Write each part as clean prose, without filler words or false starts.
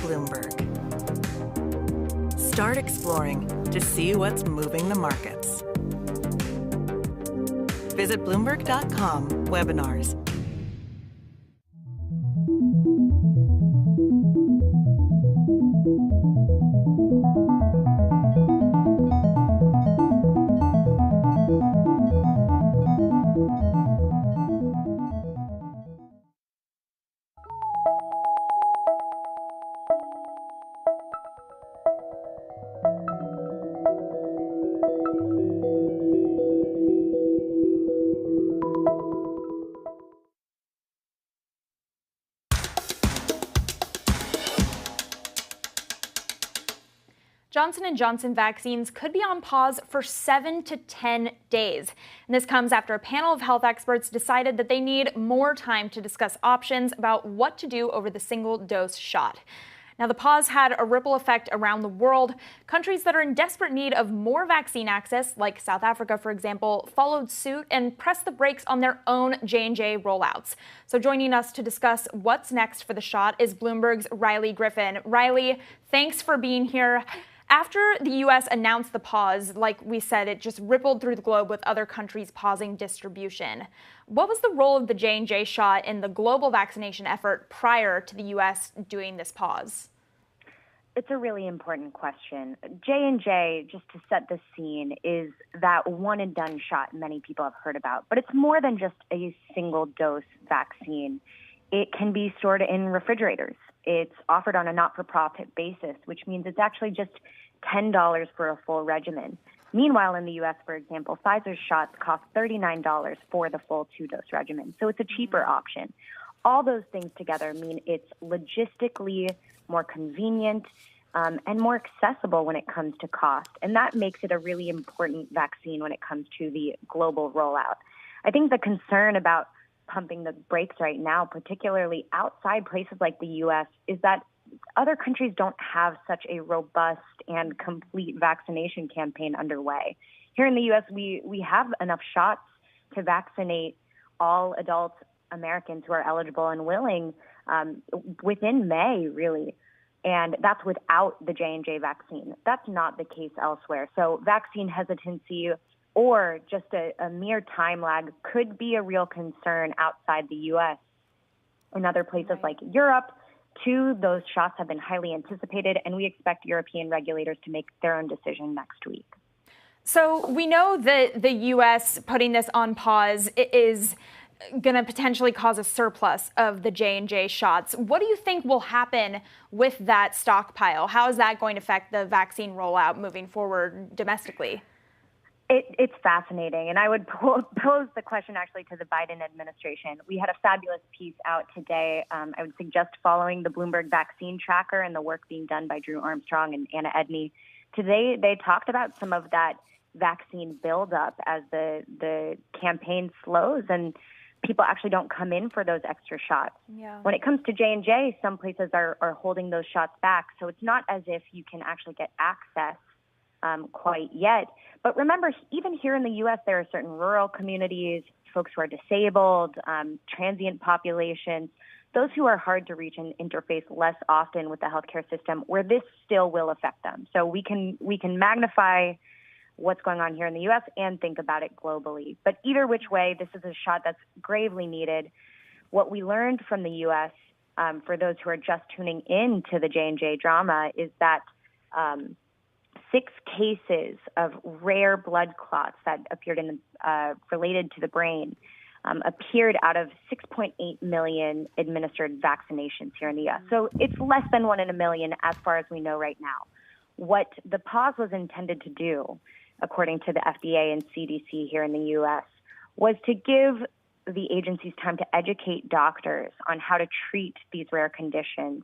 Bloomberg. Start exploring to see what's moving the markets. Visit Bloomberg.com/webinars. Johnson & Johnson vaccines could be on pause for 7 to 10 days. And this comes after a panel of health experts decided that they need more time to discuss options about what to do over the single-dose shot. Now, the pause had a ripple effect around the world. Countries that are in desperate need of more vaccine access, like South Africa, for example, followed suit and pressed the brakes on their own J&J rollouts. So joining us to discuss what's next for the shot is Bloomberg's Riley Griffin. Riley, thanks for being here. After the U.S. announced the pause, like we said, it just rippled through the globe with other countries pausing distribution. What was the role of the J&J shot in the global vaccination effort prior to the U.S. doing this pause? It's a really important question. J&J, just to set the scene, is that one-and-done shot many people have heard about. But it's more than just a single-dose vaccine. It can be stored in refrigerators. It's offered on a not-for-profit basis, which means it's actually just $10 for a full regimen. Meanwhile, in the U.S., for example, Pfizer's shots cost $39 for the full 2-dose regimen. So it's a cheaper option. All those things together mean it's logistically more convenient and more accessible when it comes to cost. And that makes it a really important vaccine when it comes to the global rollout. I think the concern about pumping the brakes right now, particularly outside places like the U.S., is that other countries don't have such a robust and complete vaccination campaign underway. Here in the U.S., we have enough shots to vaccinate all adult Americans who are eligible and willing within May, really. And that's without the J&J vaccine. That's not the case elsewhere. So vaccine hesitancy or just a mere time lag could be a real concern outside the U.S. In other places like Europe, too, those shots have been highly anticipated, and we expect European regulators to make their own decision next week. So we know that the U.S. putting this on pause is going to potentially cause a surplus of the J&J shots. What do you think will happen with that stockpile? How is that going to affect the vaccine rollout moving forward domestically? It's fascinating, and I would pose the question actually to the Biden administration. We had a fabulous piece out today. I would suggest following the Bloomberg Vaccine Tracker and the work being done by Drew Armstrong and Anna Edney. Today, they talked about some of that vaccine buildup as the campaign slows and people actually don't come in for those extra shots. Yeah. When it comes to J&J, some places are holding those shots back, so it's not as if you can actually get access quite yet. But remember, even here in the U.S., there are certain rural communities, folks who are disabled, transient populations, those who are hard to reach and interface less often with the healthcare system, where this still will affect them. So we can magnify what's going on here in the U.S. and think about it globally. But either which way, this is a shot that's gravely needed. What we learned from the U.S., for those who are just tuning in to the J&J drama, is that 6 cases of rare blood clots that appeared related to the brain appeared out of 6.8 million administered vaccinations here in the U.S. So it's less than 1 in a million as far as we know right now. What the pause was intended to do, according to the FDA and CDC here in the U.S., was to give the agencies time to educate doctors on how to treat these rare conditions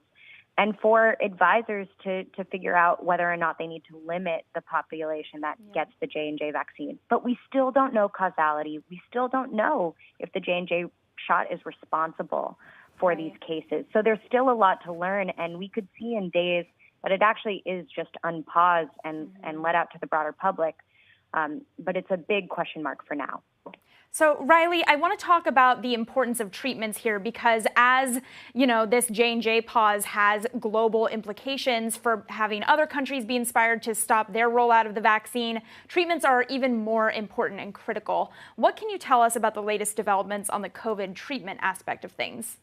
and for advisors to figure out whether or not they need to limit the population that gets the J&J vaccine. But we still don't know causality. We still don't know if the J&J shot is responsible for these cases. So there's still a lot to learn, and we could see in days that it actually is just unpaused and let out to the broader public. But it's a big question mark for now. So, Riley, I want to talk about the importance of treatments here because as, this J&J pause has global implications for having other countries be inspired to stop their rollout of the vaccine, treatments are even more important and critical. What can you tell us about the latest developments on the COVID treatment aspect of things?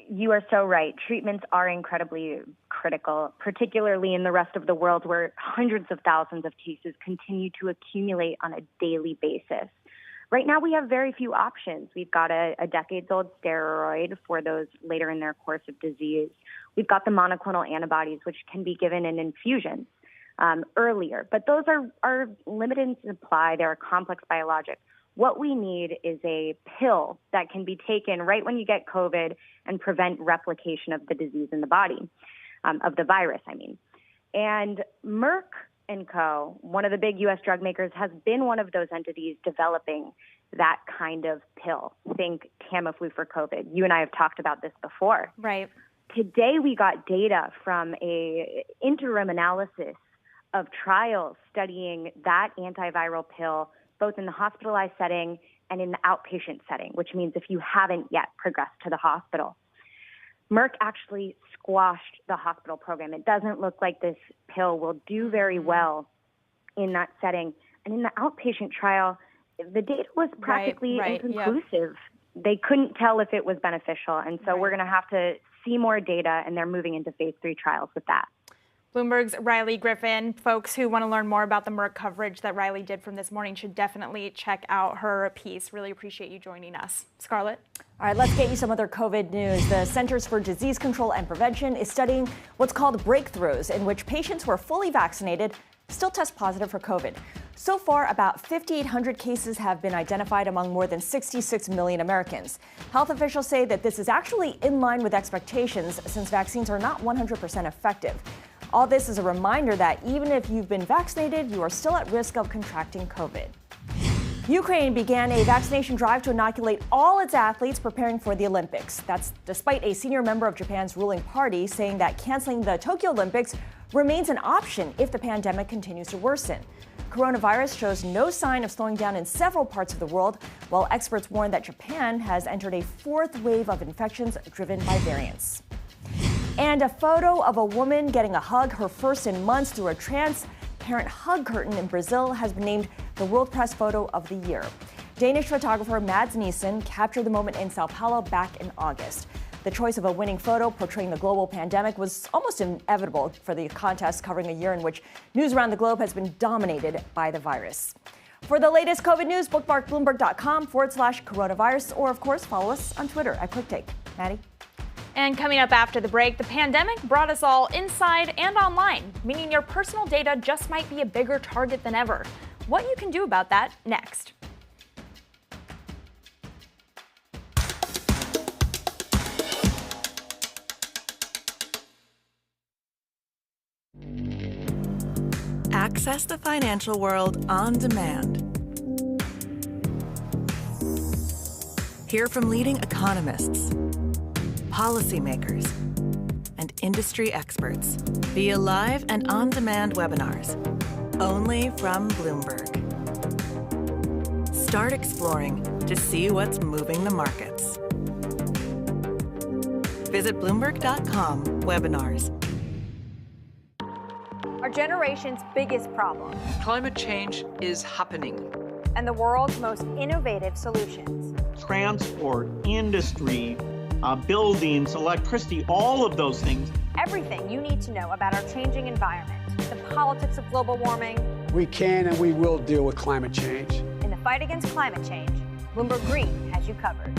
You are so right. Treatments are incredibly critical, particularly in the rest of the world where hundreds of thousands of cases continue to accumulate on a daily basis. Right now, we have very few options. We've got a decades-old steroid for those later in their course of disease. We've got the monoclonal antibodies, which can be given in infusions earlier. But those are limited in supply. They're a complex biologic. What we need is a pill that can be taken right when you get COVID and prevent replication of the disease in the body, of the virus, I mean. And Merck & Co., one of the big U.S. drug makers, has been one of those entities developing that kind of pill. Think Tamiflu for COVID. You and I have talked about this before. Right. Today we got data from a interim analysis of trials studying that antiviral pill both in the hospitalized setting and in the outpatient setting, which means if you haven't yet progressed to the hospital. Merck actually squashed the hospital program. It doesn't look like this pill will do very well in that setting. And in the outpatient trial, the data was practically inconclusive. Yep. They couldn't tell if it was beneficial. And so we're going to have to see more data, and they're moving into phase 3 trials with that. Bloomberg's Riley Griffin. Folks who want to learn more about the Merck coverage that Riley did from this morning should definitely check out her piece. Really appreciate you joining us. Scarlett? All right, let's get you some other COVID news. The Centers for Disease Control and Prevention is studying what's called breakthroughs, in which patients who are fully vaccinated still test positive for COVID. So far, about 5,800 cases have been identified among more than 66 million Americans. Health officials say that this is actually in line with expectations since vaccines are not 100% effective. All this is a reminder that even if you've been vaccinated, you are still at risk of contracting COVID. Ukraine began a vaccination drive to inoculate all its athletes preparing for the Olympics. That's despite a senior member of Japan's ruling party saying that canceling the Tokyo Olympics remains an option if the pandemic continues to worsen. Coronavirus shows no sign of slowing down in several parts of the world, while experts warn that Japan has entered a fourth wave of infections driven by variants. And a photo of a woman getting a hug, her first in months, through a transparent hug curtain in Brazil has been named the World Press Photo of the Year. Danish photographer Mads Nielsen captured the moment in Sao Paulo back in August. The choice of a winning photo portraying the global pandemic was almost inevitable for the contest, covering a year in which news around the globe has been dominated by the virus. For the latest COVID news, bookmark bloomberg.com/coronavirus, or of course, follow us on Twitter at QuickTake. Maddie? And coming up after the break, the pandemic brought us all inside and online, meaning your personal data just might be a bigger target than ever. What you can do about that next. Access the financial world on demand. Hear from leading economists, policymakers, and industry experts via live and on-demand webinars, only from Bloomberg. Start exploring to see what's moving the markets. Visit Bloomberg.com/webinars. Our generation's biggest problem. Climate change is happening. And the world's most innovative solutions. Transport, industry, buildings, electricity, all of those things. Everything you need to know about our changing environment, the politics of global warming. We can and we will deal with climate change. In the fight against climate change, Bloomberg Green has you covered.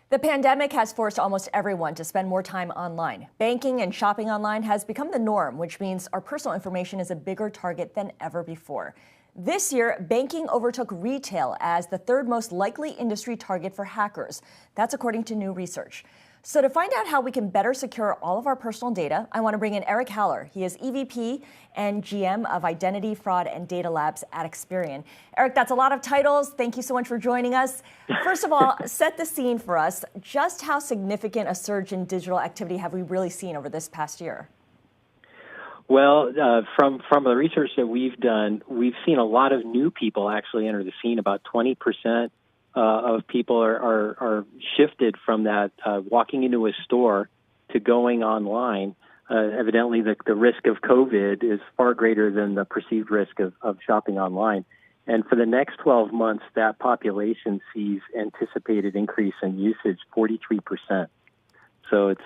The pandemic has forced almost everyone to spend more time online. Banking and shopping online has become the norm, which means our personal information is a bigger target than ever before. This year, banking overtook retail as the third most likely industry target for hackers. That's according to new research. So to find out how we can better secure all of our personal data, I want to bring in Eric Haller. He is EVP and GM of Identity, Fraud, and Data Labs at Experian. Eric, that's a lot of titles. Thank you so much for joining us. First of all, set the scene for us. Just how significant a surge in digital activity have we really seen over this past year? Well, from the research that we've done, we've seen a lot of new people actually enter the scene. About 20% of people are shifted from that walking into a store to going online. Evidently, the risk of COVID is far greater than the perceived risk of shopping online. And for the next 12 months, that population sees anticipated increase in usage 43%. So it's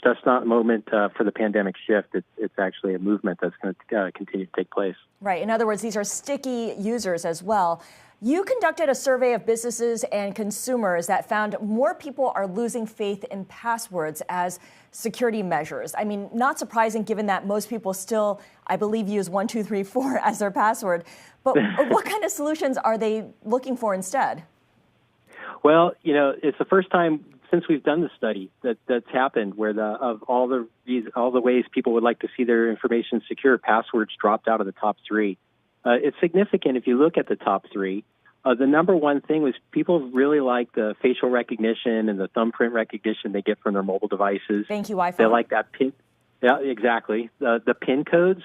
just not a moment for the pandemic shift. It's actually a movement that's going to continue to take place. Right. In other words, these are sticky users as well. You conducted a survey of businesses and consumers that found more people are losing faith in passwords as security measures. I mean, not surprising given that most people still, I believe, use 1234 as their password. But what kind of solutions are they looking for instead? Well, it's the first time since we've done the study that's happened where of all the ways people would like to see their information secure, passwords dropped out of the top three. It's significant if you look at the top three. The number one thing was people really like the facial recognition and the thumbprint recognition they get from their mobile devices. Thank you, iPhone. They like that PIN. Yeah, exactly. The PIN codes,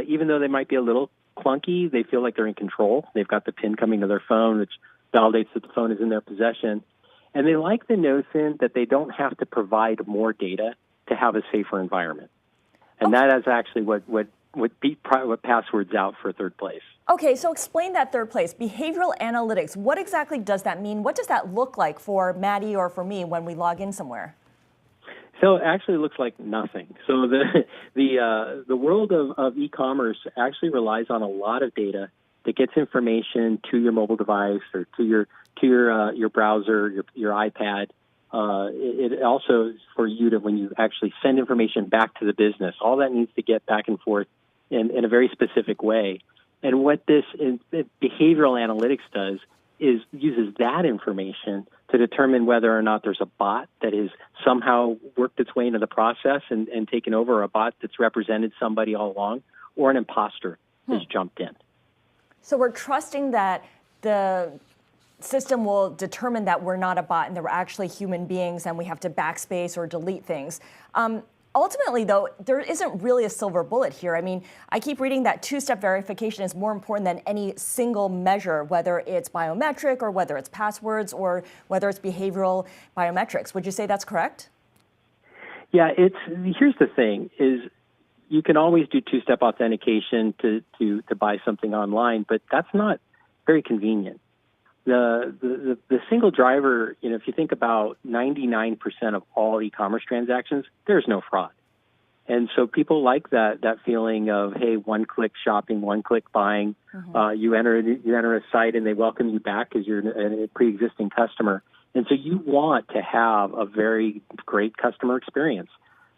even though they might be a little clunky, they feel like they're in control. They've got the PIN coming to their phone, which validates that the phone is in their possession. And they like the notion that they don't have to provide more data to have a safer environment. And that is actually what beat passwords out for third place. Okay, so explain that third place. Behavioral analytics, what exactly does that mean? What does that look like for Maddie or for me when we log in somewhere? So it actually looks like nothing. So the world of e-commerce actually relies on a lot of data that gets information to your mobile device or to your browser, your iPad. It also is for you to, when you actually send information back to the business, all that needs to get back and forth in a very specific way. And what this behavioral analytics does is uses that information to determine whether or not there's a bot that has somehow worked its way into the process and taken over, or a bot that's represented somebody all along, or an imposter has jumped in. So we're trusting that the system will determine that we're not a bot and that we're actually human beings and we have to backspace or delete things. Ultimately, though, there isn't really a silver bullet here. I mean, I keep reading that two-step verification is more important than any single measure, whether it's biometric or whether it's passwords or whether it's behavioral biometrics. Would you say that's correct? Yeah, here's the thing, is you can always do two-step authentication to buy something online, but that's not very convenient. The single driver, if you think about 99% of all e-commerce transactions, there's no fraud. And so people like that feeling of, hey, one-click shopping, one-click buying. Mm-hmm. You enter a site and they welcome you back because you're a pre-existing customer. And so you want to have a very great customer experience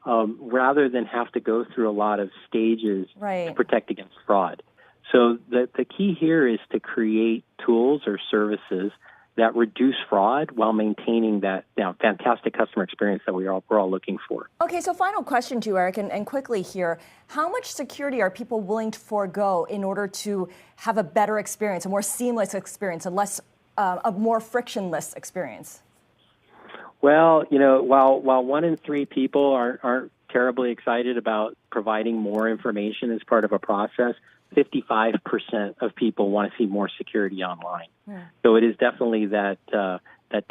rather than have to go through a lot of stages to protect against fraud. So the key here is to create tools or services that reduce fraud while maintaining that fantastic customer experience that we're all looking for. Okay, so final question to you, Eric, and quickly here. How much security are people willing to forego in order to have a better experience, a more seamless experience, a more frictionless experience? Well, while 1 in 3 people aren't terribly excited about providing more information as part of a process, 55% of people want to see more security online. Yeah. So it is definitely that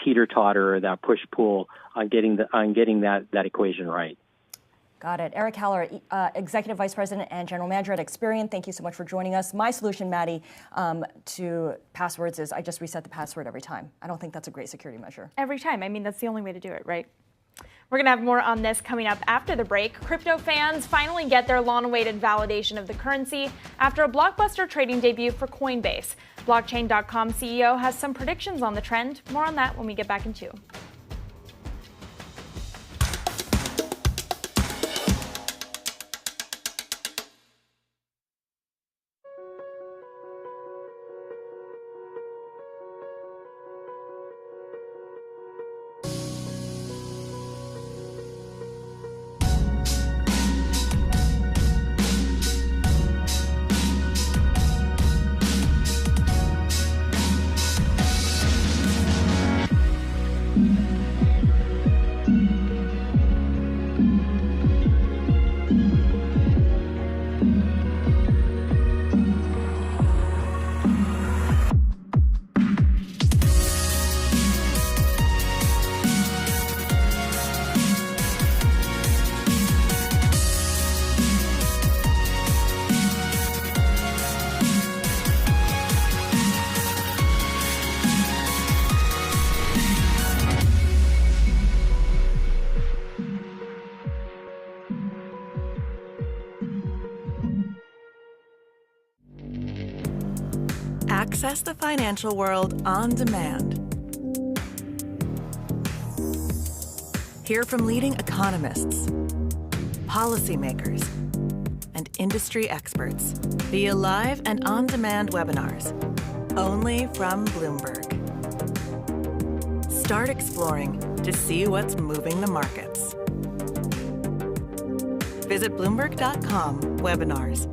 teeter-totter or that push-pull on getting that equation right. Got it. Eric Haller, Executive Vice President and General Manager at Experian. Thank you so much for joining us. My solution, Maddie, to passwords is I just reset the password every time. I don't think that's a great security measure. Every time. I mean, that's the only way to do it, right? We're going to have more on this coming up after the break. Crypto fans finally get their long-awaited validation of the currency after a blockbuster trading debut for Coinbase. Blockchain.com CEO has some predictions on the trend. More on that when we get back in 2. Access the financial world on demand. Hear from leading economists, policymakers, and industry experts via live and on-demand webinars, only from Bloomberg. Start exploring to see what's moving the markets. Visit Bloomberg.com/webinars.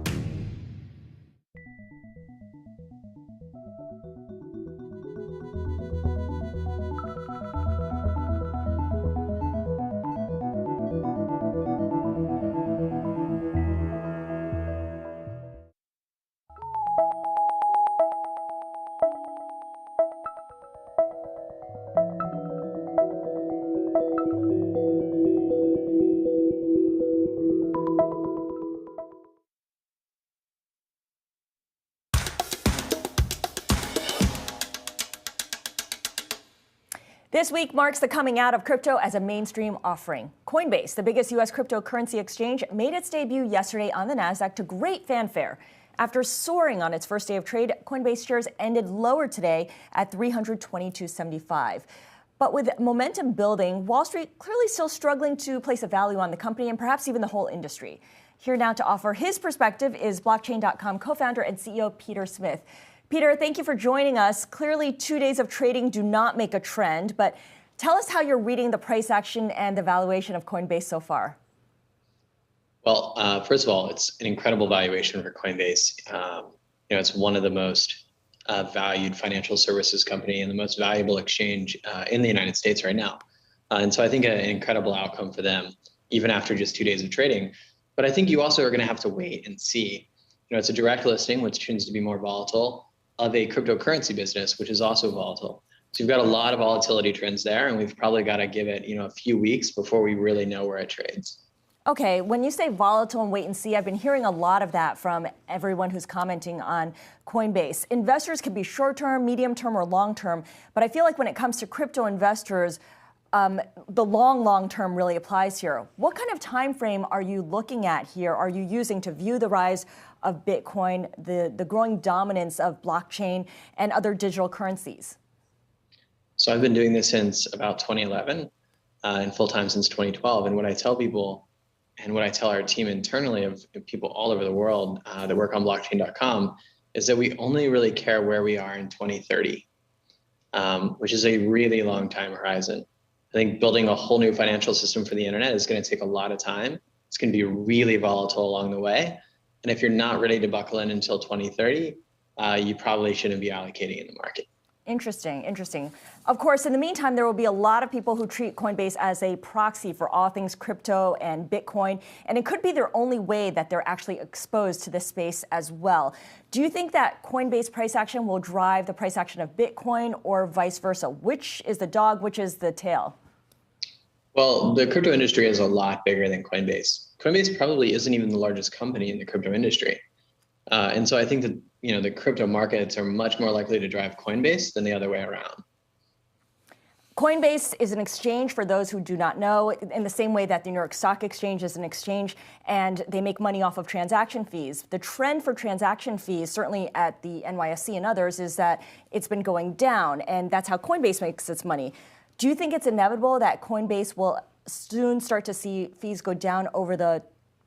This week marks the coming out of crypto as a mainstream offering. Coinbase, the biggest U.S. cryptocurrency exchange, made its debut yesterday on the Nasdaq to great fanfare. After soaring on its first day of trade, Coinbase shares ended lower today at $322.75. But with momentum building, Wall Street clearly still struggling to place a value on the company and perhaps even the whole industry. Here now to offer his perspective is Blockchain.com co-founder and CEO Peter Smith. Peter, thank you for joining us. Clearly, 2 days of trading do not make a trend, but tell us how you're reading the price action and the valuation of Coinbase so far. Well, first of all, it's an incredible valuation for Coinbase. It's one of the most valued financial services company and the most valuable exchange in the United States right now. And so I think an incredible outcome for them, even after just 2 days of trading. But I think you also are going to have to wait and see. It's a direct listing, which tends to be more volatile, of a cryptocurrency business, which is also volatile. So you've got a lot of volatility trends there, and we've probably got to give it, a few weeks before we really know where it trades. Okay, when you say volatile and wait and see, I've been hearing a lot of that from everyone who's commenting on Coinbase. Investors can be short-term, medium-term, or long-term, but I feel like when it comes to crypto investors, the long term really applies here. What kind of time frame are you looking at here? Are you using to view the rise of Bitcoin, the growing dominance of blockchain and other digital currencies? So I've been doing this since about 2011 and full-time since 2012. And what I tell people and what I tell our team internally of people all over the world that work on blockchain.com is that we only really care where we are in 2030, which is a really long time horizon. I think building a whole new financial system for the internet is going to take a lot of time. It's going to be really volatile along the way. And if you're not ready to buckle in until 2030, you probably shouldn't be allocating in the market. Interesting. Of course, in the meantime, there will be a lot of people who treat Coinbase as a proxy for all things crypto and Bitcoin, and it could be their only way that they're actually exposed to this space as well. Do you think that Coinbase price action will drive the price action of Bitcoin or vice versa? Which is the dog, which is the tail? Well, the crypto industry is a lot bigger than Coinbase. Coinbase probably isn't even the largest company in the crypto industry. And so I think that, the crypto markets are much more likely to drive Coinbase than the other way around. Coinbase is an exchange, for those who do not know, in the same way that the New York Stock Exchange is an exchange, and they make money off of transaction fees. The trend for transaction fees, certainly at the NYSE and others, is that it's been going down, and that's how Coinbase makes its money. Do you think it's inevitable that Coinbase will soon start to see fees go down over the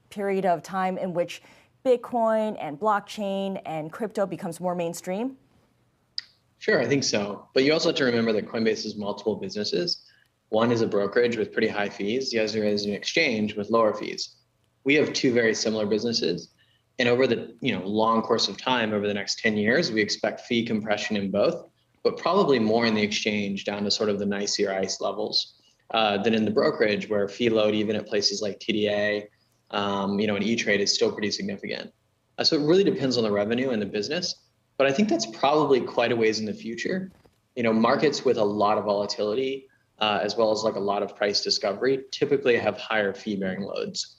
period of time in which Bitcoin and blockchain and crypto becomes more mainstream? Sure, I think so. But you also have to remember that Coinbase has multiple businesses. One is a brokerage with pretty high fees. The other is an exchange with lower fees. We have two very similar businesses. And over the long course of time, over the next 10 years, we expect fee compression in both, but probably more in the exchange down to sort of the NYSE or ICE levels than in the brokerage, where fee load, even at places like TDA, and E-Trade is still pretty significant. So it really depends on the revenue and the business. But I think that's probably quite a ways in the future. Markets with a lot of volatility, as well as like a lot of price discovery, typically have higher fee-bearing loads.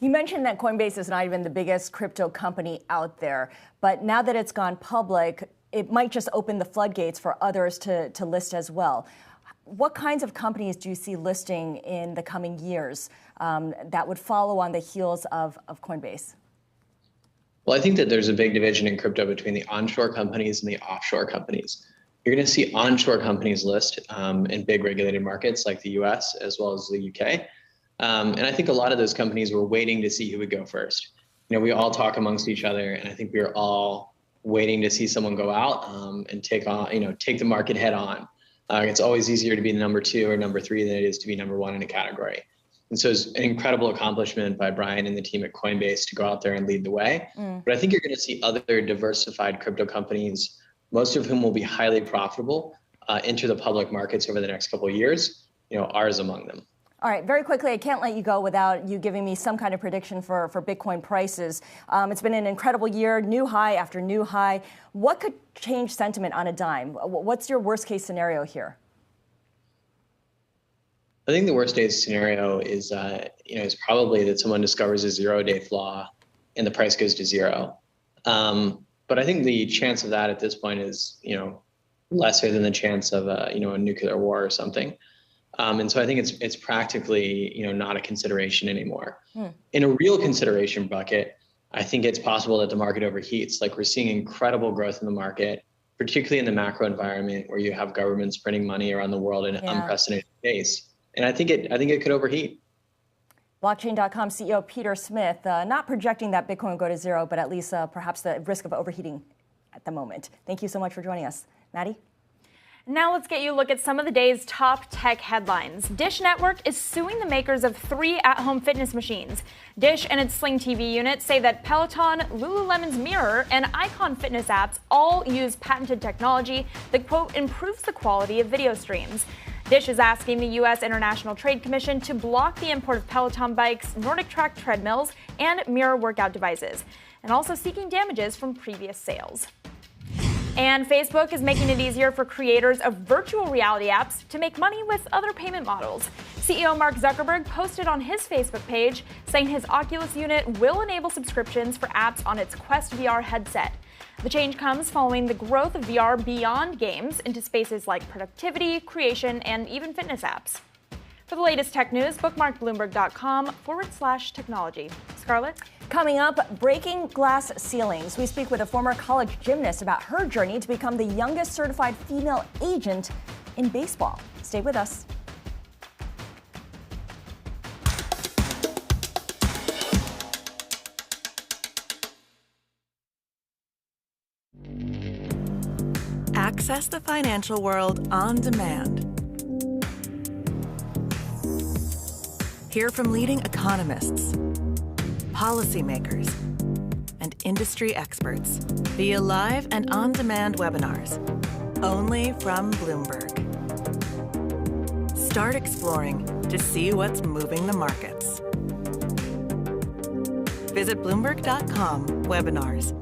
You mentioned that Coinbase is not even the biggest crypto company out there, but now that it's gone public, it might just open the floodgates for others to list as well. What kinds of companies do you see listing in the coming years that would follow on the heels of Coinbase? Well, I think that there's a big division in crypto between the onshore companies and the offshore companies. You're going to see onshore companies list in big regulated markets like the US as well as the UK. And I think a lot of those companies were waiting to see who would go first. We all talk amongst each other, and I think we are all waiting to see someone go out and take the market head on. It's always easier to be number 2 or number 3 than it is to be number 1 in a category. And so it's an incredible accomplishment by Brian and the team at Coinbase to go out there and lead the way. But I think you're going to see other diversified crypto companies, most of whom will be highly profitable, enter the public markets over the next couple of years, ours among them. All right, very quickly, I can't let you go without you giving me some kind of prediction for Bitcoin prices. It's been an incredible year, new high after new high. What could change sentiment on a dime? What's your worst case scenario here? I think the worst case scenario is probably that someone discovers a 0-day flaw and the price goes to zero. But I think the chance of that at this point is, lesser than the chance of a nuclear war or something. And so I think it's practically, not a consideration anymore. In a real consideration bucket, I think it's possible that the market overheats. Like, we're seeing incredible growth in the market, particularly in the macro environment where you have governments printing money around the world in an unprecedented pace. And I think it could overheat. Blockchain.com CEO Peter Smith, not projecting that Bitcoin will go to zero, but at least perhaps the risk of overheating at the moment. Thank you so much for joining us. Maddie? Now let's get you a look at some of the day's top tech headlines. Dish Network is suing the makers of 3 at-home fitness machines. Dish and its Sling TV unit say that Peloton, Lululemon's Mirror, and Icon fitness apps all use patented technology that, quote, improves the quality of video streams. Dish is asking the U.S. International Trade Commission to block the import of Peloton bikes, Nordic Track treadmills, and Mirror workout devices, and also seeking damages from previous sales. And Facebook is making it easier for creators of virtual reality apps to make money with other payment models. CEO Mark Zuckerberg posted on his Facebook page saying his Oculus unit will enable subscriptions for apps on its Quest VR headset. The change comes following the growth of VR beyond games into spaces like productivity, creation, and even fitness apps. For the latest tech news, bookmark bloomberg.com/technology. Scarlett? Coming up, breaking glass ceilings. We speak with a former college gymnast about her journey to become the youngest certified female agent in baseball. Stay with us. Access the financial world on demand. Hear from leading economists, policymakers, and industry experts via live and on-demand webinars, only from Bloomberg. Start exploring to see what's moving the markets. Visit Bloomberg.com/webinars.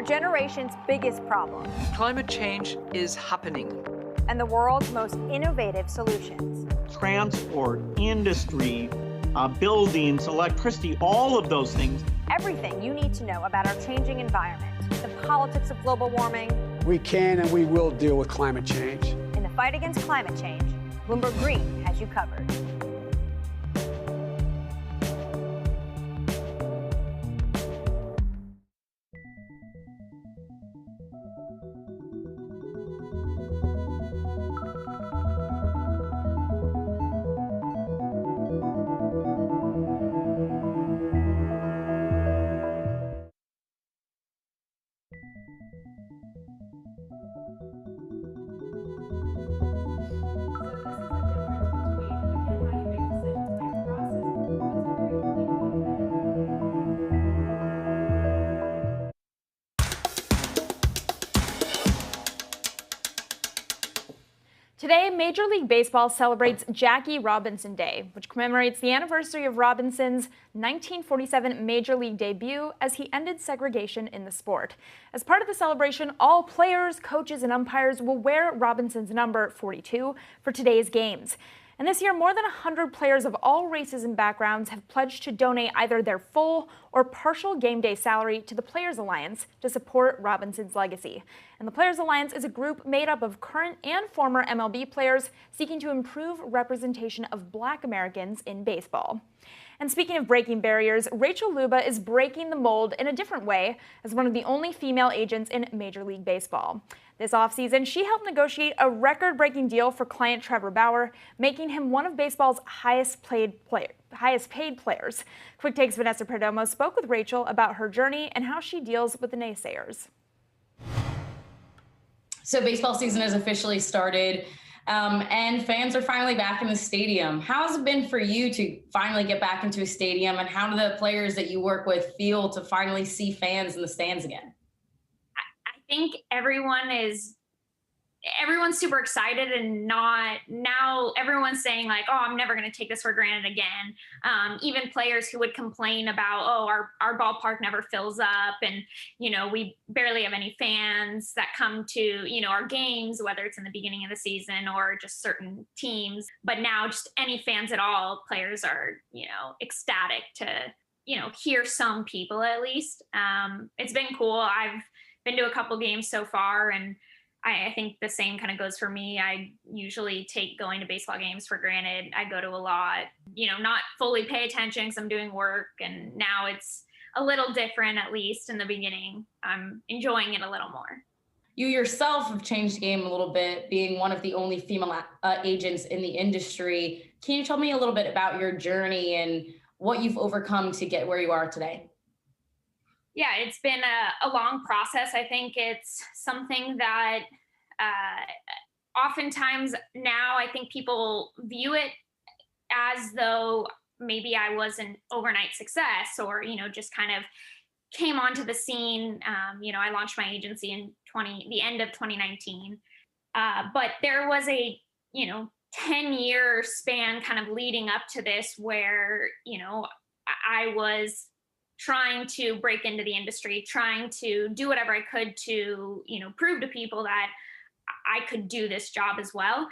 generation's biggest problem Climate change is happening. and the world's most innovative solutions. Transport, industry, buildings, electricity, all of those things. Everything you need to know about our changing environment, the politics of global warming. We can and we will deal with climate change. In the fight against climate change, Bloomberg Green has you covered. Today, Major League Baseball celebrates Jackie Robinson Day, which commemorates the anniversary of Robinson's 1947 Major League debut as he ended segregation in the sport. As part of the celebration, all players, coaches, and umpires will wear Robinson's number 42 for today's games. And this year, more than 100 players of all races and backgrounds have pledged to donate either their full or partial game day salary to the Players Alliance to support Robinson's legacy. And the Players Alliance is a group made up of current and former MLB players seeking to improve representation of Black Americans in baseball. And speaking of breaking barriers, Rachel Luba is breaking the mold in a different way as one of the only female agents in Major League Baseball. This offseason, she helped negotiate a record-breaking deal for client Trevor Bauer, making him one of baseball's highest paid players. Quick Take's Vanessa Perdomo spoke with Rachel about her journey and how she deals with the naysayers. So baseball season has officially started, and fans are finally back in the stadium. How has it been for you to finally get back into a stadium, and how do the players that you work with feel to finally see fans in the stands again? I think everyone's super excited, and now everyone's saying like, oh, I'm never going to take this for granted again. Even players who would complain about, oh, our ballpark never fills up, and we barely have any fans that come to our games, whether it's in the beginning of the season or just certain teams. But now just any fans at all, players are ecstatic to hear some people at least. It's been cool. I've been to a couple games so far, and I think the same kind of goes for me. I usually take going to baseball games for granted. I go to a lot, not fully pay attention because I'm doing work, and now it's a little different, at least in the beginning. I'm enjoying it a little more. You yourself have changed the game a little bit, being one of the only female agents in the industry. Can you tell me a little bit about your journey and what you've overcome to get where you are today? Yeah, it's been a long process. I think it's something that oftentimes now I think people view it as though maybe I was an overnight success or, just kind of came onto the scene. I launched my agency in the end of 2019. But there was a, 10-year span kind of leading up to this where, I was trying to break into the industry, trying to do whatever I could to, prove to people that I could do this job as well.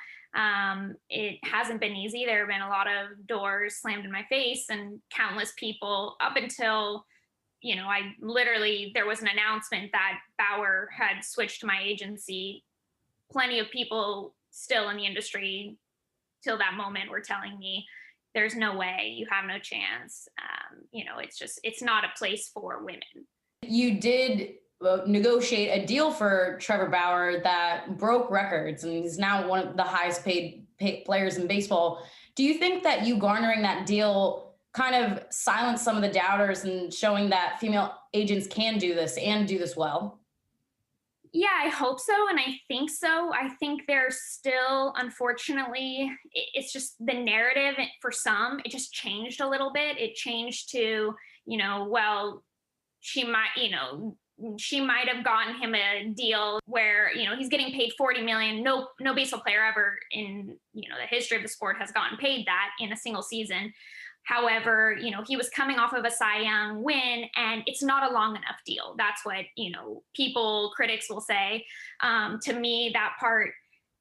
It hasn't been easy. There have been a lot of doors slammed in my face and countless people up until, there was an announcement that Bauer had switched to my agency. Plenty of people still in the industry till that moment were telling me, there's no way, you have no chance. It's not a place for women. You did negotiate a deal for Trevor Bauer that broke records, and he's now one of the highest paid players in baseball. Do you think that you garnering that deal kind of silenced some of the doubters and showing that female agents can do this and do this well? Yeah, I hope so. And I think so. I think there's still, unfortunately, it's just the narrative for some, it just changed a little bit. It changed to, well, she might have gotten him a deal where, he's getting paid $40 million. No baseball player ever in, the history of the sport has gotten paid that in a single season. However, he was coming off of a Cy Young win, and it's not a long enough deal. That's what, critics will say. To me, that part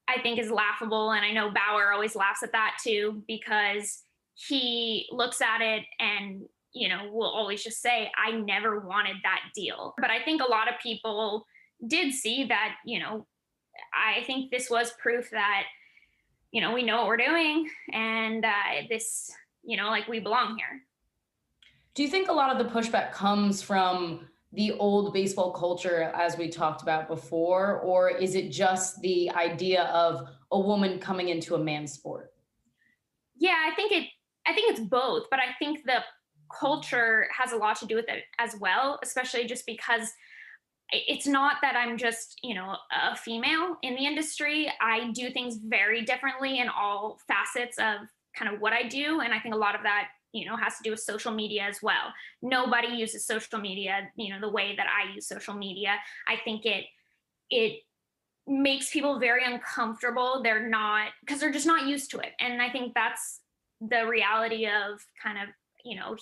I think is laughable. And I know Bauer always laughs at that too, because he looks at it and, will always just say, I never wanted that deal. But I think a lot of people did see that, I think this was proof that, we know what we're doing, and this, we belong here. Do you think a lot of the pushback comes from the old baseball culture, as we talked about before, or is it just the idea of a woman coming into a man's sport? Yeah, I think it's both, but I think the culture has a lot to do with it as well, especially just because it's not that I'm just, a female in the industry. I do things very differently in all facets of kind of what I do. And I think a lot of that, has to do with social media as well. Nobody uses social media, the way that I use social media. I think it makes people very uncomfortable. Because they're just not used to it. And I think that's the reality of kind of,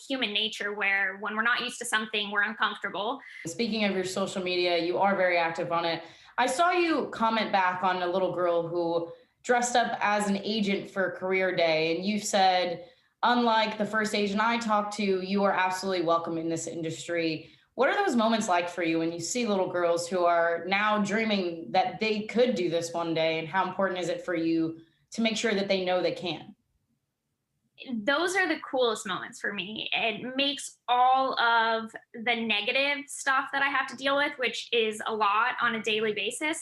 human nature, where when we're not used to something, we're uncomfortable. Speaking of your social media, you are very active on it. I saw you comment back on a little girl who dressed up as an agent for Career Day. And you said, unlike the first agent I talked to, you are absolutely welcome in this industry. What are those moments like for you when you see little girls who are now dreaming that they could do this one day? And how important is it for you to make sure that they know they can? Those are the coolest moments for me. It makes all of the negative stuff that I have to deal with, which is a lot on a daily basis,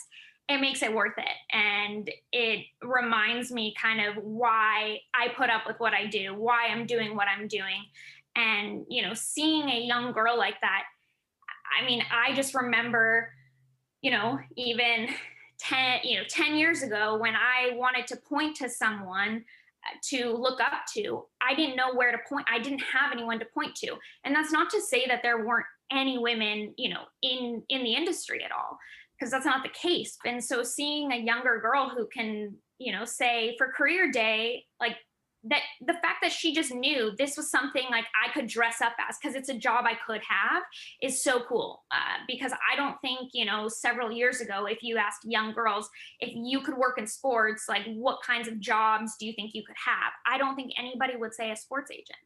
it makes it worth it. And it reminds me kind of why I put up with what I do, why I'm doing what I'm doing. And, seeing a young girl like that, I mean, I just remember, even 10 years ago when I wanted to point to someone to look up to, I didn't know where to point. I didn't have anyone to point to. And that's not to say that there weren't any women, in the industry at all, because that's not the case. And so seeing a younger girl who can, say for Career Day, like that, the fact that she just knew this was something like I could dress up as, because it's a job I could have, is so cool. Because I don't think, several years ago, if you asked young girls if you could work in sports, like what kinds of jobs do you think you could have? I don't think anybody would say a sports agent.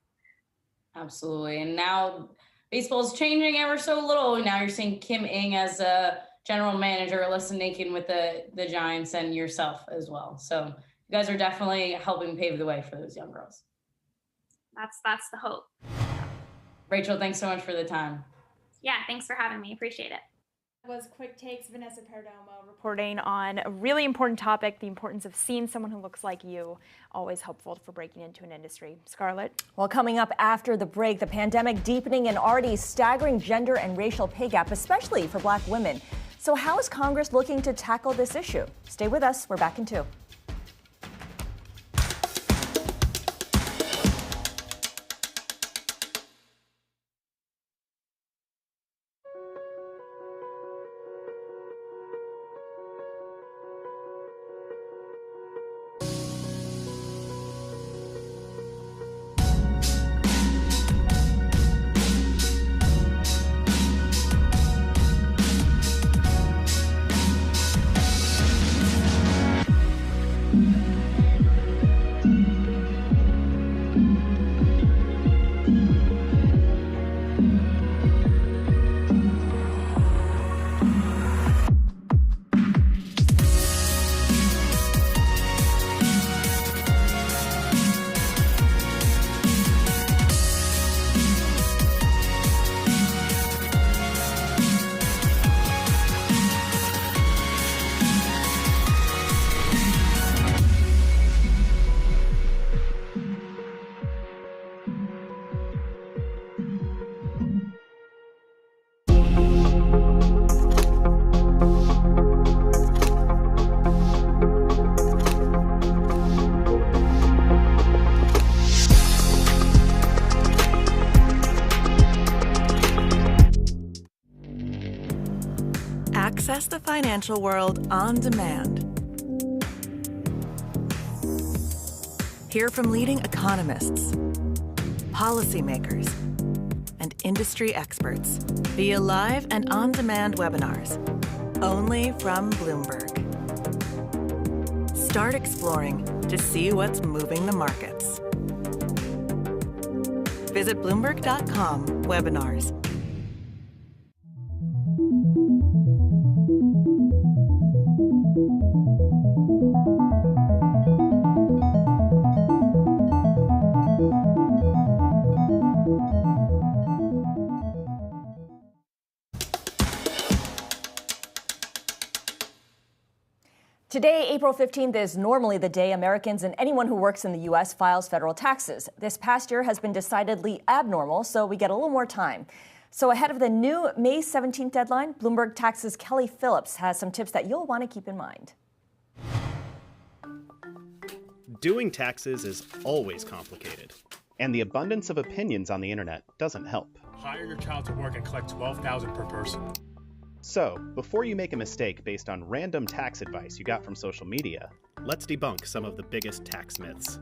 Absolutely. And now baseball is changing ever so little. Now you're seeing Kim Ng as a general manager, Alyssa Nakin with the Giants, and yourself as well. So you guys are definitely helping pave the way for those young girls. That's the hope. Rachel, thanks so much for the time. Yeah, thanks for having me. Appreciate it. Was Quick Takes, Vanessa Perdomo reporting on a really important topic, the importance of seeing someone who looks like you. Always helpful for breaking into an industry. Scarlett? Well, coming up after the break, the pandemic deepening an already staggering gender and racial pay gap, especially for Black women. So how is Congress looking to tackle this issue? Stay with us. We're back in 2. Access the financial world on demand. Hear from leading economists, policymakers, and industry experts via live and on-demand webinars, only from Bloomberg. Start exploring to see what's moving the markets. Visit Bloomberg.com/webinars. Today, April 15th, is normally the day Americans and anyone who works in the U.S. files federal taxes. This past year has been decidedly abnormal, so we get a little more time. So ahead of the new May 17th deadline, Bloomberg Tax's Kelly Phillips has some tips that you'll want to keep in mind. Doing taxes is always complicated, and the abundance of opinions on the internet doesn't help. Hire your child to work and collect $12,000 per person. So, before you make a mistake based on random tax advice you got from social media, let's debunk some of the biggest tax myths.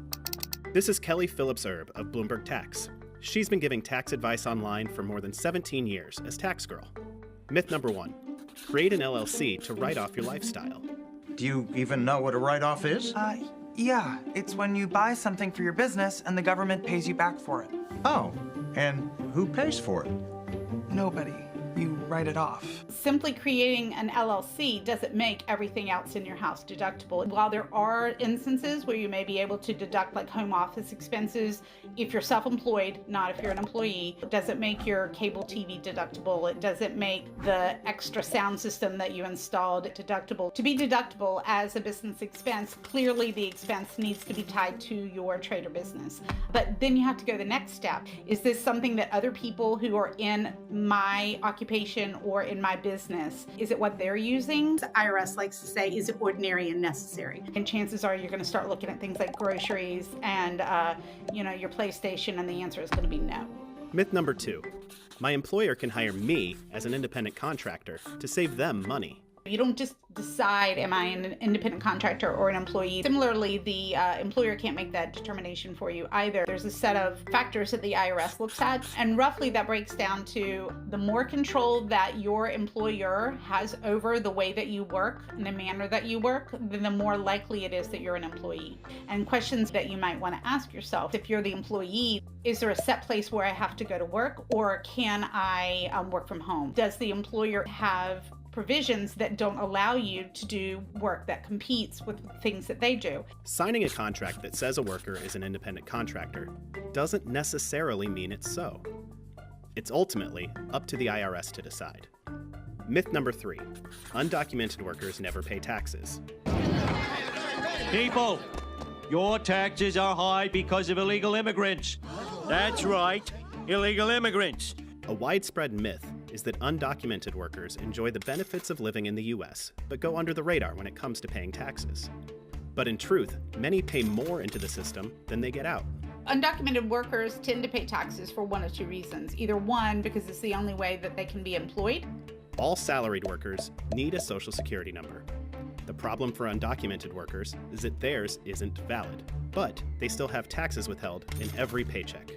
This is Kelly Phillips Erb of Bloomberg Tax. She's been giving tax advice online for more than 17 years as tax girl. Myth number 1, create an LLC to write off your lifestyle. Do you even know what a write-off is? Yeah, it's when you buy something for your business and the government pays you back for it. Oh, and who pays for it? Nobody. You write it off. Simply creating an LLC doesn't make everything else in your house deductible. While there are instances where you may be able to deduct like home office expenses, if you're self-employed, not if you're an employee, it doesn't make your cable TV deductible. It doesn't make the extra sound system that you installed deductible. To be deductible as a business expense, clearly the expense needs to be tied to your trade or business. But then you have to go the next step. Is this something that other people who are in my occupation or in my business, is it what they're using? The IRS likes to say, is it ordinary and necessary? And chances are you're going to start looking at things like groceries and your PlayStation, and the answer is going to be no. Myth number 2, my employer can hire me as an independent contractor to save them money. You don't just decide, am I an independent contractor or an employee? Similarly, the employer can't make that determination for you either. There's a set of factors that the IRS looks at, and roughly that breaks down to the more control that your employer has over the way that you work and the manner that you work, then the more likely it is that you're an employee. And questions that you might want to ask yourself, if you're the employee, is there a set place where I have to go to work, or can I work from home? Does the employer have provisions that don't allow you to do work that competes with things that they do? Signing a contract that says a worker is an independent contractor doesn't necessarily mean it's so. It's ultimately up to the IRS to decide. Myth number 3, undocumented workers never pay taxes. People, your taxes are high because of illegal immigrants. That's right, illegal immigrants. A widespread myth is that undocumented workers enjoy the benefits of living in the U.S., but go under the radar when it comes to paying taxes. But in truth, many pay more into the system than they get out. Undocumented workers tend to pay taxes for one of two reasons. Either one, because it's the only way that they can be employed. All salaried workers need a Social Security number. The problem for undocumented workers is that theirs isn't valid, but they still have taxes withheld in every paycheck.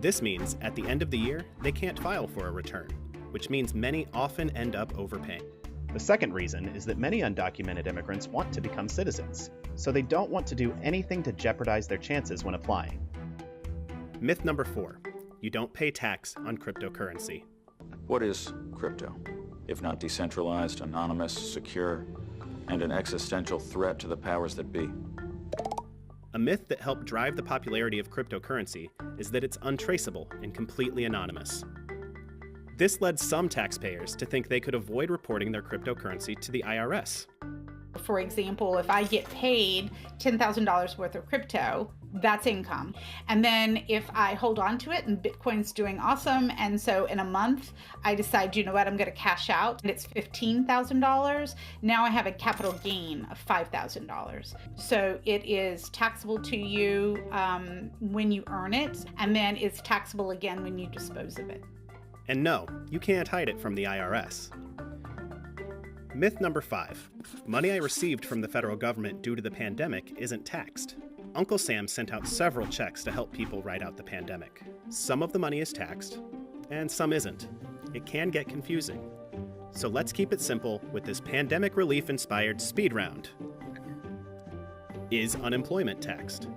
This means at the end of the year, they can't file for a return, which means many often end up overpaying. The second reason is that many undocumented immigrants want to become citizens, so they don't want to do anything to jeopardize their chances when applying. Myth number 4, you don't pay tax on cryptocurrency. What is crypto, if not decentralized, anonymous, secure, and an existential threat to the powers that be? A myth that helped drive the popularity of cryptocurrency is that it's untraceable and completely anonymous. This led some taxpayers to think they could avoid reporting their cryptocurrency to the IRS. For example, if I get paid $10,000 worth of crypto, that's income. And then if I hold on to it and Bitcoin's doing awesome, and so in a month I decide, you know what, I'm going to cash out, and it's $15,000, now I have a capital gain of $5,000. So it is taxable to you when you earn it, and then it's taxable again when you dispose of it. And no, you can't hide it from the IRS. Myth number 5, money I received from the federal government due to the pandemic isn't taxed. Uncle Sam sent out several checks to help people ride out the pandemic. Some of the money is taxed, and some isn't. It can get confusing. So let's keep it simple with this pandemic relief-inspired speed round. Is unemployment taxed?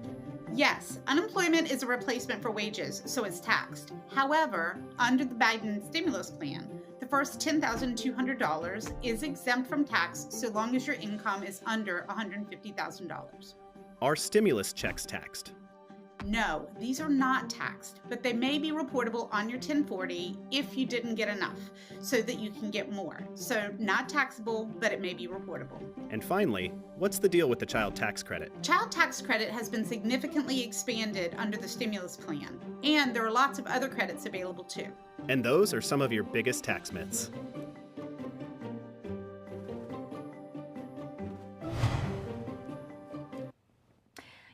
Yes, unemployment is a replacement for wages, so it's taxed. However, under the Biden stimulus plan, the first $10,200 is exempt from tax so long as your income is under $150,000. Are stimulus checks taxed? No, these are not taxed, but they may be reportable on your 1040 if you didn't get enough, so that you can get more. So not taxable, but it may be reportable. And finally, what's the deal with the child tax credit? Child tax credit has been significantly expanded under the stimulus plan, and there are lots of other credits available too. And those are some of your biggest tax myths.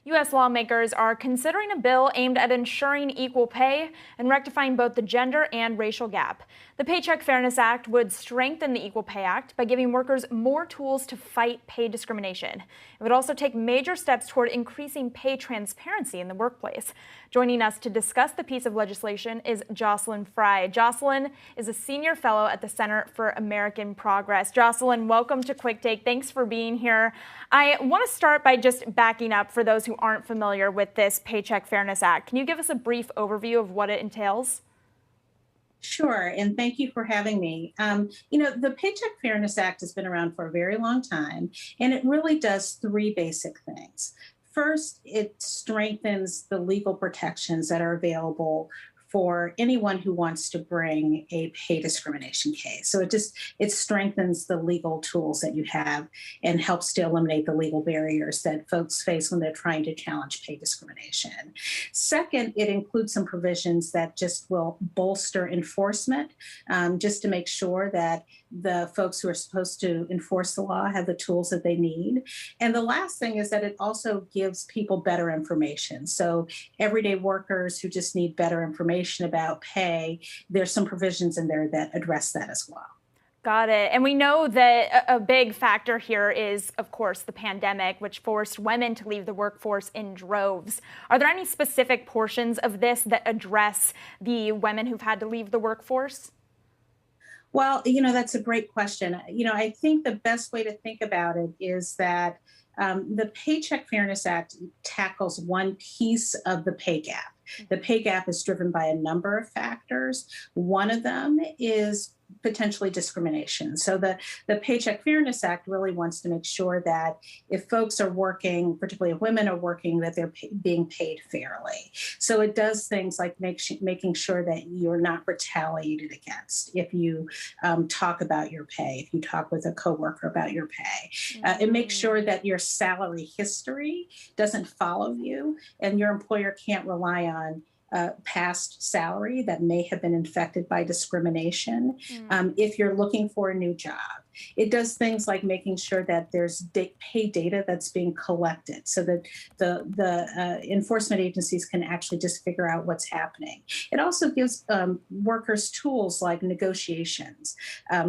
U.S. lawmakers are considering a bill aimed at ensuring equal pay and rectifying both the gender and racial gap. The Paycheck Fairness Act would strengthen the Equal Pay Act by giving workers more tools to fight pay discrimination. It would also take major steps toward increasing pay transparency in the workplace. Joining us to discuss the piece of legislation is Jocelyn Fry. Jocelyn is a senior fellow at the Center for American Progress. Jocelyn, welcome to Quick Take. Thanks for being here. I want to start by just backing up for those who aren't familiar with this Paycheck Fairness Act. Can you give us a brief overview of what it entails? Sure, and thank you for having me. The Paycheck Fairness Act has been around for a very long time, and it really does three basic things. First, it strengthens the legal protections that are available for anyone who wants to bring a pay discrimination case. So it strengthens the legal tools that you have and helps to eliminate the legal barriers that folks face when they're trying to challenge pay discrimination. Second, it includes some provisions that just will bolster enforcement, just to make sure that the folks who are supposed to enforce the law have the tools that they need. And the last thing is that it also gives people better information. So everyday workers who just need better information about pay, there's some provisions in there that address that as well. Got it. And we know that a big factor here is, of course, the pandemic, which forced women to leave the workforce in droves. Are there any specific portions of this that address the women who've had to leave the workforce? Well, that's a great question. I think the best way to think about it is that the Paycheck Fairness Act tackles one piece of the pay gap. The pay gap is driven by a number of factors. One of them is potentially discrimination. So the Paycheck Fairness Act really wants to make sure that if folks are working, particularly if women are working, that they're being paid fairly. So it does things like making sure that you're not retaliated against if you talk about your pay, if you talk with a coworker about your pay. It makes sure that your salary history doesn't follow you and your employer can't rely on past salary that may have been infected by discrimination. If you're looking for a new job, it does things like making sure that there's pay data that's being collected so that the enforcement agencies can actually just figure out what's happening. It also gives workers tools like negotiations,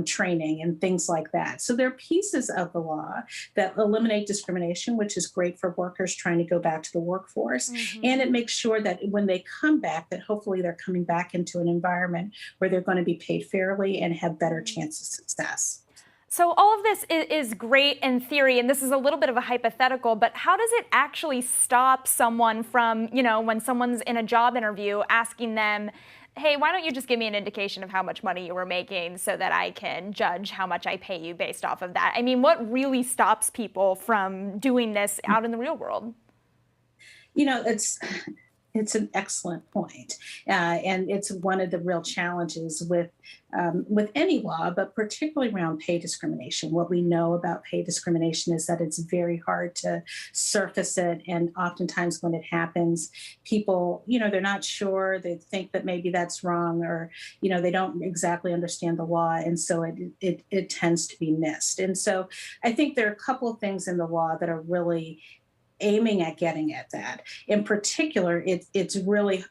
training, and things like that. So there are pieces of the law that eliminate discrimination, which is great for workers trying to go back to the workforce. And it makes sure that when they come back, that hopefully they're coming back into an environment where they're going to be paid fairly and have better chance of success. So all of this is great in theory, and this is a little bit of a hypothetical, but how does it actually stop someone from, when someone's in a job interview asking them, hey, why don't you just give me an indication of how much money you were making so that I can judge how much I pay you based off of that? I mean, what really stops people from doing this out in the real world? It's an excellent point. And it's one of the real challenges with any law, but particularly around pay discrimination. What we know about pay discrimination is that it's very hard to surface it. And oftentimes when it happens, people, they're not sure. They think that maybe that's wrong, or, they don't exactly understand the law. And so it tends to be missed. And so I think there are a couple of things in the law that are really aiming at getting at that. In particular, it's really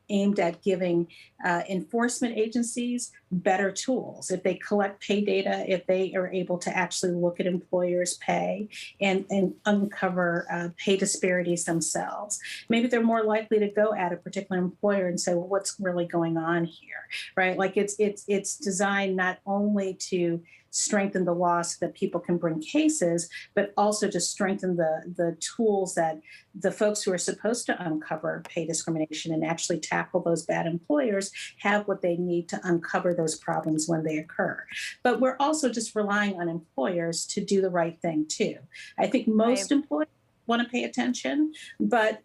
aimed at giving enforcement agencies better tools. If they collect pay data, if they are able to actually look at employers' pay and uncover pay disparities themselves, maybe they're more likely to go at a particular employer and say, well, what's really going on here, right? Like it's designed not only to strengthen the law so that people can bring cases, but also to strengthen the tools that the folks who are supposed to uncover pay discrimination and actually tackle those bad employers have what they need to uncover those problems when they occur. But we're also just relying on employers to do the right thing too. I think most employers want to pay attention, but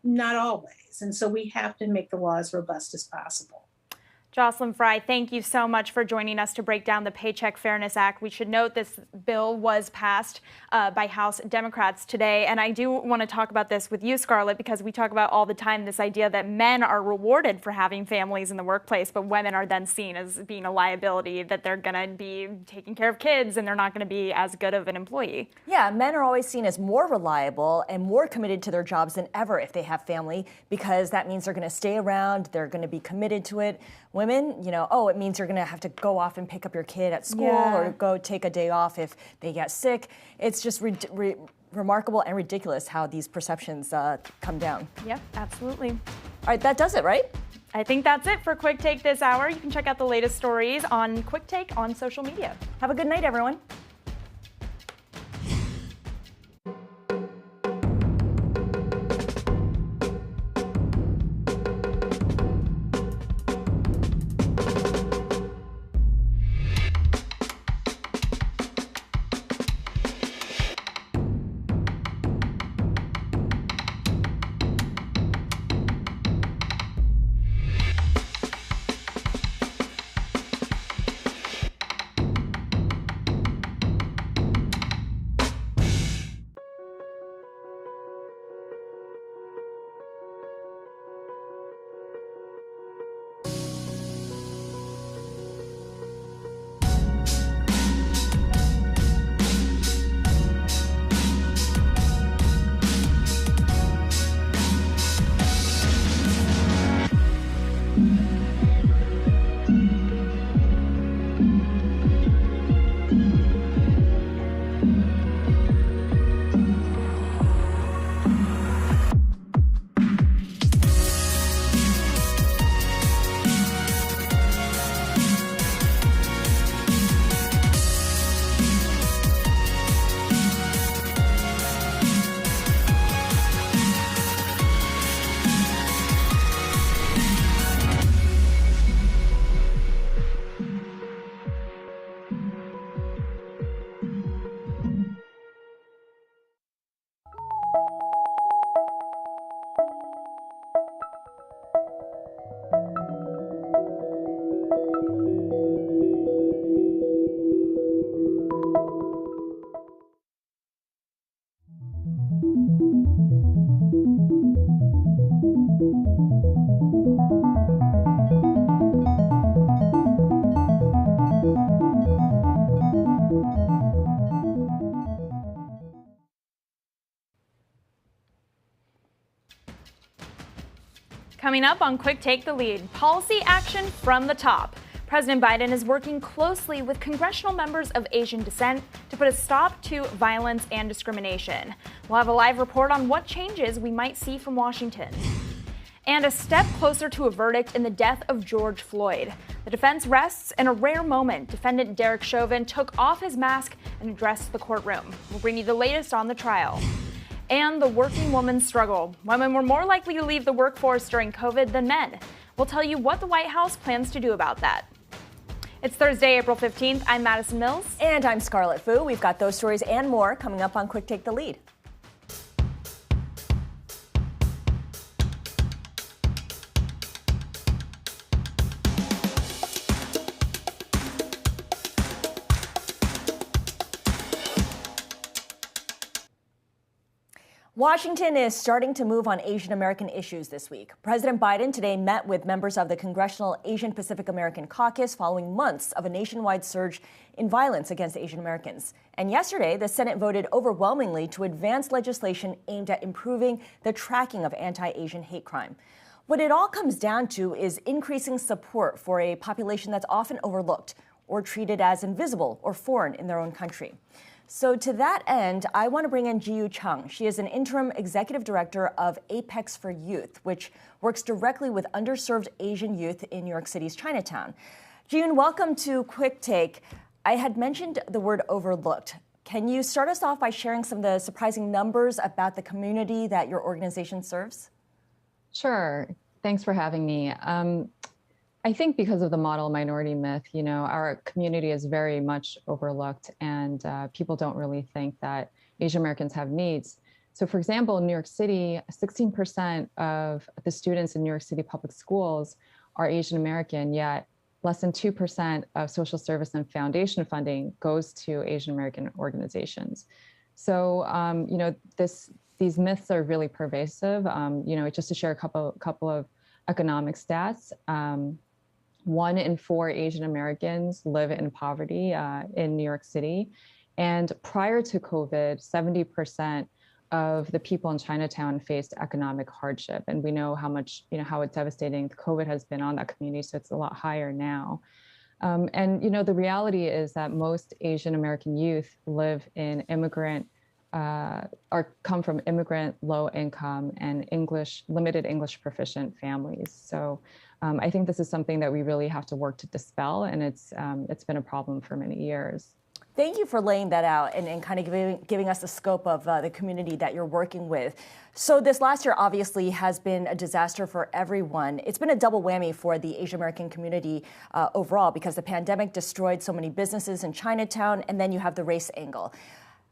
not always. And so we have to make the law as robust as possible. Jocelyn Fry, thank you so much for joining us to break down the Paycheck Fairness Act. We should note this bill was passed by House Democrats today. And I do want to talk about this with you, Scarlett, because we talk about all the time this idea that men are rewarded for having families in the workplace, but women are then seen as being a liability, that they're going to be taking care of kids and they're not going to be as good of an employee. Yeah, men are always seen as more reliable and more committed to their jobs than ever if they have family, because that means they're going to stay around, they're going to be committed to it. Women, it means you're going to have to go off and pick up your kid at school or go take a day off if they get sick. It's just remarkable and ridiculous how these perceptions come down. Yep, absolutely. All right, that does it, right? I think that's it for Quick Take this hour. You can check out the latest stories on Quick Take on social media. Have a good night, everyone. Coming up on Quick Take the Lead, policy action from the top. President Biden is working closely with congressional members of Asian descent to put a stop to violence and discrimination. We'll have a live report on what changes we might see from Washington. And a step closer to a verdict in the death of George Floyd. The defense rests in a rare moment. Defendant Derek Chauvin took off his mask and addressed the courtroom. We'll bring you the latest on the trial. And the working woman's struggle. Women were more likely to leave the workforce during COVID than men. We'll tell you what the White House plans to do about that. It's Thursday, April 15th. I'm Madison Mills. And I'm Scarlett Fu. We've got those stories and more coming up on Quick Take the Lead. Washington is starting to move on Asian American issues this week. President Biden today met with members of the Congressional Asian Pacific American Caucus following months of a nationwide surge in violence against Asian Americans. And yesterday, the Senate voted overwhelmingly to advance legislation aimed at improving the tracking of anti-Asian hate crime. What it all comes down to is increasing support for a population that's often overlooked or treated as invisible or foreign in their own country. So to that end, I want to bring in Ji-Yu Chung. She is an interim executive director of Apex for Youth, which works directly with underserved Asian youth in New York City's Chinatown. Ji-Yu, welcome to Quick Take. I had mentioned the word overlooked. Can you start us off by sharing some of the surprising numbers about the community that your organization serves? Sure. Thanks for having me. I think because of the model minority myth, our community is very much overlooked, and people don't really think that Asian Americans have needs. So for example, in New York City, 16% of the students in New York City public schools are Asian American, yet less than 2% of social service and foundation funding goes to Asian American organizations. So, these myths are really pervasive. Just to share a couple of economic stats, 1 in 4 Asian Americans live in poverty in New York City. And prior to COVID, 70% of the people in Chinatown faced economic hardship. And we know how much, how devastating COVID has been on that community. So it's a lot higher now. The reality is that most Asian American youth live in come from immigrant, low income, and limited English proficient families. So I think this is something that we really have to work to dispel, and it's been a problem for many years. Thank you for laying that out and kind of giving us the scope of the community that you're working with. So this last year obviously has been a disaster for everyone. It's been a double whammy for the Asian American community overall, because the pandemic destroyed so many businesses in Chinatown, and then you have the race angle.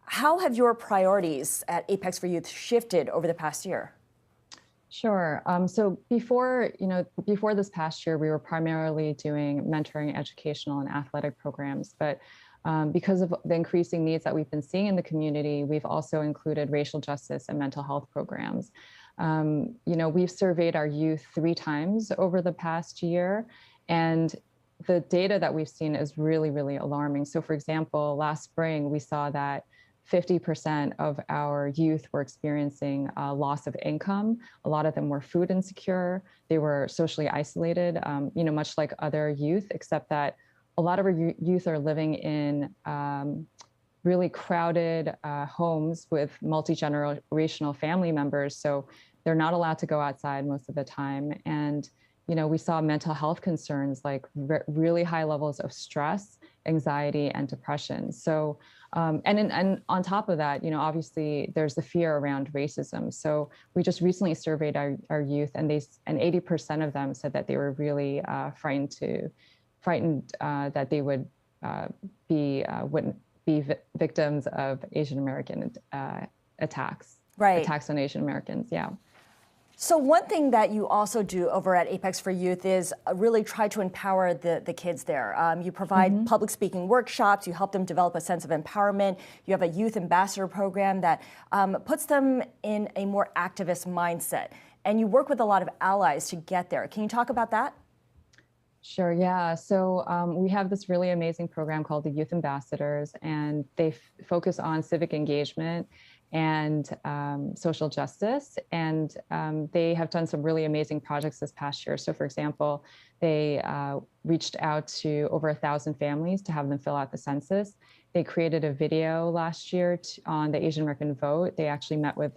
How have your priorities at Apex for Youth shifted over the past year? Sure. So before this past year, we were primarily doing mentoring, educational, and athletic programs. But because of the increasing needs that we've been seeing in the community, we've also included racial justice and mental health programs. We've surveyed our youth 3 times over the past year, and the data that we've seen is really, really alarming. So for example, last spring, we saw that 50% of our youth were experiencing loss of income. A lot of them were food insecure. They were socially isolated, much like other youth, except that a lot of our youth are living in really crowded homes with multi-generational family members. So they're not allowed to go outside most of the time. And, we saw mental health concerns like really high levels of stress, anxiety, and depression. So, and on top of that, obviously there's the fear around racism. So we just recently surveyed our youth, and 80% of them said that they were really frightened that they would wouldn't be victims of Asian American attacks. Right. Attacks on Asian Americans. Yeah. So one thing that you also do over at Apex for Youth is really try to empower the kids there. You provide public speaking workshops, you help them develop a sense of empowerment. You have a youth ambassador program that puts them in a more activist mindset. And you work with a lot of allies to get there. Can you talk about that? Sure, yeah. So we have this really amazing program called the Youth Ambassadors, and they focus on civic engagement and social justice. And they have done some really amazing projects this past year. So for example, they reached out to over 1,000 families to have them fill out the census. They created a video last year on the Asian American vote. They actually met with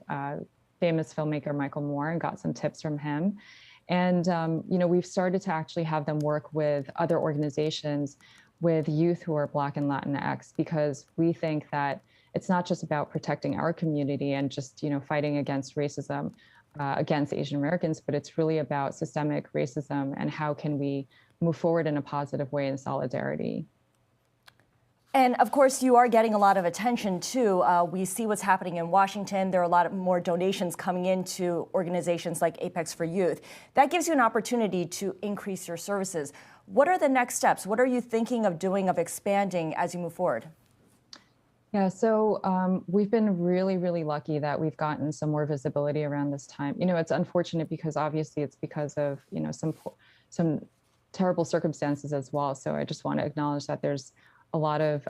famous filmmaker Michael Moore and got some tips from him. And, we've started to actually have them work with other organizations with youth who are Black and Latinx, because we think that it's not just about protecting our community and just, fighting against racism against Asian Americans, but it's really about systemic racism and how can we move forward in a positive way in solidarity. And of course, you are getting a lot of attention too. We see what's happening in Washington. There are a lot more donations coming into organizations like Apex for Youth. That gives you an opportunity to increase your services. What are the next steps? What are you thinking of doing, of expanding as you move forward? Yeah, so we've been really, really lucky that we've gotten some more visibility around this time. It's unfortunate because obviously it's because of, some terrible circumstances as well. So I just want to acknowledge that there's a lot of,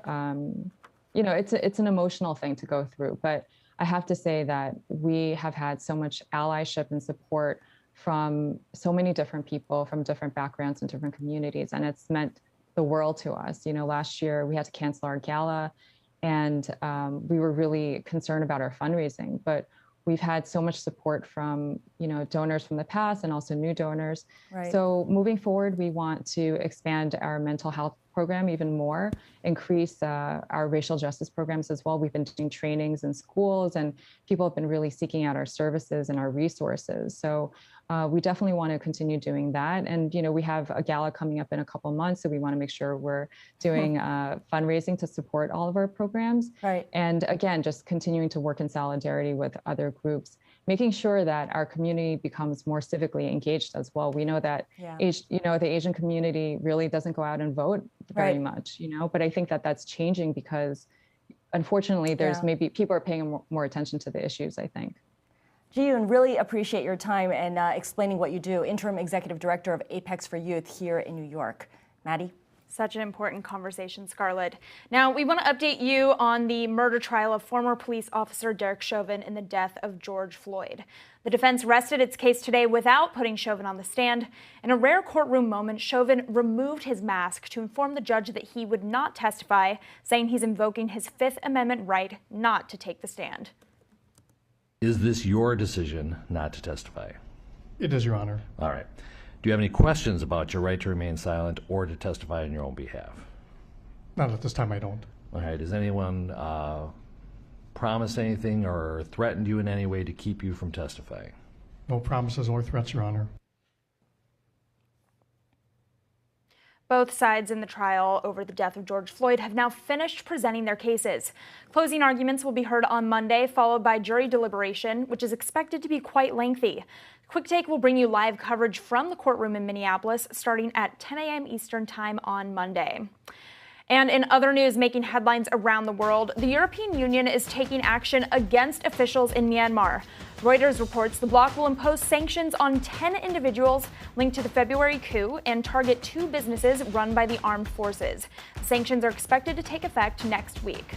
it's an emotional thing to go through. But I have to say that we have had so much allyship and support from so many different people from different backgrounds and different communities. And it's meant the world to us. Last year we had to cancel our gala, and we were really concerned about our fundraising, but we've had so much support from, donors from the past and also new donors. Right. So moving forward, we want to expand our mental health program even more, increase our racial justice programs as well. We've been doing trainings in schools, and people have been really seeking out our services and our resources. So we definitely want to continue doing that. And, we have a gala coming up in a couple months, so we want to make sure we're doing fundraising to support all of our programs. Right. And again, just continuing to work in solidarity with other groups, making sure that our community becomes more civically engaged as well. We know that, the Asian community really doesn't go out and vote very much, but I think that that's changing because unfortunately there's maybe people are paying more attention to the issues, I think. Ji-yoon, really appreciate your time and explaining what you do. Interim Executive Director of Apex for Youth here in New York. Maddie? Such an important conversation, Scarlett. Now, we want to update you on the murder trial of former police officer Derek Chauvin in the death of George Floyd. The defense rested its case today without putting Chauvin on the stand. In a rare courtroom moment, Chauvin removed his mask to inform the judge that he would not testify, saying he's invoking his Fifth Amendment right not to take the stand. Is this your decision not to testify? It is, Your Honor. All right. Do you have any questions about your right to remain silent or to testify on your own behalf? Not at this time, I don't. All right. Has anyone promised anything or threatened you in any way to keep you from testifying? No promises or threats, Your Honor. Both sides in the trial over the death of George Floyd have now finished presenting their cases. Closing arguments will be heard on Monday, followed by jury deliberation, which is expected to be quite lengthy. Quick Take will bring you live coverage from the courtroom in Minneapolis starting at 10 a.m. Eastern Time on Monday. And in other news making headlines around the world, the European Union is taking action against officials in Myanmar. Reuters reports the bloc will impose sanctions on 10 individuals linked to the February coup and target 2 businesses run by the armed forces. The sanctions are expected to take effect next week.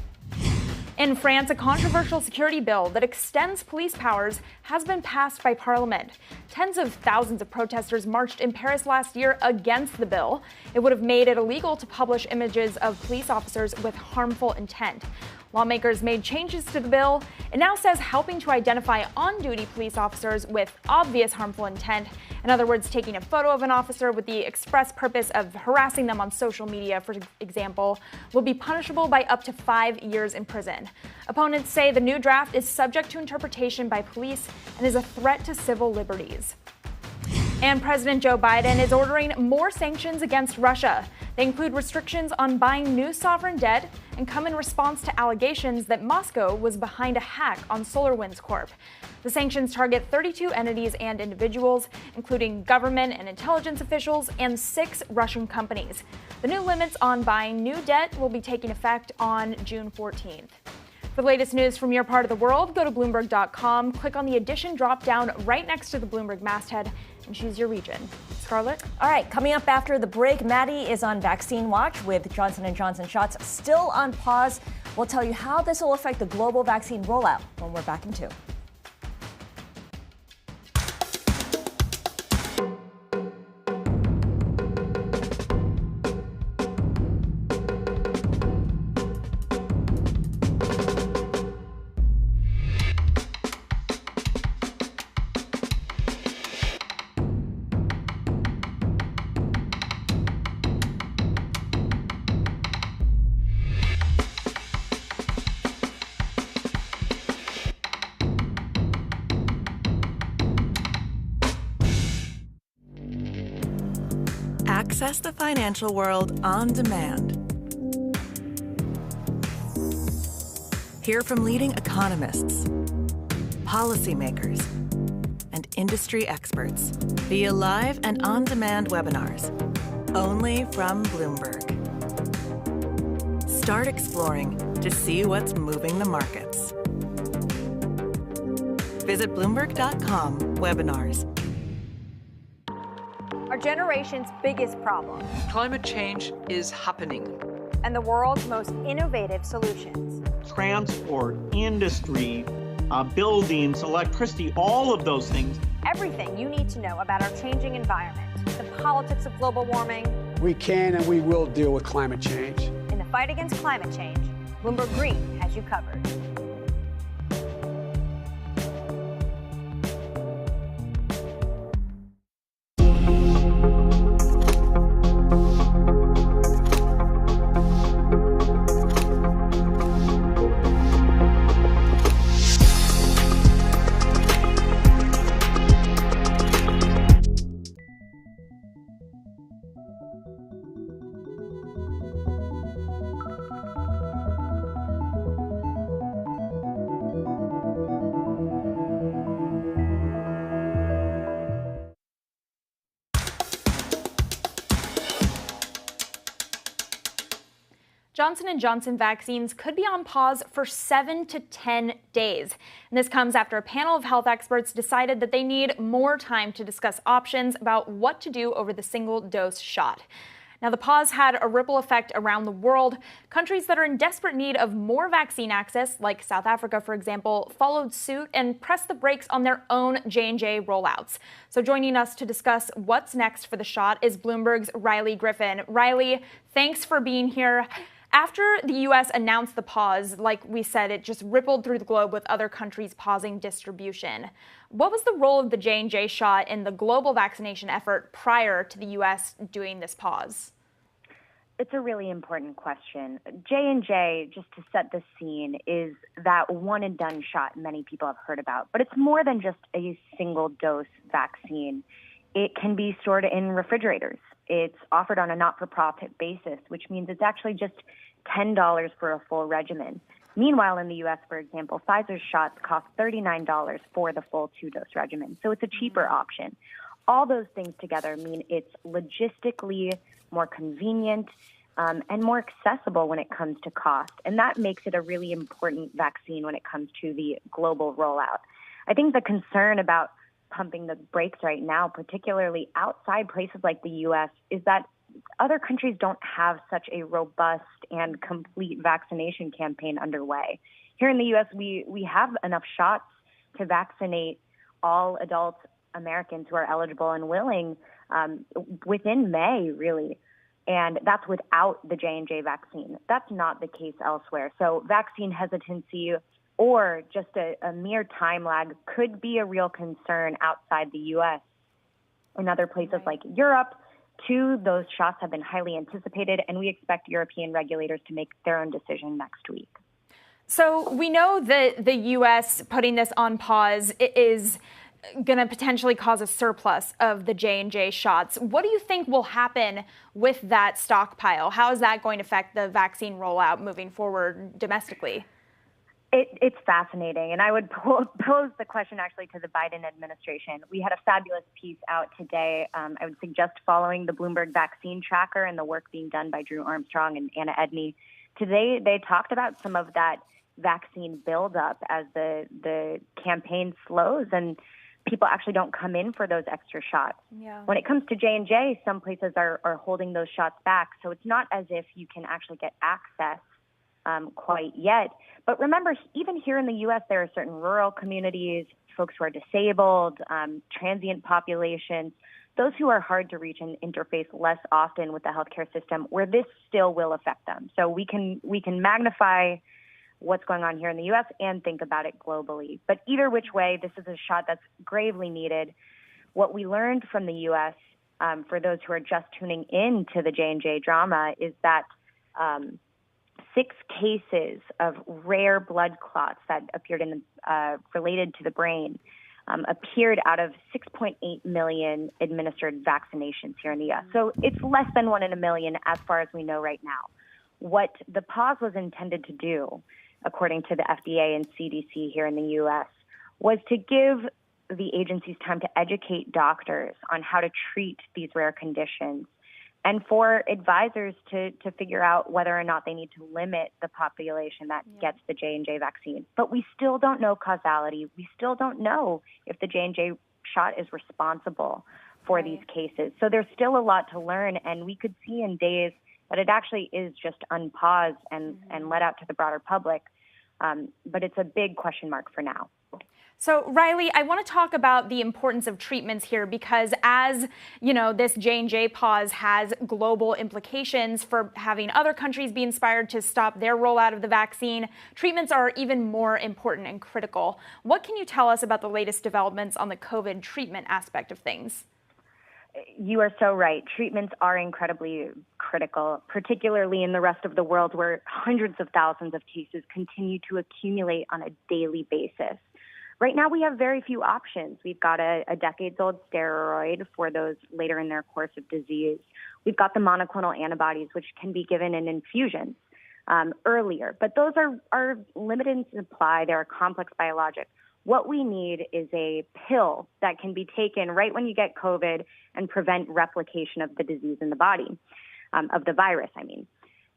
In France, a controversial security bill that extends police powers has been passed by Parliament. Tens of thousands of protesters marched in Paris last year against the bill. It would have made it illegal to publish images of police officers with harmful intent. Lawmakers made changes to the bill. It now says helping to identify on-duty police officers with obvious harmful intent, in other words, taking a photo of an officer with the express purpose of harassing them on social media, for example, will be punishable by up to 5 years in prison. Opponents say the new draft is subject to interpretation by police and is a threat to civil liberties. And President Joe Biden is ordering more sanctions against Russia. They include restrictions on buying new sovereign debt and come in response to allegations that Moscow was behind a hack on SolarWinds Corp. The sanctions target 32 entities and individuals, including government and intelligence officials, and 6 Russian companies. The new limits on buying new debt will be taking effect on June 14th. For the latest news from your part of the world, go to Bloomberg.com, click on the edition drop-down right next to the Bloomberg masthead, and choose your region. Scarlett? All right, coming up after the break, Maddie is on Vaccine Watch with Johnson & Johnson shots still on pause. We'll tell you how this will affect the global vaccine rollout when we're back in 2. Access the financial world on demand. Hear from leading economists, policymakers, and industry experts via live and on-demand webinars, only from Bloomberg. Start exploring to see what's moving the markets. Visit Bloomberg.com/webinars. Our generation's biggest problem Climate change is happening. and the world's most innovative solutions. Transport, industry, buildings, electricity, all of those things. Everything you need to know about our changing environment, the politics of global warming. We can and we will deal with climate change. In the fight against climate change, Bloomberg Green has you covered. Johnson & Johnson vaccines could be on pause for 7 to 10 days. And this comes after a panel of health experts decided that they need more time to discuss options about what to do over the single-dose shot. Now, the pause had a ripple effect around the world. Countries that are in desperate need of more vaccine access, like South Africa, for example, followed suit and pressed the brakes on their own J&J rollouts. So joining us to discuss what's next for the shot is Bloomberg's Riley Griffin. Riley, thanks for being here. After the U.S. announced the pause, like we said, it just rippled through the globe with other countries pausing distribution. What was the role of the J&J shot in the global vaccination effort prior to the U.S. doing this pause? It's a really important question. J&J, just to set the scene, is that one and done shot many people have heard about. But it's more than just a single dose vaccine. It can be stored in refrigerators. It's offered on a not-for-profit basis, which means it's actually just $10 for a full regimen. Meanwhile, in the U.S., for example, Pfizer's shots cost $39 for the full 2-dose regimen. So it's a cheaper option. All those things together mean it's logistically more convenient and more accessible when it comes to cost. And that makes it a really important vaccine when it comes to the global rollout. I think the concern about pumping the brakes right now, particularly outside places like the U.S., is that other countries don't have such a robust and complete vaccination campaign underway. Here in the U.S., we have enough shots to vaccinate all adult Americans who are eligible and willing within May, really. And that's without the J&J vaccine. That's not the case elsewhere. So vaccine hesitancy or just a mere time lag could be a real concern outside the U.S. In other places like Europe, too, those shots have been highly anticipated, and we expect European regulators to make their own decision next week. So we know that the U.S. putting this on pause is going to potentially cause a surplus of the J&J shots. What do you think will happen with that stockpile? How is that going to affect the vaccine rollout moving forward domestically? It's fascinating, and I would pose the question actually to the Biden administration. We had a fabulous piece out today. I would suggest following the Bloomberg Vaccine Tracker and the work being done by Drew Armstrong and Anna Edney. Today, they talked about some of that vaccine buildup as the campaign slows and people actually don't come in for those extra shots. Yeah. When it comes to J&J, some places are holding those shots back, so it's not as if you can actually get access quite yet. But remember, even here in the U.S., there are certain rural communities, folks who are disabled, transient populations, those who are hard to reach and interface less often with the healthcare system, where this still will affect them. So we can magnify what's going on here in the U.S. and think about it globally. But either which way, this is a shot that's gravely needed. What we learned from the U.S., for those who are just tuning in to the J&J drama, is that 6 cases of rare blood clots that appeared related to the brain appeared out of 6.8 million administered vaccinations here in the U.S. So it's less than 1 in a million as far as we know right now. What the pause was intended to do, according to the FDA and CDC here in the U.S., was to give the agencies time to educate doctors on how to treat these rare conditions, and for advisors to figure out whether or not they need to limit the population that gets the J&J vaccine. But we still don't know causality. We still don't know if the J&J shot is responsible for these cases. So there's still a lot to learn, and we could see in days that it actually is just unpaused and let out to the broader public. But it's a big question mark for now. So, Riley, I want to talk about the importance of treatments here because as, you know, this J&J pause has global implications for having other countries be inspired to stop their rollout of the vaccine, treatments are even more important and critical. What can you tell us about the latest developments on the COVID treatment aspect of things? You are so right. Treatments are incredibly critical, particularly in the rest of the world where hundreds of thousands of cases continue to accumulate on a daily basis. Right now, we have very few options. We've got a decades-old steroid for those later in their course of disease. We've got the monoclonal antibodies, which can be given in infusions earlier. But those are limited in supply. They're a complex biologic. What we need is a pill that can be taken right when you get COVID and prevent replication of the disease in the body, of the virus, I mean.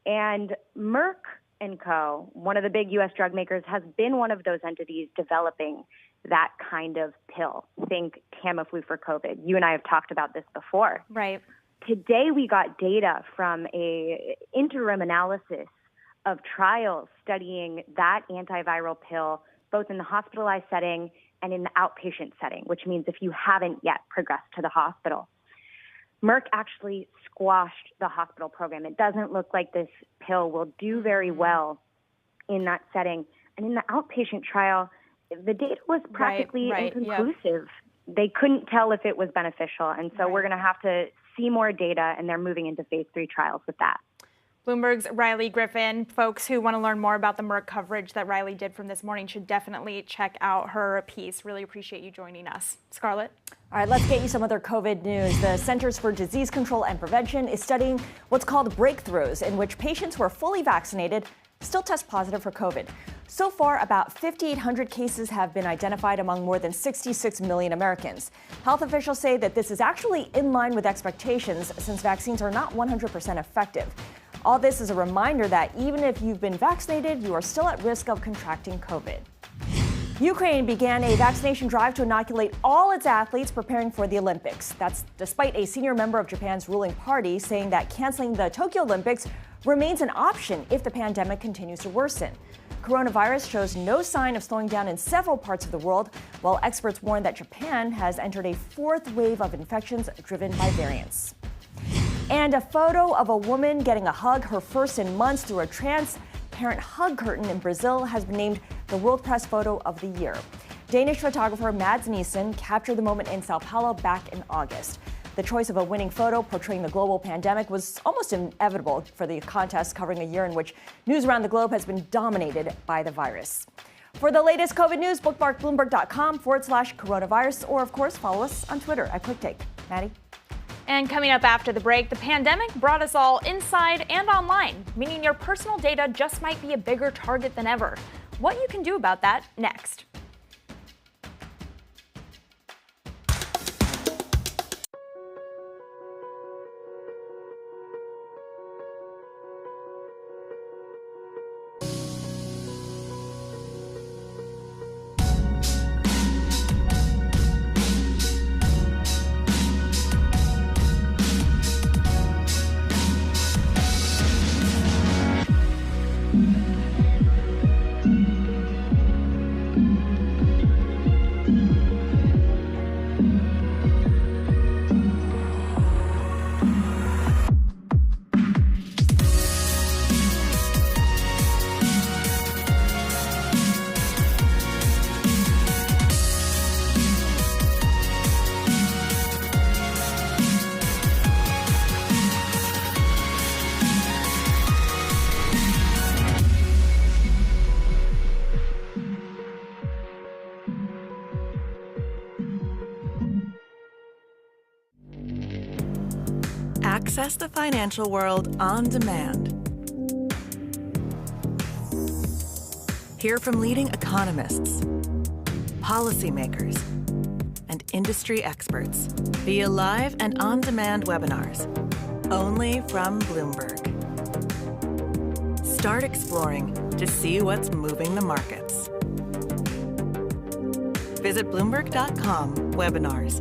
And Merck & Co., one of the big U.S. drug makers, has been one of those entities developing that kind of pill. Think Tamiflu for COVID. You and I have talked about this before. Right. Today we got data from a interim analysis of trials studying that antiviral pill both in the hospitalized setting and in the outpatient setting, which means if you haven't yet progressed to the hospital. Merck actually squashed the hospital program. It doesn't look like this pill will do very well in that setting. And in the outpatient trial, the data was practically inconclusive. Yep. They couldn't tell if it was beneficial. And so we're going to have to see more data, and they're moving into phase 3 trials with that. Bloomberg's Riley Griffin. Folks who want to learn more about the Merck coverage that Riley did from this morning should definitely check out her piece. Really appreciate you joining us. Scarlett? All right, let's get you some other COVID news. The Centers for Disease Control and Prevention is studying what's called breakthroughs, in which patients who are fully vaccinated still test positive for COVID. So far, about 5,800 cases have been identified among more than 66 million Americans. Health officials say that this is actually in line with expectations since vaccines are not 100% effective. All this is a reminder that even if you've been vaccinated, you are still at risk of contracting COVID. Ukraine began a vaccination drive to inoculate all its athletes preparing for the Olympics. That's despite a senior member of Japan's ruling party saying that canceling the Tokyo Olympics remains an option if the pandemic continues to worsen. Coronavirus shows no sign of slowing down in several parts of the world, while experts warn that Japan has entered a fourth wave of infections driven by variants. And a photo of a woman getting a hug, her first in months, through a transparent hug curtain in Brazil has been named the World Press Photo of the Year. Danish photographer Mads Nielsen captured the moment in Sao Paulo back in August. The choice of a winning photo portraying the global pandemic was almost inevitable for the contest covering a year in which news around the globe has been dominated by the virus. For the latest COVID news, bookmark Bloomberg.com/coronavirus, or of course, follow us on Twitter at QuickTake. Maddie? And coming up after the break, the pandemic brought us all inside and online, meaning your personal data just might be a bigger target than ever. What you can do about that next. Access the financial world on demand. Hear from leading economists, policymakers, and industry experts via live and on-demand webinars. only from Bloomberg. Start exploring to see what's moving the markets. Visit Bloomberg.com/webinars.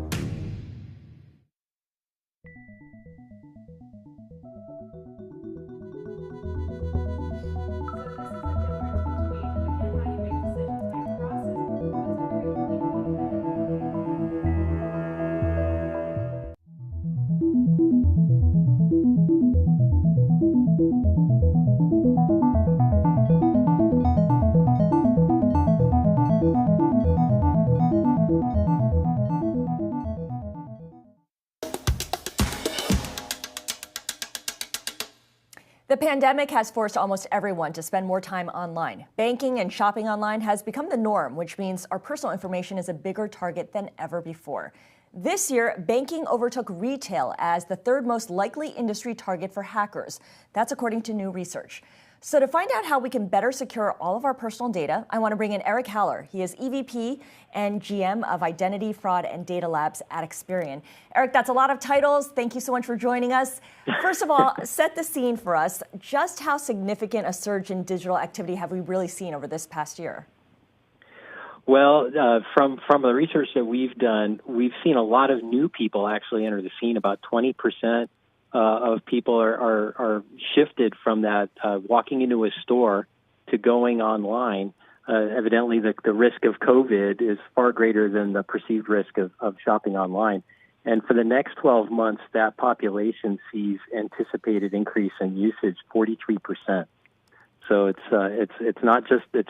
The pandemic has forced almost everyone to spend more time online. Banking and shopping online has become the norm, which means our personal information is a bigger target than ever before. This year, banking overtook retail as the third most likely industry target for hackers. That's according to new research. So to find out how we can better secure all of our personal data, I want to bring in Eric Haller. He is EVP and GM of Identity, Fraud, and Data Labs at Experian. Eric, that's a lot of titles. Thank you so much for joining us. First of all, set the scene for us. Just how significant a surge in digital activity have we really seen over this past year? Well, from the research that we've done, we've seen a lot of new people actually enter the scene. About 20% of people are shifted from that walking into a store to going online. Evidently, the risk of COVID is far greater than the perceived risk of shopping online. And for the next 12 months, that population sees anticipated increase in usage 43%. So it's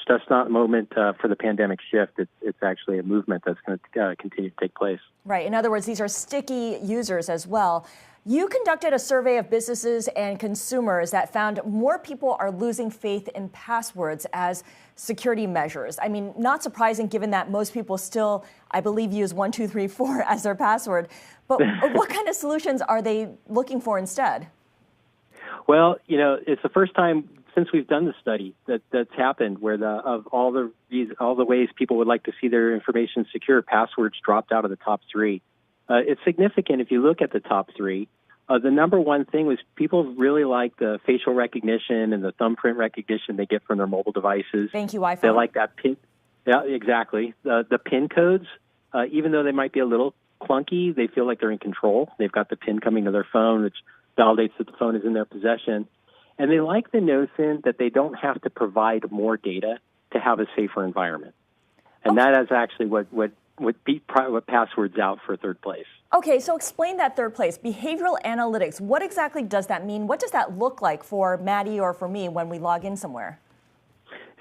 just not a moment for the pandemic shift. It's actually a movement that's going to continue to take place. Right. In other words, these are sticky users as well. You conducted a survey of businesses and consumers that found more people are losing faith in passwords as security measures. I mean, not surprising given that most people still, I believe, use 1234 as their password. But what kind of solutions are they looking for instead? Well, it's the first time since we've done the study that's happened where of all the ways people would like to see their information secure, passwords dropped out of the top three. It's significant if you look at the top three. The number one thing was people really like the facial recognition and the thumbprint recognition they get from their mobile devices. Thank you, iPhone. They like that PIN. Yeah, exactly. The PIN codes, even though they might be a little clunky, they feel like they're in control. They've got the PIN coming to their phone, which validates that the phone is in their possession. And they like the notion that they don't have to provide more data to have a safer environment. And that is actually what beat passwords out for third place. Okay, so explain that third place. Behavioral analytics, what exactly does that mean? What does that look like for Maddie or for me when we log in somewhere?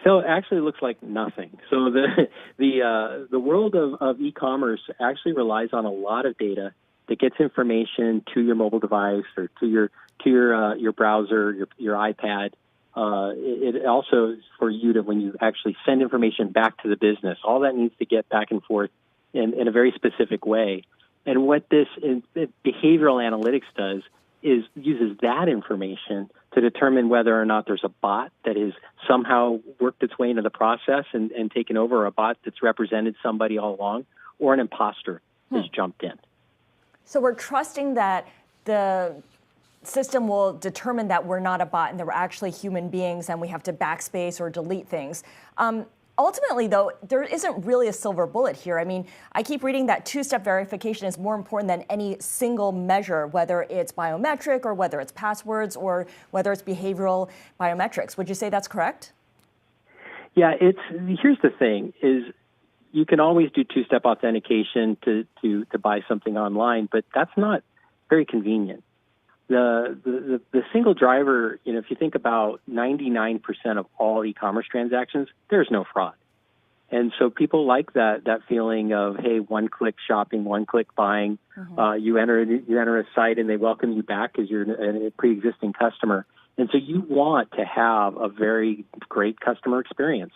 So it actually looks like nothing. So the world of e-commerce actually relies on a lot of data that gets information to your mobile device or to your browser, your iPad. It also is for you to, when you actually send information back to the business, all that needs to get back and forth in a very specific way. And what this behavioral analytics does is uses that information to determine whether or not there's a bot that has somehow worked its way into the process and taken over, a bot that's represented somebody all along, or an imposter has jumped in. So we're trusting that the system will determine that we're not a bot and that we're actually human beings and we have to backspace or delete things. Ultimately, though, there isn't really a silver bullet here. I mean, I keep reading that two-step verification is more important than any single measure, whether it's biometric or whether it's passwords or whether it's behavioral biometrics. Would you say that's correct? Yeah, here's the thing, is you can always do two-step authentication to buy something online, but that's not very convenient. The single driver, if you think about 99% of all e-commerce transactions, there's no fraud. And so people like that feeling of, hey, one-click shopping, one-click buying. You enter a site and they welcome you back because you're a pre-existing customer. And so you want to have a very great customer experience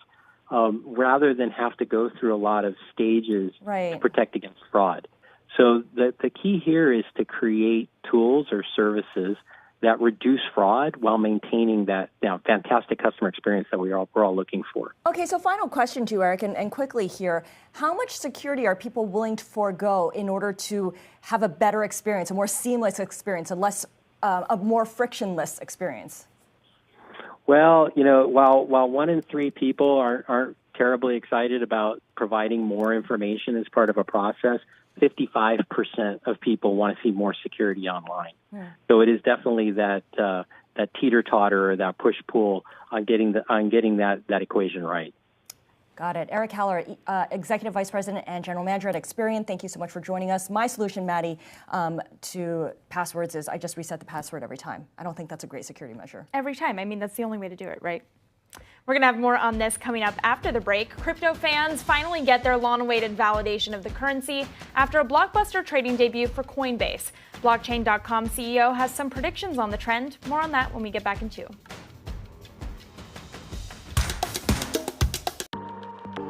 rather than have to go through a lot of stages to protect against fraud. So the key here is to create tools or services that reduce fraud while maintaining that fantastic customer experience that we're all looking for. Okay, so final question to you, Eric, and quickly here. How much security are people willing to forego in order to have a better experience, a more seamless experience, a less a more frictionless experience? Well, while 1 in 3 people aren't terribly excited about providing more information as part of a process, 55% of people want to see more security online. So it is definitely that teeter-totter or that push-pull on getting that equation right. Got it. Eric Haller, Executive Vice President and General Manager at Experian, thank you so much for joining us. My solution, Maddie, to passwords is I just reset the password every time. I don't think that's a great security measure. Every time. I mean, that's the only way to do it, right? We're going to have more on this coming up after the break. Crypto fans finally get their long-awaited validation of the currency after a blockbuster trading debut for Coinbase. Blockchain.com CEO has some predictions on the trend. More on that when we get back in 2.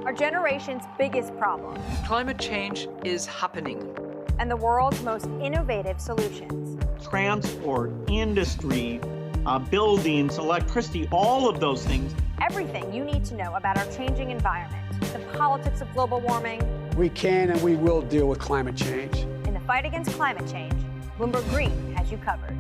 Our generation's biggest problem. Climate change is happening. And the world's most innovative solutions. Transport, industry, buildings, electricity, all of those things. Everything you need to know about our changing environment, the politics of global warming. We can and we will deal with climate change. In the fight against climate change, Bloomberg Green has you covered.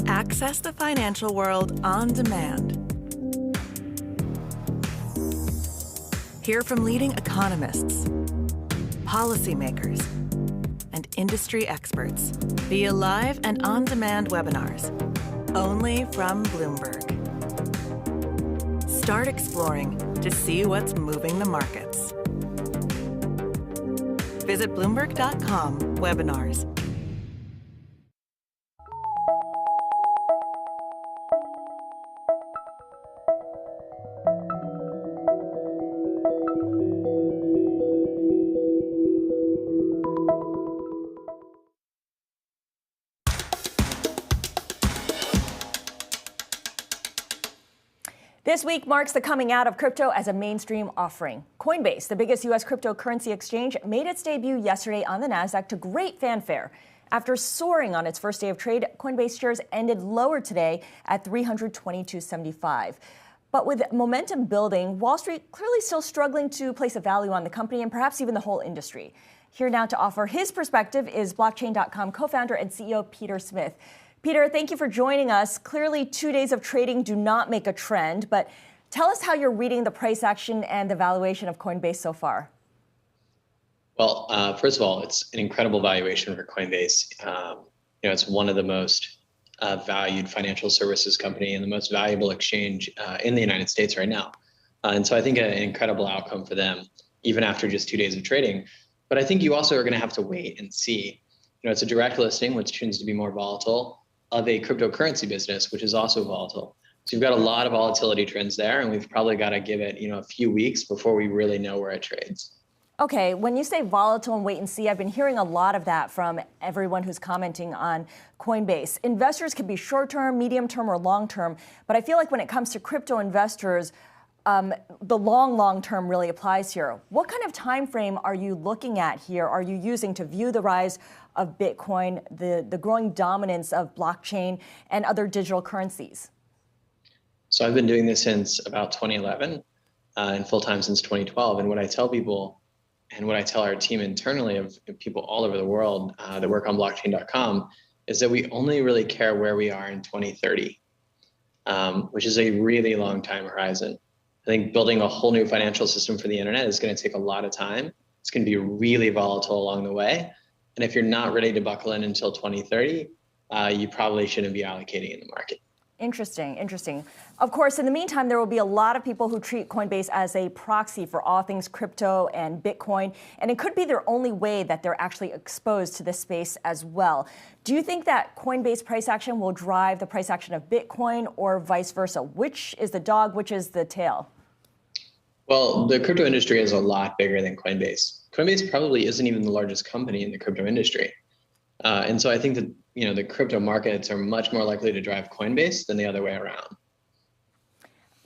Access the financial world on demand. Hear from leading economists, policymakers, and industry experts via live and on-demand webinars, only from Bloomberg. Start exploring to see what's moving the markets. Visit Bloomberg.com/webinars. This week marks the coming out of crypto as a mainstream offering. Coinbase, the biggest U.S. cryptocurrency exchange, made its debut yesterday on the Nasdaq to great fanfare. After soaring on its first day of trade, Coinbase shares ended lower today at $322.75. But with momentum building, Wall Street clearly still struggling to place a value on the company and perhaps even the whole industry. Here now to offer his perspective is Blockchain.com co-founder and CEO Peter Smith. Peter, thank you for joining us. Clearly, 2 days of trading do not make a trend, but tell us how you're reading the price action and the valuation of Coinbase so far. Well, first of all, it's an incredible valuation for Coinbase. It's one of the most valued financial services company and the most valuable exchange in the United States right now. And so I think an incredible outcome for them, even after just 2 days of trading. But I think you also are going to have to wait and see. It's a direct listing, which tends to be more volatile, of a cryptocurrency business, which is also volatile. So you've got a lot of volatility trends there, and we've probably got to give it, a few weeks before we really know where it trades. Okay, when you say volatile and wait and see, I've been hearing a lot of that from everyone who's commenting on Coinbase. Investors can be short-term, medium-term, or long-term, but I feel like when it comes to crypto investors, the long term really applies here. What kind of time frame are you looking at here? Are you using to view the rise of Bitcoin, the growing dominance of blockchain and other digital currencies? So I've been doing this since about 2011 and full-time since 2012. And what I tell people and what I tell our team internally of people all over the world that work on blockchain.com is that we only really care where we are in 2030, which is a really long time horizon. I think building a whole new financial system for the internet is going to take a lot of time. It's going to be really volatile along the way. And if you're not ready to buckle in until 2030, you probably shouldn't be allocating in the market. Interesting. Of course, in the meantime, there will be a lot of people who treat Coinbase as a proxy for all things crypto and Bitcoin, and it could be their only way that they're actually exposed to this space as well. Do you think that Coinbase price action will drive the price action of Bitcoin or vice versa? Which is the dog, which is the tail? Well, the crypto industry is a lot bigger than Coinbase. Coinbase probably isn't even the largest company in the crypto industry. And so I think that the crypto markets are much more likely to drive Coinbase than the other way around.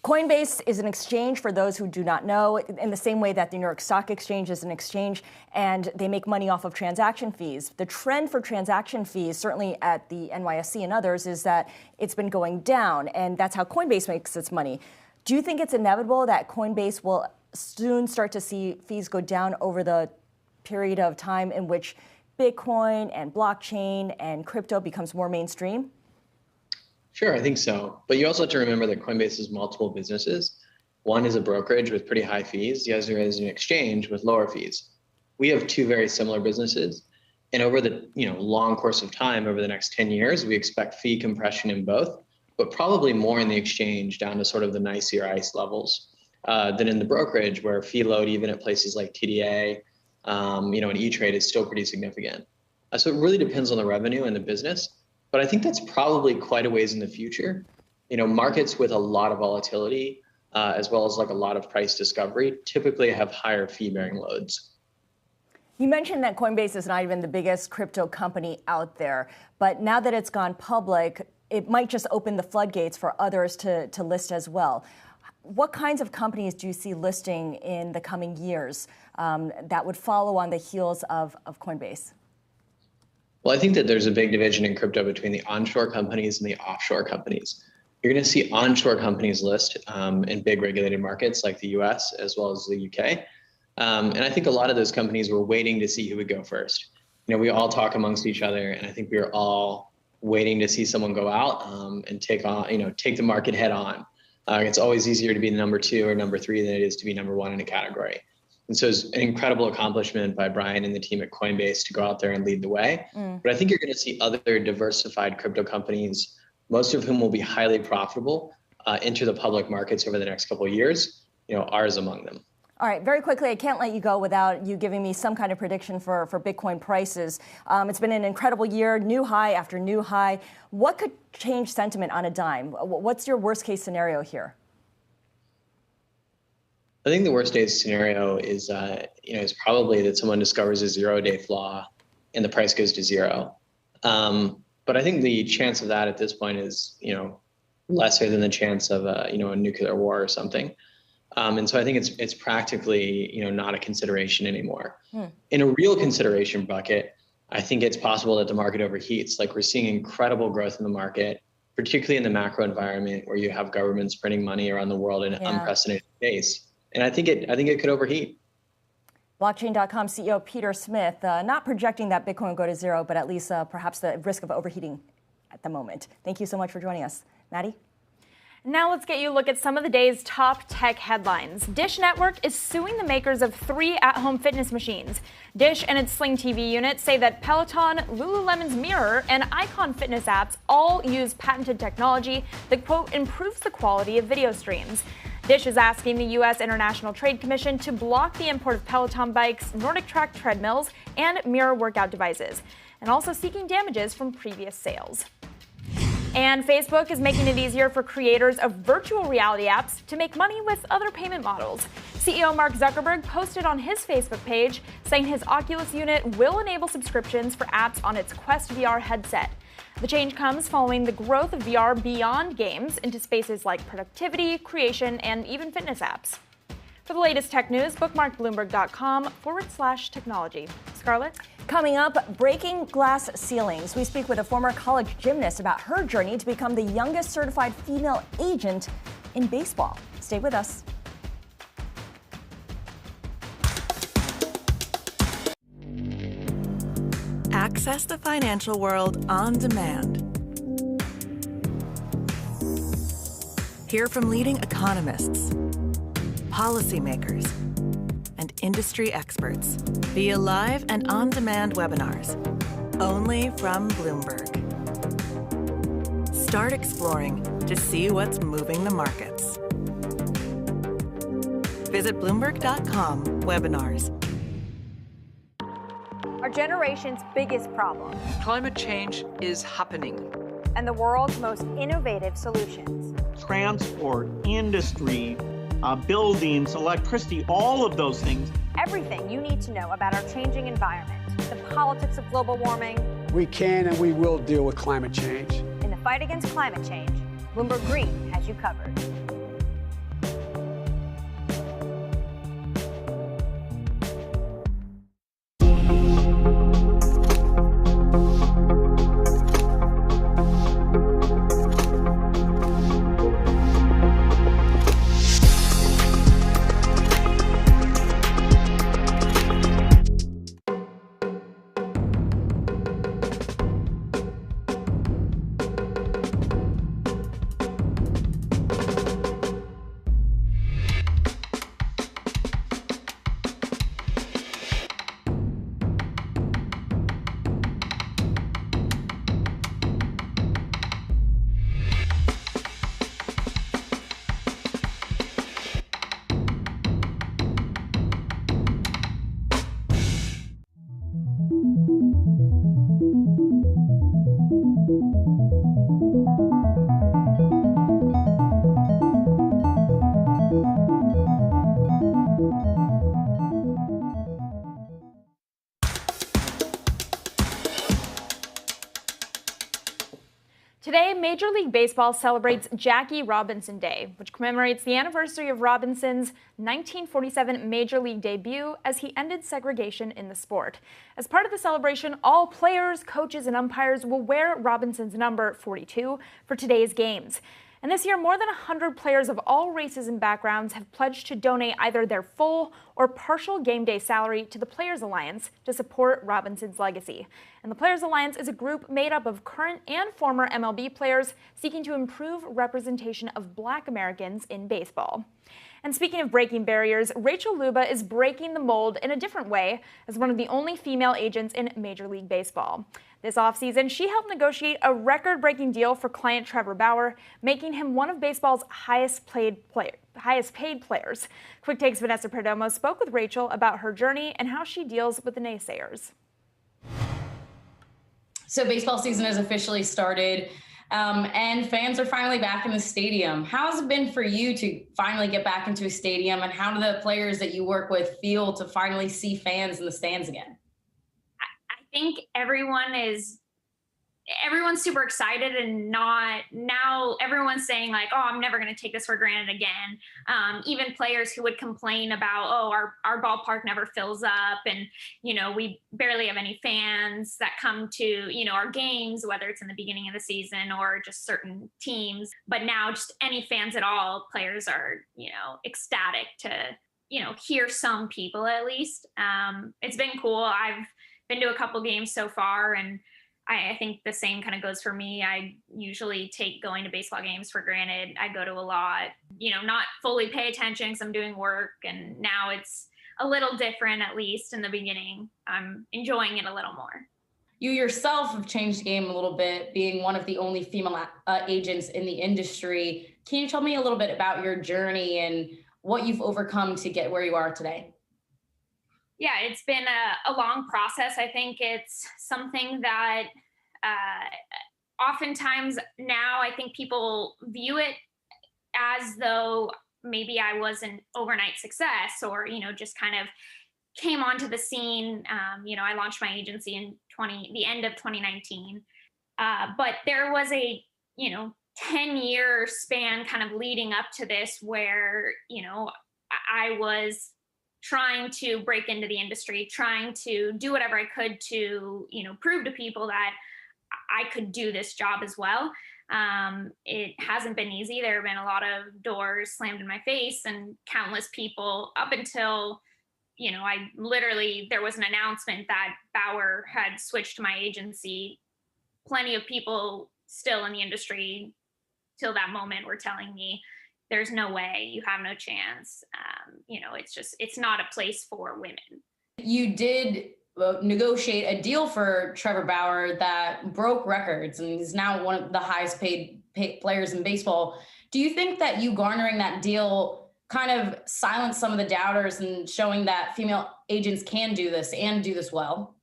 Coinbase is an exchange, for those who do not know, in the same way that the New York Stock Exchange is an exchange, and they make money off of transaction fees. The trend for transaction fees, certainly at the NYSE and others, is that it's been going down, and that's how Coinbase makes its money. Do you think it's inevitable that Coinbase will soon start to see fees go down over the period of time in which Bitcoin and blockchain and crypto becomes more mainstream? Sure, I think so. But you also have to remember that Coinbase has multiple businesses. One is a brokerage with pretty high fees. The other is an exchange with lower fees. We have two very similar businesses. And over the long course of time, over the next 10 years, we expect fee compression in both, but probably more in the exchange down to sort of the NYSE or ICE levels than in the brokerage, where fee load, even at places like TDA, and E-Trade is still pretty significant. So it really depends on the revenue and the business, but I think that's probably quite a ways in the future. Markets with a lot of volatility, as well as like a lot of price discovery, typically have higher fee-bearing loads. You mentioned that Coinbase is not even the biggest crypto company out there, but now that it's gone public, it might just open the floodgates for others to list as well. What kinds of companies do you see listing in the coming years that would follow on the heels of Coinbase? Well, I think that there's a big division in crypto between the onshore companies and the offshore companies. You're going to see onshore companies list in big regulated markets like the US as well as the UK. And I think a lot of those companies were waiting to see who would go first. We all talk amongst each other, and I think we are all waiting to see someone go out and take the market head on. It's always easier to be the number 2 or number 3 than it is to be number 1 in a category. And so it's an incredible accomplishment by Brian and the team at Coinbase to go out there and lead the way. But I think you're going to see other diversified crypto companies, most of whom will be highly profitable, enter the public markets over the next couple of years, ours among them. All right, very quickly, I can't let you go without you giving me some kind of prediction for Bitcoin prices. It's been an incredible year, new high after new high. What could change sentiment on a dime? What's your worst case scenario here? I think the worst case scenario is, is probably that someone discovers a 0-day flaw and the price goes to 0. But I think the chance of that at this point is, lesser than the chance of a nuclear war or something. And so I think it's practically, not a consideration anymore. In a real consideration bucket, I think it's possible that the market overheats. Like, we're seeing incredible growth in the market, particularly in the macro environment where you have governments printing money around the world in an unprecedented pace. And I think it could overheat. Blockchain.com CEO Peter Smith, not projecting that Bitcoin will go to 0, but at least perhaps the risk of overheating at the moment. Thank you so much for joining us. Maddie? Now let's get you a look at some of the day's top tech headlines. Dish Network is suing the makers of 3 at-home fitness machines. Dish and its Sling TV unit say that Peloton, Lululemon's Mirror, and Icon fitness apps all use patented technology that, quote, improves the quality of video streams. Dish is asking the U.S. International Trade Commission to block the import of Peloton bikes, Nordic Track treadmills, and Mirror workout devices, and also seeking damages from previous sales. And Facebook is making it easier for creators of virtual reality apps to make money with other payment models. CEO Mark Zuckerberg posted on his Facebook page saying his Oculus unit will enable subscriptions for apps on its Quest VR headset. The change comes following the growth of VR beyond games into spaces like productivity, creation, and even fitness apps. For the latest tech news, bookmark Bloomberg.com/technology. Scarlett? Coming up, breaking glass ceilings. We speak with a former college gymnast about her journey to become the youngest certified female agent in baseball. Stay with us. Access the financial world on demand. Hear from leading economists, policymakers, and industry experts via live and on-demand webinars, only from Bloomberg. Start exploring to see what's moving the markets. Visit Bloomberg.com/webinars. Our generation's biggest problem. Climate change is happening. And the world's most innovative solutions. Transport, industry, buildings, electricity, all of those things. Everything you need to know about our changing environment, the politics of global warming. We can and we will deal with climate change. In the fight against climate change, Bloomberg Green has you covered. Today, Major League Baseball celebrates Jackie Robinson Day, which commemorates the anniversary of Robinson's 1947 Major League debut as he ended segregation in the sport. As part of the celebration, all players, coaches, and umpires will wear Robinson's number 42 for today's games. And this year, more than 100 players of all races and backgrounds have pledged to donate either their full or partial game day salary to the Players Alliance to support Robinson's legacy. And the Players Alliance is a group made up of current and former MLB players seeking to improve representation of Black Americans in baseball. And speaking of breaking barriers, Rachel Luba is breaking the mold in a different way as one of the only female agents in Major League Baseball. This offseason, she helped negotiate a record-breaking deal for client Trevor Bauer, making him one of baseball's highest paid players. Quick Take's Vanessa Perdomo spoke with Rachel about her journey and how she deals with the naysayers. So baseball season has officially started, and fans are finally back in the stadium. How has it been for you to finally get back into a stadium, and how do the players that you work with feel to finally see fans in the stands again? I think everyone's super excited, and now everyone's saying like, oh, I'm never going to take this for granted again. Even players who would complain about, oh, our ballpark never fills up, and we barely have any fans that come to our games, whether it's in the beginning of the season or just certain teams. But now just any fans at all, players are ecstatic to hear some people at least. It's been cool. I've been to a couple games so far, and I think the same kind of goes for me. I usually take going to baseball games for granted. I go to a lot, not fully pay attention because I'm doing work, and now it's a little different, at least in the beginning. I'm enjoying it a little more. You yourself have changed the game a little bit, being one of the only female agents in the industry. Can you tell me a little bit about your journey and what you've overcome to get where you are today? Yeah, it's been a long process. I think it's something that oftentimes now I think people view it as though maybe I was an overnight success or, just kind of came onto the scene. I launched my agency in the end of 2019. But there was a, 10-year span kind of leading up to this where, I was trying to break into the industry, trying to do whatever I could to, prove to people that I could do this job as well. It hasn't been easy. There have been a lot of doors slammed in my face, and countless people up until, there was an announcement that Bauer had switched to my agency. Plenty of people still in the industry till that moment were telling me, there's no way, you have no chance. It's not a place for women. You did negotiate a deal for Trevor Bauer that broke records, and he's now one of the highest paid players in baseball. Do you think that you garnering that deal kind of silenced some of the doubters and showing that female agents can do this and do this well?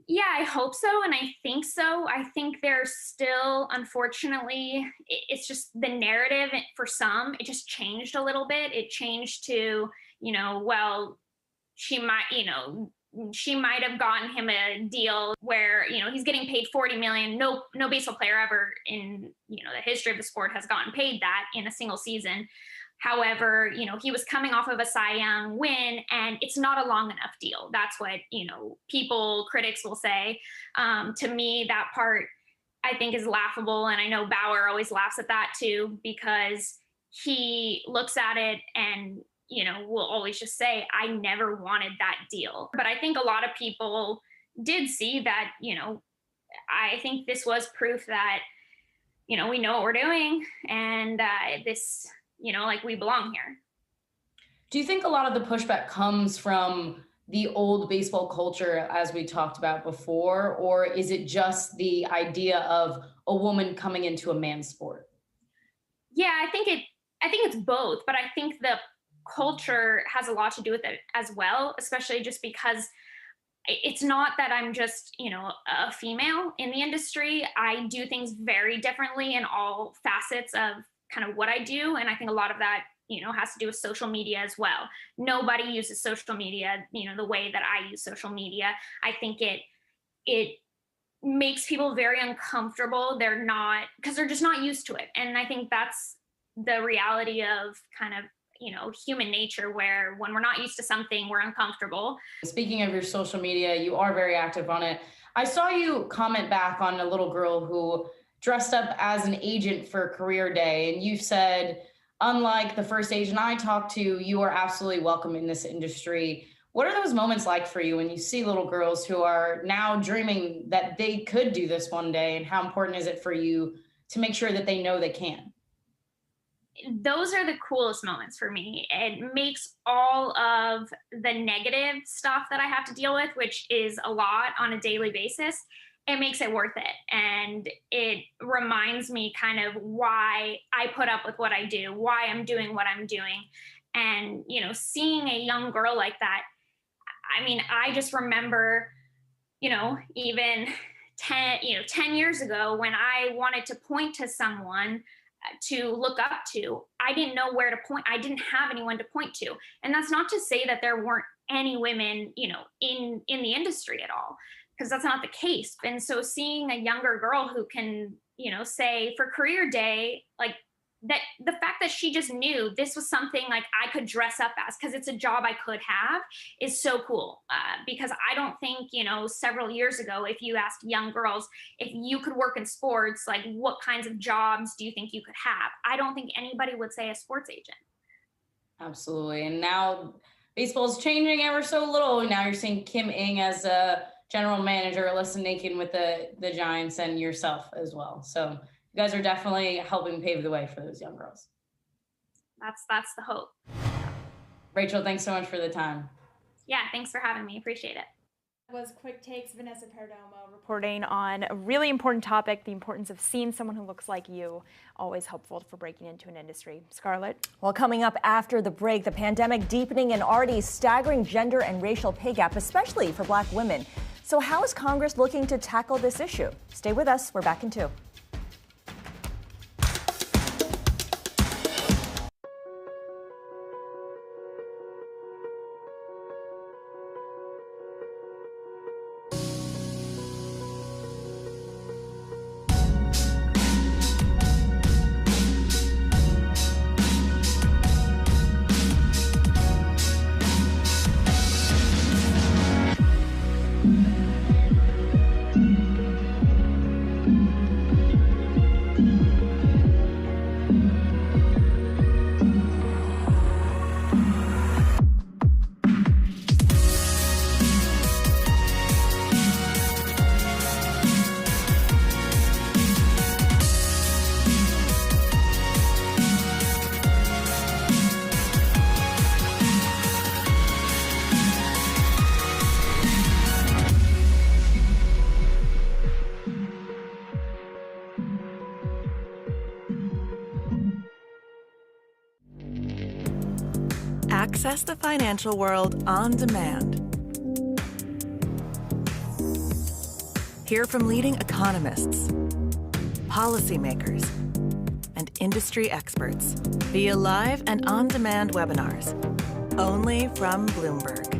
Yeah, I hope so. And I think so. I think there's still, unfortunately, it's just the narrative for some, it just changed a little bit. It changed to, well, she might have gotten him a deal where, he's getting paid $40 million. No baseball player ever in, the history of the sport has gotten paid that in a single season. However, he was coming off of a Cy Young win, and it's not a long enough deal. That's what, critics will say. To me, that part I think is laughable. And I know Bauer always laughs at that too, because he looks at it and, will always just say, I never wanted that deal. But I think a lot of people did see that, I think this was proof that, we know what we're doing, and this, we belong here. Do you think a lot of the pushback comes from the old baseball culture, as we talked about before, or is it just the idea of a woman coming into a man's sport? Yeah, I think it's both, but I think the culture has a lot to do with it as well, especially just because it's not that I'm just, a female in the industry. I do things very differently in all facets of kind of what I do. And I think a lot of that, has to do with social media as well. Nobody uses social media, the way that I use social media. I think it makes people very uncomfortable. Because they're just not used to it. And I think that's the reality of kind of, human nature, where when we're not used to something, we're uncomfortable. Speaking of your social media, you are very active on it. I saw you comment back on a little girl who dressed up as an agent for career day. And you said, unlike the first agent I talked to, you are absolutely welcome in this industry. What are those moments like for you when you see little girls who are now dreaming that they could do this one day? And how important is it for you to make sure that they know they can? Those are the coolest moments for me. It makes all of the negative stuff that I have to deal with, which is a lot on a daily basis, it makes it worth it. And it reminds me kind of why I put up with what I do, why I'm doing what I'm doing. And, seeing a young girl like that, I mean, I just remember, even 10 years ago when I wanted to point to someone to look up to, I didn't know where to point. I didn't have anyone to point to. And that's not to say that there weren't any women, in the industry at all, because that's not the case. And so seeing a younger girl who can, say for career day, like that, the fact that she just knew this was something like I could dress up as, because it's a job I could have, is so cool. Because I don't think, several years ago, if you asked young girls if you could work in sports, like what kinds of jobs do you think you could have? I don't think anybody would say a sports agent. Absolutely. And now baseball is changing ever so little. Now you're seeing Kim Ng as a general manager, Alyssa Nakin with the Giants, and yourself as well. So you guys are definitely helping pave the way for those young girls. That's the hope. Rachel, thanks so much for the time. Yeah, thanks for having me. Appreciate it. Was Quick Takes, Vanessa Perdomo reporting on a really important topic, the importance of seeing someone who looks like you. Always helpful for breaking into an industry. Scarlett? Well, coming up after the break, the pandemic deepening an already staggering gender and racial pay gap, especially for Black women. So how is Congress looking to tackle this issue? Stay with us. We're back in 2. Access the financial world on demand. Hear from leading economists, policymakers, and industry experts via live and on-demand webinars, only from Bloomberg.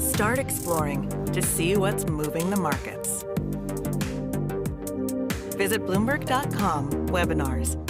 Start exploring to see what's moving the markets. Visit Bloomberg.com/webinars.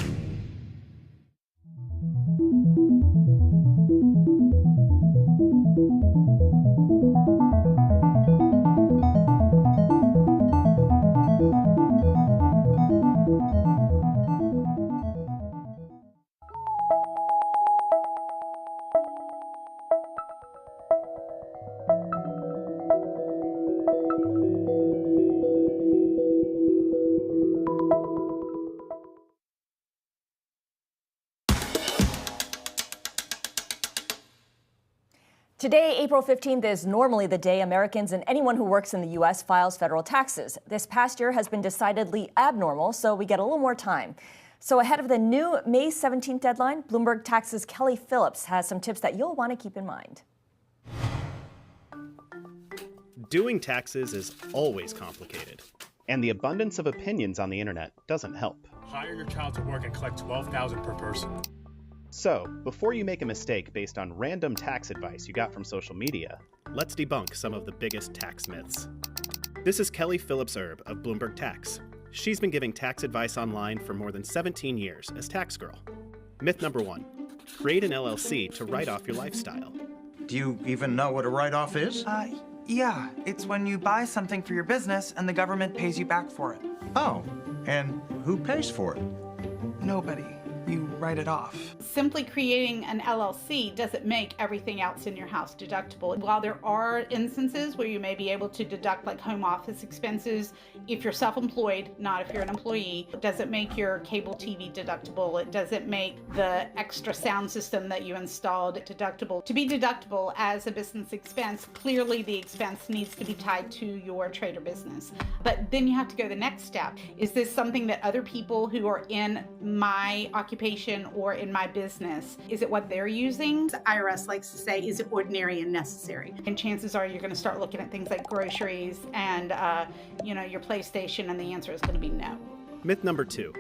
Today, April 15th, is normally the day Americans and anyone who works in the U.S. files federal taxes. This past year has been decidedly abnormal, so we get a little more time. So ahead of the new May 17th deadline, Bloomberg Tax's Kelly Phillips has some tips that you'll want to keep in mind. Doing taxes is always complicated, and the abundance of opinions on the internet doesn't help. Hire your child to work and collect $12,000 per person. So, before you make a mistake based on random tax advice you got from social media, let's debunk some of the biggest tax myths. This is Kelly Phillips Erb of Bloomberg Tax. She's been giving tax advice online for more than 17 years as tax girl. Myth number 1, create an LLC to write off your lifestyle. Do you even know what a write-off is? Yeah, it's when you buy something for your business and the government pays you back for it. Oh, and who pays for it? Nobody. You write it off. Simply creating an LLC doesn't make everything else in your house deductible. While there are instances where you may be able to deduct like home office expenses if you're self-employed, not if you're an employee, it doesn't make your cable TV deductible. It doesn't make the extra sound system that you installed deductible. To be deductible as a business expense, clearly the expense needs to be tied to your trade or business. But then you have to go the next step. Is this something that other people who are in my occupation or in my business, is it what they're using? The IRS likes to say, is it ordinary and necessary? And chances are you're going to start looking at things like groceries and your PlayStation, and the answer is going to be no. Myth number 2,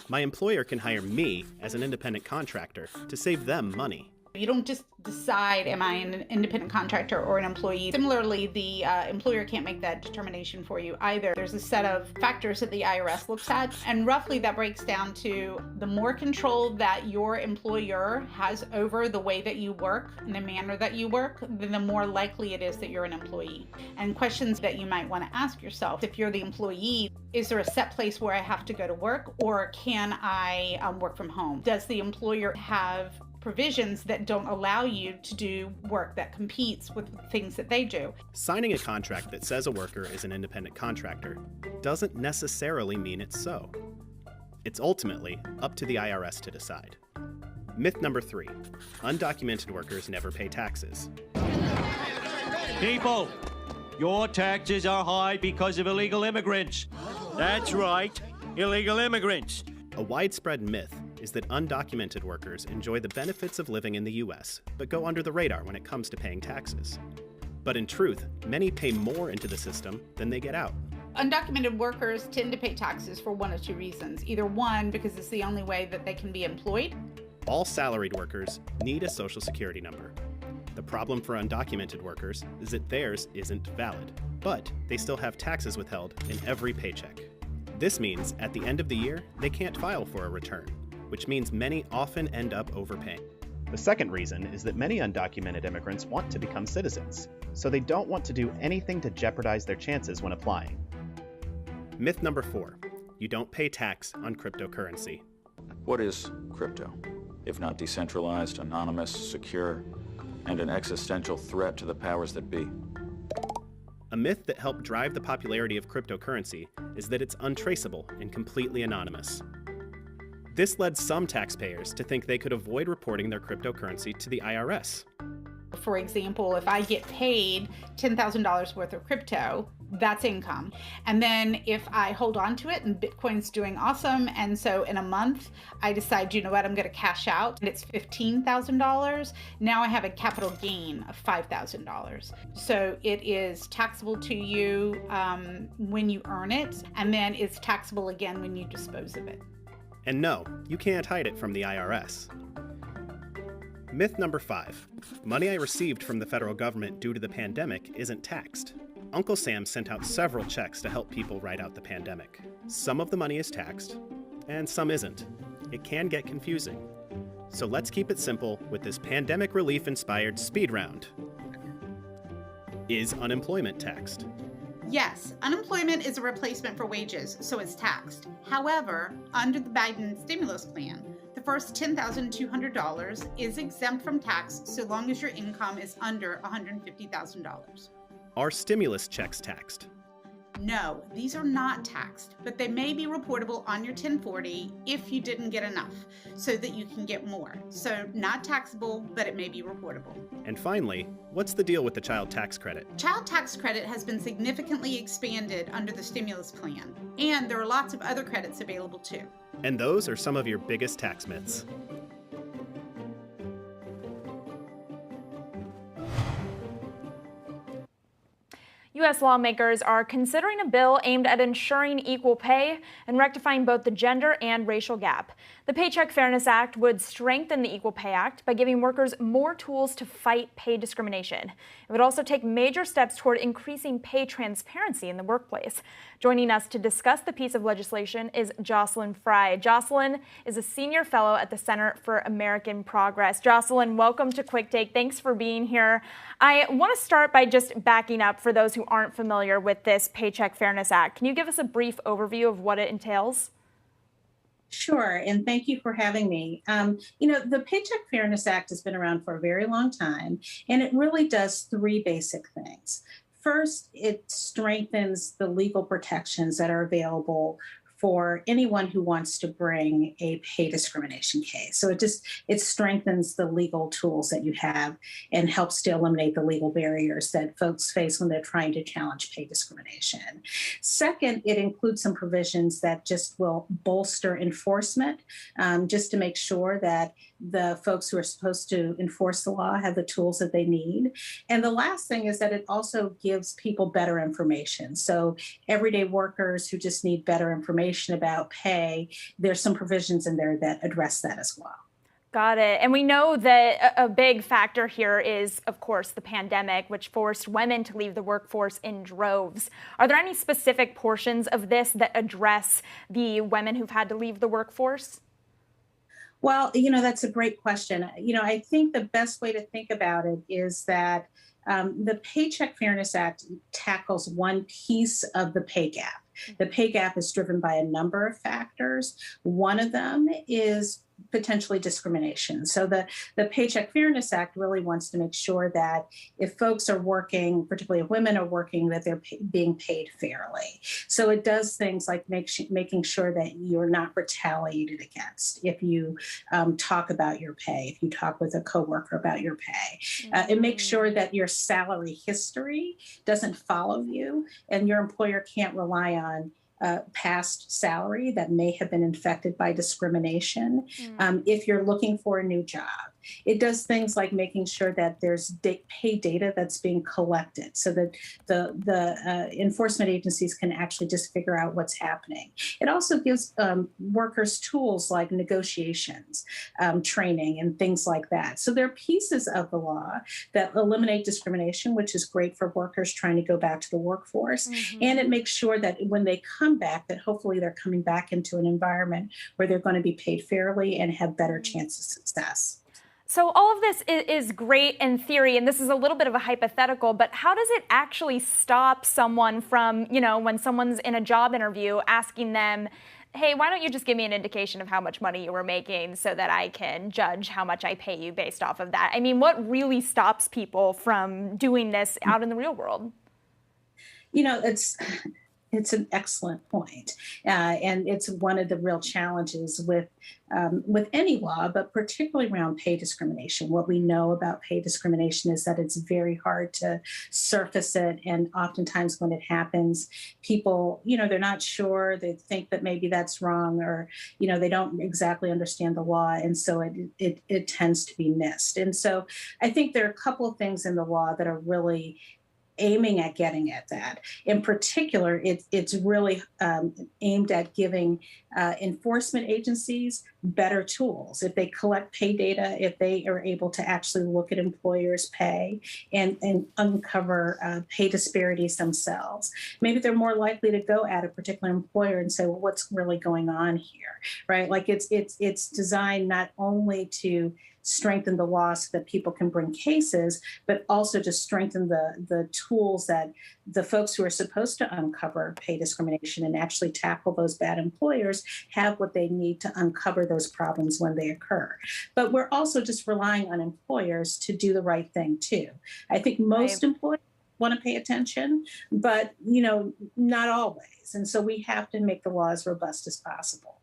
my employer can hire me as an independent contractor to save them money. You don't just decide, am I an independent contractor or an employee? Similarly, the employer can't make that determination for you either. There's a set of factors that the IRS looks at, and roughly that breaks down to the more control that your employer has over the way that you work and the manner that you work, then the more likely it is that you're an employee. And questions that you might want to ask yourself, if you're the employee, is there a set place where I have to go to work, or can I work from home? Does the employer have provisions that don't allow you to do work that competes with things that they do? Signing a contract that says a worker is an independent contractor doesn't necessarily mean it's so. It's ultimately up to the IRS to decide. Myth number 3, undocumented workers never pay taxes. People, your taxes are high because of illegal immigrants. That's right, illegal immigrants. A widespread myth is that undocumented workers enjoy the benefits of living in the U.S., but go under the radar when it comes to paying taxes. But in truth, many pay more into the system than they get out. Undocumented workers tend to pay taxes for one of two reasons. Either one, because it's the only way that they can be employed. All salaried workers need a Social Security number. The problem for undocumented workers is that theirs isn't valid, but they still have taxes withheld in every paycheck. This means at the end of the year, they can't file for a return, which means many often end up overpaying. The second reason is that many undocumented immigrants want to become citizens, so they don't want to do anything to jeopardize their chances when applying. Myth number 4, you don't pay tax on cryptocurrency. What is crypto, if not decentralized, anonymous, secure, and an existential threat to the powers that be? A myth that helped drive the popularity of cryptocurrency is that it's untraceable and completely anonymous. This led some taxpayers to think they could avoid reporting their cryptocurrency to the IRS. For example, if I get paid $10,000 worth of crypto, That's income. And then if I hold on to it and Bitcoin's doing awesome, and so in a month I decide, you know what, I'm going to cash out, and it's $15,000, now I have a capital gain of $5,000. So it is taxable to you when you earn it, and then it's taxable again when you dispose of it. And no, you can't hide it from the IRS. Myth number 5. Money I received from the federal government due to the pandemic isn't taxed. Uncle Sam sent out several checks to help people ride out the pandemic. Some of the money is taxed, and some isn't. It can get confusing. So let's keep it simple with this pandemic relief-inspired speed round. Is unemployment taxed? Yes, unemployment is a replacement for wages, so it's taxed. However, under the Biden stimulus plan, the first $10,200 is exempt from tax so long as your income is under $150,000. Are stimulus checks taxed? No, these are not taxed, but they may be reportable on your 1040 if you didn't get enough, so that you can get more. So not taxable, but it may be reportable. And finally, what's the deal with the child tax credit? Child tax credit has been significantly expanded under the stimulus plan, and there are lots of other credits available too. And those are some of your biggest tax myths. U.S. lawmakers are considering a bill aimed at ensuring equal pay and rectifying both the gender and racial gap. The Paycheck Fairness Act would strengthen the Equal Pay Act by giving workers more tools to fight pay discrimination. It would also take major steps toward increasing pay transparency in the workplace. Joining us to discuss the piece of legislation is Jocelyn Fry. Jocelyn is a senior fellow at the Center for American Progress. Jocelyn, welcome to Quick Take. Thanks for being here. I want to start by just backing up for those who aren't familiar with this Paycheck Fairness Act. Can you give us a brief overview of what it entails? Sure, and thank you for having me. The Paycheck Fairness Act has been around for a very long time, and it really does three basic things. First, it strengthens the legal protections that are available for anyone who wants to bring a pay discrimination case. So it strengthens the legal tools that you have and helps to eliminate the legal barriers that folks face when they're trying to challenge pay discrimination. Second, it includes some provisions that just will bolster enforcement, just to make sure that the folks who are supposed to enforce the law have the tools that they need. And the last thing is that it also gives people better information. So everyday workers who just need better information about pay, there's some provisions in there that address that as well. Got it. And we know that a big factor here is, of course, the pandemic, which forced women to leave the workforce in droves. Are there any specific portions of this that address the women who've had to leave the workforce? Well, that's a great question. I think the best way to think about it is that the Paycheck Fairness Act tackles one piece of the pay gap. The pay gap is driven by a number of factors. One of them is potentially discrimination. So the Paycheck Fairness Act really wants to make sure that if folks are working, particularly if women are working, that they're being paid fairly. So it does things like making sure that you're not retaliated against if you talk about your pay, if you talk with a coworker about your pay. It makes sure that your salary history doesn't follow you and your employer can't rely on past salary that may have been infected by discrimination. If you're looking for a new job, it does things like making sure that there's pay data that's being collected so that the enforcement agencies can actually just figure out what's happening. It also gives workers tools like negotiations, training, and things like that. So there are pieces of the law that eliminate discrimination, which is great for workers trying to go back to the workforce. And it makes sure that when they come back, that hopefully they're coming back into an environment where they're going to be paid fairly and have better chances of success. So all of this is great in theory, and this is a little bit of a hypothetical, but how does it actually stop someone from, when someone's in a job interview asking them, hey, why don't you just give me an indication of how much money you were making so that I can judge how much I pay you based off of that? I mean, what really stops people from doing this out in the real world? It's an excellent point. And it's one of the real challenges with any law, but particularly around pay discrimination. What we know about pay discrimination is that it's very hard to surface it. And oftentimes when it happens, people, they're not sure. They think that maybe that's wrong, or, they don't exactly understand the law. And so it tends to be missed. And so I think there are a couple of things in the law that are really aiming at getting at that. In particular, it's really aimed at giving enforcement agencies better tools. If they collect pay data, if they are able to actually look at employers' pay and uncover pay disparities themselves, maybe they're more likely to go at a particular employer and say, well, what's really going on here, right? Like it's designed not only to strengthen the law so that people can bring cases, but also to strengthen the tools that the folks who are supposed to uncover pay discrimination and actually tackle those bad employers have what they need to uncover those problems when they occur. But we're also just relying on employers to do the right thing too. I think most employers want to pay attention, but not always. And so we have to make the law as robust as possible.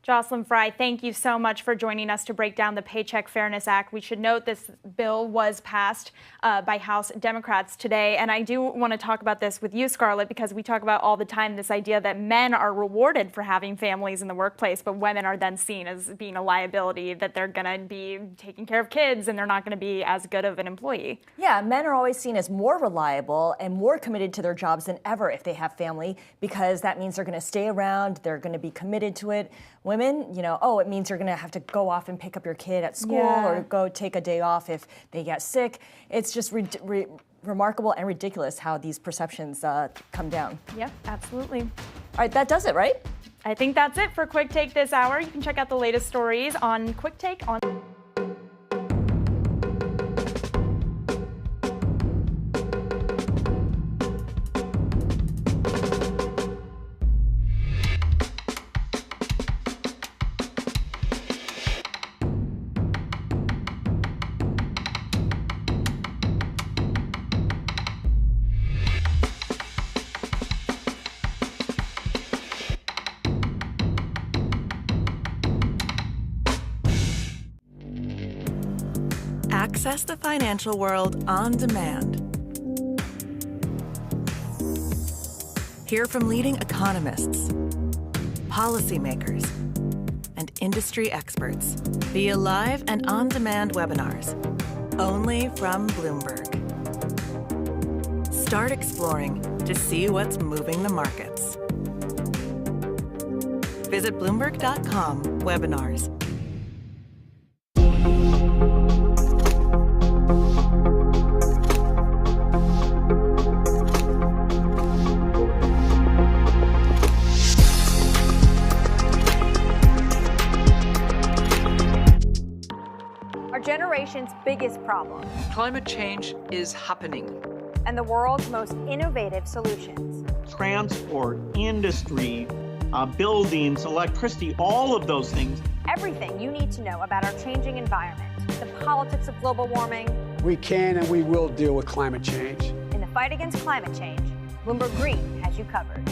Jocelyn Fry, thank you so much for joining us to break down the Paycheck Fairness Act. We should note this bill was passed by House Democrats today. And I do want to talk about this with you, Scarlett, because we talk about all the time this idea that men are rewarded for having families in the workplace, but women are then seen as being a liability, that they're going to be taking care of kids and they're not going to be as good of an employee. Yeah, men are always seen as more reliable and more committed to their jobs than ever if they have family, because that means they're going to stay around, they're going to be committed to it. Women, it means you're going to have to go off and pick up your kid at school or go take a day off if they get sick. It's just remarkable and ridiculous how these perceptions come down. Yep, absolutely. All right, that does it, right? I think that's it for Quick Take this hour. You can check out the latest stories on Quick Take on... Access the financial world on demand. Hear from leading economists, policymakers, and industry experts via live and on-demand webinars, only from Bloomberg. Start exploring to see what's moving the markets. Visit Bloomberg.com/webinars. Generation's biggest problem. Climate change is happening. And the world's most innovative solutions. Transport, industry, buildings, electricity, all of those things. Everything you need to know about our changing environment, the politics of global warming. We can and we will deal with climate change. In the fight against climate change, Bloomberg Green has you covered.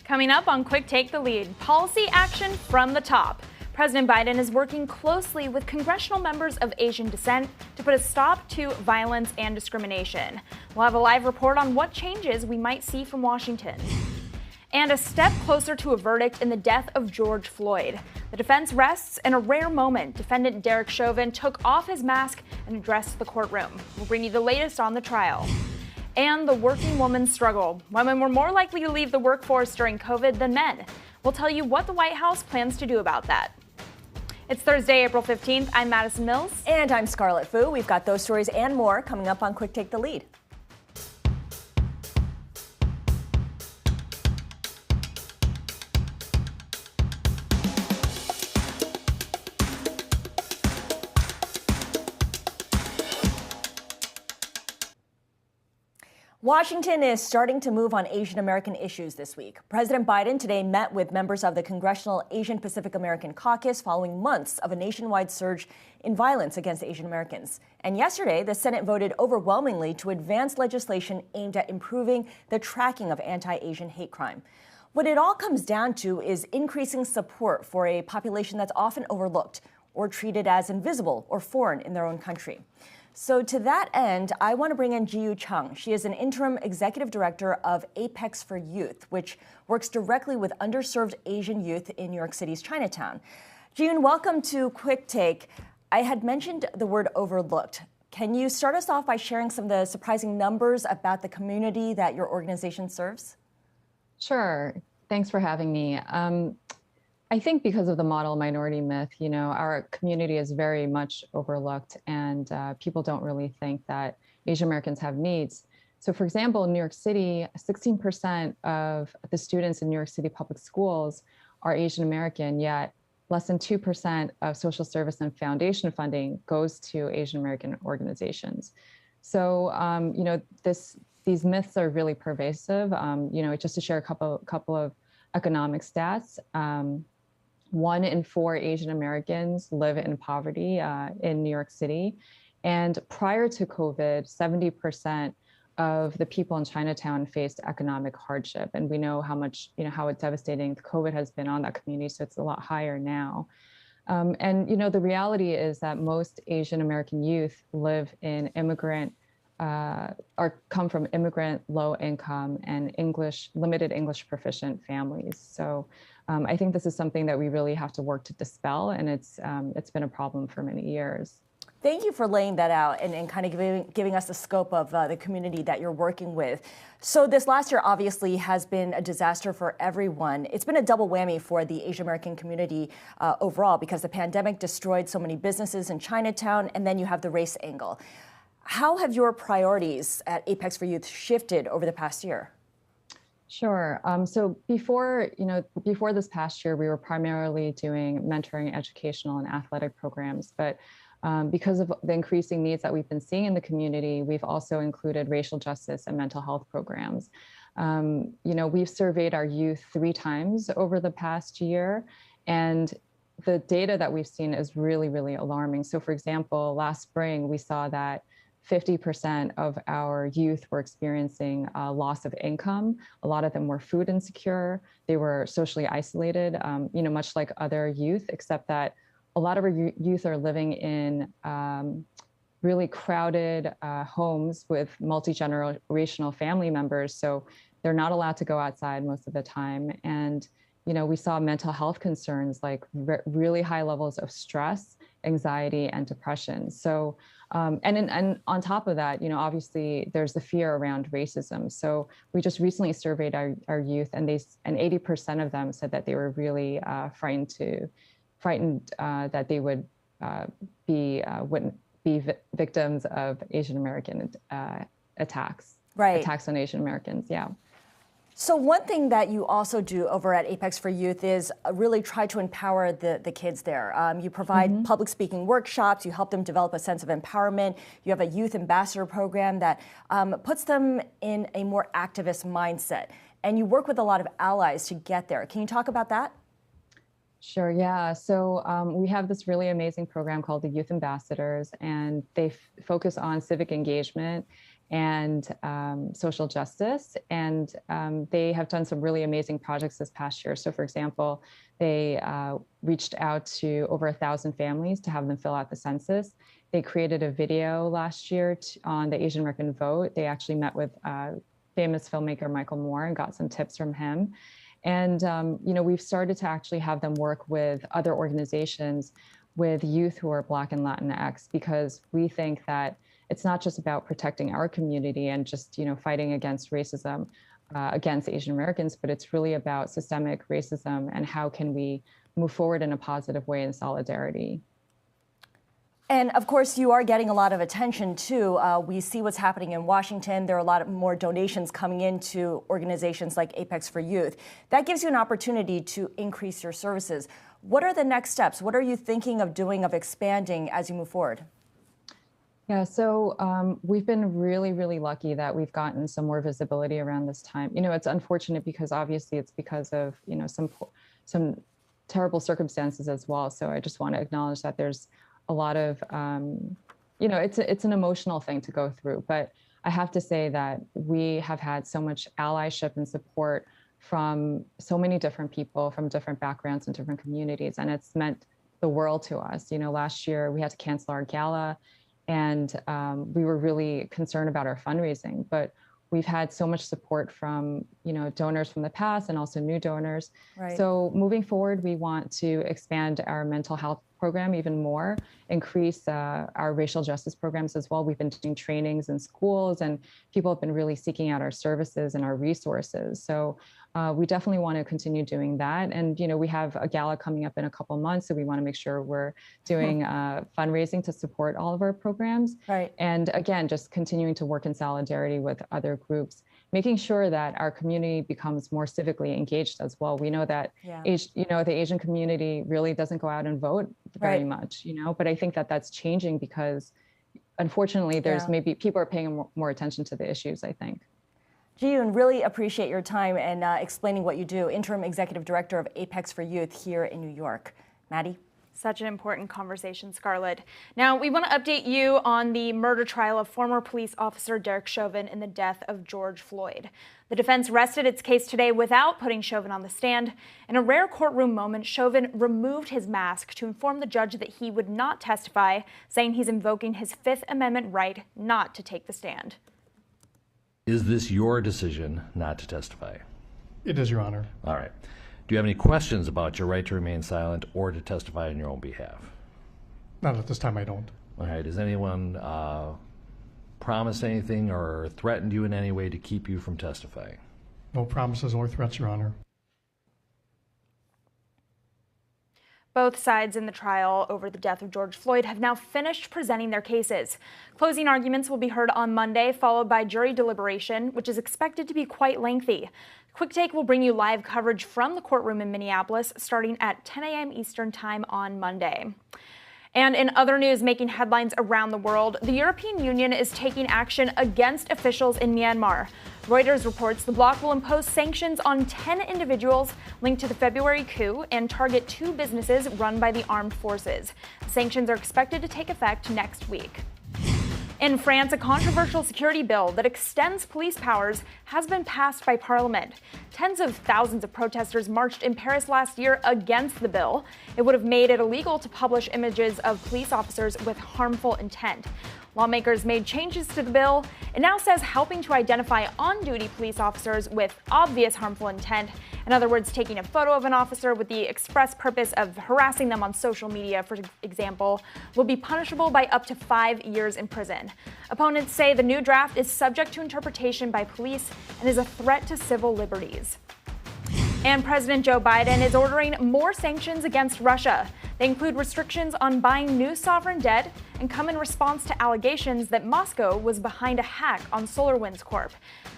Coming up on Quick Take the Lead, policy action from the top. President Biden is working closely with congressional members of Asian descent to put a stop to violence and discrimination. We'll have a live report on what changes we might see from Washington. And a step closer to a verdict in the death of George Floyd. The defense rests in a rare moment. Defendant Derek Chauvin took off his mask and addressed the courtroom. We'll bring you the latest on the trial. And the working woman's struggle. Women were more likely to leave the workforce during COVID than men. We'll tell you what the White House plans to do about that. It's Thursday, April 15th. I'm Madison Mills. And I'm Scarlett Fu. We've got those stories and more coming up on Quick Take the Lead. Washington is starting to move on Asian American issues this week. President Biden today met with members of the Congressional Asian Pacific American Caucus following months of a nationwide surge in violence against Asian Americans. And yesterday, the Senate voted overwhelmingly to advance legislation aimed at improving the tracking of anti-Asian hate crime. What it all comes down to is increasing support for a population that's often overlooked or treated as invisible or foreign in their own country. So to that end, I want to bring in Jiyu Chung. She is an interim executive director of Apex for Youth, which works directly with underserved Asian youth in New York City's Chinatown. Jiyu, welcome to Quick Take. I had mentioned the word overlooked. Can you start us off by sharing some of the surprising numbers about the community that your organization serves? Sure. Thanks for having me. I think because of the model minority myth, our community is very much overlooked, and people don't really think that Asian Americans have needs. So for example, in New York City, 16% of the students in New York City public schools are Asian American, yet less than 2% of social service and foundation funding goes to Asian American organizations. So, these myths are really pervasive. Just to share a couple of economic stats, 1 in 4 Asian Americans live in poverty in New York City. And prior to COVID, 70% of the people in Chinatown faced economic hardship. And we know how much, how devastating COVID has been on that community. So it's a lot higher now. The reality is that most Asian American youth live in come from immigrant, low income, and limited English proficient families. So I think this is something that we really have to work to dispel, and it's been a problem for many years. Thank you for laying that out and kind of giving us the scope of the community that you're working with. So this last year obviously has been a disaster for everyone. It's been a double whammy for the Asian American community overall, because the pandemic destroyed so many businesses in Chinatown, and then you have the race angle. How have your priorities at Apex for Youth shifted over the past year? Sure. So before this past year, we were primarily doing mentoring, educational, and athletic programs. But because of the increasing needs that we've been seeing in the community, we've also included racial justice and mental health programs. We've surveyed our youth 3 times over the past year, and the data that we've seen is really, really alarming. So for example, last spring, we saw that 50% of our youth were experiencing loss of income. A lot of them were food insecure. They were socially isolated, much like other youth, except that a lot of our youth are living in really crowded homes with multi-generational family members. So they're not allowed to go outside most of the time. And, we saw mental health concerns like really high levels of stress, anxiety, and depression. So, and on top of that, obviously there's the fear around racism. So we just recently surveyed our youth, and 80% of them said that they were really frightened that they would wouldn't be victims of Asian American attacks. Right. Attacks on Asian Americans. Yeah. So one thing that you also do over at Apex for Youth is really try to empower the kids there. You provide public speaking workshops, you help them develop a sense of empowerment. You have a youth ambassador program that puts them in a more activist mindset. And you work with a lot of allies to get there. Can you talk about that? Sure, yeah. So we have this really amazing program called the Youth Ambassadors, and they focus on civic engagement and social justice. And they have done some really amazing projects this past year. So for example, they reached out to over 1,000 families to have them fill out the census. They created a video last year on the Asian American vote. They actually met with famous filmmaker Michael Moore and got some tips from him. And, we've started to actually have them work with other organizations with youth who are Black and Latinx, because we think that it's not just about protecting our community and just, fighting against racism against Asian Americans, but it's really about systemic racism and how can we move forward in a positive way in solidarity. And of course, you are getting a lot of attention too. We see what's happening in Washington. There are a lot more donations coming into organizations like Apex for Youth. That gives you an opportunity to increase your services. What are the next steps? What are you thinking of doing, of expanding as you move forward? Yeah, so we've been really, really lucky that we've gotten some more visibility around this time. It's unfortunate because obviously it's because of, some terrible circumstances as well. So I just want to acknowledge that there's a lot of, it's an emotional thing to go through. But I have to say that we have had so much allyship and support from so many different people from different backgrounds and different communities. And it's meant the world to us. Last year we had to cancel our gala and we were really concerned about our fundraising, but we've had so much support from, donors from the past and also new donors. Right. So moving forward, we want to expand our mental health program even more, increase our racial justice programs as well. We've been doing trainings in schools and people have been really seeking out our services and our resources. So we definitely want to continue doing that. And, we have a gala coming up in a couple months. So we want to make sure we're doing fundraising to support all of our programs. Right. And again, just continuing to work in solidarity with other groups, making sure that our community becomes more civically engaged as well. We know that, the Asian community really doesn't go out and vote very much, but I think that that's changing because unfortunately there's maybe people are paying more attention to the issues, I think. Ji-yoon, really appreciate your time and explaining what you do. Interim Executive Director of Apex for Youth here in New York. Maddie? Such an important conversation, Scarlett. Now, we want to update you on the murder trial of former police officer Derek Chauvin in the death of George Floyd. The defense rested its case today without putting Chauvin on the stand. In a rare courtroom moment, Chauvin removed his mask to inform the judge that he would not testify, saying he's invoking his Fifth Amendment right not to take the stand. Is this your decision not to testify? It is, Your Honor. All right. Do you have any questions about your right to remain silent or to testify on your own behalf? Not at this time, I don't. All right. Has anyone promised anything or threatened you in any way to keep you from testifying? No promises or threats, Your Honor. Both sides in the trial over the death of George Floyd have now finished presenting their cases. Closing arguments will be heard on Monday, followed by jury deliberation, which is expected to be quite lengthy. Quick Take will bring you live coverage from the courtroom in Minneapolis starting at 10 a.m. Eastern Time on Monday. And in other news making headlines around the world, the European Union is taking action against officials in Myanmar. Reuters reports the bloc will impose sanctions on 10 individuals linked to the February coup and target 2 businesses run by the armed forces. The sanctions are expected to take effect next week. In France, a controversial security bill that extends police powers has been passed by Parliament. Tens of thousands of protesters marched in Paris last year against the bill. It would have made it illegal to publish images of police officers with harmful intent. Lawmakers made changes to the bill. It now says helping to identify on-duty police officers with obvious harmful intent, in other words, taking a photo of an officer with the express purpose of harassing them on social media, for example, will be punishable by up to 5 years in prison. Opponents say the new draft is subject to interpretation by police and is a threat to civil liberties. And President Joe Biden is ordering more sanctions against Russia. They include restrictions on buying new sovereign debt and come in response to allegations that Moscow was behind a hack on SolarWinds Corp.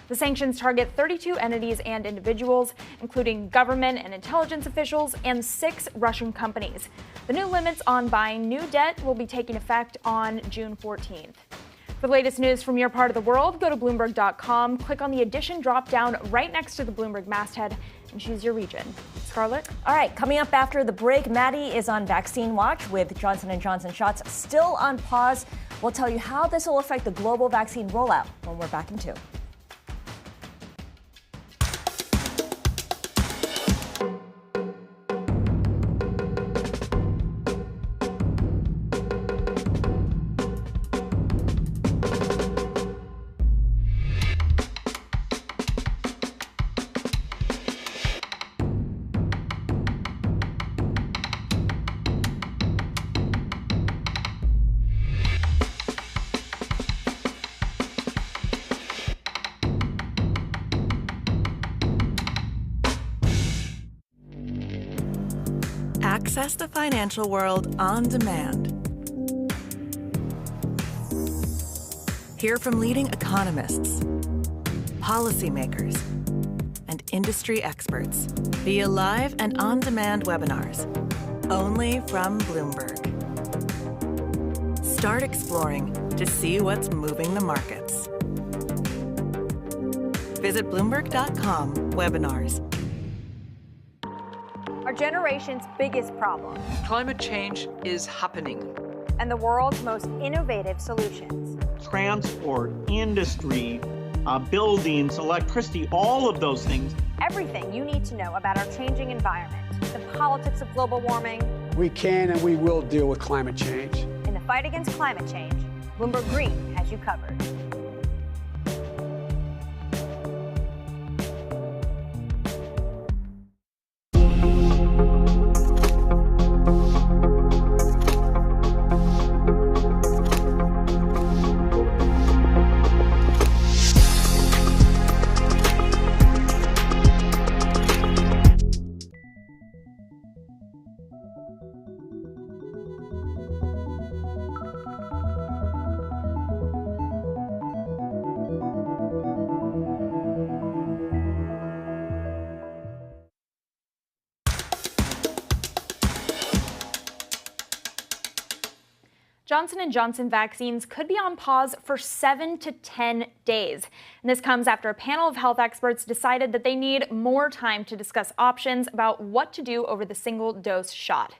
The sanctions target 32 entities and individuals, including government and intelligence officials, and 6 Russian companies. The new limits on buying new debt will be taking effect on June 14th. For the latest news from your part of the world, go to Bloomberg.com, click on the edition drop-down right next to the Bloomberg masthead, and choose your region. Scarlett? All right, coming up after the break, Maddie is on Vaccine Watch with Johnson & Johnson shots still on pause. We'll tell you how this will affect the global vaccine rollout when we're back in 2. Access the financial world on demand. Hear from leading economists, policymakers, and industry experts via live and on-demand webinars, only from Bloomberg. Start exploring to see what's moving the markets. Visit Bloomberg.com/webinars. Our generation's biggest problem. Climate change is happening. And the world's most innovative solutions. Transport, industry, buildings, electricity, all of those things. Everything you need to know about our changing environment, the politics of global warming. We can and we will deal with climate change. In the fight against climate change, Bloomberg Green has you covered. Johnson & Johnson vaccines could be on pause for 7 to 10 days. And this comes after a panel of health experts decided that they need more time to discuss options about what to do over the single-dose shot.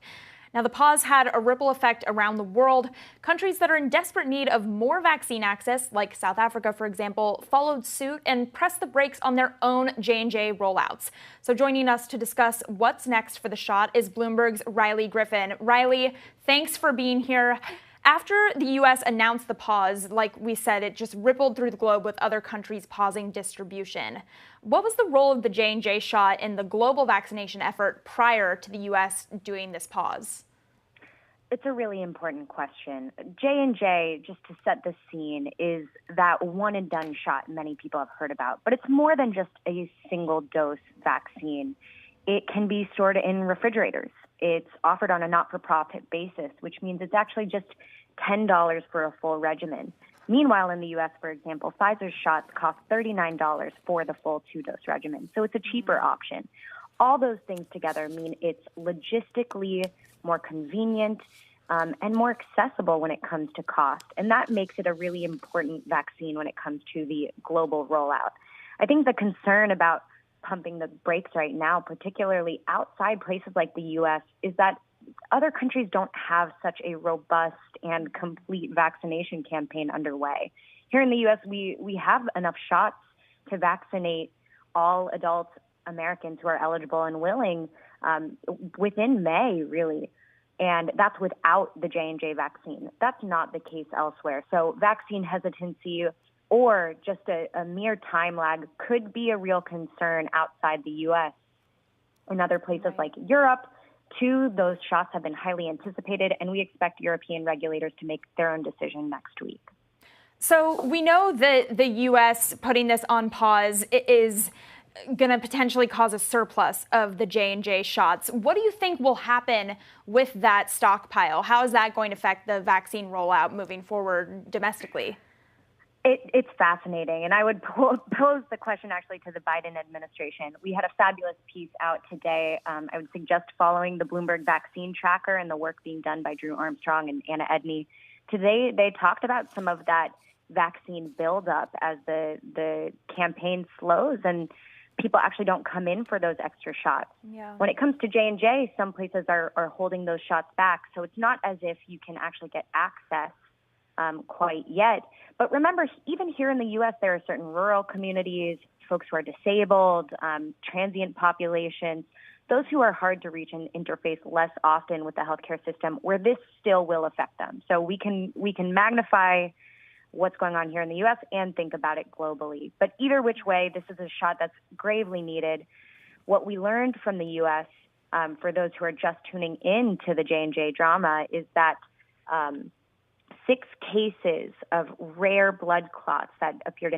Now, the pause had a ripple effect around the world. Countries that are in desperate need of more vaccine access, like South Africa, for example, followed suit and pressed the brakes on their own J&J rollouts. So joining us to discuss what's next for the shot is Bloomberg's Riley Griffin. Riley, thanks for being here. After the U.S. announced the pause, like we said, it just rippled through the globe with other countries pausing distribution. What was the role of the J&J shot in the global vaccination effort prior to the U.S. doing this pause? It's a really important question. J&J, just to set the scene, is that one and done shot many people have heard about. But it's more than just a single dose vaccine. It can be stored in refrigerators. It's offered on a not-for-profit basis, which means it's actually just $10 for a full regimen. Meanwhile, in the U.S., for example, Pfizer's shots cost $39 for the full 2-dose regimen. So it's a cheaper option. All those things together mean it's logistically more convenient and more accessible when it comes to cost. And that makes it a really important vaccine when it comes to the global rollout. I think the concern about pumping the brakes right now, particularly outside places like the U.S., is that other countries don't have such a robust and complete vaccination campaign underway. Here in the U.S., we have enough shots to vaccinate all adult Americans who are eligible and willing within May, really. And that's without the J&J vaccine. That's not the case elsewhere. So vaccine hesitancy or just a mere time lag could be a real concern outside the U.S. In other places like Europe, too, those shots have been highly anticipated, and we expect European regulators to make their own decision next week. So we know that the U.S. putting this on pause is going to potentially cause a surplus of the J&J shots. What do you think will happen with that stockpile? How is that going to affect the vaccine rollout moving forward domestically? It's fascinating, and I would pose the question actually to the Biden administration. We had a fabulous piece out today. I would suggest following the Bloomberg Vaccine Tracker and the work being done by Drew Armstrong and Anna Edney. Today, they talked about some of that vaccine buildup as the campaign slows and people actually don't come in for those extra shots. Yeah. When it comes to J&J, some places are holding those shots back, so it's not as if you can actually get access quite yet. But remember, even here in the U.S., there are certain rural communities, folks who are disabled, transient populations, those who are hard to reach and interface less often with the healthcare system, where this still will affect them. So we can magnify what's going on here in the U.S. and think about it globally. But either which way, this is a shot that's gravely needed. What we learned from the U.S., for those who are just tuning in to the J&J drama, is that 6 cases of rare blood clots that appeared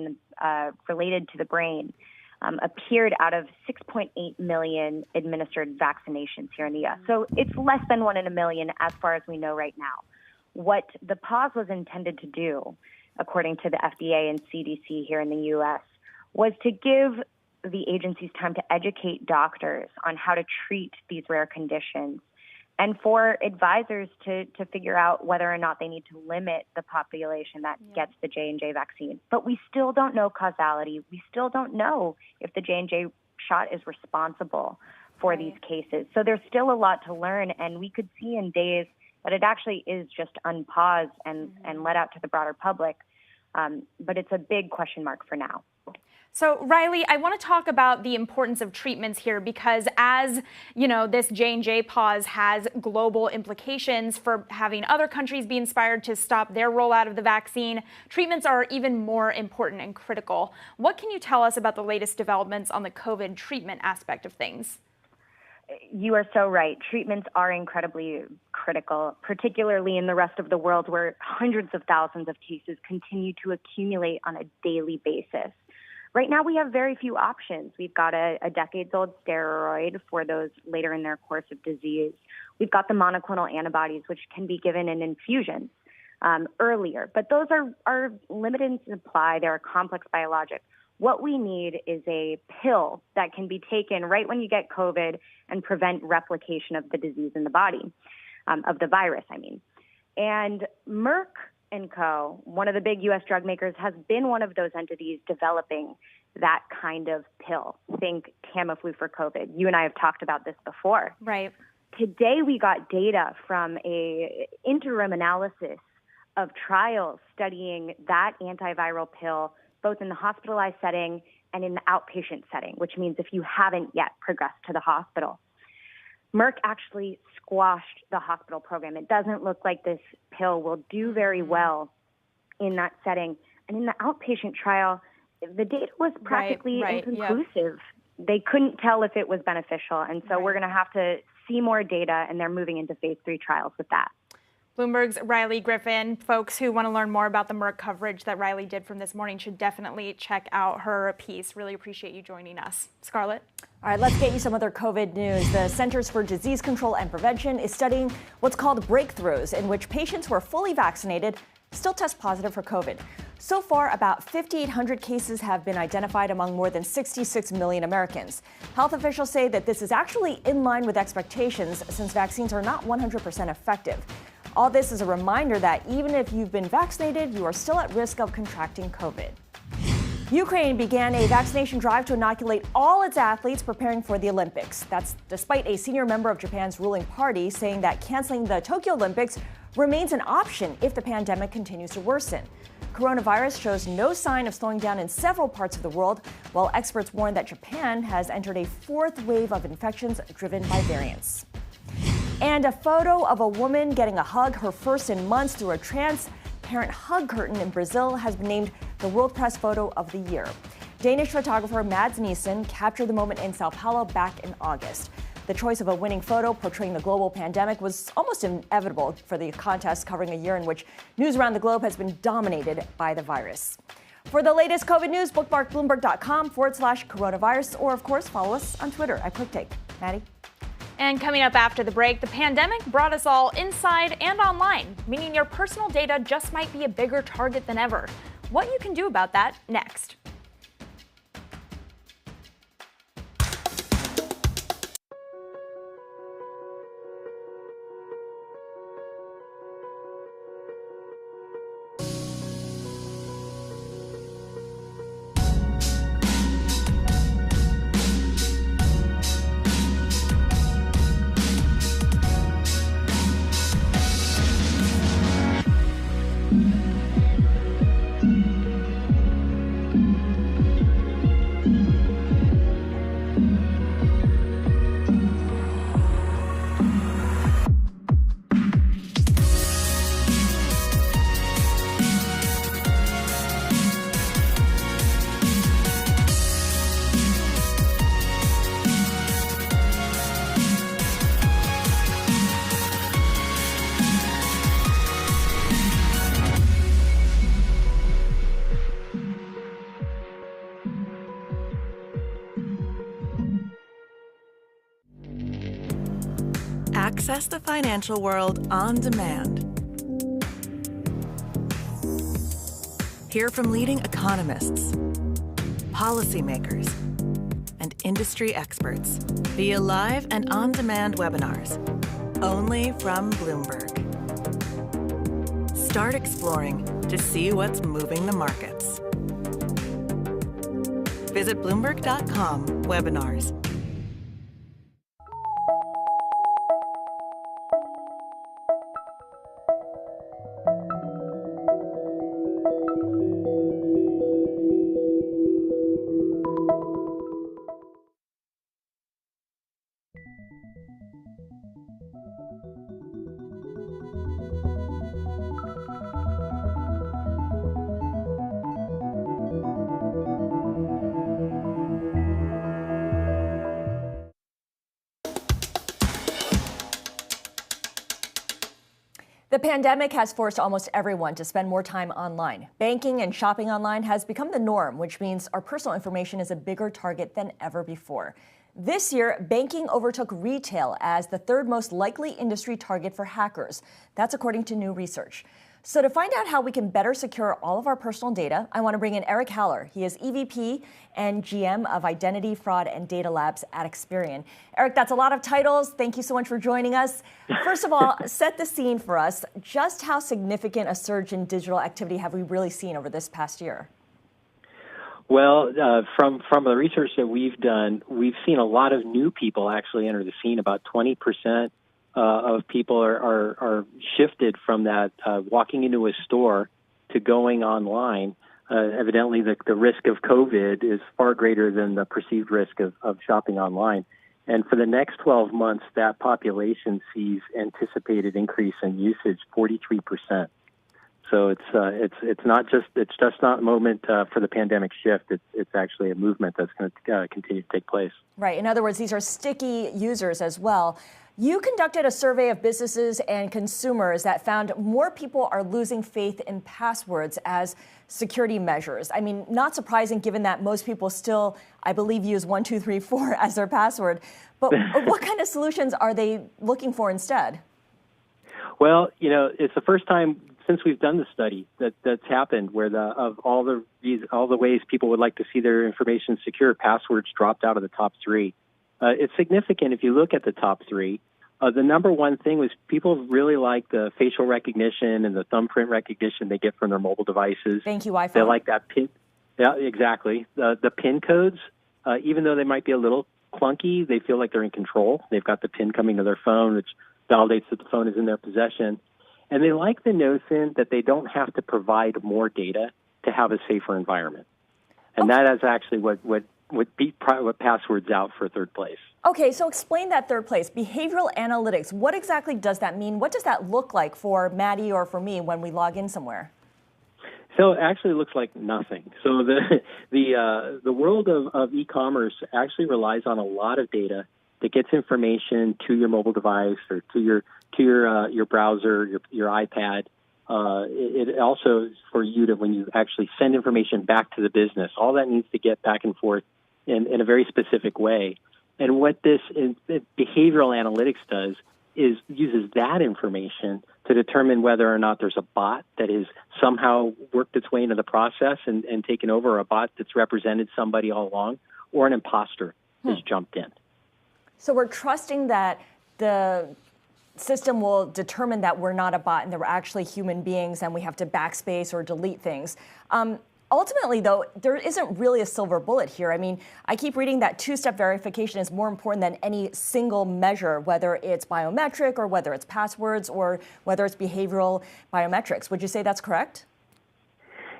related to the brain appeared out of 6.8 million administered vaccinations here in the U.S. So it's less than 1 in a million as far as we know right now. What the pause was intended to do, according to the FDA and CDC here in the U.S., was to give the agencies time to educate doctors on how to treat these rare conditions and for advisors to figure out whether or not they need to limit the population that gets the J&J vaccine. But we still don't know causality. We still don't know if the J&J shot is responsible for these cases. So there's still a lot to learn, and we could see in days that it actually is just unpaused and let out to the broader public. But it's a big question mark for now. So, Riley, I want to talk about the importance of treatments here because as, you know, this J&J pause has global implications for having other countries be inspired to stop their rollout of the vaccine, treatments are even more important and critical. What can you tell us about the latest developments on the COVID treatment aspect of things? You are so right. Treatments are incredibly critical, particularly in the rest of the world where hundreds of thousands of cases continue to accumulate on a daily basis. Right now, we have very few options. We've got a decades-old steroid for those later in their course of disease. We've got the monoclonal antibodies, which can be given in infusions earlier. But those are limited in supply. They're a complex biologic. What we need is a pill that can be taken right when you get COVID and prevent replication of the disease in the body, of the virus, I mean. And Merck & Co., one of the big U.S. drug makers, has been one of those entities developing that kind of pill. Think Tamiflu for COVID. You and I have talked about this before. Right. Today we got data from a interim analysis of trials studying that antiviral pill both in the hospitalized setting and in the outpatient setting, which means if you haven't yet progressed to the hospital. Merck actually squashed the hospital program. It doesn't look like this pill will do very well in that setting. And in the outpatient trial, the data was practically inconclusive. Yep. They couldn't tell if it was beneficial. And so we're going to have to see more data, and they're moving into phase 3 trials with that. Bloomberg's Riley Griffin. Folks who want to learn more about the Merck coverage that Riley did from this morning should definitely check out her piece. Really appreciate you joining us. Scarlett? All right, let's get you some other COVID news. The Centers for Disease Control and Prevention is studying what's called breakthroughs, in which patients who are fully vaccinated still test positive for COVID. So far, about 5,800 cases have been identified among more than 66 million Americans. Health officials say that this is actually in line with expectations since vaccines are not 100% effective. All this is a reminder that even if you've been vaccinated, you are still at risk of contracting COVID. Ukraine began a vaccination drive to inoculate all its athletes preparing for the Olympics. That's despite a senior member of Japan's ruling party saying that canceling the Tokyo Olympics remains an option if the pandemic continues to worsen. Coronavirus shows no sign of slowing down in several parts of the world, while experts warn that Japan has entered a fourth wave of infections driven by variants. And a photo of a woman getting a hug, her first in months, through a transparent hug curtain in Brazil has been named the World Press Photo of the Year. Danish photographer Mads Nielsen captured the moment in Sao Paulo back in August. The choice of a winning photo portraying the global pandemic was almost inevitable for the contest covering a year in which news around the globe has been dominated by the virus. For the latest COVID news, bookmark Bloomberg.com/coronavirus, or of course, follow us on Twitter at QuickTake. Maddie? And coming up after the break, the pandemic brought us all inside and online, meaning your personal data just might be a bigger target than ever. What you can do about that next. Access the financial world on demand. Hear from leading economists, policymakers, and industry experts via live and on-demand webinars. only from Bloomberg. Start exploring to see what's moving the markets. Visit Bloomberg.com/webinars. The pandemic has forced almost everyone to spend more time online. Banking and shopping online has become the norm, which means our personal information is a bigger target than ever before. This year, banking overtook retail as the third most likely industry target for hackers. That's according to new research. So to find out how we can better secure all of our personal data, I want to bring in Eric Haller. He is EVP and GM of Identity, Fraud, and Data Labs at Experian. Eric, that's a lot of titles. Thank you so much for joining us. First of all, set the scene for us. Just how significant a surge in digital activity have we really seen over this past year? Well, from the research that we've done, we've seen a lot of new people actually enter the scene. About 20% of people are shifted from that walking into a store to going online. Evidently, the risk of COVID is far greater than the perceived risk of shopping online. And for the next 12 months, that population sees anticipated increase in usage 43%. So it's just not a moment for the pandemic shift. It's actually a movement that's going to continue to take place. Right. In other words, these are sticky users as well. You conducted a survey of businesses and consumers that found more people are losing faith in passwords as security measures. I mean, not surprising given that most people still, I believe, use 1234 as their password. But what kind of solutions are they looking for instead? Well, it's the first time since we've done the study that's happened where of all the ways people would like to see their information secure, passwords dropped out of the top three. It's significant if you look at the top three. The number one thing was people really like the facial recognition and the thumbprint recognition they get from their mobile devices. Thank you, iPhone. They like that PIN. Yeah, exactly. The PIN codes, even though they might be a little clunky, they feel like they're in control. They've got the PIN coming to their phone, which validates that the phone is in their possession. And they like the notion that they don't have to provide more data to have a safer environment. And that is actually what beat passwords out for third place. Okay, so explain that third place. Behavioral analytics, what exactly does that mean? What does that look like for Maddie or for me when we log in somewhere? So it actually looks like nothing. So the world of e-commerce actually relies on a lot of data that gets information to your mobile device or to your browser, your iPad. It also for you to, when you actually send information back to the business, all that needs to get back and forth in a very specific way. And what this behavioral analytics does is uses that information to determine whether or not there's a bot that has somehow worked its way into the process and taken over, a bot that's represented somebody all along, or an imposter has jumped in. So we're trusting that the system will determine that we're not a bot and that we're actually human beings and we have to backspace or delete things. Ultimately, though, there isn't really a silver bullet here. I mean, I keep reading that two-step verification is more important than any single measure, whether it's biometric or whether it's passwords or whether it's behavioral biometrics. Would you say that's correct?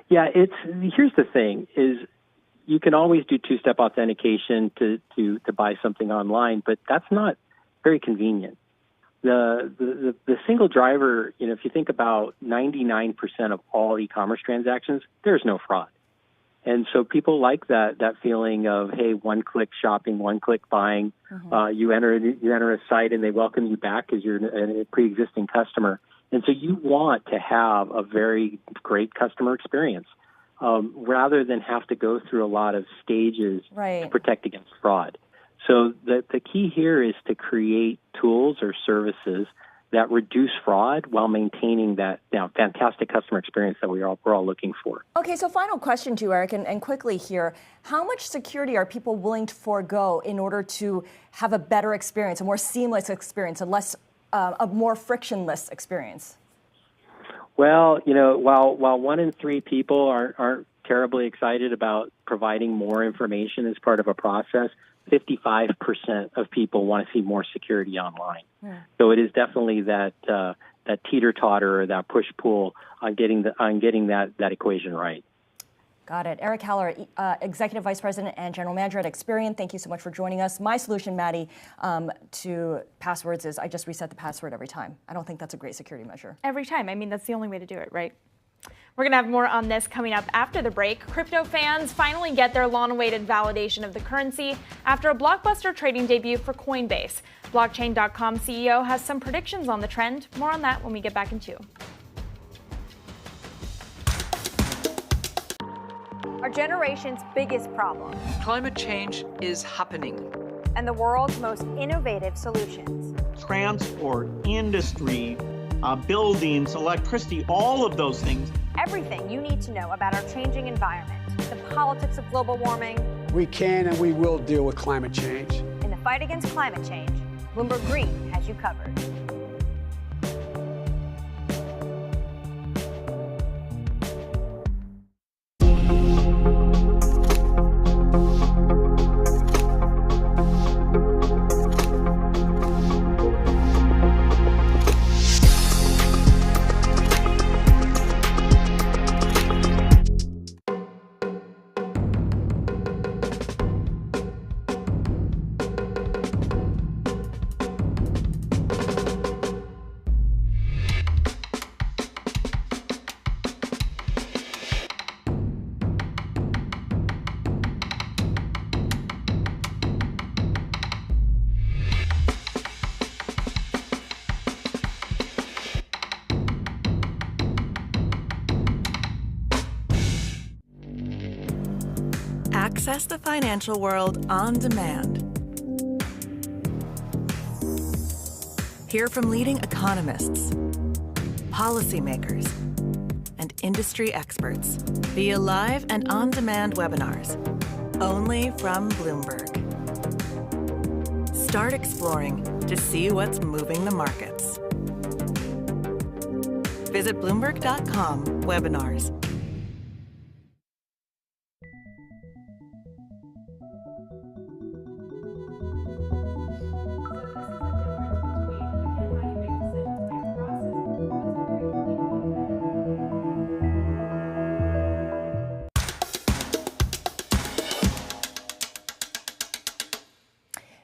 Yeah, here's the thing, is you can always do two-step authentication to buy something online, but that's not very convenient. The single driver, if you think about 99% of all e-commerce transactions, there's no fraud. And so people like that feeling of, hey, one-click shopping, one-click buying. You enter a site and they welcome you back because you're a pre-existing customer. And so you want to have a very great customer experience rather than have to go through a lot of stages to protect against fraud. So the key here is to create tools or services that reduce fraud while maintaining that fantastic customer experience that we're all looking for. Okay, so final question to you, Eric, and quickly here. How much security are people willing to forego in order to have a better experience, a more seamless experience, a less a more frictionless experience? Well, while 1 in 3 people aren't terribly excited about providing more information as part of a process, 55% of people want to see more security online. So it is definitely that teeter-totter or that push-pull on getting that equation right. Got it. Eric Haller, Executive Vice President and General Manager at Experian, thank you so much for joining us. My solution, Maddie, to passwords is I just reset the password every time. I don't think that's a great security measure. Every time. I mean, that's the only way to do it, right? We're going to have more on this coming up after the break. Crypto fans finally get their long-awaited validation of the currency after a blockbuster trading debut for Coinbase. Blockchain.com CEO has some predictions on the trend. More on that when we get back in 2. Our generation's biggest problem. Climate change is happening. And the world's most innovative solutions. Transport, industry, buildings, electricity, all of those things. Everything you need to know about our changing environment, the politics of global warming. We can and we will deal with climate change. In the fight against climate change, Bloomberg Green has you covered. Access the financial world on demand. Hear from leading economists, policymakers, and industry experts via live and on-demand webinars, only from Bloomberg. Start exploring to see what's moving the markets. Visit Bloomberg.com/webinars.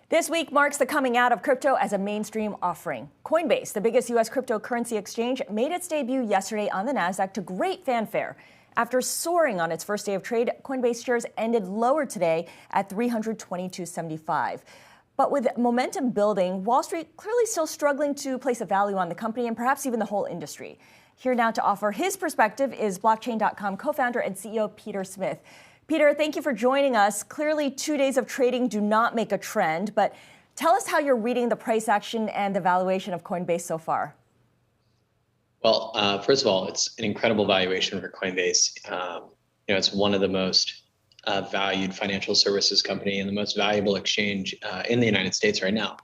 This week marks the coming out of crypto as a mainstream offering. Coinbase, the biggest U.S. cryptocurrency exchange, made its debut yesterday on the Nasdaq to great fanfare. After soaring on its first day of trade, Coinbase shares ended lower today at $322.75. But with momentum building, Wall Street clearly still struggling to place a value on the company and perhaps even the whole industry. Here now to offer his perspective is Blockchain.com co-founder and CEO Peter Smith. Peter, thank you for joining us. Clearly, 2 days of trading do not make a trend, but tell us how you're reading the price action and the valuation of Coinbase so far. Well, first of all, it's an incredible valuation for Coinbase. It's one of the most valued financial services company and the most valuable exchange in the United States right now.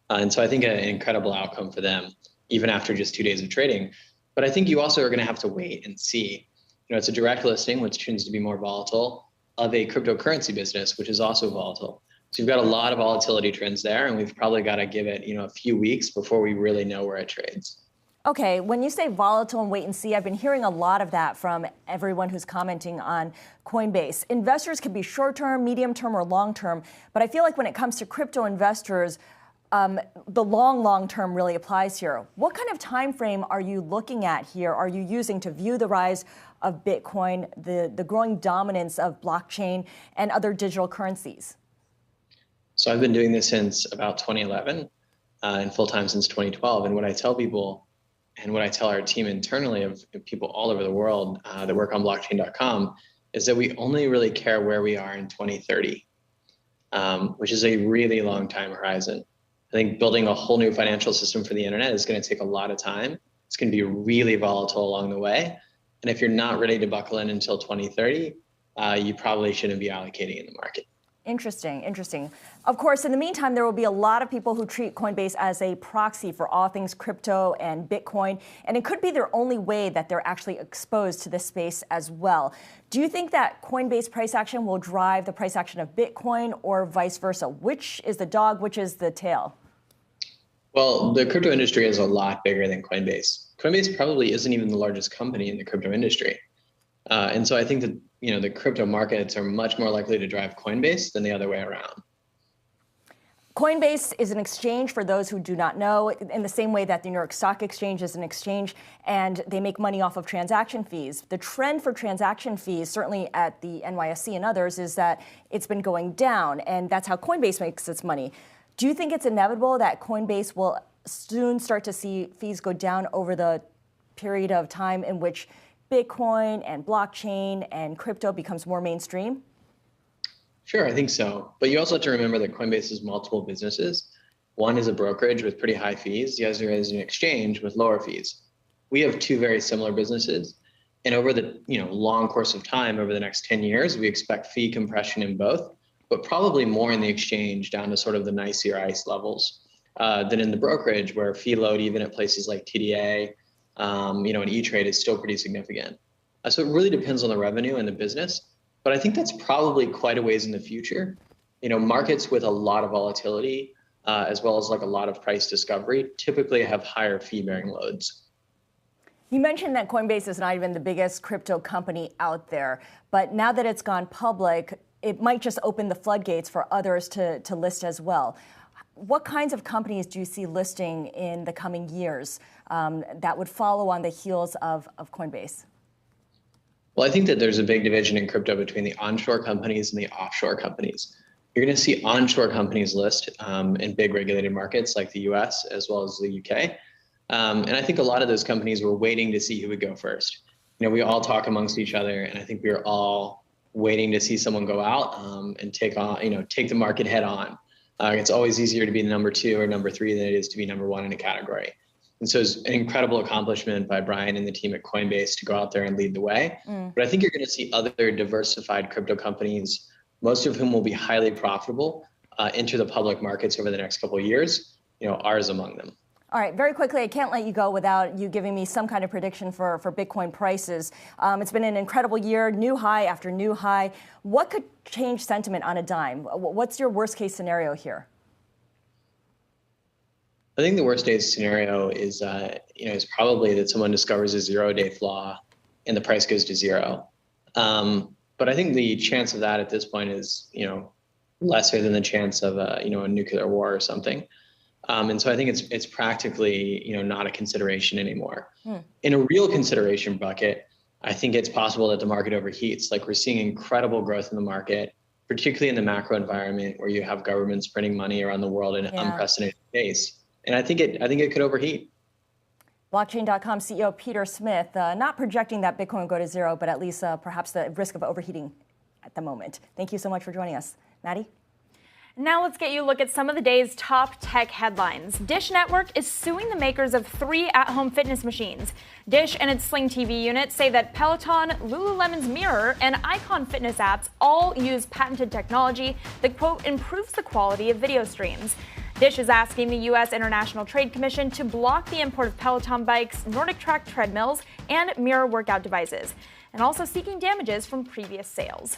And so I think an incredible outcome for them, even after just 2 days of trading. But I think you also are going to have to wait and see. It's a direct listing, which tends to be more volatile, of a cryptocurrency business, which is also volatile. So you've got a lot of volatility trends there, and we've probably got to give it, a few weeks before we really know where it trades. Okay, when you say volatile and wait and see, I've been hearing a lot of that from everyone who's commenting on Coinbase. Investors can be short-term, medium-term, or long-term, but I feel like when it comes to crypto investors, the long term really applies here. What kind of time frame are you looking at here? Are you using to view the rise of Bitcoin, the growing dominance of blockchain and other digital currencies? So I've been doing this since about 2011 and full-time since 2012. And what I tell people and what I tell our team internally of people all over the world that work on blockchain.com is that we only really care where we are in 2030, which is a really long time horizon. I think building a whole new financial system for the internet is going to take a lot of time. It's going to be really volatile along the way. And if you're not ready to buckle in until 2030, you probably shouldn't be allocating in the market. Interesting. Of course, in the meantime, there will be a lot of people who treat Coinbase as a proxy for all things crypto and Bitcoin, and it could be their only way that they're actually exposed to this space as well. Do you think that Coinbase price action will drive the price action of Bitcoin or vice versa? Which is the dog, which is the tail? Well, the crypto industry is a lot bigger than Coinbase. Coinbase probably isn't even the largest company in the crypto industry. And so I think that, the crypto markets are much more likely to drive Coinbase than the other way around. Coinbase is an exchange, for those who do not know, in the same way that the New York Stock Exchange is an exchange, and they make money off of transaction fees. The trend for transaction fees, certainly at the NYSE and others, is that it's been going down, and that's how Coinbase makes its money. Do you think it's inevitable that Coinbase will soon start to see fees go down over the period of time in which Bitcoin and blockchain and crypto becomes more mainstream? Sure, I think so. But you also have to remember that Coinbase has multiple businesses. One is a brokerage with pretty high fees. The other is an exchange with lower fees. We have two very similar businesses. And over the long course of time, over the next 10 years, we expect fee compression in both, but probably more in the exchange down to sort of the NYSE or ICE levels than in the brokerage, where fee load, even at places like TDA, and E-Trade is still pretty significant. So it really depends on the revenue and the business, but I think that's probably quite a ways in the future. Markets with a lot of volatility, as well as like a lot of price discovery, typically have higher fee-bearing loads. You mentioned that Coinbase is not even the biggest crypto company out there, but now that it's gone public, it might just open the floodgates for others to list as well. What kinds of companies do you see listing in the coming years that would follow on the heels of Coinbase? Well, I think that there's a big division in crypto between the onshore companies and the offshore companies. You're going to see onshore companies list in big regulated markets like the US as well as the UK. And I think a lot of those companies were waiting to see who would go first. We all talk amongst each other, and I think we are all waiting to see someone go out and take the market head on. It's always easier to be the number 2 or number 3 than it is to be number 1 in a category. And so it's an incredible accomplishment by Brian and the team at Coinbase to go out there and lead the way. But I think you're going to see other diversified crypto companies, most of whom will be highly profitable, enter the public markets over the next couple of years, ours among them. All right, very quickly, I can't let you go without you giving me some kind of prediction for Bitcoin prices. It's been an incredible year, new high after new high. What could change sentiment on a dime? What's your worst case scenario here? I think the worst case scenario is, is probably that someone discovers a 0-day flaw and the price goes to 0. But I think the chance of that at this point is, lesser than the chance of a nuclear war or something. And so I think it's practically, not a consideration anymore. In a real consideration bucket, I think it's possible that the market overheats. Like, we're seeing incredible growth in the market, particularly in the macro environment where you have governments printing money around the world in an unprecedented pace. And I think it could overheat. Blockchain.com CEO Peter Smith, not projecting that Bitcoin will go to 0, but at least perhaps the risk of overheating at the moment. Thank you so much for joining us. Maddie? Now let's get you a look at some of the day's top tech headlines. Dish Network is suing the makers of 3 at-home fitness machines. Dish and its Sling TV unit say that Peloton, Lululemon's Mirror, and Icon fitness apps all use patented technology that, quote, improves the quality of video streams. Dish is asking the U.S. International Trade Commission to block the import of Peloton bikes, Nordic Track treadmills, and Mirror workout devices, and also seeking damages from previous sales.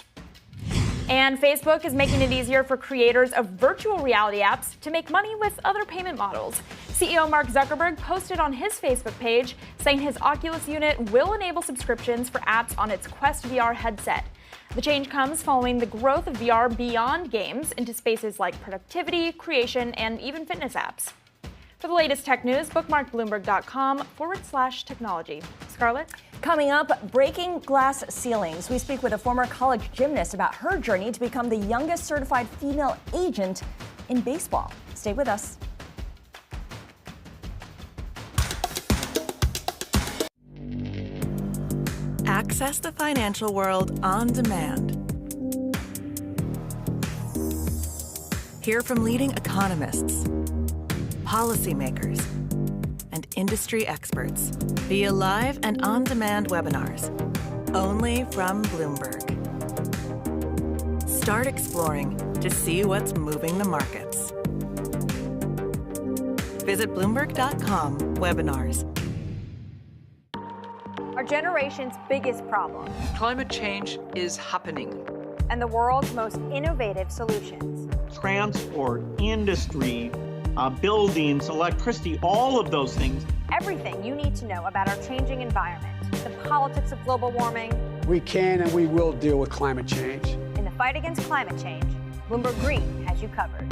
And Facebook is making it easier for creators of virtual reality apps to make money with other payment models. CEO Mark Zuckerberg posted on his Facebook page saying his Oculus unit will enable subscriptions for apps on its Quest VR headset. The change comes following the growth of VR beyond games into spaces like productivity, creation, and even fitness apps. For the latest tech news, bookmark Bloomberg.com/technology. Scarlett? Coming up, breaking glass ceilings. We speak with a former college gymnast about her journey to become the youngest certified female agent in baseball. Stay with us. Access the financial world on demand. Hear from leading economists, policymakers, and industry experts via live and on-demand webinars, only from Bloomberg. Start exploring to see what's moving the markets. Visit Bloomberg.com/webinars. Our generation's biggest problem. Climate change is happening. And the world's most innovative solutions. Transport, industry, buildings, electricity, all of those things. Everything you need to know about our changing environment, the politics of global warming. We can and we will deal with climate change. In the fight against climate change, Bloomberg Green has you covered.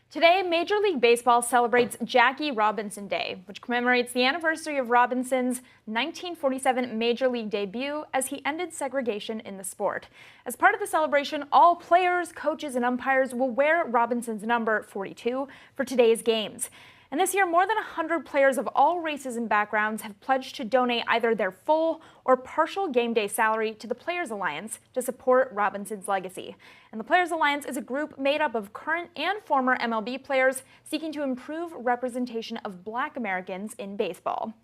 Today, Major League Baseball celebrates Jackie Robinson Day, which commemorates the anniversary of Robinson's 1947 Major League debut as he ended segregation in the sport. As part of the celebration, all players, coaches, and umpires will wear Robinson's number 42 for today's games. And this year, more than 100 players of all races and backgrounds have pledged to donate either their full or partial game day salary to the Players Alliance to support Robinson's legacy. And the Players Alliance is a group made up of current and former MLB players seeking to improve representation of Black Americans in baseball.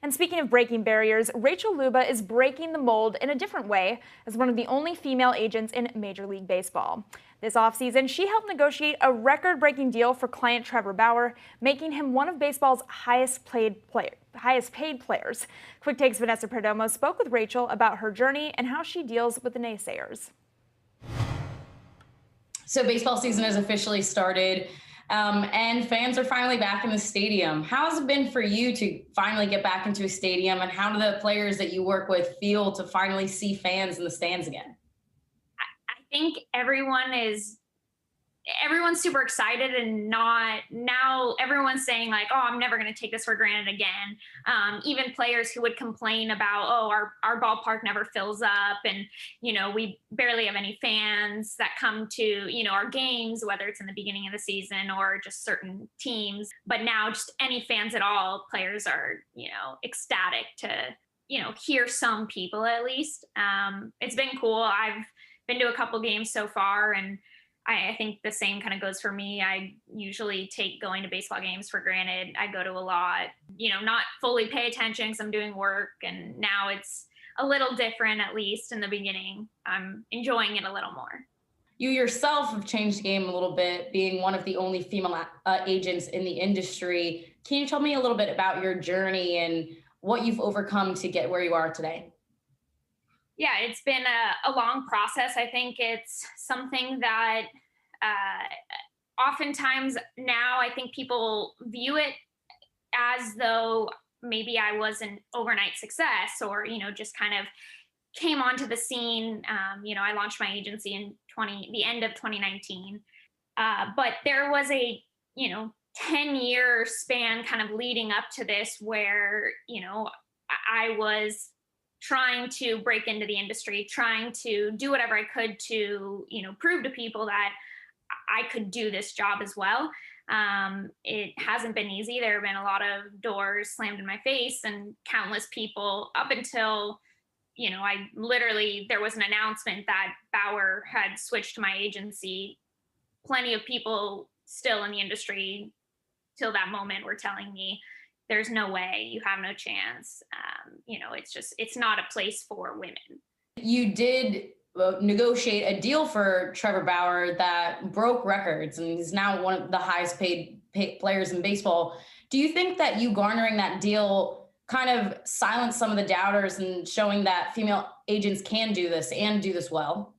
And speaking of breaking barriers, Rachel Luba is breaking the mold in a different way as one of the only female agents in Major League Baseball. This offseason, she helped negotiate a record-breaking deal for client Trevor Bauer, making him one of baseball's highest paid players. Quick Take's Vanessa Perdomo spoke with Rachel about her journey and how she deals with the naysayers. So baseball season has officially started, and fans are finally back in the stadium. How has it been for you to finally get back into a stadium, and how do the players that you work with feel to finally see fans in the stands again? I think everyone's super excited, and now everyone's saying like, oh, I'm never going to take this for granted again. Even players who would complain about, oh, our ballpark never fills up, and we barely have any fans that come to our games, whether it's in the beginning of the season or just certain teams. But now just any fans at all, players are ecstatic to hear some people at least. It's been cool. I've been to a couple games so far, and I think the same kind of goes for me. I usually take going to baseball games for granted. I go to a lot, not fully pay attention because I'm doing work, and now it's a little different, at least in the beginning. I'm enjoying it a little more. You yourself have changed the game a little bit, being one of the only female agents in the industry. Can you tell me a little bit about your journey and what you've overcome to get where you are today? Yeah, it's been a long process. I think it's something that oftentimes now I think people view it as though maybe I was an overnight success or, just kind of came onto the scene. I launched my agency in the end of 2019. But there was a, 10-year span kind of leading up to this where, I was trying to break into the industry, trying to do whatever I could to, prove to people that I could do this job as well. It hasn't been easy. There have been a lot of doors slammed in my face, and countless people up until, there was an announcement that Bauer had switched to my agency. Plenty of people still in the industry till that moment were telling me, there's no way, you have no chance. It's not a place for women. You did negotiate a deal for Trevor Bauer that broke records and is now one of the highest paid players in baseball. Do you think that you garnering that deal kind of silenced some of the doubters and showing that female agents can do this and do this well?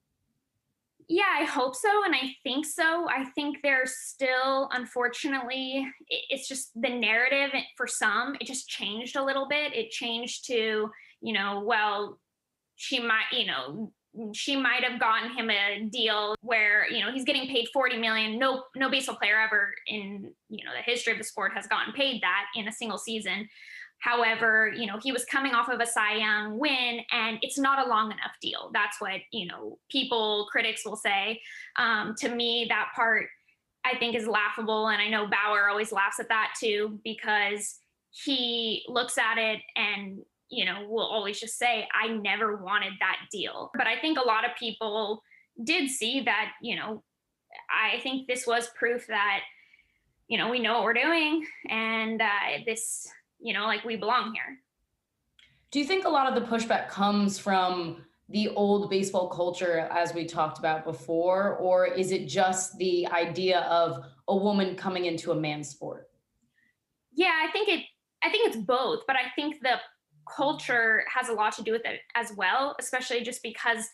Yeah, I hope so. And I think so. I think there's still, unfortunately, it's just the narrative for some, it just changed a little bit. It changed to, well, she might have gotten him a deal where, he's getting paid $40 million. No baseball player ever in, the history of the sport has gotten paid that in a single season. However, he was coming off of a Cy Young win, and it's not a long enough deal. That's what, critics will say. To me, that part I think is laughable. And I know Bauer always laughs at that too, because he looks at it and, will always just say, I never wanted that deal. But I think a lot of people did see that, I think this was proof that, we know what we're doing, and this, we belong here. Do you think a lot of the pushback comes from the old baseball culture, as we talked about before, or is it just the idea of a woman coming into a man's sport? Yeah, I think it's both, but I think the culture has a lot to do with it as well, especially just because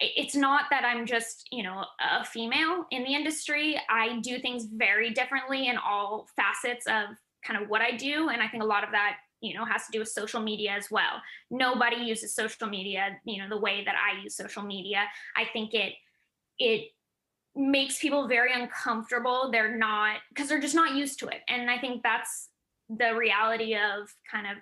it's not that I'm just, a female in the industry. I do things very differently in all facets of kind of what I do. And I think a lot of that, has to do with social media as well. Nobody uses social media, the way that I use social media. I think it makes people very uncomfortable. Because they're just not used to it. And I think that's the reality of kind of,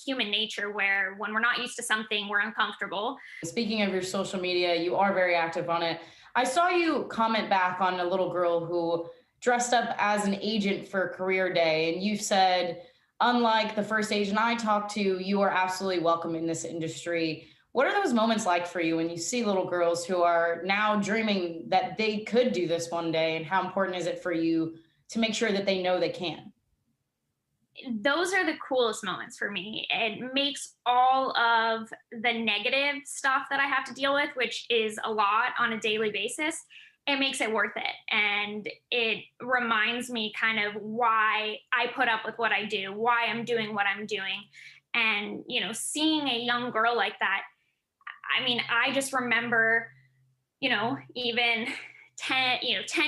human nature, where when we're not used to something, we're uncomfortable. Speaking of your social media, you are very active on it. I saw you comment back on a little girl who dressed up as an agent for career day. And you said, unlike the first agent I talked to, you are absolutely welcome in this industry. What are those moments like for you when you see little girls who are now dreaming that they could do this one day? And how important is it for you to make sure that they know they can? Those are the coolest moments for me. It makes all of the negative stuff that I have to deal with, which is a lot on a daily basis, it makes it worth it. And it reminds me kind of why I put up with what I do, why I'm doing what I'm doing. And, seeing a young girl like that, I mean, I just remember, even 10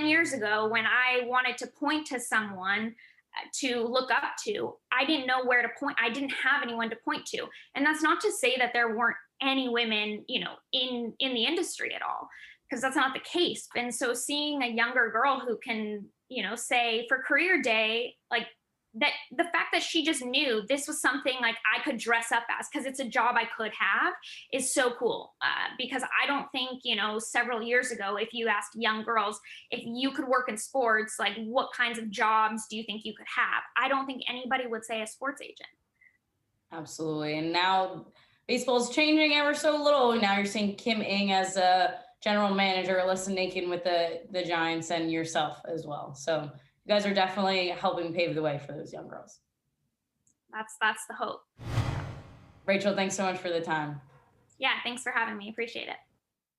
years ago when I wanted to point to someone to look up to, I didn't know where to point. I didn't have anyone to point to. And that's not to say that there weren't any women, in the industry at all, because that's not the case. And so seeing a younger girl who can, say for career day, like that, the fact that she just knew this was something like I could dress up as, because it's a job I could have, is so cool. Because I don't think, several years ago, if you asked young girls if you could work in sports, like what kinds of jobs do you think you could have? I don't think anybody would say a sports agent. Absolutely. And now baseball is changing ever so little. Now you're seeing Kim Ng as a general manager, Alyssa Nakin with the Giants, and yourself as well. So you guys are definitely helping pave the way for those young girls. That's the hope. Rachel, thanks so much for the time. Yeah, thanks for having me. Appreciate it.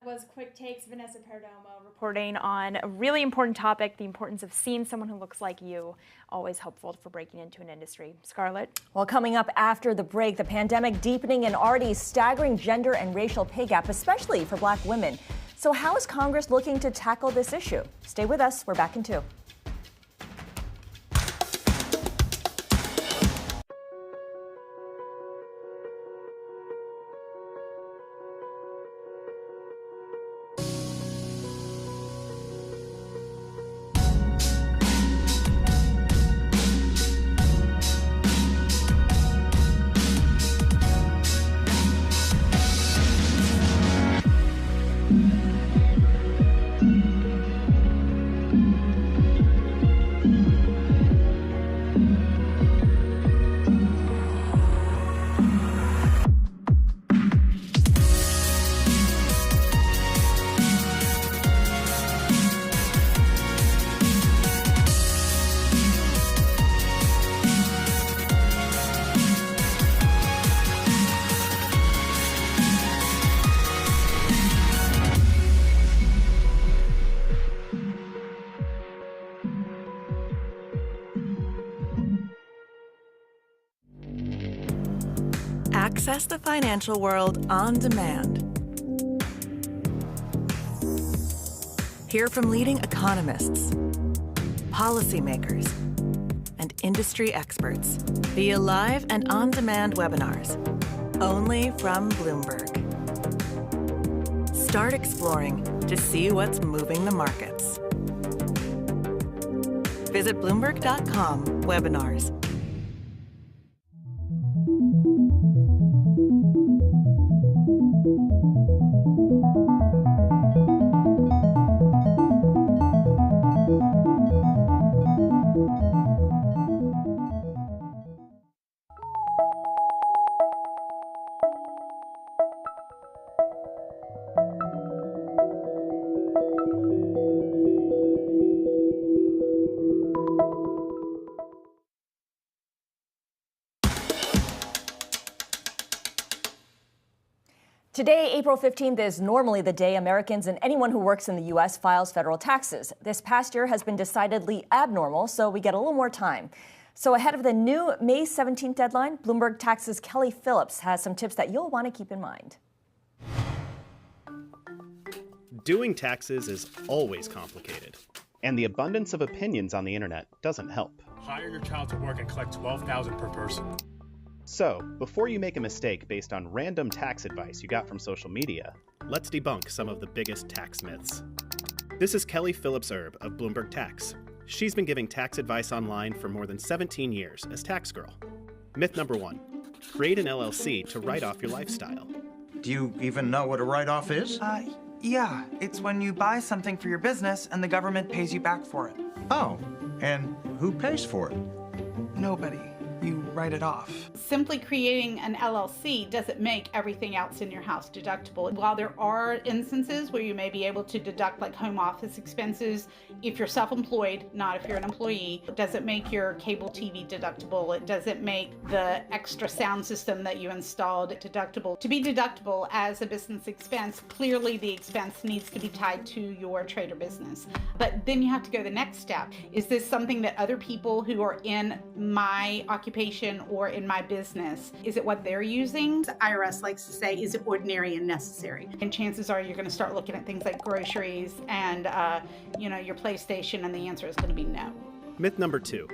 That was Quick Takes. Vanessa Perdomo reporting on a really important topic, the importance of seeing someone who looks like you. Always helpful for breaking into an industry. Scarlett? Well, coming up after the break, the pandemic deepening an already staggering gender and racial pay gap, especially for Black women. So how is Congress looking to tackle this issue? Stay with us. We're back in 2. Access the financial world on demand. Hear from leading economists, policymakers, and industry experts via live and on-demand webinars, only from Bloomberg. Start exploring to see what's moving the markets. Visit Bloomberg.com/webinars. Today, April 15th, is normally the day Americans and anyone who works in the U.S. files federal taxes. This past year has been decidedly abnormal, so we get a little more time. So ahead of the new May 17th deadline, Bloomberg Tax's Kelly Phillips has some tips that you'll want to keep in mind. Doing taxes is always complicated, and the abundance of opinions on the internet doesn't help. Hire your child to work and collect $12,000 per person. So, before you make a mistake based on random tax advice you got from social media, let's debunk some of the biggest tax myths. This is Kelly Phillips Erb of Bloomberg Tax. She's been giving tax advice online for more than 17 years as tax girl. Myth number 1, create an LLC to write off your lifestyle. Do you even know what a write-off is? Yeah, it's when you buy something for your business and the government pays you back for it. Oh, and who pays for it? Nobody. You write it off. Simply creating an LLC doesn't make everything else in your house deductible. While there are instances where you may be able to deduct like home office expenses, if you're self-employed, not if you're an employee, it doesn't make your cable TV deductible. It doesn't make the extra sound system that you installed deductible. To be deductible as a business expense, clearly the expense needs to be tied to your trade or business. But then you have to go the next step. Is this something that other people who are in my occupation or in my business, is it what they're using? The IRS likes to say, is it ordinary and necessary? And chances are you're going to start looking at things like groceries and your PlayStation, and the answer is going to be no. Myth number 2,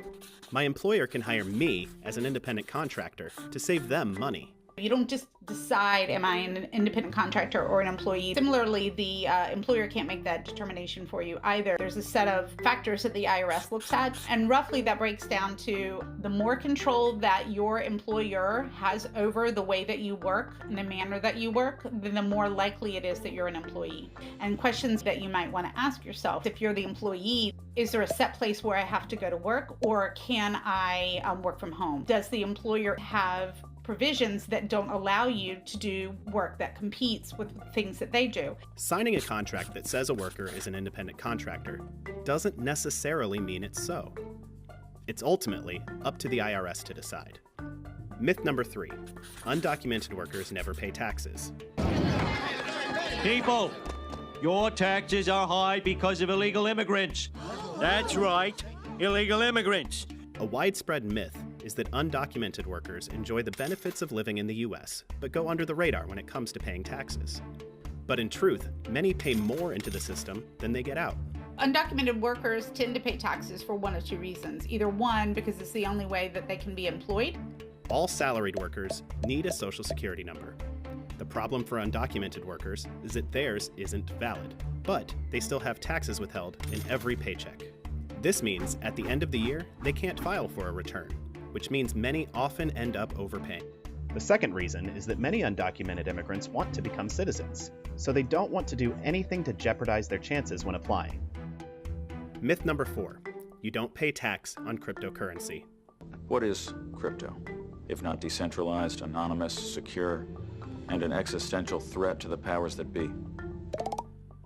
my employer can hire me as an independent contractor to save them money. You don't just decide, am I an independent contractor or an employee? Similarly, the employer can't make that determination for you either. There's a set of factors that the IRS looks at, and roughly that breaks down to the more control that your employer has over the way that you work and the manner that you work, then the more likely it is that you're an employee. And questions that you might want to ask yourself, if you're the employee, is there a set place where I have to go to work, or can I work from home? Does the employer have provisions that don't allow you to do work that competes with things that they do? Signing a contract that says a worker is an independent contractor doesn't necessarily mean it's so. It's ultimately up to the IRS to decide. Myth number 3, undocumented workers never pay taxes. People, your taxes are high because of illegal immigrants. That's right, illegal immigrants. A widespread myth is that undocumented workers enjoy the benefits of living in the U.S., but go under the radar when it comes to paying taxes. But in truth, many pay more into the system than they get out. Undocumented workers tend to pay taxes for one of two reasons. Either one, because it's the only way that they can be employed. All salaried workers need a Social Security number. The problem for undocumented workers is that theirs isn't valid, but they still have taxes withheld in every paycheck. This means at the end of the year, they can't file for a return, which means many often end up overpaying. The second reason is that many undocumented immigrants want to become citizens, so they don't want to do anything to jeopardize their chances when applying. Myth number 4, you don't pay tax on cryptocurrency. What is crypto, if not decentralized, anonymous, secure, and an existential threat to the powers that be?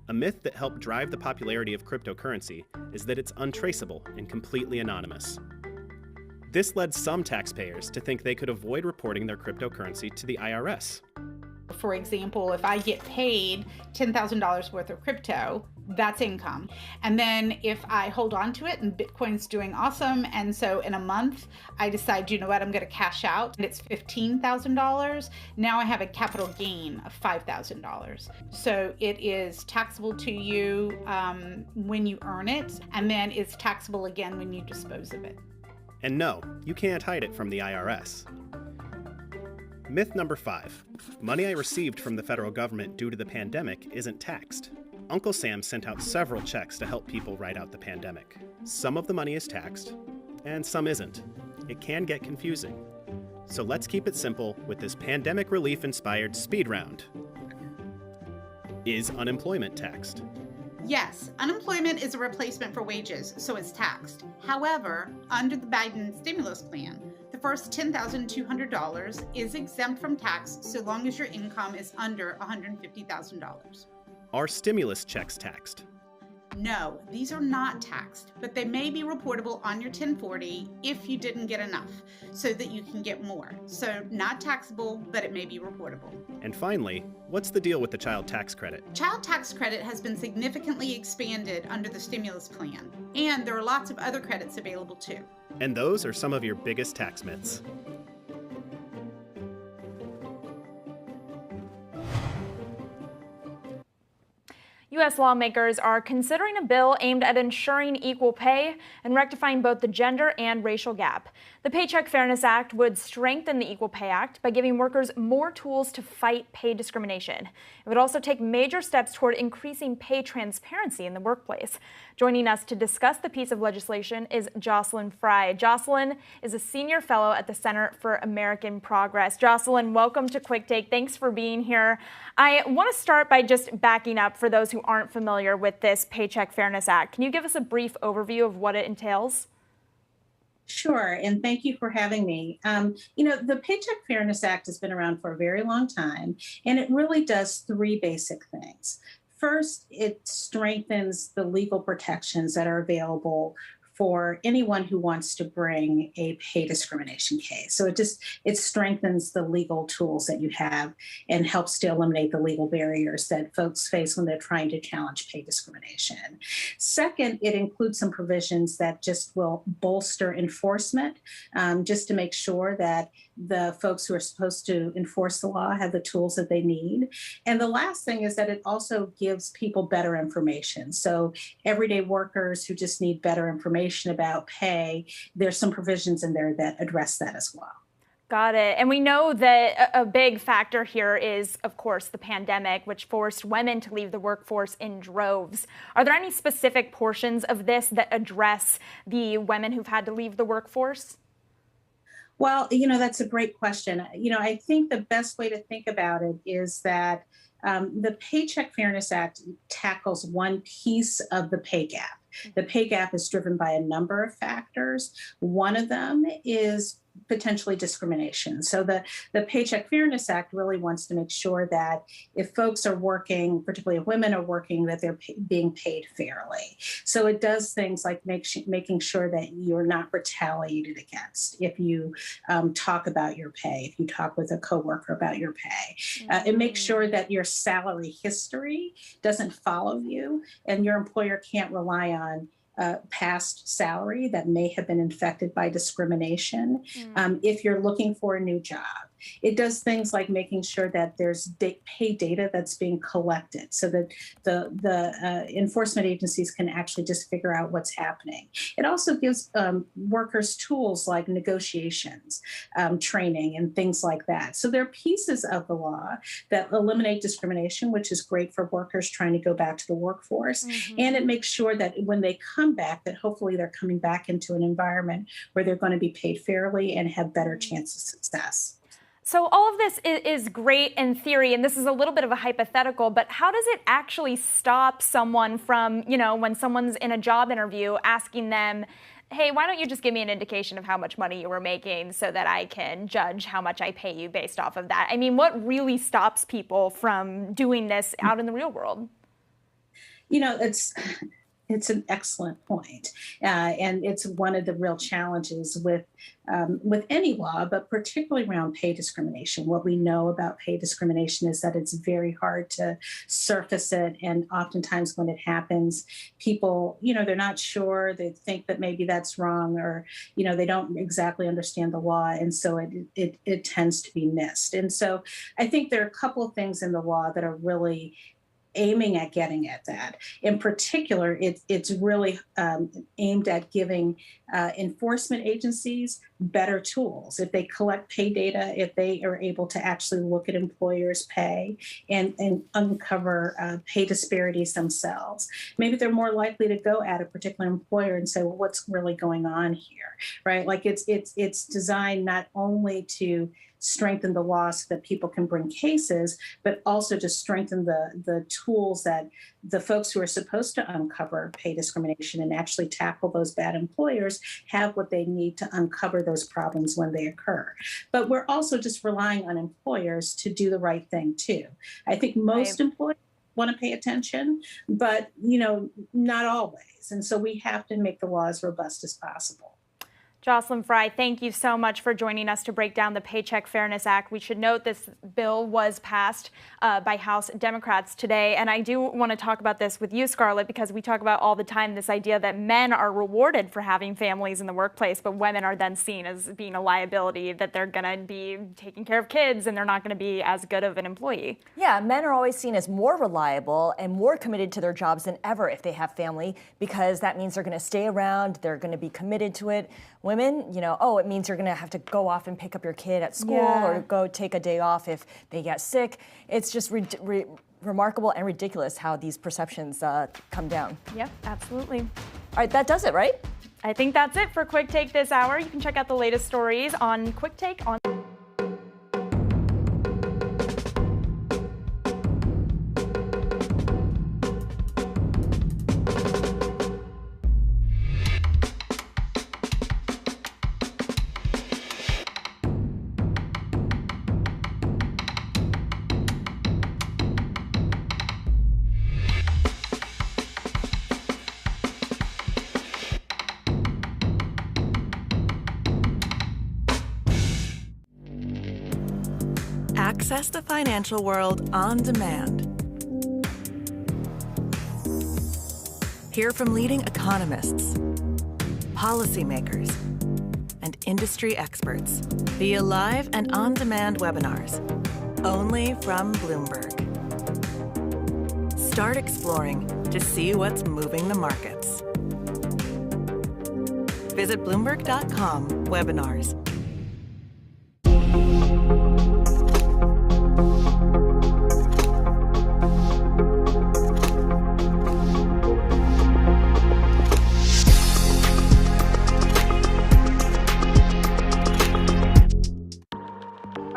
A myth that helped drive the popularity of cryptocurrency is that it's untraceable and completely anonymous. This led some taxpayers to think they could avoid reporting their cryptocurrency to the IRS. For example, if I get paid $10,000 worth of crypto, that's income. And then if I hold on to it and Bitcoin's doing awesome, and so in a month I decide, you know what, I'm going to cash out and it's $15,000, now I have a capital gain of $5,000. So it is taxable to you when you earn it, and then it's taxable again when you dispose of it. And no, you can't hide it from the IRS. Myth number 5. Money I received from the federal government due to the pandemic isn't taxed. Uncle Sam sent out several checks to help people ride out the pandemic. Some of the money is taxed, and some isn't. It can get confusing. So let's keep it simple with this pandemic relief-inspired speed round. Is unemployment taxed? Yes, unemployment is a replacement for wages, so it's taxed. However, under the Biden stimulus plan, the first $10,200 is exempt from tax so long as your income is under $150,000. Are stimulus checks taxed? No, these are not taxed, but they may be reportable on your 1040 if you didn't get enough, so that you can get more. So not taxable, but it may be reportable. And finally, what's the deal with the child tax credit? Child tax credit has been significantly expanded under the stimulus plan, and there are lots of other credits available too. And those are some of your biggest tax myths. U.S. lawmakers are considering a bill aimed at ensuring equal pay and rectifying both the gender and racial gap. The Paycheck Fairness Act would strengthen the Equal Pay Act by giving workers more tools to fight pay discrimination. It would also take major steps toward increasing pay transparency in the workplace. Joining us to discuss the piece of legislation is Jocelyn Fry. Jocelyn is a senior fellow at the Center for American Progress. Jocelyn, welcome to Quick Take. Thanks for being here. I want to start by just backing up for those who aren't familiar with this Paycheck Fairness Act. Can you give us a brief overview of what it entails? Sure, and thank you for having me. The Paycheck Fairness Act has been around for a very long time, and it really does three basic things. First, it strengthens the legal protections that are available for anyone who wants to bring a pay discrimination case. So it strengthens the legal tools that you have and helps to eliminate the legal barriers that folks face when they're trying to challenge pay discrimination. Second, it includes some provisions that just will bolster enforcement, just to make sure that the folks who are supposed to enforce the law have the tools that they need. And the last thing is that it also gives people better information. So everyday workers who just need better information about pay, there's some provisions in there that address that as well. Got it. And we know that a big factor here is, of course, the pandemic, which forced women to leave the workforce in droves. Are there any specific portions of this that address the women who've had to leave the workforce? Well, that's a great question. I think the best way to think about it is that the Paycheck Fairness Act tackles one piece of the pay gap. The pay gap is driven by a number of factors. One of them is potentially discrimination. So the Paycheck Fairness Act really wants to make sure that if folks are working, particularly if women are working, that they're being paid fairly. So it does things like making sure that you're not retaliated against if you talk about your pay, if you talk with a coworker about your pay. It makes sure that your salary history doesn't follow you and your employer can't rely on past salary that may have been infected by discrimination. If you're looking for a new job, it does things like making sure that there's pay data that's being collected so that the enforcement agencies can actually just figure out what's happening. It also gives workers tools like negotiations, training, and things like that. So there are pieces of the law that eliminate discrimination, which is great for workers trying to go back to the workforce. And it makes sure that when they come back, that hopefully they're coming back into an environment where they're going to be paid fairly and have better chance of success. So all of this is great in theory, and this is a little bit of a hypothetical, but how does it actually stop someone from, when someone's in a job interview, asking them, hey, why don't you just give me an indication of how much money you were making so that I can judge how much I pay you based off of that? I mean, what really stops people from doing this out in the real world? It's an excellent point. And it's one of the real challenges with any law, but particularly around pay discrimination. What we know about pay discrimination is that it's very hard to surface it. And oftentimes when it happens, people, they're not sure. They think that maybe that's wrong, or, they don't exactly understand the law. And so it tends to be missed. And so I think there are a couple of things in the law that are really aiming at getting at that. In particular, it's really aimed at giving enforcement agencies better tools. If they collect pay data, if they are able to actually look at employers' pay and uncover pay disparities themselves, maybe they're more likely to go at a particular employer and say, well, what's really going on here, right? Like it's designed not only to strengthen the law so that people can bring cases, but also to strengthen the tools that the folks who are supposed to uncover pay discrimination and actually tackle those bad employers have what they need to uncover those problems when they occur. But we're also just relying on employers to do the right thing too. I think most employers want to pay attention, but not always. And so we have to make the law as robust as possible. Jocelyn Fry, thank you so much for joining us to break down the Paycheck Fairness Act. We should note this bill was passed by House Democrats today. And I do want to talk about this with you, Scarlett, because we talk about all the time this idea that men are rewarded for having families in the workplace, but women are then seen as being a liability, that they're going to be taking care of kids and they're not going to be as good of an employee. Yeah, men are always seen as more reliable and more committed to their jobs than ever if they have family, because that means they're going to stay around, they're going to be committed to it. Women, it means you're going to have to go off and pick up your kid at school or go take a day off if they get sick. It's just remarkable and ridiculous how these perceptions come down. Yep, absolutely. All right, that does it, right? I think that's it for Quick Take this hour. You can check out the latest stories on Quick Take on. Access the financial world on demand. Hear from leading economists, policymakers, and industry experts via live and on-demand webinars, only from Bloomberg. Start exploring to see what's moving the markets. Visit Bloomberg.com/webinars.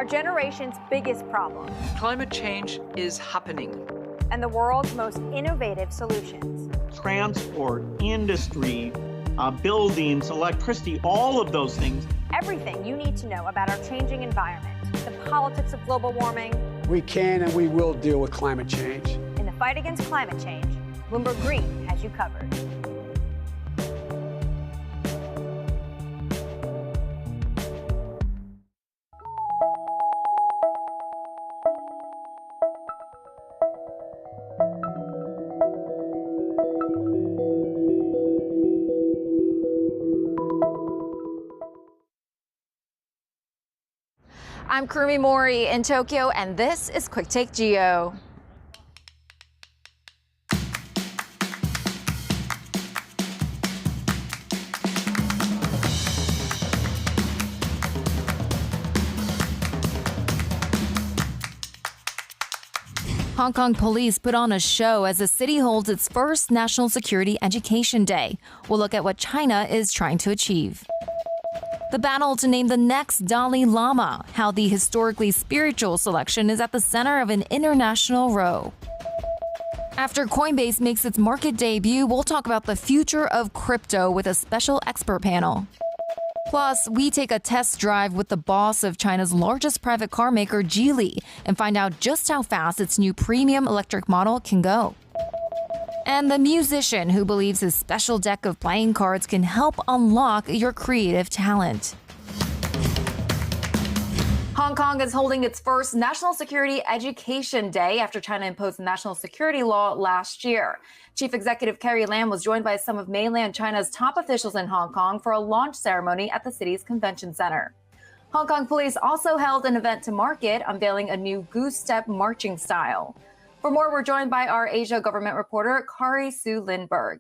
Generation's biggest problem. Climate change is happening. And the world's most innovative solutions. Transport, industry, buildings, electricity, all of those things. Everything you need to know about our changing environment, the politics of global warming. We can and we will deal with climate change. In the fight against climate change, Bloomberg Green has you covered. I'm Kurumi Mori in Tokyo, and this is Quick Take Geo. Hong Kong police put on a show as the city holds its first National Security Education Day. We'll look at what China is trying to achieve. The battle to name the next Dalai Lama, how the historically spiritual selection is at the center of an international row. After Coinbase makes its market debut, we'll talk about the future of crypto with a special expert panel. Plus, we take a test drive with the boss of China's largest private car maker, Geely, and find out just how fast its new premium electric model can go. And the musician who believes his special deck of playing cards can help unlock your creative talent. Hong Kong is holding its first National Security Education Day after China imposed national security law last year. Chief Executive Carrie Lam was joined by some of mainland China's top officials in Hong Kong for a launch ceremony at the city's convention center. Hong Kong police also held an event to mark it, unveiling a new goose step marching style. For more, we're joined by our Asia government reporter, Kari Sue Lindberg.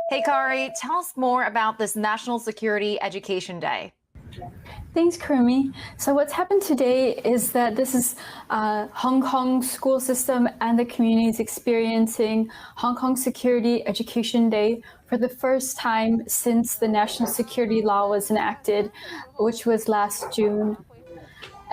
Hey, Kari, tell us more about this National Security Education Day. Thanks, Kurumi. So what's happened today is that this is Hong Kong school system and the community is experiencing Hong Kong Security Education Day for the first time since the national security law was enacted, which was last June.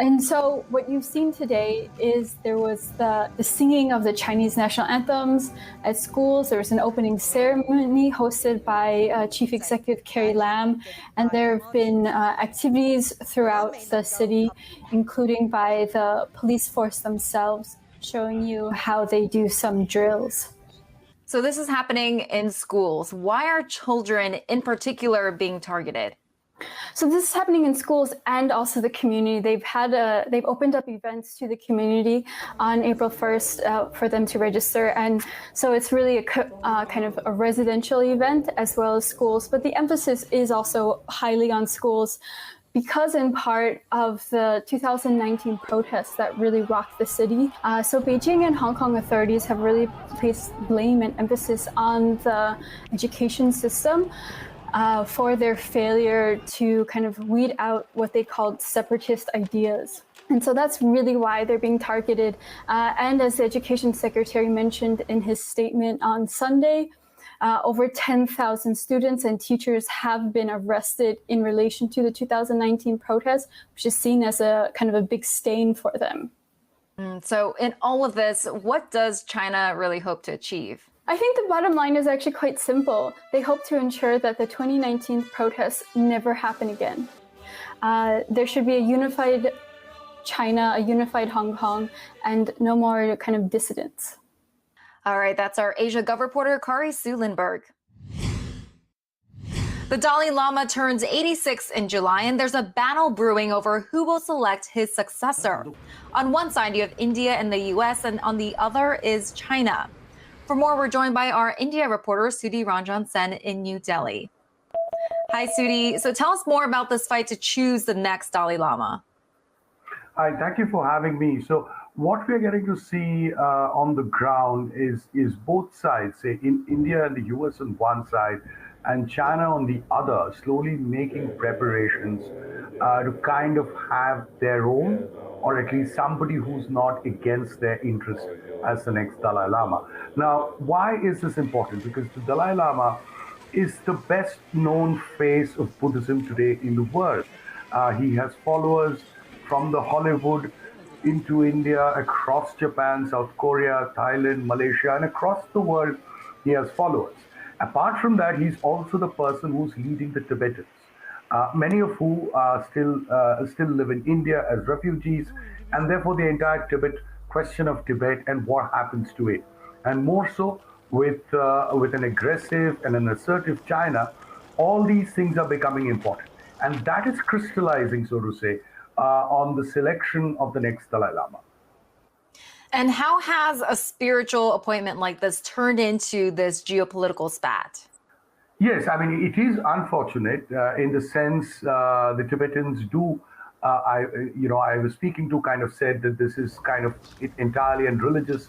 And so what you've seen today is there was the singing of the Chinese national anthems at schools. There was an opening ceremony hosted by Chief Executive Carrie Lam. And there have been activities throughout the city, including by the police force themselves, showing you how they do some drills. So this is happening in schools. Why are children in particular being targeted? So this is happening in schools and also the community. They've opened up events to the community on April 1st for them to register. And so it's really a kind of a residential event as well as schools. But the emphasis is also highly on schools because in part of the 2019 protests that really rocked the city. So Beijing and Hong Kong authorities have really placed blame and emphasis on the education system for their failure to kind of weed out what they called separatist ideas. And so that's really why they're being targeted. And as the Education Secretary mentioned in his statement on Sunday, over 10,000 students and teachers have been arrested in relation to the 2019 protests, which is seen as a kind of a big stain for them. So in all of this, what does China really hope to achieve? I think the bottom line is actually quite simple. They hope to ensure that the 2019 protests never happen again. There should be a unified China, a unified Hong Kong, and no more kind of dissidents. All right, that's our Asia Gov reporter, Kari Sue Lindberg. The Dalai Lama turns 86 in July, and there's a battle brewing over who will select his successor. On one side, you have India and the US, and on the other is China. For more, we're joined by our India reporter, Sudhi Ranjan Sen in New Delhi. Hi, Sudhi. So tell us more about this fight to choose the next Dalai Lama. Hi, thank you for having me. So what we're getting to see on the ground is both sides, say in India and the US on one side, and China on the other, slowly making preparations to kind of have their own, or at least somebody who's not against their interest as the next Dalai Lama. Now, why is this important? Because the Dalai Lama is the best known face of Buddhism today in the world. He has followers from the Hollywood into India, across Japan, South Korea, Thailand, Malaysia, and across the world, he has followers. Apart from that, he's also the person who's leading the Tibetans, many of who still live in India as refugees, and therefore the entire question of Tibet and what happens to it. And more so with an aggressive and an assertive China, all these things are becoming important. And that is crystallizing, so to say, on the selection of the next Dalai Lama. And how has a spiritual appointment like this turned into this geopolitical spat? Yes, I mean, it is unfortunate in the sense the Tibetans do. I was speaking to kind of said that this is kind of entirely a religious,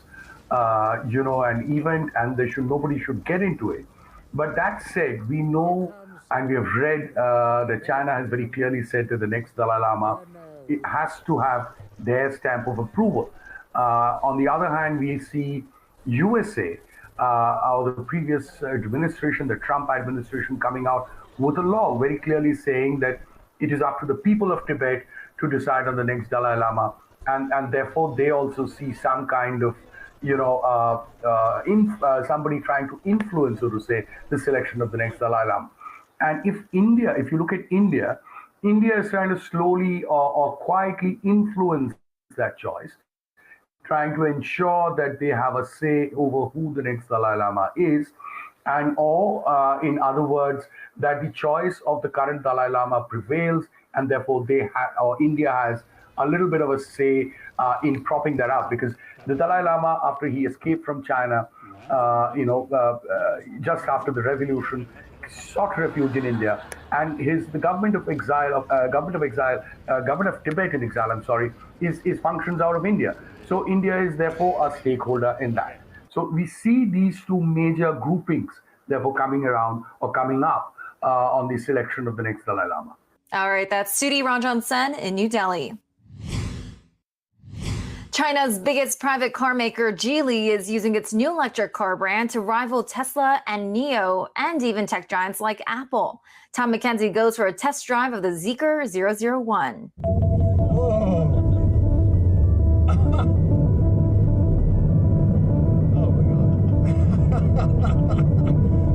an event, and nobody should get into it. But that said, we know and we have read that China has very clearly said that the next Dalai Lama it has to have their stamp of approval. On the other hand, we see USA, or the previous administration, the Trump administration, coming out with a law very clearly saying that it is up to the people of Tibet to decide on the next Dalai Lama, and therefore they also see some kind of, somebody trying to influence, so to say, the selection of the next Dalai Lama. And if you look at India is trying to slowly or quietly influence that choice trying to ensure that they have a say over who the next Dalai Lama is, and or in other words, that the choice of the current Dalai Lama prevails, and therefore India has a little bit of a say in propping that up, because the Dalai Lama, after he escaped from China, just after the revolution, sought refuge in India, and the government of Tibet in exile, is functions out of India. So India is therefore a stakeholder in that. So we see these two major groupings therefore coming around or coming up on the selection of the next Dalai Lama. All right, that's Sudhi Ranjan Sen in New Delhi. China's biggest private car maker, Geely, is using its new electric car brand to rival Tesla and NIO, and even tech giants like Apple. Tom McKenzie goes for a test drive of the Zeekr 001.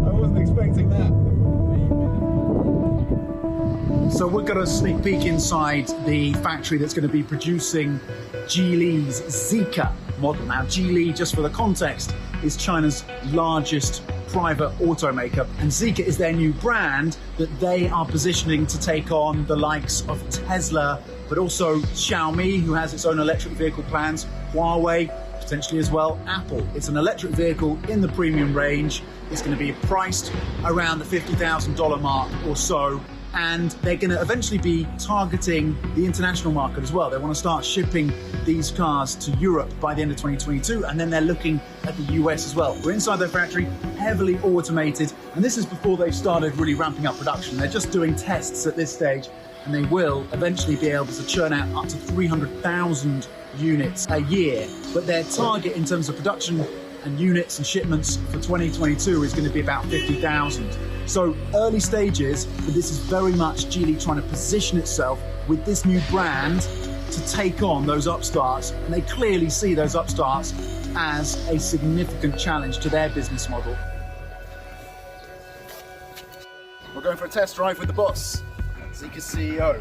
I wasn't expecting that. So we're going to sneak peek inside the factory that's going to be producing Geely's Zeekr model. Now, Geely, just for the context, is China's largest private automaker, and Zeekr is their new brand that they are positioning to take on the likes of Tesla, but also Xiaomi, who has its own electric vehicle plans, Huawei, potentially as well, Apple. It's an electric vehicle in the premium range. It's going to be priced around the $50,000 mark or so. And they're going to eventually be targeting the international market as well. They want to start shipping these cars to Europe by the end of 2022, and then they're looking at the US as well. We're inside their factory, heavily automated, and this is before they've started really ramping up production. They're just doing tests at this stage, and they will eventually be able to churn out up to 300,000 units a year. But their target in terms of production and units and shipments for 2022 is going to be about 50,000. So early stages, but this is very much Geely trying to position itself with this new brand to take on those upstarts. And they clearly see those upstarts as a significant challenge to their business model. We're going for a test drive with the boss, Zeekr's CEO.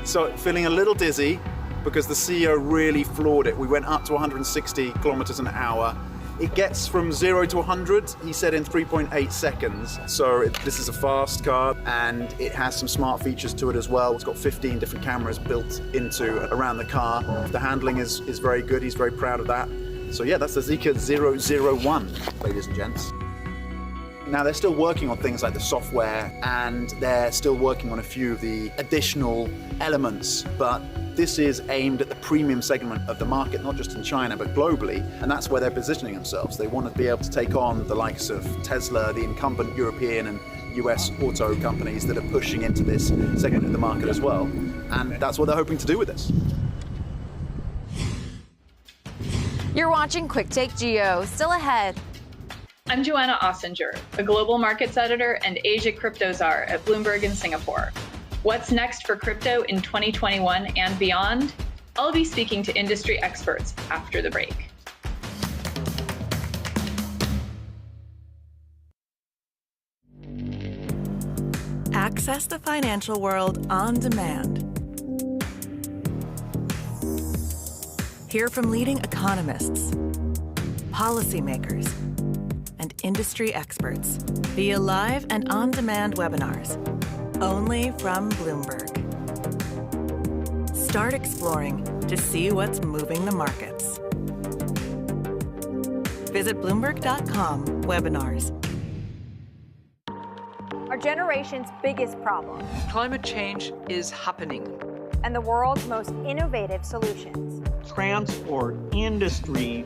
So feeling a little dizzy because the CEO really floored it. We went up to 160 kilometers an hour. It gets from 0 to 100, he said, in 3.8 seconds. So this is a fast car, and it has some smart features to it as well. It's got 15 different cameras built into around the car. The handling is very good. He's very proud of that. So yeah, that's the Zeekr 001, ladies and gents. Now, they're still working on things like the software, and they're still working on a few of the additional elements, but this is aimed at the premium segment of the market, not just in China, but globally, and that's where they're positioning themselves. They want to be able to take on the likes of Tesla, the incumbent European and US auto companies that are pushing into this segment of the market as well, and that's what they're hoping to do with this. You're watching Quick Take Geo. Still ahead. I'm Joanna Ossinger, a global markets editor and Asia crypto czar at Bloomberg in Singapore. What's next for crypto in 2021 and beyond? I'll be speaking to industry experts after the break. Access the financial world on demand. Hear from leading economists, policymakers, and industry experts via live and on-demand webinars, only from Bloomberg. Start exploring to see what's moving the markets. Visit Bloomberg.com/webinars. Our generation's biggest problem. Climate change is happening. And the world's most innovative solutions. Transport, industry,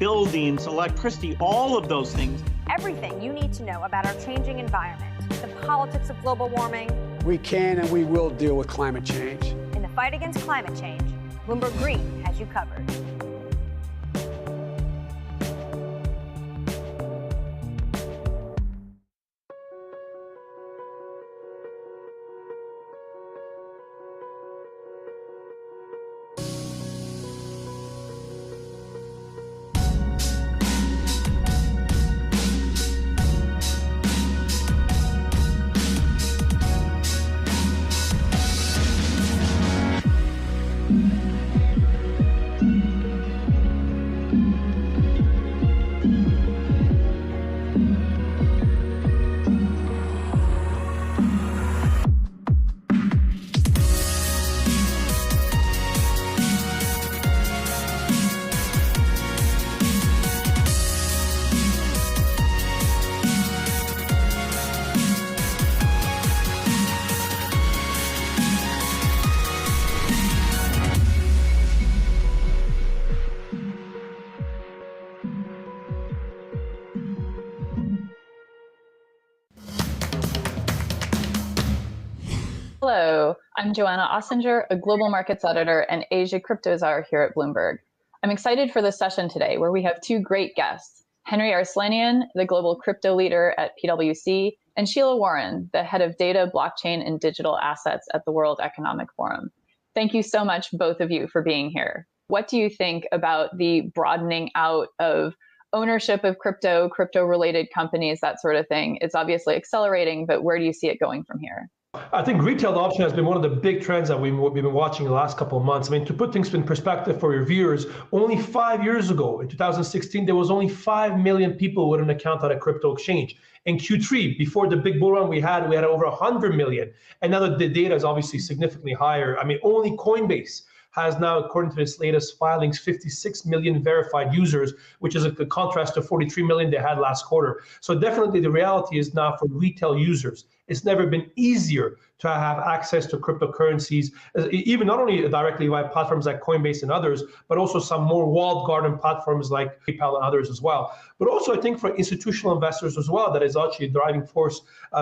buildings, electricity, all of those things. Everything you need to know about our changing environment, the politics of global warming. We can and we will deal with climate change. In the fight against climate change, Bloomberg Green has you covered. Hello, I'm Joanna Ossinger, a global markets editor and Asia crypto czar here at Bloomberg. I'm excited for this session today, where we have two great guests, Henry Arslanian, the global crypto leader at PwC, and Sheila Warren, the head of data, blockchain, and digital assets at the World Economic Forum. Thank you so much, both of you, for being here. What do you think about the broadening out of ownership of crypto-related companies, that sort of thing? It's obviously accelerating, but where do you see it going from here? I think retail adoption has been one of the big trends that we've been watching the last couple of months. I mean, to put things in perspective for your viewers, only 5 years ago, in 2016, there was only 5 million people with an account at a crypto exchange. In Q3, before the big bull run we had over 100 million. And now the data is obviously significantly higher. I mean, only Coinbase has now, according to its latest filings, 56 million verified users, which is a contrast to 43 million they had last quarter. So definitely the reality is now for retail users, it's never been easier to have access to cryptocurrencies, even not only directly via platforms like Coinbase and others, but also some more walled garden platforms like PayPal and others as well. But also I think for institutional investors as well, that is actually a driving force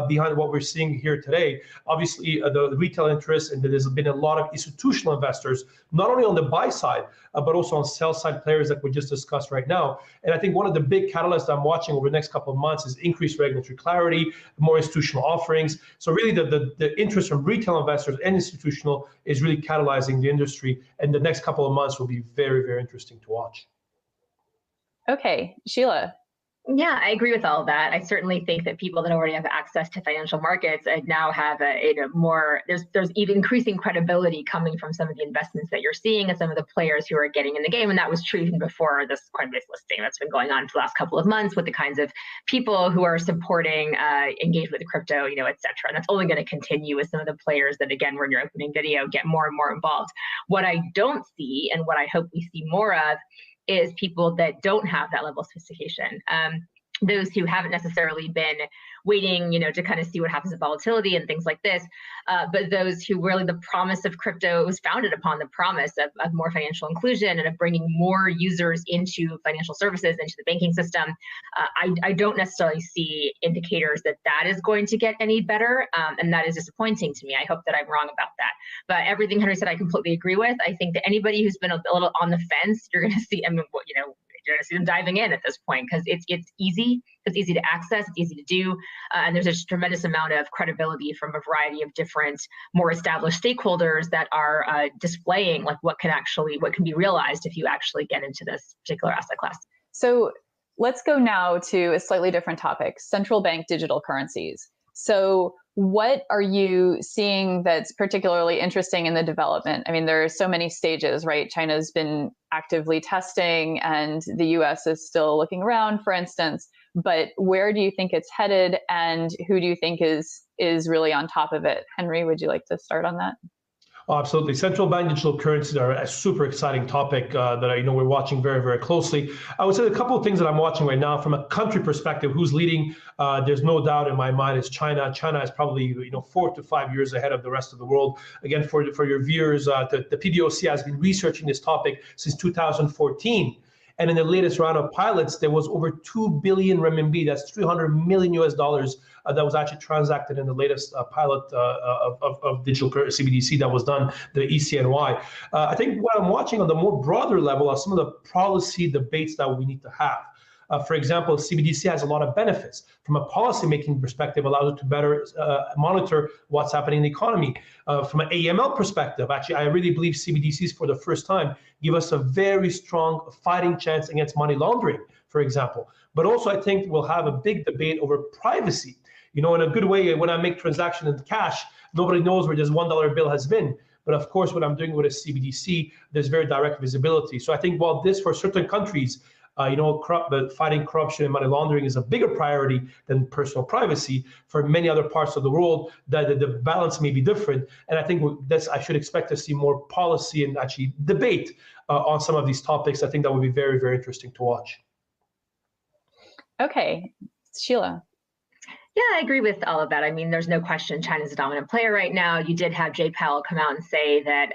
behind what we're seeing here today. Obviously the retail interest, and there's been a lot of institutional investors, not only on the buy side, but also on sell side players that we just discussed right now. And I think one of the big catalysts I'm watching over the next couple of months is increased regulatory clarity, more institutional offerings. So really the interest from retail investors and institutional is really catalyzing the industry. And the next couple of months will be very, very interesting to watch. Okay, Sheila. Yeah, I agree with all of that. I certainly think that people that already have access to financial markets now have there's even increasing credibility coming from some of the investments that you're seeing and some of the players who are getting in the game. And that was true even before this Coinbase listing that's been going on for the last couple of months with the kinds of people who are supporting engagement with crypto, et cetera. And that's only going to continue with some of the players that, again, were in your opening video, get more and more involved. What I don't see, and what I hope we see more of, is people that don't have that level of sophistication. Those who haven't necessarily been waiting, to kind of see what happens with volatility and things like this, but those who really the promise of crypto was founded upon the promise of more financial inclusion and of bringing more users into financial services, into the banking system. I don't necessarily see indicators that is going to get any better, and that is disappointing to me. I hope that I'm wrong about that. But everything Henry said, I completely agree with. I think that anybody who's been a little on the fence, you're going to see, you're going to see them diving in at this point because it's easy. It's easy to access. It's easy to do. And there's a tremendous amount of credibility from a variety of different, more established stakeholders that are displaying what can be realized if you actually get into this particular asset class. So let's go now to a slightly different topic, central bank digital currencies. So what are you seeing that's particularly interesting in the development? I mean, there are so many stages, right? China's been actively testing and the US is still looking around, for instance. But where do you think it's headed and who do you think is really on top of it? Henry, would you like to start on that? Oh, absolutely. Central bank digital currencies are a super exciting topic that we're watching very, very closely. I would say a couple of things that I'm watching right now from a country perspective. Who's leading? There's no doubt in my mind is China. China is probably 4 to 5 years ahead of the rest of the world. Again, for your viewers, the PBOC has been researching this topic since 2014. And in the latest round of pilots, there was over 2 billion renminbi, that's $300 million that was actually transacted in the latest pilot of digital CBDC that was done, the ECNY. I think what I'm watching on the more broader level are some of the policy debates that we need to have. For example, CBDC has a lot of benefits. From a policymaking perspective, allows it to better monitor what's happening in the economy. From an AML perspective, actually, I really believe CBDCs for the first time give us a very strong fighting chance against money laundering, for example. But also, I think we'll have a big debate over privacy. In a good way, when I make transactions in cash, nobody knows where this $1 bill has been. But of course, what I'm doing with a CBDC, there's very direct visibility. So I think while this, for certain countries, fighting corruption and money laundering is a bigger priority than personal privacy. For many other parts of the world, the balance may be different. And I think I should expect to see more policy and actually debate on some of these topics. I think that would be very, very interesting to watch. Okay, Sheila. Yeah, I agree with all of that. I mean, there's no question China's a dominant player right now. You did have Jay Powell come out and say that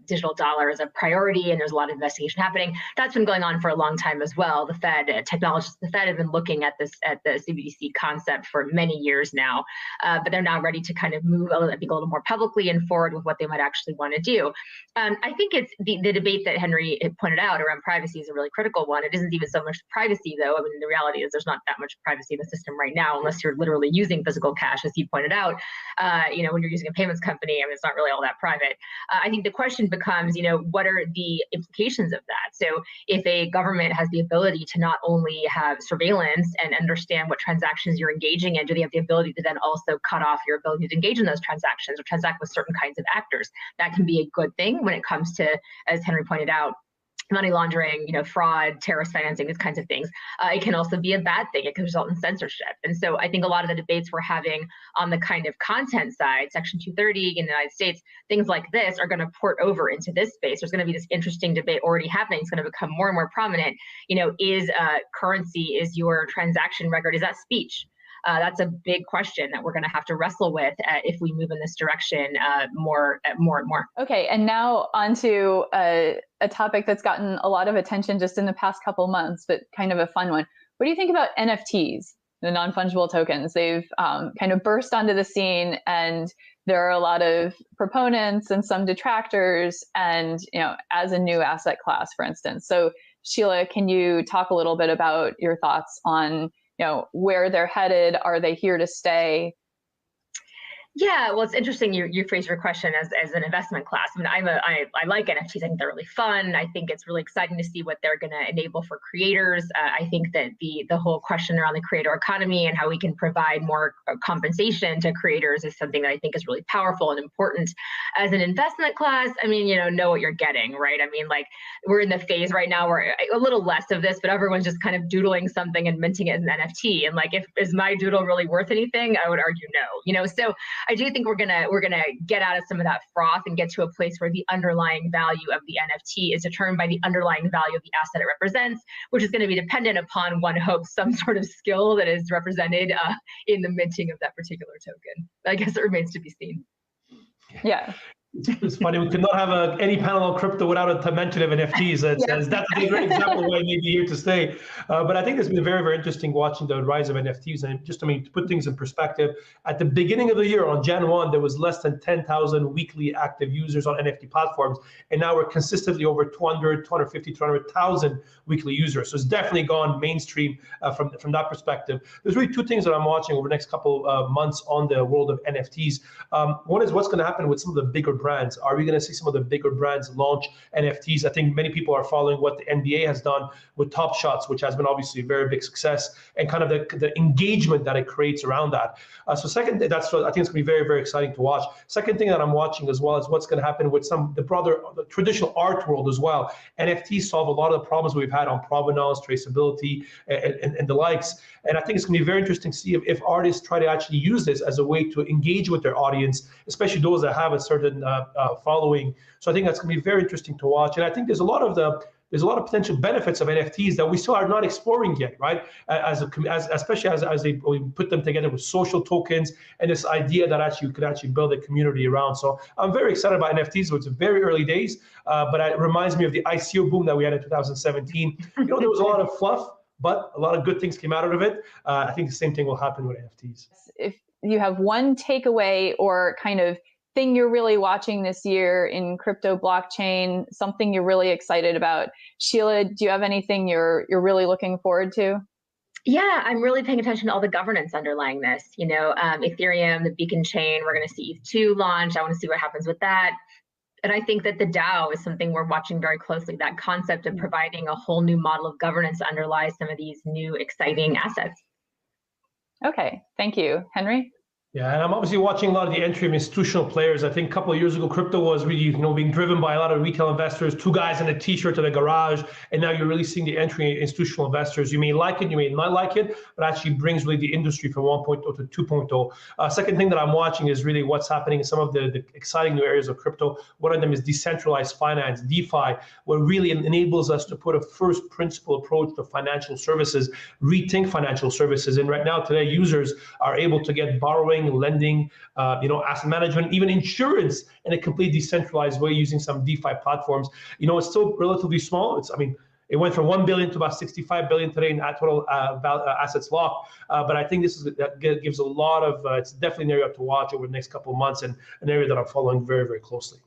digital dollar is a priority, and there's a lot of investigation happening. That's been going on for a long time as well. The Fed, technologists, the Fed have been looking at the CBDC concept for many years now, but they're now ready to kind of move, I think, a little more publicly and forward with what they might actually want to do. I think it's the debate that Henry had pointed out around privacy is a really critical one. It isn't even so much privacy, though. I mean, the reality is there's not that much privacy in the system right now, unless you're literally using physical cash, as he pointed out. When you're using a payments company, I mean, it's not really all that private. I think the question becomes, what are the implications of that? So if a government has the ability to not only have surveillance and understand what transactions you're engaging in, do they have the ability to then also cut off your ability to engage in those transactions or transact with certain kinds of actors? That can be a good thing when it comes to, as Henry pointed out, money laundering, fraud, terrorist financing, these kinds of things. It can also be a bad thing. It can result in censorship. And so I think a lot of the debates we're having on the kind of content side, Section 230 in the United States, things like this are going to port over into this space. There's going to be this interesting debate already happening. It's going to become more and more prominent. Is currency, is your transaction record, is that speech? That's a big question that we're going to have to wrestle with if we move in this direction more and more. Okay, and now onto a topic that's gotten a lot of attention just in the past couple months, but kind of a fun one. What do you think about NFTs, the non-fungible tokens? They've kind of burst onto the scene, and there are a lot of proponents and some detractors, and as a new asset class, for instance. So Sheila, can you talk a little bit about your thoughts on where they're headed? Are they here to stay? Yeah, well, it's interesting you phrase your question as an investment class. I mean, I like NFTs. I think they're really fun. I think it's really exciting to see what they're going to enable for creators. I think that the whole question around the creator economy and how we can provide more compensation to creators is something that I think is really powerful and important. As an investment class, I mean, know what you're getting, right? I mean, like, we're in the phase right now where a little less of this, but everyone's just kind of doodling something and minting it as an NFT. And like, is my doodle really worth anything? I would argue no. So I do think we're gonna get out of some of that froth and get to a place where the underlying value of the NFT is determined by the underlying value of the asset it represents, which is going to be dependent upon, one hopes, some sort of skill that is represented in the minting of that particular token. I guess it remains to be seen. Yeah. It's funny, we could not have any panel on crypto without a mention of NFTs. That's a great example of why it may be here to stay. But I think it's been very, very interesting watching the rise of NFTs. And just, to put things in perspective, at the beginning of the year, on Jan 1, there was less than 10,000 weekly active users on NFT platforms. And now we're consistently over 200, 250, 200,000 weekly users. So it's definitely gone mainstream from that perspective. There's really two things that I'm watching over the next couple of months on the world of NFTs. One is what's going to happen with some of the bigger brands. Are we going to see some of the bigger brands launch NFTs? I think many people are following what the NBA has done with Top Shots, which has been obviously a very big success, and kind of the engagement that it creates around that. So second, that's what I think it's going to be very, very exciting to watch. Second thing that I'm watching as well is what's going to happen with the traditional art world as well. NFTs solve a lot of the problems we've had on provenance, traceability, and the likes. And I think it's going to be very interesting to see if artists try to actually use this as a way to engage with their audience, especially those that have a certain following. So I think that's going to be very interesting to watch. And I think there's a lot of potential benefits of NFTs that we still are not exploring yet, right? Especially as we put them together with social tokens and this idea that you could actually build a community around. So I'm very excited about NFTs. So it's very early days, but it reminds me of the ICO boom that we had in 2017. There was a lot of fluff, but a lot of good things came out of it. I think the same thing will happen with NFTs. If you have one takeaway or kind of thing you're really watching this year in crypto blockchain, something you're really excited about, Sheila, do you have anything you're really looking forward to? Yeah, I'm really paying attention to all the governance underlying this. Ethereum, the Beacon chain, we're going to see ETH2 launch. I want to see what happens with that. And I think that the DAO is something we're watching very closely, that concept of providing a whole new model of governance to underlie some of these new exciting assets. Okay, thank you. Henry? Yeah, and I'm obviously watching a lot of the entry of institutional players. I think a couple of years ago, crypto was really, being driven by a lot of retail investors, two guys in a t-shirt in a garage, and now you're really seeing the entry of institutional investors. You may like it, you may not like it, but actually brings really the industry from 1.0 to 2.0. Second thing that I'm watching is really what's happening in some of the exciting new areas of crypto. One of them is decentralized finance, DeFi, what really enables us to put a first principle approach to financial services, rethink financial services. And right now, today, users are able to get borrowing, lending, asset management, even insurance in a complete decentralized way using some DeFi platforms. It's still relatively small. It went from 1 billion to about 65 billion today in total assets locked. But I think that gives a lot of, it's definitely an area to watch over the next couple of months, and an area that I'm following very, very closely.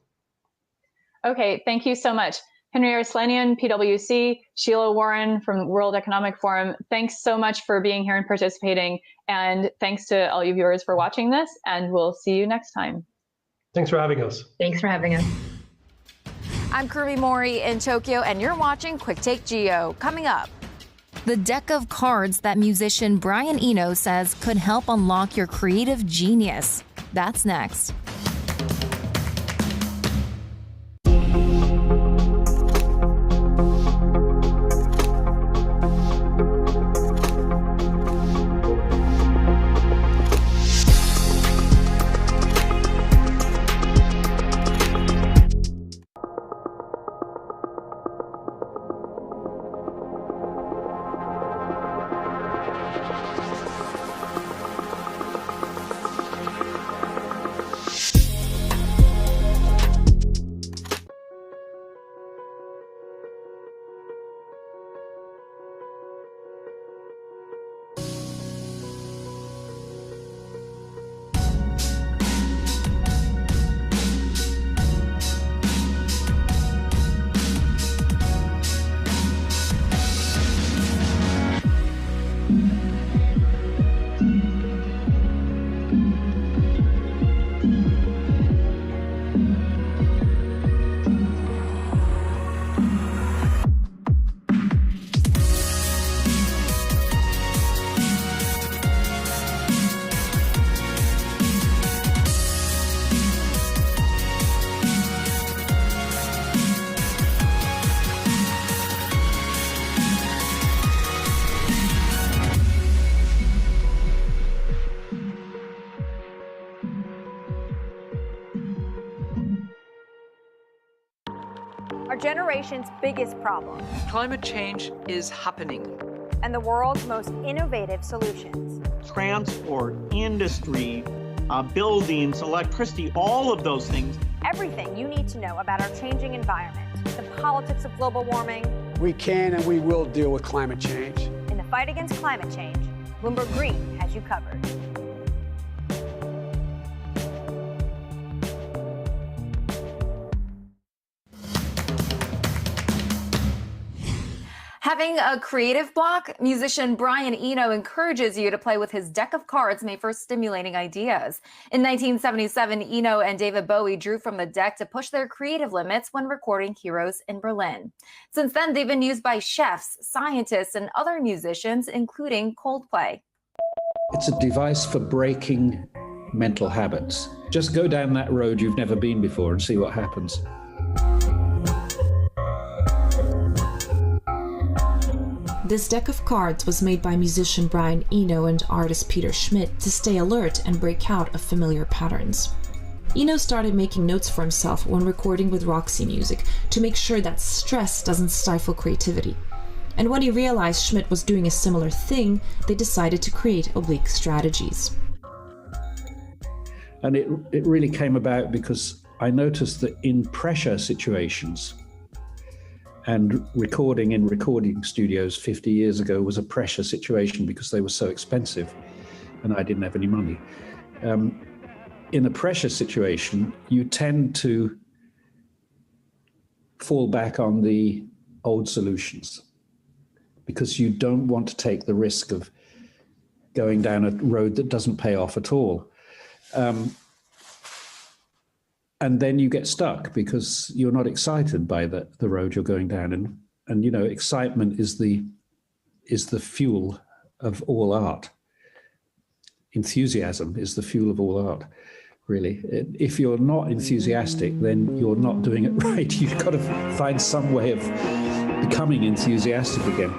Okay, thank you so much. Henry Arslanian, PwC, Sheila Warren from World Economic Forum, thanks so much for being here and participating. And thanks to all you viewers for watching this, and we'll see you next time. Thanks for having us. Thanks for having us. I'm Kirby Mori in Tokyo, and you're watching Quick Take Geo. Coming up, the deck of cards that musician Brian Eno says could help unlock your creative genius. That's next. Our generation's biggest problem. Climate change is happening. And the world's most innovative solutions. Transport, industry, buildings, electricity, all of those things. Everything you need to know about our changing environment, the politics of global warming. We can and we will deal with climate change. In the fight against climate change, Bloomberg Green has you covered. Having a creative block, musician Brian Eno encourages you to play with his deck of cards made for stimulating ideas. In 1977, Eno and David Bowie drew from the deck to push their creative limits when recording Heroes in Berlin. Since then, they've been used by chefs, scientists, and other musicians, including Coldplay. It's a device for breaking mental habits. Just go down that road you've never been before and see what happens. This deck of cards was made by musician Brian Eno and artist Peter Schmidt to stay alert and break out of familiar patterns. Eno started making notes for himself when recording with Roxy Music to make sure that stress doesn't stifle creativity. And when he realized Schmidt was doing a similar thing, they decided to create Oblique Strategies. And it really came about because I noticed that in pressure situations, and recording in recording studios 50 years ago was a pressure situation because they were so expensive and I didn't have any money. In a pressure situation, you tend to fall back on the old solutions because you don't want to take the risk of going down a road that doesn't pay off at all. And then you get stuck because you're not excited by the road you're going down. And you know, excitement is the fuel of all art. enthusiasm is the fuel of all art, really. If you're not enthusiastic, then you're not doing it right. You've got to find some way of becoming enthusiastic again.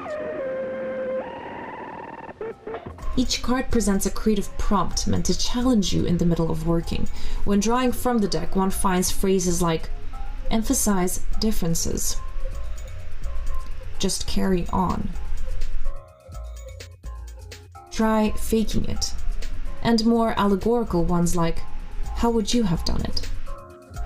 Each card presents a creative prompt meant to challenge you in the middle of working. When drawing from the deck, one finds phrases like, emphasize differences, just carry on, try faking it, and more allegorical ones like, how would you have done it?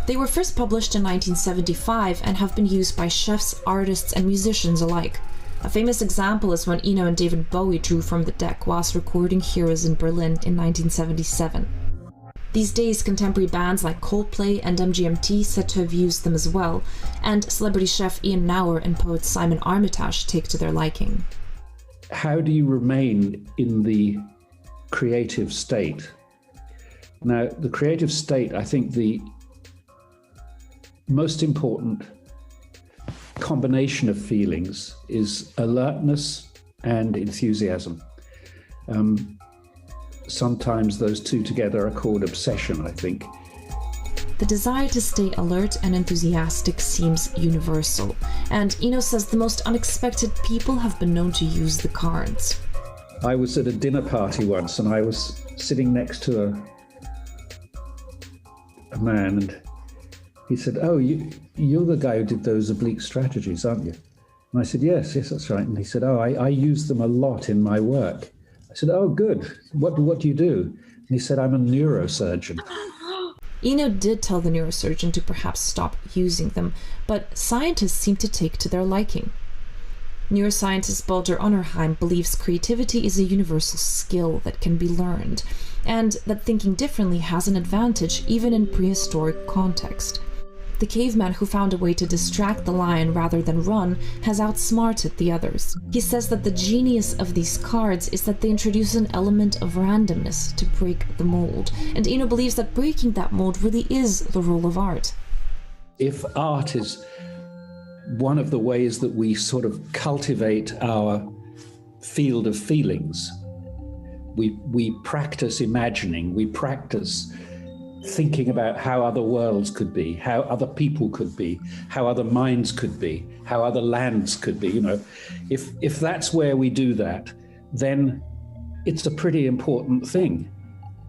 They were first published in 1975 and have been used by chefs, artists, and musicians alike. A famous example is when Eno and David Bowie drew from the deck whilst recording Heroes in Berlin in 1977. These days, contemporary bands like Coldplay and MGMT said to have used them as well, and celebrity chef Ian Nauer and poet Simon Armitage take to their liking. How do you remain in the creative state? Now, the creative state, I think the most important combination of feelings is alertness and enthusiasm. Sometimes those two together are called obsession, I think. The desire to stay alert and enthusiastic seems universal, and Eno says the most unexpected people have been known to use the cards. I was at a dinner party once and I was sitting next to a man, and he said, oh, you're the guy who did those oblique strategies, aren't you? And I said, yes, that's right. And he said, oh, I use them a lot in my work. I said, oh, good. What do you do? And he said, I'm a neurosurgeon. Eno did tell the neurosurgeon to perhaps stop using them, but scientists seem to take to their liking. Neuroscientist Baldur Onnerheim believes creativity is a universal skill that can be learned, and that thinking differently has an advantage even in prehistoric context. The caveman who found a way to distract the lion rather than run has outsmarted the others. He says that the genius of these cards is that they introduce an element of randomness to break the mold, and Eno believes that breaking that mold really is the role of art. If art is one of the ways that we sort of cultivate our field of feelings, we practice imagining, we practice thinking about how other worlds could be, how other people could be, how other minds could be, how other lands could be. If that's where we do that, then it's a pretty important thing.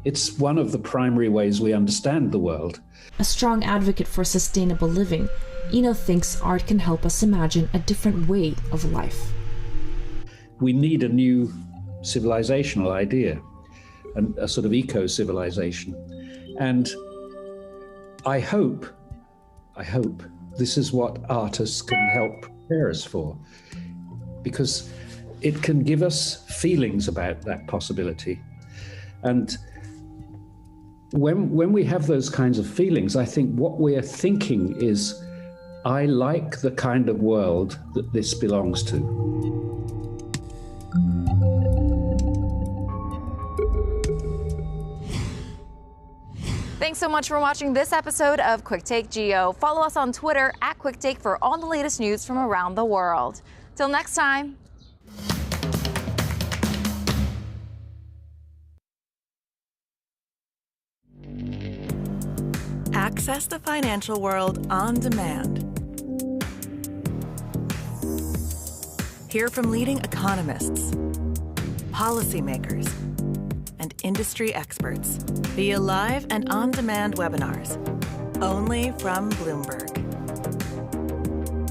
It's one of the primary ways we understand the world. A strong advocate for sustainable living, Eno thinks art can help us imagine a different way of life. We need a new civilizational idea, a sort of eco-civilization. And I hope this is what artists can help prepare us for, because it can give us feelings about that possibility. And when we have those kinds of feelings, I think what we're thinking is, I like the kind of world that this belongs to. Thanks so much for watching this episode of Quick Take Geo. Follow us on Twitter @QuickTake for all the latest news from around the world. Till next time. Access the financial world on demand. Hear from leading economists, policymakers, and industry experts via live and on-demand webinars, only from Bloomberg.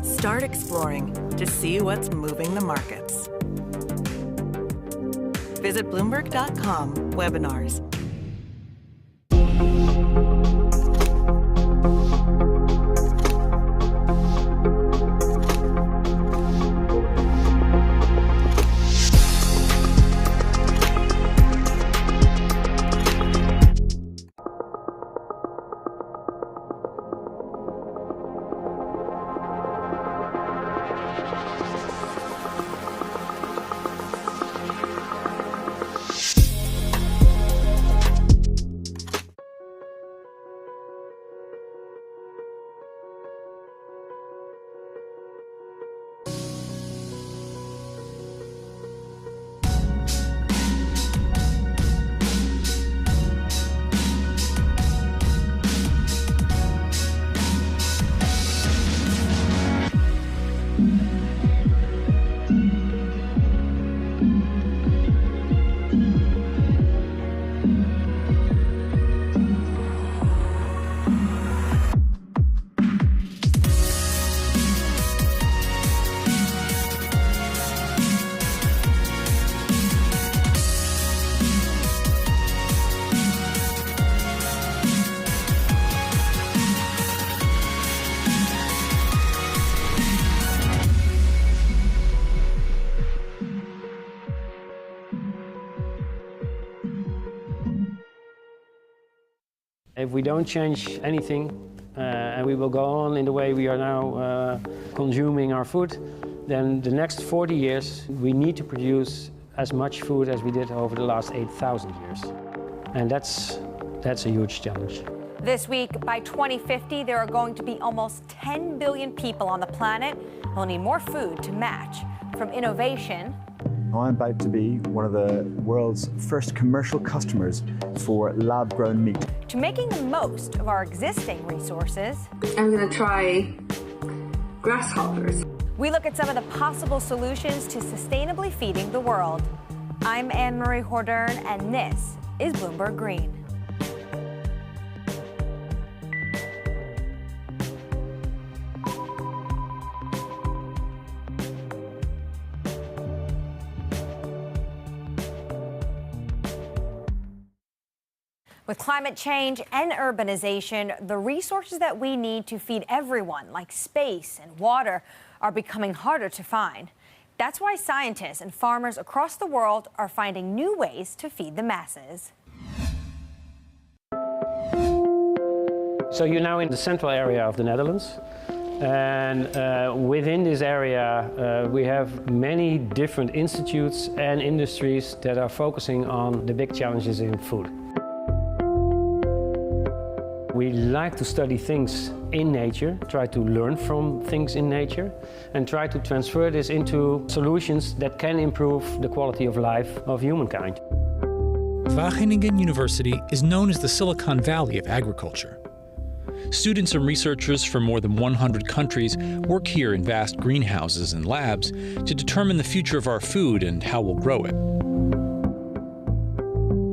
Start exploring to see what's moving the markets. Visit Bloomberg.com/webinars. If we don't change anything, and we will go on in the way we are now consuming our food, then the next 40 years we need to produce as much food as we did over the last 8,000 years. And that's a huge challenge. This week, by 2050, there are going to be almost 10 billion people on the planet. We'll need more food to match. From innovation, I'm about to be one of the world's first commercial customers for lab-grown meat, to making the most of our existing resources. I'm going to try grasshoppers. We look at some of the possible solutions to sustainably feeding the world. I'm Anne-Marie Hordern, and this is Bloomberg Green. With climate change and urbanization, the resources that we need to feed everyone, like space and water, are becoming harder to find. That's why scientists and farmers across the world are finding new ways to feed the masses. So you're now in the central area of the Netherlands. And within this area, we have many different institutes and industries that are focusing on the big challenges in food. We like to study things in nature, try to learn from things in nature, and try to transfer this into solutions that can improve the quality of life of humankind. Wageningen University is known as the Silicon Valley of agriculture. Students and researchers from more than 100 countries work here in vast greenhouses and labs to determine the future of our food and how we'll grow it.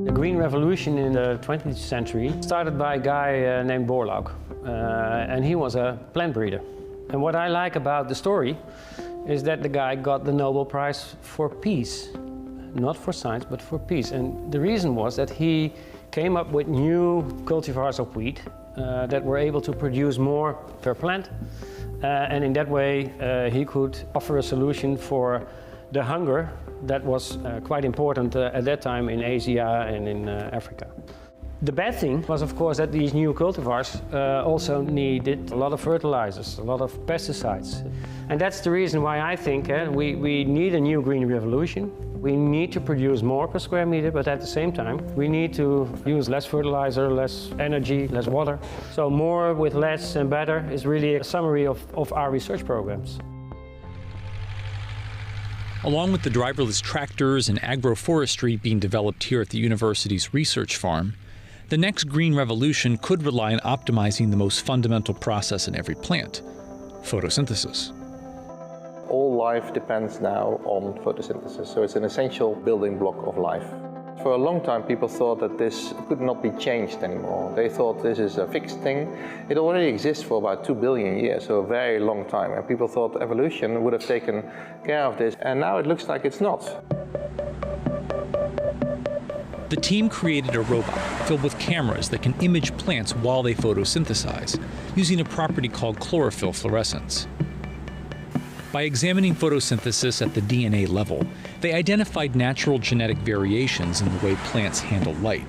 The Green Revolution in the 20th century started by a guy named Borlaug, and he was a plant breeder. And what I like about the story is that the guy got the Nobel Prize for peace, not for science, but for peace. And the reason was that he came up with new cultivars of wheat that were able to produce more per plant, and in that way he could offer a solution for the hunger that was quite important at that time in Asia and in Africa. The bad thing was, of course, that these new cultivars also needed a lot of fertilizers, a lot of pesticides. And that's the reason why I think we need a new green revolution. We need to produce more per square meter, but at the same time, we need to use less fertilizer, less energy, less water. So more with less and better is really a summary of our research programs. Along with the driverless tractors and agroforestry being developed here at the university's research farm, the next green revolution could rely on optimizing the most fundamental process in every plant, photosynthesis. All life depends now on photosynthesis, so it's an essential building block of life. For a long time, people thought that this could not be changed anymore. They thought this is a fixed thing. It already exists for about 2 billion years, so a very long time. And people thought evolution would have taken care of this, and now it looks like it's not. The team created a robot filled with cameras that can image plants while they photosynthesize, using a property called chlorophyll fluorescence. By examining photosynthesis at the DNA level, they identified natural genetic variations in the way plants handle light.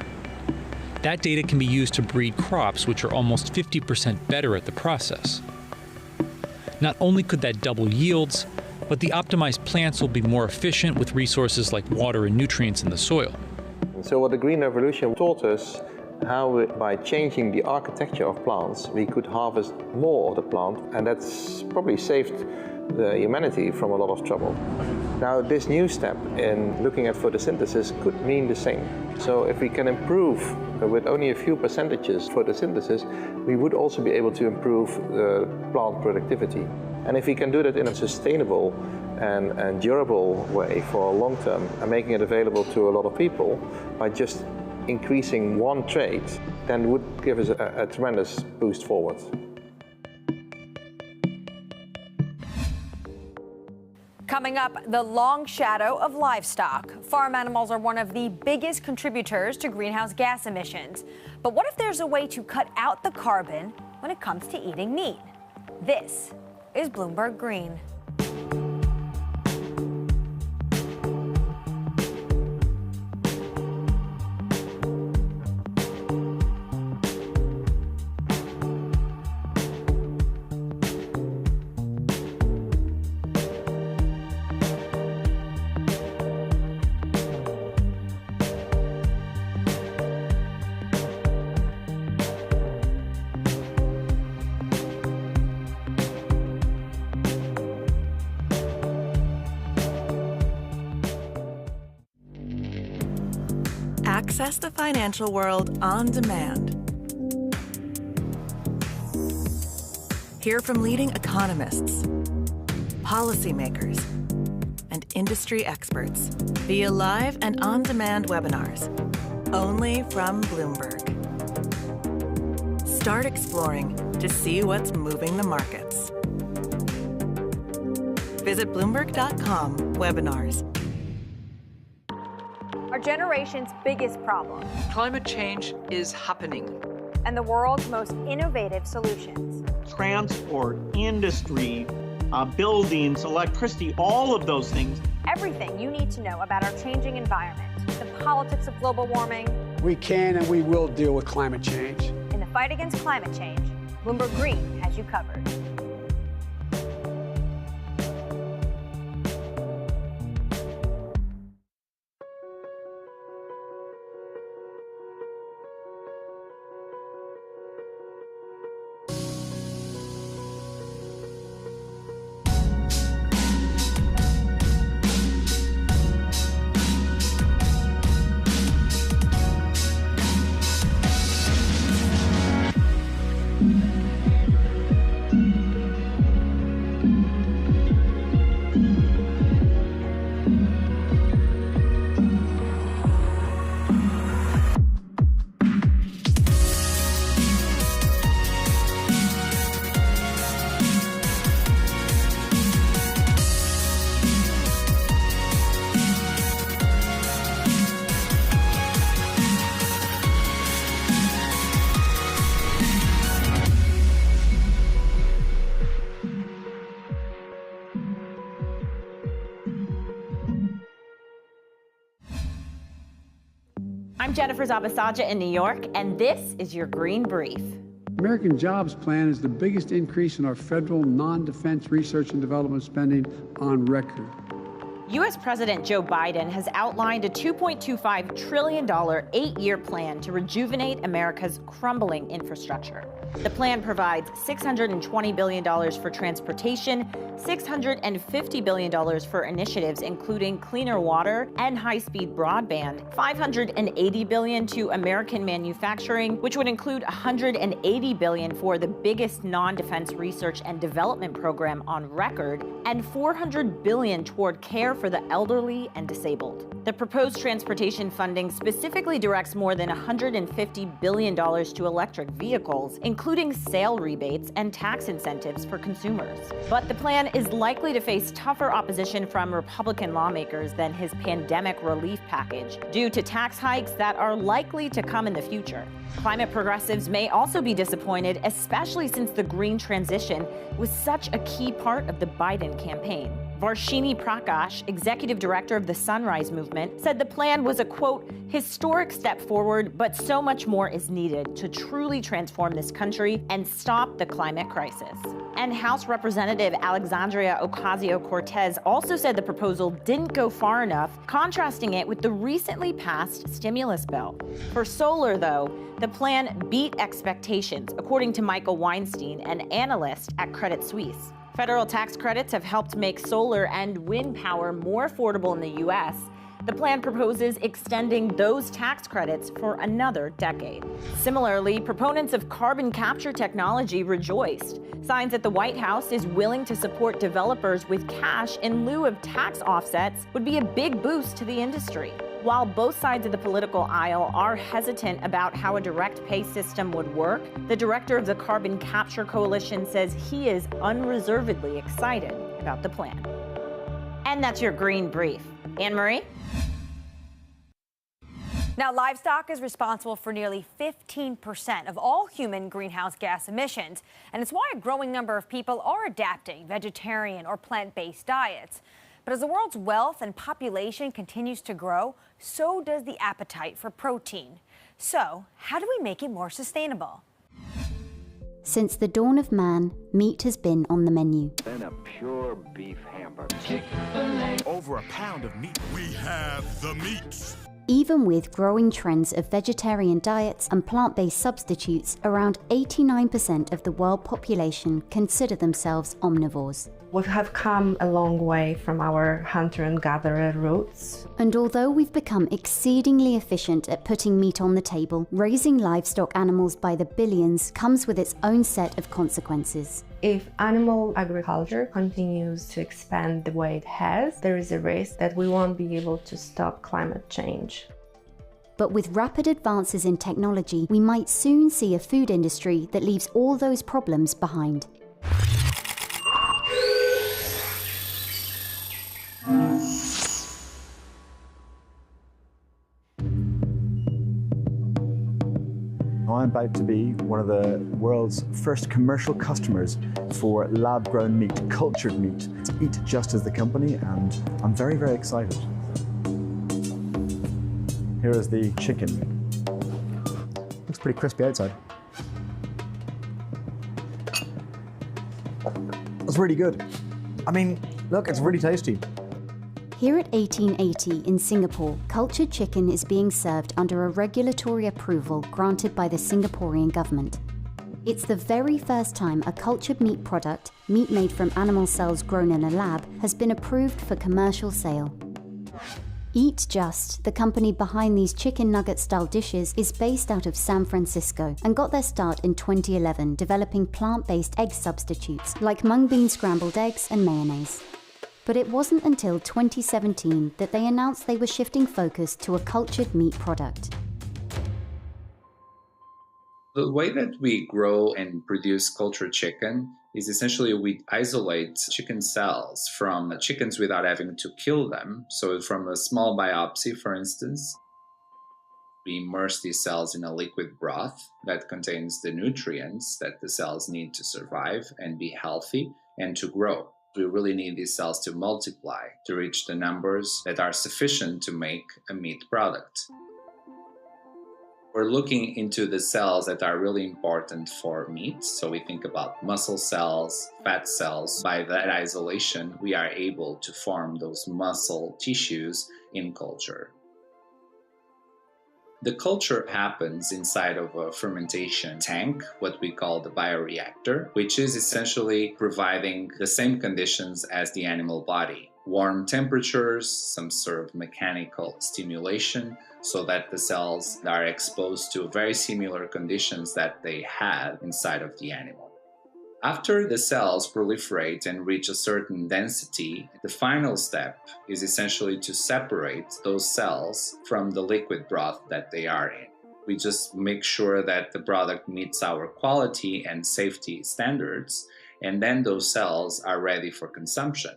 That data can be used to breed crops which are almost 50% better at the process. Not only could that double yields, but the optimized plants will be more efficient with resources like water and nutrients in the soil. So what the Green Revolution taught us, how by changing the architecture of plants, we could harvest more of the plant, and that's probably saved the humanity from a lot of trouble. Now, this new step in looking at photosynthesis could mean the same. So if we can improve with only a few percentages photosynthesis, we would also be able to improve the plant productivity. And if we can do that in a sustainable and durable way for a long term, and making it available to a lot of people by just increasing one trait, then would give us a tremendous boost forward. Coming up, the long shadow of livestock. Farm animals are one of the biggest contributors to greenhouse gas emissions. But what if there's a way to cut out the carbon when it comes to eating meat? This is Bloomberg Green. Access the financial world on demand. Hear from leading economists, policymakers, and industry experts via live and on-demand webinars, only from Bloomberg. Start exploring to see what's moving the markets. Visit Bloomberg.com/webinars. Our generation's biggest problem. Climate change is happening. And the world's most innovative solutions. Transport, industry, buildings, electricity, all of those things. Everything you need to know about our changing environment, the politics of global warming. We can and we will deal with climate change. In the fight against climate change, Bloomberg Green has you covered. I'm Jennifer Zabasaja in New York, and this is your Green Brief. American Jobs Plan is the biggest increase in our federal non-defense research and development spending on record. U.S. President Joe Biden has outlined a $2.25 trillion 8-year plan to rejuvenate America's crumbling infrastructure. The plan provides $620 billion for transportation, $650 billion for initiatives including cleaner water and high-speed broadband, $580 billion to American manufacturing, which would include $180 billion for the biggest non-defense research and development program on record, and $400 billion toward care for the elderly and disabled. The proposed transportation funding specifically directs more than $150 billion to electric vehicles, including sale rebates and tax incentives for consumers. But the plan is likely to face tougher opposition from Republican lawmakers than his pandemic relief package, due to tax hikes that are likely to come in the future. Climate progressives may also be disappointed, especially since the green transition was such a key part of the Biden campaign. Varshini Prakash, executive director of the Sunrise Movement, said the plan was a, quote, historic step forward, but so much more is needed to truly transform this country and stop the climate crisis. And House Representative Alexandria Ocasio-Cortez also said the proposal didn't go far enough, contrasting it with the recently passed stimulus bill. For solar, though, the plan beat expectations, according to Michael Weinstein, an analyst at Credit Suisse. Federal tax credits have helped make solar and wind power more affordable in the U.S. The plan proposes extending those tax credits for another decade. Similarly, proponents of carbon capture technology rejoiced. Signs that the White House is willing to support developers with cash in lieu of tax offsets would be a big boost to the industry. While both sides of the political aisle are hesitant about how a direct pay system would work, the director of the Carbon Capture Coalition says he is unreservedly excited about the plan. And that's your Green Brief. Anne-Marie? Now, livestock is responsible for nearly 15% of all human greenhouse gas emissions, and it's why a growing number of people are adapting vegetarian or plant-based diets. But as the world's wealth and population continues to grow, so does the appetite for protein. So, how do we make it more sustainable? Since the dawn of man, meat has been on the menu. Then a pure beef hamburger. Over a pound of meat. We have the meats. Even with growing trends of vegetarian diets and plant-based substitutes, around 89% of the world population consider themselves omnivores. We have come a long way from our hunter and gatherer roots. And although we've become exceedingly efficient at putting meat on the table, raising livestock animals by the billions comes with its own set of consequences. If animal agriculture continues to expand the way it has, there is a risk that we won't be able to stop climate change. But with rapid advances in technology, we might soon see a food industry that leaves all those problems behind. I'm about to be one of the world's first commercial customers for lab-grown meat, cultured meat, to eat just as the company, and I'm very, very excited. Here is the chicken. Looks pretty crispy outside. That's really good. I mean, look, it's really tasty. Here at 1880 in Singapore, cultured chicken is being served under a regulatory approval granted by the Singaporean government. It's the very first time a cultured meat product, meat made from animal cells grown in a lab, has been approved for commercial sale. Eat Just, the company behind these chicken nugget-style dishes, is based out of San Francisco and got their start in 2011 developing plant-based egg substitutes like mung bean scrambled eggs and mayonnaise. But it wasn't until 2017 that they announced they were shifting focus to a cultured meat product. The way that we grow and produce cultured chicken is essentially we isolate chicken cells from chickens without having to kill them. So from a small biopsy, for instance, we immerse these cells in a liquid broth that contains the nutrients that the cells need to survive and be healthy and to grow. We really need these cells to multiply to reach the numbers that are sufficient to make a meat product. We're looking into the cells that are really important for meat. So we think about muscle cells, fat cells. By that isolation, we are able to form those muscle tissues in culture. The culture happens inside of a fermentation tank, what we call the bioreactor, which is essentially providing the same conditions as the animal body. Warm temperatures, some sort of mechanical stimulation, so that the cells are exposed to very similar conditions that they have inside of the animal. After the cells proliferate and reach a certain density, the final step is essentially to separate those cells from the liquid broth that they are in. We just make sure that the product meets our quality and safety standards, and then those cells are ready for consumption.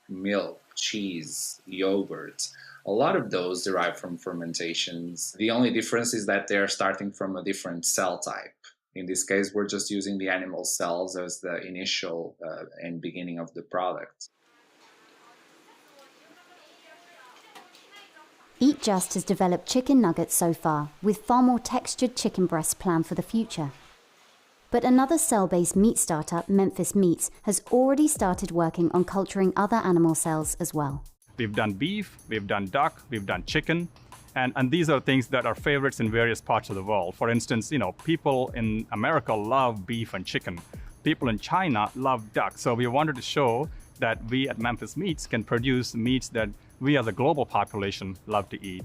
Milk, cheese, yogurt, a lot of those derive from fermentations. The only difference is that they're starting from a different cell type. In this case, we're just using the animal cells as the initial and beginning of the product. Eat Just has developed chicken nuggets so far, with far more textured chicken breasts planned for the future. But another cell-based meat startup, Memphis Meats, has already started working on culturing other animal cells as well. We've done beef, we've done duck, we've done chicken. And these are things that are favorites in various parts of the world. For instance, people in America love beef and chicken. People in China love duck. So we wanted to show that we at Memphis Meats can produce meats that we as a global population love to eat.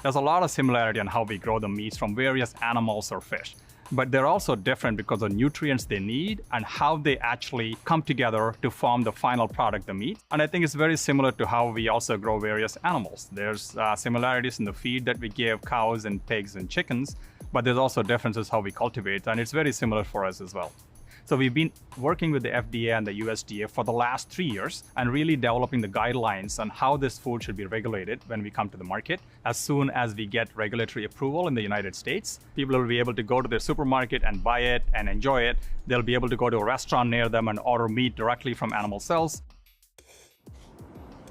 There's a lot of similarity on how we grow the meats from various animals or fish. But they're also different because of nutrients they need and how they actually come together to form the final product, the meat. And I think it's very similar to how we also grow various animals. There's similarities in the feed that we give cows and pigs and chickens, but there's also differences how we cultivate, and it's very similar for us as well. So we've been working with the FDA and the USDA for the last 3 years and really developing the guidelines on how this food should be regulated when we come to the market. As soon as we get regulatory approval in the United States, people will be able to go to their supermarket and buy it and enjoy it. They'll be able to go to a restaurant near them and order meat directly from animal cells.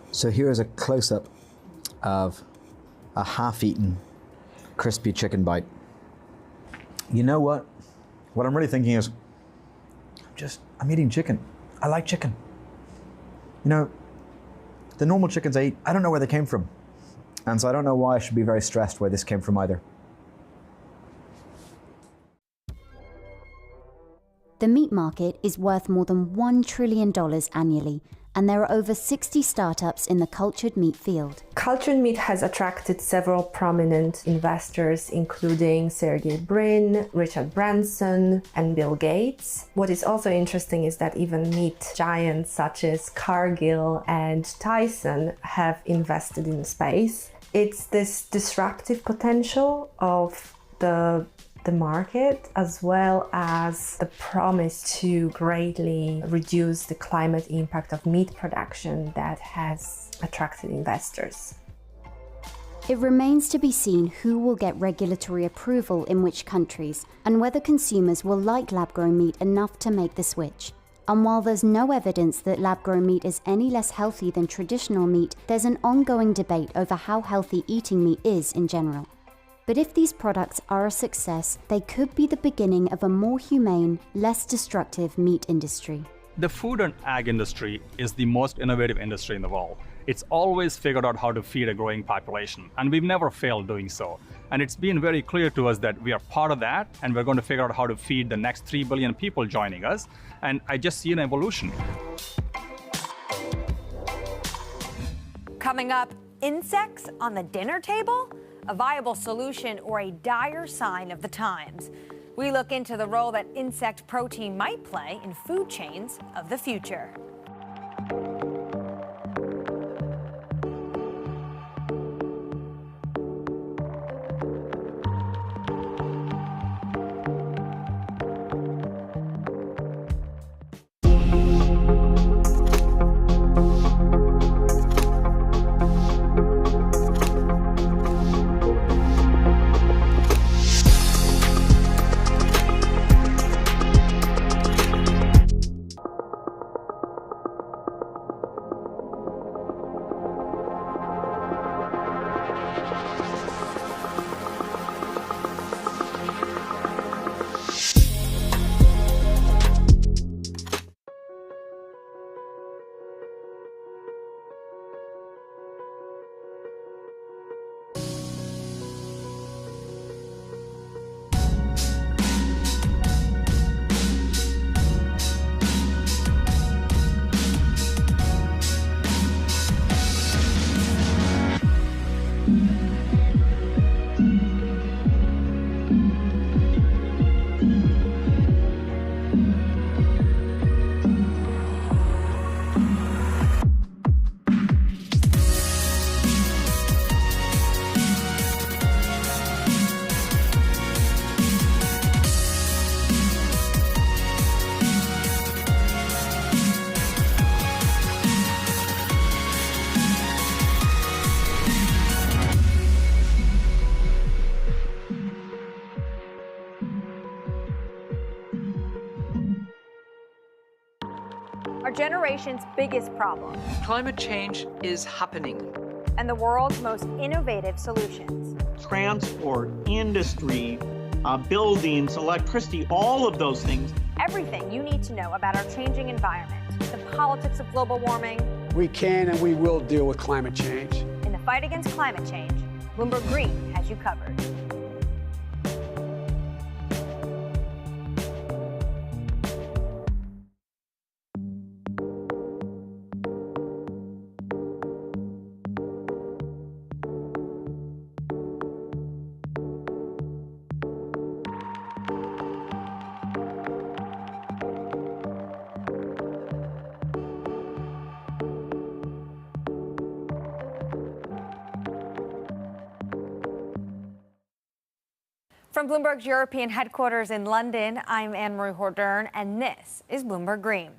So here is a close-up of a half-eaten crispy chicken bite. You know what? What I'm really thinking is, I'm eating chicken. I like chicken. The normal chickens I eat, I don't know where they came from. And so I don't know why I should be very stressed where this came from either. The meat market is worth more than $1 trillion annually, and there are over 60 startups in the cultured meat field. Cultured meat has attracted several prominent investors, including Sergey Brin, Richard Branson, and Bill Gates. What is also interesting is that even meat giants such as Cargill and Tyson have invested in space. It's this disruptive potential of the market, as well as the promise to greatly reduce the climate impact of meat production that has attracted investors. It remains to be seen who will get regulatory approval in which countries, and whether consumers will like lab-grown meat enough to make the switch. And while there's no evidence that lab-grown meat is any less healthy than traditional meat, there's an ongoing debate over how healthy eating meat is in general. But if these products are a success, they could be the beginning of a more humane, less destructive meat industry. The food and ag industry is the most innovative industry in the world. It's always figured out how to feed a growing population, and we've never failed doing so. And it's been very clear to us that we are part of that, and we're going to figure out how to feed the next 3 billion people joining us. And I just see an evolution. Coming up, insects on the dinner table? A viable solution or a dire sign of the times? We look into the role that insect protein might play in food chains of the future. Our generation's biggest problem. Climate change is happening. And the world's most innovative solutions. Transport, industry, buildings, electricity, all of those things. Everything you need to know about our changing environment, the politics of global warming. We can and we will deal with climate change. In the fight against climate change, Bloomberg Green has you covered. From Bloomberg's European headquarters in London, I'm Anne-Marie Hordern, and this is Bloomberg Green.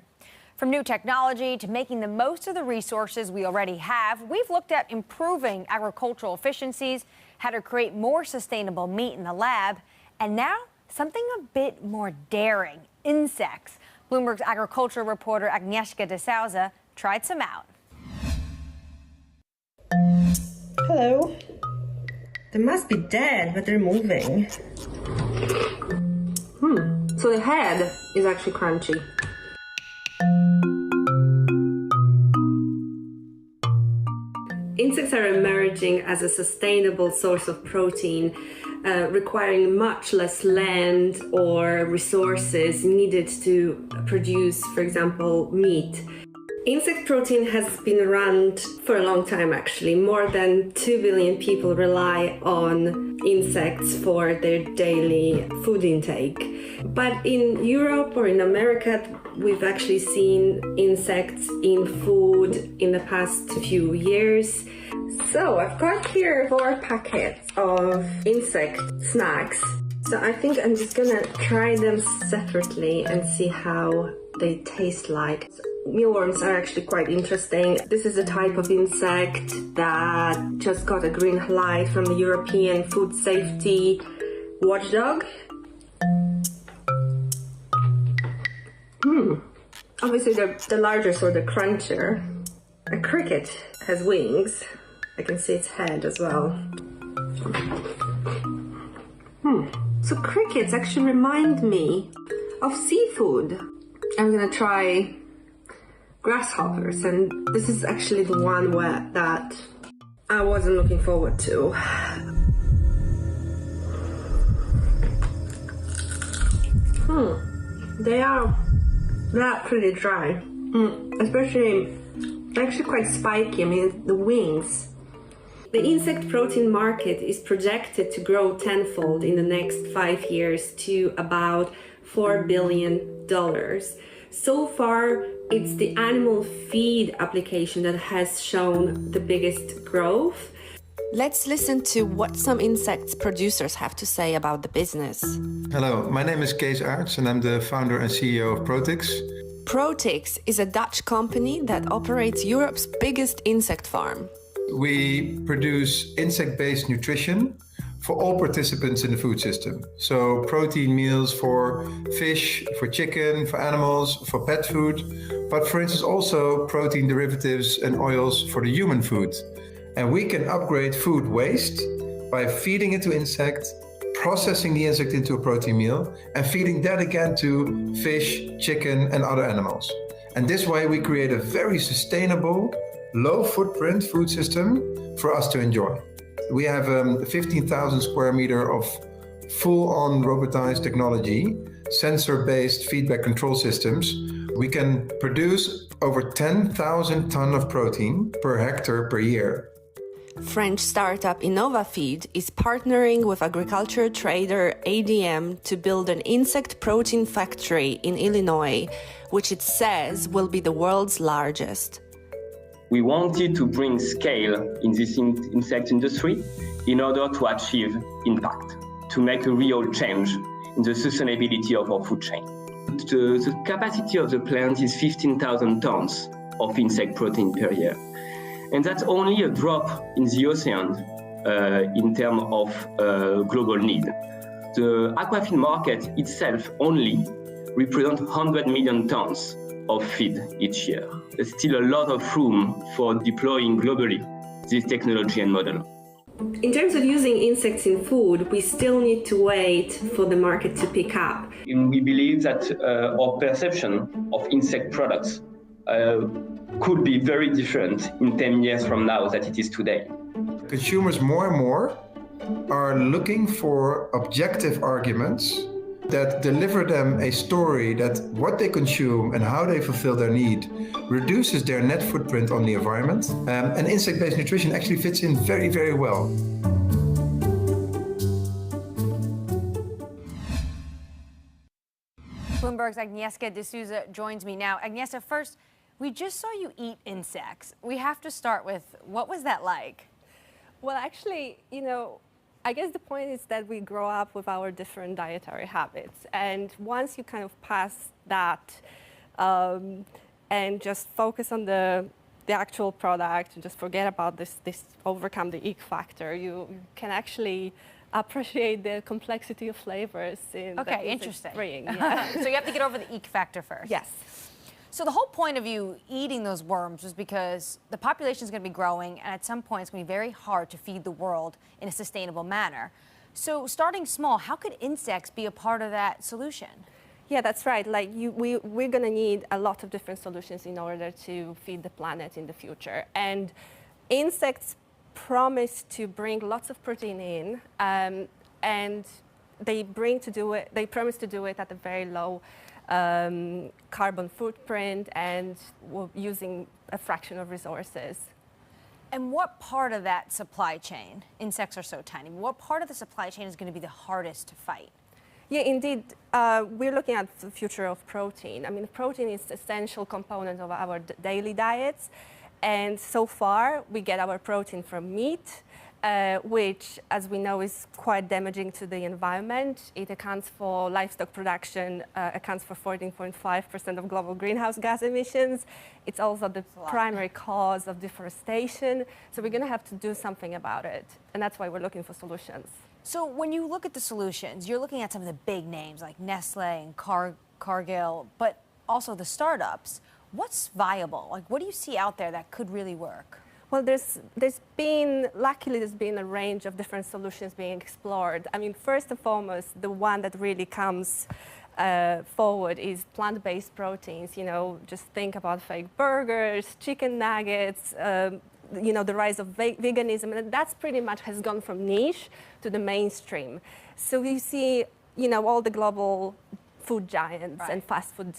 From new technology to making the most of the resources we already have, we've looked at improving agricultural efficiencies, how to create more sustainable meat in the lab, and now something a bit more daring, insects. Bloomberg's agriculture reporter Agnieszka de Souza tried some out. Hello. They must be dead, but they're moving. So the head is actually crunchy. Insects are emerging as a sustainable source of protein requiring much less land or resources needed to produce, for example, meat. Insect protein has been around for a long time, actually. More than 2 billion people rely on insects for their daily food intake. But in Europe or in America, we've actually seen insects in food in the past few years. So I've got here 4 packets of insect snacks. So I think I'm just gonna try them separately and see how they taste like. Mealworms are actually quite interesting. This is a type of insect that just got a green light from the European Food Safety Watchdog. Obviously the larger or the cruncher. A cricket has wings. I can see its head as well. So crickets actually remind me of seafood. I'm gonna try grasshoppers, and this is actually the one that I wasn't looking forward to. They're pretty dry, especially actually quite spiky. I mean, the wings. The insect protein market is projected to grow tenfold in the next 5 years to about $4 billion. So far, it's the animal feed application that has shown the biggest growth. Let's listen to what some insects producers have to say about the business. Hello, my name is Kees Aerts and I'm the founder and CEO of Protix. Protix is a Dutch company that operates Europe's biggest insect farm. We produce insect-based nutrition for all participants in the food system. So protein meals for fish, for chicken, for animals, for pet food, but for instance also protein derivatives and oils for the human food. And we can upgrade food waste by feeding it to insects, processing the insect into a protein meal, and feeding that again to fish, chicken, and other animals. And this way we create a very sustainable, low footprint food system for us to enjoy. We have 15,000 square meter of full-on robotized technology, sensor-based feedback control systems. We can produce over 10,000 tons of protein per hectare per year. French startup InnovaFeed is partnering with agriculture trader ADM to build an insect protein factory in Illinois, which it says will be the world's largest. We wanted to bring scale in this insect industry in order to achieve impact, to make a real change in the sustainability of our food chain. The capacity of the plant is 15,000 tons of insect protein per year. And that's only a drop in the ocean in terms of global need. The aquafeed market itself only represents 100 million tons of feed each year. There's still a lot of room for deploying globally this technology and model. In terms of using insects in food, we still need to wait for the market to pick up. And we believe that our perception of insect products could be very different in 10 years from now than it is today. Consumers more and more are looking for objective arguments that deliver them a story that what they consume and how they fulfill their need reduces their net footprint on the environment. And insect-based nutrition actually fits in very, very well. Bloomberg's Agnieszka D'Souza joins me now. Agnieszka, first, we just saw you eat insects. We have to start with, what was that like? Well, actually, I guess the point is that we grow up with our different dietary habits. And once you kind of pass that and just focus on the actual product, and just forget about this overcome the ick factor, you can actually appreciate the complexity of flavors in Okay, interesting. Yeah. So you have to get over the eek factor first. Yes. So the whole point of you eating those worms was because the population is going to be growing, and at some point it's going to be very hard to feed the world in a sustainable manner. So starting small, how could insects be a part of that solution? Yeah, that's right. Like we're going to need a lot of different solutions in order to feed the planet in the future. And insects promise to bring lots of protein in, and they promise to do it at a very low carbon footprint and using a fraction of resources. And what part of that supply chain, insects are so tiny, what part of the supply chain is going to be the hardest to fight? Yeah, indeed. We're looking at the future of protein. I mean, protein is an essential component of our daily diets. And so far, we get our protein from meat, which, as we know, is quite damaging to the environment. It accounts for livestock production, accounts for 14.5% of global greenhouse gas emissions. It's also the primary cause of deforestation. So we're going to have to do something about it. And that's why we're looking for solutions. So when you look at the solutions, you're looking at some of the big names like Nestle and Cargill, but also the startups. What's viable? Like, what do you see out there that could really work? Well, luckily there's been a range of different solutions being explored. I mean, first and foremost, the one that really comes forward is plant-based proteins. You know, just think about fake burgers, chicken nuggets, you know, the rise of veganism, and that's pretty much has gone from niche to the mainstream. So you see, you know, all the global food giants and fast food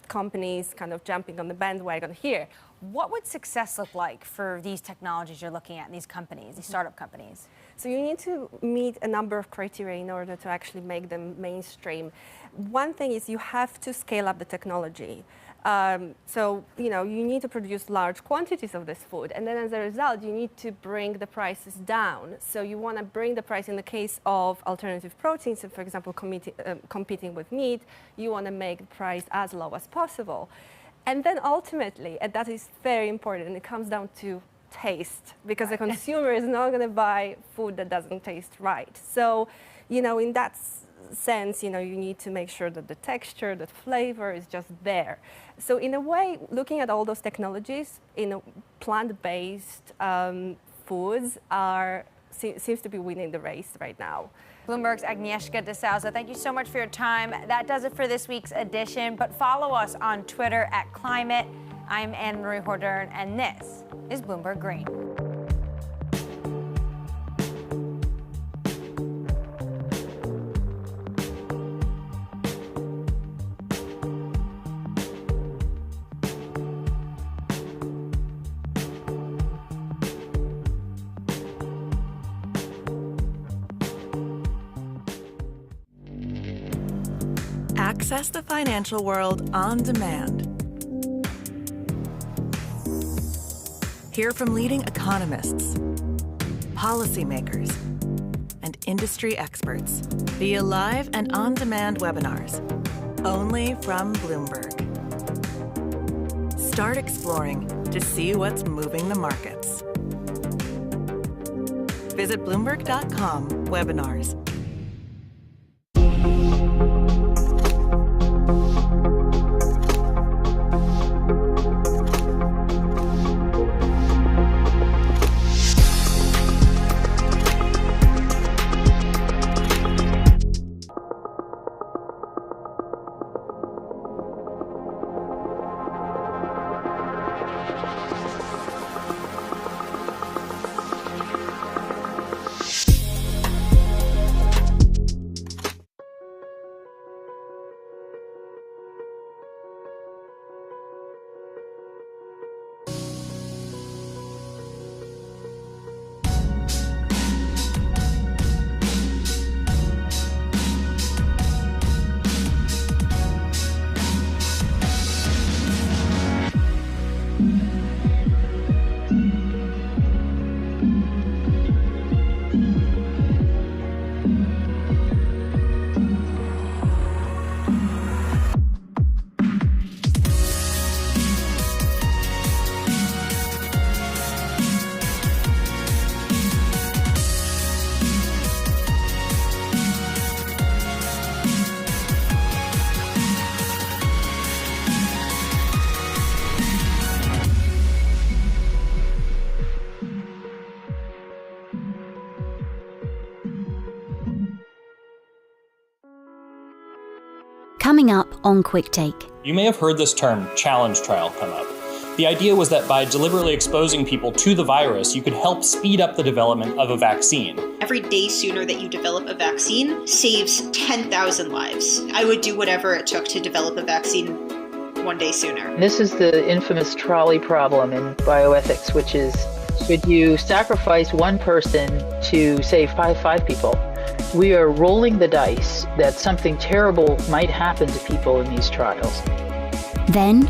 companies kind of jumping on the bandwagon here. What would success look like for these technologies you're looking at in these companies, these startup companies? So you need to meet a number of criteria in order to actually make them mainstream. One thing is you have to scale up the technology. So, you know, you need to produce large quantities of this food, and then as a result, you need to bring the prices down. So you want to bring the price in the case of alternative proteins, so for example, competing with meat, you want to make the price as low as possible. And then ultimately, and that is very important, it comes down to taste, because the consumer is not going to buy food that doesn't taste right. So, you know, in that sense, you know, you need to make sure that the texture, the flavor is just there. So in a way, looking at all those technologies, plant-based foods seems to be winning the race right now. Bloomberg's Agnieszka de Souza, thank you so much for your time. That does it for this week's edition, but follow us on Twitter @Climate. I'm Anne-Marie Hordern, and this is Bloomberg Green. Access the financial world on demand. Hear from leading economists, policymakers, and industry experts via live and on-demand webinars, only from Bloomberg. Start exploring to see what's moving the markets. Visit Bloomberg.com/webinars. Coming up on Quick Take. You may have heard this term, challenge trial, come up. The idea was that by deliberately exposing people to the virus, you could help speed up the development of a vaccine. Every day sooner that you develop a vaccine saves 10,000 lives. I would do whatever it took to develop a vaccine one day sooner. This is the infamous trolley problem in bioethics, which is, should you sacrifice one person to save five people? We are rolling the dice that something terrible might happen to people in these trials. Then,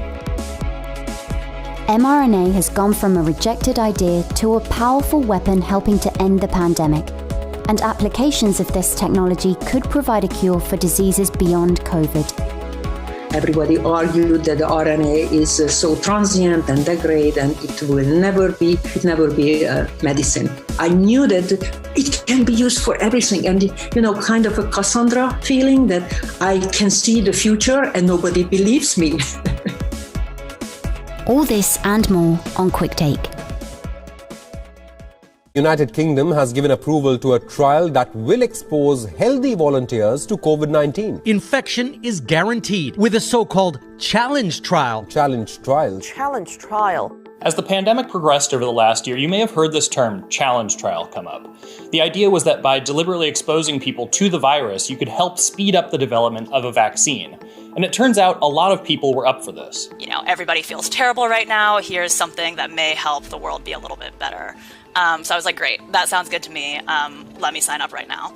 mRNA has gone from a rejected idea to a powerful weapon helping to end the pandemic. And applications of this technology could provide a cure for diseases beyond COVID. Everybody argued that the RNA is so transient and degrade and it will never be medicine. I knew that it can be used for everything and, kind of a Cassandra feeling that I can see the future and nobody believes me. All this and more on Quick Take. United Kingdom has given approval to a trial that will expose healthy volunteers to COVID-19. Infection is guaranteed with a so-called challenge trial. Challenge trial. Challenge trial. As the pandemic progressed over the last year, you may have heard this term, challenge trial, come up. The idea was that by deliberately exposing people to the virus, you could help speed up the development of a vaccine. And it turns out a lot of people were up for this. Everybody feels terrible right now. Here's something that may help the world be a little bit better. So I was like, great, that sounds good to me. Let me sign up right now.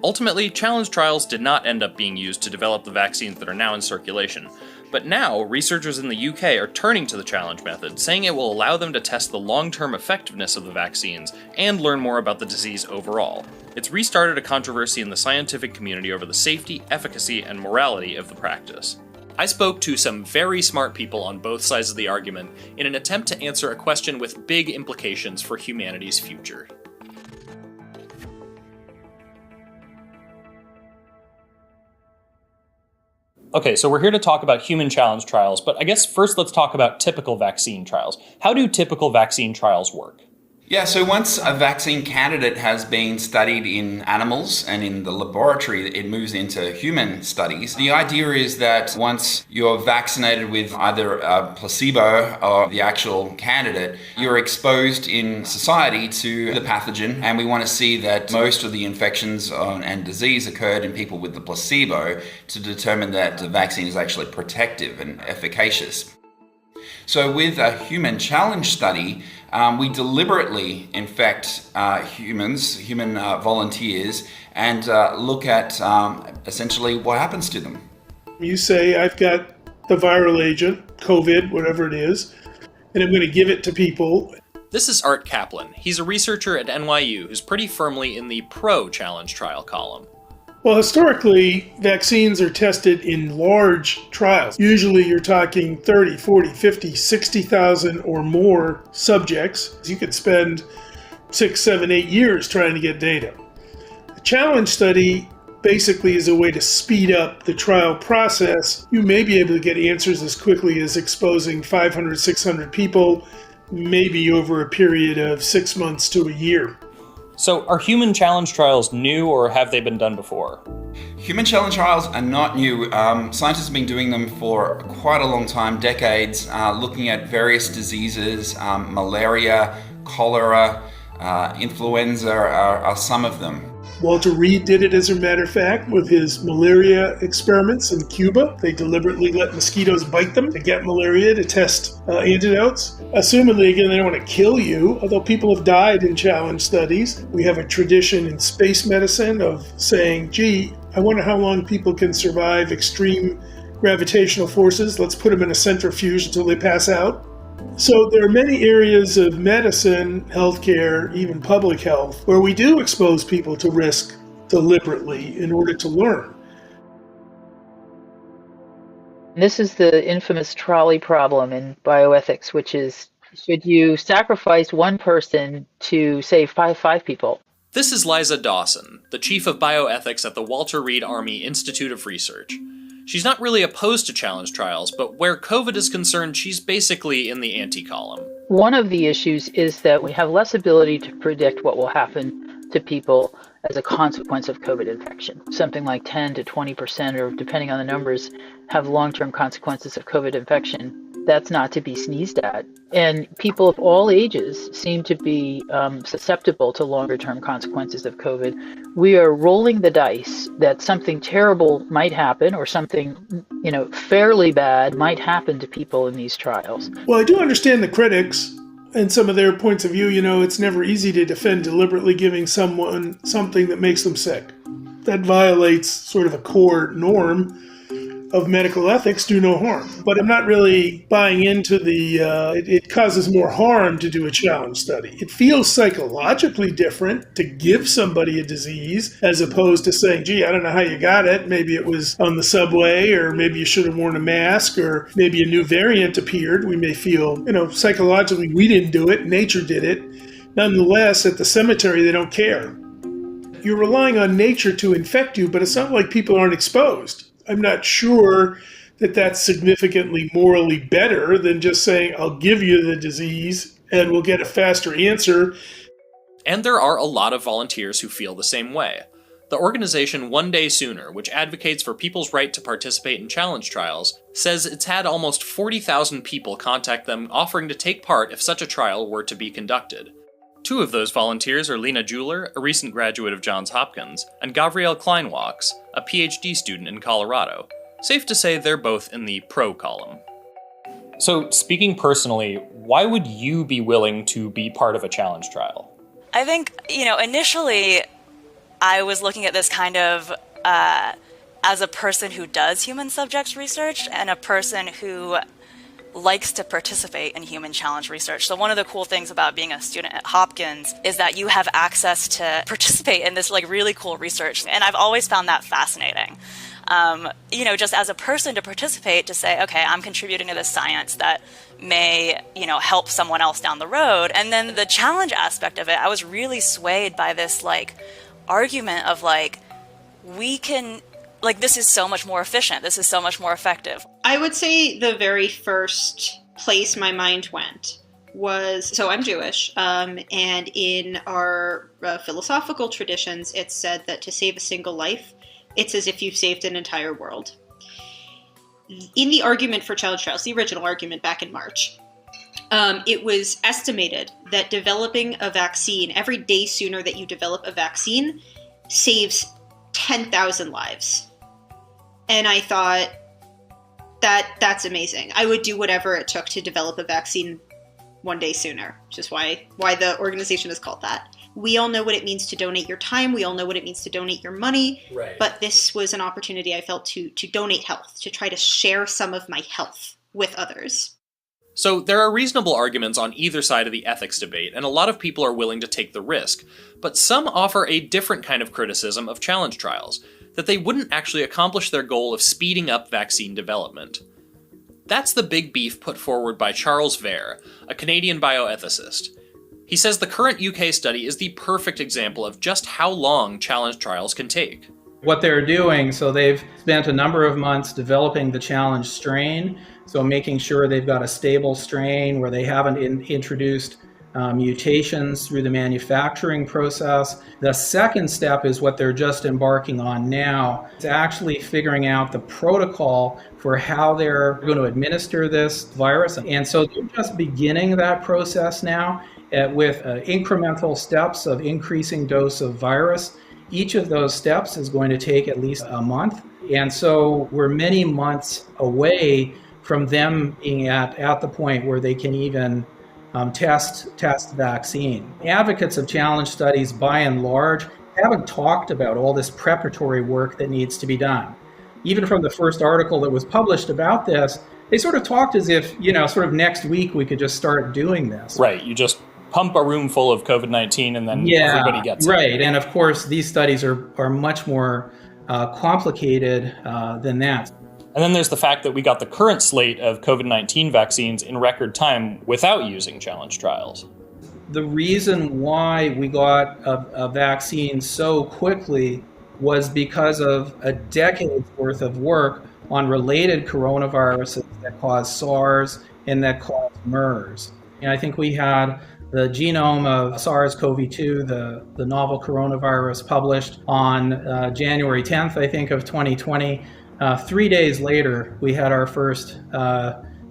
Ultimately, challenge trials did not end up being used to develop the vaccines that are now in circulation. But now, researchers in the UK are turning to the challenge method, saying it will allow them to test the long-term effectiveness of the vaccines and learn more about the disease overall. It's restarted a controversy in the scientific community over the safety, efficacy, and morality of the practice. I spoke to some very smart people on both sides of the argument in an attempt to answer a question with big implications for humanity's future. Okay, so we're here to talk about human challenge trials, but I guess first let's talk about typical vaccine trials. How do typical vaccine trials work? Yeah, so once a vaccine candidate has been studied in animals and in the laboratory, it moves into human studies. The idea is that once you're vaccinated with either a placebo or the actual candidate, you're exposed in society to the pathogen, and we want to see that most of the infections and disease occurred in people with the placebo to determine that the vaccine is actually protective and efficacious. So with a human challenge study, we deliberately infect human volunteers and look at essentially what happens to them. You say, I've got the viral agent, COVID, whatever it is, and I'm going to give it to people. This is Art Kaplan. He's a researcher at NYU who's pretty firmly in the pro-challenge trial column. Well, historically, vaccines are tested in large trials. Usually you're talking 30, 40, 50, 60,000 or more subjects. You could spend 6, 7, 8 years trying to get data. A challenge study basically is a way to speed up the trial process. You may be able to get answers as quickly as exposing 500, 600 people, maybe over a period of 6 months to a year. So are human challenge trials new, or have they been done before? Human challenge trials are not new. Scientists have been doing them for quite a long time, decades, looking at various diseases. Malaria, cholera, influenza are some of them. Walter Reed did it, as a matter of fact, with his malaria experiments in Cuba. They deliberately let mosquitoes bite them to get malaria to test antidotes. Assumedly, again, they don't want to kill you, although people have died in challenge studies. We have a tradition in space medicine of saying, gee, I wonder how long people can survive extreme gravitational forces. Let's put them in a centrifuge until they pass out. So there are many areas of medicine, healthcare, even public health, where we do expose people to risk deliberately in order to learn. This is the infamous trolley problem in bioethics, which is, should you sacrifice one person to save five people? This is Liza Dawson, the chief of bioethics at the Walter Reed Army Institute of Research. She's not really opposed to challenge trials, but where COVID is concerned, she's basically in the anti-column. One of the issues is that we have less ability to predict what will happen to people as a consequence of COVID infection. Something like 10 to 20%, or depending on the numbers, have long-term consequences of COVID infection that's not to be sneezed at. And people of all ages seem to be susceptible to longer term consequences of COVID. We are rolling the dice that something terrible might happen or something, fairly bad might happen to people in these trials. Well, I do understand the critics and some of their points of view. It's never easy to defend deliberately giving someone something that makes them sick. That violates sort of a core norm of medical ethics, do no harm. But I'm not really buying into it causes more harm to do a challenge study. It feels psychologically different to give somebody a disease as opposed to saying, gee, I don't know how you got it. Maybe it was on the subway, or maybe you should have worn a mask, or maybe a new variant appeared. We may feel, psychologically we didn't do it, nature did it. Nonetheless, at the cemetery, they don't care. You're relying on nature to infect you, but it's not like people aren't exposed. I'm not sure that that's significantly morally better than just saying, I'll give you the disease and we'll get a faster answer. And there are a lot of volunteers who feel the same way. The organization One Day Sooner, which advocates for people's right to participate in challenge trials, says it's had almost 40,000 people contact them offering to take part if such a trial were to be conducted. Two of those volunteers are Lena Juhler, a recent graduate of Johns Hopkins, and Gavriel Kleinwachs, a PhD student in Colorado. Safe to say they're both in the pro column. So, speaking personally, why would you be willing to be part of a challenge trial? I think, initially I was looking at this kind of as a person who does human subjects research and a person who likes to participate in human challenge research. So one of the cool things about being a student at Hopkins is that you have access to participate in this really cool research. And I've always found that fascinating. Just as a person to participate, to say, okay, I'm contributing to this science that may, help someone else down the road. And then the challenge aspect of it, I was really swayed by this argument of we can, this is so much more efficient. This is so much more effective. I would say the very first place my mind went was, so I'm Jewish, and in our philosophical traditions, it's said that to save a single life, it's as if you've saved an entire world. In the argument for challenge trials, the original argument back in March, it was estimated that developing a vaccine, every day sooner that you develop a vaccine, saves 10,000 lives. And I thought, that's amazing. I would do whatever it took to develop a vaccine one day sooner, which is why the organization is called that. We all know what it means to donate your time. We all know what it means to donate your money. Right. But this was an opportunity I felt to donate health, to try to share some of my health with others. So there are reasonable arguments on either side of the ethics debate, and a lot of people are willing to take the risk. But some offer a different kind of criticism of challenge trials, that they wouldn't actually accomplish their goal of speeding up vaccine development. That's the big beef put forward by Charles Vere, a Canadian bioethicist. He says the current UK study is the perfect example of just how long challenge trials can take. What they're doing, so they've spent a number of months developing the challenge strain, so making sure they've got a stable strain where they haven't introduced mutations through the manufacturing process. The second step is what they're just embarking on now. It's actually figuring out the protocol for how they're going to administer this virus. And so they're just beginning that process now with incremental steps of increasing dose of virus. Each of those steps is going to take at least a month. And so we're many months away from them being at the point where they can even test vaccine. Advocates of challenge studies, by and large, haven't talked about all this preparatory work that needs to be done. Even from the first article that was published about this, they sort of talked as if, sort of next week we could just start doing this. Right, you just pump a room full of COVID-19 and then everybody gets it. Right, and of course these studies are much more complicated than that. And then there's the fact that we got the current slate of COVID-19 vaccines in record time without using challenge trials. The reason why we got a vaccine so quickly was because of a decade's worth of work on related coronaviruses that cause SARS and that cause MERS. And I think we had the genome of SARS-CoV-2, the novel coronavirus, published on January 10th, I think, of 2020. 3 days later, we had our first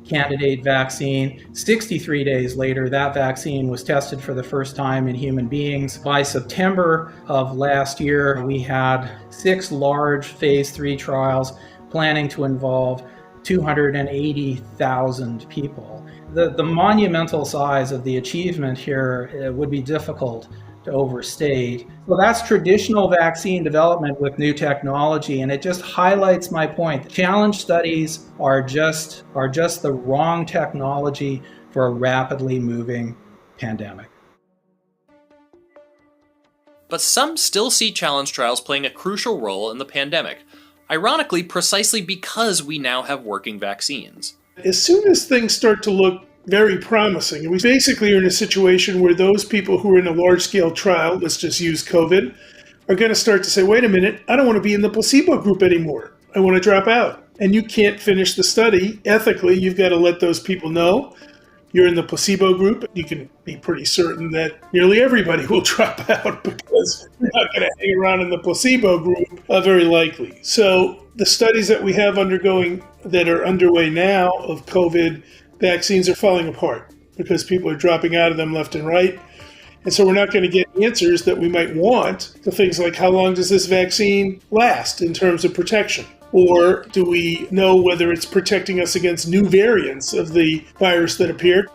candidate vaccine. 63 days later, that vaccine was tested for the first time in human beings. By September of last year, we had 6 large phase 3 trials planning to involve 280,000 people. The monumental size of the achievement here would be difficult to overstate. So that's traditional vaccine development with new technology, and it just highlights my point. Challenge studies are just the wrong technology for a rapidly moving pandemic. But some still see challenge trials playing a crucial role in the pandemic, ironically precisely because we now have working vaccines. As soon as things start to look very promising, and we basically are in a situation where those people who are in a large-scale trial, let's just use COVID, are going to start to say, wait a minute, I don't want to be in the placebo group anymore. I want to drop out. And you can't finish the study. Ethically, you've got to let those people know you're in the placebo group. You can be pretty certain that nearly everybody will drop out because you're not going to hang around in the placebo group, very likely. So the studies that we have that are underway now of COVID vaccines are falling apart because people are dropping out of them left and right. And so we're not going to get answers that we might want to things like how long does this vaccine last in terms of protection? Or do we know whether it's protecting us against new variants of the virus that appeared?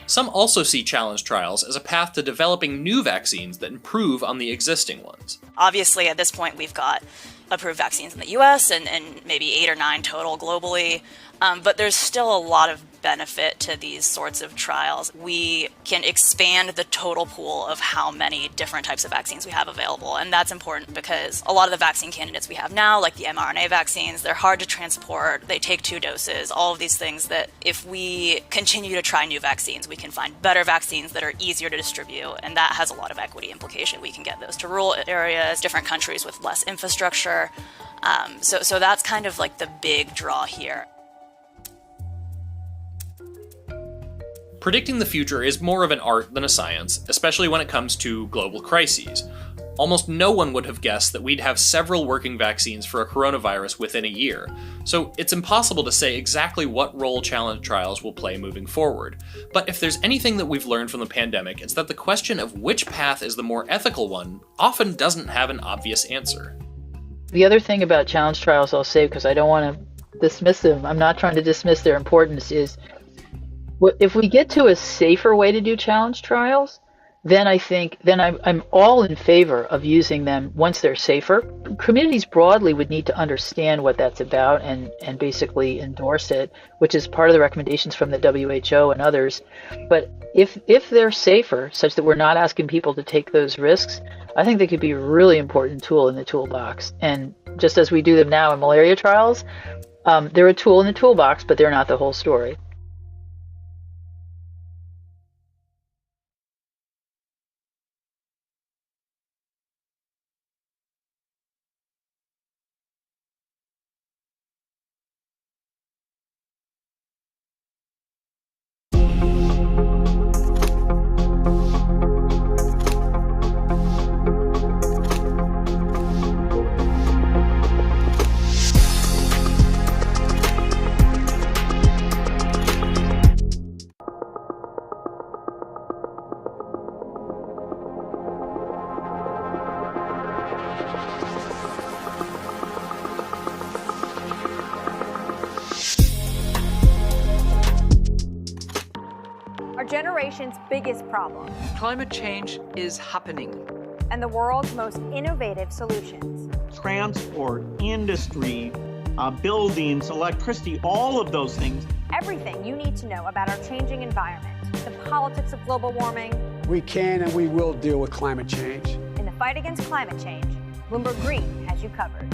Some also see challenge trials as a path to developing new vaccines that improve on the existing ones. Obviously, at this point, we've got approved vaccines in the US and maybe 8 or 9 total globally. But there's still a lot of benefit to these sorts of trials. We can expand the total pool of how many different types of vaccines we have available. And that's important because a lot of the vaccine candidates we have now, like the mRNA vaccines, they're hard to transport, they take 2 doses, all of these things that if we continue to try new vaccines, we can find better vaccines that are easier to distribute. And that has a lot of equity implication. We can get those to rural areas, different countries with less infrastructure. So that's kind of like the big draw here. Predicting the future is more of an art than a science, especially when it comes to global crises. Almost no one would have guessed that we'd have several working vaccines for a coronavirus within a year, so it's impossible to say exactly what role challenge trials will play moving forward. But if there's anything that we've learned from the pandemic, it's that the question of which path is the more ethical one often doesn't have an obvious answer. The other thing about challenge trials I'll say, because I don't want to dismiss them, I'm not trying to dismiss their importance, is if we get to a safer way to do challenge trials, then I'm all in favor of using them once they're safer. Communities broadly would need to understand what that's about and basically endorse it, which is part of the recommendations from the WHO and others. But if they're safer, such that we're not asking people to take those risks, I think they could be a really important tool in the toolbox. And just as we do them now in malaria trials, they're a tool in the toolbox, but they're not the whole story. Generation's biggest problem. Climate change is happening. And the world's most innovative solutions. Transport, industry, buildings, electricity, all of those things. Everything you need to know about our changing environment, the politics of global warming. We can and we will deal with climate change. In the fight against climate change, Bloomberg Green has you covered.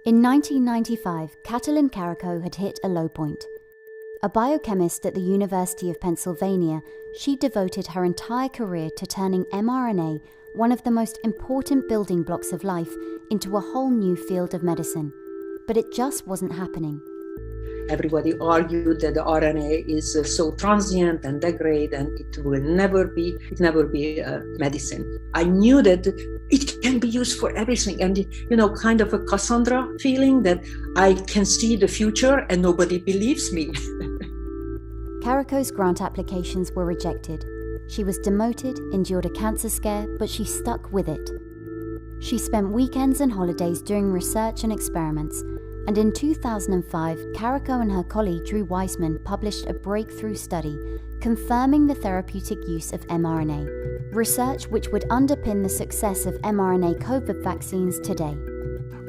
In 1995, Katalin Karikó had hit a low point. A biochemist at the University of Pennsylvania, she devoted her entire career to turning mRNA, one of the most important building blocks of life, into a whole new field of medicine. But it just wasn't happening. Everybody argued that the RNA is so transient and degrade, and it will never be medicine. I knew that it can be used for everything, and kind of a Cassandra feeling that I can see the future and nobody believes me. Karikó's grant applications were rejected. She was demoted, endured a cancer scare, but she stuck with it. She spent weekends and holidays doing research and experiments, and in 2005, Karikó and her colleague Drew Weissman published a breakthrough study confirming the therapeutic use of mRNA, research which would underpin the success of mRNA COVID vaccines today.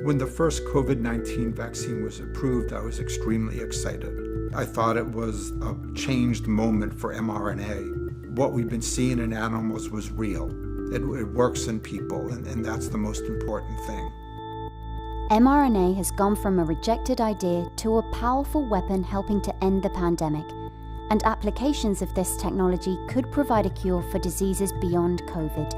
When the first COVID-19 vaccine was approved, I was extremely excited. I thought it was a changed moment for mRNA. What we've been seeing in animals was real. It works in people, and that's the most important thing. mRNA has gone from a rejected idea to a powerful weapon helping to end the pandemic, and applications of this technology could provide a cure for diseases beyond COVID.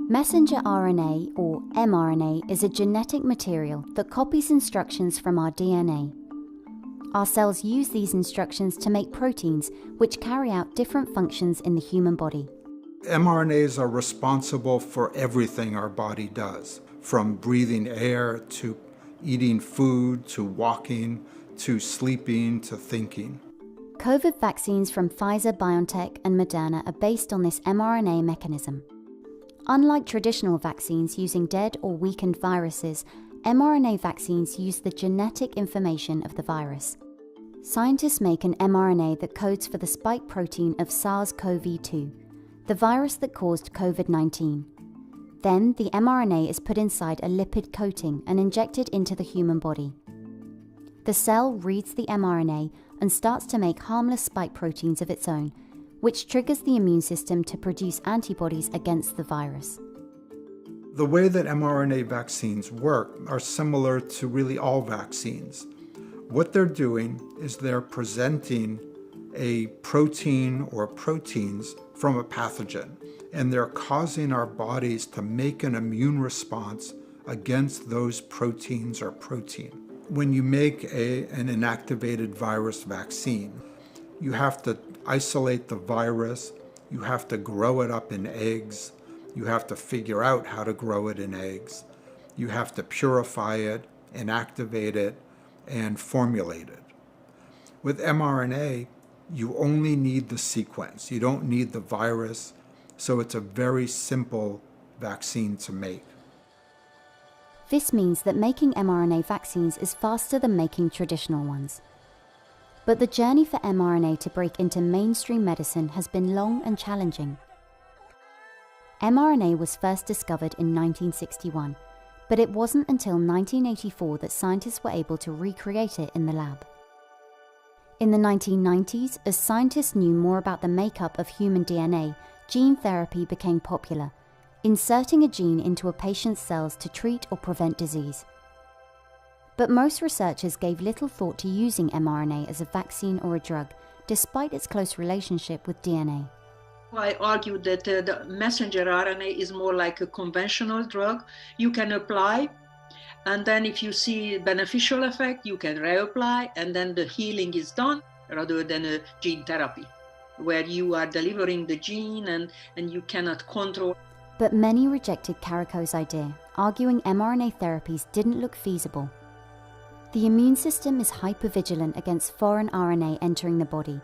Messenger RNA, or mRNA, is a genetic material that copies instructions from our DNA. Our cells use these instructions to make proteins, which carry out different functions in the human body. mRNAs are responsible for everything our body does, from breathing air to eating food to walking to sleeping to thinking. COVID vaccines from Pfizer, BioNTech, and Moderna are based on this mRNA mechanism. Unlike traditional vaccines using dead or weakened viruses, mRNA vaccines use the genetic information of the virus. Scientists make an mRNA that codes for the spike protein of SARS-CoV-2, the virus that caused COVID-19. Then the mRNA is put inside a lipid coating and injected into the human body. The cell reads the mRNA and starts to make harmless spike proteins of its own, which triggers the immune system to produce antibodies against the virus. The way that mRNA vaccines work are similar to really all vaccines. What they're doing is they're presenting a protein or proteins from a pathogen, and they're causing our bodies to make an immune response against those proteins or protein. When you make an inactivated virus vaccine, you have to isolate the virus, you have to grow it up in eggs, you have to figure out how to grow it in eggs, you have to purify it, inactivate it, and formulate it. With mRNA, you only need the sequence. You don't need the virus, so it's a very simple vaccine to make. This means that making mRNA vaccines is faster than making traditional ones. But the journey for mRNA to break into mainstream medicine has been long and challenging. mRNA was first discovered in 1961, but it wasn't until 1984 that scientists were able to recreate it in the lab. In the 1990s, as scientists knew more about the makeup of human DNA, gene therapy became popular, inserting a gene into a patient's cells to treat or prevent disease. But most researchers gave little thought to using mRNA as a vaccine or a drug, despite its close relationship with DNA. I argue that the messenger RNA is more like a conventional drug. You can apply, and then if you see beneficial effect, you can reapply, and then the healing is done, rather than a gene therapy, where you are delivering the gene and you cannot control. But many rejected Karikó's idea, arguing mRNA therapies didn't look feasible. The immune system is hypervigilant against foreign RNA entering the body,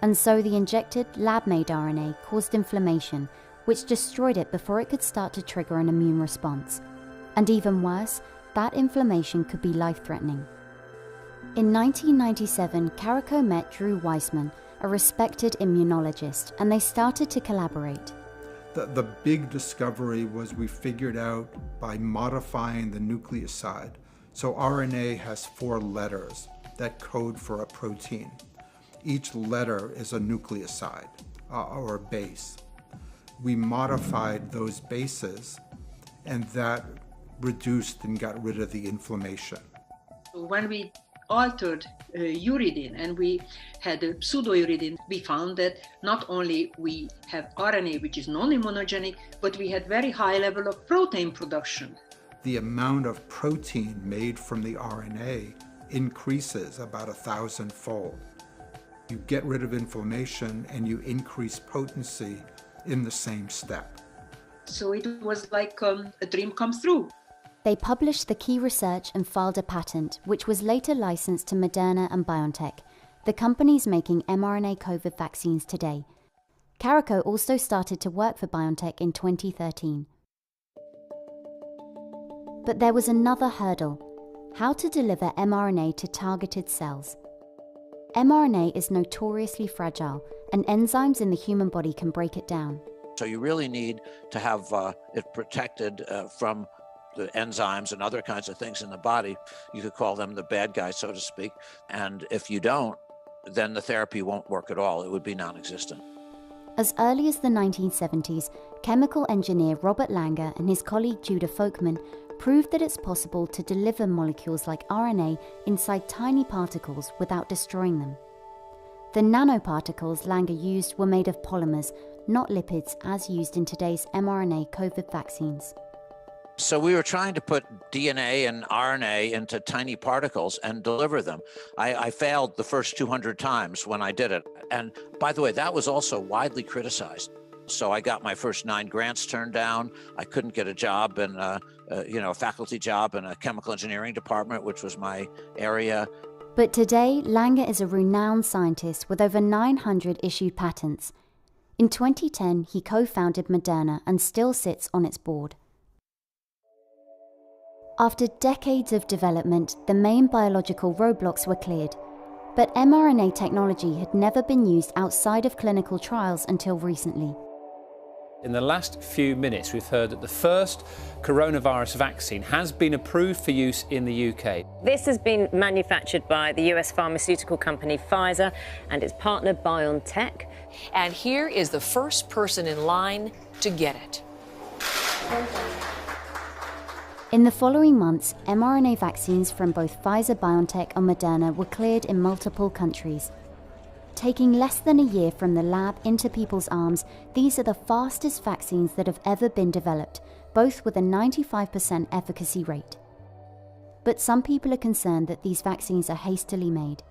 and so the injected lab-made RNA caused inflammation, which destroyed it before it could start to trigger an immune response. And even worse, that inflammation could be life-threatening. In 1997, Karikó met Drew Weissman, a respected immunologist, and they started to collaborate. The big discovery was we figured out by modifying the nucleoside. So RNA has 4 letters that code for a protein. Each letter is a nucleoside. or base. We modified those bases, and that reduced and got rid of the inflammation. When we altered uridine and we had pseudouridine, we found that not only we have RNA, which is non-immunogenic, but we had very high level of protein production. The amount of protein made from the RNA increases about 1,000-fold. You get rid of inflammation and you increase potency in the same step. So it was like a dream come true. They published the key research and filed a patent, which was later licensed to Moderna and BioNTech, the companies making mRNA COVID vaccines today. Carico also started to work for BioNTech in 2013. But there was another hurdle: how to deliver mRNA to targeted cells. mRNA is notoriously fragile, and enzymes in the human body can break it down. So you really need to have it protected from the enzymes and other kinds of things in the body. You could call them the bad guys, so to speak. And if you don't, then the therapy won't work at all. It would be non-existent. As early as the 1970s, chemical engineer Robert Langer and his colleague Judah Folkman proved that it's possible to deliver molecules like RNA inside tiny particles without destroying them. The nanoparticles Langer used were made of polymers, not lipids as used in today's mRNA COVID vaccines. So we were trying to put DNA and RNA into tiny particles and deliver them. I failed the first 200 times when I did it. And by the way, that was also widely criticized. So I got my first 9 grants turned down. I couldn't get a job in a faculty job in a chemical engineering department, which was my area. But today, Langer is a renowned scientist with over 900 issued patents. In 2010, he co-founded Moderna and still sits on its board. After decades of development, the main biological roadblocks were cleared. But mRNA technology had never been used outside of clinical trials until recently. In the last few minutes, we've heard that the first coronavirus vaccine has been approved for use in the UK. This has been manufactured by the US pharmaceutical company Pfizer and its partner BioNTech. And here is the first person in line to get it. In the following months, mRNA vaccines from both Pfizer, BioNTech and Moderna were cleared in multiple countries. Taking less than a year from the lab into people's arms, these are the fastest vaccines that have ever been developed, both with a 95% efficacy rate. But some people are concerned that these vaccines are hastily made.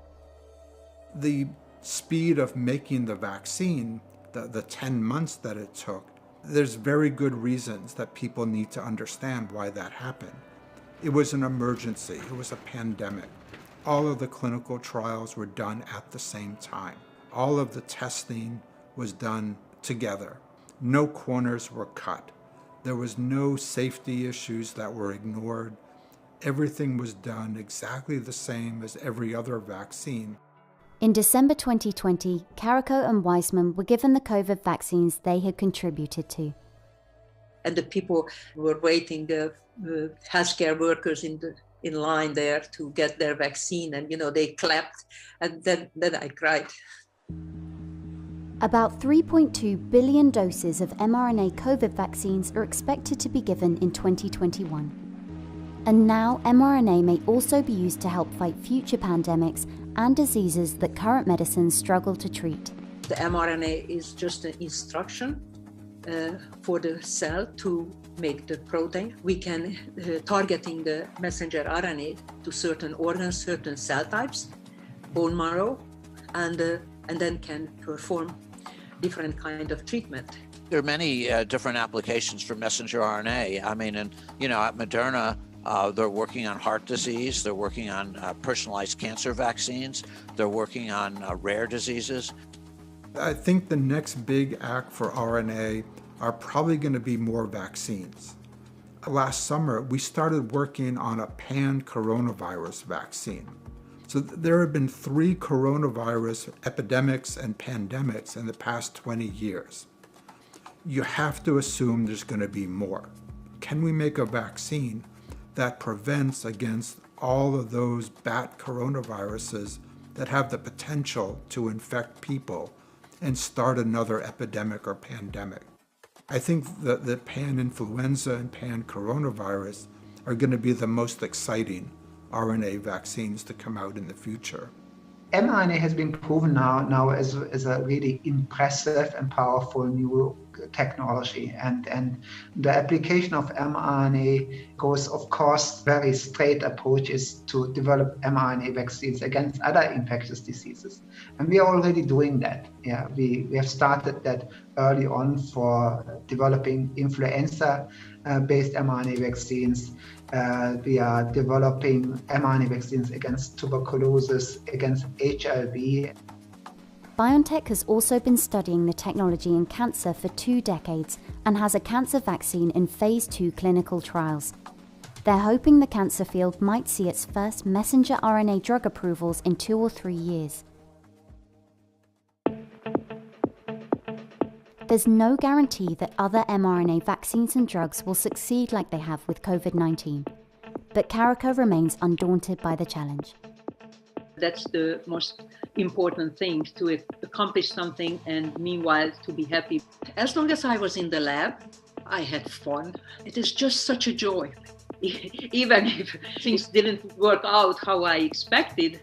The speed of making the vaccine, the 10 months that it took, there's very good reasons that people need to understand why that happened. It was an emergency. It was a pandemic. All of the clinical trials were done at the same time. All of the testing was done together. No corners were cut. There was no safety issues that were ignored. Everything was done exactly the same as every other vaccine. In December 2020, Carico and Weissman were given the COVID vaccines they had contributed to. And the people were waiting, the healthcare workers in line there to get their vaccine, and they clapped, and then I cried. About 3.2 billion doses of mRNA COVID vaccines are expected to be given in 2021. And now mRNA may also be used to help fight future pandemics and diseases that current medicines struggle to treat. The mRNA is just an instruction for the cell to make the protein. We can targeting the messenger RNA to certain organs, certain cell types, bone marrow, and then can perform different kind of treatment. There are many different applications for messenger RNA. I mean, at Moderna, they're working on heart disease. They're working on personalized cancer vaccines. They're working on rare diseases. I think the next big act for RNA are probably going to be more vaccines. Last summer, we started working on a pan-coronavirus vaccine. So there have been 3 coronavirus epidemics and pandemics in the past 20 years. You have to assume there's going to be more. Can we make a vaccine that prevents against all of those bat coronaviruses that have the potential to infect people and start another epidemic or pandemic. I think that the pan-influenza and pan-coronavirus are going to be the most exciting RNA vaccines to come out in the future. mRNA has been proven now as a really impressive and powerful new technology, and the application of mRNA goes, of course, very straight approaches to develop mRNA vaccines against other infectious diseases, and we are already doing that. Yeah, we have started that early on for developing influenza-based mRNA vaccines. We are developing mRNA vaccines against tuberculosis, against HIV. BioNTech has also been studying the technology in cancer for 2 decades and has a cancer vaccine in phase 2 clinical trials. They're hoping the cancer field might see its first messenger RNA drug approvals in 2 or 3 years. There's no guarantee that other mRNA vaccines and drugs will succeed like they have with COVID-19. But Karika remains undaunted by the challenge. That's the most important thing, to accomplish something and meanwhile to be happy. As long as I was in the lab, I had fun. It is just such a joy. Even if things didn't work out how I expected.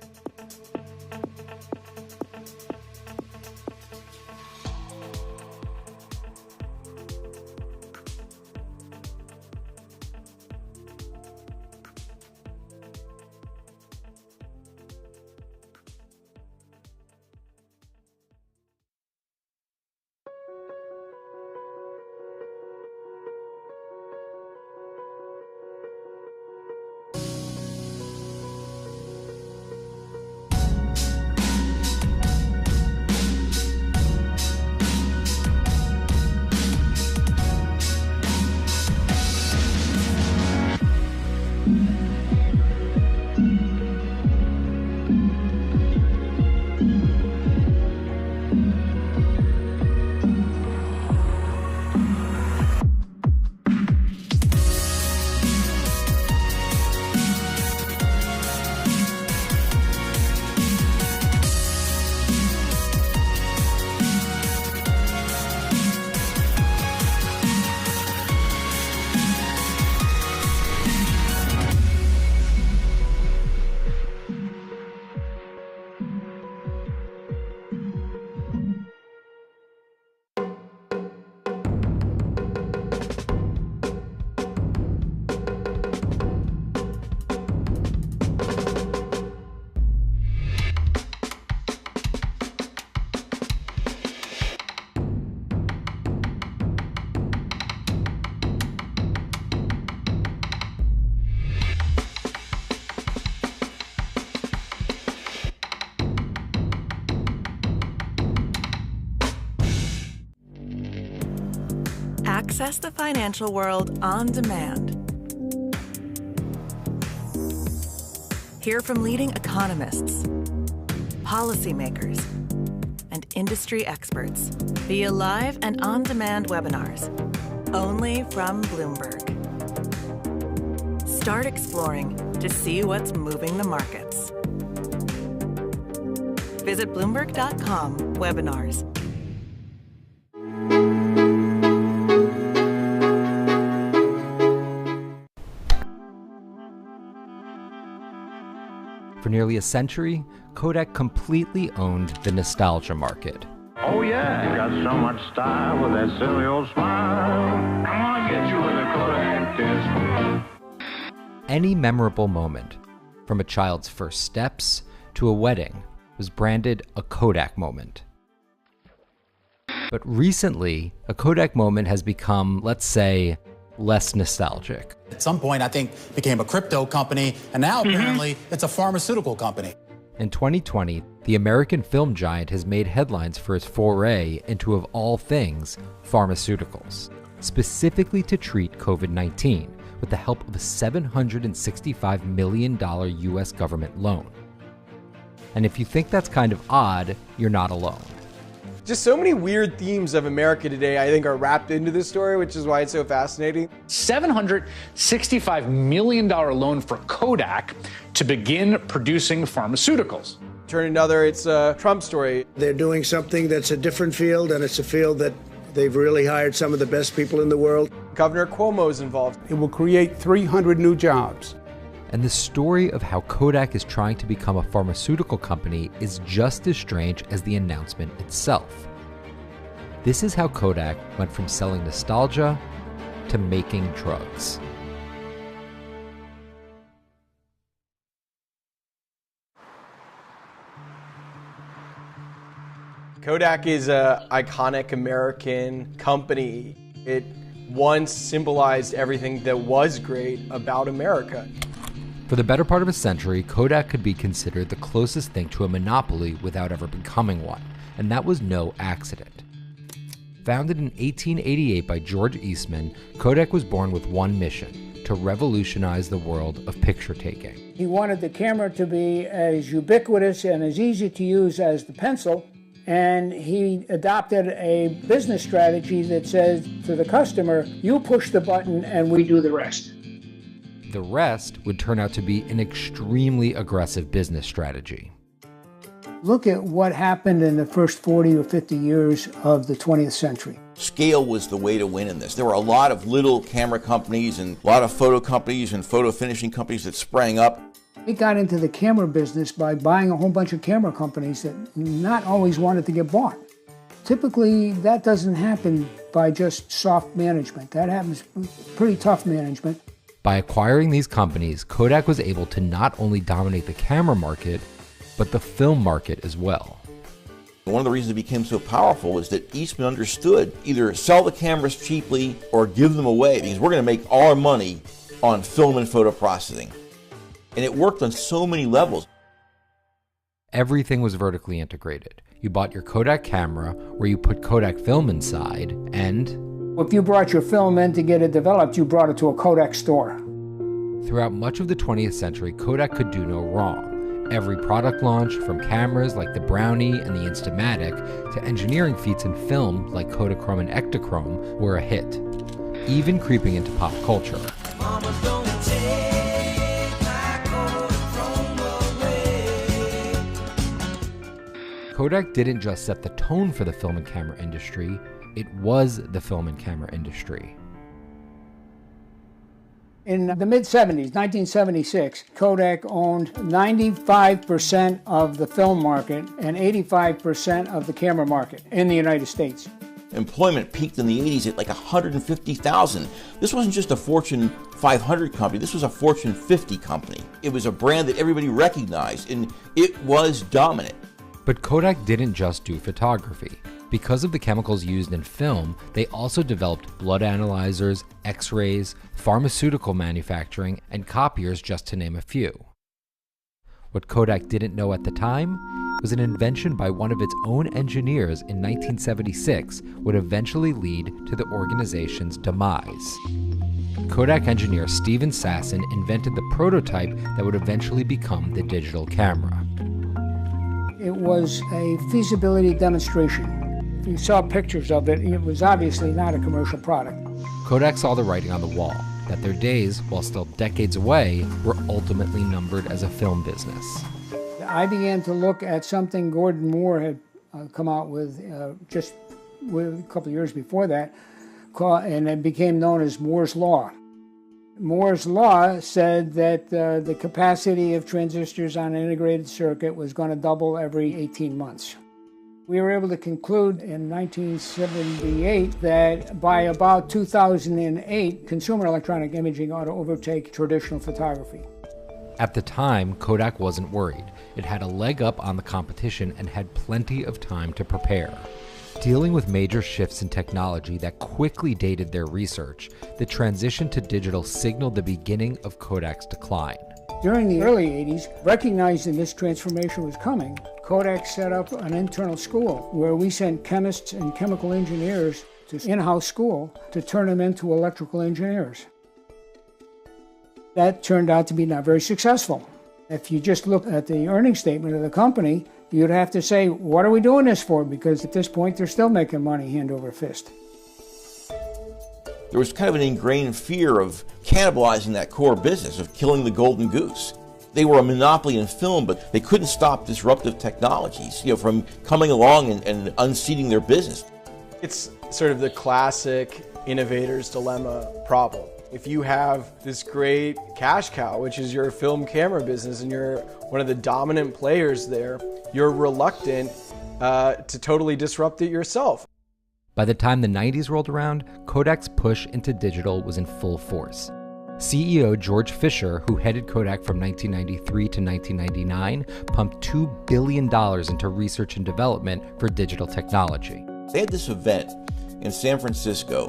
Access the financial world on demand. Hear from leading economists, policymakers, and industry experts via live and on-demand webinars, only from Bloomberg. Start exploring to see what's moving the markets. Visit Bloomberg.com/webinars. For nearly a century, Kodak completely owned the nostalgia market. Oh yeah, you got so much style with that silly old smile. Come on, get you with a Kodak disc. Any memorable moment, from a child's first steps to a wedding, was branded a Kodak moment. But recently, a Kodak moment has become, let's say, less nostalgic. At some point, I think, became a crypto company, and now apparently it's a pharmaceutical company. In 2020, the American film giant has made headlines for its foray into, of all things, pharmaceuticals, specifically to treat COVID-19 with the help of a $765 million US government loan. And if you think that's kind of odd, you're not alone. Just so many weird themes of America today, I think, are wrapped into this story, which is why it's so fascinating. $765 million loan for Kodak to begin producing pharmaceuticals. Turn another, it's a Trump story. They're doing something that's a different field, and it's a field that they've really hired some of the best people in the world. Governor Cuomo's involved. It will create 300 new jobs. And the story of how Kodak is trying to become a pharmaceutical company is just as strange as the announcement itself. This is how Kodak went from selling nostalgia to making drugs. Kodak is an iconic American company. It once symbolized everything that was great about America. For the better part of a century, Kodak could be considered the closest thing to a monopoly without ever becoming one, and that was no accident. Founded in 1888 by George Eastman, Kodak was born with one mission: to revolutionize the world of picture taking. He wanted the camera to be as ubiquitous and as easy to use as the pencil. And he adopted a business strategy that says to the customer, you push the button and we do the rest. The rest would turn out to be an extremely aggressive business strategy. Look at what happened in the first 40 or 50 years of the 20th century. Scale was the way to win in this. There were a lot of little camera companies and a lot of photo companies and photo finishing companies that sprang up. We got into the camera business by buying a whole bunch of camera companies that not always wanted to get bought. Typically, that doesn't happen by just soft management. That happens pretty tough management. By acquiring these companies, Kodak was able to not only dominate the camera market, but the film market as well. One of the reasons it became so powerful was that Eastman understood either sell the cameras cheaply or give them away, because we're going to make all our money on film and photo processing. And it worked on so many levels. Everything was vertically integrated. You bought your Kodak camera, where you put Kodak film inside, and if you brought your film in to get it developed, you brought it to a Kodak store. Throughout much of the 20th century, Kodak could do no wrong. Every product launch, from cameras like the Brownie and the Instamatic, to engineering feats in film like Kodachrome and Ektachrome, were a hit, even creeping into pop culture. Kodak didn't just set the tone for the film and camera industry, it was the film and camera industry. In the mid-70s, 1976, Kodak owned 95% of the film market and 85% of the camera market in the United States. Employment peaked in the 80s at like 150,000. This wasn't just a Fortune 500 company, this was a Fortune 50 company. It was a brand that everybody recognized, and it was dominant. But Kodak didn't just do photography. Because of the chemicals used in film, they also developed blood analyzers, X-rays, pharmaceutical manufacturing, and copiers, just to name a few. What Kodak didn't know at the time was an invention by one of its own engineers in 1976 would eventually lead to the organization's demise. Kodak engineer Steven Sasson invented the prototype that would eventually become the digital camera. It was a feasibility demonstration. If you saw pictures of it, it was obviously not a commercial product. Kodak saw the writing on the wall, that their days, while still decades away, were ultimately numbered as a film business. I began to look at something Gordon Moore had come out with just a couple of years before that, and it became known as Moore's Law. Moore's Law said that the capacity of transistors on an integrated circuit was going to double every 18 months. We were able to conclude in 1978 that by about 2008, consumer electronic imaging ought to overtake traditional photography. At the time, Kodak wasn't worried. It had a leg up on the competition and had plenty of time to prepare. Dealing with major shifts in technology that quickly dated their research, the transition to digital signaled the beginning of Kodak's decline. During the early 80s, recognizing this transformation was coming, Kodak set up an internal school where we sent chemists and chemical engineers to in-house school to turn them into electrical engineers. That turned out to be not very successful. If you just look at the earnings statement of the company, you'd have to say, what are we doing this for? Because at this point, they're still making money hand over fist. There was kind of an ingrained fear of cannibalizing that core business, of killing the golden goose. They were a monopoly in film, but they couldn't stop disruptive technologies, from coming along and unseating their business. It's sort of the classic innovator's dilemma problem. If you have this great cash cow, which is your film camera business, and you're one of the dominant players there, you're reluctant to totally disrupt it yourself. By the time the 90s rolled around, Kodak's push into digital was in full force. CEO George Fisher, who headed Kodak from 1993 to 1999, pumped $2 billion into research and development for digital technology. They had this event in San Francisco.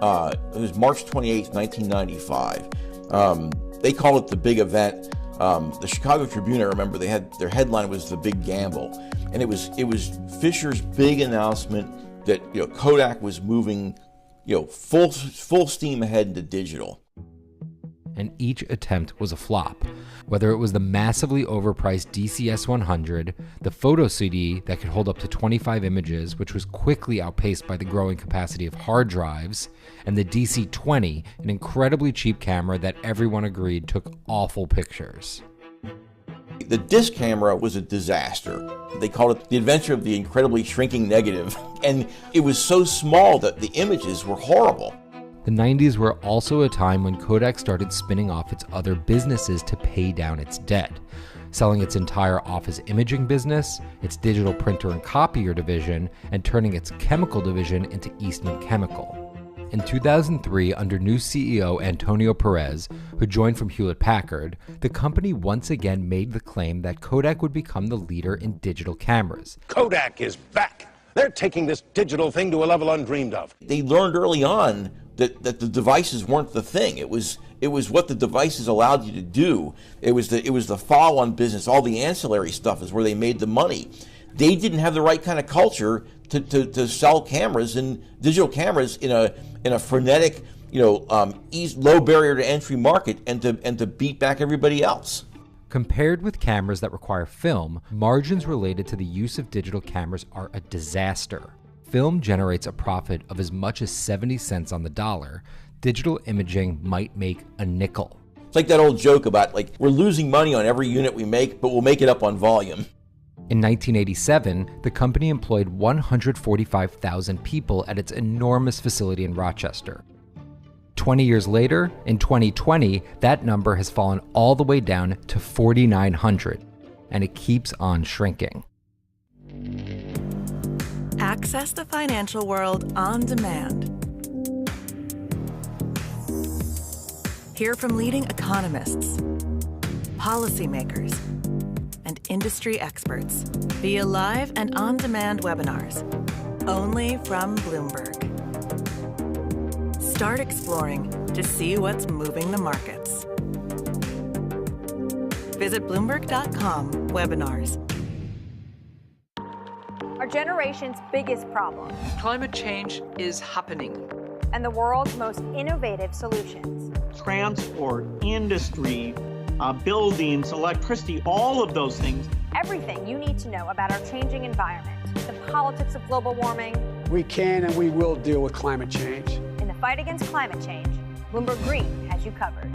It was March 28, 1995. They called it the big event. The Chicago Tribune, I remember, their headline was "The Big Gamble," and it was Fisher's big announcement that Kodak was moving full steam ahead into digital. And each attempt was a flop. Whether it was the massively overpriced DCS-100, the photo CD that could hold up to 25 images, which was quickly outpaced by the growing capacity of hard drives, and the DC-20, an incredibly cheap camera that everyone agreed took awful pictures. The disc camera was a disaster. They called it the adventure of the incredibly shrinking negative, and it was so small that the images were horrible. The 90s were also a time when Kodak started spinning off its other businesses to pay down its debt, selling its entire office imaging business, its digital printer and copier division, and turning its chemical division into Eastman Chemical. In 2003, under new CEO Antonio Perez, who joined from Hewlett-Packard, the company once again made the claim that Kodak would become the leader in digital cameras. Kodak is back. They're taking this digital thing to a level undreamed of. They learned early on that the devices weren't the thing. It was what the devices allowed you to do. It was the follow-on business. All the ancillary stuff is where they made the money. They didn't have the right kind of culture to sell cameras and digital cameras in a frenetic, low barrier to entry market and to beat back everybody else. Compared with cameras that require film, margins related to the use of digital cameras are a disaster. Film generates a profit of as much as 70 cents on the dollar. Digital imaging might make a nickel. It's like that old joke about, we're losing money on every unit we make, but we'll make it up on volume. In 1987, the company employed 145,000 people at its enormous facility in Rochester. 20 years later, in 2020, that number has fallen all the way down to 4,900, and it keeps on shrinking. Access the financial world on demand. Hear from leading economists, policymakers, and industry experts via live and on-demand webinars, only from Bloomberg. Start exploring to see what's moving the markets. Visit Bloomberg.com/webinars. Our generation's biggest problem. Climate change is happening. And the world's most innovative solutions. Transport, industry, buildings, electricity, all of those things. Everything you need to know about our changing environment, the politics of global warming. We can and we will deal with climate change. In the fight against climate change, Bloomberg Green has you covered.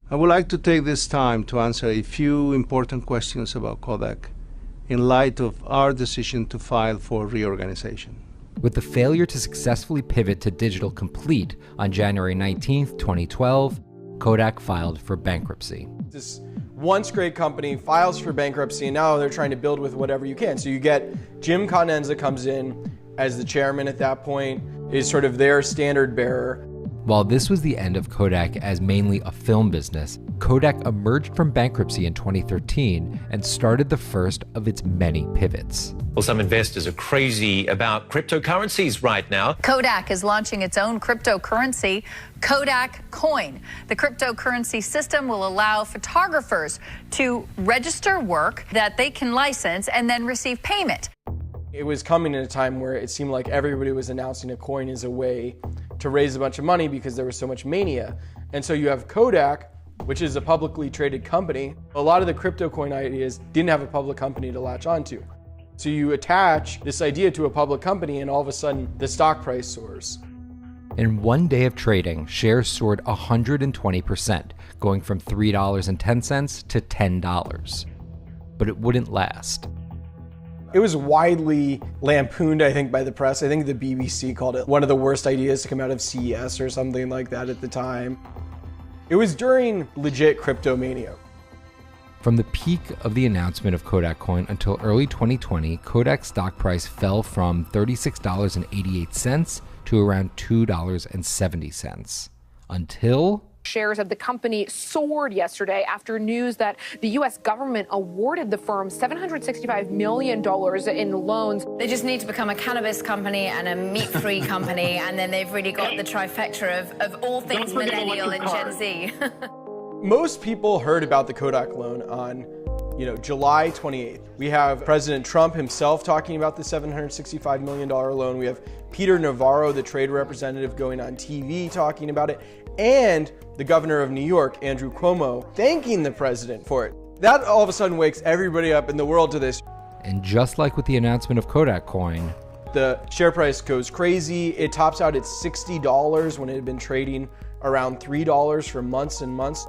I would like to take this time to answer a few important questions about Kodak in light of our decision to file for reorganization. With the failure to successfully pivot to digital complete on January 19th, 2012, Kodak filed for bankruptcy. This once great company files for bankruptcy, and now they're trying to build with whatever you can. So you get Jim Continenza comes in as the chairman at that point, is sort of their standard bearer. While this was the end of Kodak as mainly a film business, Kodak emerged from bankruptcy in 2013 and started the first of its many pivots. Well, some investors are crazy about cryptocurrencies right now. Kodak is launching its own cryptocurrency, Kodak Coin. The cryptocurrency system will allow photographers to register work that they can license and then receive payment. It was coming at a time where it seemed like everybody was announcing a coin as a way to raise a bunch of money because there was so much mania. And so you have Kodak, which is a publicly traded company. A lot of the crypto coin ideas didn't have a public company to latch onto. So you attach this idea to a public company and all of a sudden the stock price soars. In one day of trading, shares soared 120%, going from $3.10 to $10. But it wouldn't last. It was widely lampooned, I think, by the press. I think the BBC called it one of the worst ideas to come out of CES or something like that at the time. It was during legit cryptomania. From the peak of the announcement of Kodak Coin until early 2020, Kodak's stock price fell from $36.88 to around $2.70. Until shares of the company soared yesterday after news that the U.S. government awarded the firm $765 million in loans. They just need to become a cannabis company and a meat-free company, and then they've really got the trifecta of all things millennial and Gen Z. Most people heard about the Kodak loan on, July 28th. We have President Trump himself talking about the $765 million loan. We have Peter Navarro, the trade representative, going on TV talking about it, and the governor of New York, Andrew Cuomo, thanking the president for it. That all of a sudden wakes everybody up in the world to this. And just like with the announcement of Kodak Coin, the share price goes crazy. It tops out at $60 when it had been trading around $3 for months and months.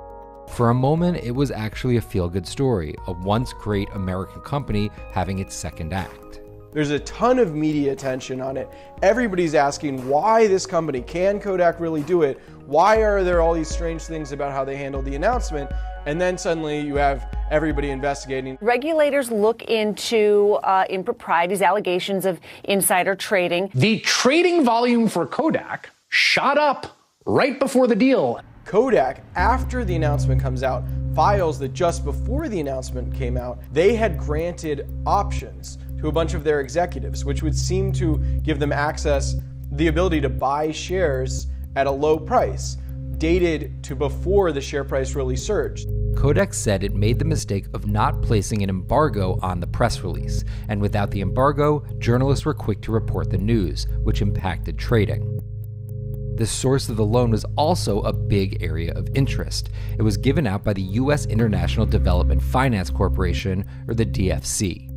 For a moment, it was actually a feel-good story, a once great American company having its second act. There's a ton of media attention on it. Everybody's asking why this company, can Kodak really do it? Why are there all these strange things about how they handled the announcement? And then suddenly you have everybody investigating. Regulators look into improprieties, allegations of insider trading. The trading volume for Kodak shot up right before the deal. Kodak, after the announcement comes out, files that just before the announcement came out, they had granted options to a bunch of their executives, which would seem to give them access, the ability to buy shares at a low price, dated to before the share price really surged. Kodak said it made the mistake of not placing an embargo on the press release, and without the embargo, journalists were quick to report the news, which impacted trading. The source of the loan was also a big area of interest. It was given out by the U.S. International Development Finance Corporation, or the DFC.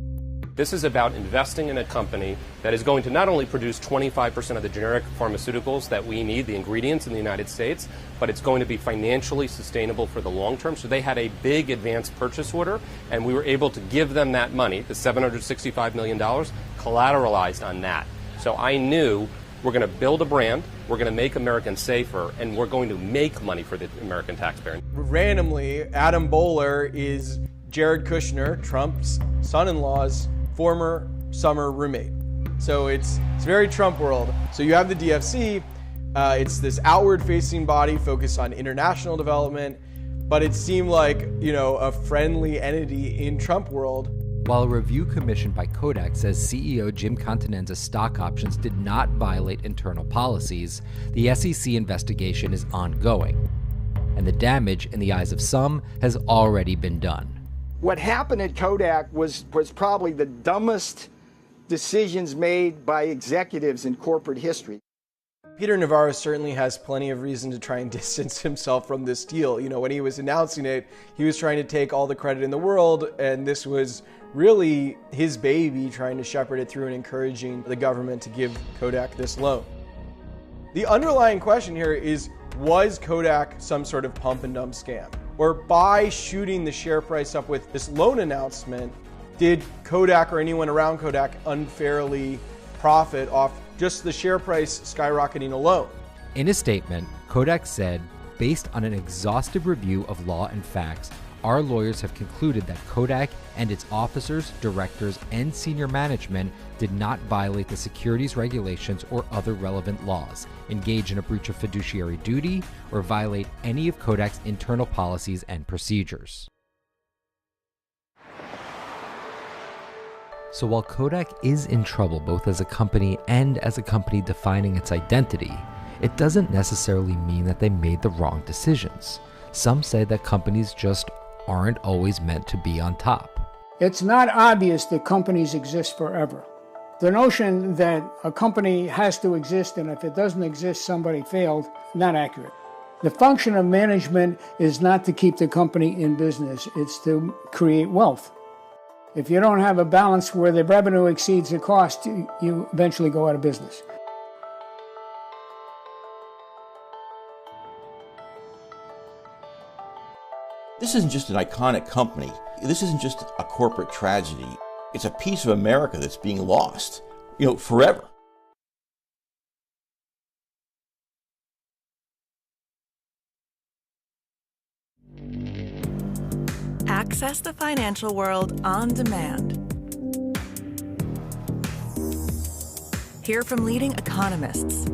This is about investing in a company that is going to not only produce 25% of the generic pharmaceuticals that we need, the ingredients in the United States, but it's going to be financially sustainable for the long term. So they had a big advance purchase order, and we were able to give them that money, the $765 million, collateralized on that. So I knew we're going to build a brand, we're going to make Americans safer, and we're going to make money for the American taxpayer. Randomly, Adam Bowler is Jared Kushner, Trump's son-in-law's former summer roommate. So it's very Trump world. So you have the DFC, it's this outward-facing body focused on international development, but it seemed like, a friendly entity in Trump world. While a review commissioned by Kodak says CEO Jim Continenza's stock options did not violate internal policies, the SEC investigation is ongoing, and the damage, in the eyes of some, has already been done. What happened at Kodak was probably the dumbest decisions made by executives in corporate history. Peter Navarro certainly has plenty of reason to try and distance himself from this deal. When he was announcing it, he was trying to take all the credit in the world, and this was really his baby, trying to shepherd it through and encouraging the government to give Kodak this loan. The underlying question here is, was Kodak some sort of pump and dump scam? Or by shooting the share price up with this loan announcement, Did Kodak or anyone around Kodak unfairly profit off just the share price skyrocketing alone? In a statement, Kodak said, based on an exhaustive review of law and facts, our lawyers have concluded that Kodak and its officers, directors, and senior management did not violate the securities regulations or other relevant laws, engage in a breach of fiduciary duty, or violate any of Kodak's internal policies and procedures. So while Kodak is in trouble both as a company and as a company defining its identity, it doesn't necessarily mean that they made the wrong decisions. Some say that companies just aren't always meant to be on top. It's not obvious that companies exist forever. The notion that a company has to exist and if it doesn't exist, somebody failed, not accurate. The function of management is not to keep the company in business, it's to create wealth. If you don't have a balance where the revenue exceeds the cost, you eventually go out of business. This isn't just an iconic company. This isn't just a corporate tragedy. It's a piece of America that's being lost, forever. Access the financial world on demand. Hear from leading economists,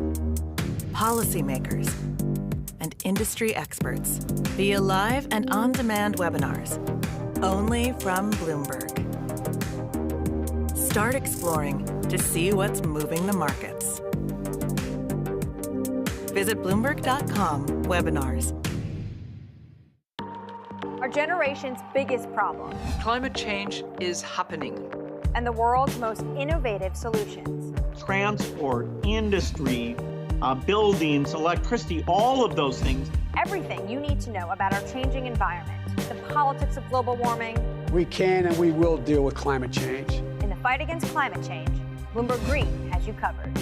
policymakers, and industry experts via live and on-demand webinars, only from Bloomberg. Start exploring to see what's moving the markets. Visit Bloomberg.com/webinars. Our generation's biggest problem. Climate change is happening. And the world's most innovative solutions. Transport, industry, buildings, electricity, all of those things. Everything you need to know about our changing environment, the politics of global warming. We can and we will deal with climate change. In the fight against climate change, Bloomberg Green has you covered.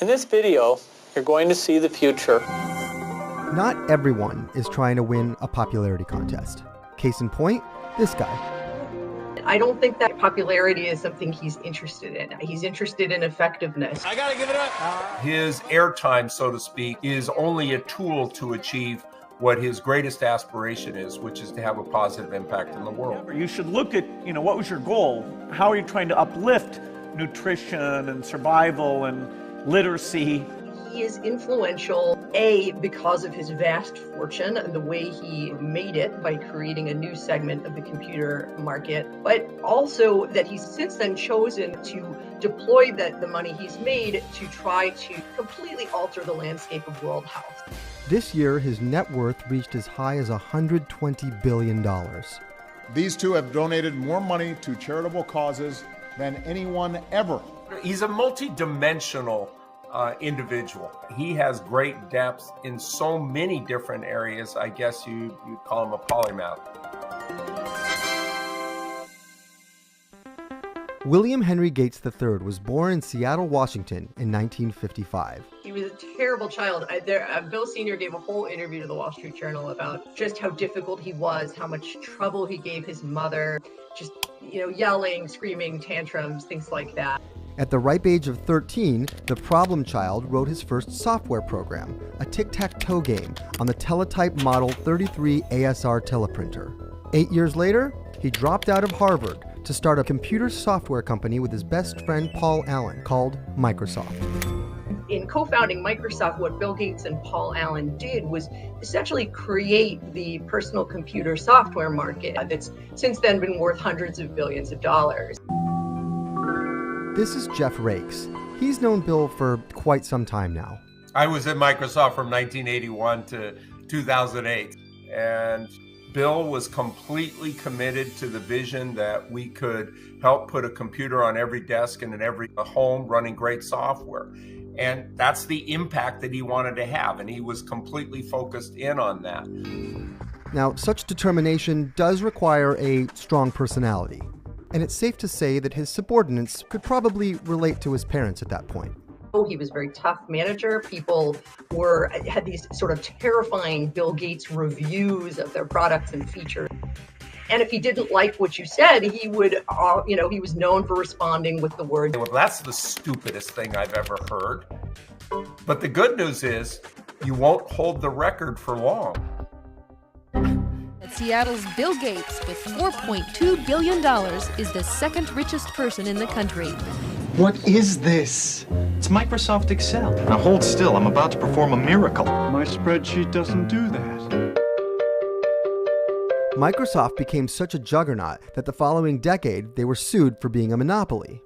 In this video, you're going to see the future. Not everyone is trying to win a popularity contest. Case in point, this guy. I don't think that popularity is something he's interested in. He's interested in effectiveness. I gotta give it up. His airtime, so to speak, is only a tool to achieve what his greatest aspiration is, which is to have a positive impact in the world. You should look at, what was your goal? How are you trying to uplift nutrition and survival and literacy? He is influential, A, because of his vast fortune and the way he made it by creating a new segment of the computer market, but also that he's since then chosen to deploy the money he's made to try to completely alter the landscape of world health. This year, his net worth reached as high as $120 billion. These two have donated more money to charitable causes than anyone ever. He's a multi-dimensional individual. He has great depth in so many different areas. I guess you'd call him a polymath. William Henry Gates III was born in Seattle, Washington in 1955. He was a terrible child. Bill Sr. gave a whole interview to the Wall Street Journal about just how difficult he was, how much trouble he gave his mother, just, yelling, screaming, tantrums, things like that. At the ripe age of 13, the problem child wrote his first software program, a tic-tac-toe game, on the teletype Model 33 ASR teleprinter. 8 years later, he dropped out of Harvard to start a computer software company with his best friend Paul Allen called Microsoft. In co-founding Microsoft, what Bill Gates and Paul Allen did was essentially create the personal computer software market that's since then been worth hundreds of billions of dollars. This is Jeff Rakes. He's known Bill for quite some time now. I was at Microsoft from 1981 to 2008, and Bill was completely committed to the vision that we could help put a computer on every desk and in every home running great software. And that's the impact that he wanted to have, and he was completely focused in on that. Now, such determination does require a strong personality, and it's safe to say that his subordinates could probably relate to his parents at that point. He was a very tough manager. People had these sort of terrifying Bill Gates reviews of their products and features. And if he didn't like what you said, he would, he was known for responding with the word, well, that's the stupidest thing I've ever heard. But the good news is you won't hold the record for long. Seattle's Bill Gates, with $4.2 billion, is the second richest person in the country. What is this? It's Microsoft Excel. Now hold still, I'm about to perform a miracle. My spreadsheet doesn't do that. Microsoft became such a juggernaut that the following decade they were sued for being a monopoly.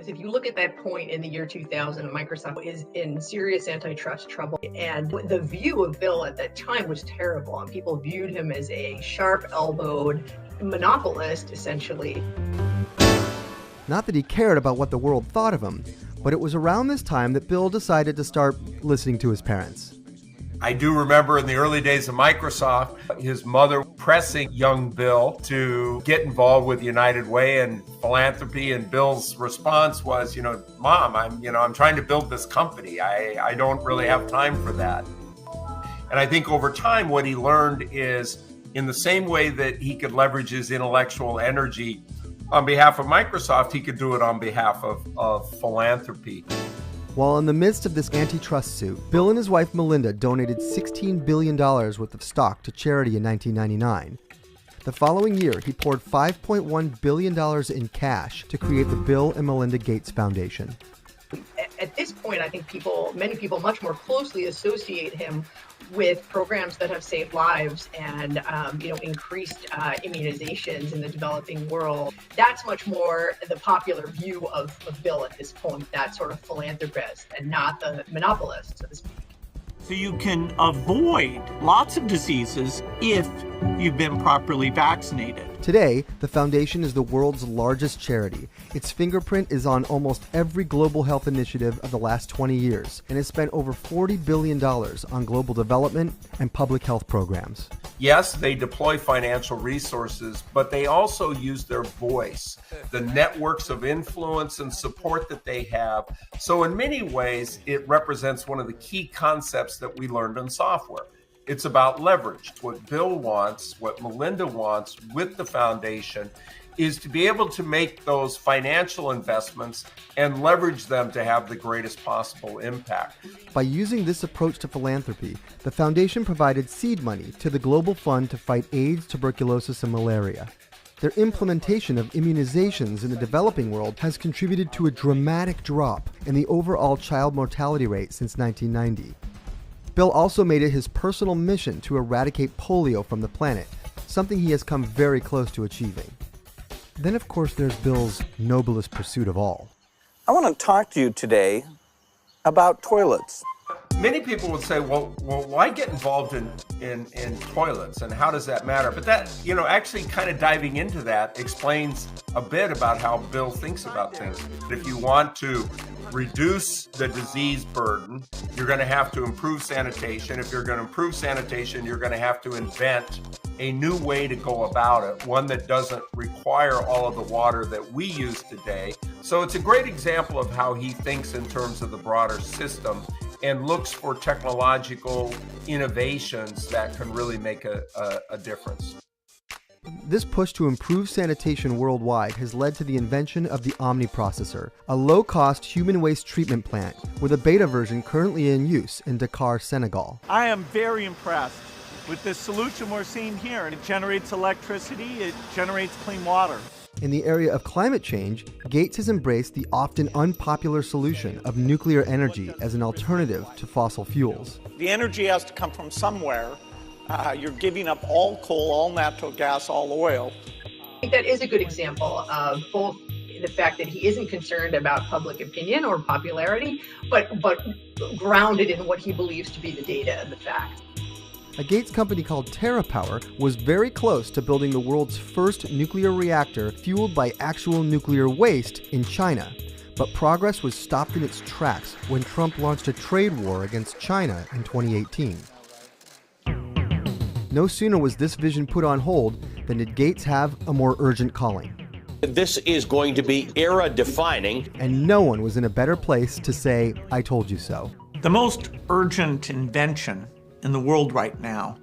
If you look at that point in the year 2000, Microsoft is in serious antitrust trouble. And the view of Bill at that time was terrible. And people viewed him as a sharp-elbowed monopolist, essentially. Not that he cared about what the world thought of him, but it was around this time that Bill decided to start listening to his parents. I do remember in the early days of Microsoft, his mother pressing young Bill to get involved with United Way and philanthropy, and Bill's response was, Mom, I'm trying to build this company. I don't really have time for that. And I think over time what he learned is, in the same way that he could leverage his intellectual energy on behalf of Microsoft, he could do it on behalf of philanthropy. While in the midst of this antitrust suit, Bill and his wife Melinda donated $16 billion worth of stock to charity in 1999. The following year, he poured $5.1 billion in cash to create the Bill and Melinda Gates Foundation. At this point, I think many people much more closely associate him with programs that have saved lives and increased immunizations in the developing world. That's much more the popular view of Bill at this point, that sort of philanthropist and not the monopolist, so to speak. So you can avoid lots of diseases if you've been properly vaccinated. Today, the foundation is the world's largest charity. Its fingerprint is on almost every global health initiative of the last 20 years and has spent over $40 billion on global development and public health programs. Yes, they deploy financial resources, but they also use their voice, the networks of influence and support that they have. So in many ways, it represents one of the key concepts that we learned in software. It's about leverage. What Bill wants, what Melinda wants with the foundation is to be able to make those financial investments and leverage them to have the greatest possible impact. By using this approach to philanthropy, the foundation provided seed money to the Global Fund to fight AIDS, tuberculosis, and malaria. Their implementation of immunizations in the developing world has contributed to a dramatic drop in the overall child mortality rate since 1990. Bill also made it his personal mission to eradicate polio from the planet, something he has come very close to achieving. Then, of course, there's Bill's noblest pursuit of all. I want to talk to you today about toilets. Many people would say, well, why get involved in toilets, and how does that matter? But that, actually kind of diving into that explains a bit about how Bill thinks about things. If you want to reduce the disease burden, you're going to have to improve sanitation. If you're going to improve sanitation, you're going to have to invent a new way to go about it, one that doesn't require all of the water that we use today. So it's a great example of how he thinks in terms of the broader system and looks for technological innovations that can really make a difference. this push to improve sanitation worldwide has led to the invention of the omniprocessor, a low-cost human waste treatment plant with a beta version currently in use in Dakar, Senegal. I am very impressed with this solution we're seeing here. It generates electricity, it generates clean water. In the area of climate change, Gates has embraced the often unpopular solution of nuclear energy as an alternative to fossil fuels. The energy has to come from somewhere. You're giving up all coal, all natural gas, all oil. I think that is a good example of both the fact that he isn't concerned about public opinion or popularity, but grounded in what he believes to be the data and the facts. A Gates company called TerraPower was very close to building the world's first nuclear reactor fueled by actual nuclear waste in China. But progress was stopped in its tracks when Trump launched a trade war against China in 2018. No sooner was this vision put on hold than did Gates have a more urgent calling. This is going to be era-defining. And no one was in a better place to say, "I told you so." The most urgent invention in the world right now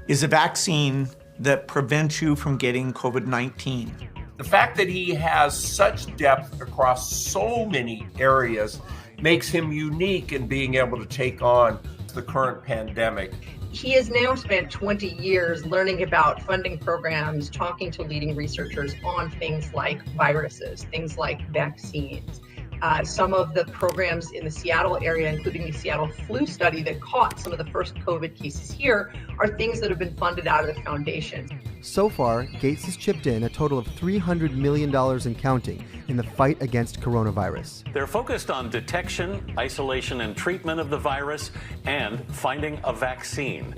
is a vaccine that prevents you from getting COVID-19. The fact that he has such depth across so many areas makes him unique in being able to take on the current pandemic. He has now spent 20 years learning about funding programs, talking to leading researchers on things like viruses, things like vaccines. Some of the programs in the Seattle area, including the Seattle flu study that caught some of the first COVID cases here, are things that have been funded out of the foundation. So far, Gates has chipped in a total of $300 million and counting in the fight against coronavirus. They're focused on detection, isolation, and treatment of the virus, and finding a vaccine.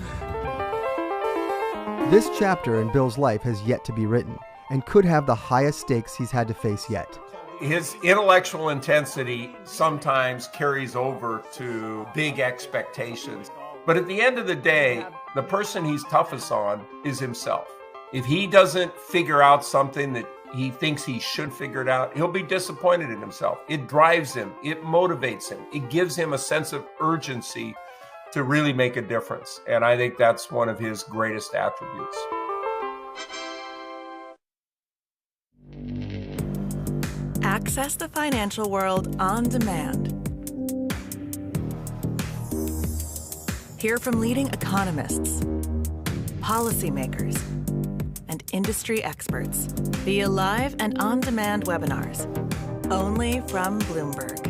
This chapter in Bill's life has yet to be written, and could have the highest stakes he's had to face yet. His intellectual intensity sometimes carries over to big expectations. But at the end of the day, the person he's toughest on is himself. If he doesn't figure out something that he thinks he should figure it out, he'll be disappointed in himself. It drives him. It motivates him. It gives him a sense of urgency to really make a difference. And I think that's one of his greatest attributes. Access the financial world on demand. Hear from leading economists, policymakers, and industry experts via live and on-demand webinars, only from Bloomberg.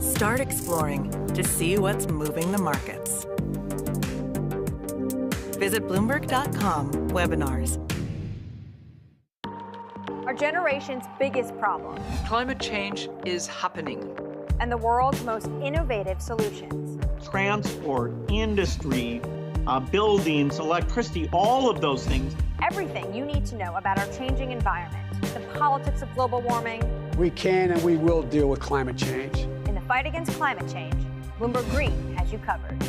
Start exploring to see what's moving the markets. Visit Bloomberg.com/webinars. Our generation's biggest problem. Climate change is happening. And the world's most innovative solutions. Transport, industry, buildings, electricity, all of those things. Everything you need to know about our changing environment, the politics of global warming. We can and we will deal with climate change. In the fight against climate change, Bloomberg Green has you covered.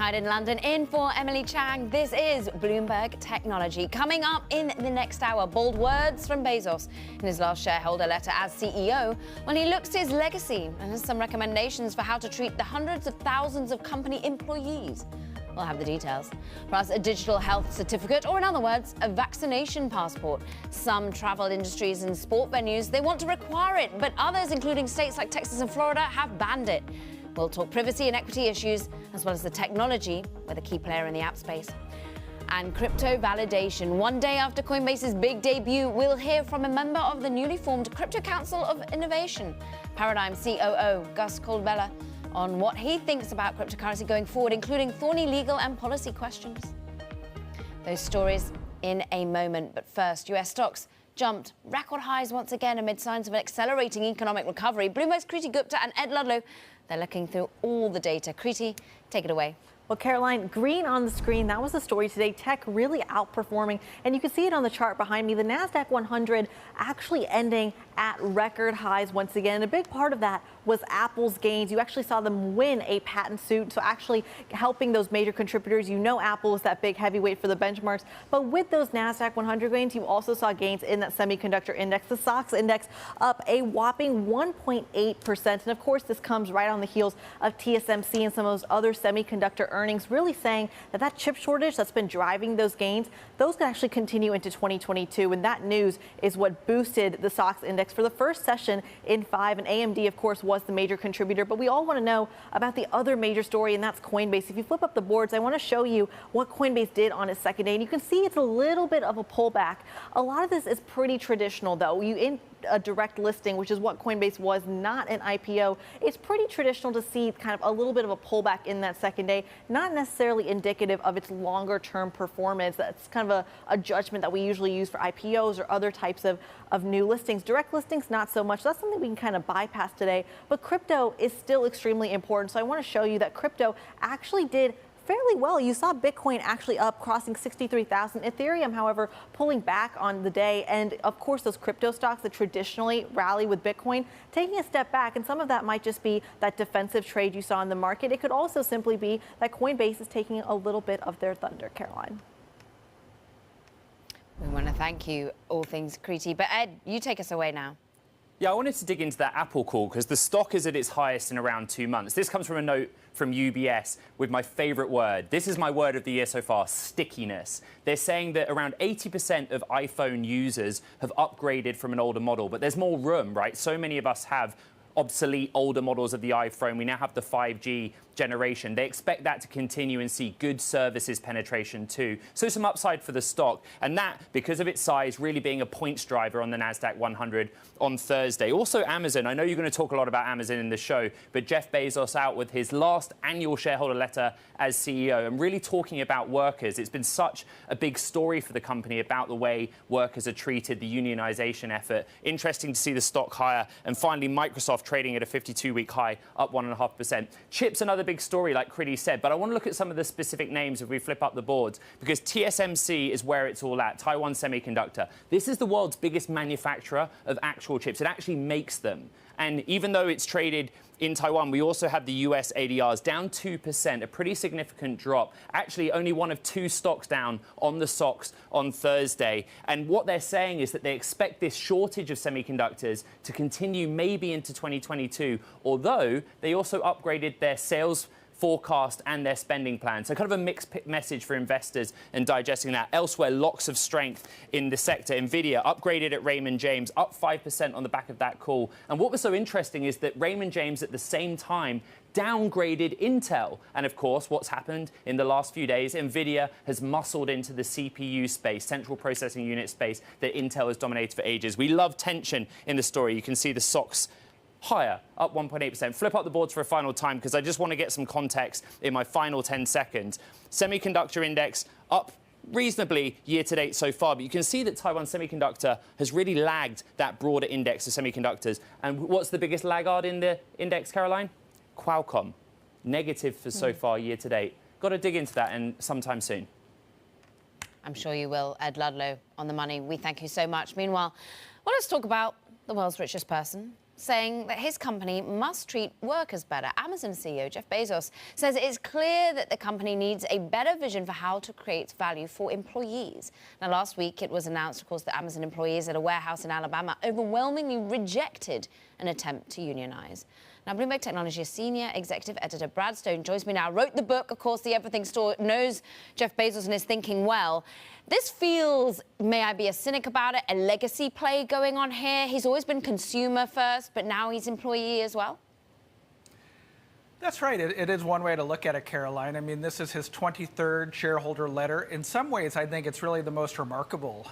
Hyde in London, in for Emily Chang. This is Bloomberg Technology. Coming up in the next hour, bold words from Bezos in his last shareholder letter as CEO when he looks to his legacy and has some recommendations for how to treat the hundreds of thousands of company employees. We'll have the details. Plus, a digital health certificate, or in other words, a vaccination passport. Some travel industries and sport venues, they want to require it, but others, including states like Texas and Florida, have banned it. We'll talk privacy and equity issues, as well as the technology, with a key player in the app space. And crypto validation. One day after Coinbase's big debut, we'll hear from a member of the newly formed Crypto Council of Innovation, Paradigm COO Gus Coldbella, on what he thinks about cryptocurrency going forward, including thorny legal and policy questions. Those stories in a moment. But first, US stocks jumped record highs once again amid signs of an accelerating economic recovery. Bloomberg's Kriti Gupta and Ed Ludlow, they're looking through all the data. Kriti, take it away. Well, Caroline, green on the screen. That was the story today. Tech really outperforming. And you can see it on the chart behind me. The NASDAQ 100 actually ending at record highs once again. A big part of that was Apple's gains. You actually saw them win a patent suit. So actually helping those major contributors. You know Apple is that big heavyweight for the benchmarks. But with those NASDAQ 100 gains, you also saw gains in that semiconductor index. The SOX index up a whopping 1.8%. And of course, this comes right on the heels of TSMC and some of those other semiconductor earnings, really saying that that chip shortage that's been driving those gains, those can actually continue into 2022. And that news is what boosted the SOX index for the first session in 5. And AMD, of course, was the major contributor. But we all want to know about the other major story, and that's Coinbase. If you flip up the boards, I want to show you what Coinbase did on its second day. And you can see it's a little bit of a pullback. A lot of this is pretty traditional, though. In a direct listing, which is what Coinbase was, not an IPO, it's pretty traditional to see kind of a little bit of a pullback in that second day, not necessarily indicative of its longer term performance. That's kind of a judgment that we usually use for IPOs or other types of new listings. Direct listings, not so much. That's something we can kind of bypass today, but crypto is still extremely important. So I want to show you that crypto actually did fairly well. You saw Bitcoin actually up, crossing 63,000. Ethereum, however, pulling back on the day. And of course, those crypto stocks that traditionally rally with Bitcoin, taking a step back. And some of that might just be that defensive trade you saw in the market. It could also simply be that Coinbase is taking a little bit of their thunder, Caroline. We want to thank you, all things Kriti. But Ed, you take us away now. Yeah, I wanted to dig into that Apple call because the stock is at its highest in around 2 months. This comes from a note from UBS with my favorite word. This is my word of the year so far, stickiness. They're saying that around 80% of iPhone users have upgraded from an older model, but there's more room, right? So many of us have obsolete older models of the iPhone. We now have the 5G generation. They expect that to continue and see good services penetration too. So some upside for the stock. And that, because of its size, really being a points driver on the NASDAQ 100 on Thursday. Also Amazon. I know you're going to talk a lot about Amazon in the show, but Jeff Bezos out with his last annual shareholder letter as CEO and really talking about workers. It's been such a big story for the company about the way workers are treated, the unionization effort. Interesting to see the stock higher. And finally, Microsoft trading at a 52-week high, up 1.5%. Chips, another big story, like Kriti said, but I want to look at some of the specific names if we flip up the boards, because TSMC is where it's all at, Taiwan Semiconductor. This is the world's biggest manufacturer of actual chips. It actually makes them. And even though it's traded in Taiwan, we also have the US ADRs down 2%, a pretty significant drop. Actually, only one of two stocks down on the SOX on Thursday. And what they're saying is that they expect this shortage of semiconductors to continue maybe into 2022, although they also upgraded their sales forecast and their spending plan. So kind of a mixed message for investors and digesting that. Elsewhere, lots of strength in the sector. Nvidia upgraded at Raymond James, up 5% on the back of that call. And what was so interesting is that Raymond James at the same time downgraded Intel. And of course, what's happened in the last few days, Nvidia has muscled into the CPU space, central processing unit space that Intel has dominated for ages. We love tension in the story. You can see the SOX higher, up 1.8%. Flip up the boards for a final time because I just want to get some context in my final 10 seconds. Semiconductor index up reasonably year to date so far, but you can see that Taiwan Semiconductor has really lagged that broader index of semiconductors. And what's the biggest laggard in the index, Caroline? Qualcomm, negative for so far year to date. Got to dig into that and sometime soon. I'm sure you will. Ed Ludlow on the money. We thank you so much. Meanwhile, well, let's talk about the world's richest person. saying that his company must treat workers better. Amazon CEO Jeff Bezos says it's clear that the company needs a better vision for how to create value for employees. Now, last week it was announced, of course, that Amazon employees at a warehouse in Alabama overwhelmingly rejected an attempt to unionize. Now, Bloomberg Technology's senior executive editor Brad Stone joins me now. Wrote the book, of course, The Everything Store, knows Jeff Bezos and is thinking well. This feels, may I be a cynic about it, a legacy play going on here. He's always been consumer first, but now he's employee as well. That's right. It is one way to look at it, Caroline. I mean, this is his 23rd shareholder letter. In some ways, I think it's really the most remarkable.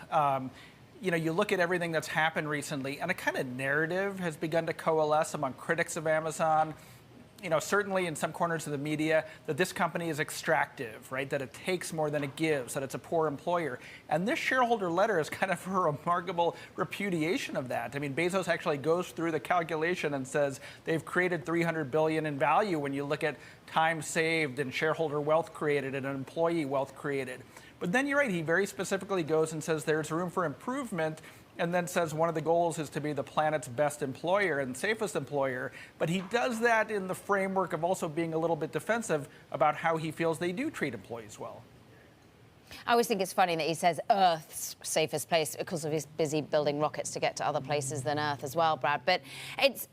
You know, you look at everything that's happened recently, and a kind of narrative has begun to coalesce among critics of Amazon, you know, certainly in some corners of the media, that this company is extractive, right? That it takes more than it gives, that it's a poor employer. And this shareholder letter is kind of a remarkable repudiation of that. I mean, Bezos actually goes through the calculation and says they've created $300 billion in value when you look at time saved and shareholder wealth created and employee wealth created. But then you're right, he very specifically goes and says there's room for improvement, and then says one of the goals is to be the planet's best employer and safest employer. But he does that in the framework of also being a little bit defensive about how he feels they do treat employees well. I always think it's funny that he says Earth's safest place because of his busy building rockets to get to other places than Earth as well, Brad. But it's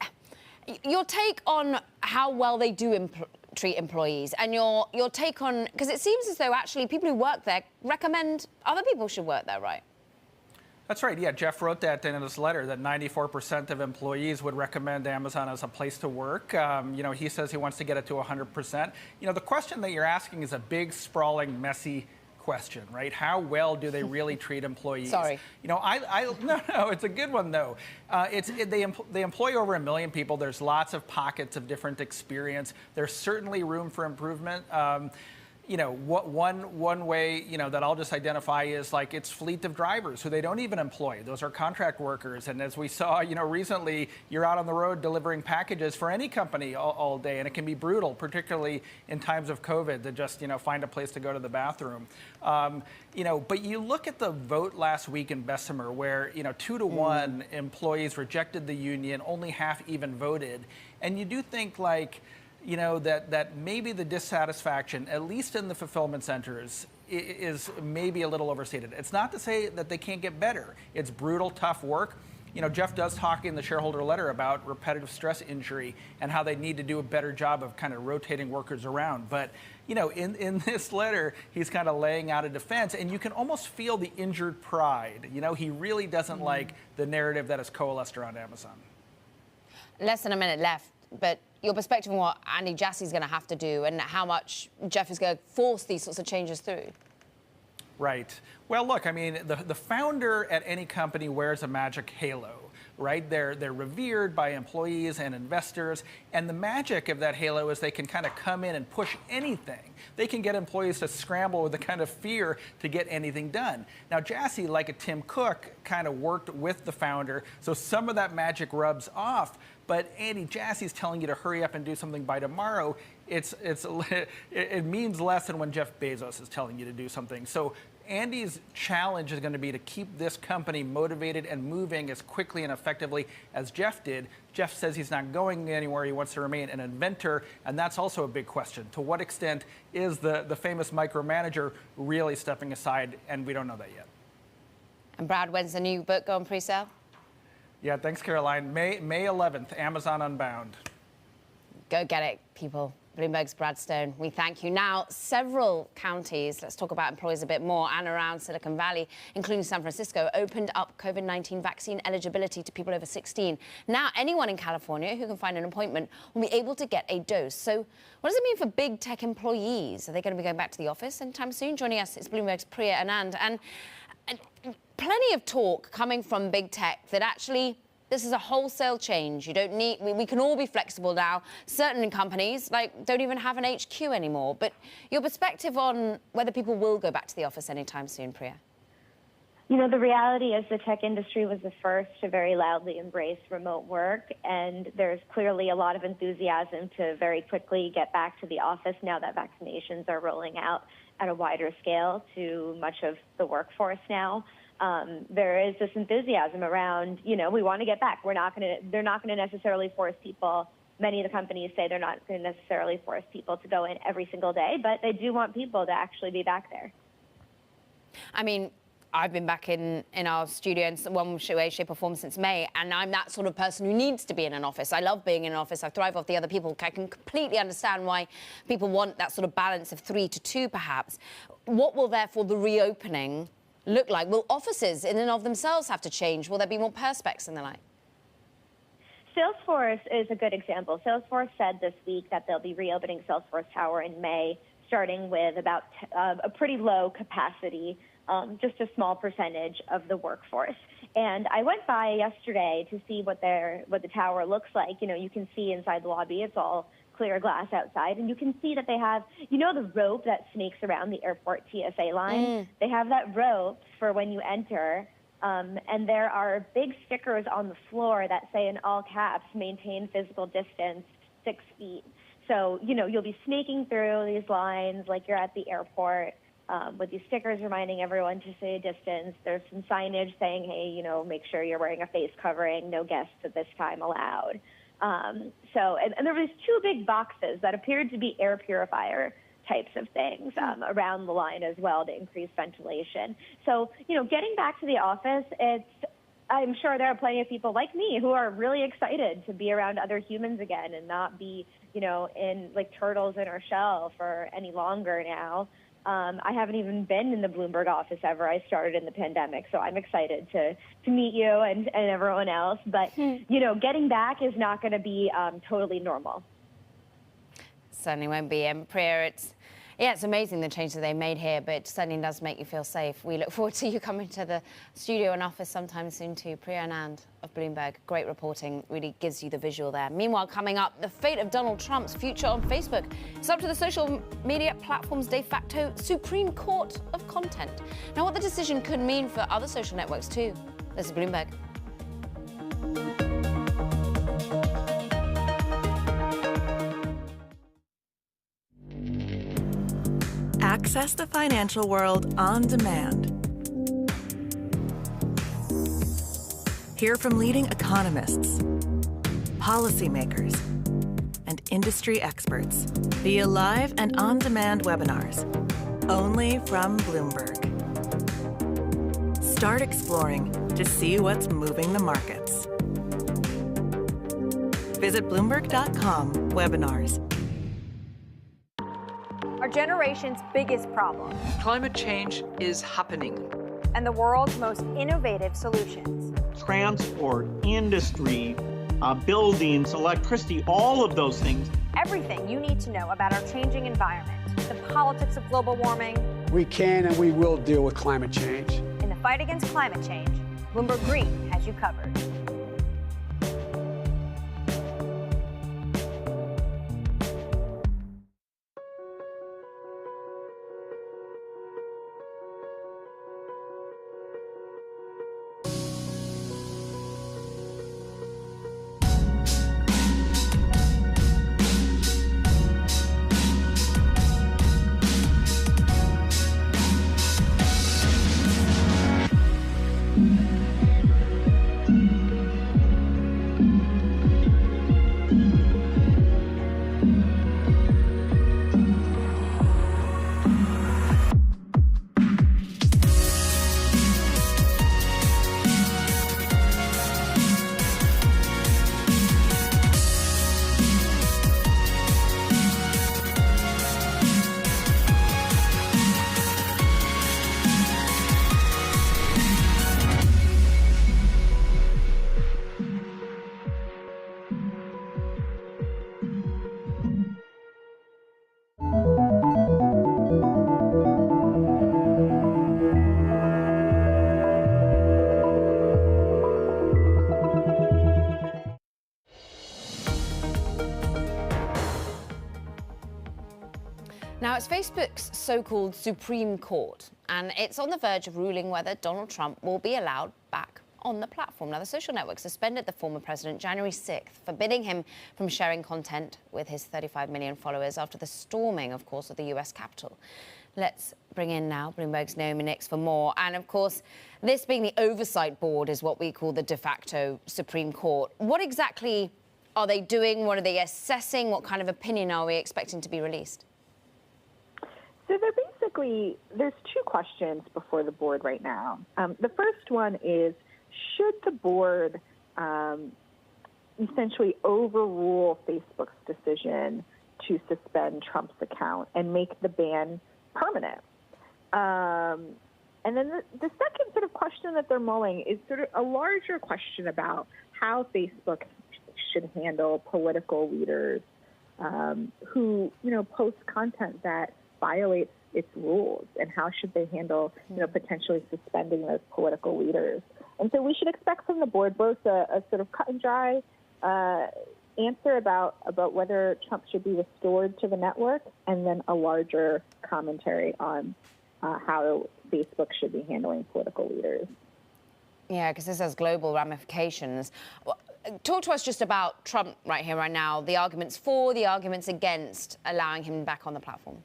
your take on how well they do treat employees, and your take on, because it seems as though actually people who work there recommend other people should work there, right? That's right. Yeah, Jeff wrote that in his letter, that 94% of employees would recommend Amazon as a place to work. You know, he says he wants to get it to 100%. You know, the question that you're asking is a big, sprawling, messy question, right? How well do they really treat employees? Sorry. You know, no, it's a good one though. They employ over 1 million people. There's lots of pockets of different experience. There's certainly room for improvement. You know, one way, you know, that I'll just identify is like its fleet of drivers who they don't even employ. Those are contract workers. And as we saw, you know, recently, you're out on the road delivering packages for any company all day. And it can be brutal, particularly in times of COVID, to just, you know, find a place to go to the bathroom. You know, but you look at the vote last week in Bessemer where, you know, 2-to-1 employees rejected the union, only half even voted. And you do think like, you know, that maybe the dissatisfaction, at least in the fulfillment centers, is maybe a little overstated. It's not to say that they can't get better. It's brutal, tough work. You know, Jeff does talk in the shareholder letter about repetitive stress injury and how they need to do a better job of kind of rotating workers around. But, you know, in this letter, he's kind of laying out a defense, and you can almost feel the injured pride. You know, he really doesn't like the narrative that has coalesced around Amazon. Less than a minute left, but your perspective on what Andy Jassy's going to have to do and how much Jeff is going to force these sorts of changes through. Right. Well, look, I mean, the founder at any company wears a magic halo, right? They're revered by employees and investors, and the magic of that halo is they can kind of come in and push anything. They can get employees to scramble with the kind of fear to get anything done. Now, Jassy, like a Tim Cook, kind of worked with the founder, so some of that magic rubs off. But Andy Jassy's telling you to hurry up and do something by tomorrow. It means less than when Jeff Bezos is telling you to do something. So Andy's challenge is going to be to keep this company motivated and moving as quickly and effectively as Jeff did. Jeff says he's not going anywhere. He wants to remain an inventor, and that's also a big question. To what extent is the famous micromanager really stepping aside? And we don't know that yet. And Brad, when's the new book go on pre-sale? Yeah, thanks, Caroline. May 11th, Amazon Unbound. Go get it, people. Bloomberg's Brad Stone, we thank you. Now, several counties, let's talk about employees a bit more, and around Silicon Valley, including San Francisco, opened up COVID-19 vaccine eligibility to people over 16. Now, anyone in California who can find an appointment will be able to get a dose. So what does it mean for big tech employees? Are they going to be going back to the office anytime soon? Joining us is Bloomberg's Priya Anand. And plenty of talk coming from big tech that actually this is a wholesale change. You don't need, we can all be flexible now. Certain companies don't even have an HQ anymore. But your perspective on whether people will go back to the office anytime soon, Priya? You know, the reality is the tech industry was the first to very loudly embrace remote work, and there's clearly a lot of enthusiasm to very quickly get back to the office now that vaccinations are rolling out at a wider scale to much of the workforce now. there is this enthusiasm around, we want to get back. They're not going to necessarily force people. Many of the companies say they're not going to necessarily force people to go in every single day, but they do want people to actually be back there. I mean, I've been back in our studio in one way, shape or form since May, and I'm that sort of person who needs to be in an office. I love being in an office. I thrive off the other people. I can completely understand why people want that sort of balance of 3 to 2, perhaps. What will, therefore, the reopening look like? Will offices in and of themselves have to change? Will there be more perspex and the like? Salesforce is a good example. Salesforce said this week that they'll be reopening Salesforce Tower in May, starting with about a pretty low capacity, just a small percentage of the workforce. And I went by yesterday to see what the tower looks like. You can see inside the lobby, it's all clear glass outside, and you can see that they have, the rope that snakes around the airport TSA line? They have that rope for when you enter, and there are big stickers on the floor that say in all caps, maintain physical distance 6 feet. So, you'll be snaking through these lines like you're at the airport, with these stickers reminding everyone to stay a distance. There's some signage saying, hey, make sure you're wearing a face covering, no guests at this time allowed. And there were these 2 big boxes that appeared to be air purifier types of things around the line as well to increase ventilation. So, getting back to the office, I'm sure there are plenty of people like me who are really excited to be around other humans again and not be, in like turtles in our shell for any longer now. I haven't even been in the Bloomberg office ever. I started in the pandemic, so I'm excited to meet you and everyone else. But, getting back is not going to be totally normal. Certainly won't be. Priya, it's amazing the changes they made here, but it certainly does make you feel safe. We look forward to you coming to the studio and office sometime soon too. Priya Anand of Bloomberg, great reporting, really gives you the visual there. Meanwhile, coming up, the fate of Donald Trump's future on Facebook. It's up to the social media platform's de facto Supreme Court of content. Now, what the decision could mean for other social networks too. This is Bloomberg. Access the financial world on demand. Hear from leading economists, policymakers, and industry experts via live and on-demand webinars, only from Bloomberg. Start exploring to see what's moving the markets. Visit Bloomberg.com/webinars. Our generation's biggest problem. Climate change is happening. And the world's most innovative solutions. Transport, industry, buildings, electricity, all of those things. Everything you need to know about our changing environment, the politics of global warming. We can and we will deal with climate change. In the fight against climate change, Bloomberg Green has you covered. Now, it's Facebook's so-called Supreme Court, and it's on the verge of ruling whether Donald Trump will be allowed back on the platform. Now, the social network suspended the former president January 6th, forbidding him from sharing content with his 35 million followers after the storming, of course, of the US Capitol. Let's bring in now Bloomberg's Naomi Nix for more. And of course, this being the oversight board is what we call the de facto Supreme Court. What exactly are they doing? What are they assessing? What kind of opinion are we expecting to be released? So there's two questions before the board right now. The first one is, should the board essentially overrule Facebook's decision to suspend Trump's account and make the ban permanent? And then the second sort of question that they're mulling is sort of a larger question about how Facebook should handle political leaders who, post content that violates its rules, and how should they handle, potentially suspending those political leaders. And so we should expect from the board both a sort of cut and dry answer about whether Trump should be restored to the network, and then a larger commentary on how Facebook should be handling political leaders. Yeah, because this has global ramifications. Talk to us just about Trump right here, right now, the arguments for, the arguments against allowing him back on the platform.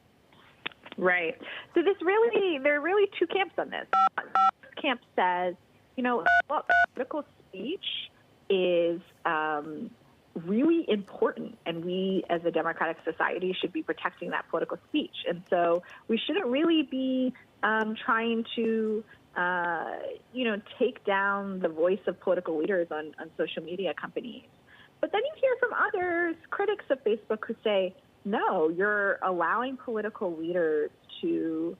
Right. So there are really two camps on this. This camp says, political speech is really important, and we as a democratic society should be protecting that political speech. And so we shouldn't really be trying to, take down the voice of political leaders on social media companies. But then you hear from others, critics of Facebook, who say, no, you're allowing political leaders to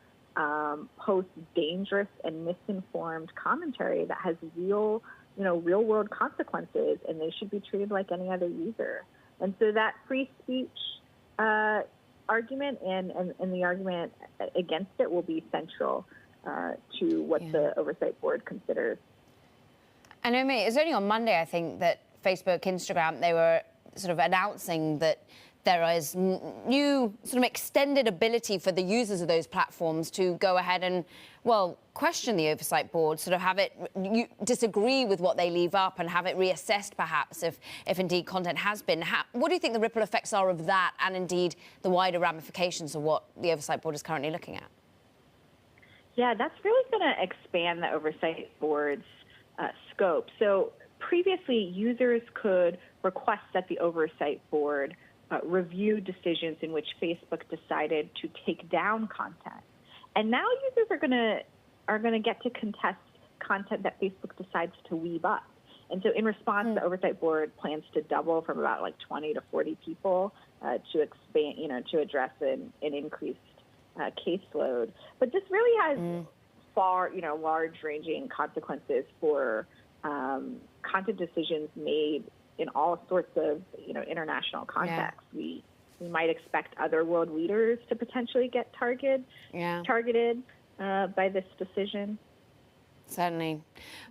post dangerous and misinformed commentary that has real world consequences, and they should be treated like any other user. And so that free speech argument and the argument against it will be central to what the Oversight Board considers. And Naomi, it was only on Monday, I think, that Facebook, Instagram, they were sort of announcing that there is new sort of extended ability for the users of those platforms to go ahead and, question the Oversight Board, sort of have it disagree with what they leave up and have it reassessed, perhaps, if indeed content has been. What do you think the ripple effects are of that, and indeed the wider ramifications of what the Oversight Board is currently looking at? Yeah, that's really going to expand the Oversight Board's scope. So previously, users could request that the Oversight Board review decisions in which Facebook decided to take down content. And now users are going to get to contest content that Facebook decides to leave up. And so in response, the Oversight Board plans to double from about 20 to 40 people to expand, to address an increased caseload. But this really has large-ranging consequences for content decisions made in all sorts of, international contexts. Yeah. We might expect other world leaders to potentially get targeted by this decision. Certainly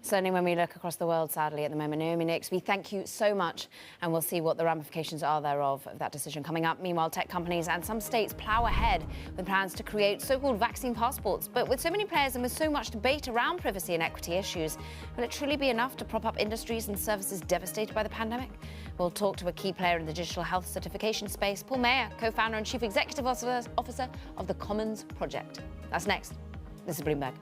when we look across the world, sadly, at the moment. Naomi Nix, we thank you so much, and we'll see what the ramifications are thereof of that decision coming up. Meanwhile, tech companies and some states plough ahead with plans to create so-called vaccine passports. But with so many players and with so much debate around privacy and equity issues, will it truly be enough to prop up industries and services devastated by the pandemic? We'll talk to a key player in the digital health certification space, Paul Mayer, co-founder and chief executive officer of the Commons Project. That's next. This is Bloomberg.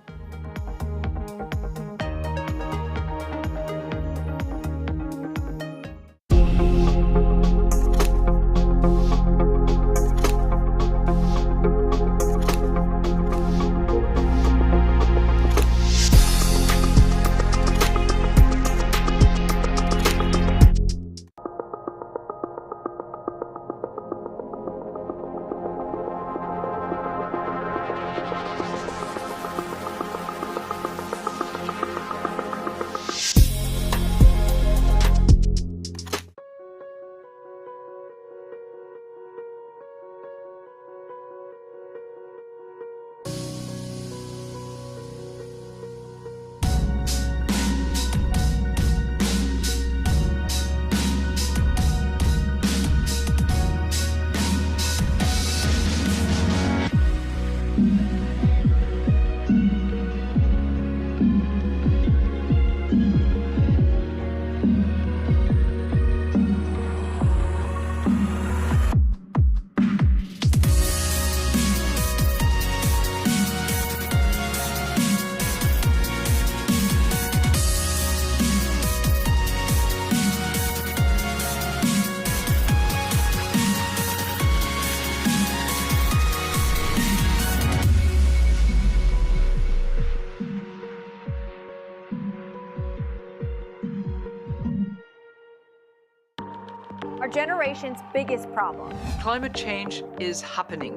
our generation's biggest problem. Climate change is happening.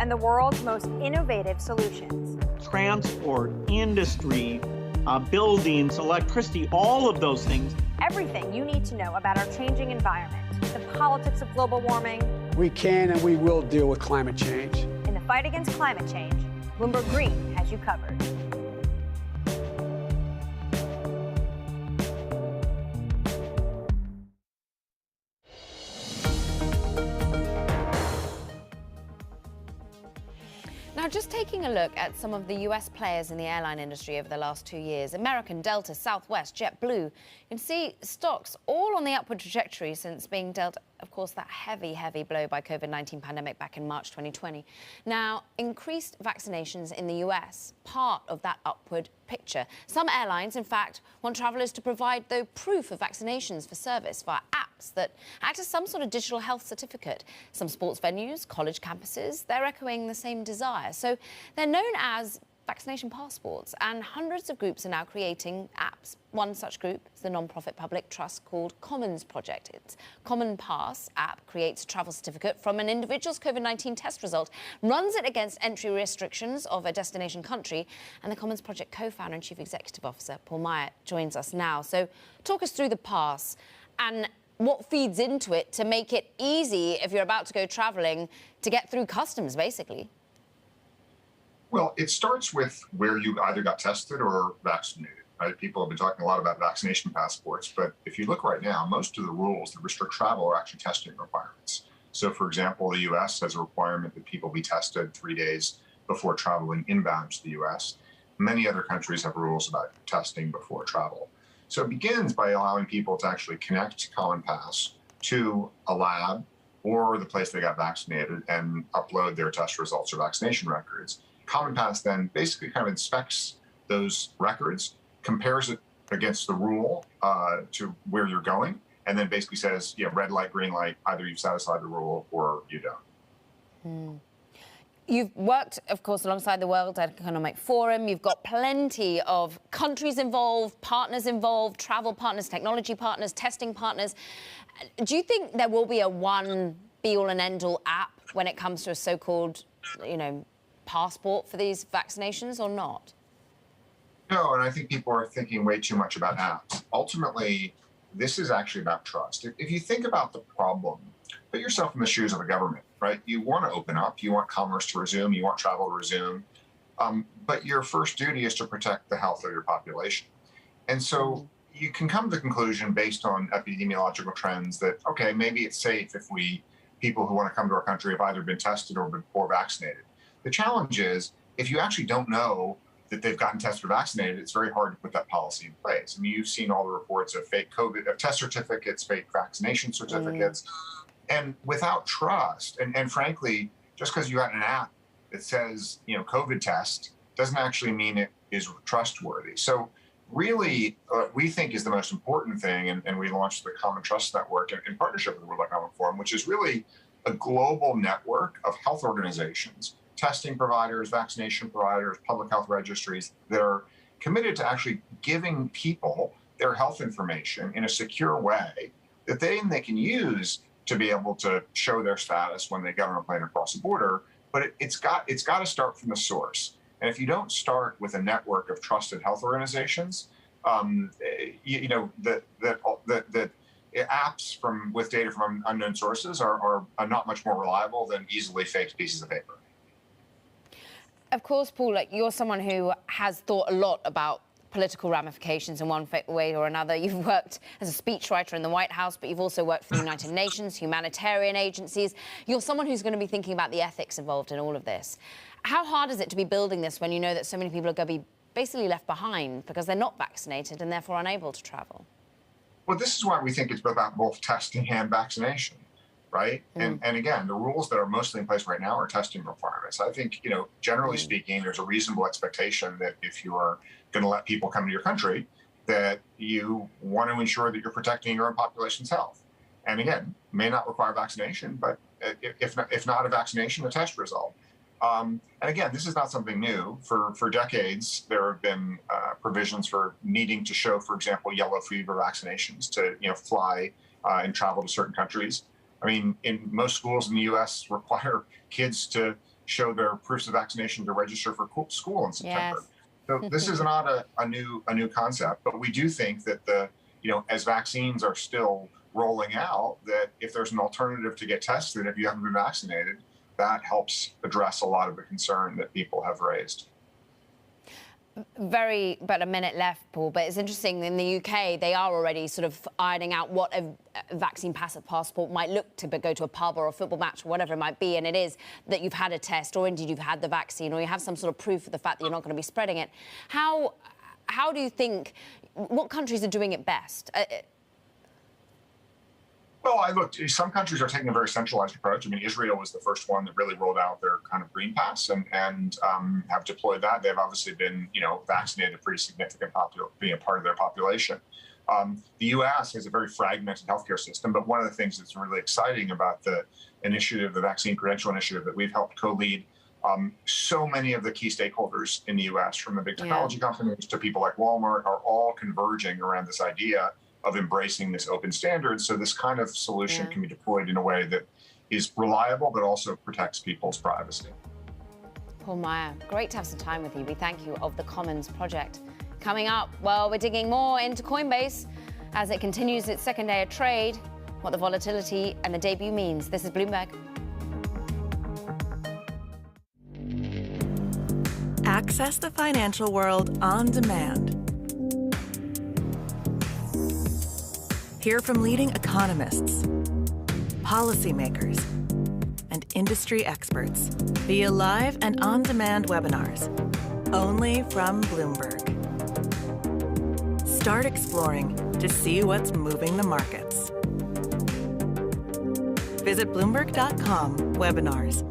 And the world's most innovative solutions. Transport, industry, buildings, electricity, all of those things. Everything you need to know about our changing environment, the politics of global warming. We can and we will deal with climate change. In the fight against climate change, Bloomberg Green has you covered. Now, just taking a look at some of the US players in the airline industry over the last 2 years, American, Delta, Southwest, JetBlue, you can see stocks all on the upward trajectory since being dealt, of course, that heavy blow by COVID-19 pandemic back in March 2020. Now, increased vaccinations in the US, part of that upward picture. Some airlines, in fact, want travellers to provide, though, proof of vaccinations for service via apps that act as some sort of digital health certificate. Some sports venues, college campuses, they're echoing the same desire. So they're known as vaccination passports, and hundreds of groups are now creating apps. One such group is the non-profit public trust called Commons Project. Its Common Pass app creates a travel certificate from an individual's COVID-19 test result, runs it against entry restrictions of a destination country, and the Commons Project co-founder and chief executive officer, Paul Meyer, joins us now. So talk us through the pass and what feeds into it to make it easy if you're about to go traveling to get through customs, basically. Well, it starts with where you either got tested or vaccinated, right? People have been talking a lot about vaccination passports, but if you look right now, most of the rules that restrict travel are actually testing requirements. So, for example, the U.S. has a requirement that people be tested 3 days before traveling inbound to the U.S. Many other countries have rules about testing before travel. So it begins by allowing people to actually connect Common Pass to a lab or the place they got vaccinated and upload their test results or vaccination records. Common Pass then basically kind of inspects those records, compares it against the rule to where you're going, and then basically says, red light, green light, either you've satisfied the rule or you don't. You've worked, of course, alongside the World Economic Forum. You've got plenty of countries involved, partners involved, travel partners, technology partners, testing partners. Do you think there will be a one be-all and end-all app when it comes to a so-called, passport for these vaccinations or not? No, and I think people are thinking way too much about apps. Ultimately, this is actually about trust. If you think about the problem, put yourself in the shoes of the government, right? You want to open up, you want commerce to resume, you want travel to resume, but your first duty is to protect the health of your population. And so you can come to the conclusion based on epidemiological trends that, okay, maybe it's safe if people who want to come to our country have either been tested or vaccinated. The challenge is, if you actually don't know that they've gotten tested or vaccinated, it's very hard to put that policy in place. I mean, you've seen all the reports of fake COVID, of test certificates, fake vaccination certificates, and without trust, and frankly, just because you got an app that says, COVID test, doesn't actually mean it is trustworthy. So really, we think is the most important thing, and we launched the Common Trust Network in partnership with the World Economic Forum, which is really a global network of health organizations, testing providers, vaccination providers, public health registries that are committed to actually giving people their health information in a secure way that they can use to be able to show their status when they get on a plane across the border. But it's got to start from the source. And if you don't start with a network of trusted health organizations, the apps with data from unknown sources are not much more reliable than easily faked pieces of paper. Of course, Paul, you're someone who has thought a lot about political ramifications in one way or another. You've worked as a speechwriter in the White House, but you've also worked for the United Nations, humanitarian agencies. You're someone who's going to be thinking about the ethics involved in all of this. How hard is it to be building this when you know that so many people are going to be basically left behind because they're not vaccinated and therefore unable to travel? Well, this is why we think it's about both testing and vaccination, right? And again, the rules that are mostly in place right now are testing requirements. I think, generally speaking, there's a reasonable expectation that if you are going to let people come to your country, that you want to ensure that you're protecting your own population's health. And again, may not require vaccination, but if not a vaccination, a test result. And again, this is not something new. For decades, there have been provisions for needing to show, for example, yellow fever vaccinations to fly and travel to certain countries. I mean, in most schools in the U.S. require kids to show their proofs of vaccination to register for school in September. So this is not a new concept, but we do think that as vaccines are still rolling out, that if there's an alternative to get tested, if you haven't been vaccinated, that helps address a lot of the concern that people have raised. About a minute left, Paul, but it's interesting, in the UK, they are already sort of ironing out what a vaccine passport might look to go to a pub or a football match or whatever it might be, and it is that you've had a test, or indeed you've had the vaccine, or you have some sort of proof of the fact that you're not going to be spreading it. How do you think, what countries are doing it best? Well, I looked, some countries are taking a very centralized approach. I mean, Israel was the first one that really rolled out their kind of green pass and have deployed that. They've obviously been, vaccinated a pretty significant being a part of their population. The U.S. has a very fragmented healthcare system, but one of the things that's really exciting about the initiative, the Vaccine Credential Initiative that we've helped co-lead, so many of the key stakeholders in the U.S., from the big technology companies to people like Walmart, are all converging around this idea of embracing this open standard, so this kind of solution can be deployed in a way that is reliable but also protects people's privacy. Paul Meyer, great to have some time with you. We thank you of the Commons Project. Coming up, well, we're digging more into Coinbase as it continues its second day of trade, what the volatility and the debut means. This is Bloomberg. Access the financial world on demand. Hear from leading economists, policymakers, and industry experts via live and on-demand webinars, only from Bloomberg. Start exploring to see what's moving the markets. Visit Bloomberg.com/webinars.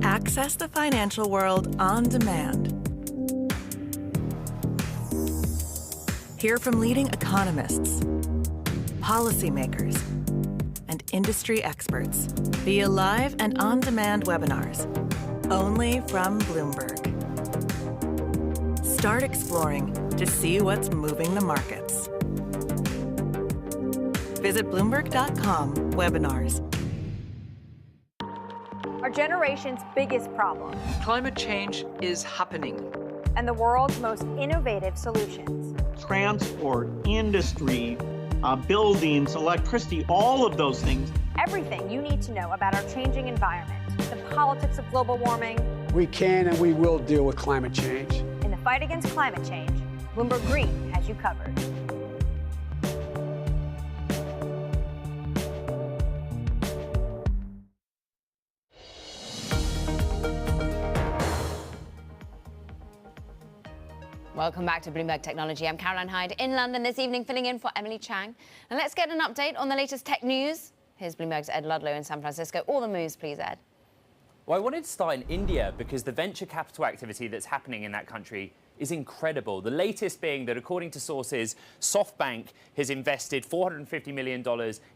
Access the financial world on demand. Hear from leading economists, policymakers, and industry experts via live and on-demand webinars, only from Bloomberg. Start exploring to see what's moving the markets. Visit Bloomberg.com/webinars. Our generation's biggest problem. Climate change is happening. And the world's most innovative solutions. Transport, industry, buildings, electricity, all of those things. Everything you need to know about our changing environment, the politics of global warming. We can and we will deal with climate change. In the fight against climate change, Bloomberg Green has you covered. Welcome back to Bloomberg Technology. I'm Caroline Hyde in London this evening, filling in for Emily Chang. And let's get an update on the latest tech news. Here's Bloomberg's Ed Ludlow in San Francisco. All the moves, please, Ed. Well, I wanted to start in India because the venture capital activity that's happening in that country is incredible. The latest being that, according to sources, SoftBank has invested $450 million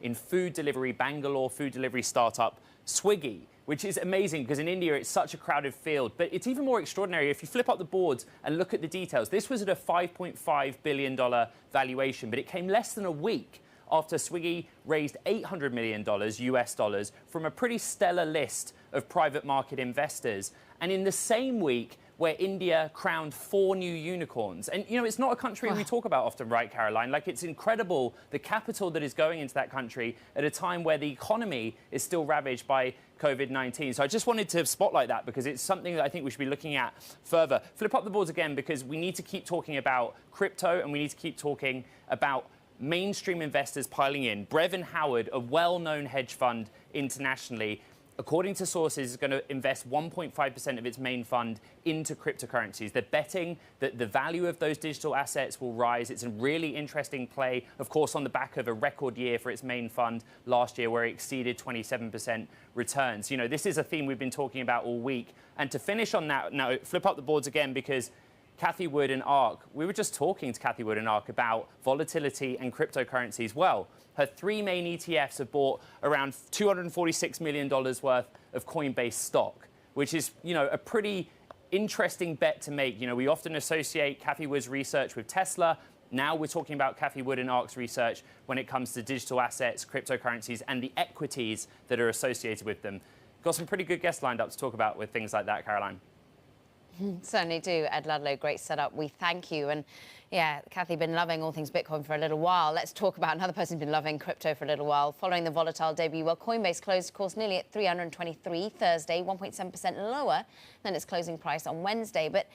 in food delivery, Bangalore food delivery startup Swiggy, which is amazing because in India it's such a crowded field. But it's even more extraordinary if you flip up the boards and look at the details. This was at a $5.5 billion valuation, but it came less than a week after Swiggy raised $800 million US dollars from a pretty stellar list of private market investors. And in the same week, where India crowned 4 new unicorns. And, you know, it's not a country we talk about often, right, Caroline? Like, it's incredible the capital that is going into that country at a time where the economy is still ravaged by COVID-19. So I just wanted to spotlight that because it's something that I think we should be looking at further. Flip up the boards again because we need to keep talking about crypto and we need to keep talking about mainstream investors piling in. Brevin Howard, a well-known hedge fund internationally, according to sources, is going to invest 1.5% of its main fund into cryptocurrencies. They're betting that the value of those digital assets will rise. It's a really interesting play, of course, on the back of a record year for its main fund last year, where it exceeded 27% returns. You know, this is a theme we've been talking about all week. And to finish on that note, flip up the boards again, because Cathie Wood and ARK, we were just talking to Cathie Wood and ARK about volatility and cryptocurrencies. Well, her 3 main ETFs have bought around $246 million worth of Coinbase stock, which is, you know, a pretty interesting bet to make. You know, we often associate Cathie Wood's research with Tesla. Now we're talking about Cathie Wood and ARK's research when it comes to digital assets, cryptocurrencies, and the equities that are associated with them. Got some pretty good guests lined up to talk about with things like that, Caroline. Certainly do. Ed Ludlow, great setup. We thank you. And yeah, Cathie, been loving all things Bitcoin for a little while. Let's talk about another person who's been loving crypto for a little while. Following the volatile debut, well, Coinbase closed, of course, nearly at 323 Thursday, 1.7% lower than its closing price on Wednesday. But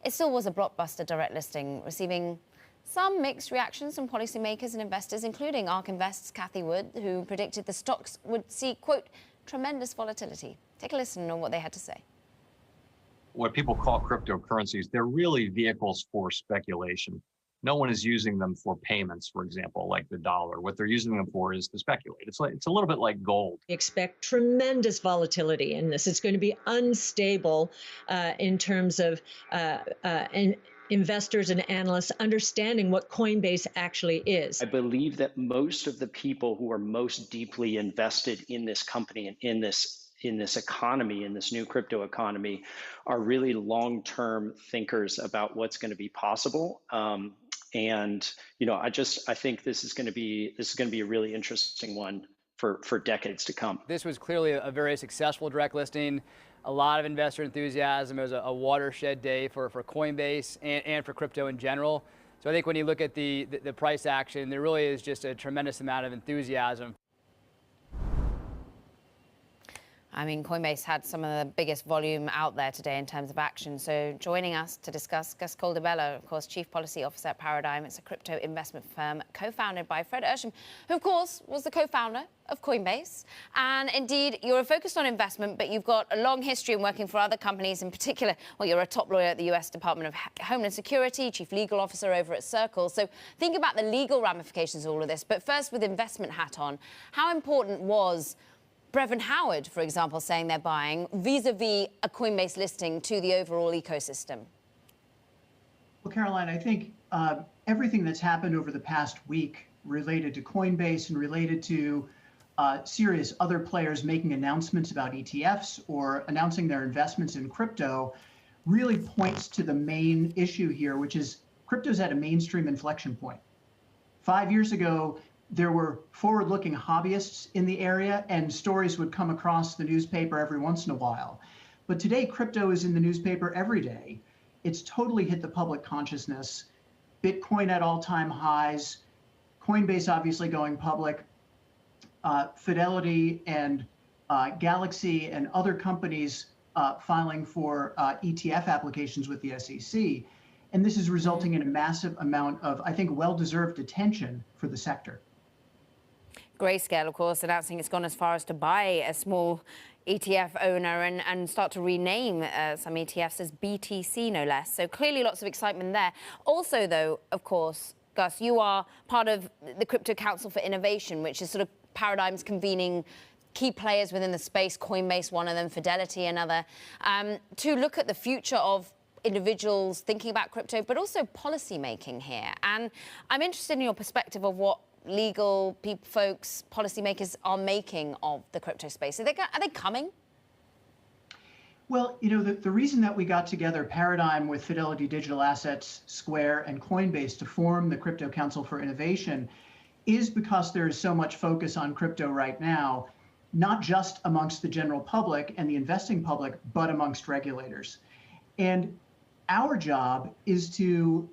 it still was a blockbuster direct listing, receiving some mixed reactions from policymakers and investors, including ARK Invest's Cathie Wood, who predicted the stocks would see, quote, tremendous volatility. Take a listen on what they had to say. What people call cryptocurrencies, they're really vehicles for speculation. No one is using them for payments, for example, like the dollar. What they're using them for is to speculate. It's a little bit like gold. Expect tremendous volatility in this. It's going to be unstable in terms of investors and analysts understanding what Coinbase actually is. I believe that most of the people who are most deeply invested in this company and in this economy, in this new crypto economy, are really long-term thinkers about what's going to be possible. And you know, I think this is going to be a really interesting one for decades to come. This was clearly a very successful direct listing. A lot of investor enthusiasm. It was a watershed day for Coinbase and for crypto in general. So I think when you look at the price action, there really is just a tremendous amount of enthusiasm. I mean, Coinbase had some of the biggest volume out there today in terms of action. So joining us to discuss, Gus Caldebello, of course, Chief Policy Officer at Paradigm. It's a crypto investment firm co-founded by Fred Ersham, who, of course, was the co-founder of Coinbase. And indeed, you're focused on investment, but you've got a long history in working for other companies. In particular, well, you're a top lawyer at the U.S. Department of Homeland Security, Chief Legal Officer over at Circle. So think about the legal ramifications of all of this. But first, with investment hat on, how important was Brevin Howard, for example, saying they're buying vis-a-vis a Coinbase listing to the overall ecosystem? Well, Caroline, I think everything that's happened over the past week related to Coinbase and related to serious other players making announcements about ETFs or announcing their investments in crypto really points to the main issue here, which is crypto's at a mainstream inflection point. 5 years ago, there were forward-looking hobbyists in the area, and stories would come across the newspaper every once in a while. But today, crypto is in the newspaper every day. It's totally hit the public consciousness. Bitcoin at all-time highs, Coinbase obviously going public, Fidelity and Galaxy and other companies filing for ETF applications with the SEC. And this is resulting in a massive amount of, I think, well-deserved attention for the sector. Grayscale, of course, announcing it's gone as far as to buy a small ETF owner and start to rename some ETFs as BTC, no less. So clearly lots of excitement there. Also, though, of course, Gus, you are part of the Crypto Council for Innovation, which is sort of Paradigm's convening key players within the space, Coinbase, one of them, Fidelity, another, to look at the future of individuals thinking about crypto, but also policy making here. And I'm interested in your perspective of what legal folks, policymakers are making of the crypto space. Are they coming? Well, the reason that we got together Paradigm with Fidelity Digital Assets, Square, and Coinbase to form the Crypto Council for Innovation is because there is so much focus on crypto right now, not just amongst the general public and the investing public, but amongst regulators. And our job is to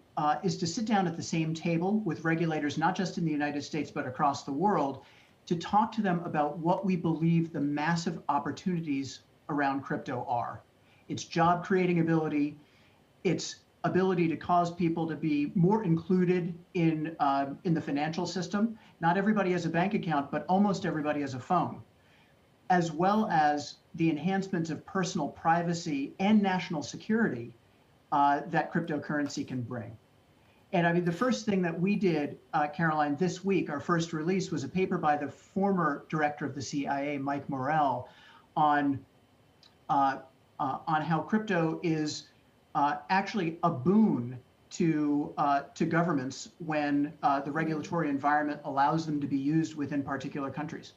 sit down at the same table with regulators, not just in the United States, but across the world, to talk to them about what we believe the massive opportunities around crypto are. Its job creating ability, its ability to cause people to be more included in the financial system. Not everybody has a bank account, but almost everybody has a phone, as well as the enhancements of personal privacy and national security that cryptocurrency can bring. And I mean, the first thing that we did, Caroline, this week, our first release was a paper by the former director of the CIA, Mike Morell, on how crypto is actually a boon to governments when the regulatory environment allows them to be used within particular countries.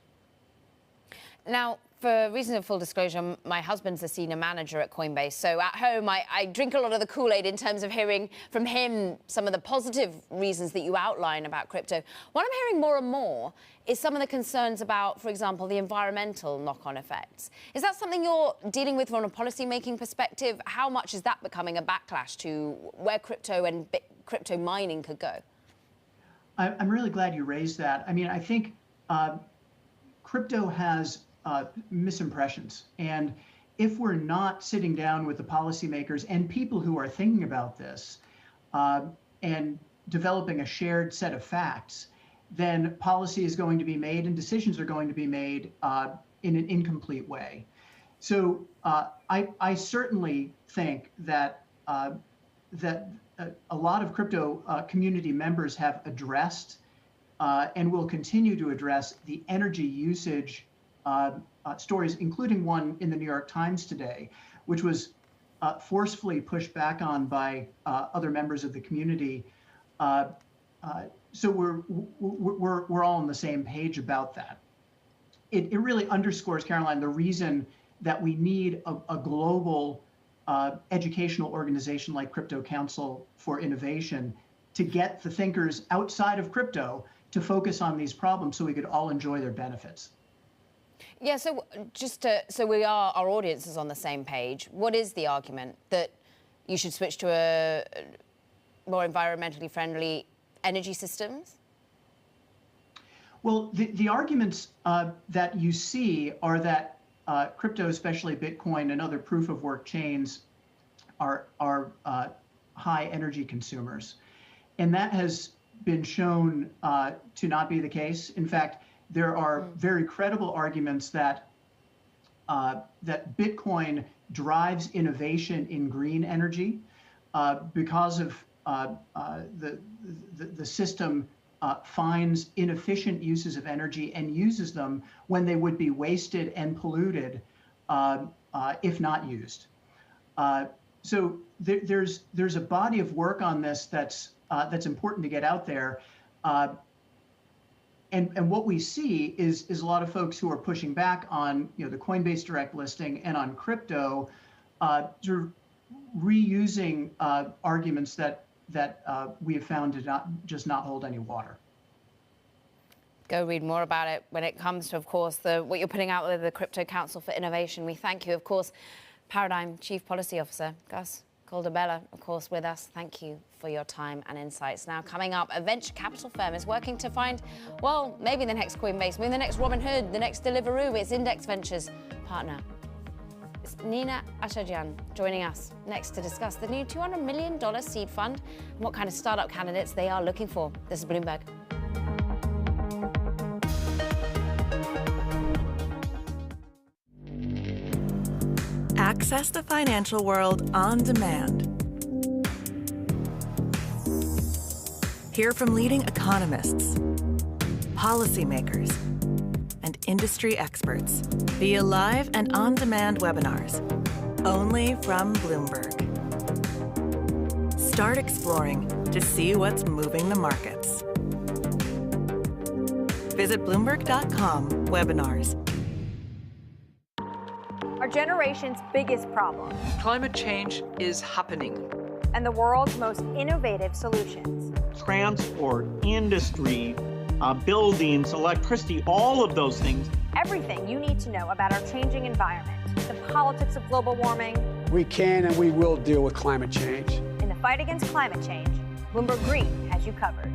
Now, for reasons of full disclosure, my husband's a senior manager at Coinbase, so at home I drink a lot of the Kool-Aid in terms of hearing from him some of the positive reasons that you outline about crypto. What I'm hearing more and more is some of the concerns about, for example, the environmental knock-on effects. Is that something you're dealing with from a policy-making perspective? How much is that becoming a backlash to where crypto and crypto mining could go? I'm really glad you raised that. I mean, I think crypto has misimpressions. And if we're not sitting down with the policymakers and people who are thinking about this and developing a shared set of facts, then policy is going to be made and decisions are going to be made in an incomplete way. So I certainly think that that a lot of crypto community members have addressed and will continue to address the energy usage stories, including one in the New York Times today, which was forcefully pushed back on by other members of the community. So we're all on the same page about that. It really underscores, Caroline, the reason that we need a global educational organization like Crypto Council for Innovation to get the thinkers outside of crypto to focus on these problems so we could all enjoy their benefits. Yeah, so our audience is on the same page. What is the argument that you should switch to a more environmentally friendly energy systems? Well, the arguments that you see are that crypto, especially Bitcoin and other proof of work chains, are high energy consumers. And that has been shown to not be the case. In fact, there are very credible arguments that that Bitcoin drives innovation in green energy because of the system finds inefficient uses of energy and uses them when they would be wasted and polluted if not used. So there's a body of work on this that's important to get out there. And what we see is a lot of folks who are pushing back on the Coinbase direct listing and on crypto, sort of reusing arguments that we have found to just not hold any water. Go read more about it when it comes to, of course, what you're putting out with the Crypto Council for Innovation. We thank you, of course, Paradigm Chief Policy Officer Gus Caldabella, of course, with us. Thank you for your time and insights. Now, coming up, a venture capital firm is working to find, well, maybe the next Coinbase, maybe the next Robinhood, the next Deliveroo. It's Index Ventures partner. It's Nina Ashajian joining us next to discuss the new $200 million seed fund and what kind of startup candidates they are looking for. This is Bloomberg. Access the financial world on demand. Hear from leading economists, policymakers, and industry experts via live and on-demand webinars, only from Bloomberg. Start exploring to see what's moving the markets. Visit Bloomberg.com webinars. Our generation's biggest problem. Climate change is happening. And the world's most innovative solutions. Transport, industry, buildings, electricity, all of those things. Everything you need to know about our changing environment, the politics of global warming. We can and we will deal with climate change. In the fight against climate change, Bloomberg Green has you covered.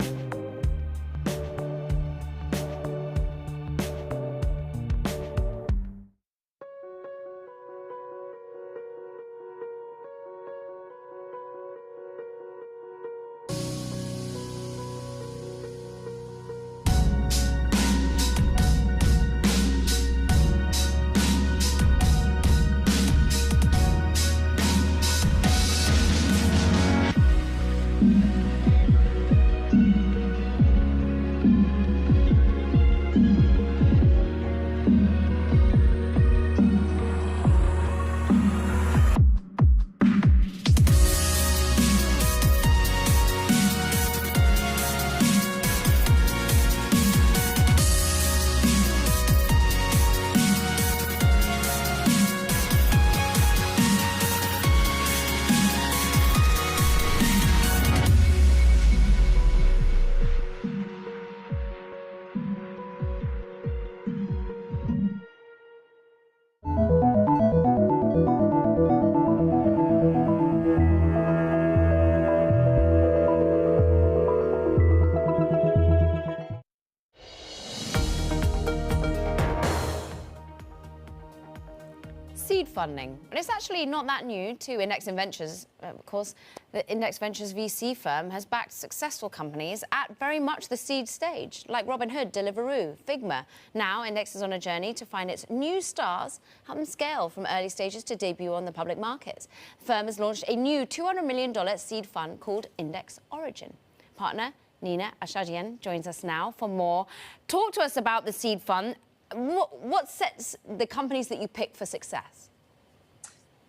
Seed funding, but it's actually not that new to Index Ventures. Of course, the Index Ventures VC firm has backed successful companies at very much the seed stage, like Robinhood, Deliveroo, Figma. Now, Index is on a journey to find its new stars, help them scale from early stages to debut on the public markets. The firm has launched a new $200 million seed fund called Index Origin. Partner Nina Ashadian joins us now for more. Talk to us about the seed fund. What sets the companies that you pick for success?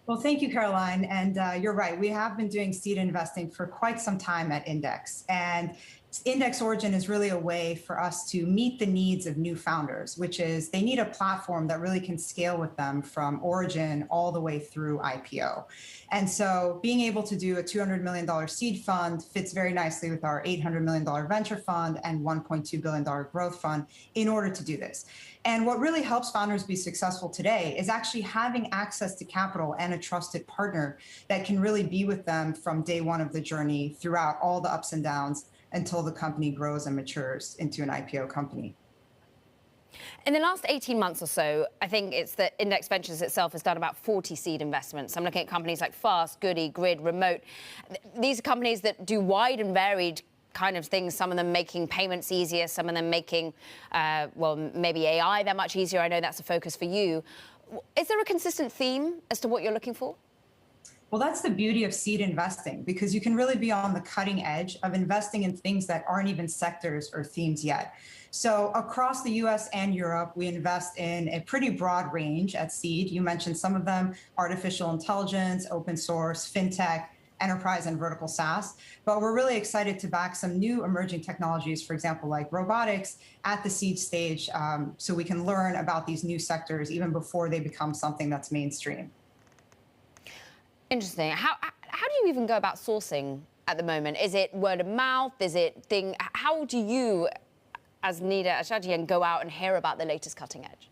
Well, thank you, Caroline. And you're right. We have been doing seed investing for quite some time at Index. And Index Origin is really a way for us to meet the needs of new founders, which is they need a platform that really can scale with them from origin all the way through IPO. And so being able to do a $200 million seed fund fits very nicely with our $800 million venture fund and $1.2 billion growth fund in order to do this. And what really helps founders be successful today is actually having access to capital and a trusted partner that can really be with them from day one of the journey throughout all the ups and downs until the company grows and matures into an IPO company. In the last 18 months or so, I think it's that Index Ventures itself has done about 40 seed investments. I'm looking at companies like Fast, Goody, Grid, Remote. These are companies that do wide and varied kind of things, some of them making payments easier, some of them making, well, maybe AI, they're much easier. I know that's a focus for you. Is there a consistent theme as to what you're looking for? Well, that's the beauty of seed investing, because you can really be on the cutting edge of investing in things that aren't even sectors or themes yet. So across the US and Europe, we invest in a pretty broad range at seed. You mentioned some of them: artificial intelligence, open source, fintech, enterprise, and vertical SaaS. But we're really excited to back some new emerging technologies, for example, like robotics, at the seed stage, so we can learn about these new sectors even before they become something that's mainstream. Interesting. How do you even go about sourcing at the moment? Is it word of mouth? Is it thing? How do you, as Nina Ashadian, go out and hear about the latest cutting edge?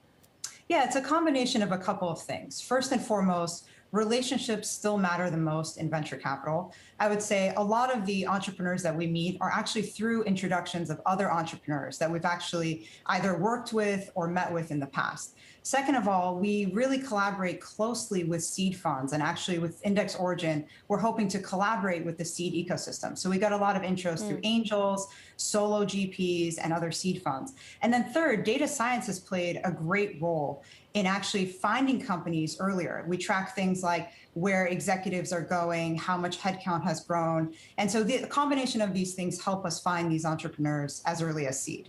Yeah, it's a combination of a couple of things. First and foremost, relationships still matter the most in venture capital. I would say a lot of the entrepreneurs that we meet are actually through introductions of other entrepreneurs that we've actually either worked with or met with in the past. Second of all, we really collaborate closely with seed funds, and actually with Index Origin, we're hoping to collaborate with the seed ecosystem. So we got a lot of intros through angels, solo GPs, and other seed funds. And then third, data science has played a great role in actually finding companies earlier. We track things like where executives are going, how much headcount has grown. And so the combination of these things help us find these entrepreneurs as early as seed.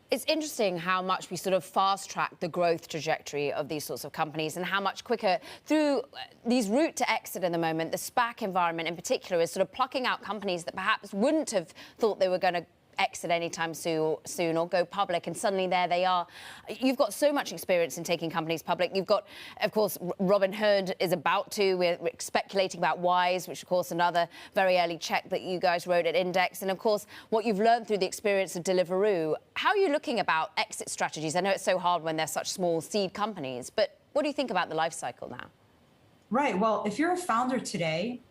It's interesting how much we sort of fast-track the growth trajectory of these sorts of companies and how much quicker, through these route to exit in the moment, the SPAC environment in particular is sort of plucking out companies that perhaps wouldn't have thought they were going to exit anytime soon or go public, and suddenly there they are. You've got so much experience in taking companies public. You've got, of course, Robinhood is about to. We're speculating about Wise, which, of course, another very early check that you guys wrote at Index. And, of course, what you've learned through the experience of Deliveroo. How are you looking about exit strategies? I know it's so hard when they're such small seed companies, but what do you think about the life cycle now? Right. Well, if you're a founder today,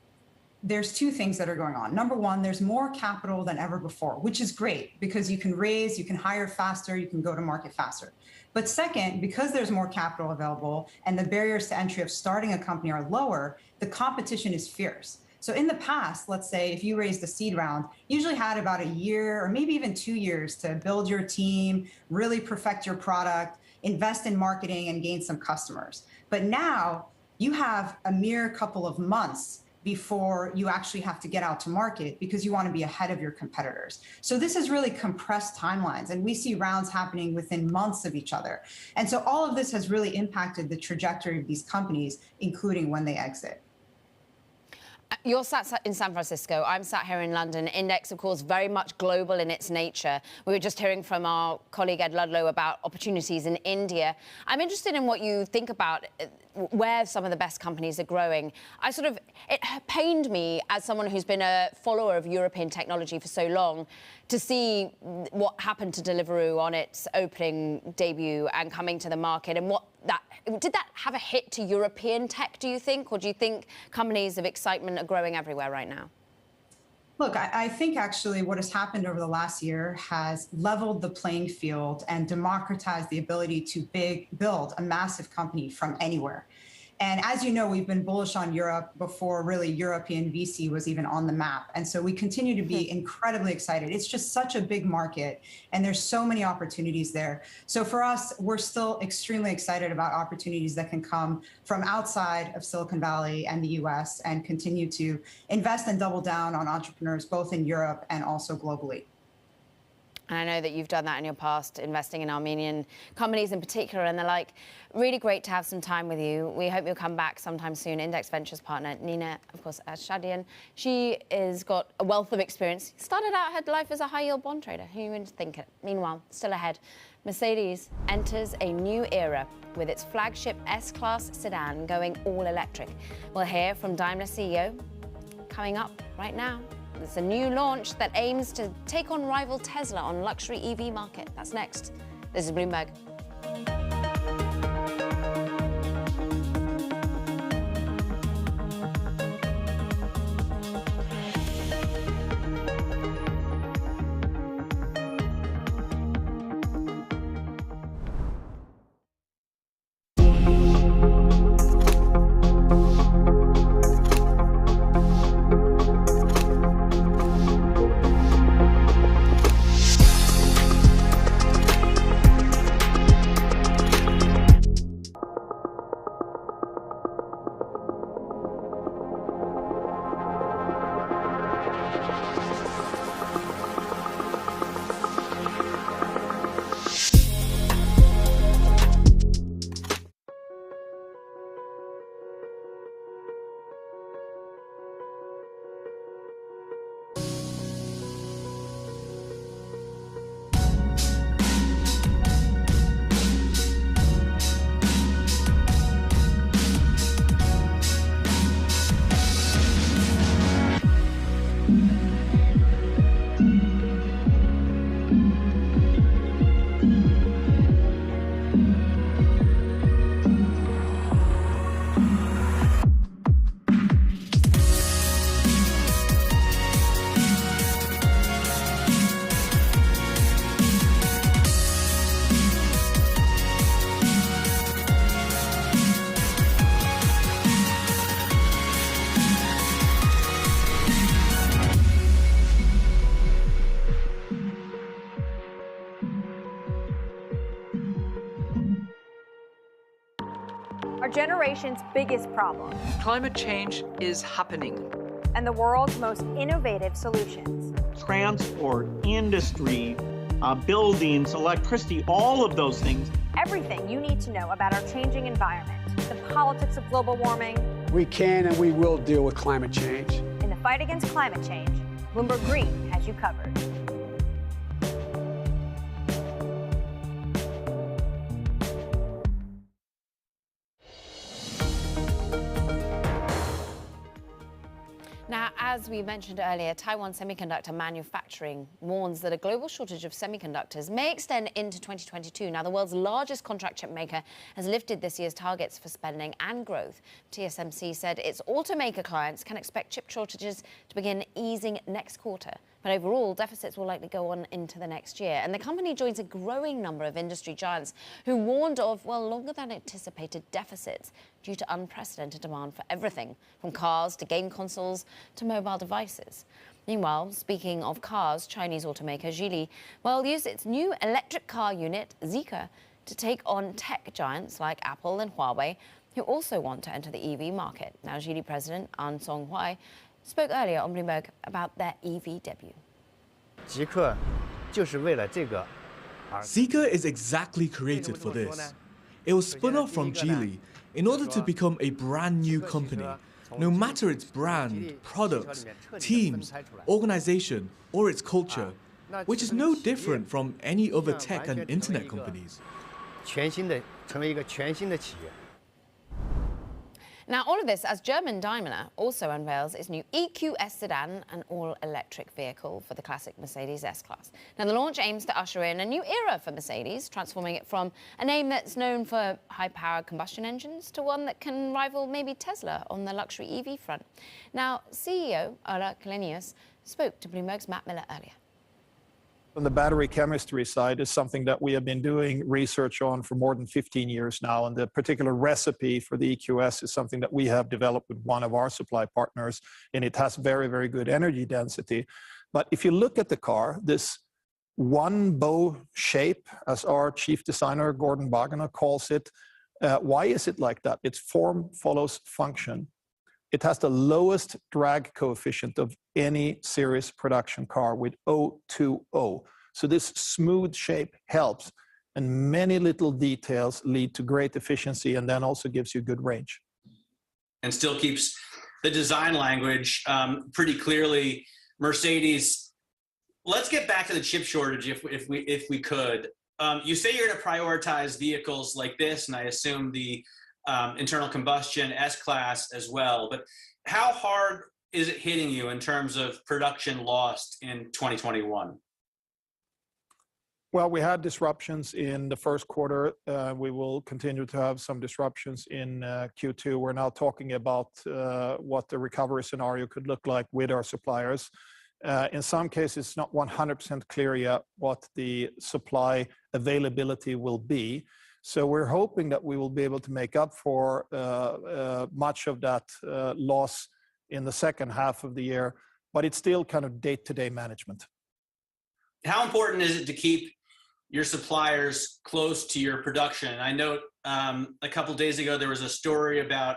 there's two things that are going on. Number one, there's more capital than ever before, which is great because you can raise, you can hire faster, you can go to market faster. But second, because there's more capital available and the barriers to entry of starting a company are lower, the competition is fierce. So in the past, let's say if you raised a seed round, you usually had about a year or maybe even 2 years to build your team, really perfect your product, invest in marketing and gain some customers. But now you have a mere couple of months before you actually have to get out to market because you want to be ahead of your competitors. So this is really compressed timelines, and we see rounds happening within months of each other. And so all of this has really impacted the trajectory of these companies, including when they exit. You're sat in San Francisco. I'm sat here in London. Index, of course, very much global in its nature. We were just hearing from our colleague Ed Ludlow about opportunities in India. I'm interested in what you think about where some of the best companies are growing. It pained me as someone who's been a follower of European technology for so long to see what happened to Deliveroo on its opening debut and coming to the market, and did that have a hit to European tech, do you think? Or do you think companies of excitement are growing everywhere right now? Look, I think actually what has happened over the last year has leveled the playing field and democratized the ability to build a massive company from anywhere. And as you know, we've been bullish on Europe before really European VC was even on the map. And so we continue to be incredibly excited. It's just such a big market and there's so many opportunities there. So for us, we're still extremely excited about opportunities that can come from outside of Silicon Valley and the US and continue to invest and double down on entrepreneurs both in Europe and also globally. And I know that you've done that in your past, investing in Armenian companies in particular, and they're like, really great to have some time with you. We hope you'll come back sometime soon. Index Ventures partner, Nina, of course, Ashadian. She has got a wealth of experience. Started out her life as a high-yield bond trader. Who would think it? Meanwhile, still ahead, Mercedes enters a new era with its flagship S-Class sedan going all-electric. We'll hear from Daimler CEO coming up right now. It's a new launch that aims to take on rival Tesla on luxury EV market. That's next. This is Bloomberg. Our generation's biggest problem. Climate change is happening. And the world's most innovative solutions. Transport industry buildings, electricity, all of those things. Everything you need to know about our changing environment, the politics of global warming. We can and we will deal with climate change. In the fight against climate change, Bloomberg Green has you covered. Now, as we mentioned earlier, Taiwan Semiconductor Manufacturing warns that a global shortage of semiconductors may extend into 2022. Now, the world's largest contract chip maker has lifted this year's targets for spending and growth. TSMC said its automaker clients can expect chip shortages to begin easing next quarter. But overall, deficits will likely go on into the next year. And the company joins a growing number of industry giants who warned of, well, longer than anticipated deficits due to unprecedented demand for everything from cars to game consoles to mobile devices. Meanwhile, speaking of cars, Chinese automaker Geely will use its new electric car unit, Zeekr, to take on tech giants like Apple and Huawei, who also want to enter the EV market. Now, Geely president An Song-Hui spoke earlier on Bloomberg about their EV debut. Zeekr is exactly created for this. It was spun off from Geely in order to become a brand new company, no matter its brand, products, teams, organization, or its culture, which is no different from any other tech and internet companies. Now, all of this as German Daimler also unveils its new EQS sedan, an all-electric vehicle for the classic Mercedes S-Class. Now, the launch aims to usher in a new era for Mercedes, transforming it from a name that's known for high-powered combustion engines to one that can rival maybe Tesla on the luxury EV front. Now, CEO Ola Källenius spoke to Bloomberg's Matt Miller earlier. On the battery chemistry side is something that we have been doing research on for more than 15 years now. And the particular recipe for the EQS is something that we have developed with one of our supply partners, and it has very, very good energy density. But if you look at the car, this one bow shape, as our chief designer, Gordon Baganer, calls it, why is it like that? Its form follows function. It has the lowest drag coefficient of any series production car with 0.20. So this smooth shape helps, and many little details lead to great efficiency and then also gives you good range. And still keeps the design language pretty clearly Mercedes. Let's get back to the chip shortage if we could. You say you're going to prioritize vehicles like this, and I assume the internal combustion S-Class as well. But how hard is it hitting you in terms of production lost in 2021? Well, we had disruptions in the first quarter. We will continue to have some disruptions in Q2. We're now talking about what the recovery scenario could look like with our suppliers. In some cases, it's not 100% clear yet what the supply availability will be. So we're hoping that we will be able to make up for much of that loss in the second half of the year, but it's still kind of day-to-day management. How important is it to keep your suppliers close to your production? I know a couple of days ago there was a story about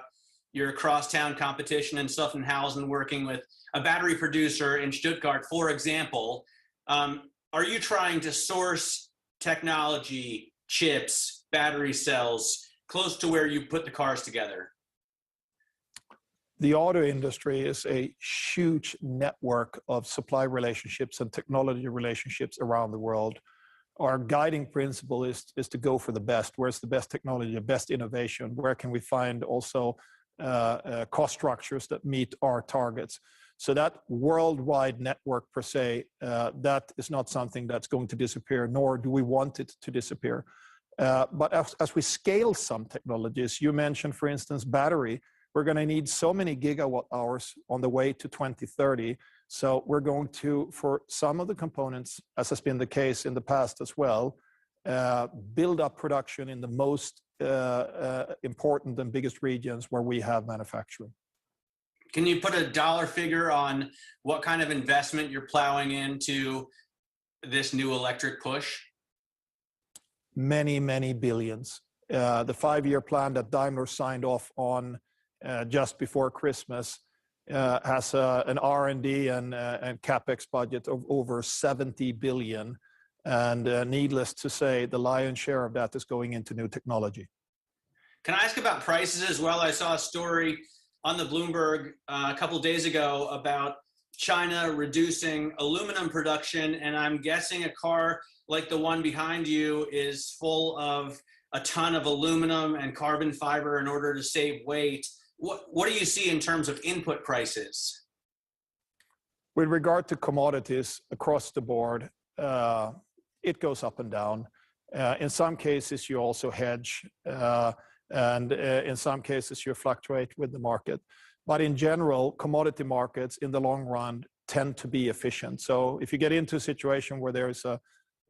your crosstown competition in Zuffenhausen working with a battery producer in Stuttgart, for example. Are you trying to source technology, chips, battery cells close to where you put the cars together? The auto industry is a huge network of supply relationships and technology relationships around the world. Our guiding principle is to go for the best. Where's the best technology, the best innovation? Where can we find also cost structures that meet our targets? So that worldwide network per se, that is not something that's going to disappear, nor do we want it to disappear. But as we scale some technologies, you mentioned, for instance, battery, we're going to need so many gigawatt hours on the way to 2030. So we're going to, for some of the components, as has been the case in the past as well, build up production in the most important and biggest regions where we have manufacturing. Can you put a dollar figure on what kind of investment you're plowing into this new electric push? Many, many billions. The 5-year plan that Daimler signed off on just before Christmas has an R&D and CapEx budget of over 70 billion. And needless to say, the lion's share of that is going into new technology. Can I ask about prices as well? I saw a story on the Bloomberg a couple of days ago about China reducing aluminum production, and I'm guessing a car like the one behind you is full of a ton of aluminum and carbon fiber in order to save weight. What do you see in terms of input prices? With regard to commodities across the board, it goes up and down. In some cases, you also hedge, and in some cases, you fluctuate with the market. But in general, commodity markets in the long run tend to be efficient. So if you get into a situation where there's a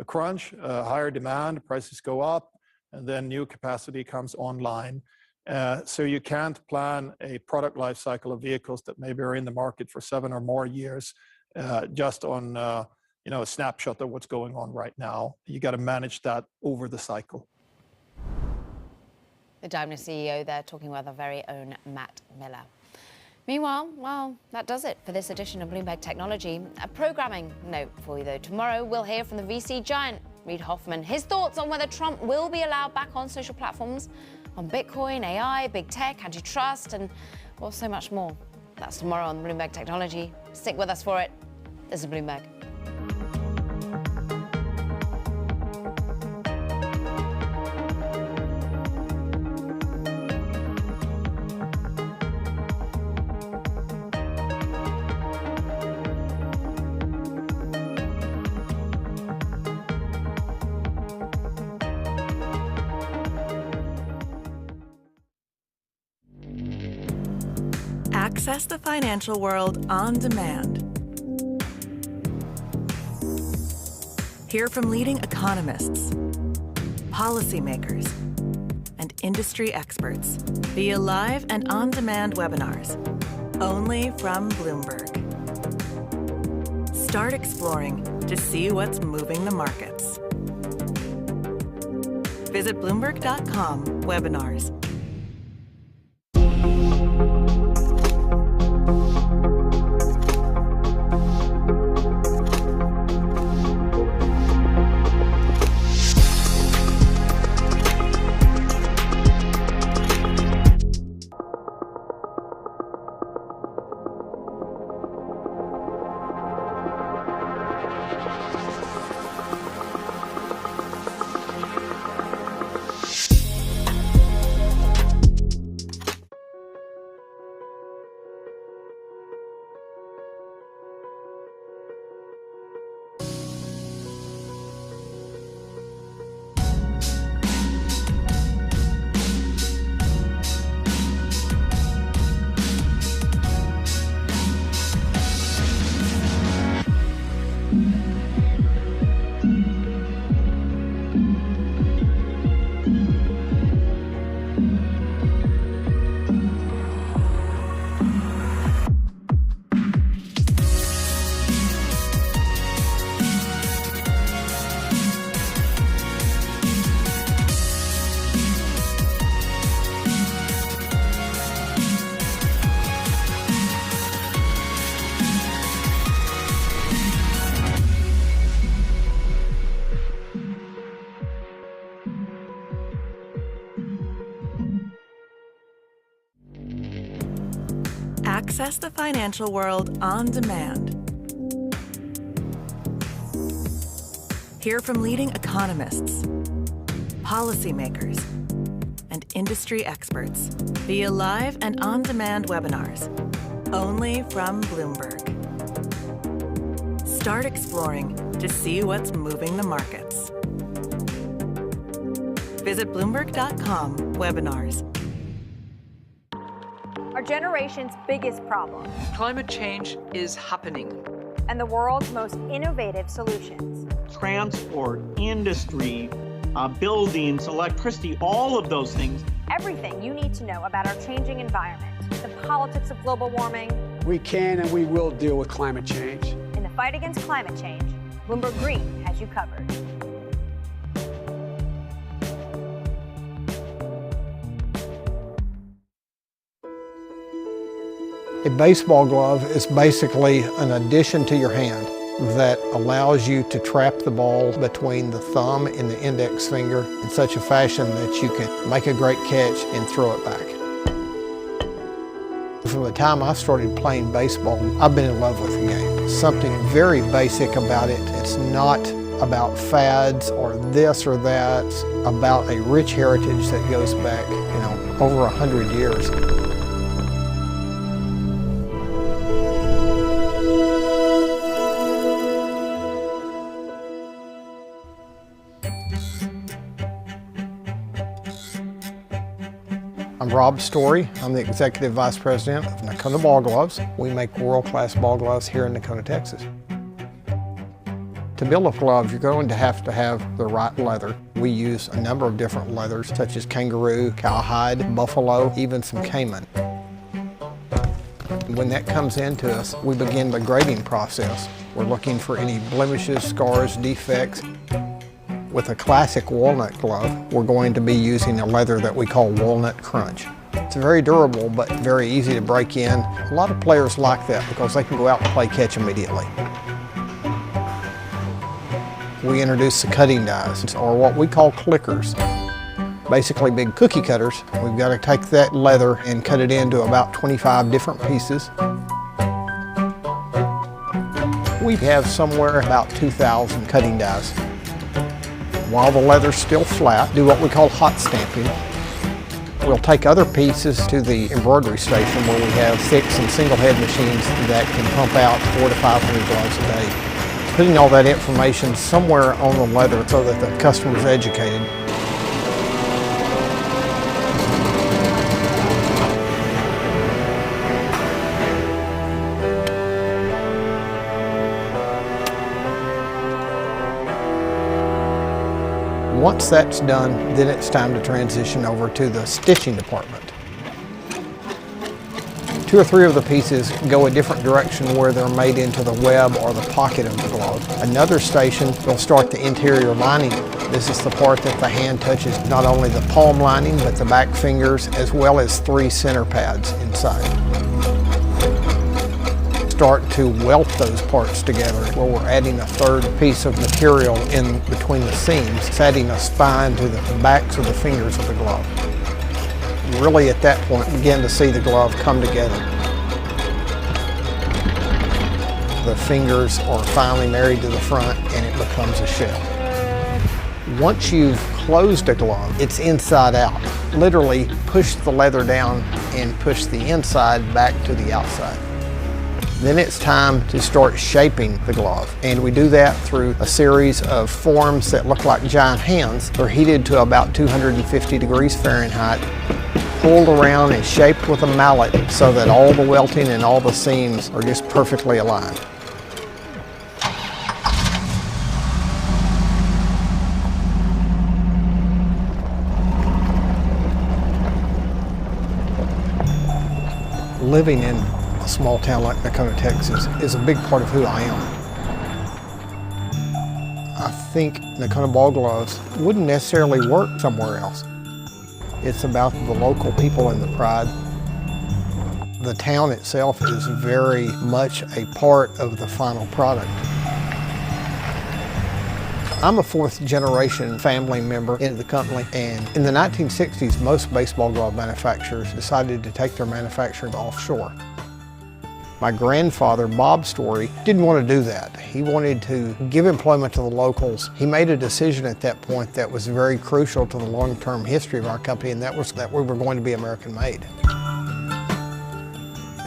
crunch, higher demand, prices go up, and then new capacity comes online. So you can't plan a product life cycle of vehicles that maybe are in the market for 7 or more years just on a snapshot of what's going on right now. You got to manage that over the cycle. The Daimler CEO there talking with our very own Matt Miller. Meanwhile, well, that does it for this edition of Bloomberg Technology. A programming note for you, though. Tomorrow, we'll hear from the VC giant, Reid Hoffman, his thoughts on whether Trump will be allowed back on social platforms, on Bitcoin, AI, big tech, antitrust, and, well, so much more. That's tomorrow on Bloomberg Technology. Stick with us for it. This is Bloomberg. Access the financial world on demand. Hear from leading economists, policymakers, and industry experts via live and on-demand webinars, only from Bloomberg. Start exploring to see what's moving the markets. Visit Bloomberg.com/webinars. Access the financial world on demand. Hear from leading economists, policymakers, and industry experts via live and on-demand webinars, only from Bloomberg. Start exploring to see what's moving the markets. Visit Bloomberg.com/webinars. Our generation's biggest problem. Climate change is happening. And the world's most innovative solutions. Transport, industry, buildings, electricity, all of those things. Everything you need to know about our changing environment, the politics of global warming. We can and we will deal with climate change. In the fight against climate change, Bloomberg Green has you covered. A baseball glove is basically an addition to your hand. that allows you to trap the ball between the thumb and the index finger in such a fashion that you can make a great catch and throw it back. From the time I started playing baseball, I've been in love with the game. Something very basic about it. It's not about fads or this or that. It's about a rich heritage that goes back, over 100 years. I'm Rob Story. I'm the Executive Vice President of Nakona Ball Gloves. We make world-class ball gloves here in Nakona, Texas. To build a glove, you're going to have the right leather. We use a number of different leathers, such as kangaroo, cowhide, buffalo, even some cayman. When that comes into us, we begin the grading process. We're looking for any blemishes, scars, defects. With a classic walnut glove, we're going to be using a leather that we call walnut crunch. It's very durable, but very easy to break in. A lot of players like that because they can go out and play catch immediately. We introduce the cutting dies, or what we call clickers. Basically big cookie cutters. We've got to take that leather and cut it into about 25 different pieces. We have somewhere about 2,000 cutting dies. While the leather's still flat, do what we call hot stamping. We'll take other pieces to the embroidery station where we have 6 and single head machines that can pump out 400 to 500 gloves a day. Putting all that information somewhere on the leather so that the customer's educated. Once that's done, then it's time to transition over to the stitching department. 2 or 3 of the pieces go a different direction where they're made into the web or the pocket of the glove. Another station will start the interior lining. This is the part that the hand touches not only the palm lining, but the back fingers, as well as 3 center pads inside. Start to welt those parts together where we're adding a 3rd piece of material in between the seams. It's adding a spine to the backs of the fingers of the glove. Really at that point begin to see the glove come together. The fingers are finally married to the front and it becomes a shell. Once you've closed a glove, it's inside out. Literally push the leather down and push the inside back to the outside. Then it's time to start shaping the glove. And we do that through a series of forms that look like giant hands. They're heated to about 250 degrees Fahrenheit, pulled around and shaped with a mallet so that all the welting and all the seams are just perfectly aligned. Living in a small town like Nakona, Texas is a big part of who I am. I think Nakona Ball Gloves wouldn't necessarily work somewhere else. It's about the local people and the pride. The town itself is very much a part of the final product. I'm a 4th generation family member in the company, and in the 1960s, most baseball glove manufacturers decided to take their manufacturing offshore. My grandfather, Bob Story, didn't want to do that. He wanted to give employment to the locals. He made a decision at that point that was very crucial to the long-term history of our company, and that was that we were going to be American-made.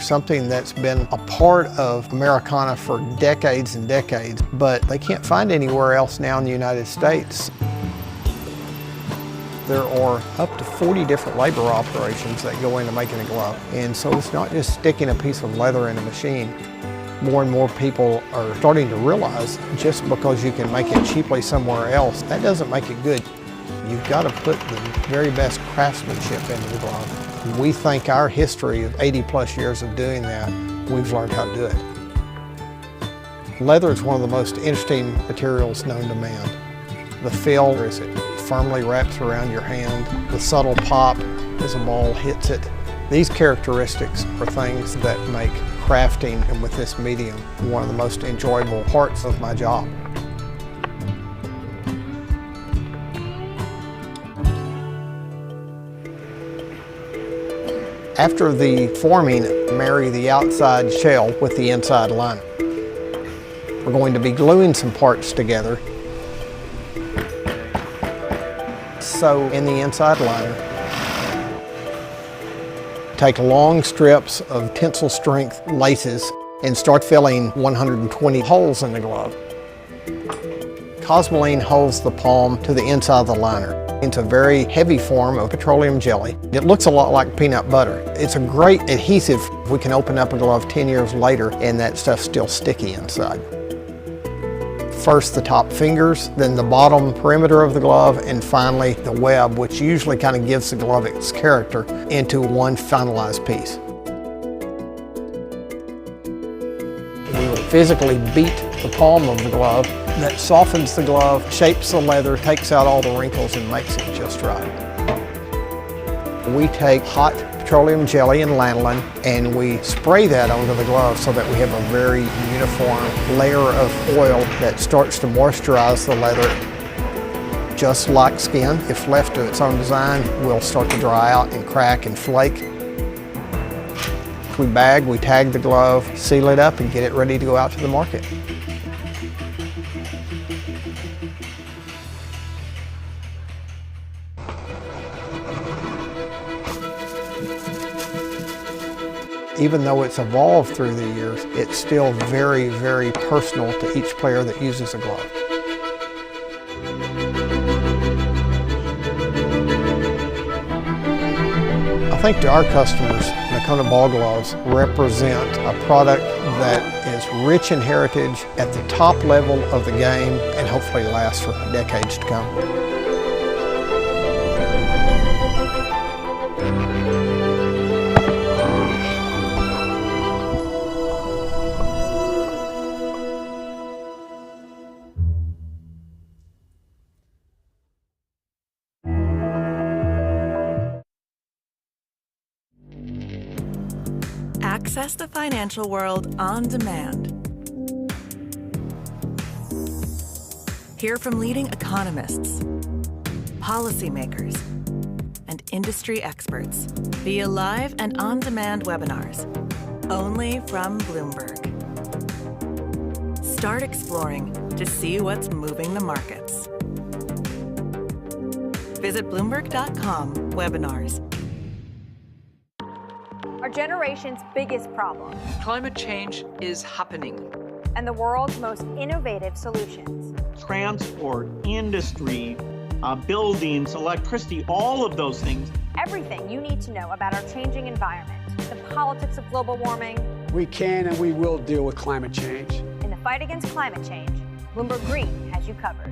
Something that's been a part of Americana for decades and decades, but they can't find anywhere else now in the United States. There are up to 40 different labor operations that go into making a glove. And so it's not just sticking a piece of leather in a machine. More and more people are starting to realize just because you can make it cheaply somewhere else, that doesn't make it good. You've got to put the very best craftsmanship into the glove. We think our history of 80+ years of doing that, we've learned how to do it. Leather is one of the most interesting materials known to man. The feel is it firmly wraps around your hand, the subtle pop as a ball hits it. These characteristics are things that make crafting and with this medium one of the most enjoyable parts of my job. After the forming, marry the outside shell with the inside liner. We're going to be gluing some parts together. Sew in the inside liner. Take long strips of tensile strength laces and start filling 120 holes in the glove. Cosmoline holds the palm to the inside of the liner. It's a very heavy form of petroleum jelly. It looks a lot like peanut butter. It's a great adhesive. We can open up a glove 10 years later and that stuff's still sticky inside. First the top fingers, then the bottom perimeter of the glove, and finally the web, which usually kind of gives the glove its character, into one finalized piece. We will physically beat the palm of the glove. That softens the glove, shapes the leather, takes out all the wrinkles, and makes it just right. We take hot petroleum jelly and lanolin and we spray that onto the glove so that we have a very uniform layer of oil that starts to moisturize the leather. Just like skin, if left to its own design, will start to dry out and crack and flake. We bag, we tag the glove, seal it up, and get it ready to go out to the market. Even though it's evolved through the years, it's still very, very personal to each player that uses a glove. I think to our customers, Nakona ball gloves represent a product that is rich in heritage at the top level of the game and hopefully lasts for decades to come. Access the financial world on demand. Hear from leading economists, policymakers, and industry experts via live and on-demand webinars, only from Bloomberg. Start exploring to see what's moving the markets. Visit Bloomberg.com/webinars. Our generation's biggest problem. Climate change is happening. And the world's most innovative solutions. Transport, industry, buildings, electricity, all of those things. Everything you need to know about our changing environment, the politics of global warming. We can and we will deal with climate change. In the fight against climate change, Bloomberg Green has you covered.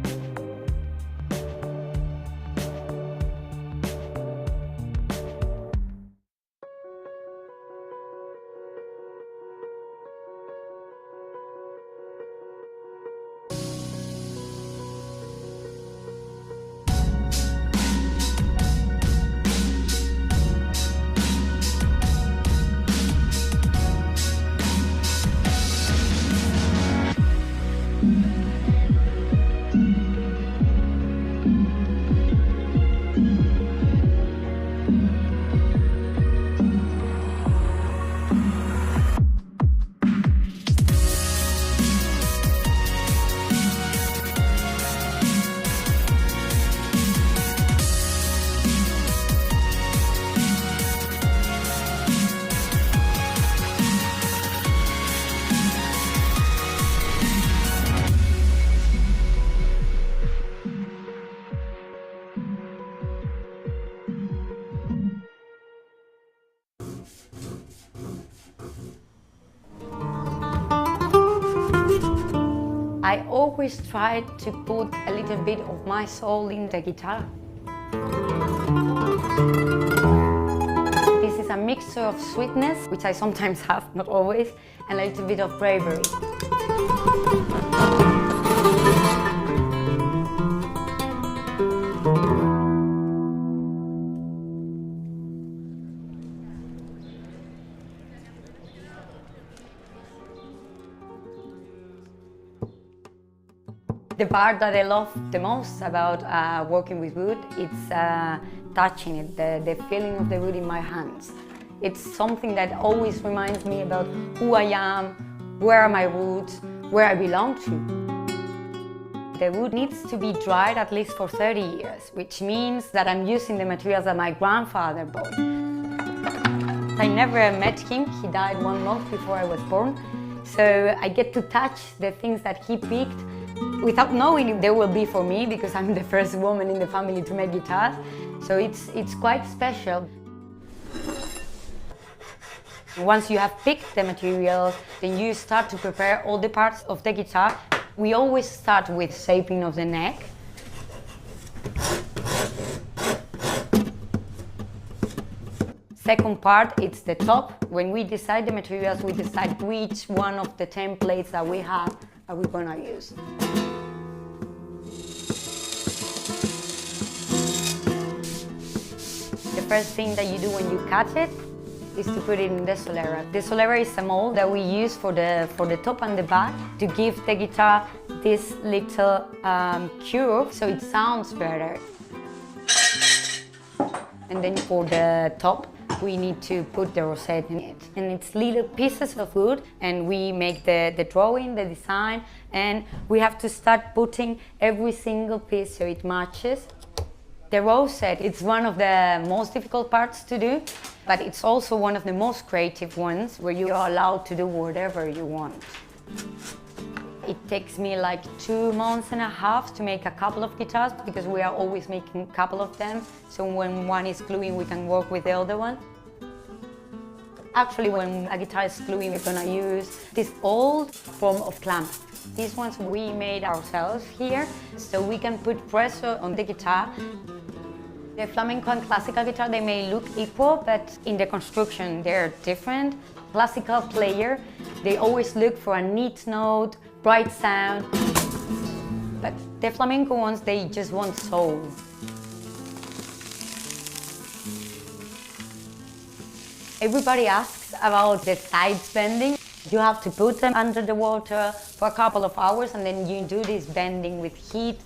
I always try to put a little bit of my soul in the guitar. This is a mixture of sweetness, which I sometimes have, not always, and a little bit of bravery. The part that I love the most about working with wood, it's touching it, the feeling of the wood in my hands. It's something that always reminds me about who I am, where are my roots, where I belong to. The wood needs to be dried at least for 30 years, which means that I'm using the materials that my grandfather bought. I never met him, he died 1 month before I was born, so I get to touch the things that he picked without knowing if they will be for me, because I'm the first woman in the family to make guitars, so it's quite special. Once you have picked the materials, then you start to prepare all the parts of the guitar. We always start with shaping of the neck. Second part, it's the top. When we decide the materials, we decide which one of the templates that we have are we gonna use. The first thing that you do when you cut it is to put it in the solera. The solera is a mold that we use for the top and the back to give the guitar this little curve so it sounds better. And then for the top, we need to put the rosette in it. And it's little pieces of wood, and we make the drawing, the design, and we have to start putting every single piece so it matches. The rosette, it's one of the most difficult parts to do, but it's also one of the most creative ones where you are allowed to do whatever you want. It takes me like 2.5 months to make a couple of guitars, because we are always making a couple of them, so when one is gluing we can work with the other one. Actually, when a guitar is gluing, we're gonna use this old form of clamp. These ones we made ourselves here, so we can put pressure on the guitar. The flamenco and classical guitar, they may look equal, but in the construction they're different. Classical player, they always look for a neat note, bright sound, but the flamenco ones, they just want soul. Everybody asks about the sides bending. You have to put them under the water for a couple of hours, and then you do this bending with heat.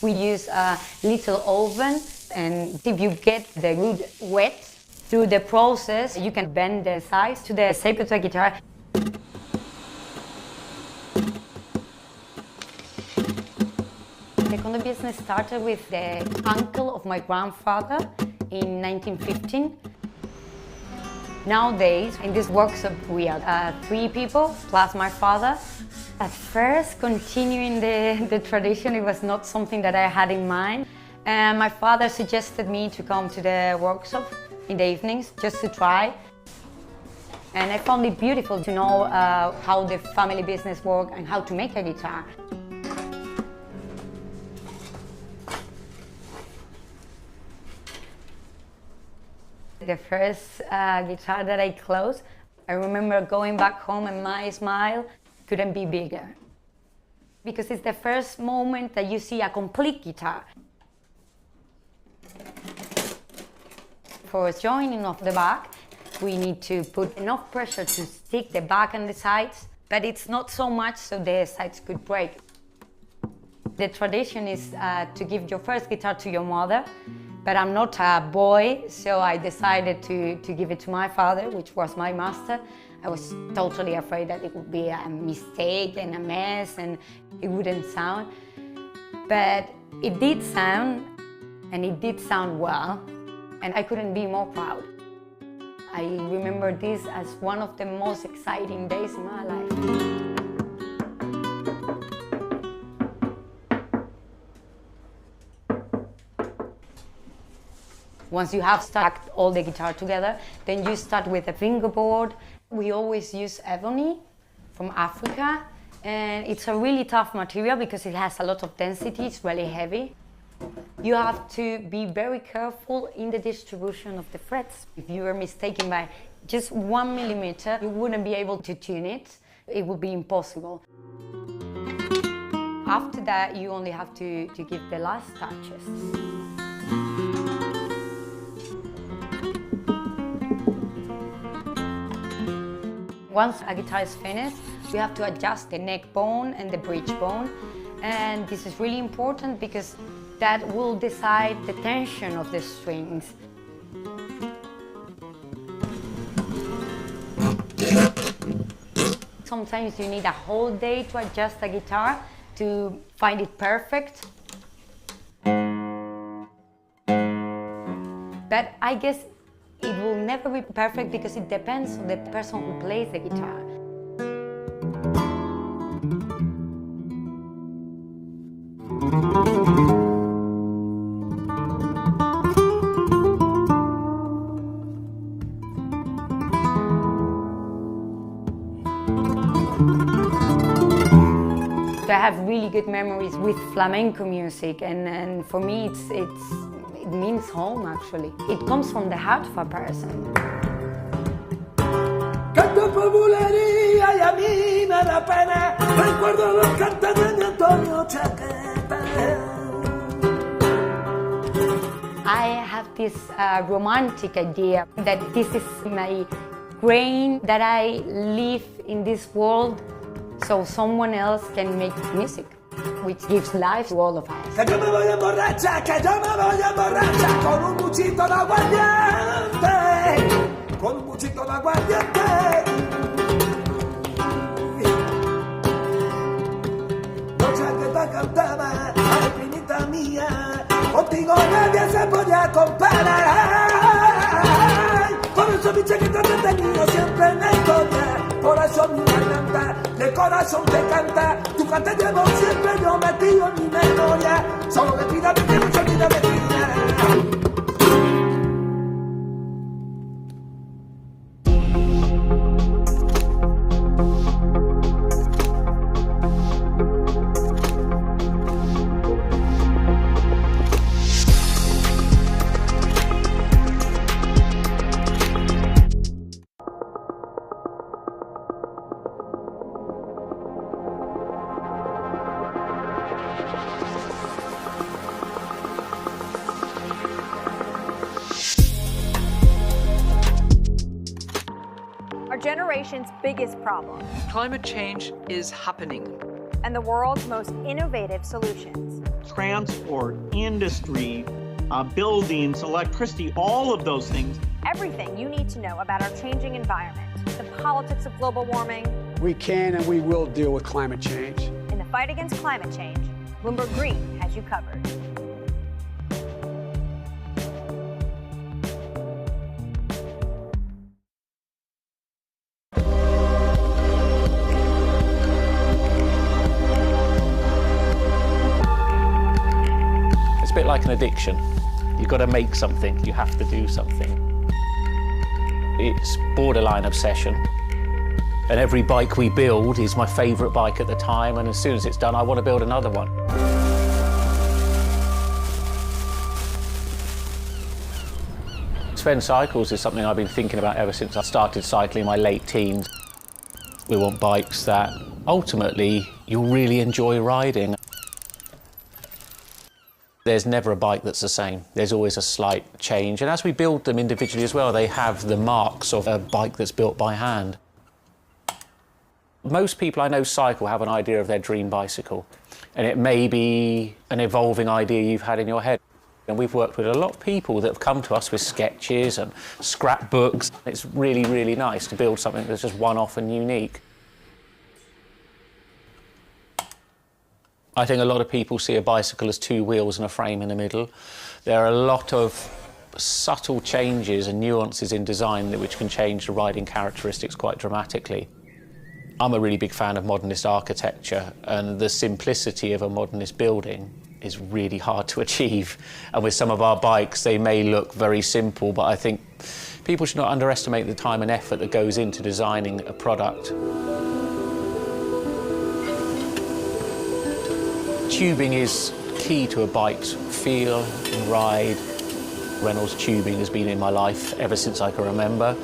We use a little oven, and if you get the wood wet through the process, you can bend the sides to the shape of the guitar. The condo business started with the uncle of my grandfather in 1915. Nowadays, in this workshop, we are 3 people, plus my father. At first, continuing the tradition, it was not something that I had in mind. And my father suggested me to come to the workshop in the evenings, just to try. And I found it beautiful to know how the family business works and how to make a guitar. The first guitar that I closed, I remember going back home and my smile couldn't be bigger. Because it's the first moment that you see a complete guitar. For joining off the back, we need to put enough pressure to stick the back and the sides, but it's not so much so the sides could break. The tradition is to give your first guitar to your mother, but I'm not a boy, so I decided to give it to my father, which was my master. I was totally afraid that it would be a mistake and a mess and it wouldn't sound. But it did sound, and it did sound well, and I couldn't be more proud. I remember this as one of the most exciting days in my life. Once you have stacked all the guitar together, then you start with a fingerboard. We always use ebony from Africa, and it's a really tough material because it has a lot of density, it's really heavy. You have to be very careful in the distribution of the frets. If you are mistaken by just 1 millimeter, you wouldn't be able to tune it. It would be impossible. After that, you only have to give the last touches. Once a guitar is finished, you have to adjust the neck bone and the bridge bone. And this is really important because that will decide the tension of the strings. Sometimes you need a whole day to adjust a guitar to find it perfect. But I guess it will never be perfect because it depends on the person who plays the guitar. I have really good memories with flamenco music, and for me it means home actually. It comes from the heart of a person. Canto por bulería y a mí me da pena. Recuerdo los cantos de Antonio Chaqueta. I have this romantic idea that this is my grain, that I live in this world so someone else can make music, which gives life to all of us. Que yo me voy emborracha, que yo me voy emborracha con un buchito de aguardiente, con un buchito de aguardiente. No Chaqueta cantaba, ay pinita mía, contigo nadie se podía comparar. Por eso mi Chaqueta te he tenido siempre en la historia. Por eso mi garganta de corazón te canta. Tu cante llevo siempre yo metido en mi memoria. Solo me pida que no se olvide de ti. Generation's biggest problem. Climate change is happening. And the world's most innovative solutions. Transport, industry, buildings, electricity, all of those things. Everything you need to know about our changing environment, the politics of global warming. We can and we will deal with climate change. In the fight against climate change, Bloomberg Green has you covered. A bit like an addiction. You've got to make something, you have to do something. It's borderline obsession. And every bike we build is my favourite bike at the time, and as soon as it's done, I want to build another one. Sven Cycles is something I've been thinking about ever since I started cycling in my late teens. We want bikes that ultimately you'll really enjoy riding. There's never a bike that's the same. There's always a slight change. And as we build them individually as well, they have the marks of a bike that's built by hand. Most people I know cycle have an idea of their dream bicycle. And it may be an evolving idea you've had in your head. And we've worked with a lot of people that have come to us with sketches and scrapbooks. It's really, really nice to build something that's just one-off and unique. I think a lot of people see a bicycle as two wheels and a frame in the middle. There are a lot of subtle changes and nuances in design which can change the riding characteristics quite dramatically. I'm a really big fan of modernist architecture, and the simplicity of a modernist building is really hard to achieve. And with some of our bikes, they may look very simple, but I think people should not underestimate the time and effort that goes into designing a product. Tubing is key to a bike's feel and ride. Reynolds tubing has been in my life ever since I can remember.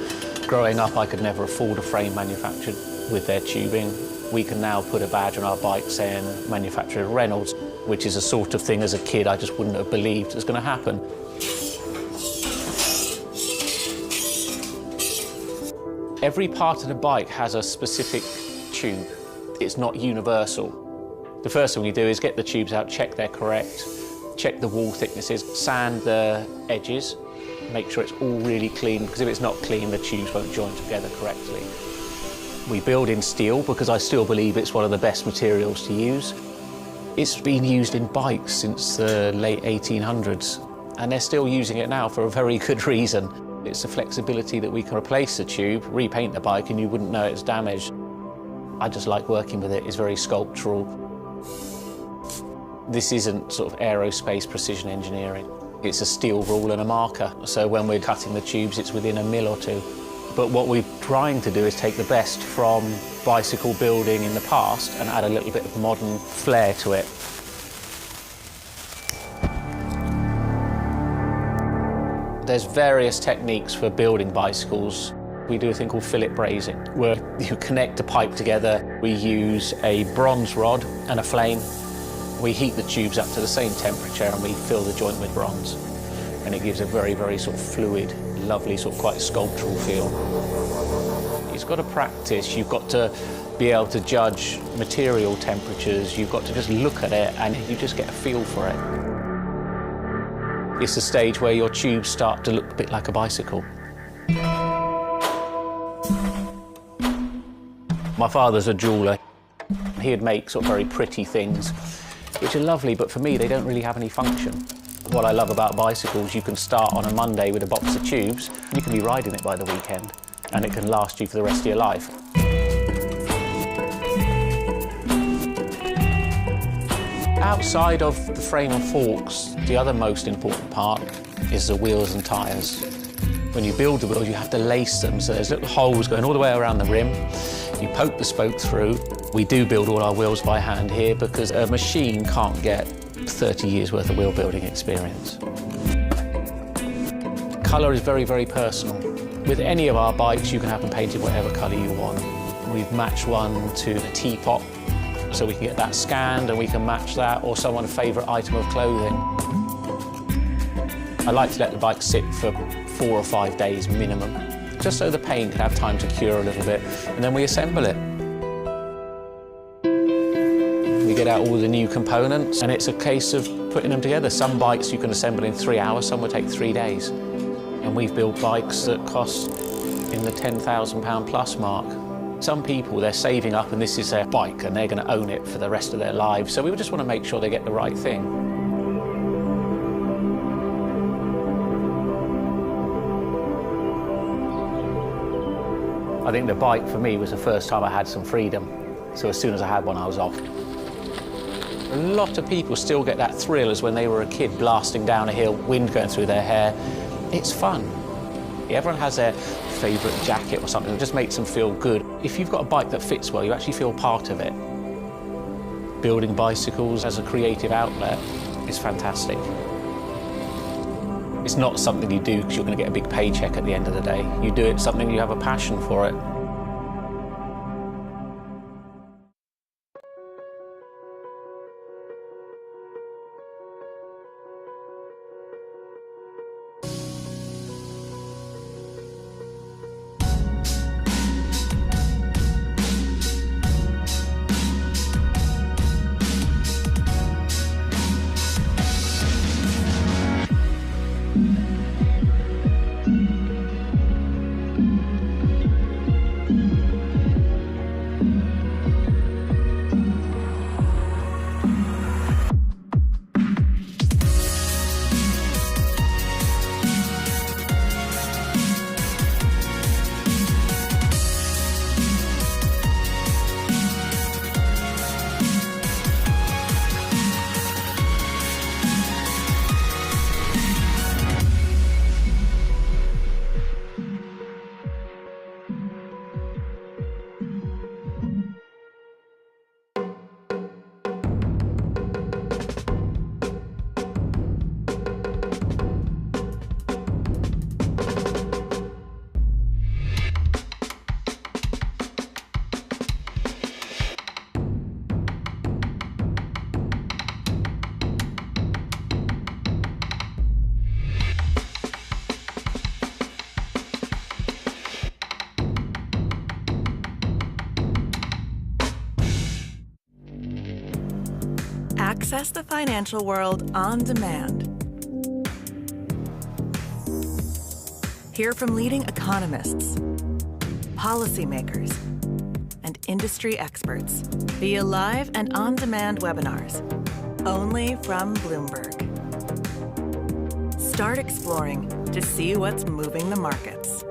Growing up, I could never afford a frame manufactured with their tubing. We can now put a badge on our bike saying manufactured at Reynolds, which is a sort of thing as a kid I just wouldn't have believed was going to happen. Every part of the bike has a specific tube. It's not universal. The first thing we do is get the tubes out, check they're correct, check the wall thicknesses, sand the edges, make sure it's all really clean, because if it's not clean, the tubes won't join together correctly. We build in steel because I still believe it's one of the best materials to use. It's been used in bikes since the late 1800s, and they're still using it now for a very good reason. It's the flexibility that we can replace the tube, repaint the bike, and you wouldn't know it's damaged. I just like working with it. It's very sculptural. This isn't sort of aerospace precision engineering. It's a steel rule and a marker. So when we're cutting the tubes, it's within a mil or two. But what we're trying to do is take the best from bicycle building in the past and add a little bit of modern flair to it. There's various techniques for building bicycles. We do a thing called fillet brazing, where you connect a pipe together. We use a bronze rod and a flame. We heat the tubes up to the same temperature and we fill the joint with bronze. And it gives a very, very sort of fluid, lovely, sort of quite sculptural feel. You've got to practice. You've got to be able to judge material temperatures. You've got to just look at it and you just get a feel for it. It's a stage where your tubes start to look a bit like a bicycle. My father's a jeweller. He'd make sort of very pretty things, which are lovely, but for me, they don't really have any function. What I love about bicycles, you can start on a Monday with a box of tubes, and you can be riding it by the weekend, and it can last you for the rest of your life. Outside of the frame and forks, the other most important part is the wheels and tyres. When you build the wheels, you have to lace them, so there's little holes going all the way around the rim. You poke the spoke through. We do build all our wheels by hand here because a machine can't get 30 years worth of wheel building experience. Colour is very, very personal. With any of our bikes, you can have them painted whatever colour you want. We've matched one to a teapot, so we can get that scanned and we can match that, or someone's favourite item of clothing. I like to let the bike sit for 4 or 5 days minimum, just so the paint can have time to cure a little bit, and then we assemble it. We get out all the new components, and it's a case of putting them together. Some bikes you can assemble in 3 hours, some will take 3 days. And we've built bikes that cost in the £10,000 plus mark. Some people, they're saving up and this is their bike and they're going to own it for the rest of their lives, so we just want to make sure they get the right thing. I think the bike for me was the first time I had some freedom, so as soon as I had one I was off. A lot of people still get that thrill as when they were a kid blasting down a hill, wind going through their hair. It's fun. Everyone has their favourite jacket or something that just makes them feel good. If you've got a bike that fits well, you actually feel part of it. Building bicycles as a creative outlet is fantastic. It's not something you do because you're going to get a big paycheck at the end of the day. You do it something you have a passion for it. Access the financial world on demand. Hear from leading economists, policymakers, and industry experts via live and on-demand webinars, only from Bloomberg. Start exploring to see what's moving the markets.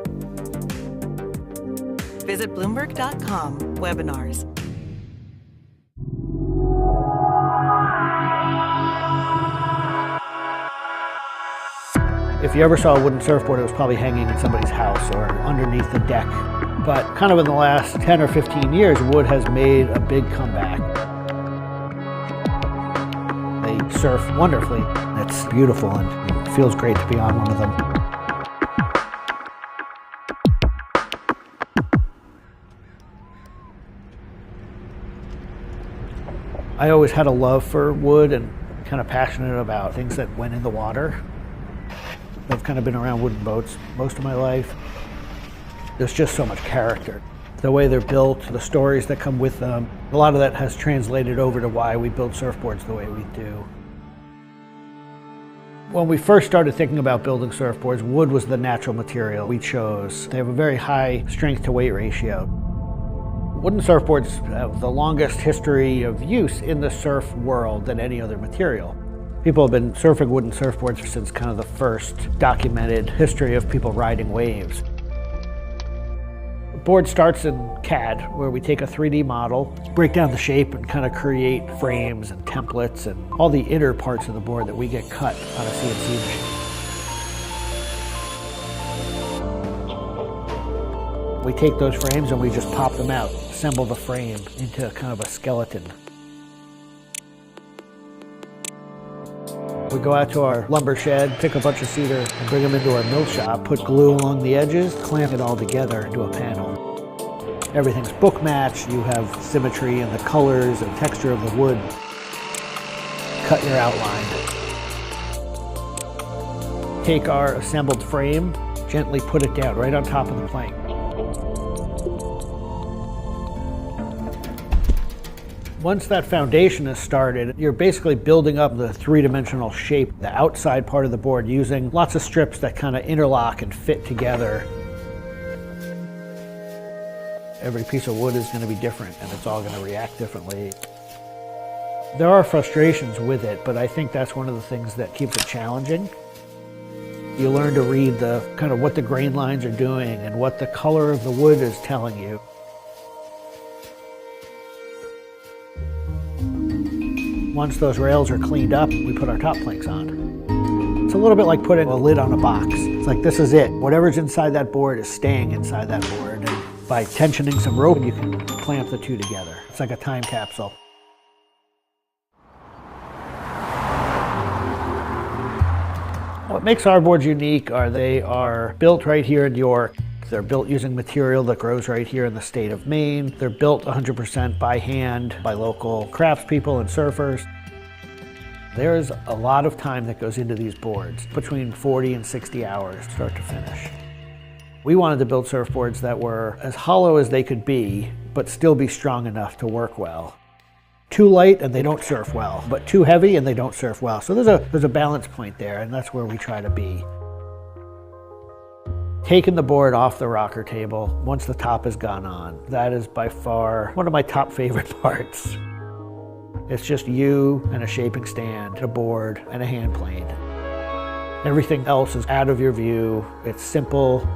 Visit Bloomberg.com/webinars. If you ever saw a wooden surfboard, it was probably hanging in somebody's house or underneath the deck. But kind of in the last 10 or 15 years, wood has made a big comeback. They surf wonderfully. It's beautiful and it feels great to be on one of them. I always had a love for wood and kind of passionate about things that went in the water. I've kind of been around wooden boats most of my life. There's just so much character. The way they're built, the stories that come with them, a lot of that has translated over to why we build surfboards the way we do. When we first started thinking about building surfboards, wood was the natural material we chose. They have a very high strength to weight ratio. Wooden surfboards have the longest history of use in the surf world than any other material. People have been surfing wooden surfboards since kind of the first documented history of people riding waves. The board starts in CAD, where we take a 3D model, break down the shape, and kind of create frames and templates and all the inner parts of the board that we get cut on a CNC machine. We take those frames and we just pop them out, assemble the frame into kind of a skeleton. We go out to our lumber shed, pick a bunch of cedar, and bring them into our mill shop, put glue along the edges, clamp it all together into a panel. Everything's book matched, you have symmetry in the colors and texture of the wood. Cut your outline. Take our assembled frame, gently put it down right on top of the plank. Once that foundation is started, you're basically building up the three-dimensional shape, the outside part of the board, using lots of strips that kind of interlock and fit together. Every piece of wood is going to be different, and it's all going to react differently. There are frustrations with it, but I think that's one of the things that keeps it challenging. You learn to read the kind of what the grain lines are doing and what the color of the wood is telling you. Once those rails are cleaned up, we put our top planks on. It's a little bit like putting a lid on a box. It's like, this is it. Whatever's inside that board is staying inside that board. And by tensioning some rope, you can clamp the two together. It's like a time capsule. What makes our boards unique are they are built right here in New York. They're built using material that grows right here in the state of Maine. They're built 100% by hand by local craftspeople and surfers. There's a lot of time that goes into these boards, between 40 and 60 hours, start to finish. We wanted to build surfboards that were as hollow as they could be, but still be strong enough to work well. Too light and they don't surf well, but too heavy and they don't surf well. So there's a balance point there, and that's where we try to be. Taking the board off the rocker table once the top has gone on, that is by far one of my top favorite parts. It's just you and a shaping stand, a board, and a hand plane. Everything else is out of your view. It's simple,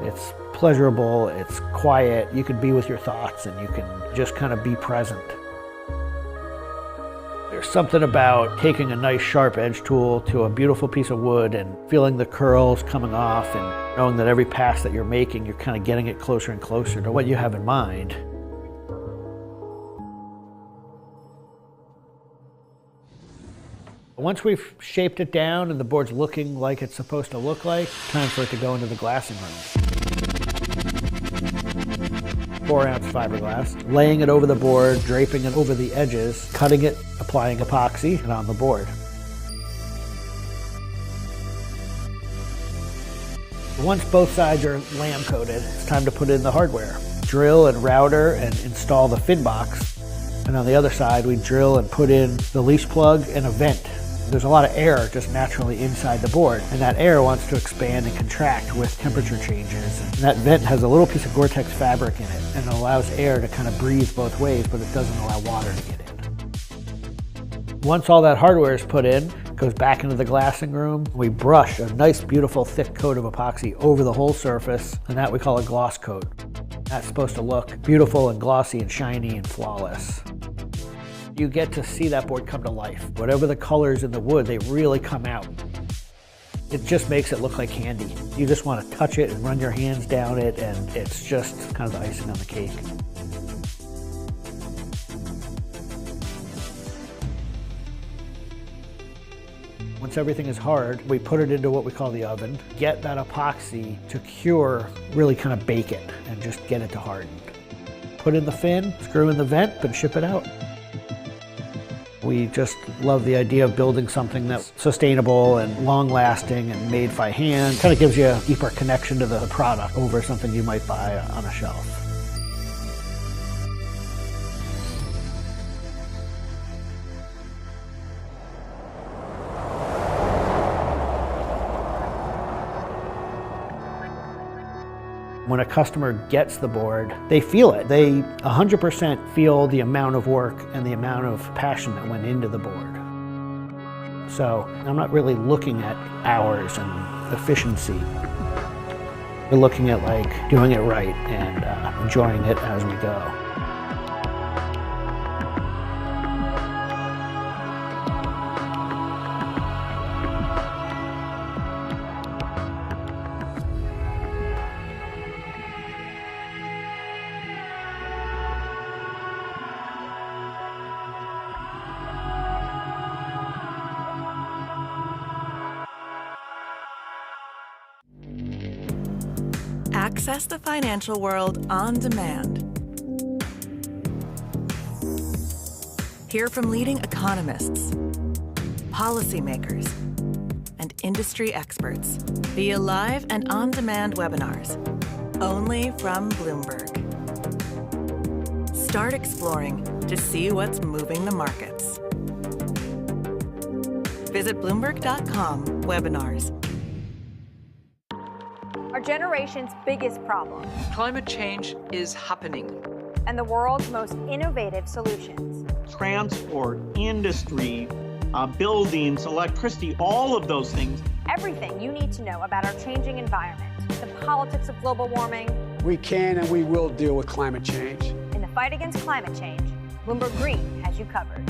it's pleasurable, it's quiet. You can be with your thoughts and you can just kind of be present. There's something about taking a nice sharp edge tool to a beautiful piece of wood and feeling the curls coming off and knowing that every pass that you're making, you're kind of getting it closer and closer to what you have in mind. Once we've shaped it down and the board's looking like it's supposed to look like, time for it to go into the glassing room. 4-ounce fiberglass, laying it over the board, draping it over the edges, cutting it, applying epoxy, and on the board. Once both sides are lamb coated, it's time to put in the hardware. Drill and router and install the fin box. And on the other side, we drill and put in the leash plug and a vent. There's a lot of air just naturally inside the board, and that air wants to expand and contract with temperature changes. And that vent has a little piece of Gore-Tex fabric in it, and it allows air to kind of breathe both ways, but it doesn't allow water to get in. Once all that hardware is put in, it goes back into the glassing room. We brush a nice, beautiful, thick coat of epoxy over the whole surface, and that we call a gloss coat. That's supposed to look beautiful and glossy and shiny and flawless. You get to see that board come to life. Whatever the colors in the wood, they really come out. It just makes it look like candy. You just want to touch it and run your hands down it, and it's just kind of the icing on the cake. Once everything is hard, we put it into what we call the oven, get that epoxy to cure, really kind of bake it, and just get it to harden. Put in the fin, screw in the vent, and ship it out. We just love the idea of building something that's sustainable and long-lasting and made by hand. Kind of gives you a deeper connection to the product over something you might buy on a shelf. When a customer gets the board, they feel it. They 100% feel the amount of work and the amount of passion that went into the board. So I'm not really looking at hours and efficiency. We're looking at like doing it right and enjoying it as we go. Access the financial world on demand. Hear from leading economists, policymakers, and industry experts via live and on-demand webinars, only from Bloomberg. Start exploring to see what's moving the markets. Visit Bloomberg.com/webinars. Our generation's biggest problem. Climate change is happening. And the world's most innovative solutions. Transport, industry, buildings, electricity, all of those things. Everything you need to know about our changing environment, the politics of global warming. We can and we will deal with climate change. In the fight against climate change, Bloomberg Green has you covered.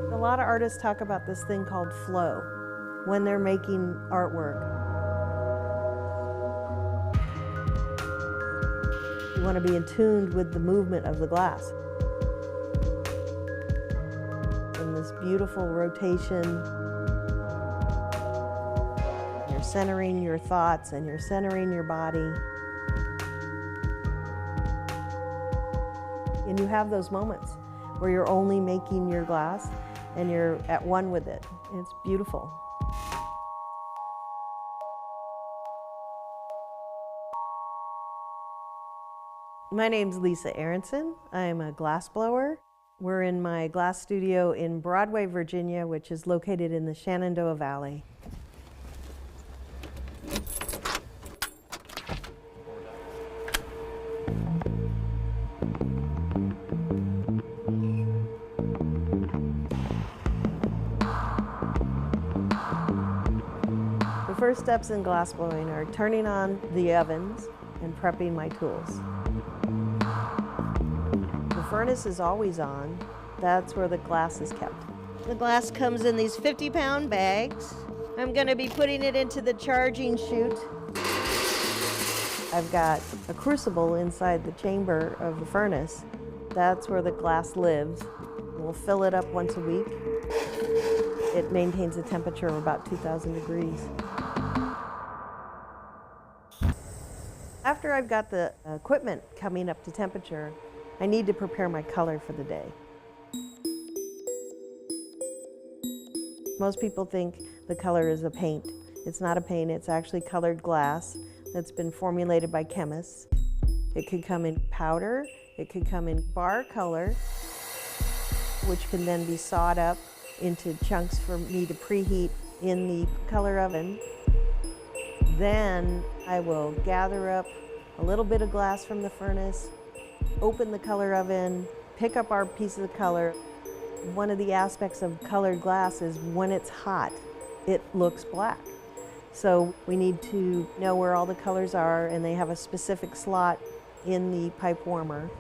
A lot of artists talk about this thing called flow when they're making artwork. You want to be in tune with the movement of the glass. And this beautiful rotation. You're centering your thoughts and you're centering your body. And you have those moments where you're only making your glass and you're at one with it. It's beautiful. My name's Lisa Aronson. I am a glass blower. We're in my glass studio in Broadway, Virginia, which is located in the Shenandoah Valley. The first steps in glassblowing are turning on the ovens and prepping my tools. The furnace is always on. That's where the glass is kept. The glass comes in these 50-pound bags. I'm going to be putting it into the charging chute. I've got a crucible inside the chamber of the furnace. That's where the glass lives. We'll fill it up once a week. It maintains a temperature of about 2,000 degrees. After I've got the equipment coming up to temperature, I need to prepare my color for the day. Most people think the color is a paint. It's not a paint, it's actually colored glass that's been formulated by chemists. It could come in powder, it could come in bar color, which can then be sawed up into chunks for me to preheat in the color oven. Then I will gather up a little bit of glass from the furnace, open the color oven, pick up our piece of color. One of the aspects of colored glass is when it's hot, it looks black. So we need to know where all the colors are, and they have a specific slot in the pipe warmer.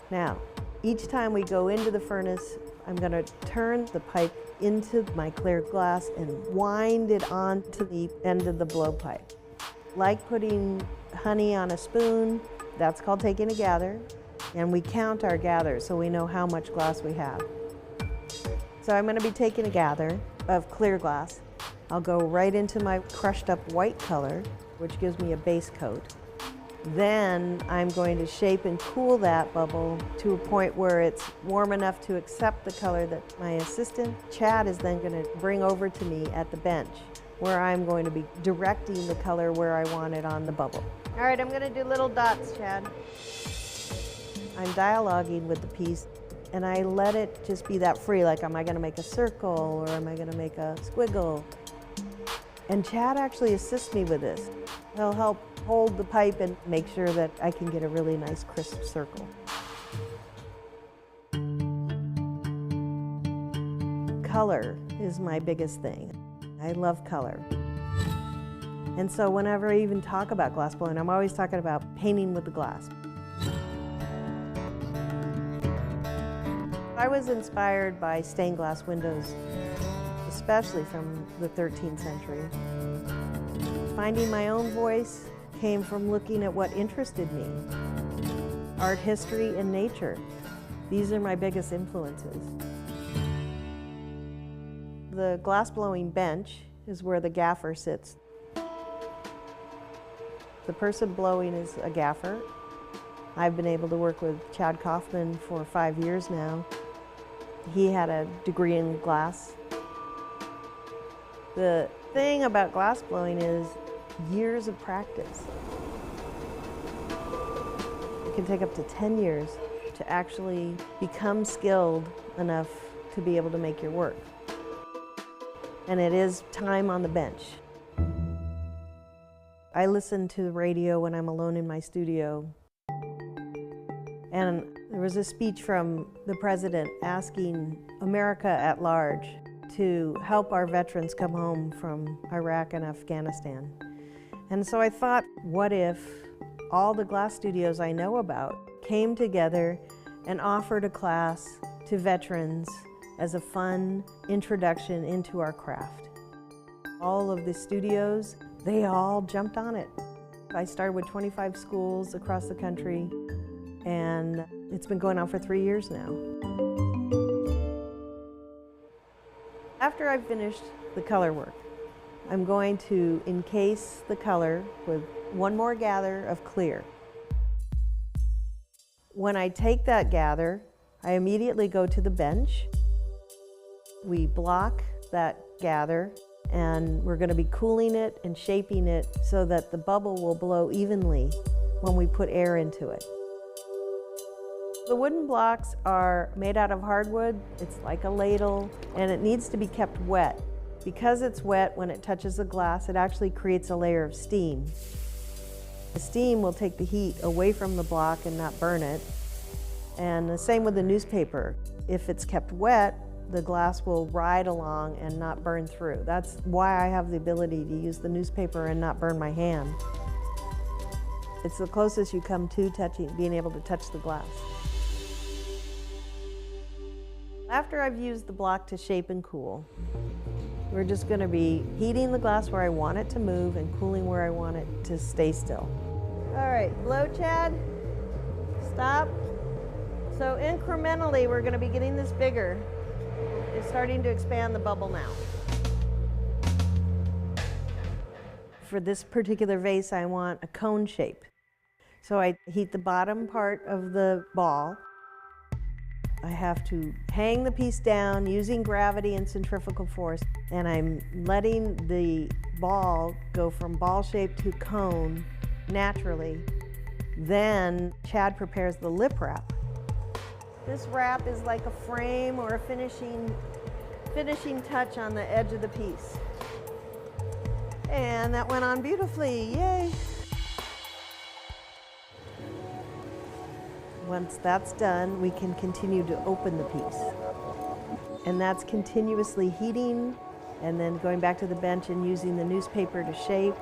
Now, each time we go into the furnace, I'm going to turn the pipe into my clear glass and wind it onto the end of the blowpipe. Like putting honey on a spoon, that's called taking a gather. And we count our gathers so we know how much glass we have. So I'm going to be taking a gather of clear glass. I'll go right into my crushed up white color, which gives me a base coat. Then I'm going to shape and cool that bubble to a point where it's warm enough to accept the color that my assistant, Chad, is then going to bring over to me at the bench, where I'm going to be directing the color where I want it on the bubble. All right, I'm going to do little dots, Chad. I'm dialoguing with the piece, and I let it just be that free, like, am I going to make a circle or am I going to make a squiggle? And Chad actually assists me with this. He'll help hold the pipe and make sure that I can get a really nice crisp circle. Color is my biggest thing. I love color. And so whenever I even talk about glass blowing, I'm always talking about painting with the glass. I was inspired by stained glass windows, especially from the 13th century. Finding my own voice came from looking at what interested me. Art history and nature. These are my biggest influences. The glass blowing bench is where the gaffer sits. The person blowing is a gaffer. I've been able to work with Chad Kaufman for 5 years now. He had a degree in glass. The thing about glass blowing is years of practice. It can take up to 10 years to actually become skilled enough to be able to make your work. And it is time on the bench. I listen to the radio when I'm alone in my studio. And there was a speech from the president asking America at large to help our veterans come home from Iraq and Afghanistan. And so I thought, what if all the glass studios I know about came together and offered a class to veterans as a fun introduction into our craft. All of the studios, they all jumped on it. I started with 25 schools across the country, and it's been going on for 3 years now. After I've finished the color work, I'm going to encase the color with one more gather of clear. When I take that gather, I immediately go to the bench. We block that gather, and we're going to be cooling it and shaping it so that the bubble will blow evenly when we put air into it. The wooden blocks are made out of hardwood. It's like a ladle, and it needs to be kept wet. Because it's wet, when it touches the glass, it actually creates a layer of steam. The steam will take the heat away from the block and not burn it. And the same with the newspaper. If it's kept wet, the glass will ride along and not burn through. That's why I have the ability to use the newspaper and not burn my hand. It's the closest you come to being able to touch the glass. After I've used the block to shape and cool, we're just going to be heating the glass where I want it to move and cooling where I want it to stay still. All right, blow, Chad. Stop. So incrementally, we're going to be getting this bigger. It's starting to expand the bubble now. For this particular vase, I want a cone shape. So I heat the bottom part of the ball. I have to hang the piece down using gravity and centrifugal force, and I'm letting the ball go from ball shape to cone naturally. Then Chad prepares the lip wrap. This wrap is like a frame or a finishing touch on the edge of the piece. And that went on beautifully, yay! Once that's done, we can continue to open the piece. And that's continuously heating, and then going back to the bench and using the newspaper to shape.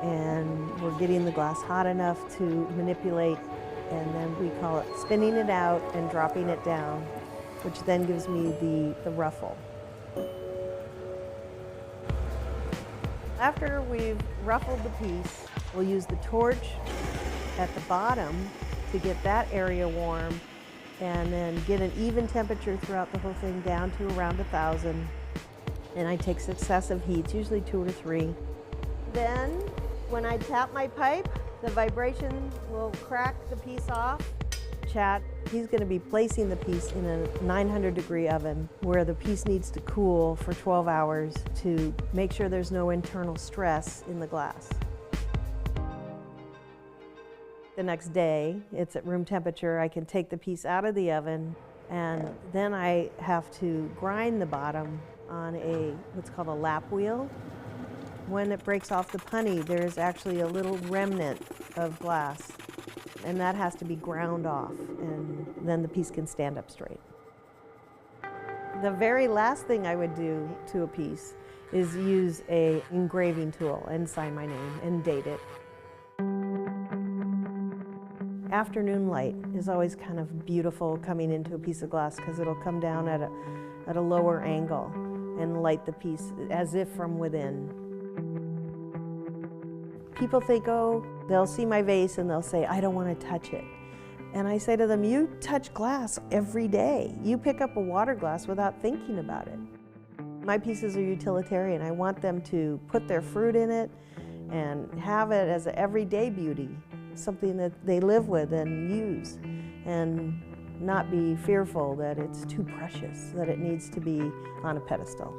And we're getting the glass hot enough to manipulate, and then we call it spinning it out and dropping it down, which then gives me the ruffle. After we've ruffled the piece, we'll use the torch at the bottom to get that area warm, and then get an even temperature throughout the whole thing down to around 1,000. And I take successive heats, usually 2 or 3. Then, when I tap my pipe, the vibration will crack the piece off. Chad, he's going to be placing the piece in a 900-degree oven where the piece needs to cool for 12 hours to make sure there's no internal stress in the glass. The next day, it's at room temperature. I can take the piece out of the oven, and then I have to grind the bottom on what's called a lap wheel. When it breaks off the punny, there's actually a little remnant of glass, and that has to be ground off, and then the piece can stand up straight. The very last thing I would do to a piece is use an engraving tool and sign my name and date it. Afternoon light is always kind of beautiful coming into a piece of glass because it'll come down at a lower angle and light the piece as if from within. People think, oh, they'll see my vase and they'll say, I don't want to touch it. And I say to them, you touch glass every day. You pick up a water glass without thinking about it. My pieces are utilitarian. I want them to put their fruit in it and have it as an everyday beauty, something that they live with and use, and not be fearful that it's too precious, that it needs to be on a pedestal.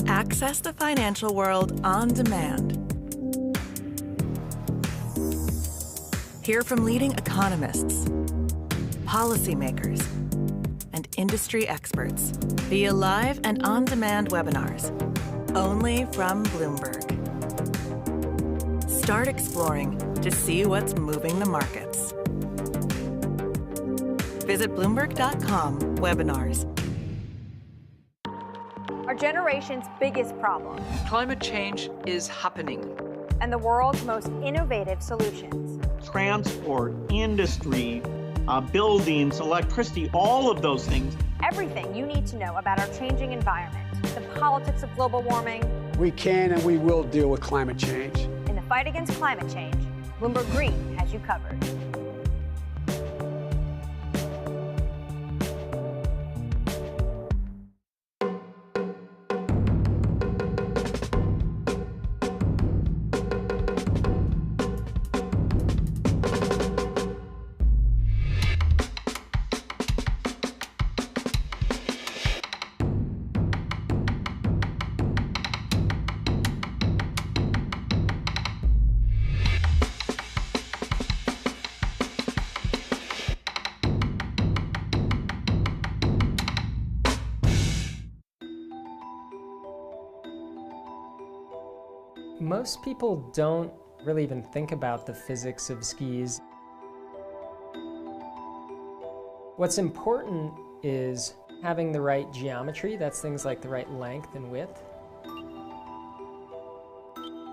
Access the financial world on demand. Hear from leading economists, policymakers, and industry experts via live and on-demand webinars, only from Bloomberg. Start exploring to see what's moving the markets. Visit Bloomberg.com/webinars. Our generation's biggest problem. Climate change is happening. And the world's most innovative solutions. Transport, industry, buildings, electricity, all of those things Everything you need to know about our changing environment, the politics of global warming. We can and we will deal with climate change. In the fight against climate change, Bloomberg Green has you covered. Most people don't really even think about the physics of skis. What's important is having the right geometry, that's things like the right length and width.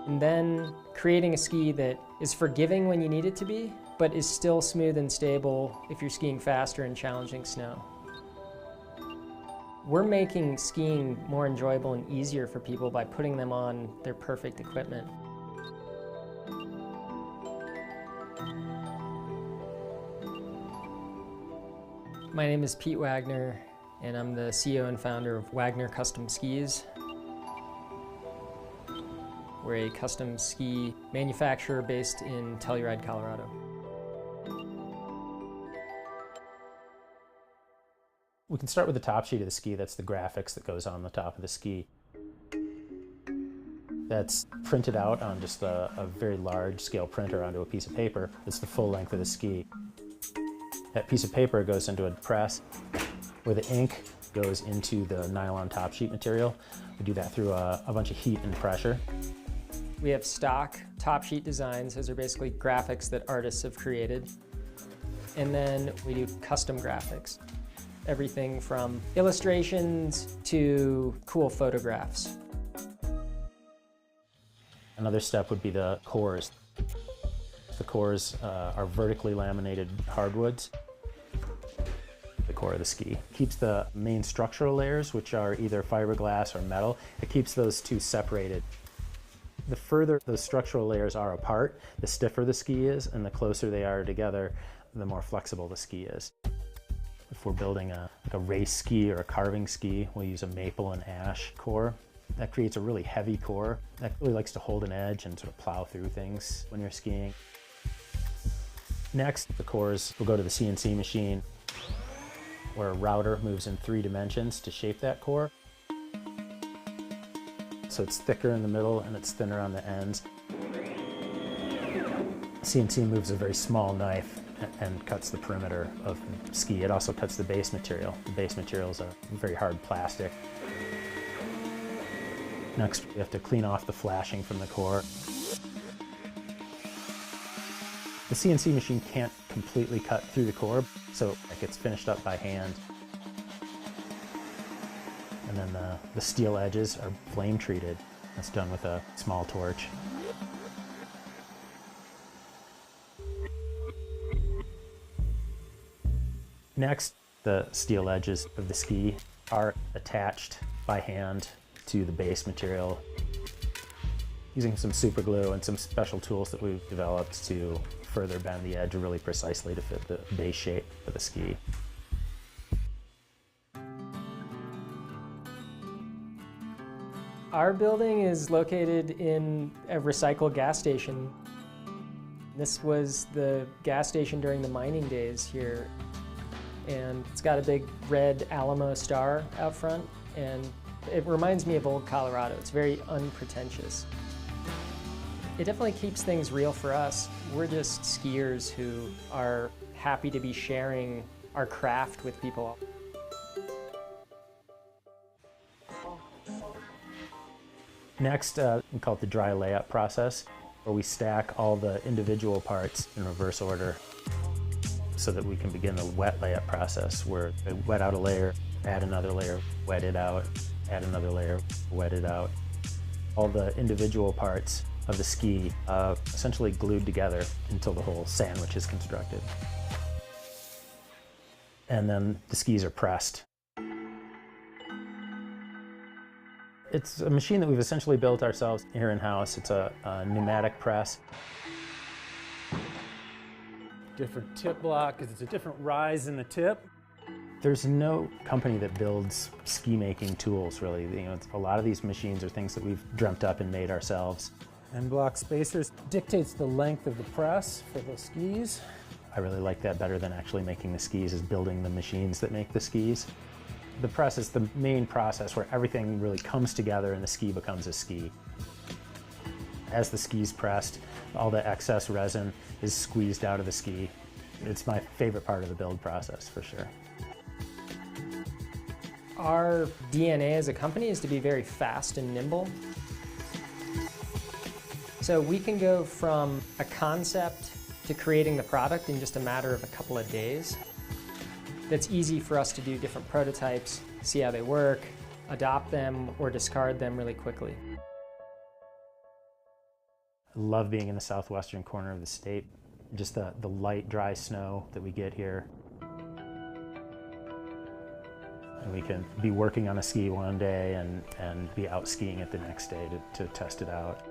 And then creating a ski that is forgiving when you need it to be, but is still smooth and stable if you're skiing faster in challenging snow. We're making skiing more enjoyable and easier for people by putting them on their perfect equipment. My name is Pete Wagner, and I'm the CEO and founder of Wagner Custom Skis. We're a custom ski manufacturer based in Telluride, Colorado. We can start with the top sheet of the ski. That's the graphics that goes on the top of the ski. That's printed out on just a very large scale printer onto a piece of paper. It's the full length of the ski. That piece of paper goes into a press where the ink goes into the nylon top sheet material. We do that through a bunch of heat and pressure. We have stock top sheet designs. Those are basically graphics that artists have created. And then we do custom graphics. Everything from illustrations to cool photographs. Another step would be the cores. The cores are vertically laminated hardwoods. The core of the ski keeps the main structural layers, which are either fiberglass or metal. It keeps those two separated. The further those structural layers are apart, the stiffer the ski is, and the closer they are together, the more flexible the ski is. If we're building like a race ski or a carving ski, we'll use a maple and ash core. That creates a really heavy core that really likes to hold an edge and sort of plow through things when you're skiing. Next, the cores will go to the CNC machine, where a router moves in 3 dimensions to shape that core. So it's thicker in the middle and it's thinner on the ends. CNC moves a very small knife and cuts the perimeter of the ski. It also cuts the base material. The base material is a very hard plastic. Next, we have to clean off the flashing from the core. The CNC machine can't completely cut through the core, so it gets finished up by hand. And then the steel edges are flame treated. That's done with a small torch. Next, the steel edges of the ski are attached by hand to the base material using some super glue and some special tools that we've developed to further bend the edge really precisely to fit the base shape of the ski. Our building is located in a recycled gas station. This was the gas station during the mining days here. And it's got a big red Alamo star out front, and it reminds me of old Colorado. It's very unpretentious. It definitely keeps things real for us. We're just skiers who are happy to be sharing our craft with people. Next, we call it the dry layup process, where we stack all the individual parts in reverse order so that we can begin the wet layup process, where we wet out a layer, add another layer, wet it out, add another layer, wet it out. All the individual parts of the ski essentially glued together until the whole sandwich is constructed. And then the skis are pressed. It's a machine that we've essentially built ourselves here in-house. It's a pneumatic press. Different tip block, because it's a different rise in the tip. There's no company that builds ski-making tools, really. You know, a lot of these machines are things that we've dreamt up and made ourselves. End block spacers dictates the length of the press for the skis. I really like that better than actually making the skis, is building the machines that make the skis. The press is the main process where everything really comes together and the ski becomes a ski. As the ski's pressed, all the excess resin is squeezed out of the ski. It's my favorite part of the build process, for sure. Our DNA as a company is to be very fast and nimble. So we can go from a concept to creating the product in just a matter of a couple of days. That's easy for us to do different prototypes, see how they work, adopt them or discard them really quickly. I love being in the southwestern corner of the state. Just the light, dry snow that we get here. And we can be working on a ski one day and be out skiing it the next day to test it out.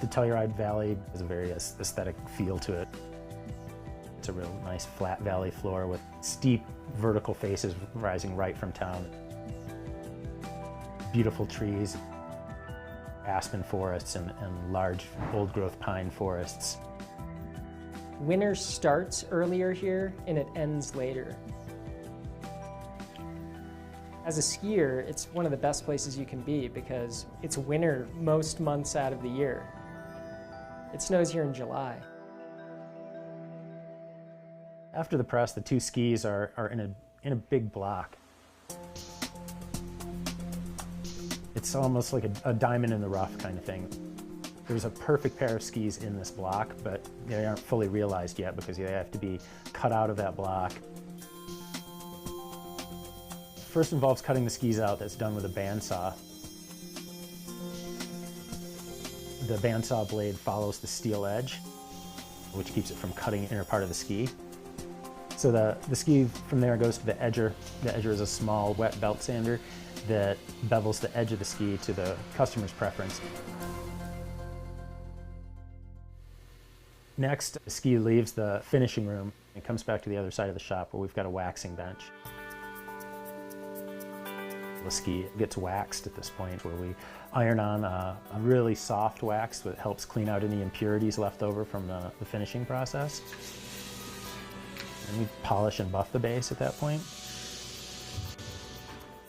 The Telluride Valley has a very aesthetic feel to it. It's a real nice flat valley floor with steep vertical faces rising right from town. Beautiful trees, aspen forests and large old-growth pine forests. Winter starts earlier here and it ends later. As a skier, it's one of the best places you can be because it's winter most months out of the year. It snows here in July. After the press, the two skis are in a big block. It's almost like a diamond in the rough kind of thing. There's a perfect pair of skis in this block, but they aren't fully realized yet because they have to be cut out of that block. First involves cutting the skis out. That's done with a bandsaw. The bandsaw blade follows the steel edge, which keeps it from cutting the inner part of the ski. So the ski from there goes to the edger. The edger is a small wet belt sander that bevels the edge of the ski to the customer's preference. Next, the ski leaves the finishing room and comes back to the other side of the shop where we've got a waxing bench. The ski gets waxed at this point where we iron on a really soft wax that helps clean out any impurities left over from the finishing process. And we polish and buff the base at that point.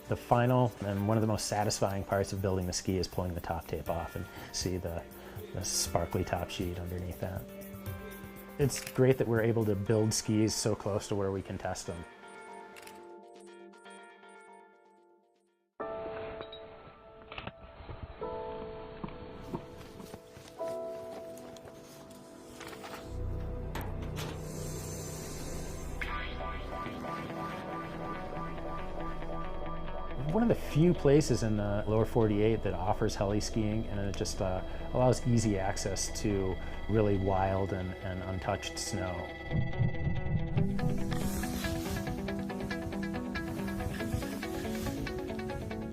The final and one of the most satisfying parts of building the ski is pulling the top tape off and see the sparkly top sheet underneath that. It's great that we're able to build skis so close to where we can test them. One of the few places in the lower 48 that offers heli skiing, and it just allows easy access to really wild and untouched snow.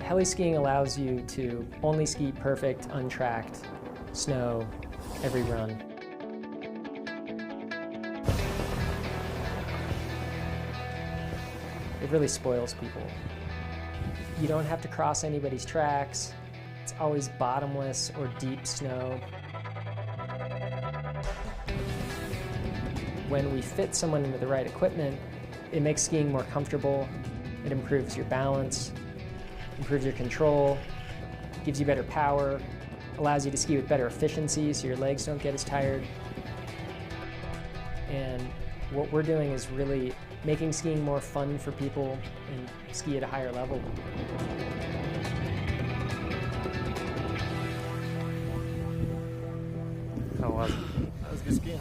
Heli skiing allows you to only ski perfect, untracked snow every run. It really spoils people. You don't have to cross anybody's tracks. It's always bottomless or deep snow. When we fit someone into the right equipment, it makes skiing more comfortable. It improves your balance, improves your control, gives you better power, allows you to ski with better efficiency so your legs don't get as tired. And what we're doing is really making skiing more fun for people and ski at a higher level. How was it? That was good skiing.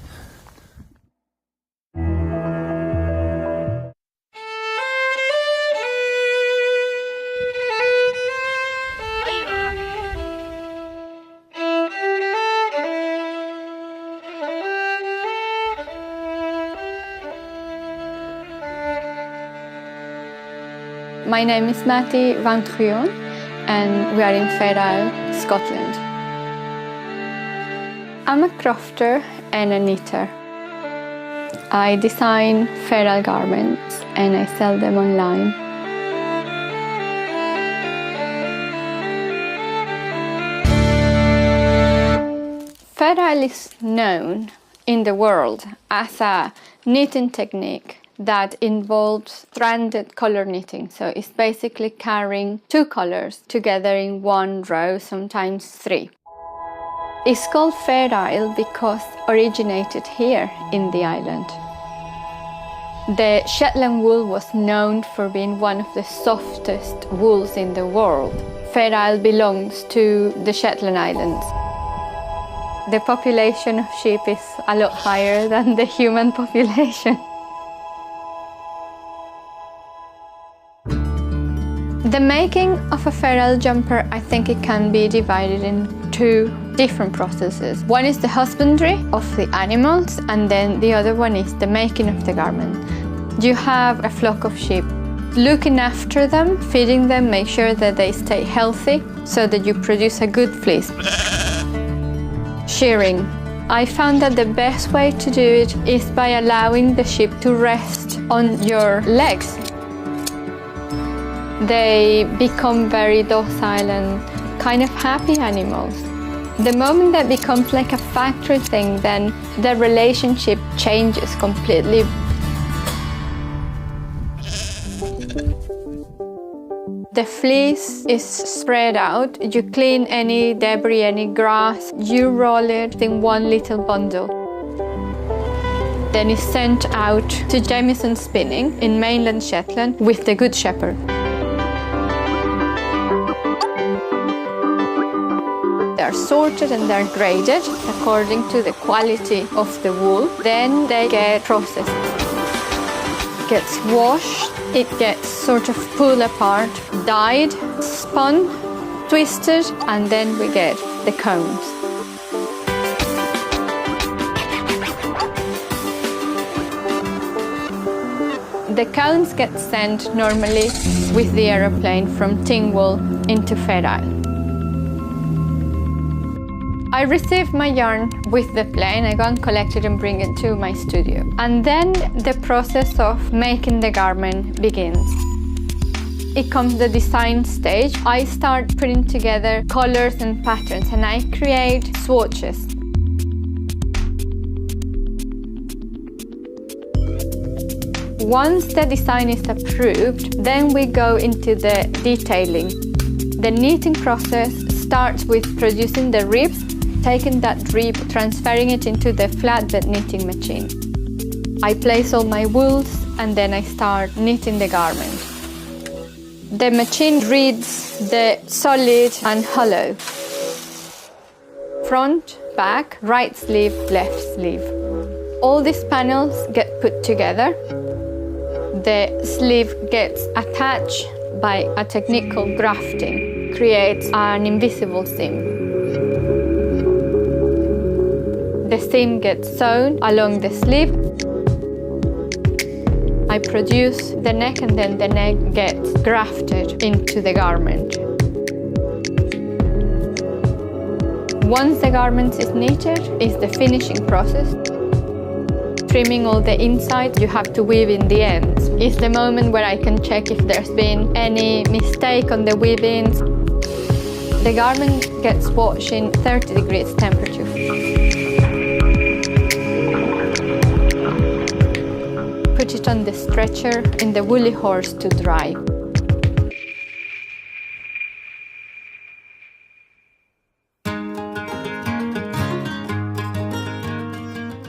My name is Matty Van Truon, and we are in Fair Isle, Scotland. I'm a crofter and a knitter. I design Fair Isle garments and I sell them online. Fair Isle is known in the world as a knitting technique that involves stranded color knitting. So it's basically carrying two colors together in one row, sometimes three. It's called Fair Isle because it originated here in the island. The Shetland wool was known for being one of the softest wools in the world. Fair Isle belongs to the Shetland Islands. The population of sheep is a lot higher than the human population. The making of a Fair Isle jumper, I think it can be divided in two different processes. One is the husbandry of the animals, and then the other one is the making of the garment. You have a flock of sheep. Looking after them, feeding them, make sure that they stay healthy so that you produce a good fleece. Shearing. I found that the best way to do it is by allowing the sheep to rest on your legs. They become very docile and kind of happy animals. The moment that becomes like a factory thing, then the relationship changes completely. The fleece is spread out. You clean any debris, any grass, you roll it in one little bundle. Then it's sent out to Jamieson Spinning in mainland Shetland with the Good Shepherd. They're sorted and they're graded according to the quality of the wool. Then they get processed. It gets washed, it gets sort of pulled apart, dyed, spun, twisted, and then we get the combs. The combs get sent normally with the aeroplane from Tingwall into Fair Isle. I receive my yarn with the plane, I go and collect it and bring it to my studio. And then the process of making the garment begins. It comes the design stage. I start putting together colors and patterns and I create swatches. Once the design is approved, then we go into the detailing. The knitting process starts with producing the ribs, taking that rib, transferring it into the flatbed knitting machine. I place all my wools and then I start knitting the garment. The machine reads the solid and hollow. Front, back, right sleeve, left sleeve. All these panels get put together. The sleeve gets attached by a technique called grafting, creates an invisible seam. The seam gets sewn along the sleeve. I produce the neck and then the neck gets grafted into the garment. Once the garment is knitted, is the finishing process. Trimming all the inside, you have to weave in the ends. It's the moment where I can check if there's been any mistake on the weavings. The garment gets washed in 30 degrees temperature. Put it on the stretcher in the woolly horse to dry.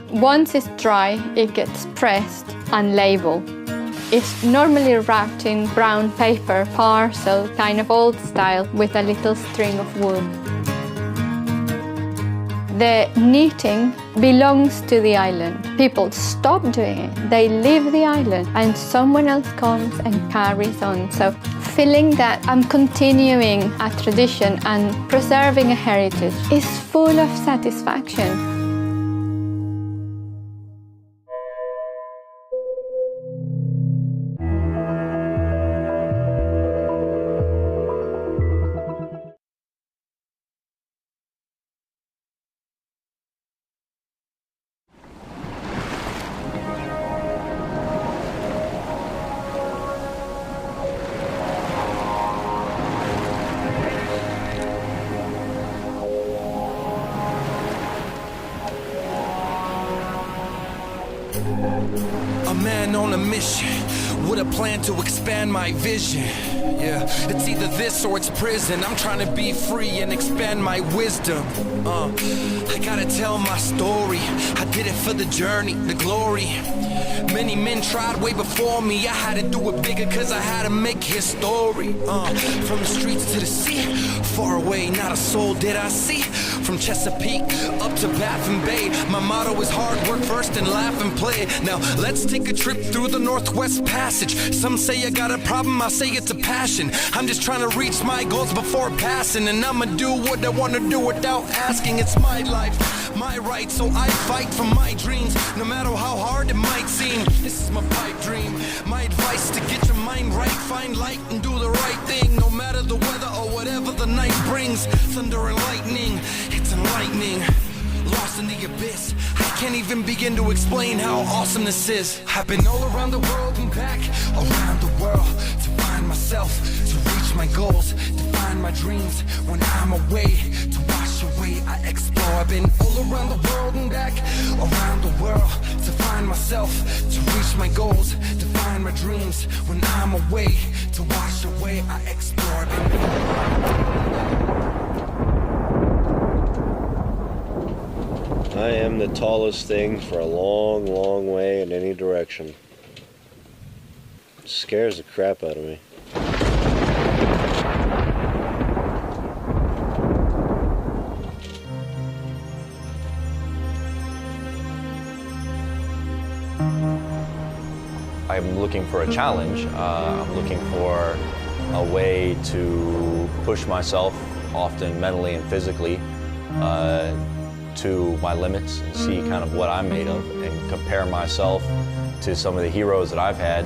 Once it's dry, it gets pressed and labeled. It's normally wrapped in brown paper, parcel, kind of old style, with a little string of wool. The knitting belongs to the island. People stop doing it. They leave the island and someone else comes and carries on. So feeling that I'm continuing a tradition and preserving a heritage is full of satisfaction. A man on a mission with a plan to expand my vision. Yeah, it's either this or it's prison. I'm trying to be free and expand my wisdom. I gotta tell my story. I did it for the journey, the glory. Many men tried way before me. I had to do it bigger cause I had to make history. From the streets to the sea, far away, not a soul did I see. From Chesapeake up to Baffin Bay, my motto is hard work first and laugh and play. Now let's take a trip through the Northwest Passage. Some say I got a problem, I say it's a passion. I'm just trying to reach my goals before passing, and I'ma do what I wanna do without asking. It's my life, my right, so I fight for my dreams, no matter how hard it might seem. This is my pipe dream. My advice to get your mind right, find light and do the right thing, no matter the weather or whatever the night brings. Thunder and lightning, it's enlightening. Lost in the abyss, I can't even begin to explain how awesome this is. I've been all around the world and back, around the world, to find myself, to reach my goals, to find my dreams. When I'm away, to wash away, I explore. I've been all around the world and back, around the world, to find myself, to reach my goals, to find my dreams. When I'm away, to wash away, I explore. I am the tallest thing for a long, long way in any direction. It scares the crap out of me. I'm looking for a challenge. I'm looking for a way to push myself, often mentally and physically, to my limits and see kind of what I'm made of and compare myself to some of the heroes that I've had.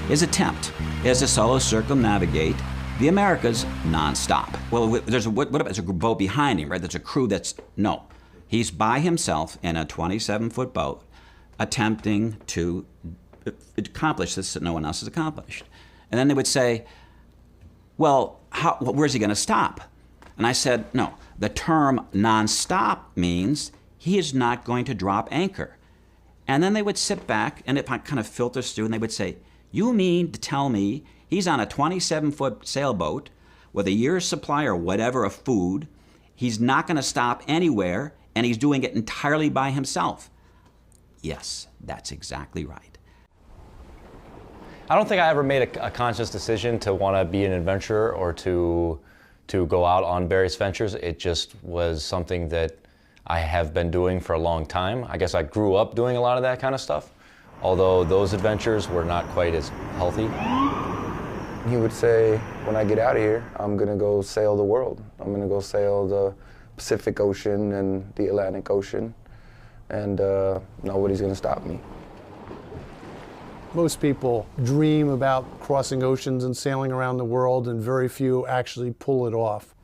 His attempt is to solo circumnavigate the Americas nonstop. Well, there's a boat behind him, right? There's a crew that's, no. He's by himself in a 27-foot boat attempting to accomplish this that no one else has accomplished. And then they would say, well, where's he gonna stop? And I said, no, the term nonstop means he is not going to drop anchor. And then they would sit back and it kind of filters through and they would say, you mean to tell me he's on a 27-foot sailboat with a year's supply or whatever of food, he's not going to stop anywhere, and he's doing it entirely by himself? Yes, that's exactly right. I don't think I ever made a conscious decision to want to be an adventurer or to go out on various ventures. It just was something that I have been doing for a long time. I guess I grew up doing a lot of that kind of stuff, although those adventures were not quite as healthy. He would say, when I get out of here, I'm gonna go sail the world. I'm gonna go sail the Pacific Ocean and the Atlantic Ocean, and nobody's gonna stop me. Most people dream about crossing oceans and sailing around the world, and very few actually pull it off.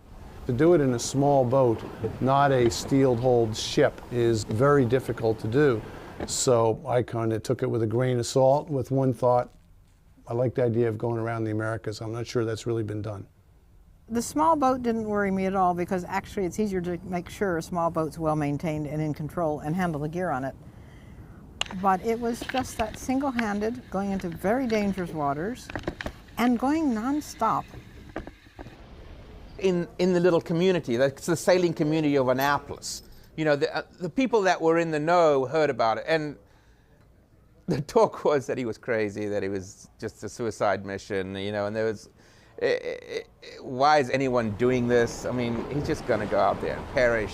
To do it in a small boat, not a steel-hulled ship, is very difficult to do. So I kind of took it with a grain of salt, with one thought: I like the idea of going around the Americas. I'm not sure that's really been done. The small boat didn't worry me at all, because actually it's easier to make sure a small boat's well maintained and in control and handle the gear on it. But it was just that single-handed, going into very dangerous waters and going non-stop. In the little community, that's the sailing community of Annapolis, you know, the people that were in the know heard about it, and the talk was that he was crazy, that he was just a suicide mission, you know, and there was, why is anyone doing this? I mean, he's just gonna go out there and perish.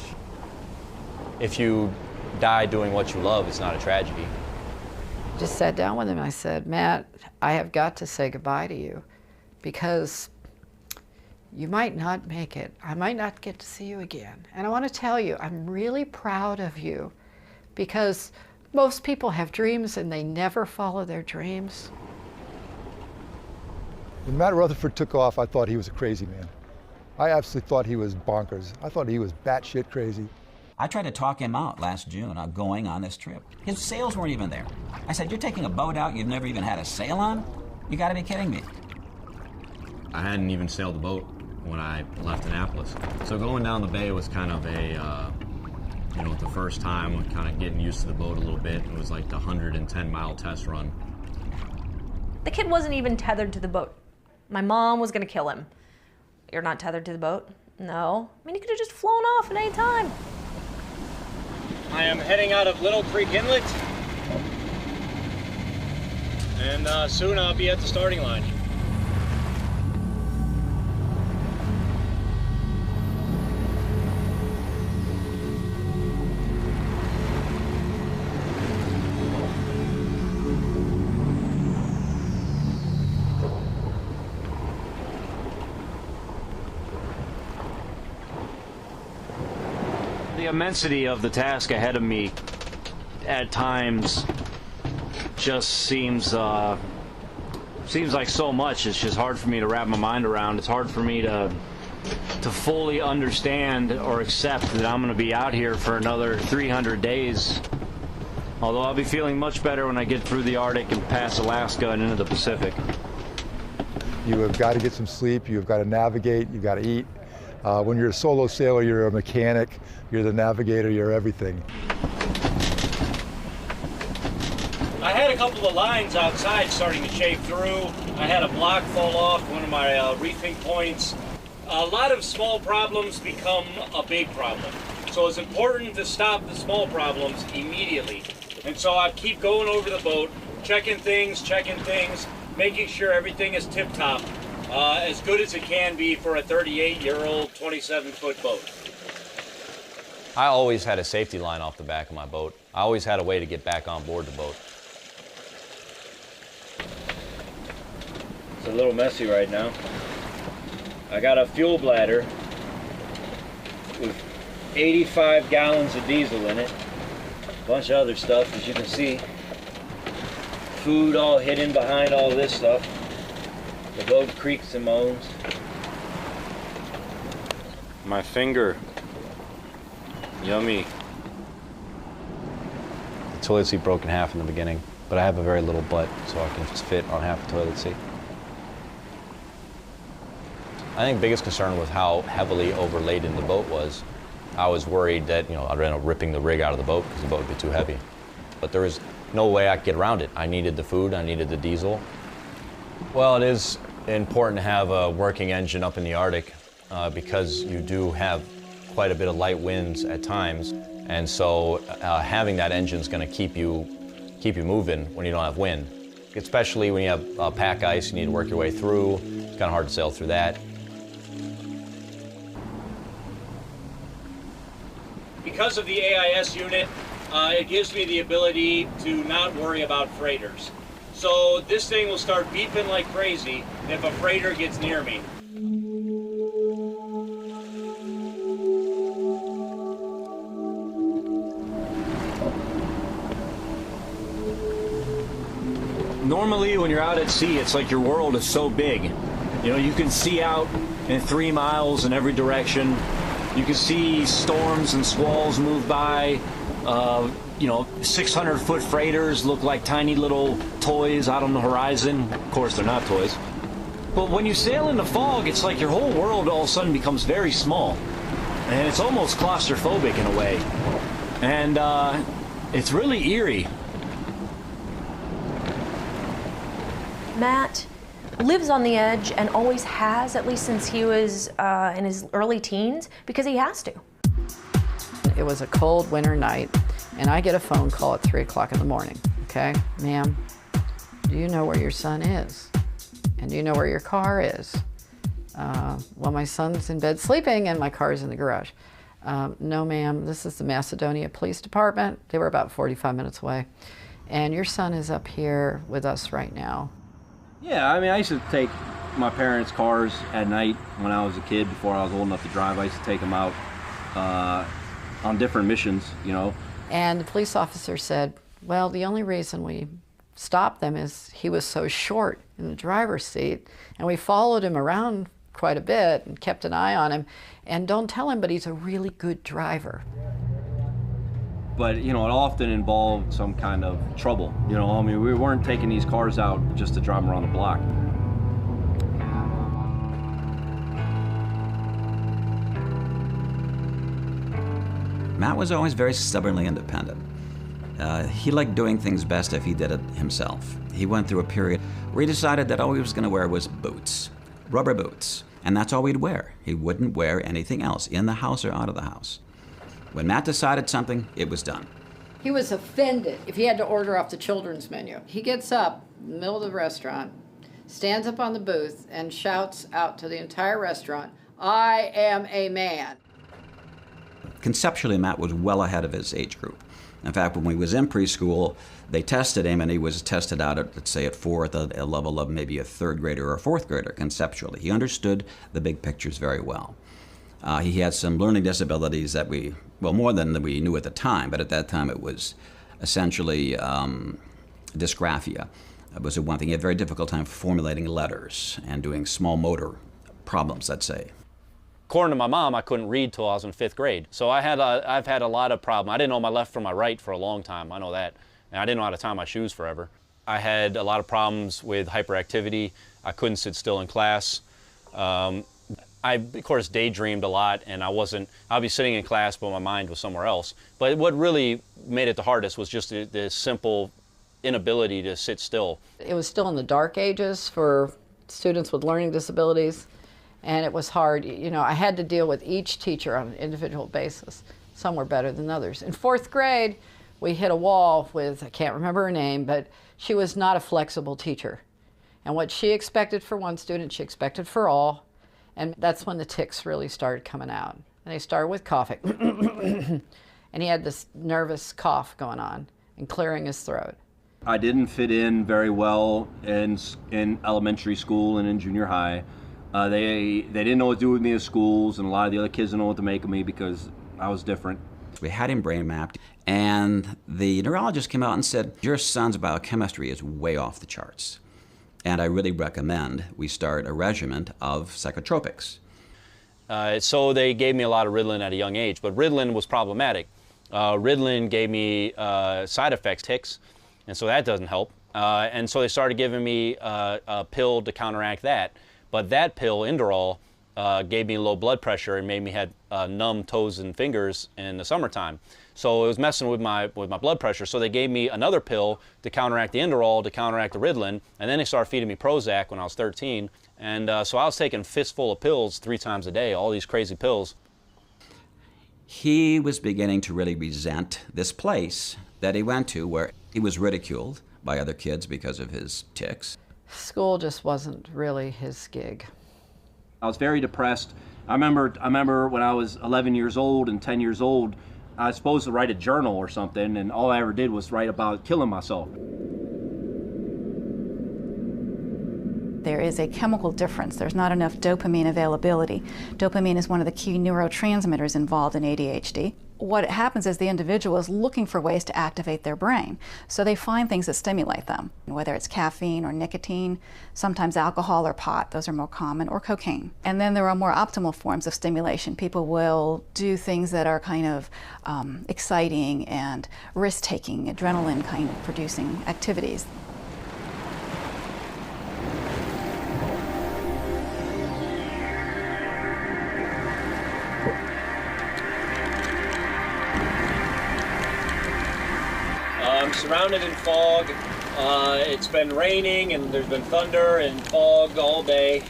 If you die doing what you love, it's not a tragedy. Just sat down with him. I said, Matt, I have got to say goodbye to you, because you might not make it. I might not get to see you again. And I want to tell you, I'm really proud of you, because most people have dreams and they never follow their dreams. When Matt Rutherford took off, I thought he was a crazy man. I absolutely thought he was bonkers. I thought he was batshit crazy. I tried to talk him out last June on going on this trip. His sails weren't even there. I said, you're taking a boat out you've never even had a sail on? You gotta be kidding me. I hadn't even sailed the boat when I left Annapolis. So going down the bay was kind of a, the first time, kind of getting used to the boat a little bit. It was like the 110-mile test run. The kid wasn't even tethered to the boat. My mom was gonna kill him. You're not tethered to the boat? No. I mean, he could have just flown off at any time. I am heading out of Little Creek Inlet, and soon I'll be at the starting line. The immensity of the task ahead of me at times just seems like so much. It's just hard for me to wrap my mind around. It's hard for me to fully understand or accept that I'm going to be out here for another 300 days. Although I'll be feeling much better when I get through the Arctic and past Alaska and into the Pacific. You have got to get some sleep. You've got to navigate. You've got to eat. When you're a solo sailor, you're a mechanic, you're the navigator, you're everything. I had a couple of lines outside starting to shave through. I had a block fall off one of my reefing points. A lot of small problems become a big problem. So it's important to stop the small problems immediately. And so I keep going over the boat, checking things, making sure everything is tip-top. As good as it can be for a 38-year-old, 27-foot boat. I always had a safety line off the back of my boat. I always had a way to get back on board the boat. It's a little messy right now. I got a fuel bladder with 85 gallons of diesel in it. A bunch of other stuff, as you can see. Food all hidden behind all this stuff. The boat creaks and moans. My finger. Yummy. The toilet seat broke in half in the beginning, but I have a very little butt, so I can just fit on half the toilet seat. I think the biggest concern was how heavily overladen the boat was. I was worried that, I'd end up ripping the rig out of the boat because the boat would be too heavy. But there was no way I could get around it. I needed the food, I needed the diesel. Well, it is important to have a working engine up in the Arctic because you do have quite a bit of light winds at times, and so having that engine is going to keep you moving when you don't have wind. Especially when you have pack ice, you need to work your way through. It's kind of hard to sail through that. Because of the AIS unit, it gives me the ability to not worry about freighters. So this thing will start beeping like crazy if a freighter gets near me. Normally when you're out at sea, it's like your world is so big. You can see out in 3 miles in every direction. You can see storms and squalls move by. 600-foot freighters look like tiny little toys out on the horizon. Of course, they're not toys. But when you sail in the fog, it's like your whole world all of a sudden becomes very small. And it's almost claustrophobic in a way. And it's really eerie. Matt lives on the edge and always has, at least since he was in his early teens, because he has to. It was a cold winter night, and I get a phone call at 3 o'clock in the morning. Okay, ma'am, do you know where your son is? And do you know where your car is? Well, my son's in bed sleeping and my car's in the garage. No, ma'am, this is the Macedonia Police Department. They were about 45 minutes away. And your son is up here with us right now. Yeah, I used to take my parents' cars at night when I was a kid, before I was old enough to drive. I used to take them out on different missions, And the police officer said, well, the only reason we stopped them is he was so short in the driver's seat, and we followed him around quite a bit and kept an eye on him. And don't tell him, but he's a really good driver. But, you know, it often involved some kind of trouble. You know, I mean, we weren't taking these cars out just to drive them around the block. Matt was always very stubbornly independent. He liked doing things best if he did it himself. He went through a period where he decided that all he was going to wear was boots, rubber boots, and that's all he'd wear. He wouldn't wear anything else, in the house or out of the house. When Matt decided something, it was done. He was offended if he had to order off the children's menu. He gets up in the middle of the restaurant, stands up on the booth, and shouts out to the entire restaurant, "I am a man." Conceptually, Matt was well ahead of his age group. In fact, when he was in preschool, they tested him, and he was tested out at, let's say, at 4 at the level of maybe a 3rd grader or a 4th grader conceptually. He understood the big pictures very well. He had some learning disabilities that more than we knew at the time, but at that time it was essentially dysgraphia. It was one thing. He had a very difficult time formulating letters and doing small motor problems, let's say. According to my mom, I couldn't read till I was in 5th grade. So I've had a lot of problems. I didn't know my left from my right for a long time, I know that. And I didn't know how to tie my shoes forever. I had a lot of problems with hyperactivity. I couldn't sit still in class. I, of course, daydreamed a lot, and I'd be sitting in class, but my mind was somewhere else. But what really made it the hardest was just the simple inability to sit still. It was still in the dark ages for students with learning disabilities, and it was hard. You know, I had to deal with each teacher on an individual basis. Some were better than others. In 4th grade, we hit a wall with, I can't remember her name, but she was not a flexible teacher. And what she expected for one student, she expected for all. And that's when the tics really started coming out. And they started with coughing. And he had this nervous cough going on and clearing his throat. I didn't fit in very well in elementary school and in junior high. They didn't know what to do with me at schools, and a lot of the other kids didn't know what to make of me because I was different. We had him brain mapped, and the neurologist came out and said, "Your son's biochemistry is way off the charts. And I really recommend we start a regimen of psychotropics." So they gave me a lot of Ritalin at a young age, but Ritalin was problematic. Ritalin gave me side effects, tics, and so that doesn't help. And so they started giving me a pill to counteract that. But that pill, Inderol, gave me low blood pressure and made me have numb toes and fingers in the summertime. So it was messing with my blood pressure. So they gave me another pill to counteract the Inderol, to counteract the Ritalin, and then they started feeding me Prozac when I was 13. And so I was taking fistful of pills 3 times a day, all these crazy pills. He was beginning to really resent this place that he went to where he was ridiculed by other kids because of his tics. School just wasn't really his gig. I was very depressed. I remember when I was 11 years old and 10 years old, I was supposed to write a journal or something, and all I ever did was write about killing myself. There is a chemical difference. There's not enough dopamine availability. Dopamine is one of the key neurotransmitters involved in ADHD. What happens is the individual is looking for ways to activate their brain. So they find things that stimulate them, whether it's caffeine or nicotine, sometimes alcohol or pot, those are more common, or cocaine. And then there are more optimal forms of stimulation. People will do things that are kind of exciting and risk-taking, adrenaline kind of producing activities. I'm surrounded in fog. It's been raining and there's been thunder and fog all day.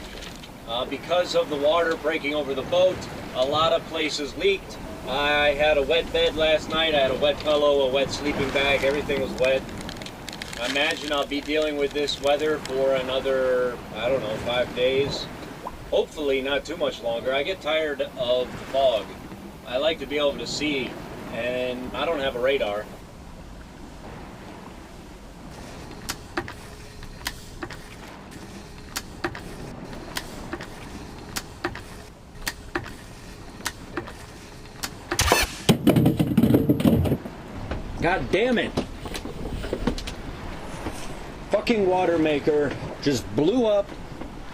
Because of the water breaking over the boat, a lot of places leaked. I had a wet bed last night. I had a wet pillow, a wet sleeping bag. Everything was wet. I imagine I'll be dealing with this weather for another, 5 days. Hopefully not too much longer. I get tired of the fog. I like to be able to see, and I don't have a radar. God damn it! Fucking water maker. just blew up,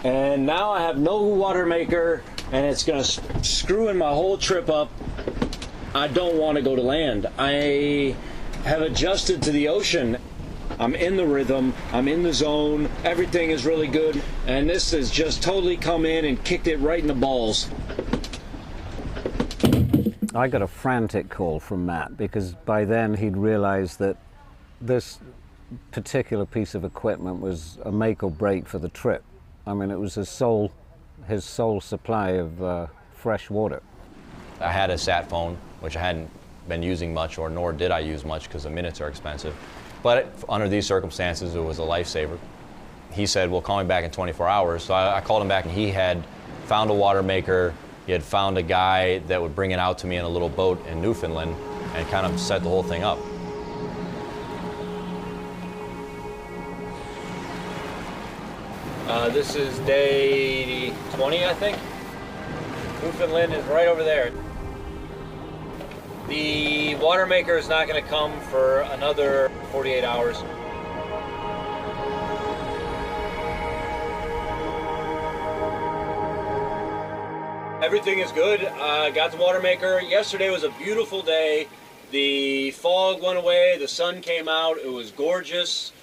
and now I have no water maker, and it's gonna screw in my whole trip up. I don't want to go to land. I have adjusted to the ocean. I'm in the rhythm, I'm in the zone, everything is really good, and this has just totally come in and kicked it right in the balls. I got a frantic call from Matt because by then he'd realized that this particular piece of equipment was a make or break for the trip. I mean, it was his sole supply of fresh water. I had a sat phone, which I hadn't been using much, or nor did I use much because the minutes are expensive. But under these circumstances, it was a lifesaver. He said, well, call me back in 24 hours. So I called him back, and he had found a water maker. He had found a guy that would bring it out to me in a little boat in Newfoundland and kind of set the whole thing up. This is day 20, I think. Newfoundland is right over there. The water maker is not going to come for another 48 hours. Everything is good. I got the water maker. Yesterday was a beautiful day. The fog went away, the sun came out, it was gorgeous.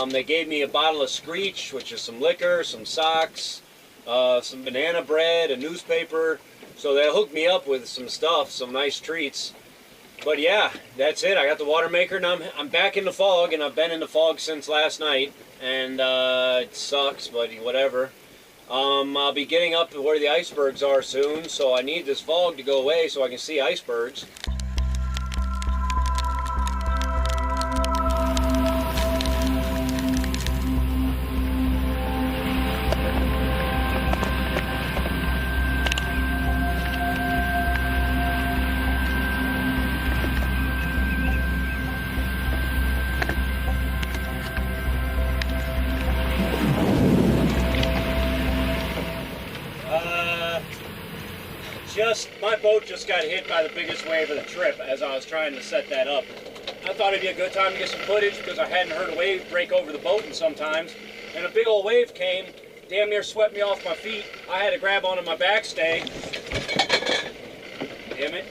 They gave me a bottle of Screech, which is some liquor, some socks, some banana bread, a newspaper. So they hooked me up with some stuff, some nice treats. But yeah, that's it. I got the water maker. Now I'm back in the fog, and I've been in the fog since last night. And it sucks, but whatever. I'll be getting up to where the icebergs are soon, so I need this fog to go away so I can see icebergs. My boat just got hit by the biggest wave of the trip as I was trying to set that up. I thought it'd be a good time to get some footage because I hadn't heard a wave break over the boat in some times. And a big old wave came, damn near swept me off my feet. I had to grab onto my backstay. Damn it.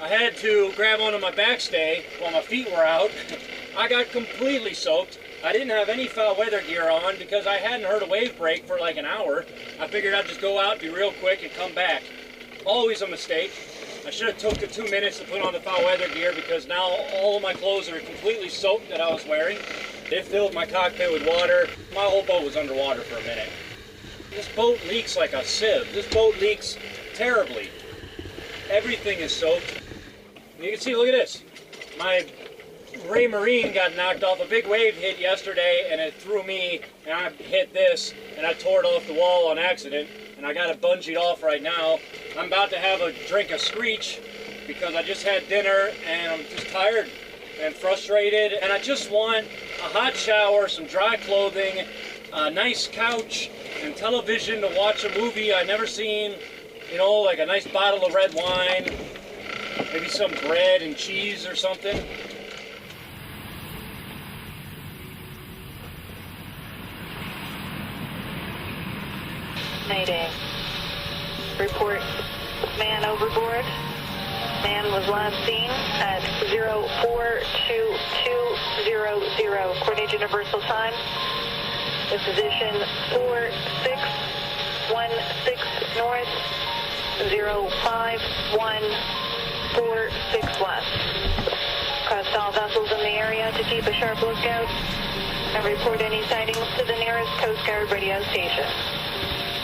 I had to grab onto my backstay while my feet were out. I got completely soaked. I didn't have any foul weather gear on because I hadn't heard a wave break for like an hour. I figured I'd just go out, be real quick, and come back. Always a mistake. I should have took the 2 minutes to put on the foul weather gear because now all of my clothes are completely soaked that I was wearing. It filled my cockpit with water. My whole boat was underwater for a minute. This boat leaks like a sieve. This boat leaks terribly. Everything is soaked. You can see, look at this. My Ray Marine got knocked off. A big wave hit yesterday and it threw me, and I hit this and I tore it off the wall on accident, and I got it bungeed off right now. I'm about to have a drink of Screech because I just had dinner and I'm just tired and frustrated, and I just want a hot shower, some dry clothing, a nice couch and television to watch a movie I've never seen, you know, like a nice bottle of red wine, maybe some bread and cheese or something. Mayday. Report man overboard. Man was last seen at 042200. Coordinate universal time. The position 4616 north, 0514 west. Request all vessels in the area to keep a sharp lookout and report any sightings to the nearest Coast Guard radio station.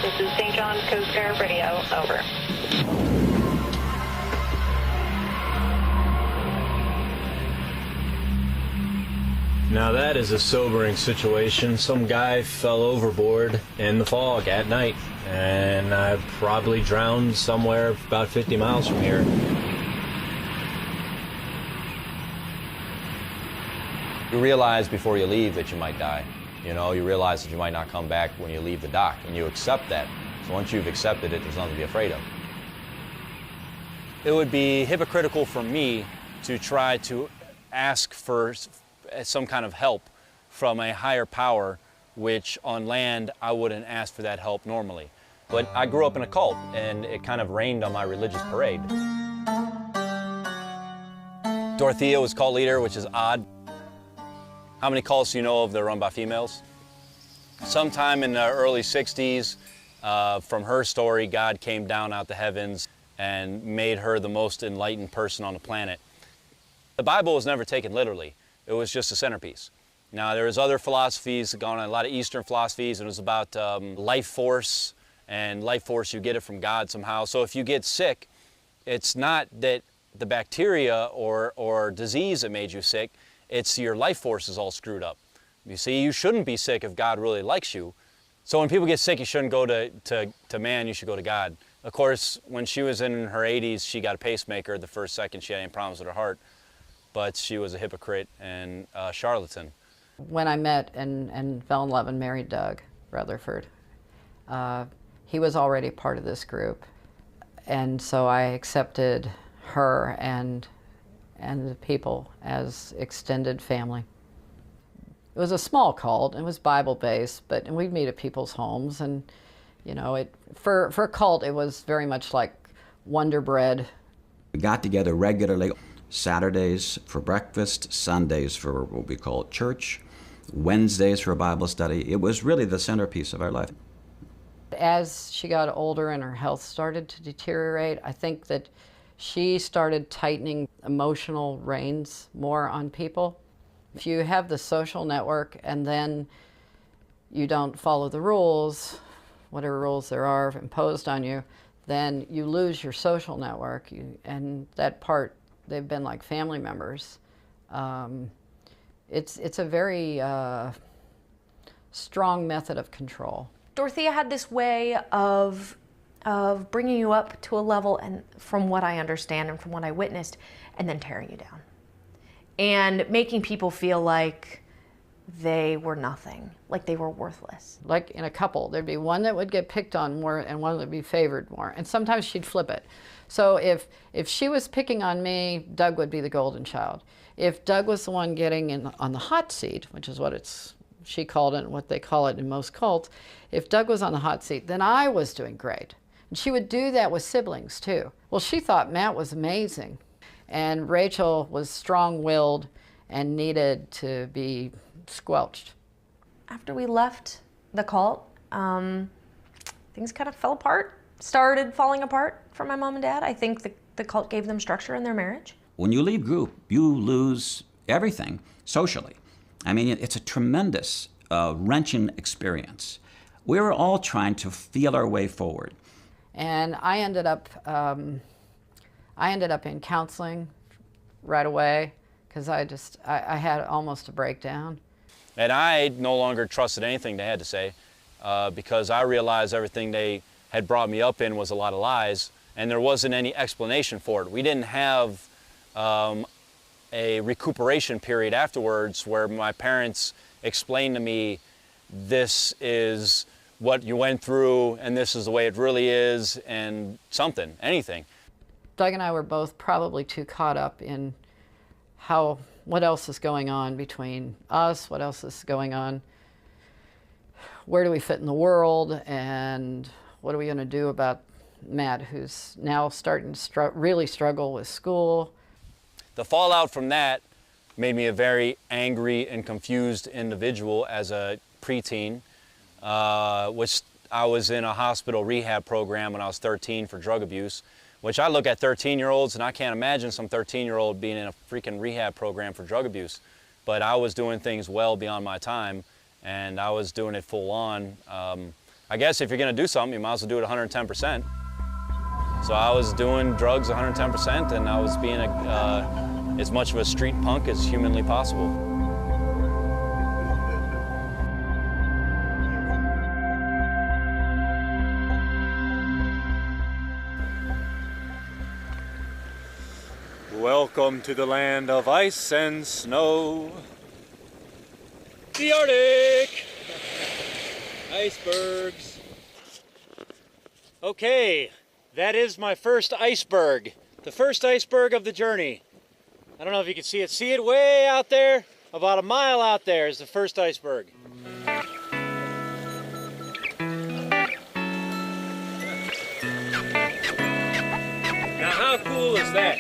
This is St. John's Coast Guard Radio, over. Now that is a sobering situation. Some guy fell overboard in the fog at night, and I probably drowned somewhere about 50 miles from here. You realize before you leave that you might die. You know, you realize that you might not come back when you leave the dock, and you accept that. So once you've accepted it, there's nothing to be afraid of. It would be hypocritical for me to try to ask for some kind of help from a higher power, which on land I wouldn't ask for that help normally. But I grew up in a cult, and it kind of rained on my religious parade. Dorothea was cult leader, which is odd. How many cults do you know of that are run by females? Sometime in the early 60s, from her story, God came down out the heavens and made her the most enlightened person on the planet. The Bible was never taken literally. It was just a centerpiece. Now, there was other philosophies going on, a lot of Eastern philosophies, and it was about life force, and life force, you get it from God somehow. So if you get sick, it's not that the bacteria or disease that made you sick, it's your life force is all screwed up. You see, you shouldn't be sick if God really likes you. So when people get sick, you shouldn't go to man, you should go to God. Of course, when she was in her 80s, she got a pacemaker the first second she had any problems with her heart, but she was a hypocrite and a charlatan. When I met and fell in love and married Doug Rutherford, he was already part of this group. And so I accepted her and the people as extended family. It was a small cult, it was Bible-based, but we'd meet at people's homes, and you know, for a cult, it was very much like Wonder Bread. We got together regularly, Saturdays for breakfast, Sundays for what we call church, Wednesdays for Bible study. It was really the centerpiece of our life. As she got older and her health started to deteriorate, I think that she started tightening emotional reins more on people. If you have the social network and then you don't follow the rules, whatever rules there are imposed on you, then you lose your social network. And that part, they've been like family members. It's a very strong method of control. Dorothea had this way of bringing you up to a level, and from what I understand and from what I witnessed, and then tearing you down. And making people feel like they were nothing, like they were worthless. Like in a couple, there'd be one that would get picked on more and one that would be favored more. And sometimes she'd flip it. So if she was picking on me, Doug would be the golden child. If Doug was the one getting on the hot seat, which is what she called it and what they call it in most cults, if Doug was on the hot seat, then I was doing great. And she would do that with siblings too. Well, she thought Matt was amazing. And Rachel was strong-willed and needed to be squelched. After we left the cult, things kind of fell apart, started falling apart for my mom and dad. I think the cult gave them structure in their marriage. When you leave group, you lose everything socially. I mean, it's a tremendous, wrenching experience. We were all trying to feel our way forward. And I ended up in counseling right away because I had almost a breakdown. And I no longer trusted anything they had to say because I realized everything they had brought me up in was a lot of lies, and there wasn't any explanation for it. We didn't have a recuperation period afterwards where my parents explained to me, this is what you went through and this is the way it really is, and something, anything. Doug and I were both probably too caught up in what else is going on between us, what else is going on, where do we fit in the world, and what are we going to do about Matt, who's now starting to really struggle with school. The fallout from that made me a very angry and confused individual as a preteen, which I was in a hospital rehab program when I was 13 for drug abuse, which I look at 13-year-olds and I can't imagine some 13-year-old being in a freaking rehab program for drug abuse. But I was doing things well beyond my time, and I was doing it full on. I guess if you're gonna do something, you might as well do it 110%. So I was doing drugs 110%, and I was being as much of a street punk as humanly possible. Welcome to the land of ice and snow. The Arctic! Icebergs. Okay, that is my first iceberg. The first iceberg of the journey. I don't know if you can see it. See it way out there? About a mile out there is the first iceberg. Now how cool is that?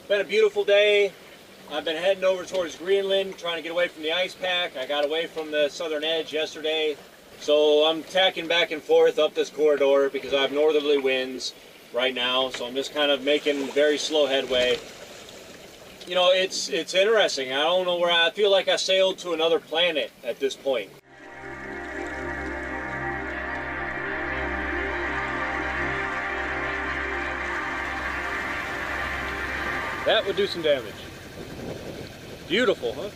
Been a beautiful day. I've been heading over towards Greenland, trying to get away from the ice pack. I got away from the southern edge yesterday, so I'm tacking back and forth up this corridor because I have northerly winds right now, so I'm just kind of making very slow headway. You know, it's interesting. I don't know where I feel like I sailed to another planet at this point. That would do some damage. Beautiful, huh?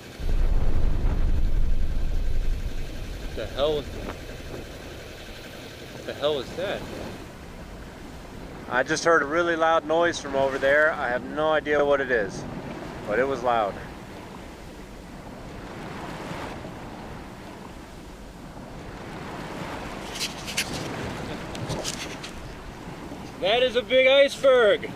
What the hell is that? I just heard a really loud noise from over there. I have no idea what it is, but it was loud. That is a big iceberg.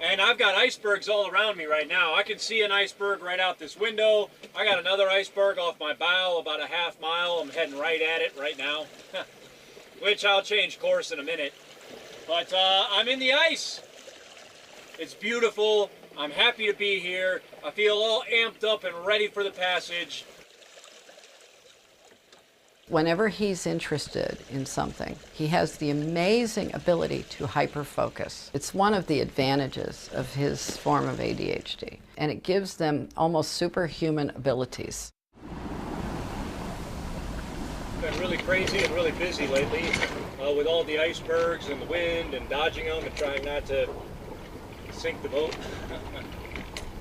And I've got icebergs all around me right now. I can see an iceberg right out this window. I got another iceberg off my bow about a half mile. I'm heading right at it right now, which I'll change course in a minute. But I'm in the ice. It's beautiful. I'm happy to be here. I feel all amped up and ready for the passage. Whenever he's interested in something, he has the amazing ability to hyper-focus. It's one of the advantages of his form of ADHD, and it gives them almost superhuman abilities. Been really crazy and really busy lately with all the icebergs and the wind and dodging them and trying not to sink the boat.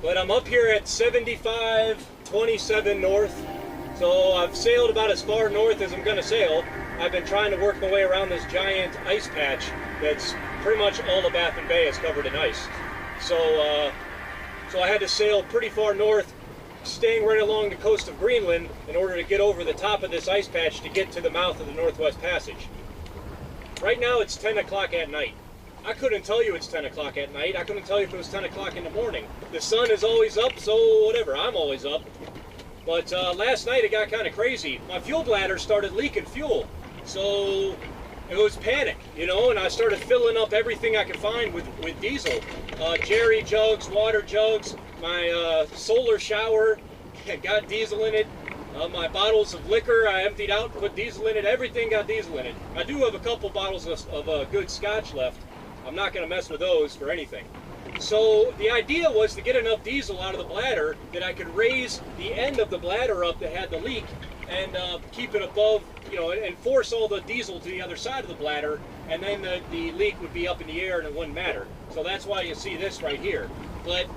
But I'm up here at 7527 north. So I've sailed about as far north as I'm going to sail. I've been trying to work my way around this giant ice patch that's pretty much all the Baffin Bay is covered in ice. So I had to sail pretty far north, staying right along the coast of Greenland in order to get over the top of this ice patch to get to the mouth of the Northwest Passage. Right now it's 10 o'clock at night. I couldn't tell you it's 10 o'clock at night. I couldn't tell you if it was 10 o'clock in the morning. The sun is always up, so whatever, I'm always up. But last night it got kind of crazy. My fuel bladder started leaking fuel. So it was panic, you know, and I started filling up everything I could find with diesel. Jerry jugs, water jugs, my solar shower got diesel in it. My bottles of liquor I emptied out, put diesel in it. Everything got diesel in it. I do have a couple bottles of good scotch left. I'm not going to mess with those for anything. So the idea was to get enough diesel out of the bladder that I could raise the end of the bladder up that had the leak and keep it above, you know, and force all the diesel to the other side of the bladder, and then the leak would be up in the air and it wouldn't matter. So that's why you see this right here. But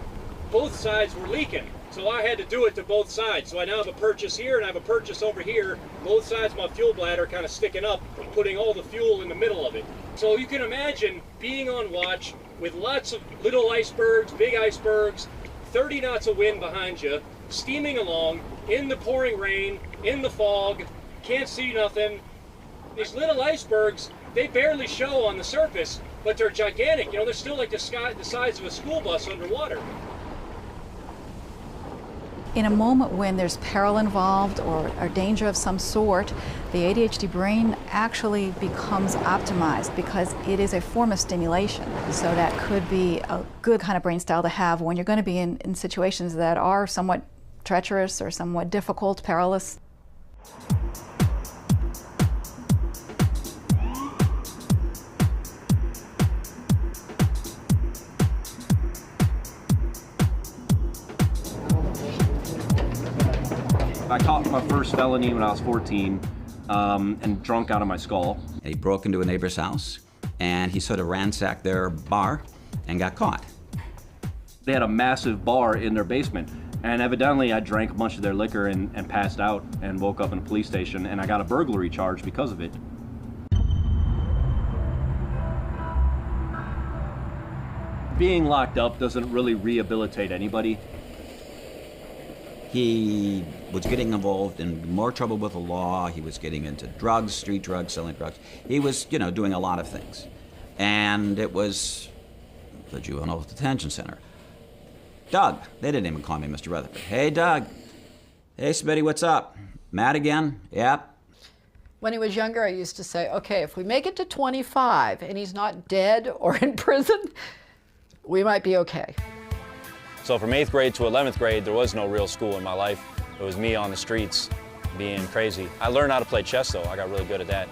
both sides were leaking, so I had to do it to both sides. So I now have a purchase here and I have a purchase over here. Both sides of my fuel bladder kind of sticking up, putting all the fuel in the middle of it. So you can imagine being on watch with lots of little icebergs, big icebergs, 30 knots of wind behind you, steaming along, in the pouring rain, in the fog, can't see nothing. These little icebergs, they barely show on the surface, but they're gigantic. You know, they're still like the size of a school bus underwater. In a moment when there's peril involved or danger of some sort, the ADHD brain actually becomes optimized because it is a form of stimulation. So that could be a good kind of brain style to have when you're going to be in situations that are somewhat treacherous or somewhat difficult, perilous. I caught my first felony when I was 14 and drunk out of my skull. He broke into a neighbor's house and he sort of ransacked their bar and got caught. They had a massive bar in their basement, and evidently I drank a bunch of their liquor and passed out and woke up in a police station, and I got a burglary charge because of it. Being locked up doesn't really rehabilitate anybody. He was getting involved in more trouble with the law. He was getting into drugs, street drugs, selling drugs. He was, doing a lot of things. And it was the juvenile detention center. Doug, they didn't even call me Mr. Rutherford. Hey, Doug. Hey, Smitty, what's up? Matt again? Yep. When he was younger, I used to say, okay, if we make it to 25 and he's not dead or in prison, we might be okay. So from 8th grade to 11th grade, there was no real school in my life. It was me on the streets being crazy. I learned how to play chess though. I got really good at that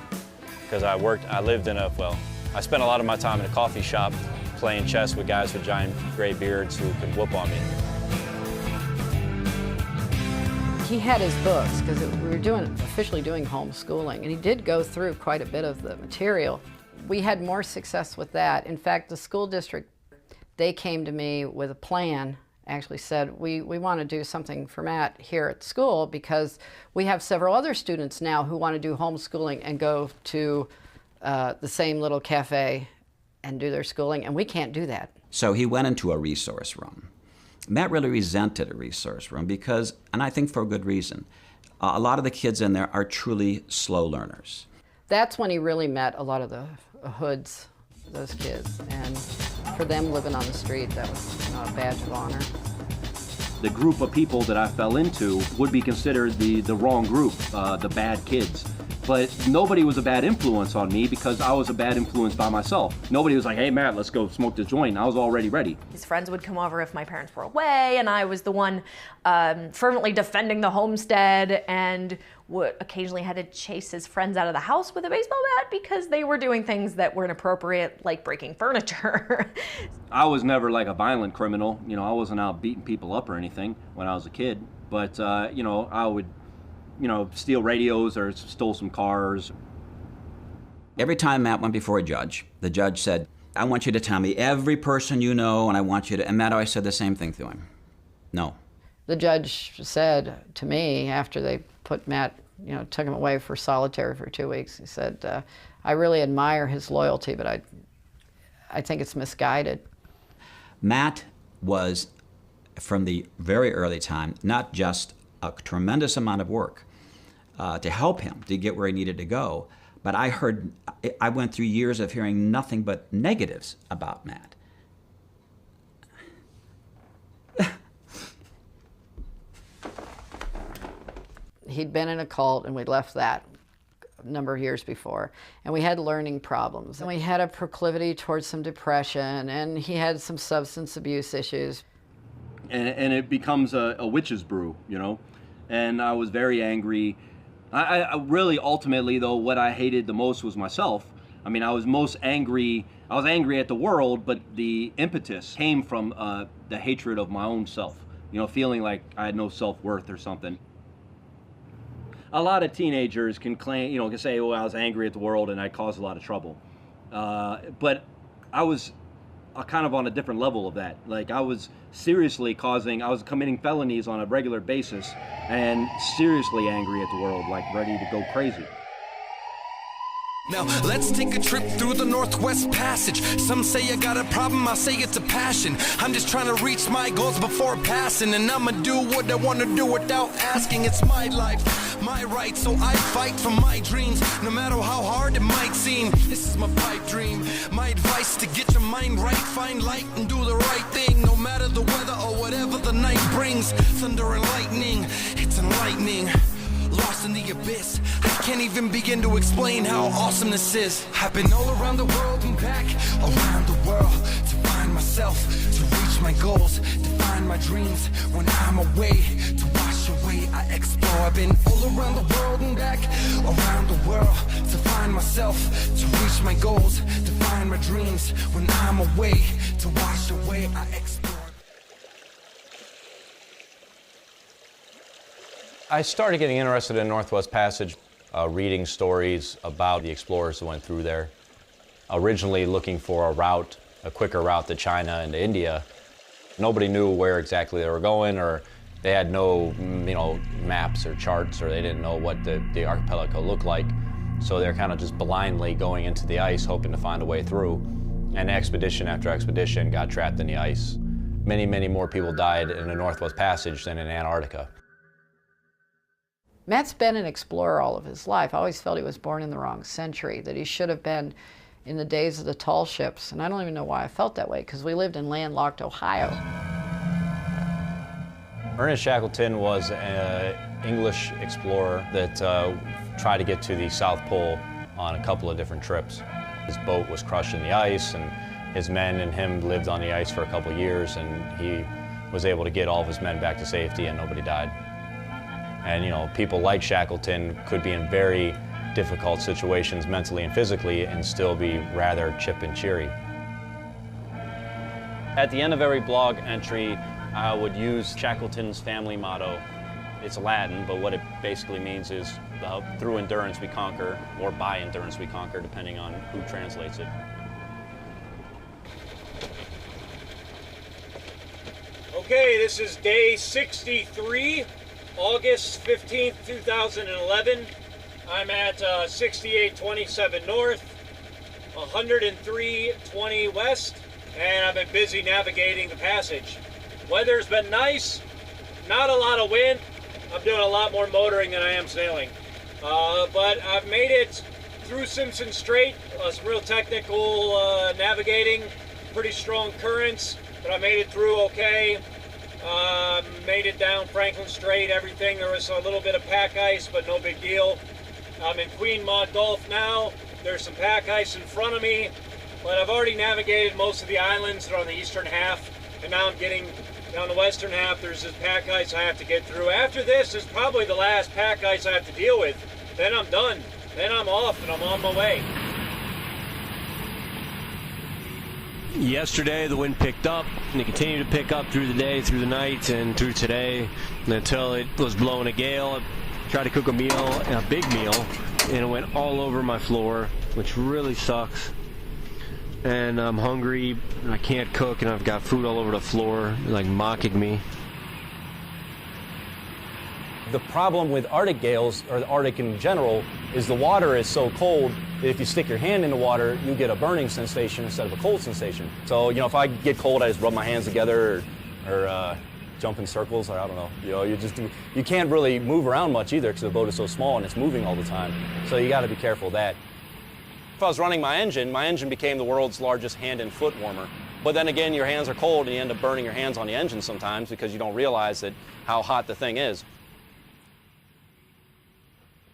because I spent a lot of my time in a coffee shop playing chess with guys with giant gray beards who could whoop on me. He had his books because we were officially doing homeschooling, and he did go through quite a bit of the material. We had more success with that. In fact, the school district, they came to me with a plan, actually said, we want to do something for Matt here at school because we have several other students now who want to do homeschooling and go to the same little cafe and do their schooling, and we can't do that. So he went into a resource room. Matt really resented a resource room because, and I think for a good reason, a lot of the kids in there are truly slow learners. That's when he really met a lot of the hoods, those kids, and for them living on the street, that was a badge of honor. The group of people that I fell into would be considered the wrong group, the bad kids. But nobody was a bad influence on me because I was a bad influence by myself. Nobody was like, hey Matt, let's go smoke this joint. I was already ready. His friends would come over if my parents were away, and I was the one fervently defending the homestead and would occasionally had to chase his friends out of the house with a baseball bat because they were doing things that were inappropriate, like breaking furniture. I was never like a violent criminal. I wasn't out beating people up or anything when I was a kid. But, I would steal radios or stole some cars. Every time Matt went before a judge, the judge said, I want you to tell me every person you know, and I want you to, and Matt always said the same thing to him. No. The judge said to me after they put Matt, took him away for solitary for 2 weeks, he said, I really admire his loyalty, but I think it's misguided. Matt was, from the very early time, not just a tremendous amount of work to help him to get where he needed to go. But I went through years of hearing nothing but negatives about Matt. He'd been in a cult, and we left that a number of years before. And we had learning problems. And we had a proclivity towards some depression, and he had some substance abuse issues. And it becomes a witch's brew, And I was very angry. I really, ultimately, though, what I hated the most was myself. I mean, I was angry at the world, but the impetus came from the hatred of my own self. Feeling like I had no self-worth or something. A lot of teenagers can claim, can say, well, I was angry at the world and I caused a lot of trouble. But I was kind of on a different level of that. Like, I was committing felonies on a regular basis and seriously angry at the world, like ready to go crazy. Now, let's take a trip through the Northwest Passage. Some say I got a problem, I say it's a passion. I'm just trying to reach my goals before passing, and I'ma do what I want to do without asking. It's my life, my right, so I fight for my dreams, no matter how hard it might seem. This is my pipe dream. My advice to get your mind right, find light and do the right thing, no matter the weather or whatever the night brings. Thunder and lightning, it's enlightening. Lost in the abyss, I can't even begin to explain how awesome this is. I've been all around the world and back, around the world, to find myself, to reach my goals, to find my dreams. When I'm away, to wash wash away, I explore. I've been all around the world and back, around the world, to find myself, to reach my goals, to find my dreams. When I'm away, to wash away, I explore. I started getting interested in Northwest Passage, reading stories about the explorers who went through there. Originally looking for a route, a quicker route to China and to India. Nobody knew where exactly they were going, or they had no, maps or charts, or they didn't know what the archipelago looked like. So they're kind of just blindly going into the ice, hoping to find a way through. And expedition after expedition got trapped in the ice. Many, many more people died in the Northwest Passage than in Antarctica. Matt's been an explorer all of his life. I always felt he was born in the wrong century, that he should have been in the days of the tall ships. And I don't even know why I felt that way, because we lived in landlocked Ohio. Ernest Shackleton was an English explorer that tried to get to the South Pole on a couple of different trips. His boat was crushed in the ice, and his men and him lived on the ice for a couple of years, and he was able to get all of his men back to safety, and nobody died. And people like Shackleton could be in very difficult situations mentally and physically and still be rather chip and cheery. At the end of every blog entry, I would use Shackleton's family motto. It's Latin, but what it basically means is through endurance we conquer, or by endurance we conquer, depending on who translates it. Okay, this is day 63. August 15th, 2011. I'm at 6827 north, 10320 west, and I've been busy navigating the passage. Weather's been nice, not a lot of wind. I'm doing a lot more motoring than I am sailing. But I've made it through Simpson Strait, some real technical navigating, pretty strong currents, but I made it through okay. Made it down Franklin Strait, everything. There was a little bit of pack ice, but no big deal. I'm in Queen Maud Gulf now. There's some pack ice in front of me, but I've already navigated most of the islands that are on the eastern half, and now I'm getting down the western half. There's this pack ice I have to get through. After this is probably the last pack ice I have to deal with. Then I'm done. Then I'm off and I'm on my way. Yesterday the wind picked up, and it continued to pick up through the day, through the night, and through today until it was blowing a gale. I tried to cook a meal, a big meal, and it went all over my floor, which really sucks. And I'm hungry, and I can't cook, and I've got food all over the floor, like mocking me. The problem with Arctic gales, or the Arctic in general, is the water is so cold that if you stick your hand in the water, you get a burning sensation instead of a cold sensation. So, if I get cold, I just rub my hands together or jump in circles, or I don't know. You can't really move around much either because the boat is so small and it's moving all the time. So you got to be careful of that. If I was running my engine became the world's largest hand and foot warmer. But then again, your hands are cold and you end up burning your hands on the engine sometimes because you don't realize how hot the thing is.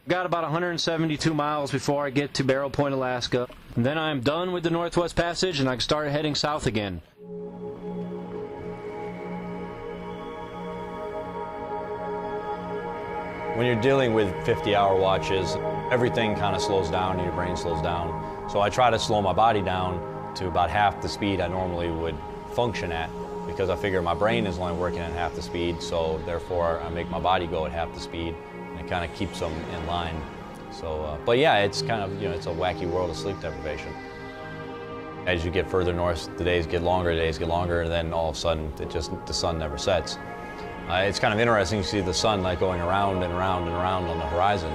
Got about 172 miles before I get to Barrow Point, Alaska. And then I'm done with the Northwest Passage and I can start heading south again. When you're dealing with 50-hour watches, everything kind of slows down and your brain slows down. So I try to slow my body down to about half the speed I normally would function at, because I figure my brain is only working at half the speed, so therefore I make my body go at half the speed. It kind of keeps them in line. So, but yeah, it's kind of, it's a wacky world of sleep deprivation. As you get further north, the days get longer, and then all of a sudden, the sun never sets. It's kind of interesting to see the sun going around and around and around on the horizon.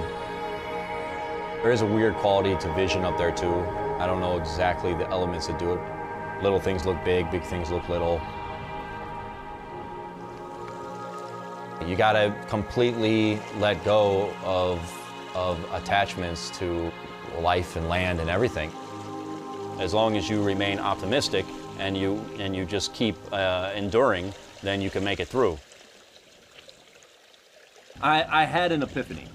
There is a weird quality to vision up there too. I don't know exactly the elements that do it. Little things look big, big things look little. You gotta completely let go of attachments to life and land and everything. As long as you remain optimistic and you just keep enduring, then you can make it through. I had an epiphany.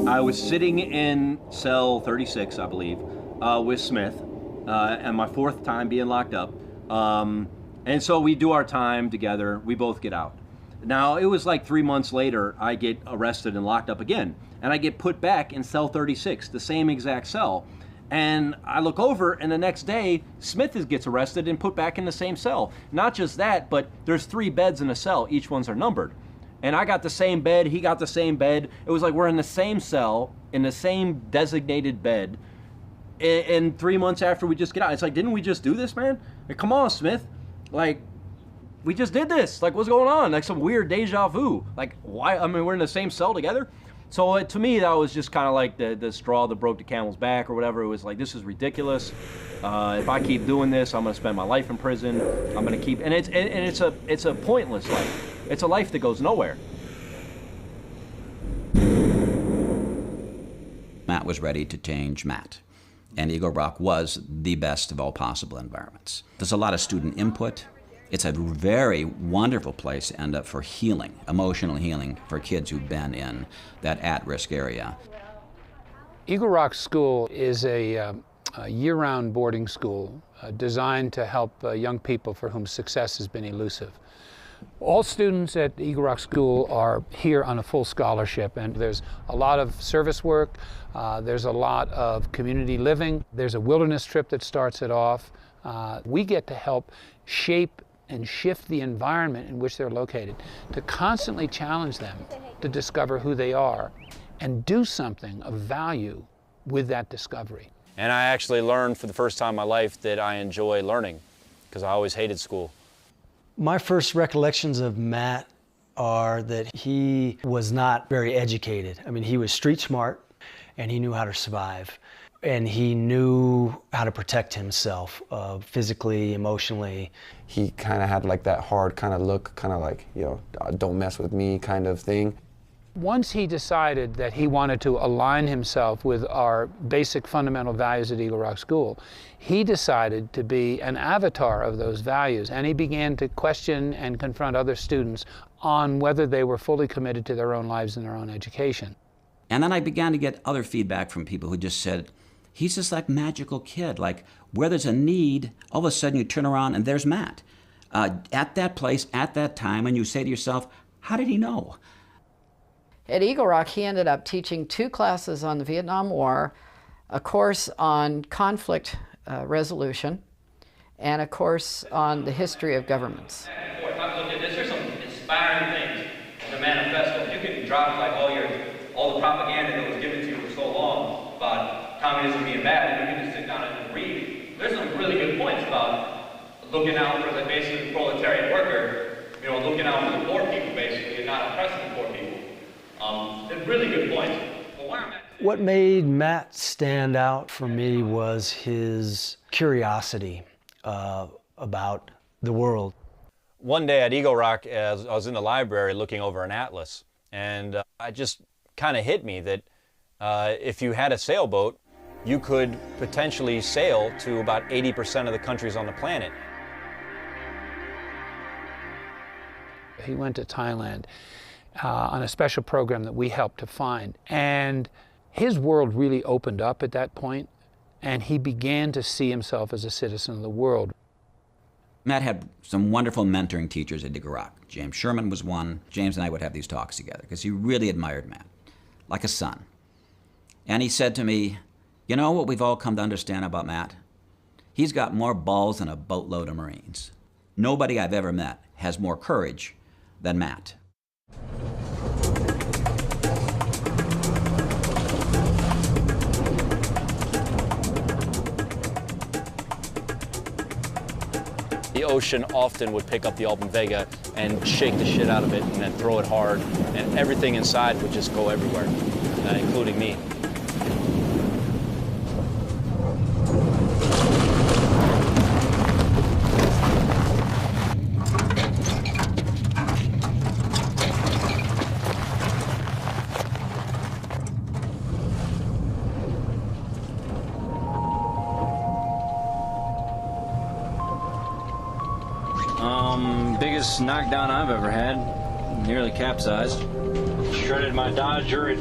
I was sitting in cell 36, I believe, with Smith, and my fourth time being locked up. And so we do our time together. We both get out. Now, it was like 3 months later, I get arrested and locked up again. And I get put back in cell 36, the same exact cell. And I look over, and the next day, Smith gets arrested and put back in the same cell. Not just that, but there's 3 beds in a cell. Each ones are numbered. And I got the same bed, he got the same bed. It was like we're in the same cell, in the same designated bed. And 3 months after we just get out, it's like, didn't we just do this, man? Like, come on, Smith. Like, we just did this. Like, what's going on? Like some weird deja vu. Like, why? I mean, we're in the same cell together. So to me, that was just kind of like the straw that broke the camel's back or whatever. It was like, this is ridiculous. If I keep doing this, I'm going to spend my life in prison. I'm going to keep, and it's a pointless life. It's a life that goes nowhere. Matt was ready to change Matt. And Eagle Rock was the best of all possible environments. There's a lot of student input. It's a very wonderful place to end up for healing, emotional healing for kids who've been in that at-risk area. Eagle Rock School is a year-round boarding school designed to help young people for whom success has been elusive. All students at Eagle Rock School are here on a full scholarship, and there's a lot of service work, there's a lot of community living, there's a wilderness trip that starts it off. We get to help shape and shift the environment in which they're located, to constantly challenge them to discover who they are and do something of value with that discovery. And I actually learned for the first time in my life that I enjoy learning, because I always hated school. My first recollections of Matt are that he was not very educated. I mean, he was street smart and he knew how to survive. And he knew how to protect himself physically, emotionally. He kind of had like that hard kind of look, kind of like, you know, don't mess with me kind of thing. Once he decided that he wanted to align himself with our basic fundamental values at Eagle Rock School, he decided to be an avatar of those values, and he began to question and confront other students on whether they were fully committed to their own lives and their own education. And then I began to get other feedback from people who just said, he's this like magical kid, like where there's a need, all of a sudden you turn around and there's Matt. At that place, at that time, and you say to yourself, how did he know? At Eagle Rock, he ended up teaching 2 classes on the Vietnam War, a course on conflict resolution, and a course on the history of governments. Look at this. There's some inspiring things in the manifesto. You can drop like all the propaganda that was given to you for so long about communism being bad, and you can just sit down and read. There's some really good points about looking out for the basic proletariat worker, you know, looking out for the poor people basically, and not oppressing the poor people. They're really good points. What made Matt stand out for me was his curiosity about the world. One day at Eagle Rock, as I was in the library looking over an atlas, and it just kind of hit me that if you had a sailboat, you could potentially sail to about 80% of the countries on the planet. He went to Thailand on a special program that we helped to find. And his world really opened up at that point, and he began to see himself as a citizen of the world. Matt had some wonderful mentoring teachers at Eagle Rock. James Sherman was one. James and I would have these talks together because he really admired Matt, like a son. And he said to me, you know what we've all come to understand about Matt? He's got more balls than a boatload of Marines. Nobody I've ever met has more courage than Matt. The ocean often would pick up the Alpen Vega and shake the shit out of it and then throw it hard, and everything inside would just go everywhere, including me. Biggest knockdown I've ever had. Nearly capsized. Shredded my Dodger, it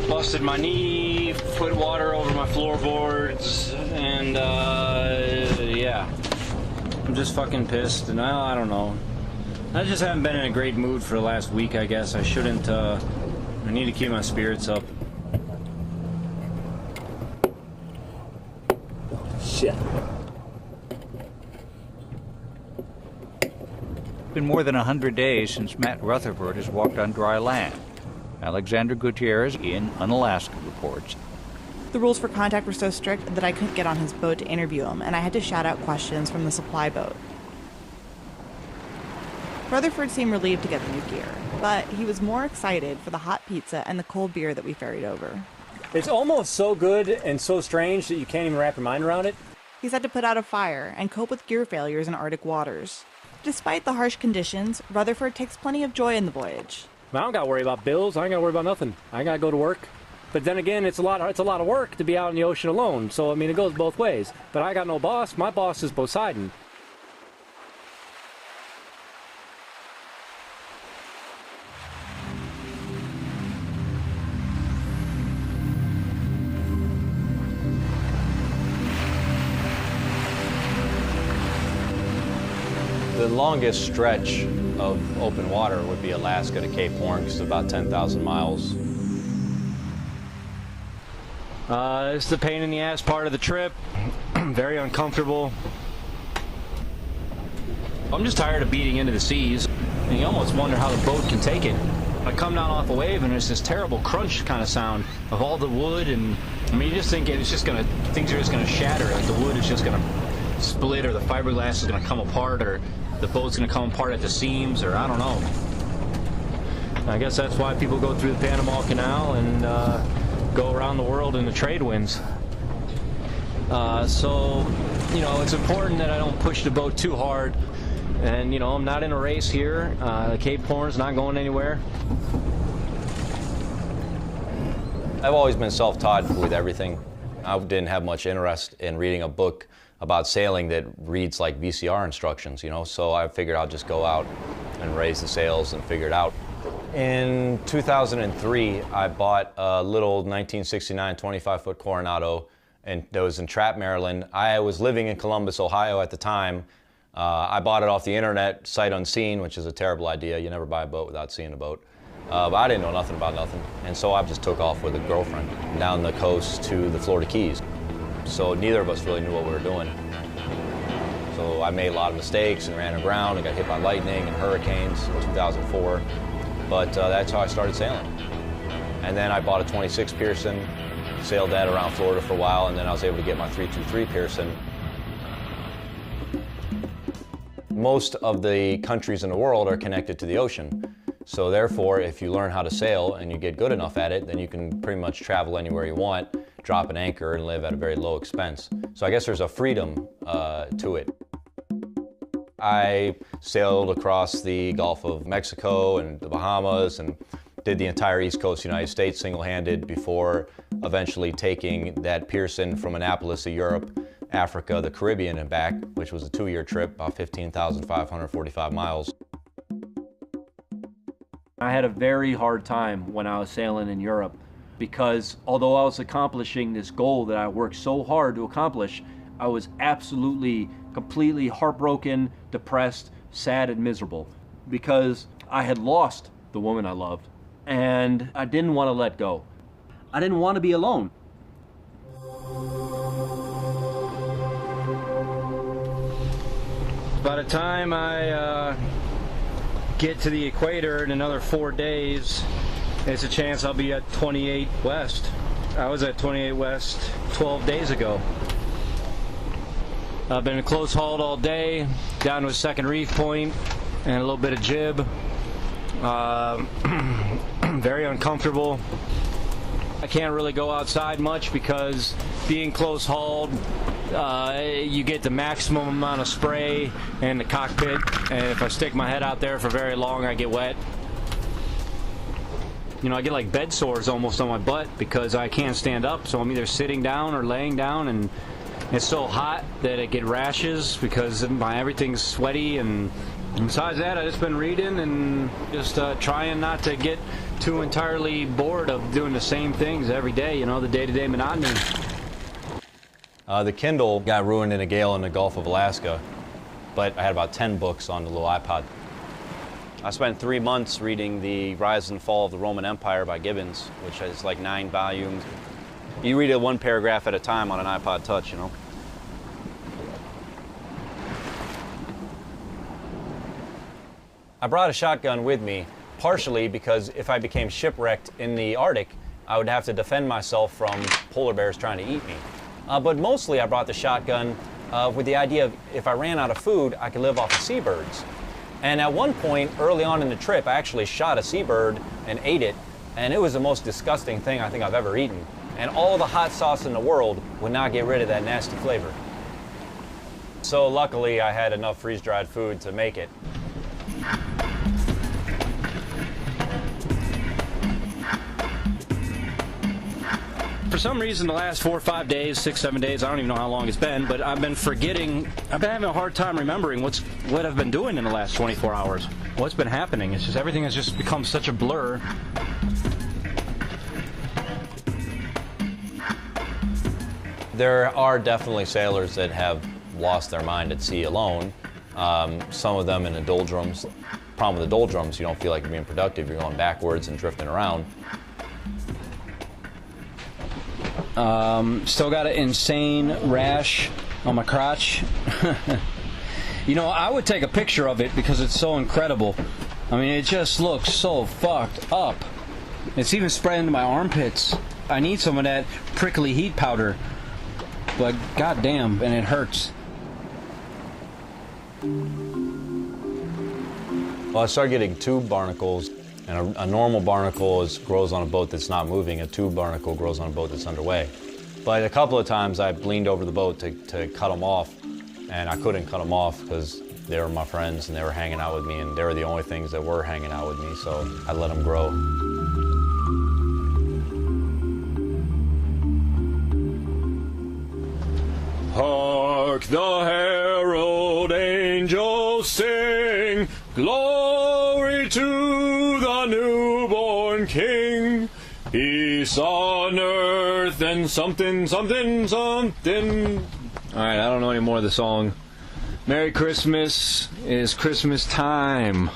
busted my knee, put water over my floorboards, and yeah. I'm just fucking pissed, and I don't know. I just haven't been in a great mood for the last week, I guess. I shouldn't, I need to keep my spirits up. Shit. It's been more than 100 days since Matt Rutherford has walked on dry land. Alexander Gutierrez in Unalaska reports. The rules for contact were so strict that I couldn't get on his boat to interview him, and I had to shout out questions from the supply boat. Rutherford seemed relieved to get the new gear, but he was more excited for the hot pizza and the cold beer that we ferried over. It's almost so good and so strange that you can't even wrap your mind around it. He's had to put out a fire and cope with gear failures in Arctic waters. Despite the harsh conditions, Rutherford takes plenty of joy in the voyage. I don't got to worry about bills. I ain't got to worry about nothing. I got to go to work. But then again, it's a lot of work to be out in the ocean alone. So, I mean, it goes both ways. But I got no boss. My boss is Poseidon. The longest stretch of open water would be Alaska to Cape Horn, because it's about 10,000 miles. It's the pain in the ass part of the trip. Very uncomfortable. I'm just tired of beating into the seas, and you almost wonder how the boat can take it. I come down off a wave and there's this terrible crunch kind of sound of all the wood, and I mean, you just think it's just gonna, things are just gonna shatter, like the wood is just gonna split, or the fiberglass is gonna come apart, or the boat's gonna come apart at the seams, or I don't know. I guess that's why people go through the Panama Canal and go around the world in the trade winds. So, you know, it's important that I don't push the boat too hard. And, you know, I'm not in a race here. The Cape Horn's not going anywhere. I've always been self-taught with everything. I didn't have much interest in reading a book about sailing that reads like VCR instructions, you know, so I figured I'll just go out and raise the sails and figure it out. In 2003, I bought a little 1969 25-foot Coronado, and that was in Trapp, Maryland. I was living in Columbus, Ohio at the time. I bought it off the internet, sight unseen, which is a terrible idea. You never buy a boat without seeing a boat. But I didn't know nothing about nothing, and so I just took off with a girlfriend down the coast to the Florida Keys. So neither of us really knew what we were doing. So I made a lot of mistakes and ran aground and got hit by lightning and hurricanes in 2004. But that's how I started sailing. And then I bought a 26 Pearson, sailed that around Florida for a while, and then I was able to get my 323 Pearson. Most of the countries in the world are connected to the ocean. So therefore, if you learn how to sail and you get good enough at it, then you can pretty much travel anywhere you want, drop an anchor, and live at a very low expense. So I guess there's a freedom to it. I sailed across the Gulf of Mexico and the Bahamas and did the entire East Coast of the United States single-handed before eventually taking that Pearson from Annapolis to Europe, Africa, the Caribbean, and back, which was a 2-year trip, about 15,545 miles. I had a very hard time when I was sailing in Europe, because although I was accomplishing this goal that I worked so hard to accomplish, I was absolutely, completely heartbroken, depressed, sad, and miserable, because I had lost the woman I loved, and I didn't want to let go. I didn't want to be alone. By the time I get to the equator in another 4 days, it's a chance I'll be at 28 West. I was at 28 West 12 days ago. I've been close hauled all day, down to a second reef point and a little bit of jib. Very uncomfortable. I can't really go outside much because being close hauled, you get the maximum amount of spray in the cockpit, and if I stick my head out there for very long, I get wet. You know, I get like bed sores almost on my butt because I can't stand up, so I'm either sitting down or laying down, and it's so hot that it get rashes because everything's sweaty. And besides that, I've just been reading and just trying not to get too entirely bored of doing the same things every day, you know, the day-to-day monotony. The Kindle got ruined in a gale in the Gulf of Alaska, but I had about 10 books on the little iPod. I spent 3 months reading The Rise and Fall of the Roman Empire by Gibbons, which has like 9 volumes. You read it one paragraph at a time on an iPod Touch, you know. I brought a shotgun with me, partially because if I became shipwrecked in the Arctic, I would have to defend myself from polar bears trying to eat me. But mostly I brought the shotgun with the idea of if I ran out of food, I could live off of seabirds. And at one point, early on in the trip, I actually shot a seabird and ate it, and it was the most disgusting thing I think I've ever eaten. And all the hot sauce in the world would not get rid of that nasty flavor. So luckily, I had enough freeze-dried food to make it. For some reason, the last 4 or 5 days, 6, 7 days, I don't even know how long it's been, but I've been forgetting, I've been having a hard time remembering what I've been doing in the last 24 hours. What's been happening? It's just everything has just become such a blur. There are definitely sailors that have lost their mind at sea alone. Some of them in the doldrums. Problem with the doldrums, you don't feel like you're being productive. You're going backwards and drifting around. Still got an insane rash on my crotch. You know, I would take a picture of it because it's so incredible. I mean, it just looks so fucked up. It's even spreading to my armpits. I need some of that prickly heat powder, but goddamn, and it hurts. Well, I started getting tube barnacles, and a normal barnacle grows on a boat that's not moving. A tube barnacle grows on a boat that's underway. But a couple of times I leaned over the boat to cut them off, and I couldn't cut them off because they were my friends and they were hanging out with me, and they were the only things that were hanging out with me, so I let them grow. Hark the herald angels sing, glory to the newborn King. Peace on earth and something, something, something. All right, I don't know any more of the song. Merry Christmas, it's Christmas time.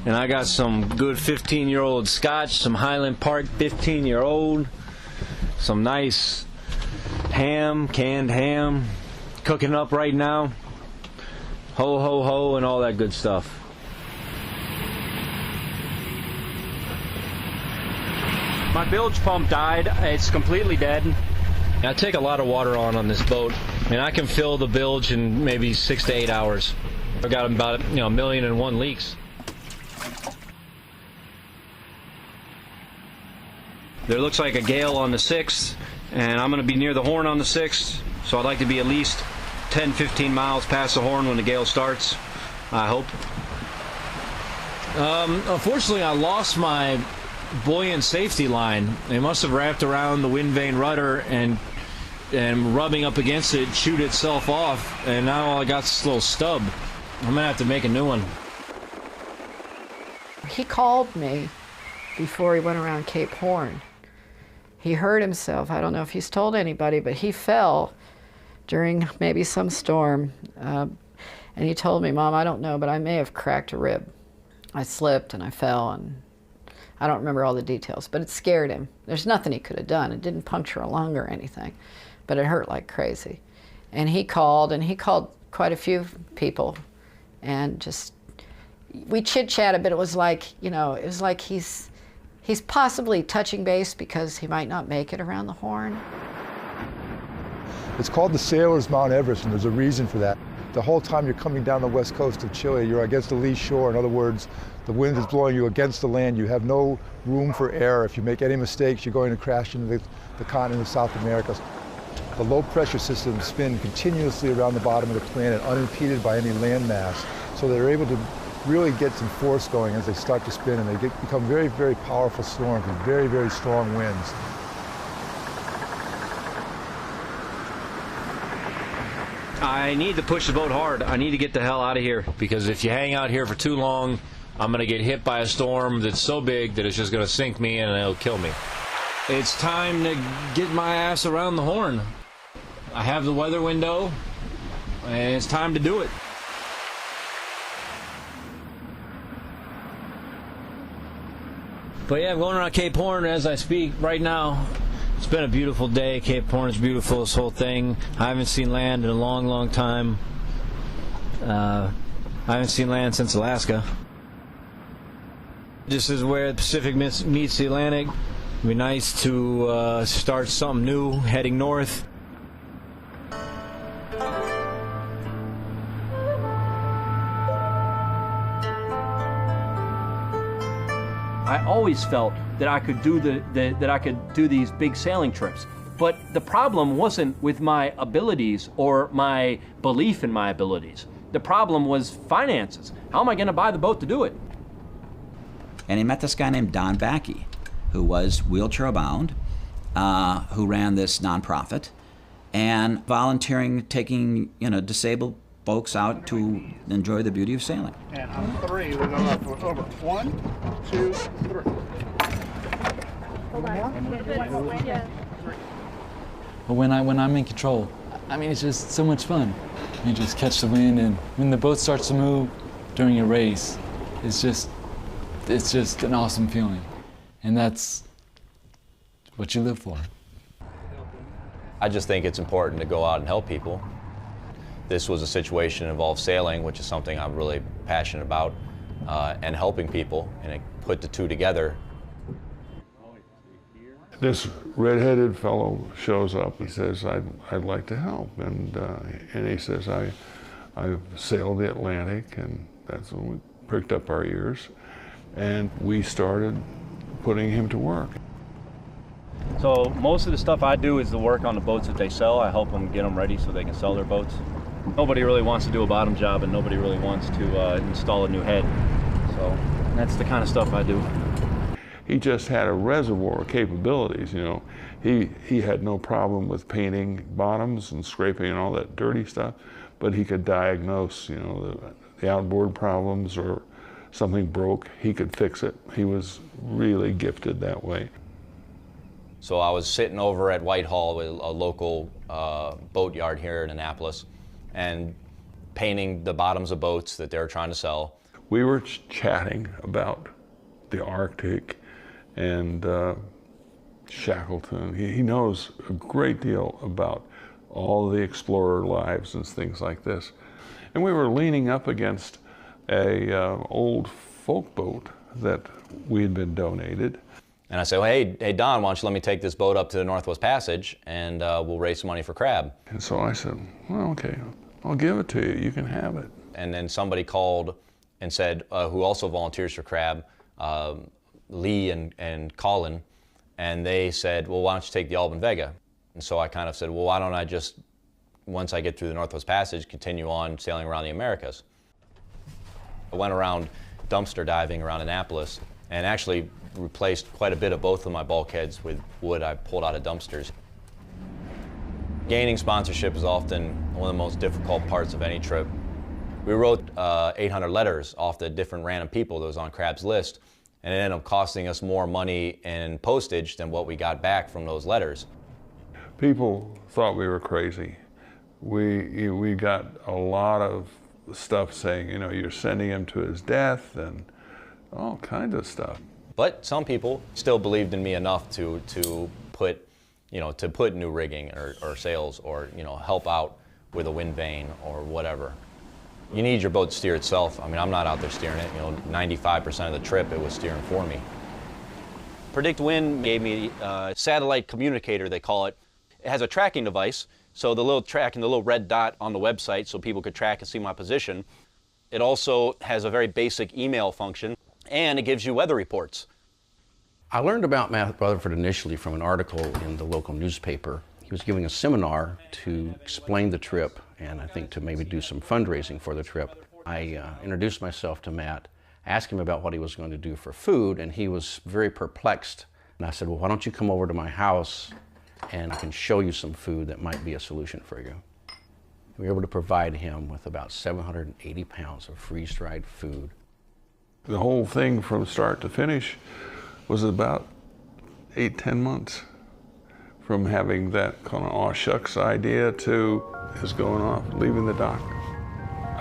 And I got some good 15-year-old scotch, some Highland Park 15-year-old, some nice ham, canned ham, cooking up right now. Ho, ho, ho, and all that good stuff. My bilge pump died. It's completely dead. I take a lot of water on this boat. I mean, I can fill the bilge in maybe 6 to 8 hours. I've got about 1,000,001 leaks. There looks like a gale on the 6th, and I'm going to be near the Horn on the 6th, so I'd like to be at least 10, 15 miles past the Horn when the gale starts, I hope. Unfortunately, I lost my buoyant safety line. They must have wrapped around the wind vane rudder and rubbing up against it chewed itself off, and now I got this little stub. I'm gonna have to make a new one. He called me before he went around Cape Horn. He hurt himself. I don't know if he's told anybody, but he fell during maybe some storm. And he told me, Mom, I don't know, but I may have cracked a rib. I slipped and I fell, and I don't remember all the details, but it scared him. There's nothing he could have done. It didn't puncture a lung or anything, but it hurt like crazy. And he called quite a few people, and just, we chit-chatted, but it was like, he's possibly touching base because he might not make it around the Horn. It's called the Sailor's Mount Everest, and there's a reason for that. The whole time you're coming down the west coast of Chile, you're against the lee shore. In other words, the wind is blowing you against the land. You have no room for error. If you make any mistakes, you're going to crash into the continent of South America. The low pressure systems spin continuously around the bottom of the planet, unimpeded by any land mass. So they're able to really get some force going as they start to spin, and they become very, very powerful storms with very, very strong winds. I need to push the boat hard. I need to get the hell out of here, because if you hang out here for too long, I'm going to get hit by a storm that's so big that it's just going to sink me and it'll kill me. It's time to get my ass around the Horn. I have the weather window, and it's time to do it. But yeah, I'm going around Cape Horn as I speak right now. It's been a beautiful day. Cape Horn is beautiful, this whole thing. I haven't seen land in a long, long time. I haven't seen land since Alaska. This is where the Pacific meets the Atlantic. It'd be nice to start something new, heading north. I always felt that I could do that I could do these big sailing trips. But the problem wasn't with my abilities or my belief in my abilities. The problem was finances. How am I going to buy the boat to do it? And he met this guy named Don Backey, who was wheelchair bound, who ran this nonprofit, and volunteering, taking disabled folks out to enjoy the beauty of sailing. And on 3, we go up over. 1, 2, 3. But when I'm in control, I mean, it's just so much fun. You just catch the wind, and when the boat starts to move during a race, it's just an awesome feeling. And that's what you live for. I just think it's important to go out and help people. This was a situation that involved sailing, which is something I'm really passionate about, and helping people, and it put the two together. This red-headed fellow shows up and says, I'd like to help. And he says, I've sailed the Atlantic, and that's when we pricked up our ears. And we started putting him to work. So most of the stuff I do is the work on the boats that they sell. I help them get them ready so they can sell their boats. Nobody really wants to do a bottom job, and nobody really wants to install a new head. So that's the kind of stuff I do. He just had a reservoir of capabilities, He had no problem with painting bottoms and scraping and all that dirty stuff, but he could diagnose, the outboard problems, or something broke, he could fix it. He was really gifted that way. So I was sitting over at Whitehall with a local boat yard here in Annapolis, and painting the bottoms of boats that they were trying to sell. We were chatting about the Arctic and Shackleton. He knows a great deal about all the explorer lives and things like this. And we were leaning up against a old folk boat that we had been donated. And I said, well, hey, Don, why don't you let me take this boat up to the Northwest Passage, and we'll raise some money for crab. And so I said, well, okay, I'll give it to you. You can have it. And then somebody called and said, who also volunteers for crab, Lee and Colin, and they said, well, why don't you take the Alban Vega? And so I kind of said, well, why don't I just, once I get through the Northwest Passage, continue on sailing around the Americas? I went around dumpster diving around Annapolis, and actually replaced quite a bit of both of my bulkheads with wood I pulled out of dumpsters. Gaining sponsorship is often one of the most difficult parts of any trip. We wrote 800 letters off the different random people that was on Crab's list, and it ended up costing us more money in postage than what we got back from those letters. People thought we were crazy. We got a lot of stuff saying, you're sending him to his death and all kinds of stuff. But some people still believed in me enough to put new rigging or sails, or help out with a wind vane or whatever. You need your boat to steer itself. I mean, I'm not out there steering it. 95% of the trip it was steering for me. Predict Wind gave me a satellite communicator, they call it. It has a tracking device, so the little red dot on the website, so people could track and see my position. It also has a very basic email function, and it gives you weather reports. I learned about Matt Rutherford initially from an article in the local newspaper. He was giving a seminar to explain the trip, and I think to maybe do some fundraising for the trip. I introduced myself to Matt, asked him about what he was going to do for food, and he was very perplexed. And I said, well, why don't you come over to my house and I can show you some food that might be a solution for you. We were able to provide him with about 780 pounds of freeze-dried food. The whole thing from start to finish was about 8-10 months, from having that kind of aw shucks idea to his going off, leaving the dock.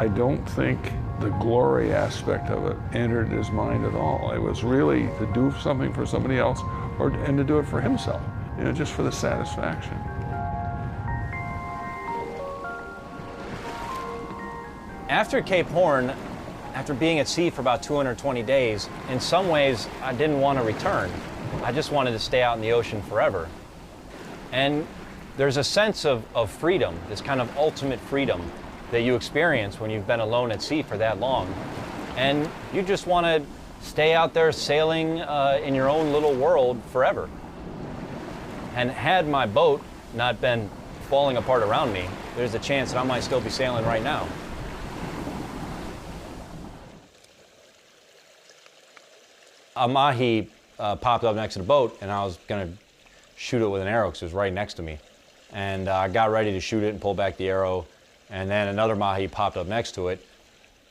I don't think the glory aspect of it entered his mind at all. It was really to do something for somebody else and to do it for himself, you know, just for the satisfaction. After Cape Horn, after being at sea for about 220 days, in some ways I didn't want to return. I just wanted to stay out in the ocean forever. And there's a sense of freedom, this kind of ultimate freedom that you experience when you've been alone at sea for that long. And you just want to stay out there sailing in your own little world forever. And had my boat not been falling apart around me, there's a chance that I might still be sailing right now. A mahi popped up next to the boat, and I was going to shoot it with an arrow because it was right next to me. And I got ready to shoot it and pull back the arrow, and then another mahi popped up next to it.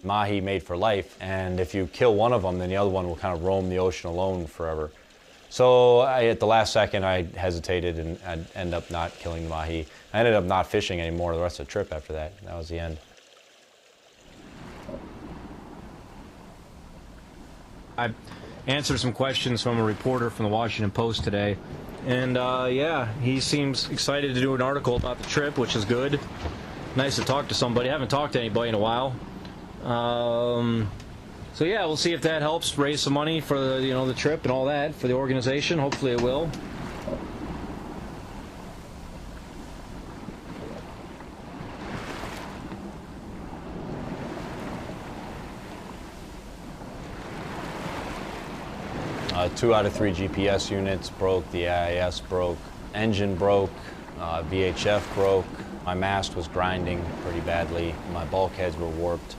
Mahi made for life, and if you kill one of them, then the other one will kind of roam the ocean alone forever. So at the last second, I hesitated, and I'd end up not killing the mahi. I ended up not fishing anymore the rest of the trip after that. That was the end. I answered some questions from a reporter from the Washington Post today, and yeah, he seems excited to do an article about the trip, which is good. Nice to talk to somebody. I haven't talked to anybody in a while. So yeah, we'll see if that helps raise some money for the, you know, the trip and all that for the organization. Hopefully it will. Two out of 3 GPS units broke, the AIS broke, engine broke, VHF broke, my mast was grinding pretty badly, my bulkheads were warped,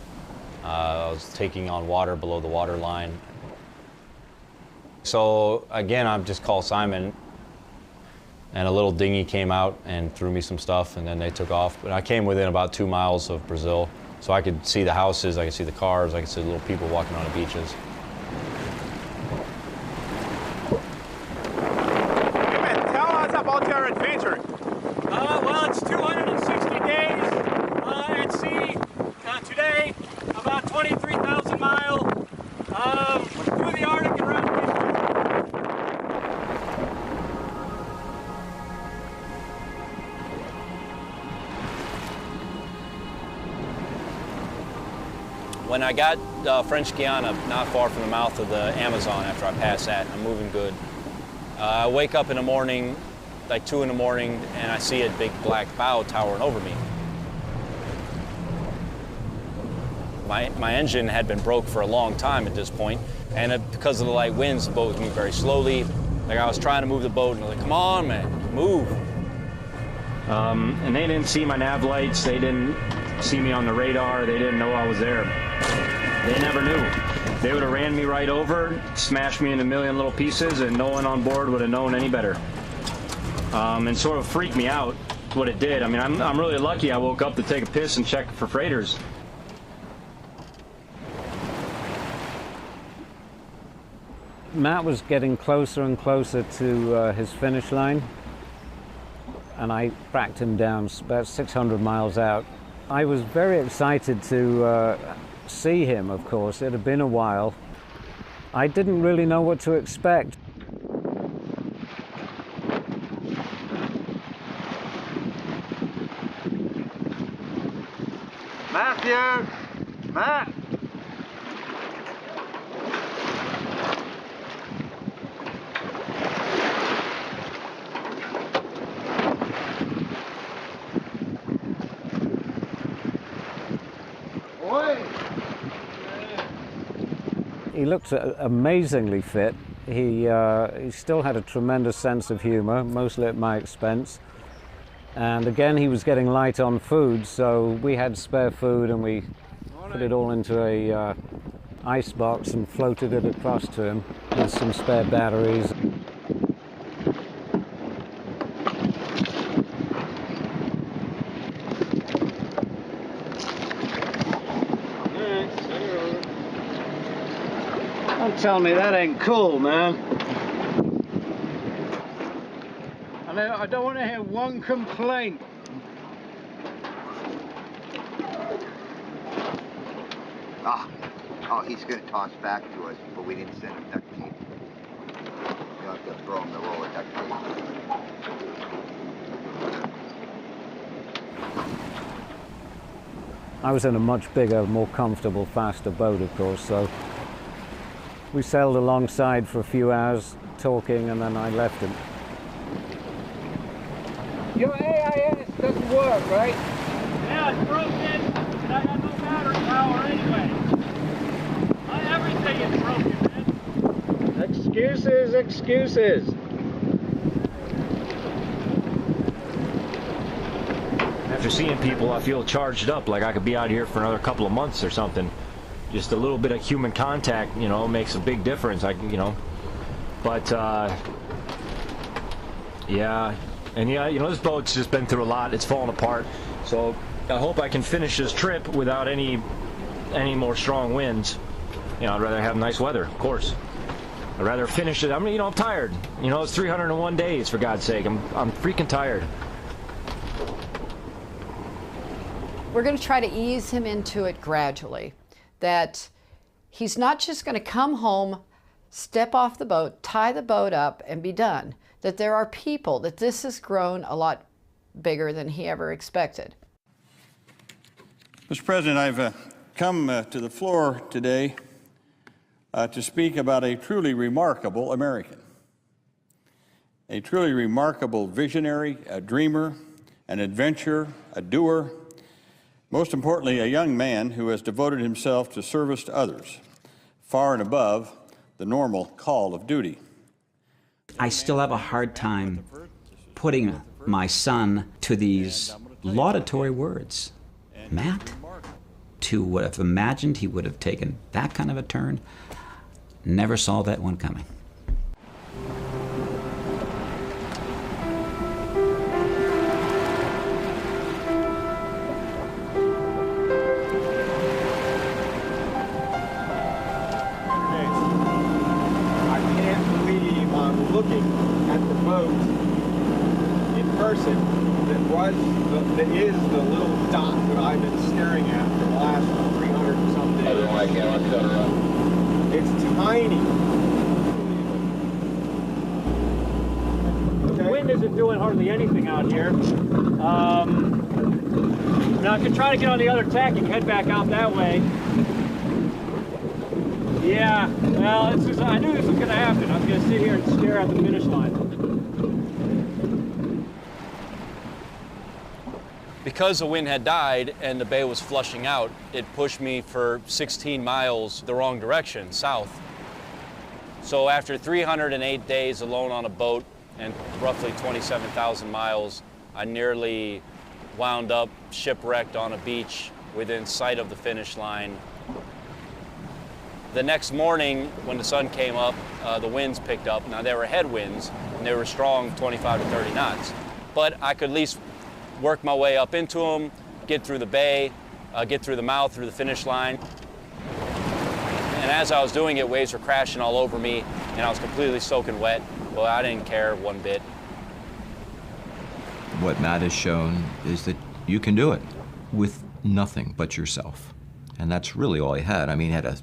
I was taking on water below the water line. So again, I just called Simon, and a little dinghy came out and threw me some stuff, and then they took off. But I came within about 2 miles of Brazil, so I could see the houses, I could see the cars, I could see the little people walking on the beaches. About your adventure? Well, it's 260 days at sea. Today, about 23,000 miles through the Arctic and around When I got French Guiana, not far from the mouth of the Amazon after I passed that, I'm moving good. I wake up in the morning, like 2 in the morning, and I see a big black bow towering over me. My engine had been broke for a long time at this point, and because of the light winds, the boat was moving very slowly. Like I was trying to move the boat, and I was like, come on, man, move. And they didn't see my nav lights, they didn't see me on the radar, they didn't know I was there. They never knew. They would have ran me right over, smashed me into a million little pieces, and no one on board would have known any better. And sort of freaked me out what it did. I mean, I'm really lucky I woke up to take a piss and check for freighters. Matt was getting closer and closer to his finish line, and I tracked him down about 600 miles out. I was very excited to see him, of course. It had been a while. I didn't really know what to expect. Matthew! Matt! He looked amazingly fit. He still had a tremendous sense of humor, mostly at my expense. And again, he was getting light on food, so we had spare food and we put it all into a ice box and floated it across to him with some spare batteries. Don't tell me that ain't cool, man. I don't want to hear one complaint. Oh, he's going to toss back to us, but we didn't send him duct tape. You'll have to throw him the roll of duct tape. I was in a much bigger, more comfortable, faster boat, of course, so we sailed alongside for a few hours talking, and then I left him. Your AIS doesn't work, right? Yeah, it's broken, and I got no battery power anyway. Everything is broken, man. Excuses, excuses. After seeing people, I feel charged up, like I could be out here for another couple of months or something. Just a little bit of human contact, you know, makes a big difference. But yeah, and yeah, you know, this boat's just been through a lot. It's fallen apart. So I hope I can finish this trip without any more strong winds. You know, I'd rather have nice weather, of course. I'd rather finish it. I mean, you know, I'm tired. You know, it's 301 days, for God's sake. I'm freaking tired. We're going to try to ease him into it gradually, that he's not just going to come home, step off the boat, tie the boat up, and be done. That there are people, that this has grown a lot bigger than he ever expected. Mr. President, I've come to the floor today to speak about a truly remarkable American, a truly remarkable visionary, a dreamer, an adventurer, a doer, most importantly, a young man who has devoted himself to service to others, far and above the normal call of duty. I still have a hard time putting my son to these laudatory words. Matt, to would have imagined he would have taken that kind of a turn, never saw that one coming. Looking at the boat in person that is the little dot that I've been staring at for the last 300 and some days. It's tiny. The wind isn't doing hardly anything out here. Now I could try to get on the other tack and head back out that way. Yeah, well, I knew this was going to happen. I was going to sit here and stare at the finish line. Because the wind had died and the bay was flushing out, it pushed me for 16 miles the wrong direction, south. So after 308 days alone on a boat and roughly 27,000 miles, I nearly wound up shipwrecked on a beach within sight of the finish line. The next morning, when the sun came up, the winds picked up. Now, they were headwinds, and they were strong, 25 to 30 knots. But I could at least work my way up into them, get through the bay, get through the mouth, through the finish line. And as I was doing it, waves were crashing all over me, and I was completely soaking wet. Well, I didn't care one bit. What Matt has shown is that you can do it with nothing but yourself. And that's really all he had. I mean, he had a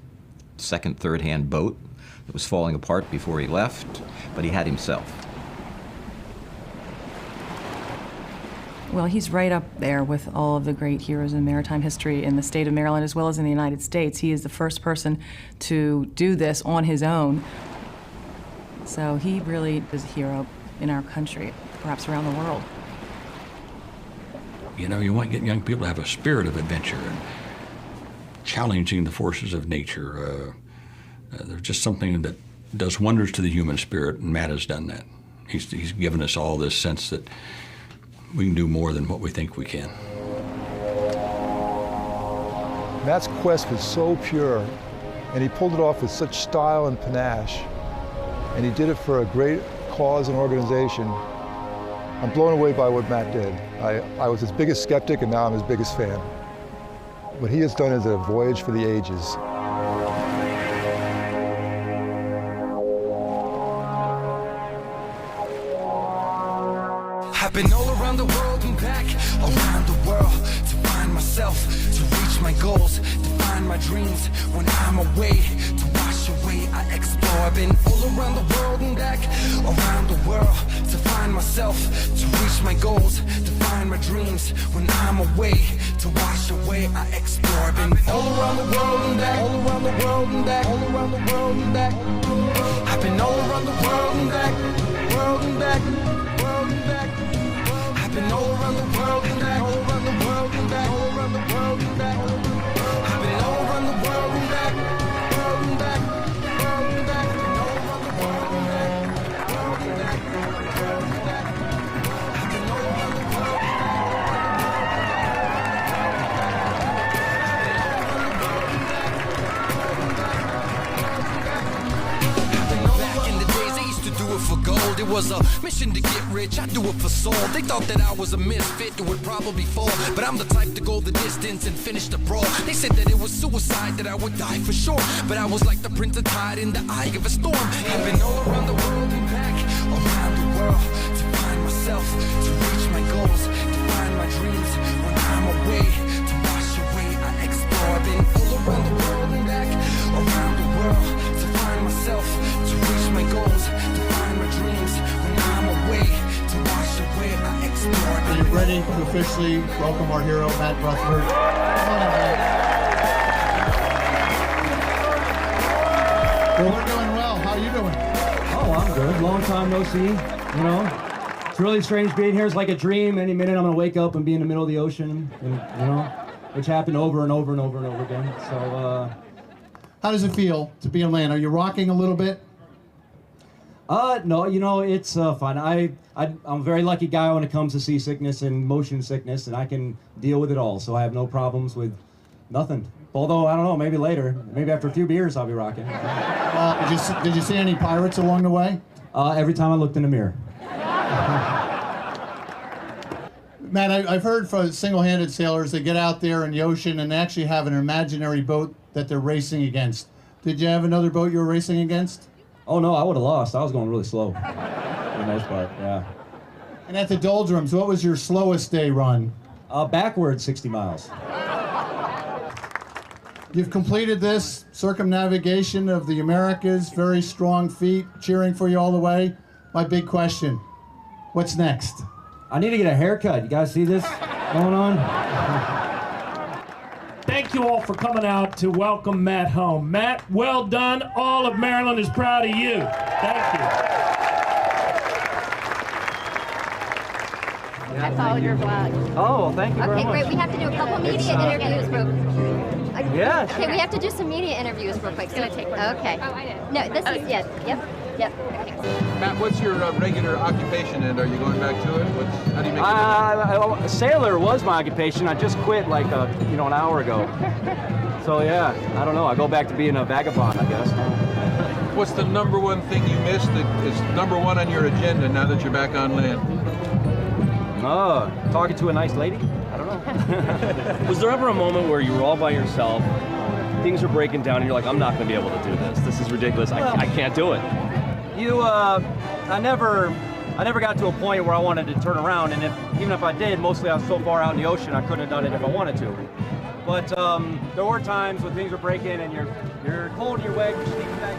second, third-hand boat that was falling apart before he left, but he had himself. Well, he's right up there with all of the great heroes in maritime history in the state of Maryland as well as in the United States. He is the first person to do this on his own. So he really is a hero in our country, perhaps around the world. You know, you want to get young people to have a spirit of adventure and challenging the forces of nature. There's just something that does wonders to the human spirit, and Matt has done that. He's given us all this sense that we can do more than what we think we can. Matt's quest was so pure, and he pulled it off with such style and panache, and he did it for a great cause and organization. I'm blown away by what Matt did. I was his biggest skeptic, and now I'm his biggest fan. What he has done is a voyage for the ages. I've been all around the world and back, around the world, to find myself, to reach my goals, to find find my dreams. When I'm away, to wash away, I explore. I've been all around the world and back, around the world, to find myself, to reach my goals, to find my dreams. When I'm away, to wash away, I explore. I've been all around the world and back, all around the world and back, all around the world and back. I've been all around the world and back, world and back, world and back. I've been all around the world and back, all around the world and back, all around the world and back. I've been all around the world and back, world and back, world and back. I've been all around the world and back, world and back, world and back. I've been all around the world and back. Do it for gold. It was a mission to get rich. I do it for soul. They thought that I was a misfit that would probably fall, but I'm the type to go the distance and finish the brawl. They said that it was suicide, that I would die for sure, but I was like the prince of tide in the eye of a storm. I've been all around the world and back, around the world, to find myself, to reach my goals, to find my dreams. When I'm away, to wash away, I explore. I've been all around the world and back, around the world, to find myself, to reach my goals, to find my dreams. When I'm away, to wash away, I explore. Are you ready to officially welcome our hero, Matt Rutherford? Come on in, Matt. Well, we're doing well. How are you doing? Oh, I'm good. Long time no see, you know. It's really strange being here. It's like a dream. Any minute I'm going to wake up and be in the middle of the ocean, and, you know, which happened over and over and over and over again. So, how does it feel to be on land? Are you rocking a little bit? No, you know, it's fun. I'm a very lucky guy when it comes to seasickness and motion sickness, and I can deal with it all, so I have no problems with nothing. Although, I don't know, maybe later. Maybe after a few beers, I'll be rocking. Did you see any pirates along the way? Every time I looked in the mirror. Matt, I've heard from single-handed sailors that get out there in the ocean and actually have an imaginary boat that they're racing against. Did you have another boat you were racing against? Oh, no, I would have lost. I was going really slow, for the most part, yeah. And at the doldrums, what was your slowest day run? Backwards, 60 miles. You've completed this circumnavigation of the Americas, very strong feet, cheering for you all the way. My big question, what's next? I need to get a haircut. You guys see this going on? Thank you all for coming out to welcome Matt home. Matt, well done. All of Maryland is proud of you. Thank you. I followed your blog. Oh, thank you very Okay, much. great. We have to do a couple media interviews real quick. Yeah. Okay, we have to do some media interviews real quick. It's going to take one. Okay. Oh, I did. No, this is, yes. Yep. Okay. Matt, what's your regular occupation, and are you going back to it? How do you make it? A sailor was my occupation. I just quit like an hour ago. So yeah, I don't know. I go back to being a vagabond, I guess. What's the number one thing you missed that is number one on your agenda now that you're back on land? Talking to a nice lady? I don't know. Was there ever a moment where you were all by yourself, things are breaking down, and you're like, I'm not going to be able to do this. This is ridiculous. I can't do it. I never got to a point where I wanted to turn around, and even if I did, mostly I was so far out in the ocean I couldn't have done it if I wanted to. But there were times when things were breaking and you're cold, you're wet, you're sneaking back.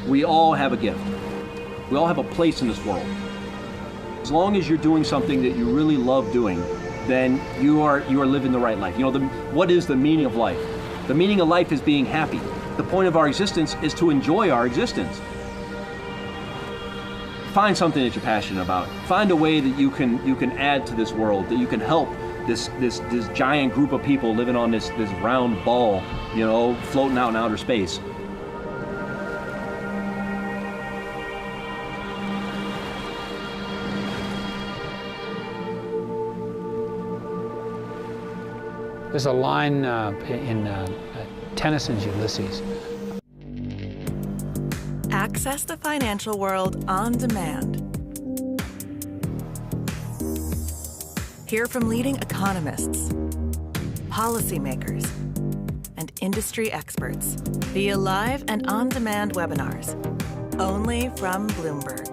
We all have a gift. We all have a place in this world. As long as you're doing something that you really love doing, then you are living the right life. You know, what is the meaning of life? The meaning of life is being happy. The point of our existence is to enjoy our existence. Find something that you're passionate about. Find a way that you can add to this world, that you can help this giant group of people living on this round ball, you know, floating out in outer space. There's a line in Tennyson's Ulysses. Access the financial world on demand. Hear from leading economists, policymakers, and industry experts via live and on-demand webinars, only from Bloomberg.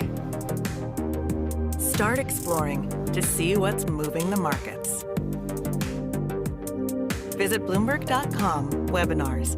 Start exploring to see what's moving the markets. Visit Bloomberg.com/webinars.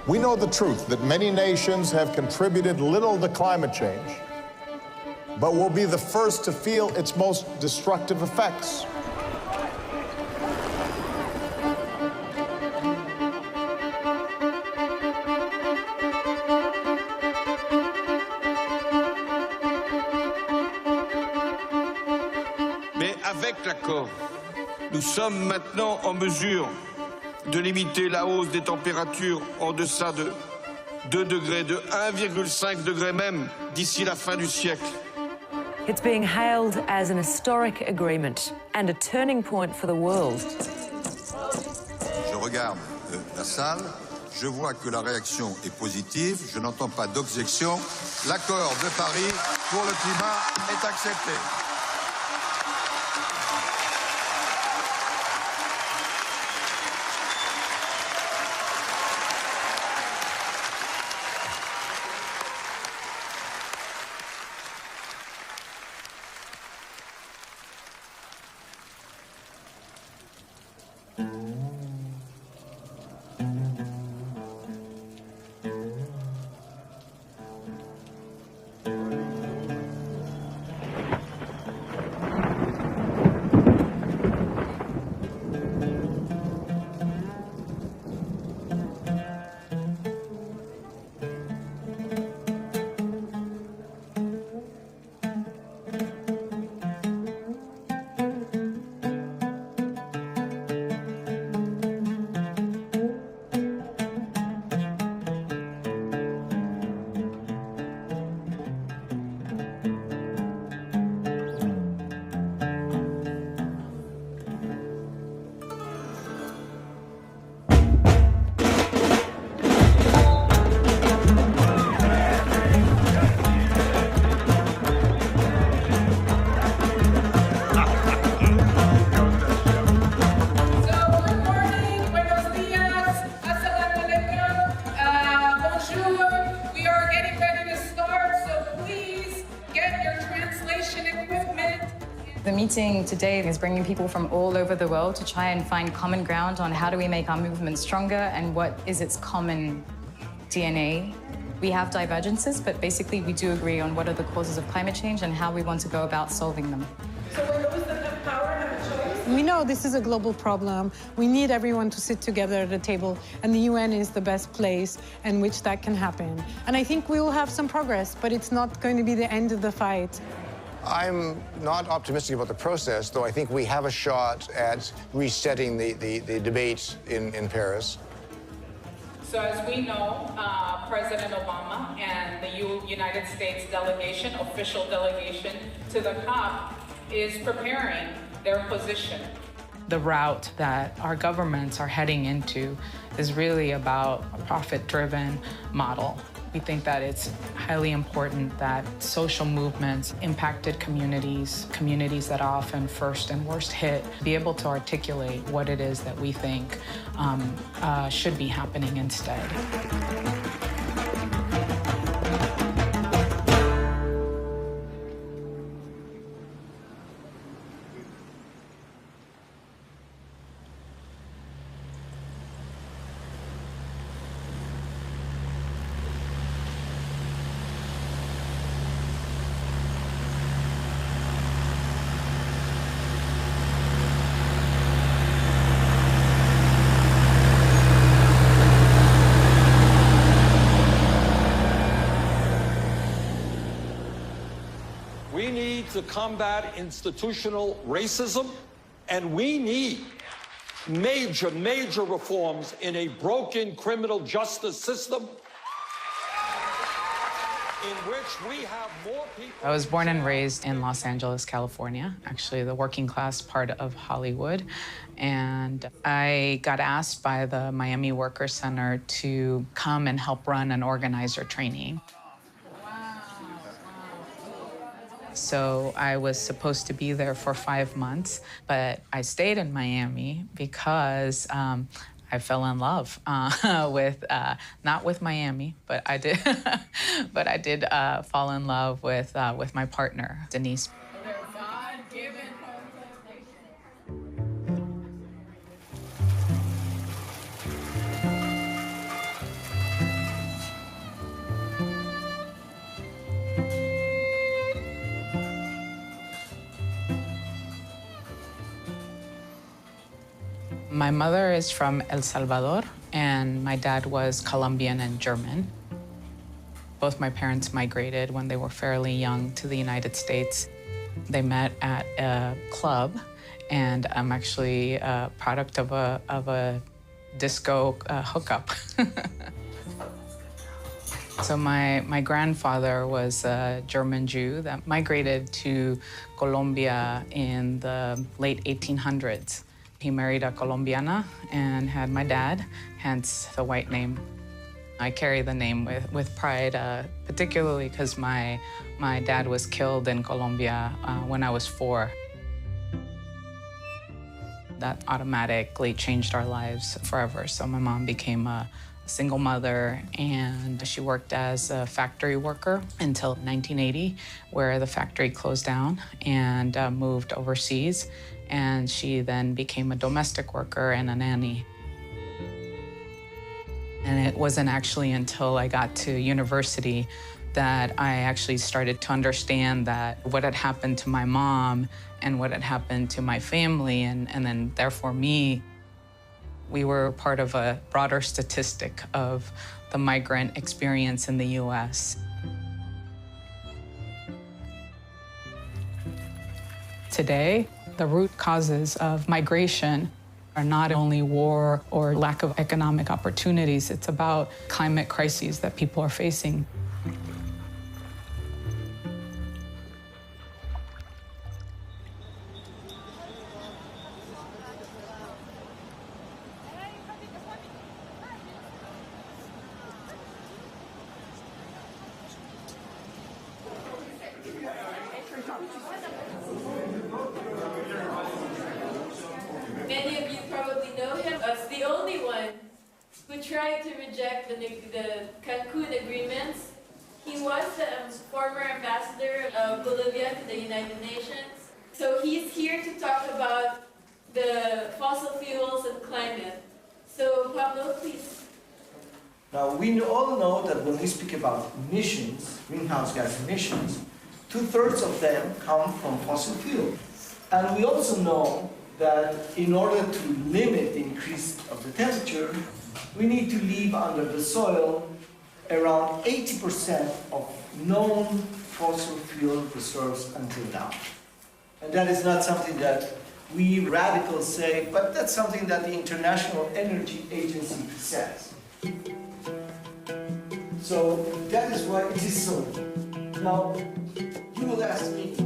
We know the truth that many nations have contributed little to climate change, but will be the first to feel its most destructive effects. Mais avec l'accord, nous sommes maintenant en mesure de limiter la hausse des températures en deçà de 2 degrés, de 1,5 degré même d'ici la fin du siècle. It's being hailed as an historic agreement and a turning point for the world. Je regarde la salle, je vois que la réaction est positive, je n'entends pas d'objection. L'accord de Paris pour le climat est accepté. The meeting today is bringing people from all over the world to try and find common ground on how do we make our movement stronger and what is its common DNA. We have divergences, but basically we do agree on what are the causes of climate change and how we want to go about solving them. So for those that have power We know this is a global problem. We need everyone to sit together at a table, and the UN is the best place in which that can happen. And I think we will have some progress, but it's not going to be the end of the fight. I'm not optimistic about the process, though I think we have a shot at resetting the debate in Paris. So as we know, President Obama and the United States delegation, official delegation to the COP, is preparing their position. The route that our governments are heading into is really about a profit-driven model. We think that it's highly important that social movements, impacted communities, communities that are often first and worst hit, be able to articulate what it is that we think should be happening instead. We need to combat institutional racism, and we need major, major reforms in a broken criminal justice system in which we have more people. I was born and raised in Los Angeles, California, actually the working class part of Hollywood. And I got asked by the Miami Workers Center to come and help run an organizer training. So I was supposed to be there for 5 months, but I stayed in Miami because I fell in love with, not with Miami, but I did, but I did fall in love with my partner, Denise. My mother is from El Salvador, and my dad was Colombian and German. Both my parents migrated when they were fairly young to the United States. They met at a club, and I'm actually a product of a disco hookup. So my grandfather was a German Jew that migrated to Colombia in the late 1800s. He married a Colombiana and had my dad, hence the white name. I carry the name with pride, particularly because my dad was killed in Colombia when I was 4. That automatically changed our lives forever. So my mom became a single mother, and she worked as a factory worker until 1980, where the factory closed down and moved overseas. And she then became a domestic worker and a nanny. And it wasn't actually until I got to university that I actually started to understand that what had happened to my mom and what had happened to my family, and then therefore me, we were part of a broader statistic of the migrant experience in the US. Today, the root causes of migration are not only war or lack of economic opportunities, it's about climate crises that people are facing. Many of you probably know him as the only one who tried to reject the Cancun agreements. He was the former ambassador of Bolivia to the United Nations. So he's here to talk about the fossil fuels and climate. So Pablo, please. Now, we all know that when we speak about emissions, greenhouse gas emissions, 2/3 of them come from fossil fuel. And we also know that in order to limit the increase of the temperature, we need to leave under the soil around 80% of known fossil fuel reserves until now. And that is not something that we radicals say, but that's something that the International Energy Agency says. So that is why it is so. Now, you will ask me,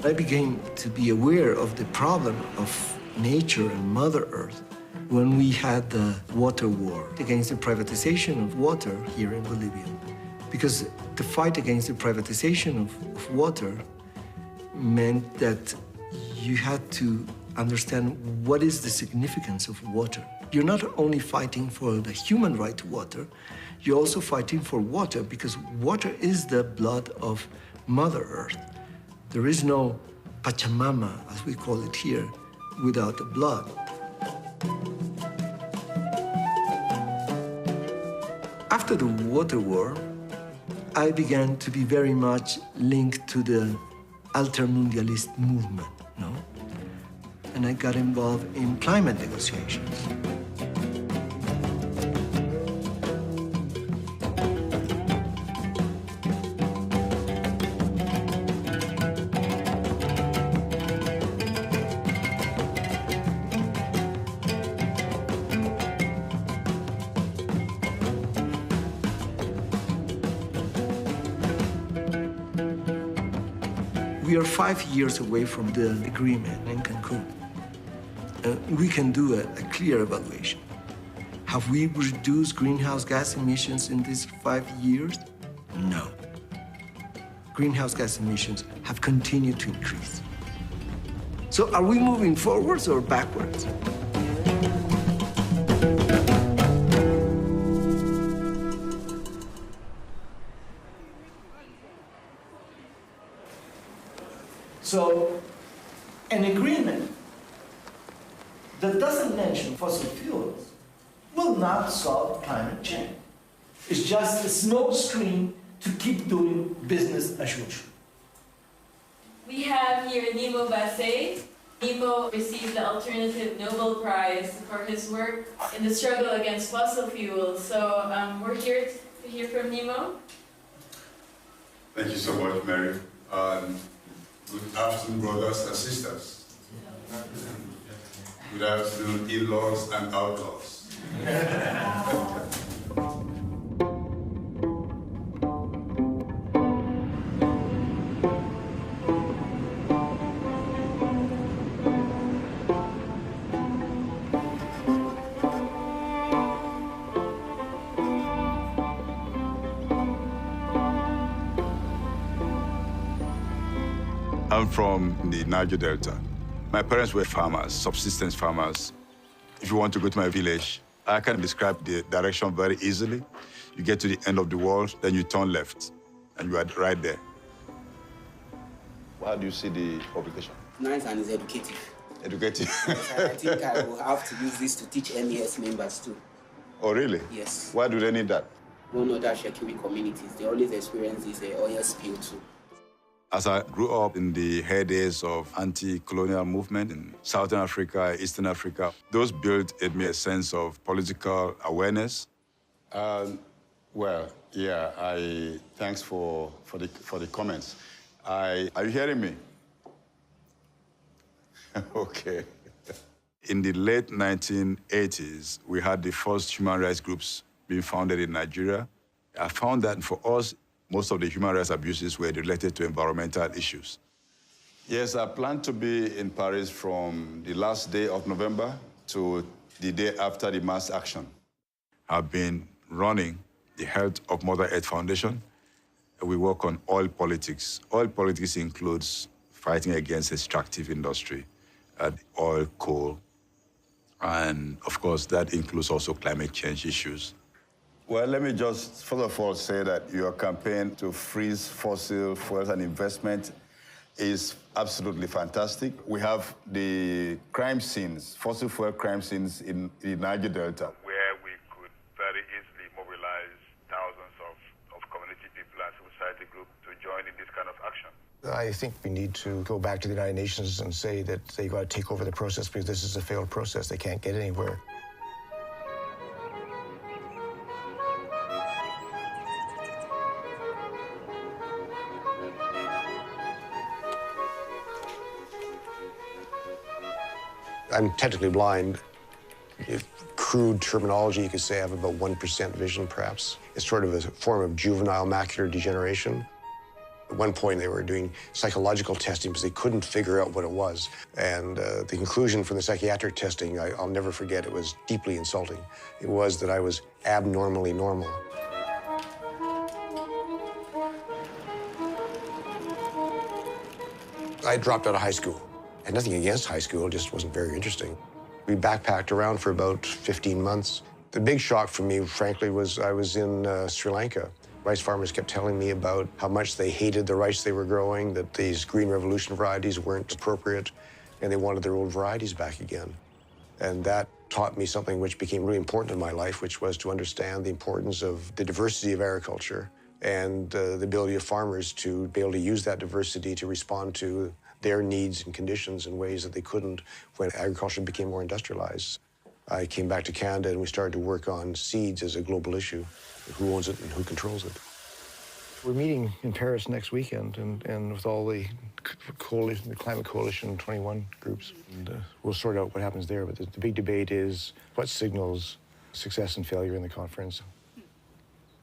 I began to be aware of the problem of nature and Mother Earth when we had the water war against the privatization of water here in Bolivia. Because the fight against the privatization of water meant that you had to understand what is the significance of water. You're not only fighting for the human right to water, you're also fighting for water because water is the blood of Mother Earth. There is no Pachamama, as we call it here, without the blood. After the water war, I began to be very much linked to the altermundialist movement, no? And I got involved in climate negotiations. We are 5 years away from the agreement in Cancun. We can do a clear evaluation. Have we reduced greenhouse gas emissions in these 5 years? No. Greenhouse gas emissions have continued to increase. So are we moving forwards or backwards? So, an agreement that doesn't mention fossil fuels will not solve climate change. It's just a smokescreen to keep doing business as usual. We have here Nemo Bassé. Nemo received the Alternative Nobel Prize for his work in the struggle against fossil fuels. So we're here to hear from Nemo. Thank you so much, Mary. Good afternoon, brothers and sisters. Good afternoon, in-laws and outlaws. I'm from the Niger Delta. My parents were farmers, subsistence farmers. If you want to go to my village, I can describe the direction very easily. You get to the end of the world, then you turn left, and you are right there. How do you see the publication? Nice and it's educative. Educative? Yes, I think I will have to use this to teach MES members too. Oh, really? Yes. Why do they need that? One other Shekiri communities, they always experience this oil spill too. As I grew up in the heydays of anti-colonial movement in Southern Africa, Eastern Africa, those built in me a sense of political awareness. Thanks for the comments. Are you hearing me? Okay. In the late 1980s, we had the first human rights groups being founded in Nigeria. I found that for us, most of the human rights abuses were related to environmental issues. Yes, I plan to be in Paris from the last day of November to the day after the mass action. I've been running the Health of Mother Earth Foundation. We work on oil politics. Oil politics includes fighting against extractive industry, oil, coal, and of course, that includes also climate change issues. Well, let me just, first of all, say that your campaign to freeze fossil fuels and investment is absolutely fantastic. We have the crime scenes, fossil fuel crime scenes in the Niger Delta, where we could very easily mobilize thousands of community people and civil society groups to join in this kind of action. I think we need to go back to the United Nations and say that they've got to take over the process because this is a failed process. They can't get anywhere. I'm technically blind. If crude terminology, you could say I have about 1% vision, perhaps. It's sort of a form of juvenile macular degeneration. At one point, they were doing psychological testing because they couldn't figure out what it was. And the conclusion from the psychiatric testing, I'll never forget, it was deeply insulting. It was that I was abnormally normal. I dropped out of high school. I had nothing against high school, it just wasn't very interesting. We backpacked around for about 15 months. The big shock for me, frankly, was I was in Sri Lanka. Rice farmers kept telling me about how much they hated the rice they were growing, that these Green Revolution varieties weren't appropriate, and they wanted their old varieties back again. And that taught me something which became really important in my life, which was to understand the importance of the diversity of agriculture and the ability of farmers to be able to use that diversity to respond to their needs and conditions in ways that they couldn't when agriculture became more industrialized. I came back to Canada and we started to work on seeds as a global issue. Who owns it and who controls it? We're meeting in Paris next weekend and with all the coalition, the Climate Coalition 21 groups. And we'll sort out what happens there. But the big debate is what signals success and failure in the conference.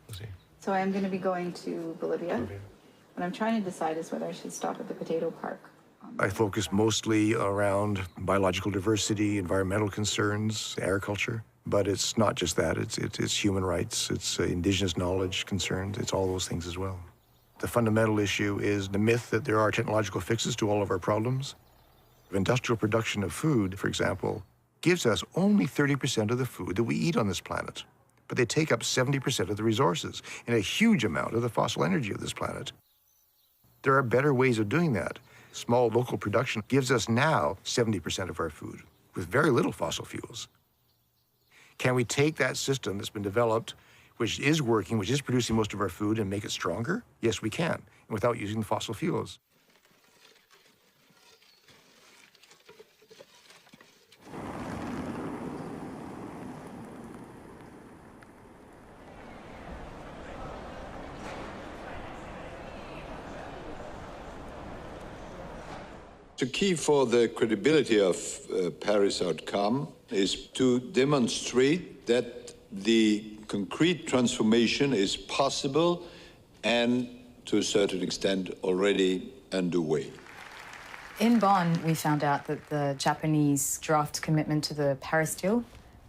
We'll see. So I'm going to be going to Bolivia. What I'm trying to decide is whether I should stop at the potato park. I focus mostly around biological diversity, environmental concerns, agriculture. But it's not just that. It's human rights. It's indigenous knowledge concerns. It's all those things as well. The fundamental issue is the myth that there are technological fixes to all of our problems. Industrial production of food, for example, gives us only 30% of the food that we eat on this planet. But they take up 70% of the resources and a huge amount of the fossil energy of this planet. There are better ways of doing that. Small local production gives us now 70% of our food with very little fossil fuels. Can we take that system that's been developed, which is working, which is producing most of our food, and make it stronger? Yes, we can, and without using the fossil fuels. The key for the credibility of Paris outcome is to demonstrate that the concrete transformation is possible and, to a certain extent, already underway. In Bonn, we found out that the Japanese draft commitment to the Paris deal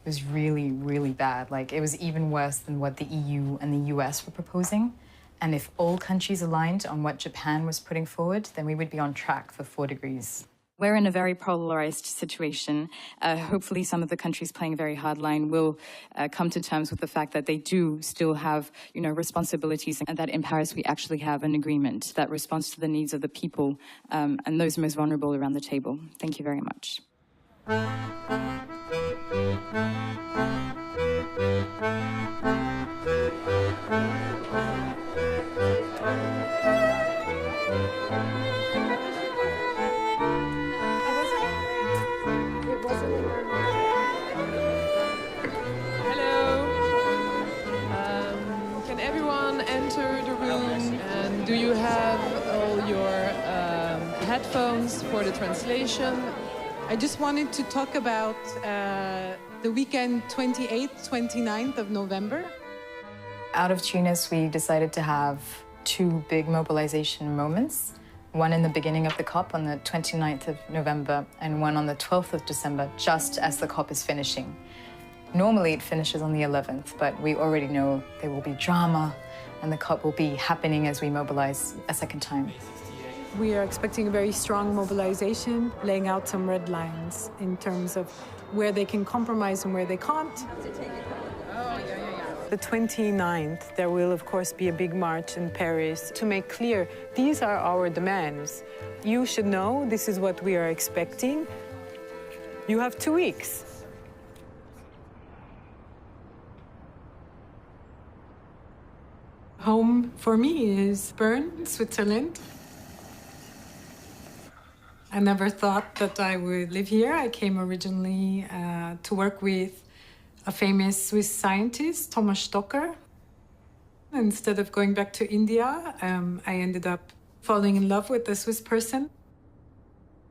was really, really bad. Like, it was even worse than what the EU and the US were proposing. And if all countries aligned on what Japan was putting forward, then we would be on track for 4 degrees. We're in a very polarized situation. Hopefully some of the countries playing very hard line will come to terms with the fact that they do still have, responsibilities, and that in Paris we actually have an agreement that responds to the needs of the people and those most vulnerable around the table. Thank you very much. Do you have all your headphones for the translation? I just wanted to talk about the weekend 28th, 29th of November. Out of Tunis, we decided to have 2 big mobilization moments. One in the beginning of the COP on the 29th of November and one on the 12th of December, just as the COP is finishing. Normally it finishes on the 11th, but we already know there will be drama and the COP will be happening as we mobilize a second time. We are expecting a very strong mobilization, laying out some red lines in terms of where they can compromise and where they can't. Oh, yeah. The 29th, there will, of course, be a big march in Paris to make clear these are our demands. You should know this is what we are expecting. You have 2 weeks. Home for me is Bern, Switzerland. I never thought that I would live here. I came originally to work with a famous Swiss scientist, Thomas Stocker. Instead of going back to India, I ended up falling in love with a Swiss person.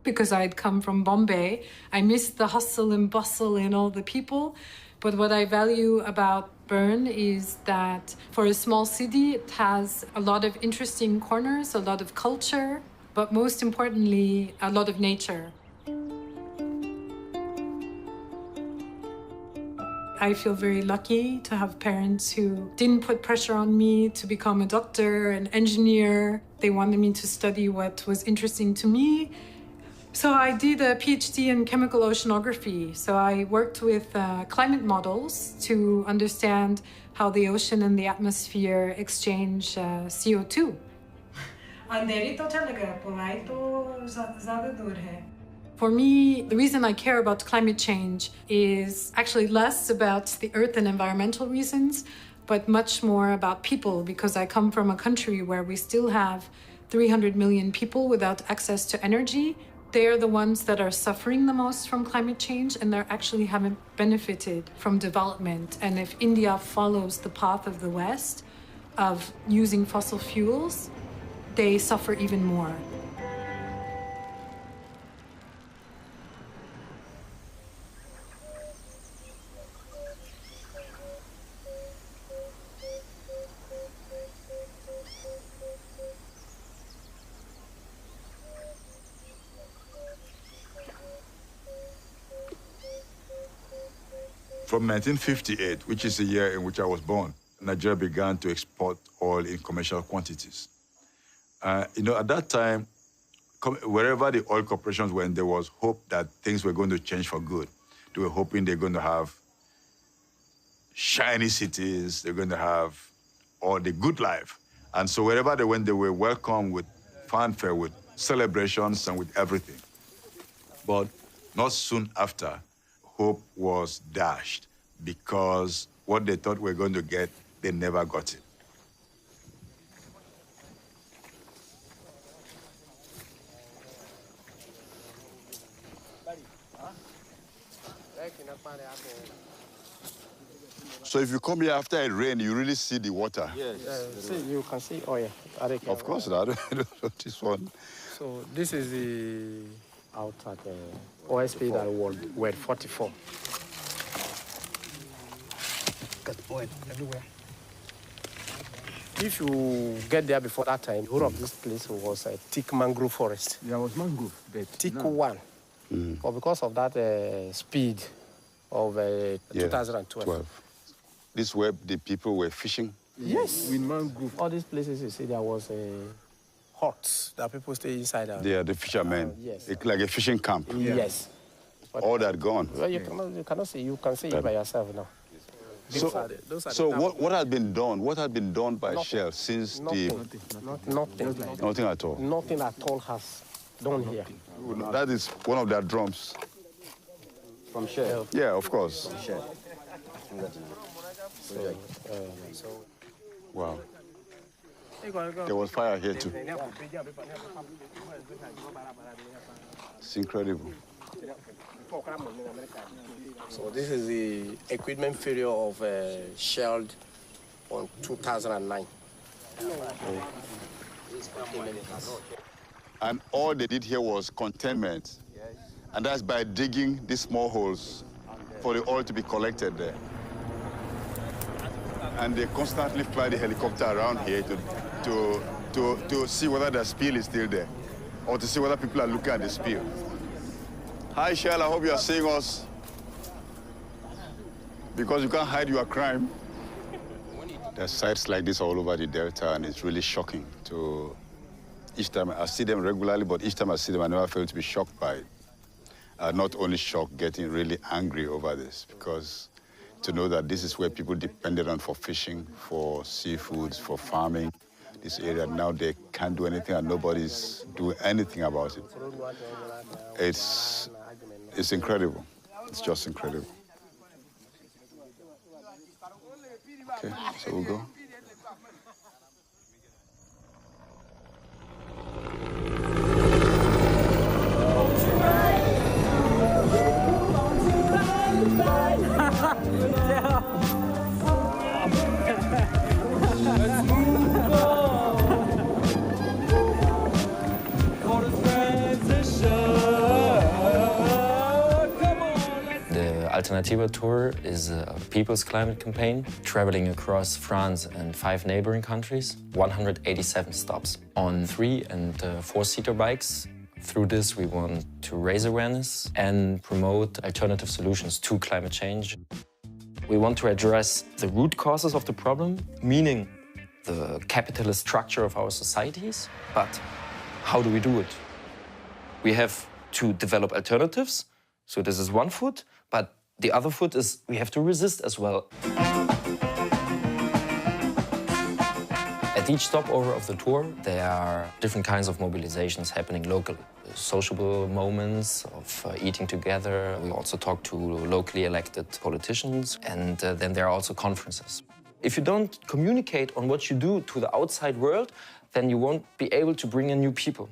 Because I'd come from Bombay, I missed the hustle and bustle and all the people. But what I value about Bern is that for a small city, it has a lot of interesting corners, a lot of culture, but most importantly, a lot of nature. I feel very lucky to have parents who didn't put pressure on me to become a doctor, an engineer. They wanted me to study what was interesting to me. So I did a PhD in chemical oceanography. So I worked with climate models to understand how the ocean and the atmosphere exchange CO2. For me, the reason I care about climate change is actually less about the earth and environmental reasons, but much more about people, because I come from a country where we still have 300 million people without access to energy. They are the ones that are suffering the most from climate change, and they actually haven't benefited from development. And if India follows the path of the West of using fossil fuels, they suffer even more. From 1958, which is the year in which I was born, Nigeria began to export oil in commercial quantities. At that time, wherever the oil corporations went, there was hope that things were going to change for good. They were hoping they're going to have shiny cities, they're going to have all the good life. And so wherever they went, they were welcomed with fanfare, with celebrations, and with everything. But not soon after, hope was dashed because what they thought we were going to get, they never got it. So if you come here after it rain, you really see the water. Yes. See, you can see oil. Of course, I don't know this one. So this is the outside OSP that were 44. Got oil everywhere. If you get there before that time, the whole of this place was a thick mangrove forest. There was mangrove, but thick one. But because of that speed of 2012. This where the people were fishing? Yes. With mangrove. All these places you see, there was a huts that people stay inside. Yeah, the fishermen. Yes. It's like a fishing camp. Yes. But all that gone. Well, you cannot see. You can see it by yourself now. So what had been done? What had been done by Shell since Nothing at all? Nothing at all has done here. That is one of their drums. From Shell? Yeah, of course. From Shell. Wow. There was fire here too. It's incredible. So this is the equipment failure of Shell on 2009. And all they did here was containment. And that's by digging these small holes for the oil to be collected there. And they constantly fly the helicopter around here to see whether the spill is still there, or to see whether people are looking at the spill. Hi, Shell, I hope you are seeing us. Because you can't hide your crime. There's sites like this all over the Delta, and it's really shocking to... Each time I see them regularly, but each time I see them, I never fail to be shocked by it. Not only shocked, getting really angry over this, because to know that this is where people depended on for fishing, for seafoods, for farming. This area, now they can't do anything and nobody's doing anything about it. It's incredible. It's just incredible. Okay, so we'll go. Alternativa Tour is a people's climate campaign traveling across France and 5 neighboring countries, 187 stops on 3- and 4-seater bikes. Through this, we want to raise awareness and promote alternative solutions to climate change. We want to address the root causes of the problem, meaning the capitalist structure of our societies. But how do we do it? We have to develop alternatives. So this is one foot, but the other foot is we have to resist as well. At each stopover of the tour, there are different kinds of mobilizations happening locally. Sociable moments of eating together. We also talk to locally elected politicians, and then there are also conferences. If you don't communicate on what you do to the outside world, then you won't be able to bring in new people.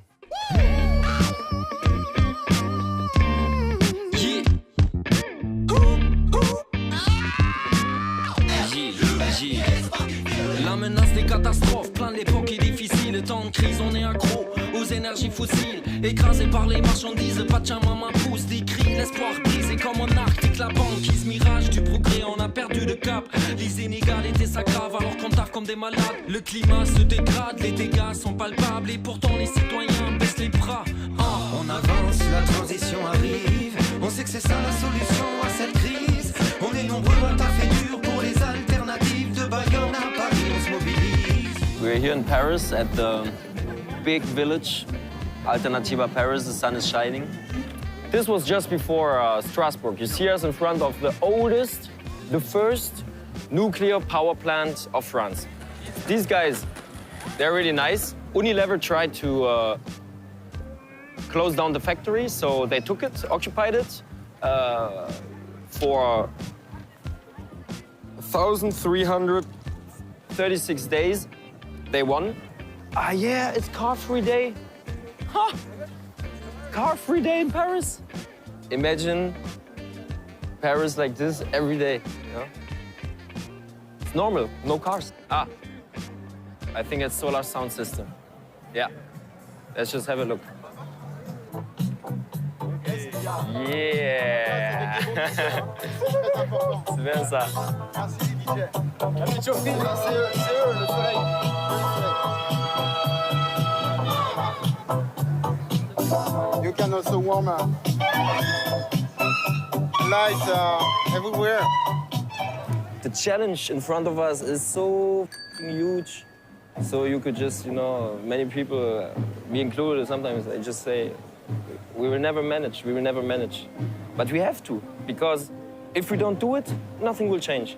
La menace des catastrophes, plein l'époque est difficile. Temps de crise, on est accro aux énergies fossiles. Écrasé par les marchandises, pas de main pousse des cris. L'espoir brisé comme en Arctique, la banquise, mirage du progrès, on a perdu de cap. Les inégalités s'aggravent alors qu'on taffe comme des malades. Le climat se dégrade, les dégâts sont palpables. Et pourtant les citoyens baissent les bras. On avance, la transition arrive. On sait que c'est ça la solution à cette crise. On est nombreux à taffer dur pour les alternatives de Bayonne à Paris. On se mobilise. We're here in Paris at the big village, Alternativa Paris. The sun is shining. This was just before Strasbourg. You see us in front of the oldest, the first nuclear power plant of France. These guys, they're really nice. Unilever tried to close down the factory, so they took it, occupied it for 1,336 days. They won. Yeah, it's car-free day. Huh. Car-free day in Paris. Imagine Paris like this every day. You know? It's normal, no cars. I think it's solar sound system. Yeah, let's just have a look. Yeah. C'est bien ça. Merci DJ. C'est eux, le soleil. You can also warm up. Lights everywhere. The challenge in front of us is so huge. So you could just, many people, me included, sometimes they just say, we will never manage, we will never manage. But we have to, because if we don't do it, nothing will change.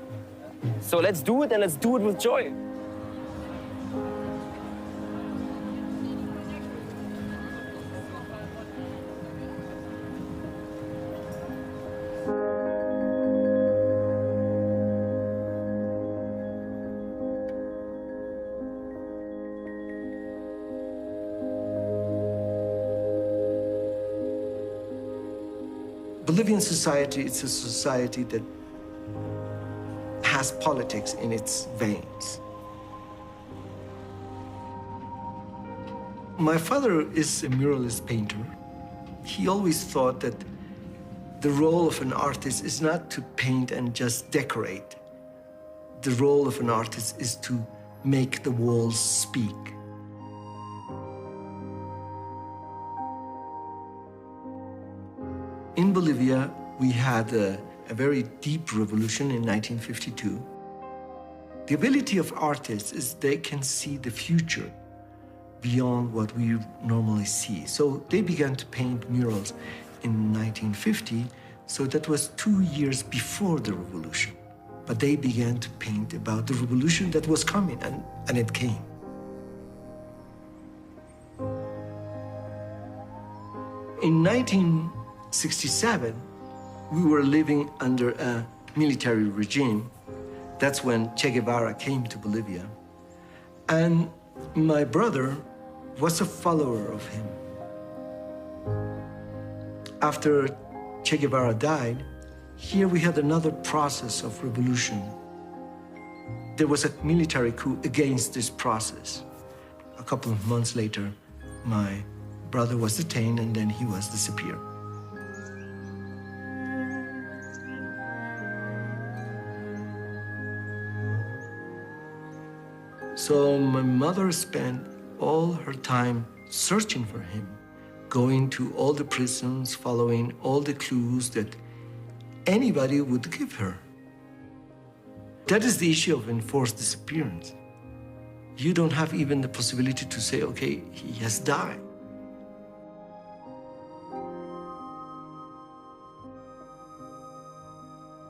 So let's do it, and let's do it with joy. Bolivian society is a society that has politics in its veins. My father is a muralist painter. He always thought that the role of an artist is not to paint and just decorate. The role of an artist is to make the walls speak. In Bolivia, we had a very deep revolution in 1952. The ability of artists is they can see the future beyond what we normally see. So they began to paint murals in 1950, so that was 2 years before the revolution. But they began to paint about the revolution that was coming, and it came. In 1967, we were living under a military regime. That's when Che Guevara came to Bolivia. And my brother was a follower of him. After Che Guevara died, here we had another process of revolution. There was a military coup against this process. A couple of months later, my brother was detained and then he was disappeared. So my mother spent all her time searching for him, going to all the prisons, following all the clues that anybody would give her. That is the issue of enforced disappearance. You don't have even the possibility to say, okay, he has died.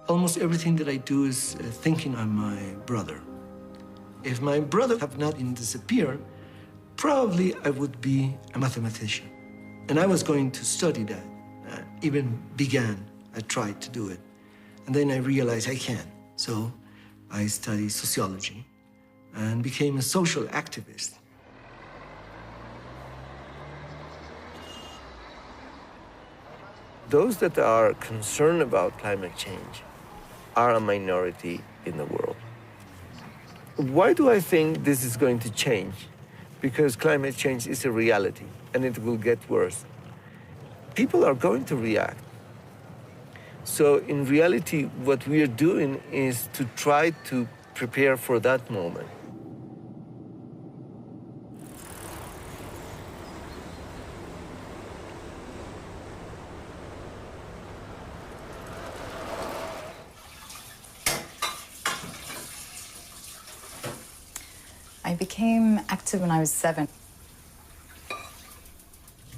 Almost everything that I do is thinking on my brother. If my brother had not disappeared, probably I would be a mathematician. And I was going to study that. I tried to do it. And then I realized I can't. So I studied sociology and became a social activist. Those that are concerned about climate change are a minority in the world. Why do I think this is going to change? Because climate change is a reality, and it will get worse. People are going to react. So in reality, what we are doing is to try to prepare for that moment. I became active when I was 7.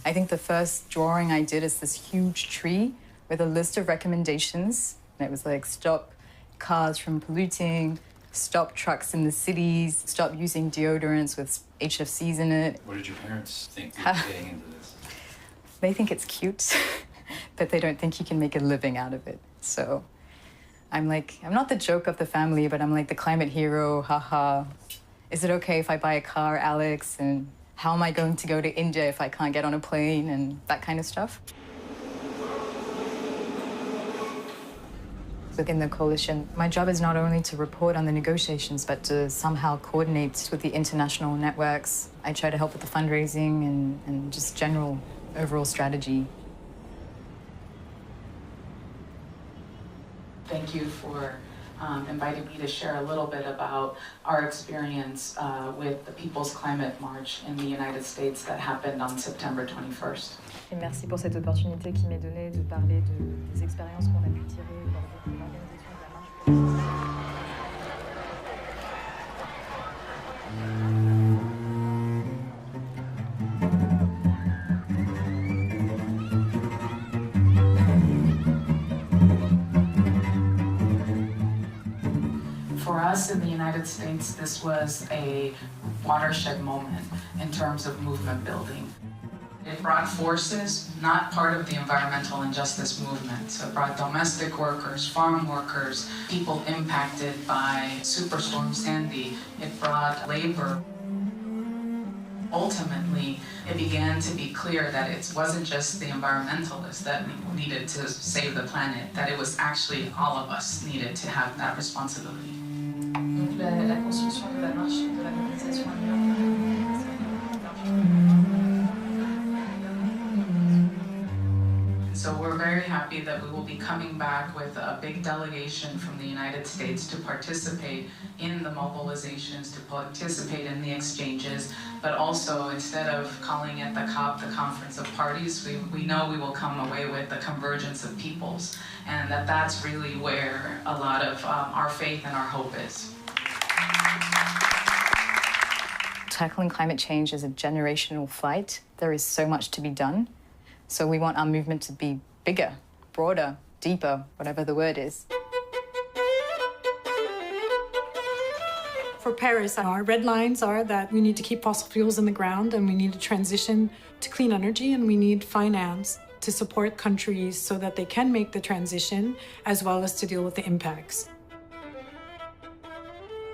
I think the first drawing I did is this huge tree with a list of recommendations. And it was like, stop cars from polluting, stop trucks in the cities, stop using deodorants with HFCs in it. What did your parents think you were getting into this? They think it's cute, but they don't think you can make a living out of it. So I'm not the joke of the family, but I'm like the climate hero, haha. Is it okay if I buy a car, Alex? And how am I going to go to India if I can't get on a plane and that kind of stuff? Within the coalition, my job is not only to report on the negotiations, but to somehow coordinate with the international networks. I try to help with the fundraising and just general overall strategy. Thank you for inviting me to share a little bit about our experience with the People's Climate March in the United States that happened on September 21st. Et merci pour cette opportunité qui m'est donnée de parler des expériences qu'on a pu tirer lors de l'organisation de la marche. For us in the United States, this was a watershed moment in terms of movement building. It brought forces not part of the environmental injustice movement. So it brought domestic workers, farm workers, people impacted by Superstorm Sandy. It brought labor. Ultimately, it began to be clear that it wasn't just the environmentalists that needed to save the planet, that it was actually all of us needed to have that responsibility. Donc la construction de la marche de la mobilisation So we're very happy that we will be coming back with a big delegation from the United States to participate in the mobilizations, to participate in the exchanges, but also instead of calling it the COP, the Conference of Parties, we know we will come away with the convergence of peoples, and that's really where a lot of our faith and our hope is. Tackling climate change is a generational fight. There is so much to be done. So we want our movement to be bigger, broader, deeper, whatever the word is. For Paris, our red lines are that we need to keep fossil fuels in the ground and we need to transition to clean energy and we need finance to support countries so that they can make the transition as well as to deal with the impacts.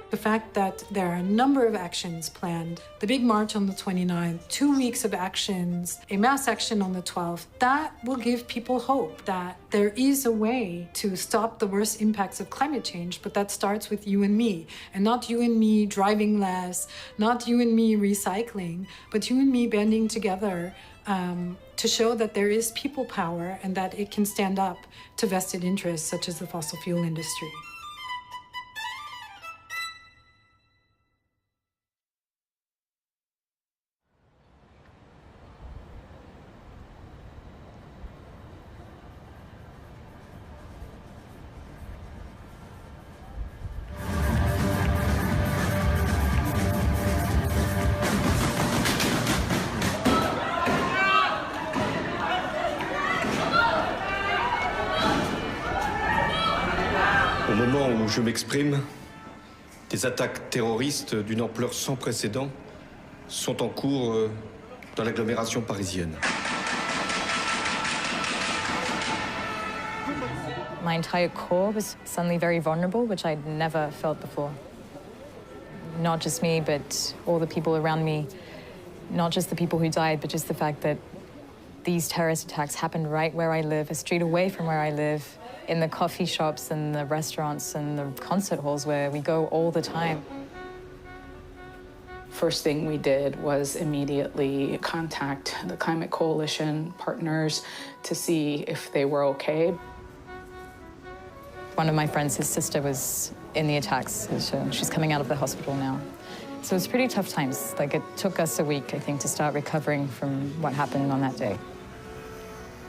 The fact that there are a number of actions planned, the big march on the 29th, 2 weeks of actions, a mass action on the 12th, that will give people hope that there is a way to stop the worst impacts of climate change, but that starts with you and me, and not you and me driving less, not you and me recycling, but you and me banding together to show that there is people power and that it can stand up to vested interests such as the fossil fuel industry. Au moment où je m'exprime, des attaques terroristes d'une ampleur sans précédent sont en cours dans l'agglomération parisienne. My entire core was suddenly very vulnerable, which I'd never felt before. Not just me, but all the people around me. Not just the people who died, but just the fact that these terrorist attacks happened right where I live, a street away from where I live, in the coffee shops and the restaurants and the concert halls where we go all the time. First thing we did was immediately contact the Climate Coalition partners to see if they were okay. One of my friends, his sister was in the attacks. She's coming out of the hospital now. So it's pretty tough times. Like, it took us a week, I think, to start recovering from what happened on that day.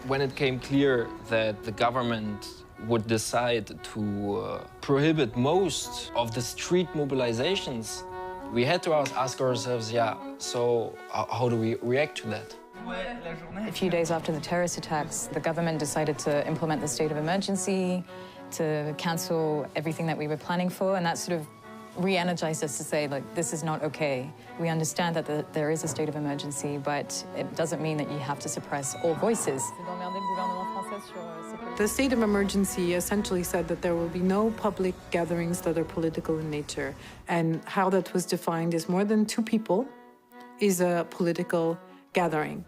When it came clear that the government would decide to prohibit most of the street mobilizations, we had to ask ourselves, yeah, so how do we react to that? A few days after the terrorist attacks, the government decided to implement the state of emergency, to cancel everything that we were planning for, and that sort of re-energized us to say, like, this is not okay. We understand that there is a state of emergency, but it doesn't mean that you have to suppress all voices. The state of emergency essentially said that there will be no public gatherings that are political in nature. And how that was defined is more than 2 people is a political gathering.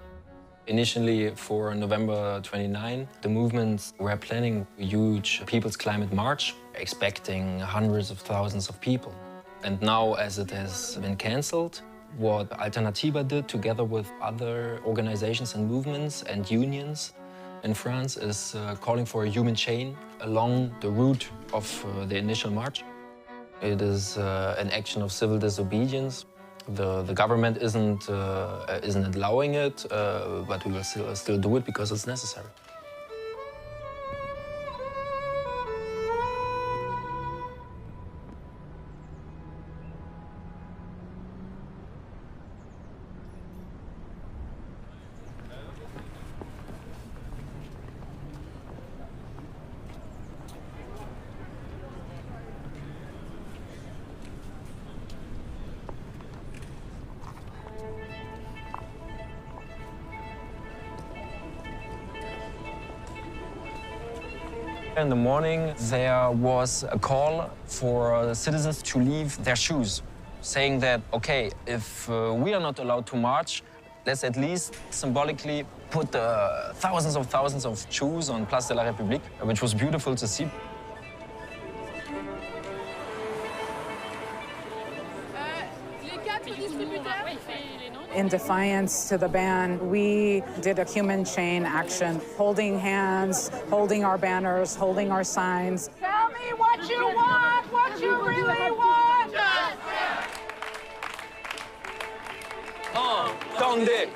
Initially, for November 29, the movements were planning a huge People's Climate March, expecting hundreds of thousands of people. And now, as it has been cancelled, what Alternativa did, together with other organizations and movements and unions in France, is calling for a human chain along the route of the initial march. It is an action of civil disobedience. The government isn't allowing it, but we will still do it because it's necessary. In the morning, there was a call for citizens to leave their shoes, saying that, okay, if we are not allowed to march, let's at least symbolically put thousands of shoes on Place de la République, which was beautiful to see. In defiance to the ban, we did a human chain action, holding hands, holding our banners, holding our signs. Tell me what you want, what you really want. Attendez!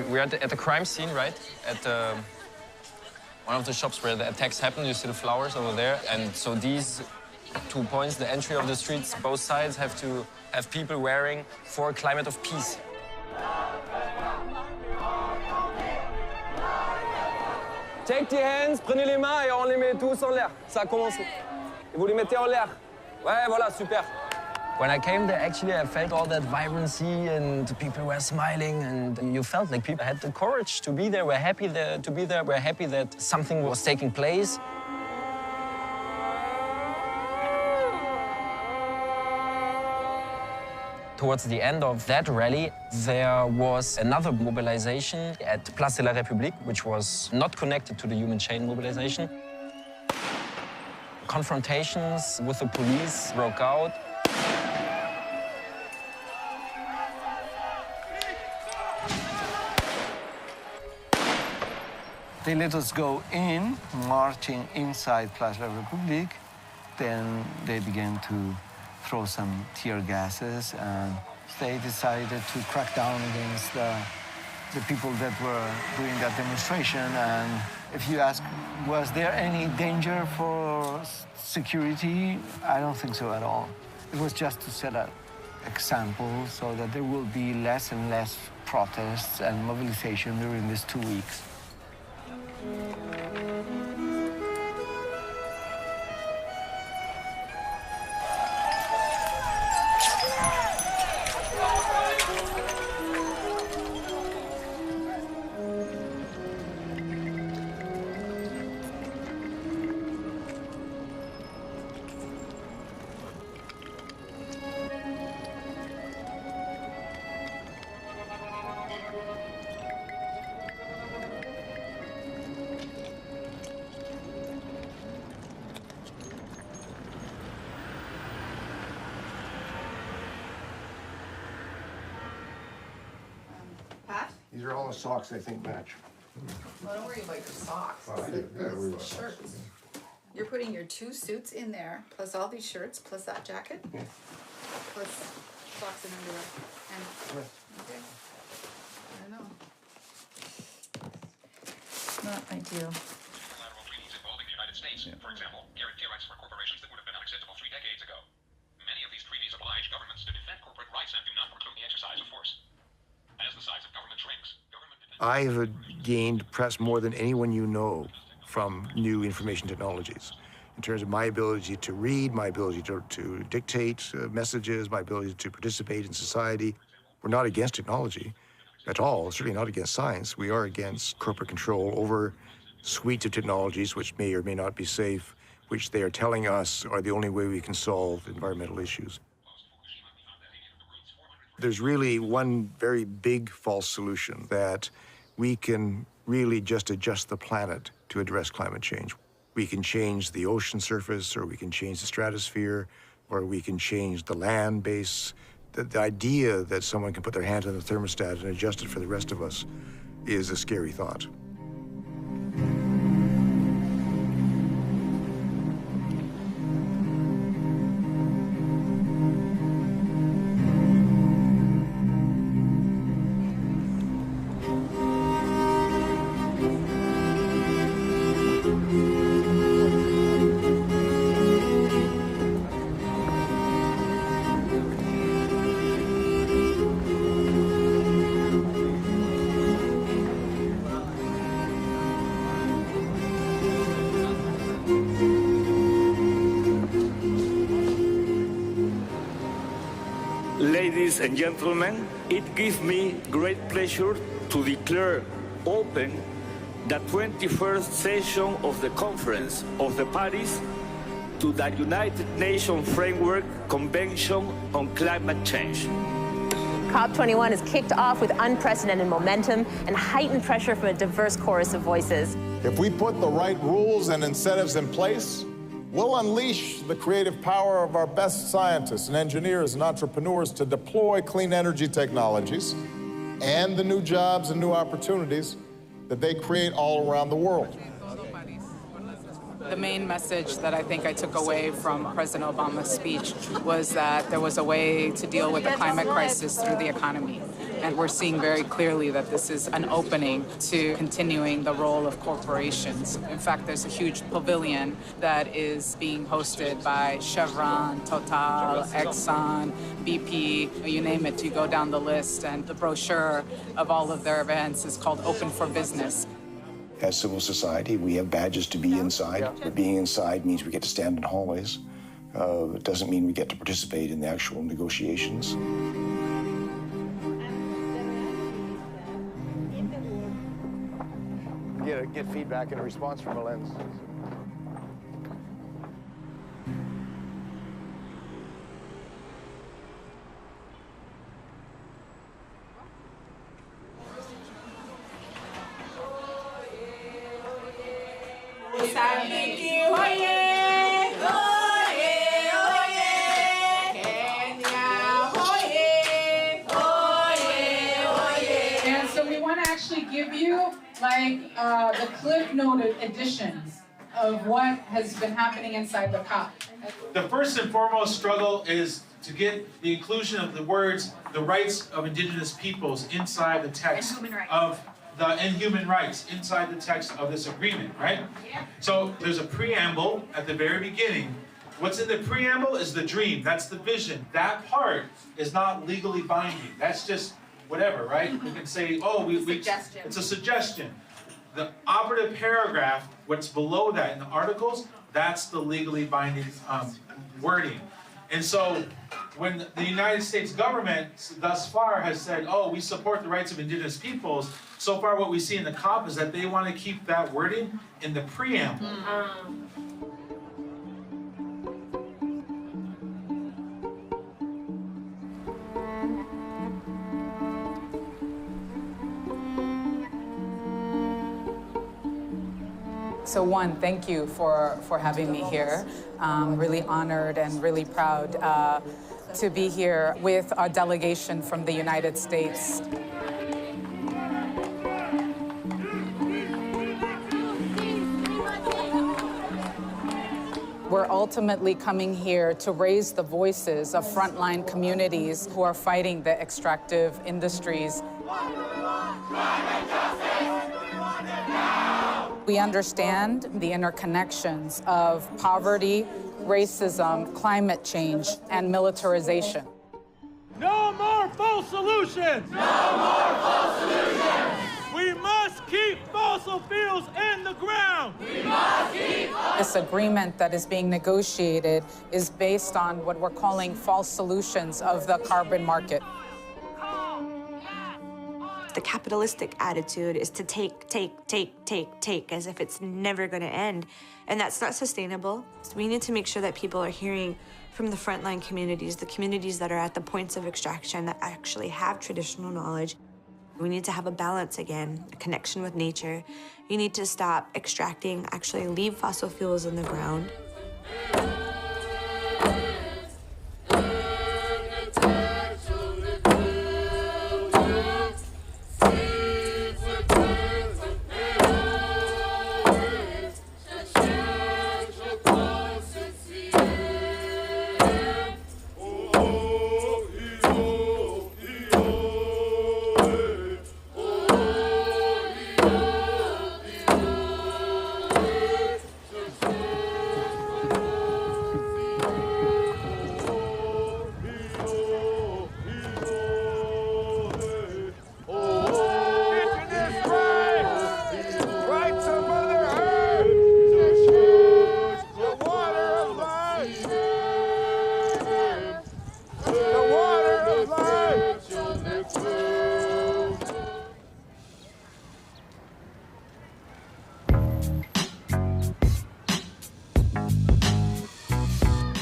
We're at the crime scene, right? At one of the shops where the attacks happened. You see the flowers over there. And so these 2 points, the entry of the streets, both sides have to have people wearing for a climate of peace. Take the hands, prenez les mains et on les met tous en l'air. Ça a commencé. Et vous les mettez en l'air. Ouais, voilà, super. When I came there, actually, I felt all that vibrancy and people were smiling and you felt like people had the courage to be there, were happy to be there, were happy that something was taking place. Towards the end of that rally, there was another mobilization at Place de la République, which was not connected to the human chain mobilization. Confrontations with the police broke out. They let us go in, marching inside Place de la République. Then they began to throw some tear gases, and they decided to crack down against the people that were doing that demonstration. And if you ask, was there any danger for security? I don't think so at all. It was just to set an example so that there will be less and less protests and mobilization during these 2 weeks. These are all the socks I think match. Well, don't worry about your socks. Oh, I do. Yeah, I worry about shirts. You're putting your 2 suits in there, plus all these shirts, plus that jacket, plus socks and underwear. And, okay. I don't know. Not ideal. Unilateral treaties involving the United States, for example, guarantee rights for corporations that would have been unacceptable 3 decades ago. Many of these treaties oblige governments to defend corporate rights and do not preclude the exercise of force. As the size of government shrinks, I have gained perhaps more than anyone you know from new information technologies in terms of my ability to read, my ability to dictate messages, my ability to participate in society. We're not against technology at all, certainly not against science. We are against corporate control over suites of technologies which may or may not be safe, which they are telling us are the only way we can solve environmental issues. There's really one very big false solution that we can really just adjust the planet to address climate change. We can change the ocean surface, or we can change the stratosphere, or we can change the land base. The idea that someone can put their hand on the thermostat and adjust it for the rest of us is a scary thought. Ladies and gentlemen, it gives me great pleasure to declare open the 21st session of the Conference of the Parties to the United Nations Framework Convention on Climate Change. COP21 is kicked off with unprecedented momentum and heightened pressure from a diverse chorus of voices. If we put the right rules and incentives in place, we'll unleash the creative power of our best scientists and engineers and entrepreneurs to deploy clean energy technologies and the new jobs and new opportunities that they create all around the world. The main message that I think I took away from President Obama's speech was that there was a way to deal with the climate crisis through the economy. And we're seeing very clearly that this is an opening to continuing the role of corporations. In fact, there's a huge pavilion that is being hosted by Chevron, Total, Exxon, BP, you name it, you go down the list, and the brochure of all of their events is called Open for Business. as civil society. We have badges to be inside, but being inside means we get to stand in hallways. It doesn't mean we get to participate in the actual negotiations. Get feedback and a response from a lens. And so we want to actually give you like the Cliff Note editions of what has been happening inside the COP. The first and foremost struggle is to get the inclusion of the words, the rights of indigenous peoples inside the text and human rights inside the text of this agreement, right? Yeah. So there's a preamble at the very beginning. What's in the preamble is the dream, that's the vision. That part is not legally binding. That's just whatever, right? We can say, oh, it's a suggestion. The operative paragraph, what's below that in the articles, that's the legally binding wording. And so when the United States government thus far has said, oh, we support the rights of indigenous peoples, so far what we see in the COP is that they want to keep that wording in the preamble. So one, thank you for having me here. Really honored and really proud to be here with our delegation from the United States. We're ultimately coming here to raise the voices of frontline communities who are fighting the extractive industries. We understand the interconnections of poverty, racism, climate change, and militarization. No more false solutions! No more false solutions! We must keep fossil fuels in the ground! We must keep This agreement that is being negotiated is based on what we're calling false solutions of the carbon market. The capitalistic attitude is to take, as if it's never going to end. And that's not sustainable. So we need to make sure that people are hearing from the frontline communities, the communities that are at the points of extraction that actually have traditional knowledge. We need to have a balance again, a connection with nature. You need to stop extracting, actually leave fossil fuels in the ground.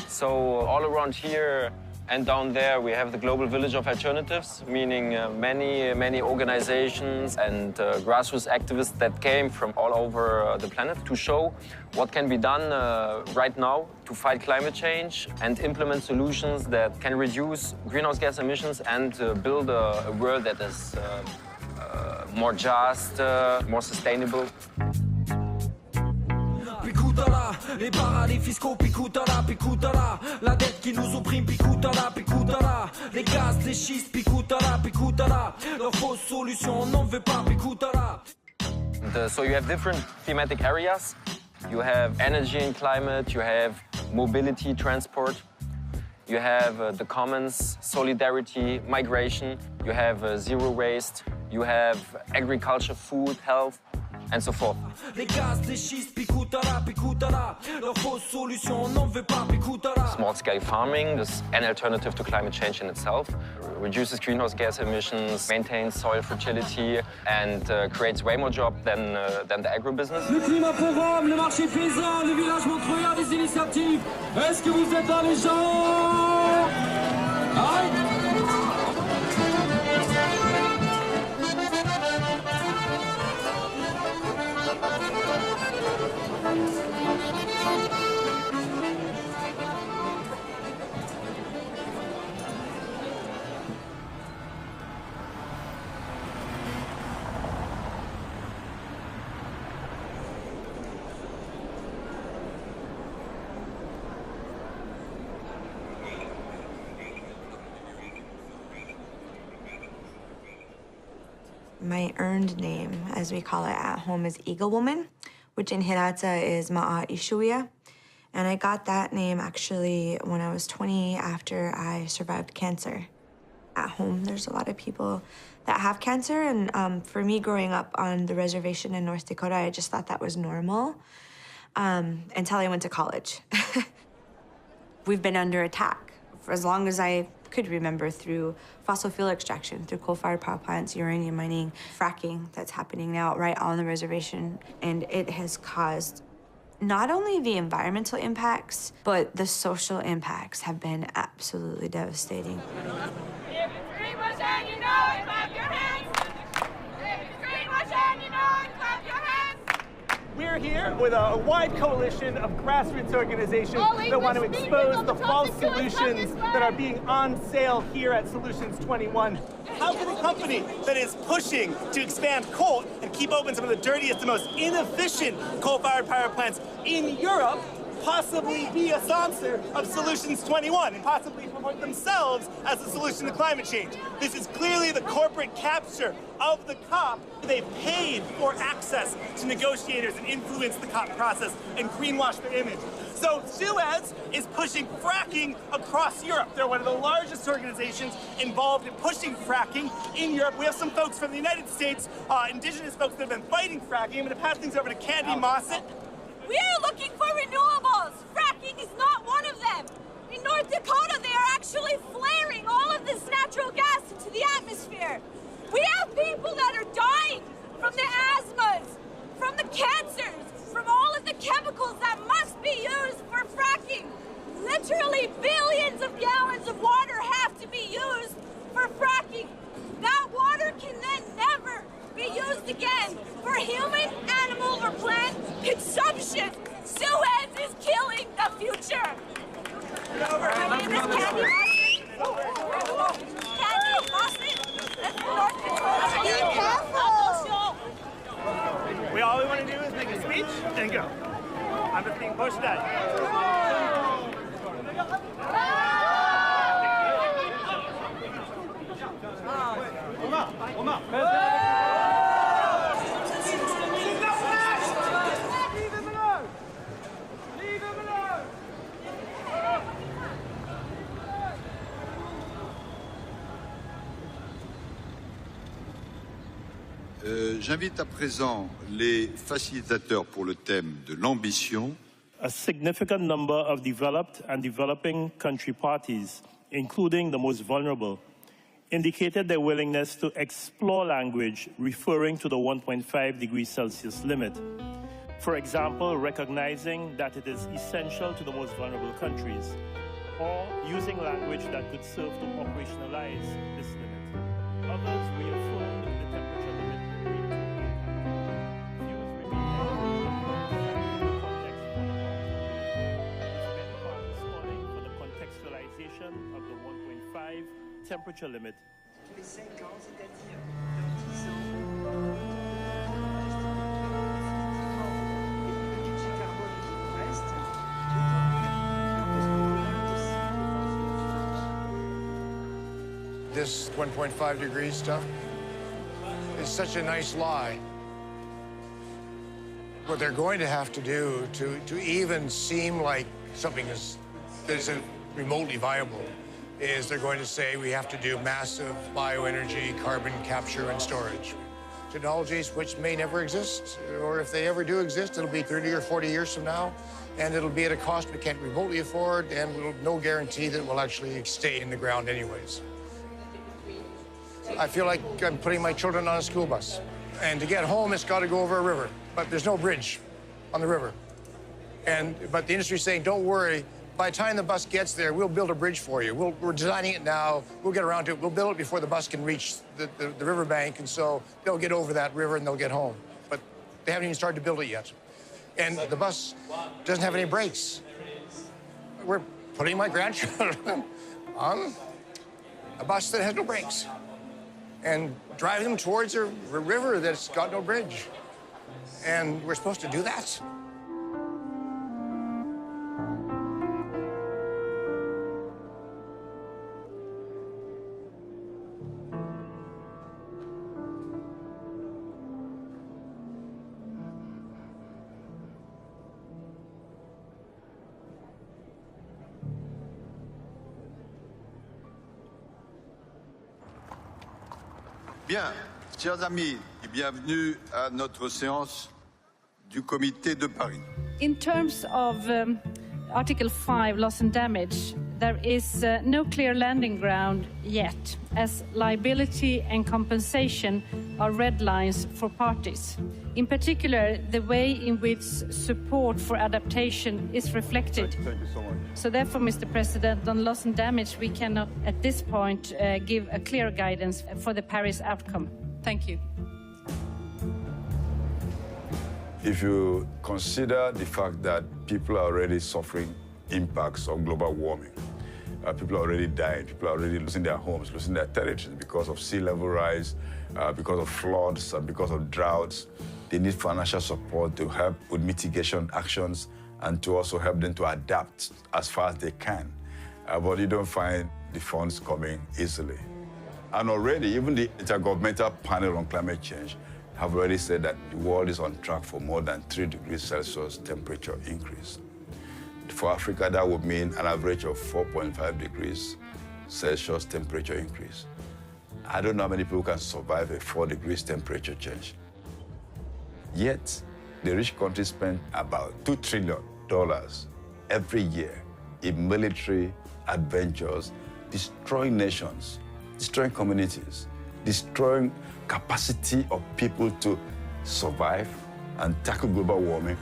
So all around here and down there, we have the Global Village of Alternatives, meaning many organizations and grassroots activists that came from all over the planet to show what can be done right now to fight climate change and implement solutions that can reduce greenhouse gas emissions and build a world that is more just, more sustainable. Picoutala, les paradis fiscaux, picoutala, picoutala, la dette qui nous opprime, picoutala, picoutala, les gaz, les schistes, picoutala, picoutala, leurs fausses solutions, on n'en veut pas, picoutala. So you have different thematic areas. You have energy and climate, you have mobility, transport, you have the commons, solidarity, migration, you have zero waste, you have agriculture, food, health, and so forth. Small-scale farming is an alternative to climate change in itself. Reduces greenhouse gas emissions, maintains soil fertility, and creates way more jobs than the agribusiness. Le climat pour Rome, le marché paysan, le village montreuil, des initiatives. Est-ce que vous êtes là, les gens? Aïe! My earned name, as we call it at home, is Eagle Woman, which in Hirata is Ma'a Ishuya. And I got that name actually when I was 20 after I survived cancer. At home, there's a lot of people that have cancer, and for me growing up on the reservation in North Dakota, I just thought that was normal until I went to college. We've been under attack for as long as I could remember, through fossil fuel extraction, through coal-fired power plants, uranium mining, fracking that's happening now right on the reservation. And it has caused not only the environmental impacts, but the social impacts have been absolutely devastating. If it's greenwash and you know it, clap your hands. If it's greenwash and you know it, clap your hands. We're here with a wide coalition of grassroots organizations that want to expose the false solutions that are being on sale here at Solutions 21. How can a company that is pushing to expand coal and keep open some of the dirtiest and most inefficient coal-fired power plants in Europe possibly be a sponsor of Solutions 21 and possibly promote themselves as a solution to climate change? This is clearly the corporate capture of the COP. They paid for access to negotiators and influence the COP process and greenwash their image. So Suez is pushing fracking across Europe. They're one of the largest organizations involved in pushing fracking in Europe. We have some folks from the United States, indigenous folks that have been fighting fracking. I'm going to pass things over to Candy Mossett. We are looking for renewables. Fracking is not one of them. In North Dakota, they are actually flaring all of this natural gas into the atmosphere. We have people that are dying from the asthmas, from the cancers, from all of the chemicals that must be used for fracking. Literally billions of gallons of water have to be used for fracking. That water can then never be used again for human, animal, or plant consumption. Suez is killing the future. My name is Candy Mossett. Candy Mossett. North Dakota. Be careful. All we want to do is make a speech and go. I'm just being pushed out. J'invite à présent les facilitateurs pour le thème de l'ambition. A significant number of developed and developing country parties, including the most vulnerable, indicated their willingness to explore language referring to the 1.5 degrees Celsius limit. For example, recognizing that it is essential to the most vulnerable countries, or using language that could serve to operationalize this limit. Others reaffirmed the temperature limit agreed to. Views remain for the contextualization of the 1.5 temperature limit. This 1.5 degree stuff is such a nice lie. What they're going to have to do to even seem like something is remotely viable is they're going to say we have to do massive bioenergy, carbon capture and storage. technologies which may never exist, or if they ever do exist, it'll be 30 or 40 years from now, and it'll be at a cost we can't remotely afford, and no guarantee that it will actually stay in the ground anyways. I feel like I'm putting my children on a school bus, and to get home, it's got to go over a river, but there's no bridge on the river. But the industry's saying, don't worry, by the time the bus gets there, we'll build a bridge for you. We're designing it now. We'll get around to it. We'll build it before the bus can reach the riverbank, and so they'll get over that river and they'll get home. But they haven't even started to build it yet. And the bus doesn't have any brakes. We're putting my grandchildren on a bus that has no brakes and driving them towards a river that's got no bridge. And we're supposed to do that? Bien, chers amis, bienvenue à notre séance du Comité de Paris. In terms of Article 5, loss and damage, there is no clear landing ground yet, as liability and compensation are red lines for parties. In particular, the way in which support for adaptation is reflected. Thank you so much. So therefore, Mr. President, on loss and damage, we cannot at this point give a clear guidance for the Paris outcome. Thank you. If you consider the fact that people are already suffering impacts of global warming, people are already dying, people are already losing their homes, losing their territories because of sea level rise, because of floods, because of droughts. They need financial support to help with mitigation actions and to also help them to adapt as far as they can. But you don't find the funds coming easily. And already, even the Intergovernmental Panel on Climate Change have already said that the world is on track for more than 3 degrees Celsius temperature increase. For Africa, that would mean an average of 4.5 degrees Celsius temperature increase. I don't know how many people can survive a 4 degrees temperature change. Yet, the rich countries spend about $2 trillion every year in military adventures, destroying nations, destroying communities, destroying capacity of people to survive and tackle global warming.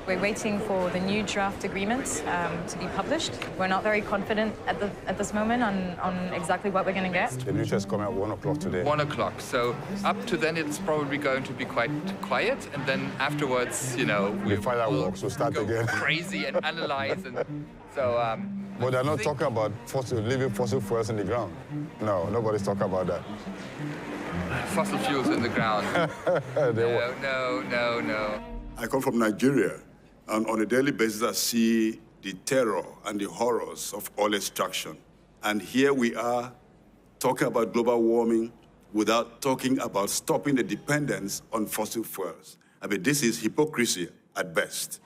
We're waiting for the new draft agreement to be published. We're not very confident at this moment on exactly what we're going to get. The news has come at 1 o'clock today. 1 o'clock. So up to then, it's probably going to be quite quiet, and then afterwards, you know, the fireworks will start again. Crazy and analyze, and so. But they're not talking about leaving fossil fuels in the ground. No, nobody's talking about that. Fossil fuels in the ground. No. I come from Nigeria, and on a daily basis I see the terror and the horrors of oil extraction. And here we are talking about global warming without talking about stopping the dependence on fossil fuels. I mean, this is hypocrisy at best.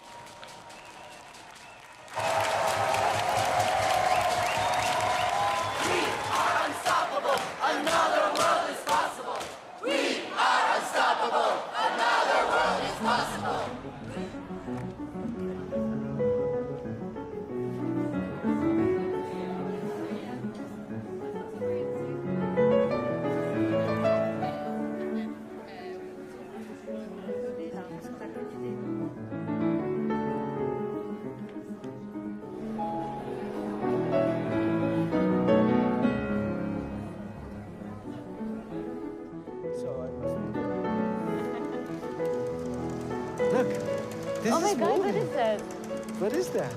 Look, this oh my is God, moving. what is that? What is that?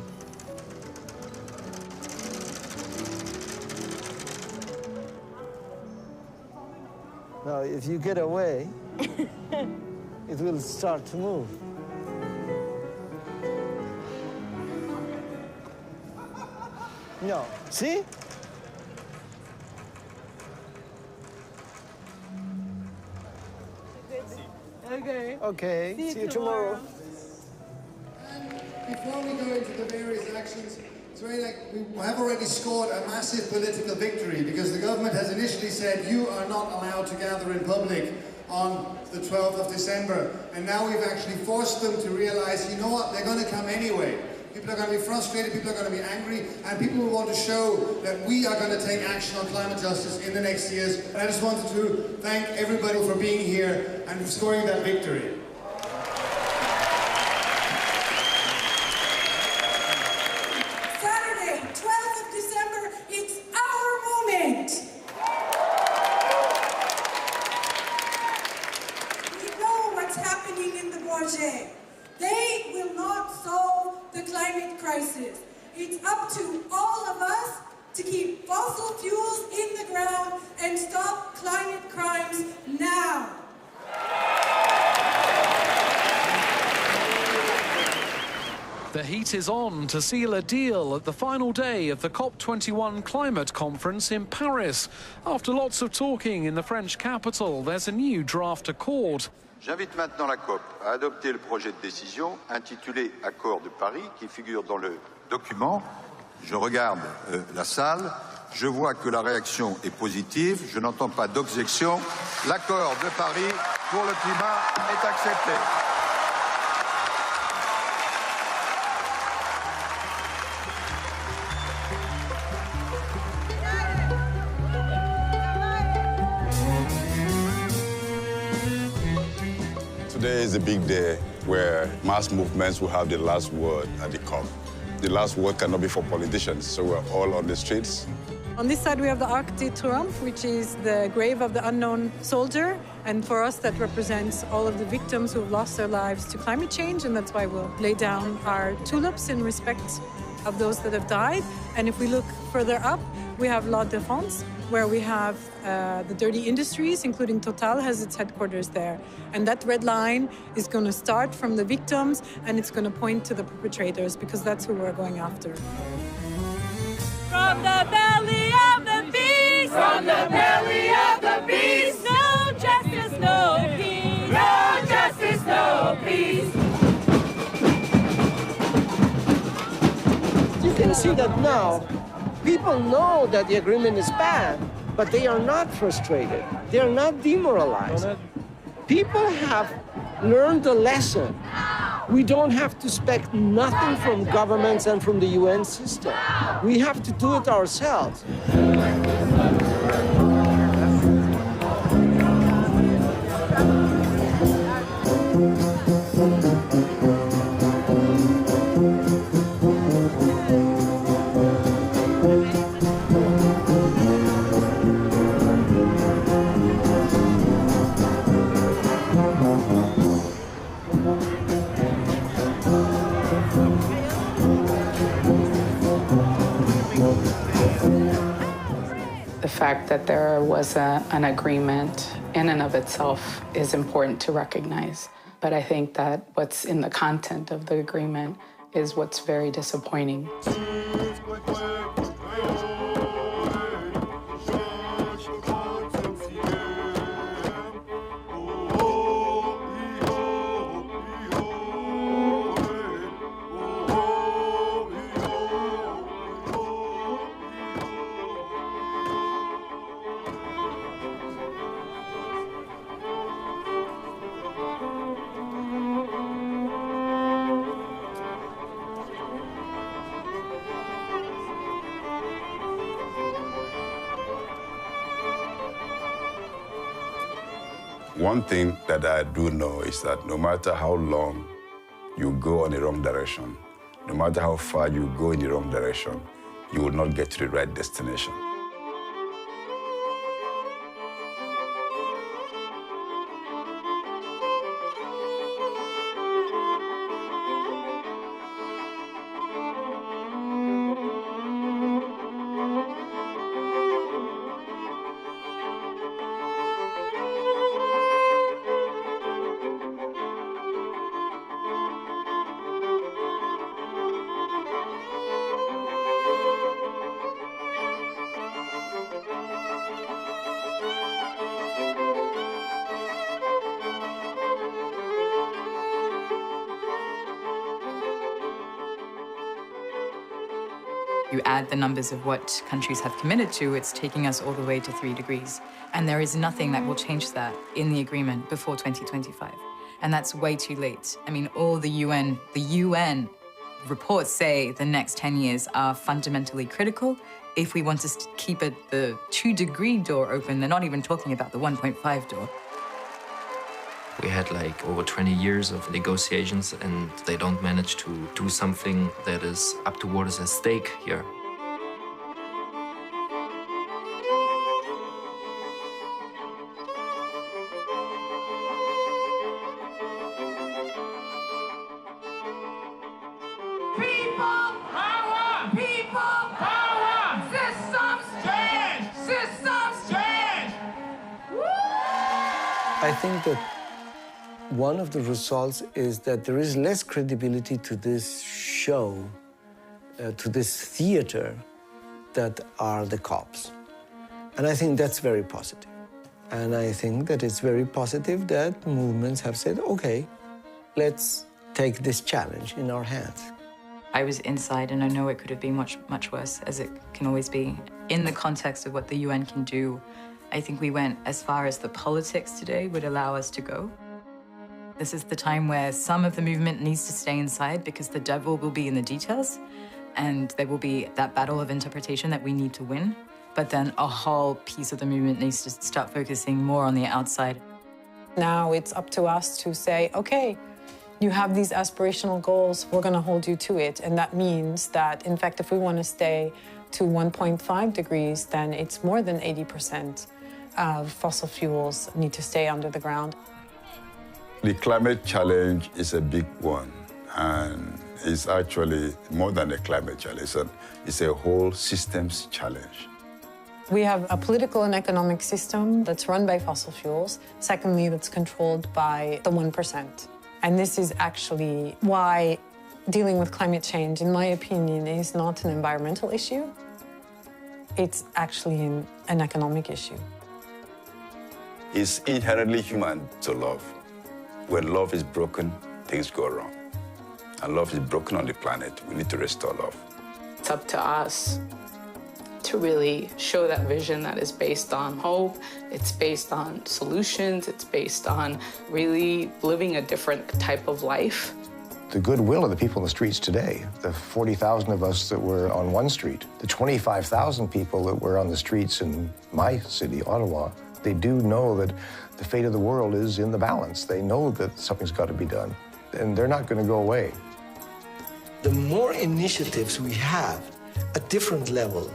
Now, if you get away, it will start to move. No, see? Okay. Okay. See you tomorrow. Before we go into the various actions, it's very we have already scored a massive political victory because the government has initially said you are not allowed to gather in public on the 12th of December. And now we've actually forced them to realize, you know what, they're going to come anyway. People are going to be frustrated, people are going to be angry, and people will want to show that we are going to take action on climate justice in the next years. And I just wanted to thank everybody for being here and for scoring that victory. Saturday, 12th of December, it's our moment. We know what's happening in the Bourget. They will not solve the climate crisis. It's up to all of us to keep fossil fuels in the ground and stop climate crimes now. The heat is on to seal a deal at the final day of the COP21 climate conference in Paris. After lots of talking in the French capital, there's a new draft accord. J'invite maintenant la COP à adopter le projet de décision intitulé Accord de Paris qui figure dans le document. Je regarde la salle, je vois que la réaction est positive, je n'entends pas d'objection. L'accord de Paris pour le climat est accepté. Today is a big day where mass movements will have the last word at the COP. The last word cannot be for politicians, so we're all on the streets. On this side, we have the Arc de Triomphe, which is the grave of the unknown soldier. And for us, that represents all of the victims who have lost their lives to climate change. And that's why we'll lay down our tulips in respect of those that have died. And if we look further up, we have La Défense, where we have the dirty industries, including Total, has its headquarters there. And that red line is going to start from the victims, and it's going to point to the perpetrators, because that's who we're going after. From the belly of the beast, from the belly of the beast, no justice, no peace, no justice, no peace. You can see that now. People know that the agreement is bad, but they are not frustrated. They are not demoralized. People have learned the lesson. We don't have to expect nothing from governments and from the UN system. We have to do it ourselves. The fact that there was an agreement in and of itself is important to recognize. But I think that what's in the content of the agreement is what's very disappointing. One thing that I do know is that no matter how long you go in the wrong direction, no matter how far you go in the wrong direction, you will not get to the right destination. You add the numbers of what countries have committed to, it's taking us all the way to 3 degrees. And there is nothing that will change that in the agreement before 2025. And that's way too late. I mean, all the UN reports say the next 10 years are fundamentally critical if we want to keep the 2-degree door open. They're not even talking about the 1.5 door. We had like over 20 years of negotiations, and they don't manage to do something that is up to what is at stake here. I think that one of the results is that there is less credibility to this show, to this theater that are the cops. And I think that's very positive. And I think that it's very positive that movements have said, okay, let's take this challenge in our hands. I was inside, and I know it could have been much, much worse, as it can always be. In the context of what the UN can do, I think we went as far as the politics today would allow us to go. This is the time where some of the movement needs to stay inside because the devil will be in the details, and there will be that battle of interpretation that we need to win. But then a whole piece of the movement needs to start focusing more on the outside. Now it's up to us to say, okay, you have these aspirational goals, we're going to hold you to it. And that means that, in fact, if we want to stay to 1.5 degrees, then it's more than 80% of fossil fuels need to stay under the ground. The climate challenge is a big one, and it's actually more than a climate challenge. It's a whole systems challenge. We have a political and economic system that's run by fossil fuels. Secondly, that's controlled by the 1%. And this is actually why dealing with climate change, in my opinion, is not an environmental issue. It's actually an economic issue. It's inherently human to love. When love is broken, things go wrong. And love is broken on the planet. We need to restore love. It's up to us to really show that vision that is based on hope, it's based on solutions, it's based on really living a different type of life. The goodwill of the people in the streets today, the 40,000 of us that were on one street, the 25,000 people that were on the streets in my city, Ottawa, they do know that the fate of the world is in the balance. They know that something's got to be done, and they're not going to go away. The more initiatives we have at different level,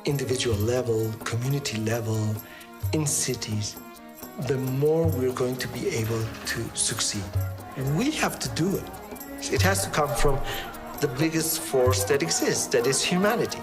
individual level, community level, in cities, the more we're going to be able to succeed. And we have to do it. It has to come from the biggest force that exists, that is humanity.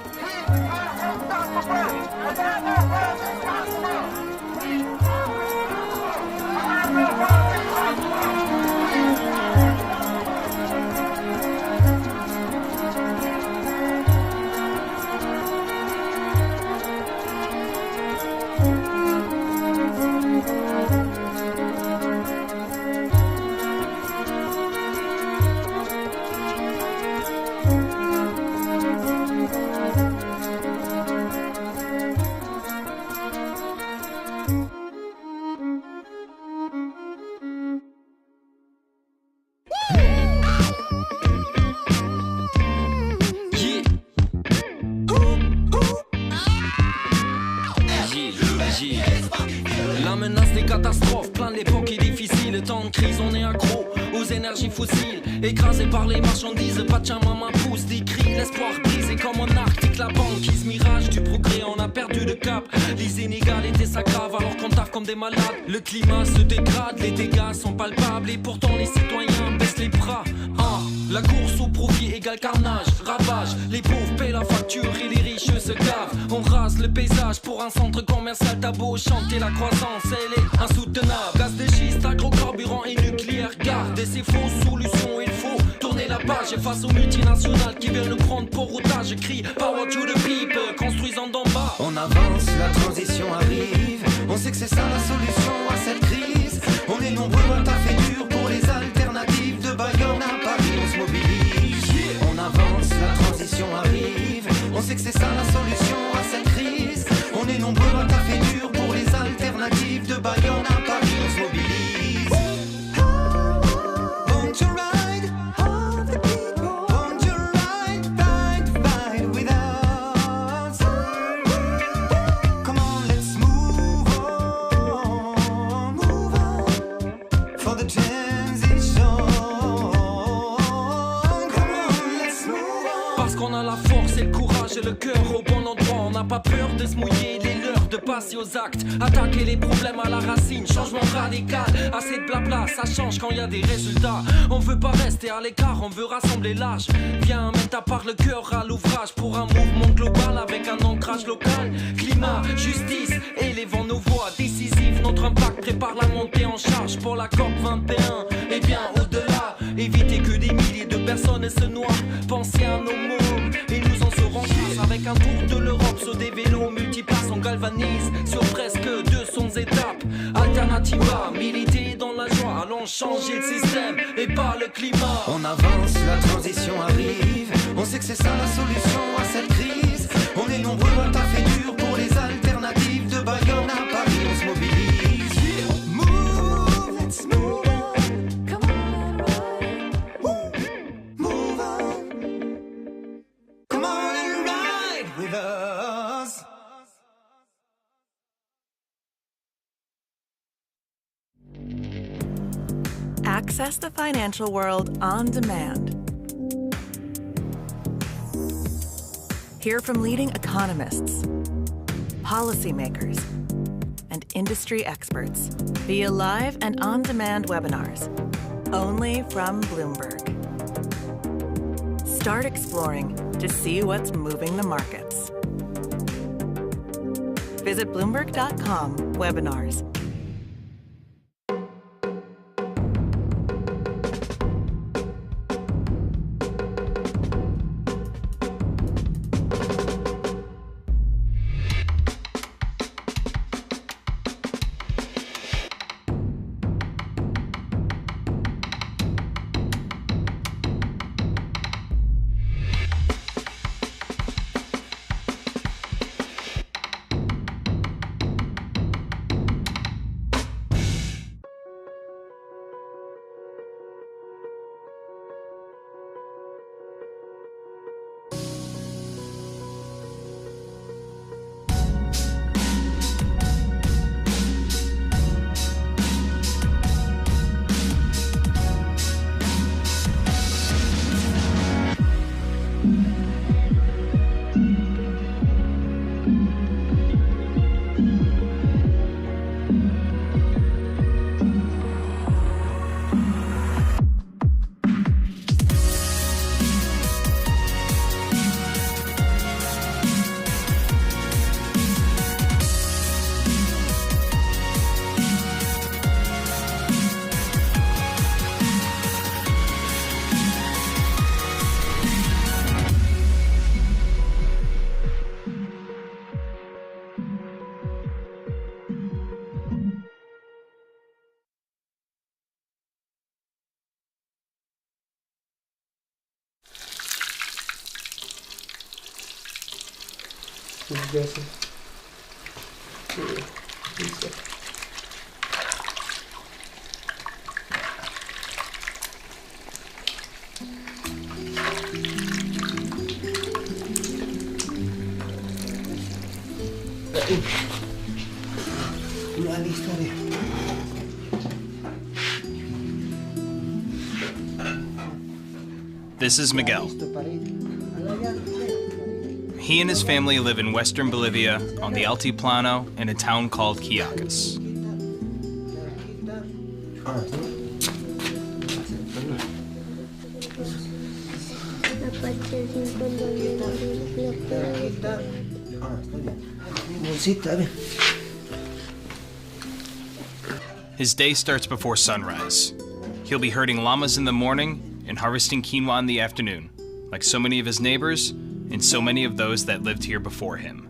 La menace des catastrophes, plein d'époques et difficiles. Temps de crise, on est accro aux énergies fossiles. Écrasé par les marchandises, Pachamama pousse des cris. L'espoir brisé comme en Arctique, la banquise. Mirage du progrès, on a perdu de cap. Les inégalités s'aggravent alors qu'on taffe comme des malades. Le climat se dégrade, les dégâts sont palpables. Et pourtant les citoyens baissent les bras. La course au profit égale carnage, ravage. Les pauvres paient la facture et les riches se gavent. On rase le paysage pour un centre commercial. T'as beau chanter la croissance, elle est insoutenable. Gaz de schiste, agrocarburant et nucléaire. Garder ces fausses solutions, il faut tourner la page. Et face aux multinationales qui veulent nous prendre pour otage, je crie power to the people, construisant d'en bas. On avance, la transition arrive. On sait que c'est ça la solution à cette crise. On est nombreux à taffer dur pour les alternatives. De Bayonne à Paris, on se mobilise. On avance, la transition arrive. On sait que the transition. Come on, let's move on. Parce qu'on a la force et le courage et le cœur au bon endroit. On n'a pas peur de se mouiller, il est l'heure de passer aux actes. Attaquer les problèmes à la racine, changement radical. Assez de blabla, ça change quand il y a des résultats. On veut pas rester à l'écart, on veut rassembler l'âge. Viens mettre à part le cœur à l'ouvrage pour un mouvement global avec un ancrage local. Climat, justice, élevons nos voix décisives. Notre impact prépare la montée en charge pour la COP 21. Et bien au-delà, éviter que des milliers de personnes se noient. Pensez à nos mômes et nous en serons tous. Avec un tour de l'Europe sur des vélos multiplaces, on galvanise sur presque 200 étapes. Alternativa, militer dans la joie, allons changer le système et pas le climat. On avance, la transition arrive. On sait que c'est ça la solution à cette crise. On est nombreux à taffer dur pour les alternatives. De Bayonne à Paris, on se mobilise. Move, let's move on. Come on and ride. Move on. Come on and ride with us. Access the financial world on demand. Hear from leading economists, policymakers, and industry experts via live and on-demand webinars, only from Bloomberg. Start exploring to see what's moving the markets. Visit Bloomberg.com/webinars. This is Miguel. He and his family live in western Bolivia on the Altiplano in a town called Quillaces. His day starts before sunrise. He'll be herding llamas in the morning and harvesting quinoa in the afternoon, like so many of his neighbors and so many of those that lived here before him.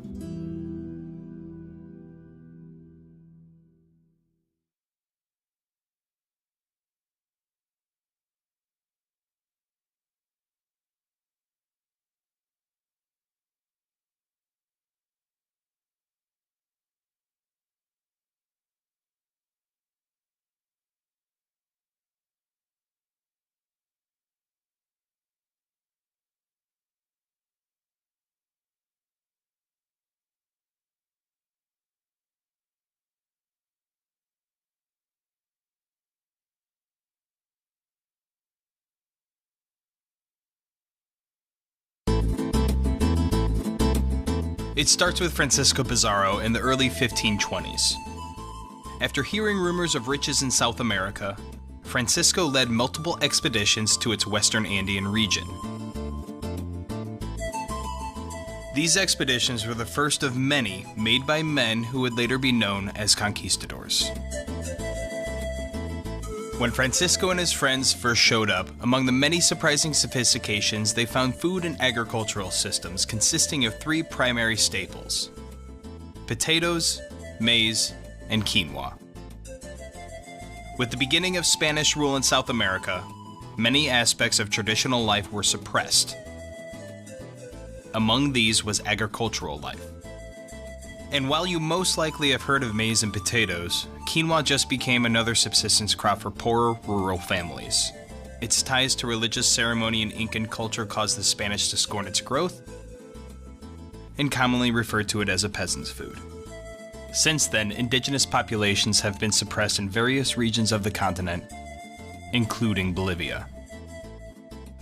It starts with Francisco Pizarro in the early 1520s. After hearing rumors of riches in South America, Francisco led multiple expeditions to its western Andean region. These expeditions were the first of many made by men who would later be known as conquistadors. When Francisco and his friends first showed up, among the many surprising sophistications, they found food and agricultural systems consisting of three primary staples: potatoes, maize, and quinoa. With the beginning of Spanish rule in South America, many aspects of traditional life were suppressed. Among these was agricultural life. And while you most likely have heard of maize and potatoes, quinoa just became another subsistence crop for poorer rural families. Its ties to religious ceremony and Incan culture caused the Spanish to scorn its growth, and commonly referred to it as a peasant's food. Since then, indigenous populations have been suppressed in various regions of the continent, including Bolivia.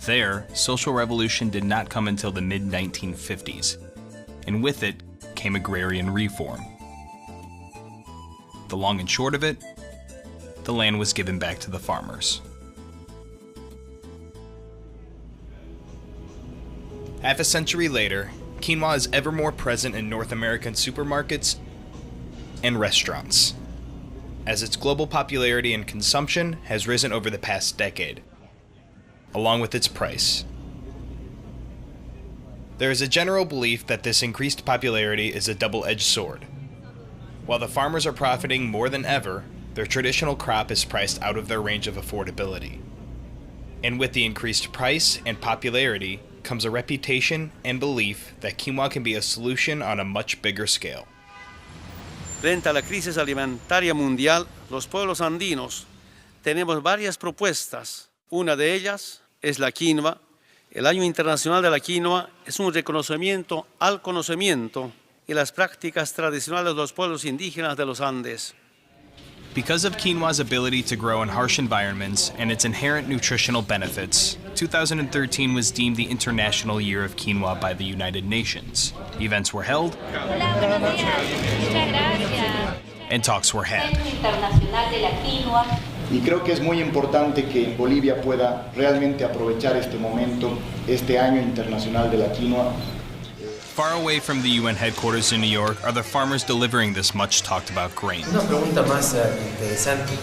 There, social revolution did not come until the mid-1950s, and with it came agrarian reform. The long and short of it, the land was given back to the farmers. Half a century later, quinoa is ever more present in North American supermarkets and restaurants, as its global popularity and consumption has risen over the past decade, along with its price. There is a general belief that this increased popularity is a double-edged sword. While the farmers are profiting more than ever, their traditional crop is priced out of their range of affordability. And with the increased price and popularity comes a reputation and belief that quinoa can be a solution on a much bigger scale. Frente a la crisis alimentaria mundial, los pueblos andinos tenemos varias propuestas. Una de ellas es la quinoa. El Año Internacional de la Quinoa es un reconocimiento al conocimiento y las prácticas tradicionales de los pueblos indígenas de los Andes. Because of quinoa's ability to grow in harsh environments and its inherent nutritional benefits, 2013 was deemed the International Year of Quinoa by the United Nations. Events were held, and talks were had. Y creo que es muy importante que Bolivia pueda realmente aprovechar este momento, este Año Internacional de la Quinoa. Far away from the UN headquarters in New York are the farmers delivering this much talked about grain. Una pregunta más interesante.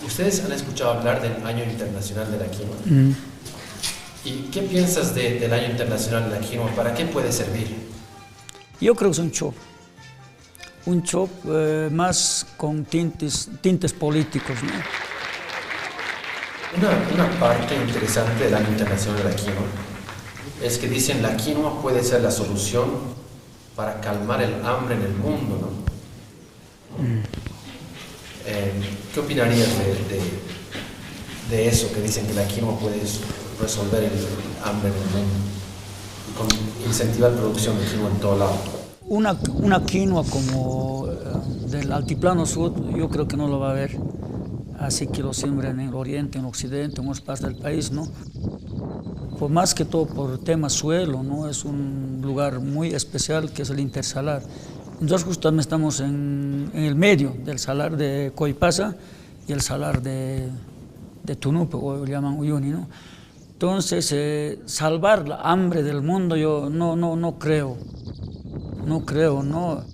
¿Ustedes han escuchado hablar del Año Internacional de la Quinoa? ¿Y qué piensas del Año Internacional de la Quinoa? ¿Para qué puede servir? Yo creo que es un show. Un show más con tintes políticos, ¿no? Una parte interesante del Año Internacional de la Quinoa es que dicen la quinoa puede ser la solución para calmar el hambre en el mundo, ¿no? ¿Qué opinarías de eso, que dicen que la quinoa puede resolver el hambre en el mundo y incentivar la producción de quinoa en todo lado? Una quinoa como del altiplano sur, yo creo que no lo va a haber. Así que lo siembran en el oriente, en el occidente, en otras partes del país, ¿no? Pues más que todo por tema suelo, ¿no? Es un lugar muy especial que es el intersalar. Entonces justamente estamos en el medio del salar de Coipasa y el salar de Tunupe, o lo llaman Uyuni, ¿no? Entonces, salvar la hambre del mundo yo no creo. No creo, no.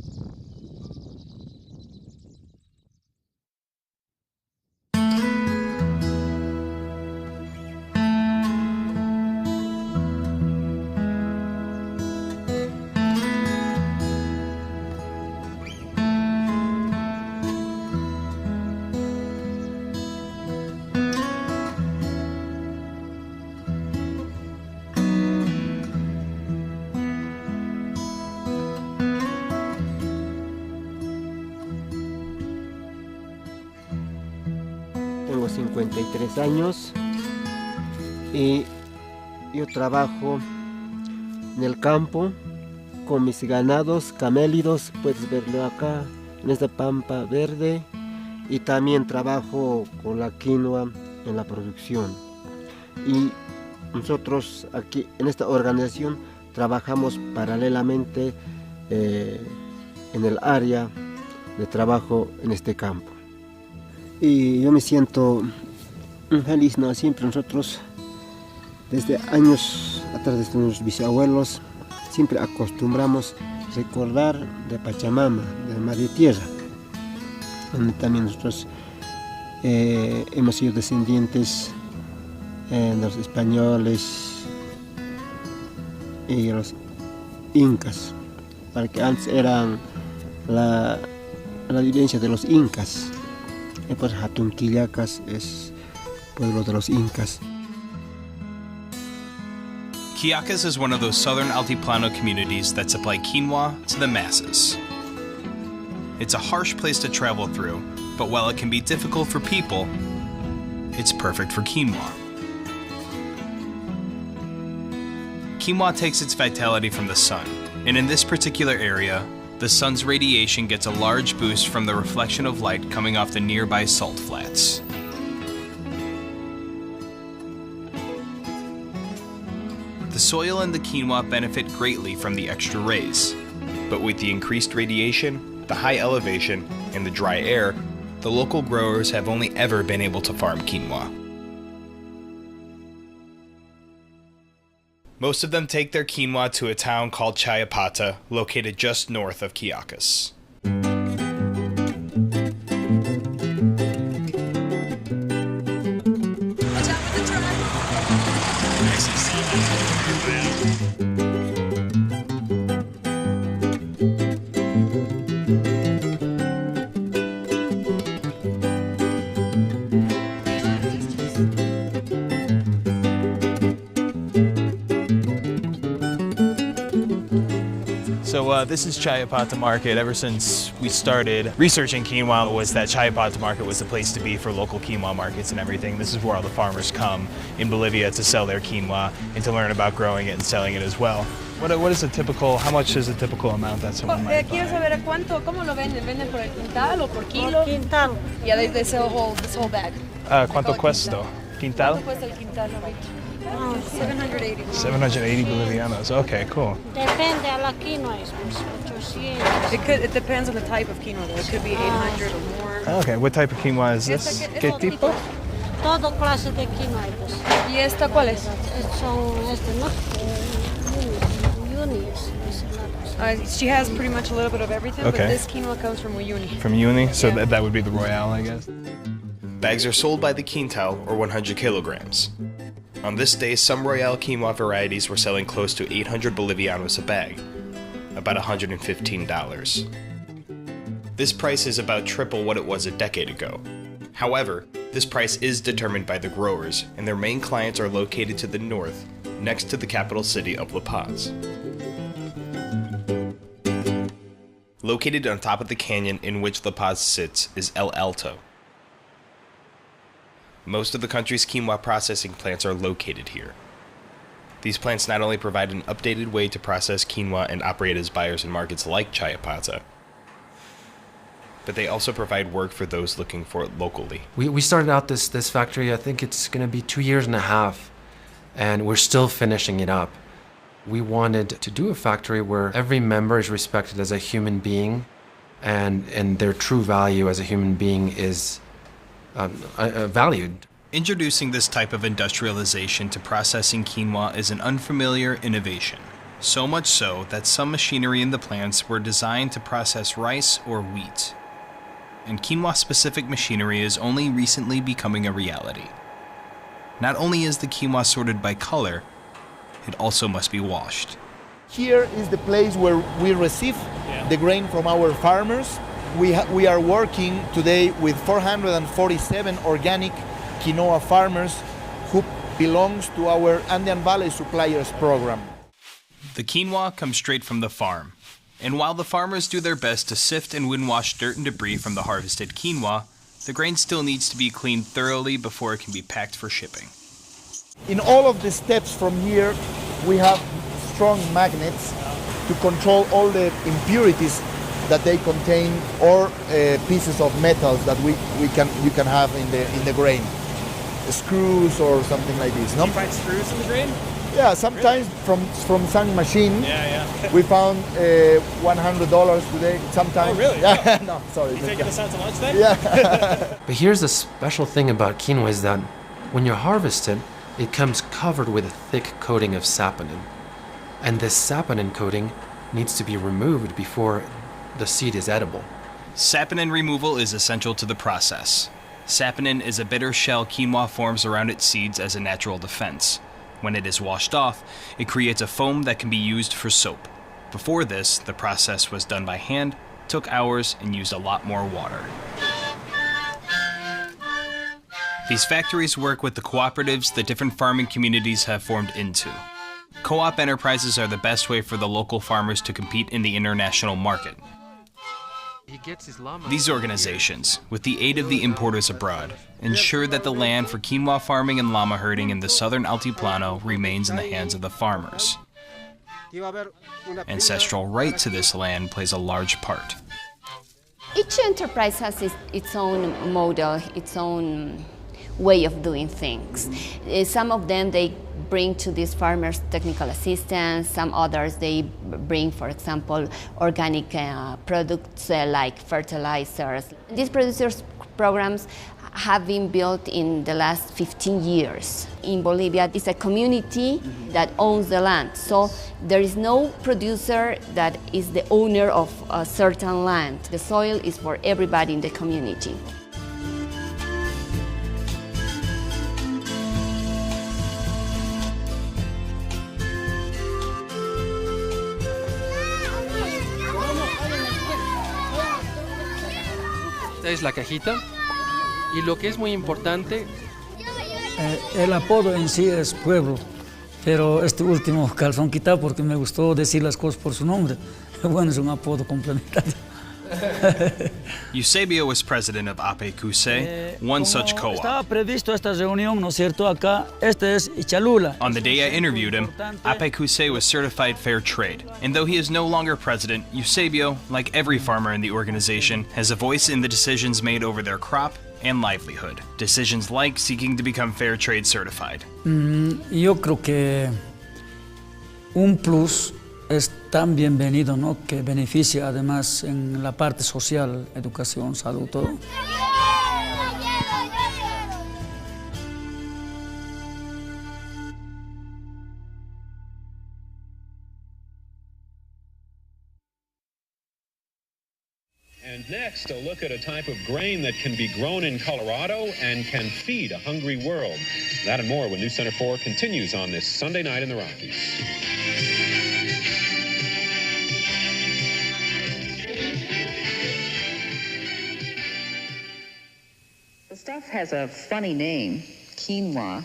Tengo 53 años y yo trabajo en el campo con mis ganados camélidos, puedes verlo acá en esta pampa verde, y también trabajo con la quinoa en la producción. Y nosotros aquí en esta organización trabajamos paralelamente en el área de trabajo en este campo. Y yo me siento feliz, ¿no? Siempre nosotros, desde años atrás, desde nuestros bisabuelos, siempre acostumbramos recordar de Pachamama, de Madre Tierra, donde también nosotros hemos sido descendientes de los españoles y los incas, porque antes eran la vivencia de los incas, y pues Hatunquillacas es pueblo de los incas. Quillacas is one of those southern altiplano communities that supply quinoa to the masses. It's a harsh place to travel through, but while it can be difficult for people, it's perfect for quinoa. Quinoa takes its vitality from the sun, and in this particular area, the sun's radiation gets a large boost from the reflection of light coming off the nearby salt flats. The soil and the quinoa benefit greatly from the extra rays, but with the increased radiation, the high elevation, and the dry air, the local growers have only ever been able to farm quinoa. Most of them take their quinoa to a town called Chayapata, located just north of Quillacas. So this is Chayapata Market. Ever since we started researching quinoa, was that Chayapata Market was the place to be for local quinoa markets and everything. This is where all the farmers come in Bolivia to sell their quinoa and to learn about growing it and selling it as well. What is a typical, how much is a typical amount that someone might buy? Quiero saber cuánto, cómo lo venden. ¿Venden por el quintal o por kilo? Por quintal. Yeah, they sell this whole bag. ¿Cuánto cuesta? ¿Quintal? ¿Cuánto cuesta el quintal ahorita? 780. 780 bolivianos. Okay, cool. Depende a la quinoa, es 800. It depends on the type of quinoa, though. It could be 800 or more. Okay, what type of quinoa is this? ¿Qué tipo? Todo clase de quinoa. ¿Y esta cuál es? Son ¿no? Unis. She has pretty much a little bit of everything, Okay. but this quinoa comes from Uyuni. From Uni, so that would be the Royale, I guess. Bags are sold by the quintal, or 100 kilograms. On this day, some Royale quinoa varieties were selling close to 800 bolivianos a bag, about $115. This price is about triple what it was a decade ago. However, this price is determined by the growers, and their main clients are located to the north, next to the capital city of La Paz. Located on top of the canyon in which La Paz sits is El Alto. Most of the country's quinoa processing plants are located here. These plants not only provide an updated way to process quinoa and operate as buyers in markets like Chayapata, but they also provide work for those looking for it locally. We started out this factory, I think it's going to be 2.5 years, and we're still finishing it up. We wanted to do a factory where every member is respected as a human being, and their true value as a human being is valued. Introducing this type of industrialization to processing quinoa is an unfamiliar innovation. So much so that some machinery in the plants were designed to process rice or wheat. And quinoa-specific machinery is only recently becoming a reality. Not only is the quinoa sorted by color, it also must be washed. Here is the place where we receive the grain from our farmers. We are working today with 447 organic quinoa farmers who belongs to our Andean Valley Suppliers program. The quinoa comes straight from the farm, and while the farmers do their best to sift and wind-wash dirt and debris from the harvested quinoa, the grain still needs to be cleaned thoroughly before it can be packed for shipping. In all of the steps from here, we have strong magnets to control all the impurities that they contain, or pieces of metals that you can have in the grain, screws or something like this. No? Do you find screws in the grain? Yeah, sometimes from Sunny Machine. We found $100 today. Sometimes. Oh, really? Yeah. No, sorry. You taking us out to lunch then? Yeah. But here's the special thing about quinoa is that when you harvest it, it comes covered with a thick coating of saponin. And this saponin coating needs to be removed before the seed is edible. Saponin removal is essential to the process. Saponin is a bitter shell quinoa forms around its seeds as a natural defense. When it is washed off, it creates a foam that can be used for soap. Before this, the process was done by hand, took hours, and used a lot more water. These factories work with the cooperatives that different farming communities have formed into. Co-op enterprises are the best way for the local farmers to compete in the international market. These organizations, with the aid of the importers abroad, ensure that the land for quinoa farming and llama herding in the southern Altiplano remains in the hands of the farmers. Ancestral right to this land plays a large part. Each enterprise has its own model, its own way of doing things. Some of them, they bring to these farmers technical assistance. Some others, they bring, for example, organic products like fertilizers. These producers programs have been built in the last 15 years. In Bolivia, it's a community that owns the land. So there is no producer that is the owner of a certain land. The soil is for everybody in the community. Esta es la cajita y lo que es muy importante. El apodo en sí es pueblo, pero este último calzón quitado porque me gustó decir las cosas por su nombre. Bueno, es un apodo complementario. Eusebio was president of APQC, one such co-op. Estaba previsto esta reunión, ¿no es cierto? Acá, este es Chalula. On the day I interviewed him, APQC was certified fair trade. And though he is no longer president, Eusebio, like every farmer in the organization, has a voice in the decisions made over their crop and livelihood. Decisions like seeking to become fair trade certified. Yo creo que un plus es tan bienvenido, ¿no? Que beneficia además en la parte social, educación, salud, todo. And next, a look at a type of grain that can be grown in Colorado and can feed a hungry world. That and more when News Center 4 continues on this Sunday night in the Rockies. The stuff has a funny name, quinoa.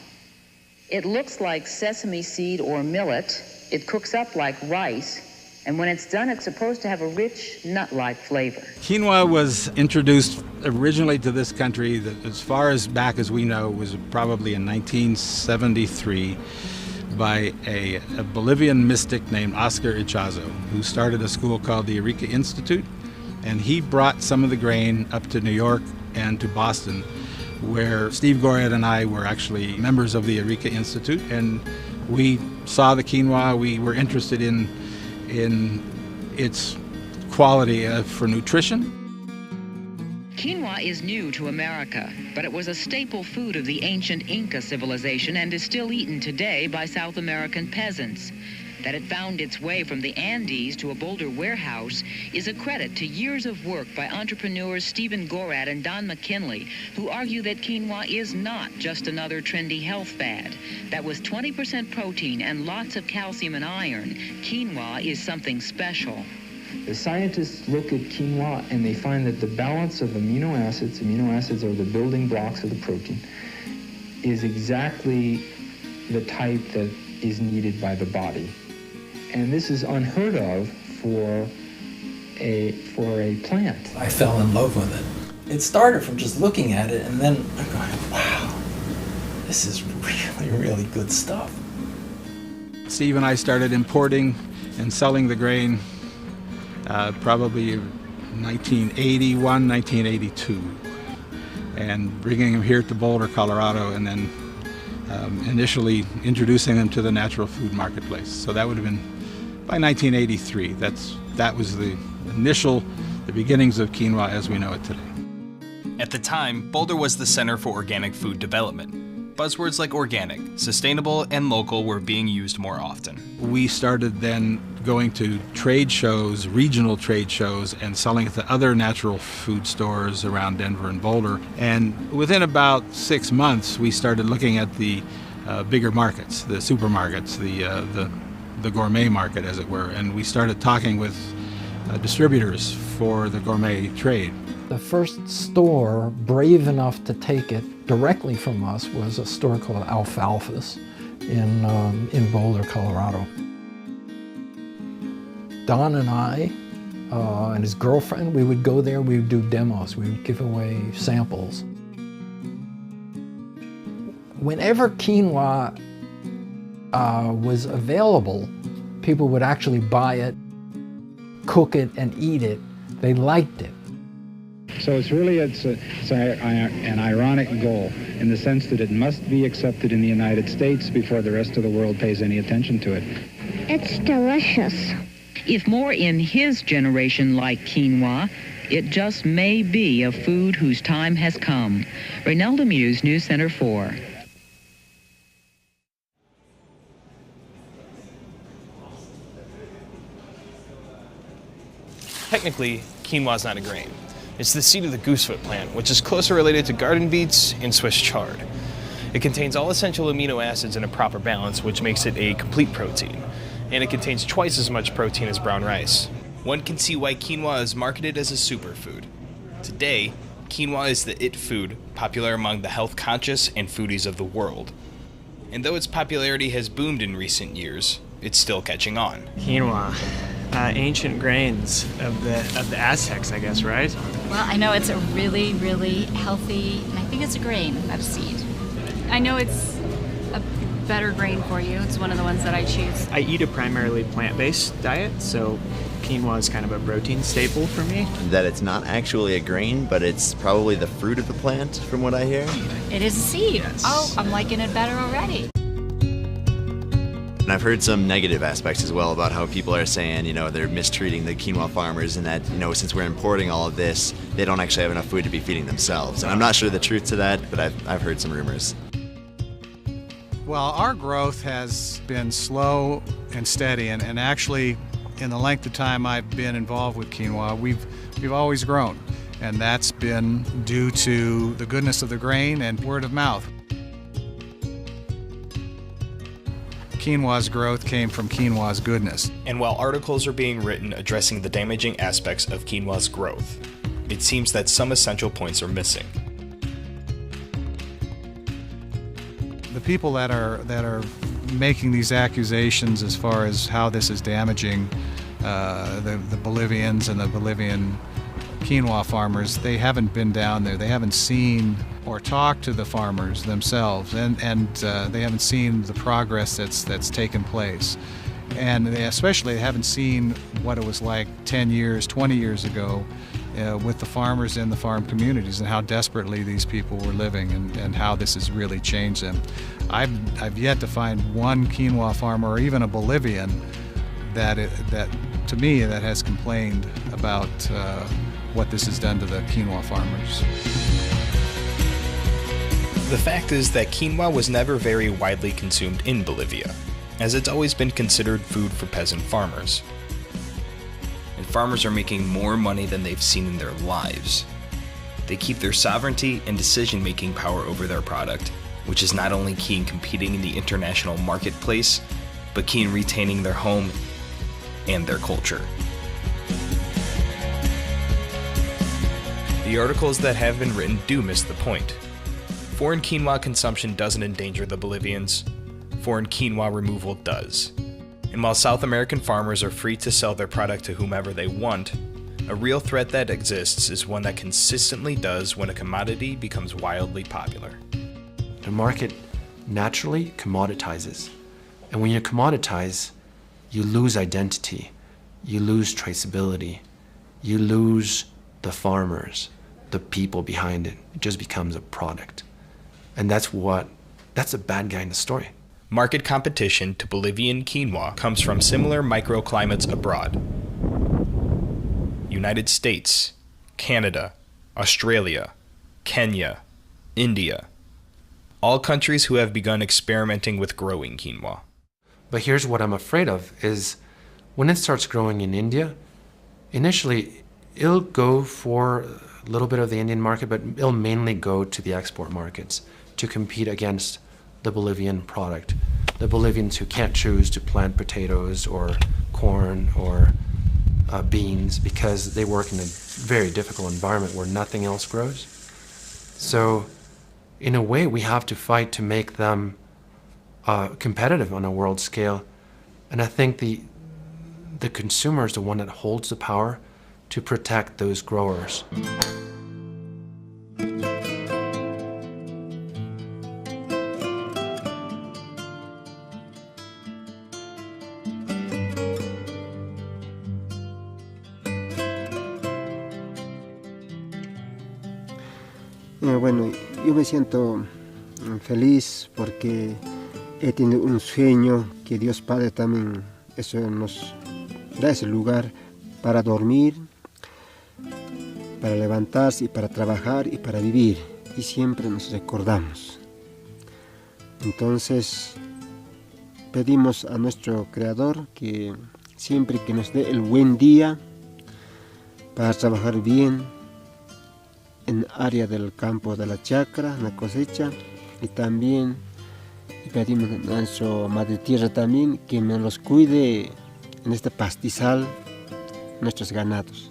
It looks like sesame seed or millet. It cooks up like rice. And when it's done, it's supposed to have a rich, nut-like flavor. Quinoa was introduced originally to this country, that as far as back as we know, was probably in 1973 by a Bolivian mystic named Oscar Ichazo, who started a school called the Eureka Institute. And he brought some of the grain up to New York and to Boston, where Steve Gorriat and I were actually members of the Eureka Institute. And we saw the quinoa. We were interested in its quality for nutrition. Quinoa is new to America, but it was a staple food of the ancient Inca civilization and is still eaten today by South American peasants. That it found its way from the Andes to a Boulder warehouse is a credit to years of work by entrepreneurs Stephen Gorriat and Don McKinley, who argue that quinoa is not just another trendy health fad. That with 20% protein and lots of calcium and iron, quinoa is something special. The scientists look at quinoa and they find that the balance of amino acids are the building blocks of the protein, is exactly the type that is needed by the body. And this is unheard of for a plant. I fell in love with it. It started from just looking at it, and then I'm going, wow, this is really, really good stuff. Steve and I started importing and selling the grain probably 1981, 1982, and bringing them here to Boulder, Colorado, and then initially introducing them to the natural food marketplace. So that would have been by 1983. That was the beginnings of quinoa as we know it today. At the time, Boulder was the center for organic food development. Buzzwords like organic, sustainable, and local were being used more often. We started then going to trade shows, regional trade shows, and selling it to other natural food stores around Denver and Boulder. And within about 6 months, we started looking at the bigger markets, the supermarkets, the gourmet market, as it were. And we started talking with distributors for the gourmet trade. The first store brave enough to take it directly from us was a store called Alfalfa's in Boulder, Colorado. Don and I and his girlfriend, we would go there, we would do demos, we would give away samples. Whenever quinoa was available, people would actually buy it, cook it, and eat it. They liked it. So it's really an ironic goal in the sense that it must be accepted in the United States before the rest of the world pays any attention to it. It's delicious. If more in his generation like quinoa, it just may be a food whose time has come. Reynelda Muse, News Center 4. Technically, quinoa is not a grain. It's the seed of the goosefoot plant, which is closely related to garden beets and Swiss chard. It contains all essential amino acids in a proper balance, which makes it a complete protein. And it contains twice as much protein as brown rice. One can see why quinoa is marketed as a superfood. Today, quinoa is the it food, popular among the health conscious and foodies of the world. And though its popularity has boomed in recent years, it's still catching on. Quinoa. Ancient grains of the Aztecs, I guess, right? Well, I know it's a really, really healthy, and I think it's a grain, not a seed. I know it's a better grain for you. It's one of the ones that I choose. I eat a primarily plant-based diet, so quinoa is kind of a protein staple for me. That it's not actually a grain, but it's probably the fruit of the plant, from what I hear. It is a seed. Yes. Oh, I'm liking it better already. And I've heard some negative aspects as well about how people are saying, they're mistreating the quinoa farmers and that, since we're importing all of this, they don't actually have enough food to be feeding themselves. And I'm not sure the truth to that, but I've heard some rumors. Well, our growth has been slow and steady, and actually, in the length of time I've been involved with quinoa, we've always grown. And that's been due to the goodness of the grain and word of mouth. Quinoa's growth came from quinoa's goodness. And while articles are being written addressing the damaging aspects of quinoa's growth, it seems that some essential points are missing. The people that are making these accusations as far as how this is damaging the Bolivians and the Bolivian quinoa farmers, they haven't been down there. They haven't seen or talked to the farmers themselves, and they haven't seen the progress that's taken place. And they especially haven't seen what it was like 10 years, 20 years ago with the farmers in the farm communities and how desperately these people were living and how this has really changed them. I've yet to find one quinoa farmer or even a Bolivian that to me that has complained about what this has done to the quinoa farmers. The fact is that quinoa was never very widely consumed in Bolivia, as it's always been considered food for peasant farmers. And farmers are making more money than they've seen in their lives. They keep their sovereignty and decision-making power over their product, which is not only key in competing in the international marketplace, but key in retaining their home and their culture. The articles that have been written do miss the point. Foreign quinoa consumption doesn't endanger the Bolivians. Foreign quinoa removal does. And while South American farmers are free to sell their product to whomever they want, a real threat that exists is one that consistently does when a commodity becomes wildly popular. The market naturally commoditizes. And when you commoditize, you lose identity, you lose traceability, you lose the farmers, the people behind it. It just becomes a product. And that's what that's a bad guy in the story. Market competition to Bolivian quinoa comes from similar microclimates abroad. United States, Canada, Australia, Kenya, India. All countries who have begun experimenting with growing quinoa. But here's what I'm afraid of is when it starts growing in India, initially it'll go for a little bit of the Indian market, but it'll mainly go to the export markets to compete against the Bolivian product. The Bolivians who can't choose to plant potatoes or corn or beans because they work in a very difficult environment where nothing else grows. So in a way, we have to fight to make them competitive on a world scale. And I think the consumer is the one that holds the power to protect those growers. Bueno, yo me siento feliz porque he tenido un sueño que Dios Padre también eso nos da ese lugar para dormir, para levantarse y para trabajar y para vivir. Y siempre nos recordamos. Entonces pedimos a nuestro Creador que siempre que nos dé el buen día para trabajar bien en área del campo de la chacra, la cosecha, y también pedimos a nuestra Madre Tierra también que nos los cuide en este pastizal, nuestros ganados.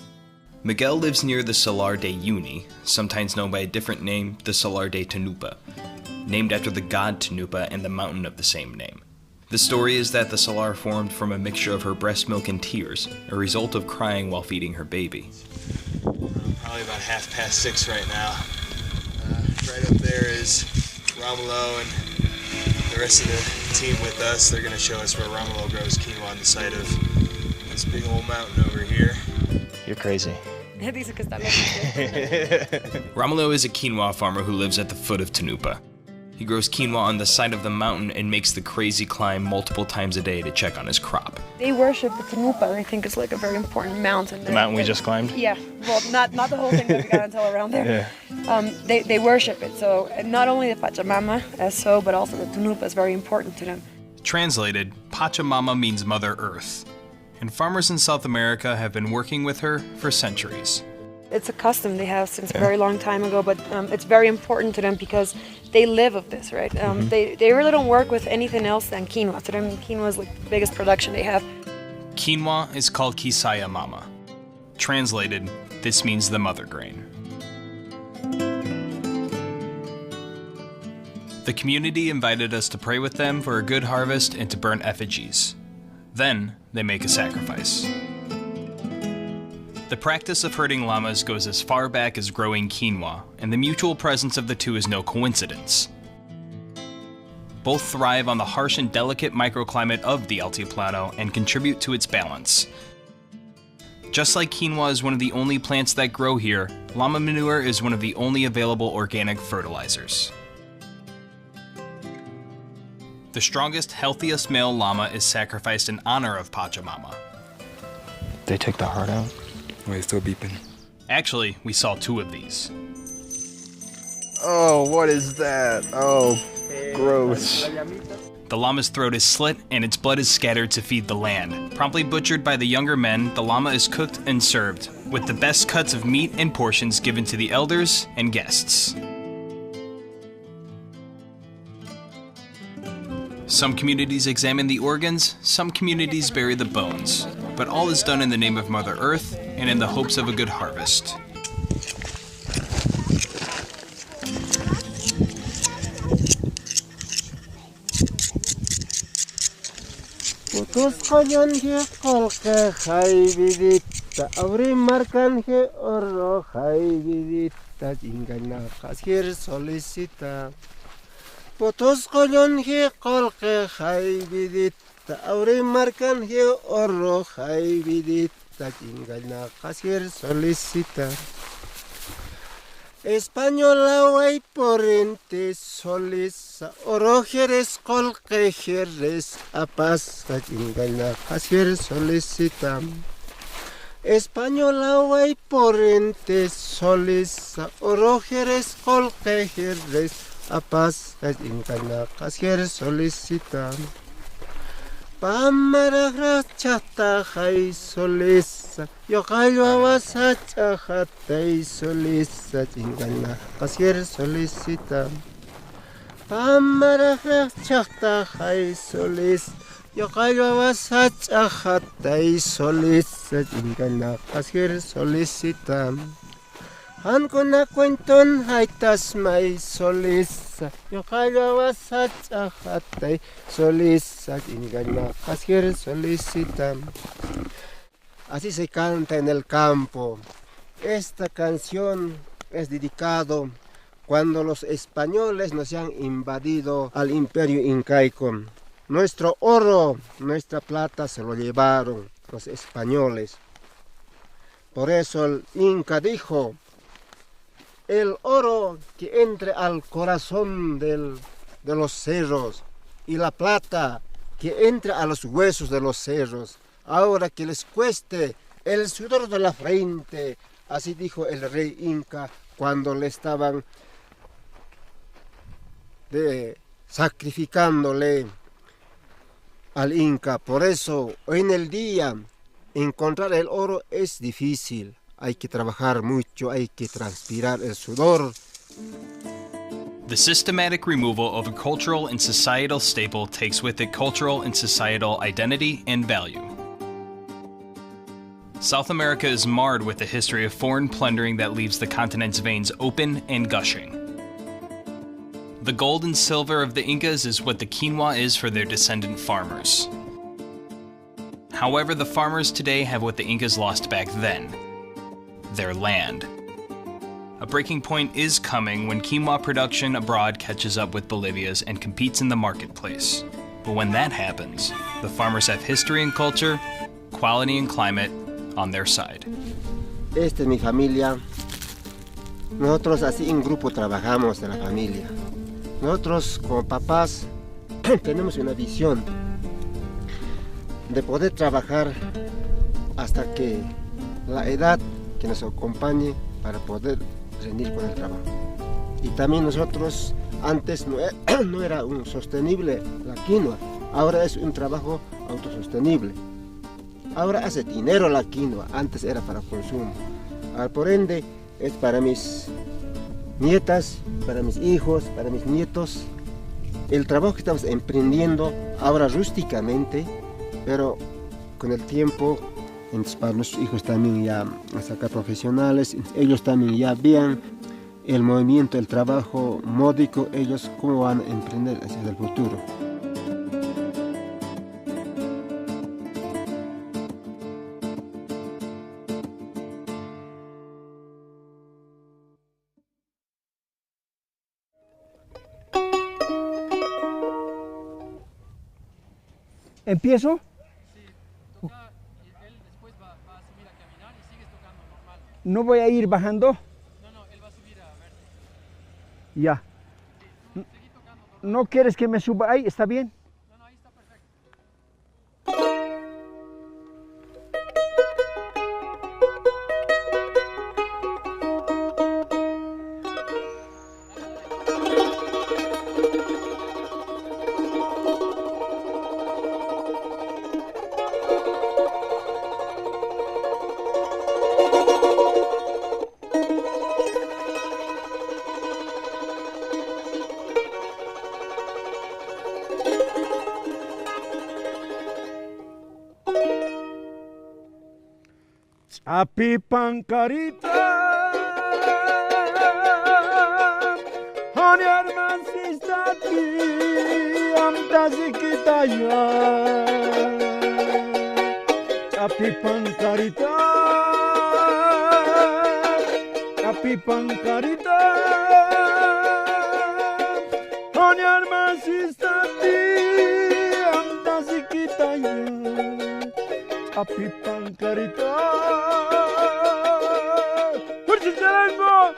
Miguel lives near the Salar de Uyuni, sometimes known by a different name, the Salar de Tanupa, named after the god Tanupa and the mountain of the same name. The story is that the salar formed from a mixture of her breast milk and tears, a result of crying while feeding her baby. Probably about 6:30 right now. Right up there is Romulo and the rest of the team with us. They're going to show us where Romulo grows quinoa on the side of this big old mountain over here. You're crazy. Romulo is a quinoa farmer who lives at the foot of Tanupa. He grows quinoa on the side of the mountain and makes the crazy climb multiple times a day to check on his crop. They worship the Tanupa, and I think it's like a very important mountain. The mountain we just climbed? Yeah, well, not the whole thing that we got until around there. Yeah. They worship it, so not only the Pachamama, but also the Tanupa is very important to them. Translated, Pachamama means Mother Earth, and farmers in South America have been working with her for centuries. It's a custom they have since a very long time ago, but it's very important to them because they live of this, right? They really don't work with anything else than quinoa. To them, quinoa is like the biggest production they have. Quinoa is called Kisaya Mama. Translated, this means the mother grain. The community invited us to pray with them for a good harvest and to burn effigies. Then, they make a sacrifice. The practice of herding llamas goes as far back as growing quinoa, and the mutual presence of the two is no coincidence. Both thrive on the harsh and delicate microclimate of the Altiplano and contribute to its balance. Just like quinoa is one of the only plants that grow here, llama manure is one of the only available organic fertilizers. The strongest, healthiest male llama is sacrificed in honor of Pachamama. They take the heart out? Wait, it's still beeping. Actually, we saw 2 of these. Oh, what is that? Oh, gross. The llama's throat is slit and its blood is scattered to feed the land. Promptly butchered by the younger men, the llama is cooked and served, with the best cuts of meat and portions given to the elders and guests. Some communities examine the organs, some communities bury the bones, but all is done in the name of Mother Earth and in the hopes of a good harvest. Potos kolon he kolke hay bidita aure marcan he orro hay bidita ingana kasir solicita Española way porente solisa orojeres colquejeres a paz ingana casier solicitam. Española way porente solisa orojeres colquejeres a paz ingana casier solicitam. Pamara chata hay solisa, yo callo a vasacha jatei solisa, chingana, casier solicita. Pamara chata hay solisa, yo callo a vasacha jatei solisa, chingana, casier solicita. Ancona cuenton haitas mai solisa, yo callo vasacha hatay solisa, ingana casier solicita. Así se canta en el campo. Esta canción es dedicado cuando los españoles nos han invadido al imperio incaico. Nuestro oro, nuestra plata se lo llevaron los españoles. Por eso el Inca dijo: el oro que entre al corazón de los cerros y la plata que entre a los huesos de los cerros, ahora que les cueste el sudor de la frente. Así dijo el rey Inca cuando le estaban sacrificándole al Inca. Por eso, hoy en el día, encontrar el oro es difícil. Hay que trabajar mucho, hay que transpirar el sudor. The systematic removal of a cultural and societal staple takes with it cultural and societal identity and value. South America is marred with a history of foreign plundering that leaves the continent's veins open and gushing. The gold and silver of the Incas is what the quinoa is for their descendant farmers. However, the farmers today have what the Incas lost back then: their land. A breaking point is coming when quinoa production abroad catches up with Bolivia's and competes in the marketplace. But when that happens, the farmers have history and culture, quality and climate on their side. Esta es mi familia. Nosotros así en grupo trabajamos en la familia. Nosotros como papás tenemos una visión de poder trabajar hasta que la edad que nos acompañe para poder rendir con el trabajo. Y también nosotros antes no era un sostenible la quinoa, ahora es un trabajo autosostenible. Ahora hace dinero la quinoa, antes era para consumo. Por ende es para mis nietas, para mis hijos, para mis nietos. El trabajo que estamos emprendiendo ahora rústicamente, pero con el tiempo, entonces para nuestros hijos también ya a sacar profesionales, ellos también ya vean el movimiento, el trabajo módico, ellos cómo van a emprender hacia el futuro. ¿Empiezo? Sí, toca y él después va a subir a caminar y sigues tocando normal. ¿No voy a ir bajando? No, él va a subir a verte. Ya. Sí, seguí tocando normal. ¿No quieres que me suba ahí? ¿Está bien? No, ahí está perfecto. Api pancarita, hani arman sistati, amtazi kitaya. Api pancarita, hani arman sistati, amtazi kitaya. Api pancarita, Hursi Charango,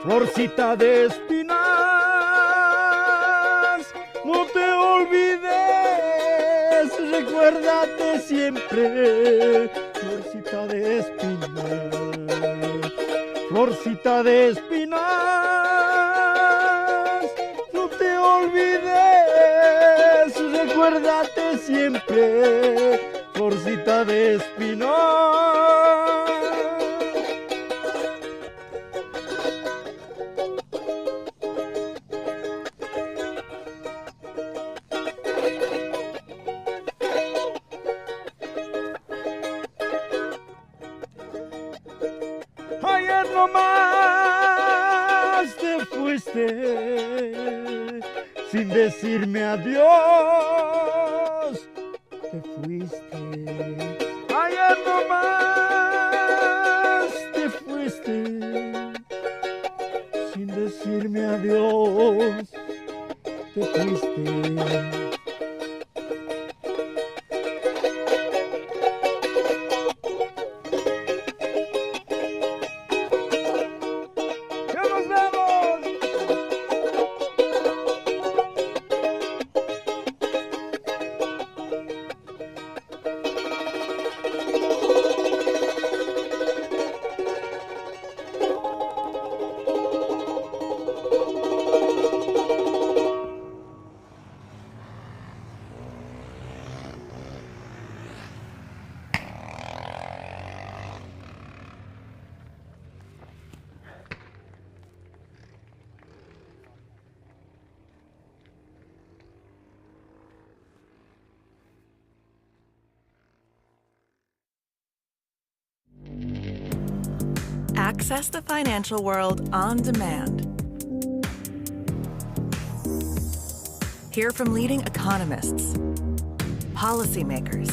florcita de espinas, no te olvides, recuérdate siempre, florcita de espinas, florcita de espinas, no te olvides, recuérdate siempre, florcita de espinas. Ayer nomás te fuiste sin decirme adiós, te fuiste. Ayer nomás te fuiste sin decirme adiós, te fuiste. Access the financial world on demand. Hear from leading economists, policymakers,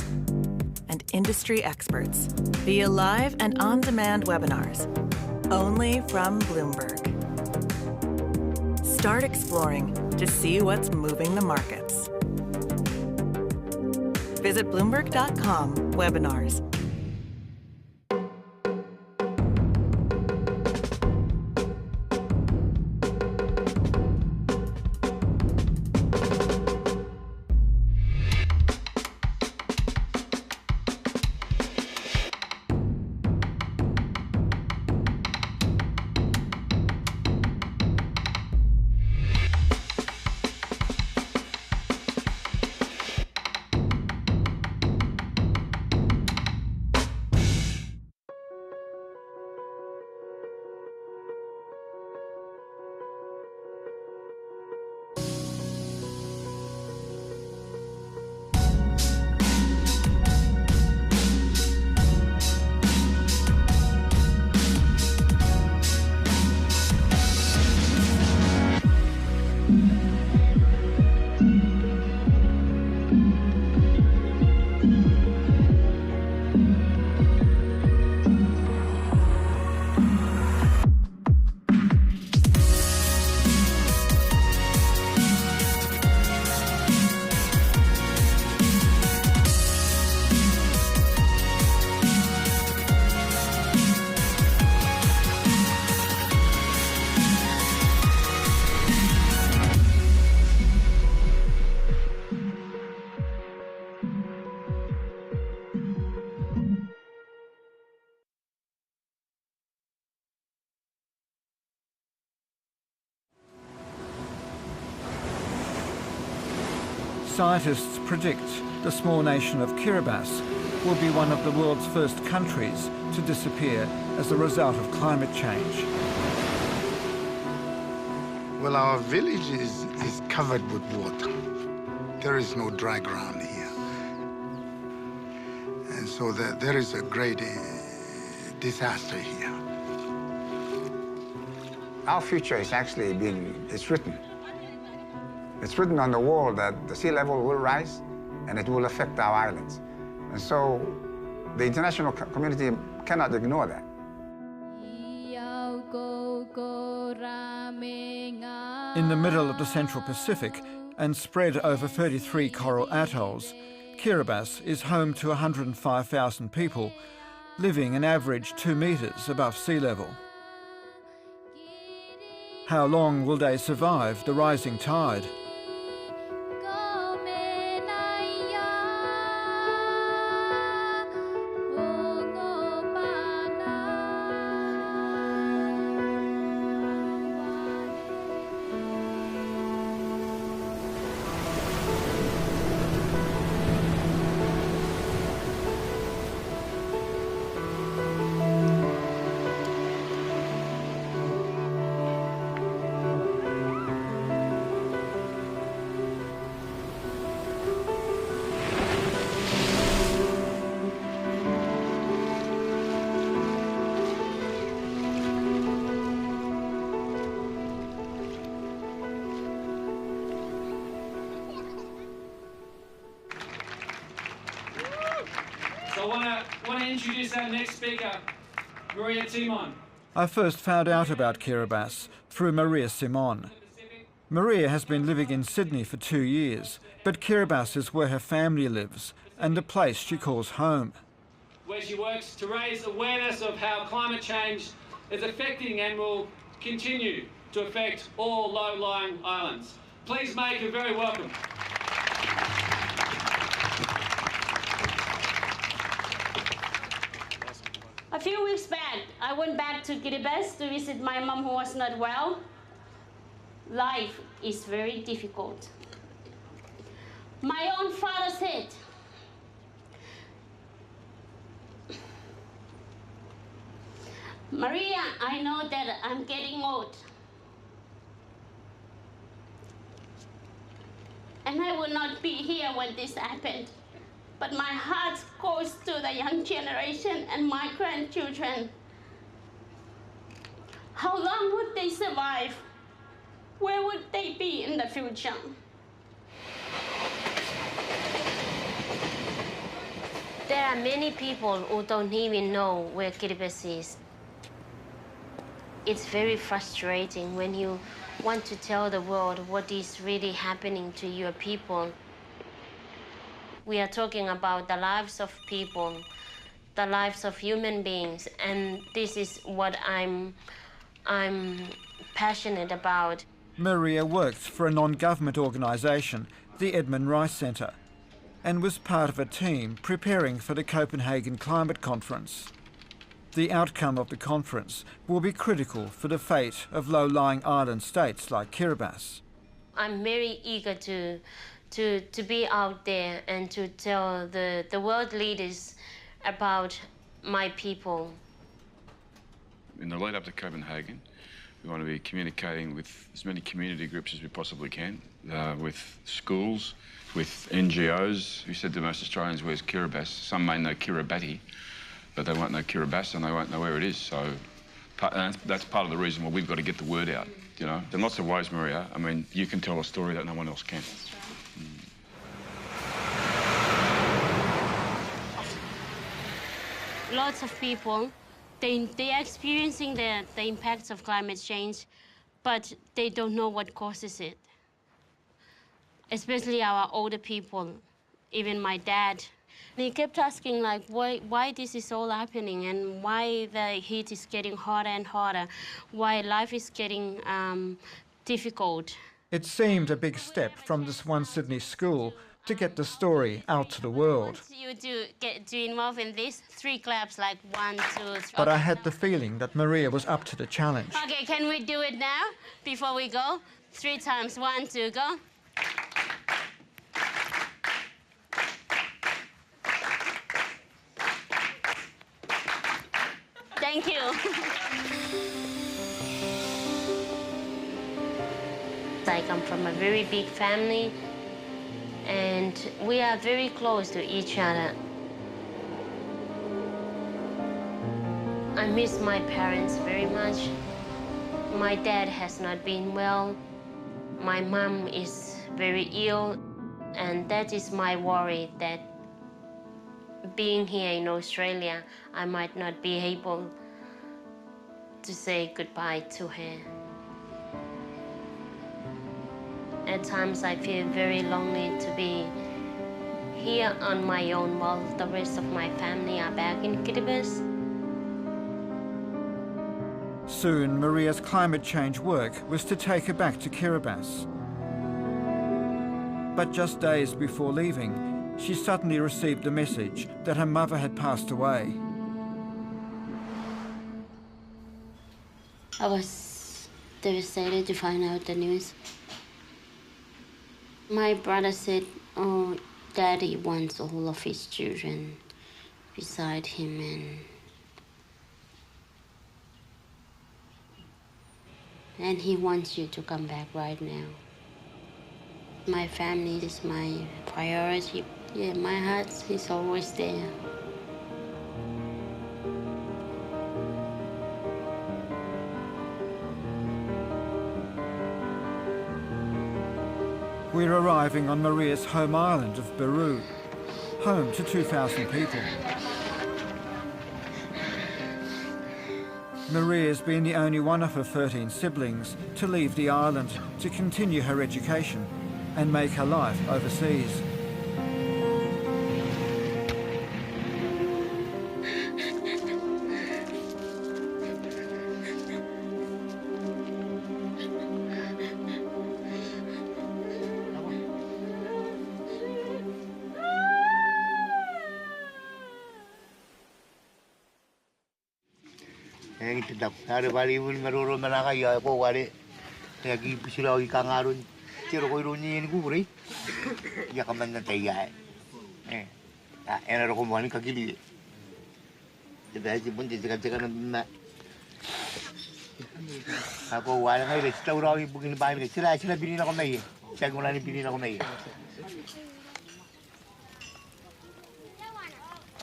and industry experts via live and on-demand webinars, only from Bloomberg. Start exploring to see what's moving the markets. Visit Bloomberg.com/webinars. Scientists predict the small nation of Kiribati will be one of the world's first countries to disappear as a result of climate change. Well, our village is covered with water. There is no dry ground here. And so there is a great disaster here. Our future is actually it's written. It's written on the wall that the sea level will rise and it will affect our islands. And so the international community cannot ignore that. In the middle of the Central Pacific and spread over 33 coral atolls, Kiribati is home to 105,000 people, living an average 2 metres above sea level. How long will they survive the rising tide? So I want to introduce our next speaker, Maria Timon. I first found out about Kiribati through Maria Simon. Maria has been living in Sydney for 2 years, but Kiribati is where her family lives and the place she calls home. Where she works to raise awareness of how climate change is affecting and will continue to affect all low-lying islands. Please make her very welcome. A few weeks back, I went back to Kiribati to visit my mom who was not well. Life is very difficult. My own father said, Maria, I know that I'm getting old. And I will not be here when this happened. But my heart goes to the young generation and my grandchildren. How long would they survive? Where would they be in the future? There are many people who don't even know where Kiribati is. It's very frustrating when you want to tell the world what is really happening to your people. We are talking about the lives of people, the lives of human beings, and this is what I'm passionate about. Maria worked for a non-government organisation, the Edmund Rice Centre, and was part of a team preparing for the Copenhagen Climate Conference. The outcome of the conference will be critical for the fate of low-lying island states like Kiribati. I'm very eager to be out there and to tell the world leaders about my people. In the lead up to Copenhagen, we want to be communicating with as many community groups as we possibly can, with schools, with NGOs. We said to most Australians, where's Kiribati? Some may know Kiribati, but they won't know Kiribati and they won't know where it is. So that's part of the reason why we've got to get the word out, you know. In lots of ways, Maria, I mean, you can tell a story that no one else can. Lots of people, they are experiencing the impacts of climate change, but they don't know what causes it. Especially our older people, even my dad. He kept asking, like, why this is all happening and why the heat is getting hotter and hotter, why life is getting difficult. It seemed a big step from this one Sydney school to get the story out to the world. You get to involve in this, 3 claps, like 1, 2, 3. But I had the feeling that Maria was up to the challenge. Okay, can we do it now, before we go? 3 times, 1, 2, go. Thank you. I come from a very big family, and we are very close to each other. I miss my parents very much. My dad has not been well. My mom is very ill, and that is my worry, that being here in Australia, I might not be able to say goodbye to her. At times I feel very lonely to be here on my own while the rest of my family are back in Kiribati. Soon, Maria's climate change work was to take her back to Kiribati. But just days before leaving, she suddenly received a message that her mother had passed away. I was devastated to find out the news. My brother said, "Oh, Daddy wants all of his children beside him, and he wants you to come back right now. My family is my priority. Yeah, my heart is always there." We're arriving on Maria's home island of Beru, home to 2,000 people. Maria's been the only one of her 13 siblings to leave the island to continue her education and make her life overseas. Tidak ada balik pun merurun mereka ya kau wale, lagi bersilau ikan arun, ciro kau iruni ini kuburi, ya kaman nanti ya, enak rokok mana kaki dia, jadi aja pun jadi kerja nak, aku wale ngai resta urau ibu kini bayi, sila bini nak kau mai, saya guna ni bini nak kau mai.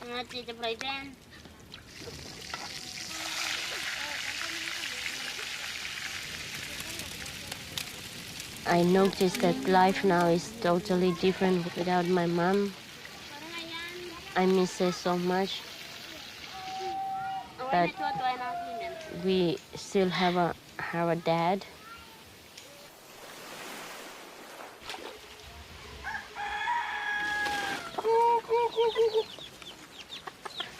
Nanti terperan. I noticed that life now is totally different without my mom. I miss her so much. But we still have a dad.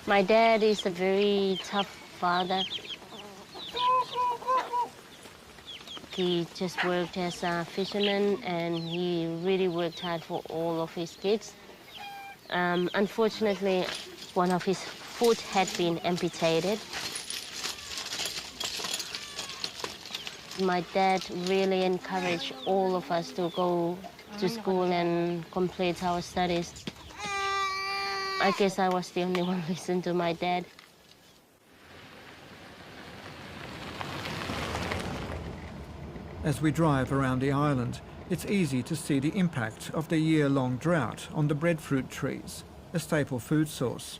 My dad is a very tough father. He just worked as a fisherman and he really worked hard for all of his kids. Unfortunately, one of his foot had been amputated. My dad really encouraged all of us to go to school and complete our studies. I guess I was the only one listening to my dad. As we drive around the island, it's easy to see the impact of the year-long drought on the breadfruit trees, a staple food source.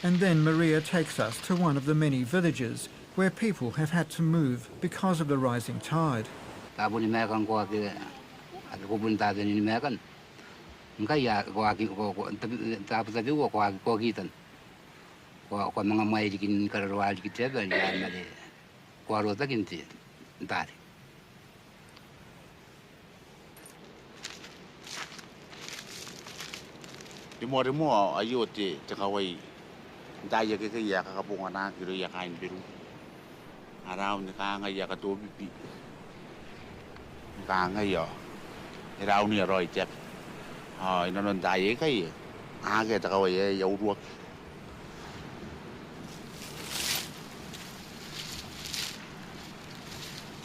And then Maria takes us to one of the many villages where people have had to move because of the rising tide. Demo ayo te kawai daya ke ya ka bunga na kiro ya kain biru arau ni ka nga ya ka to bibi ka nga yo rau ni roi chep nó non daya cái ke ta kawai ya ruột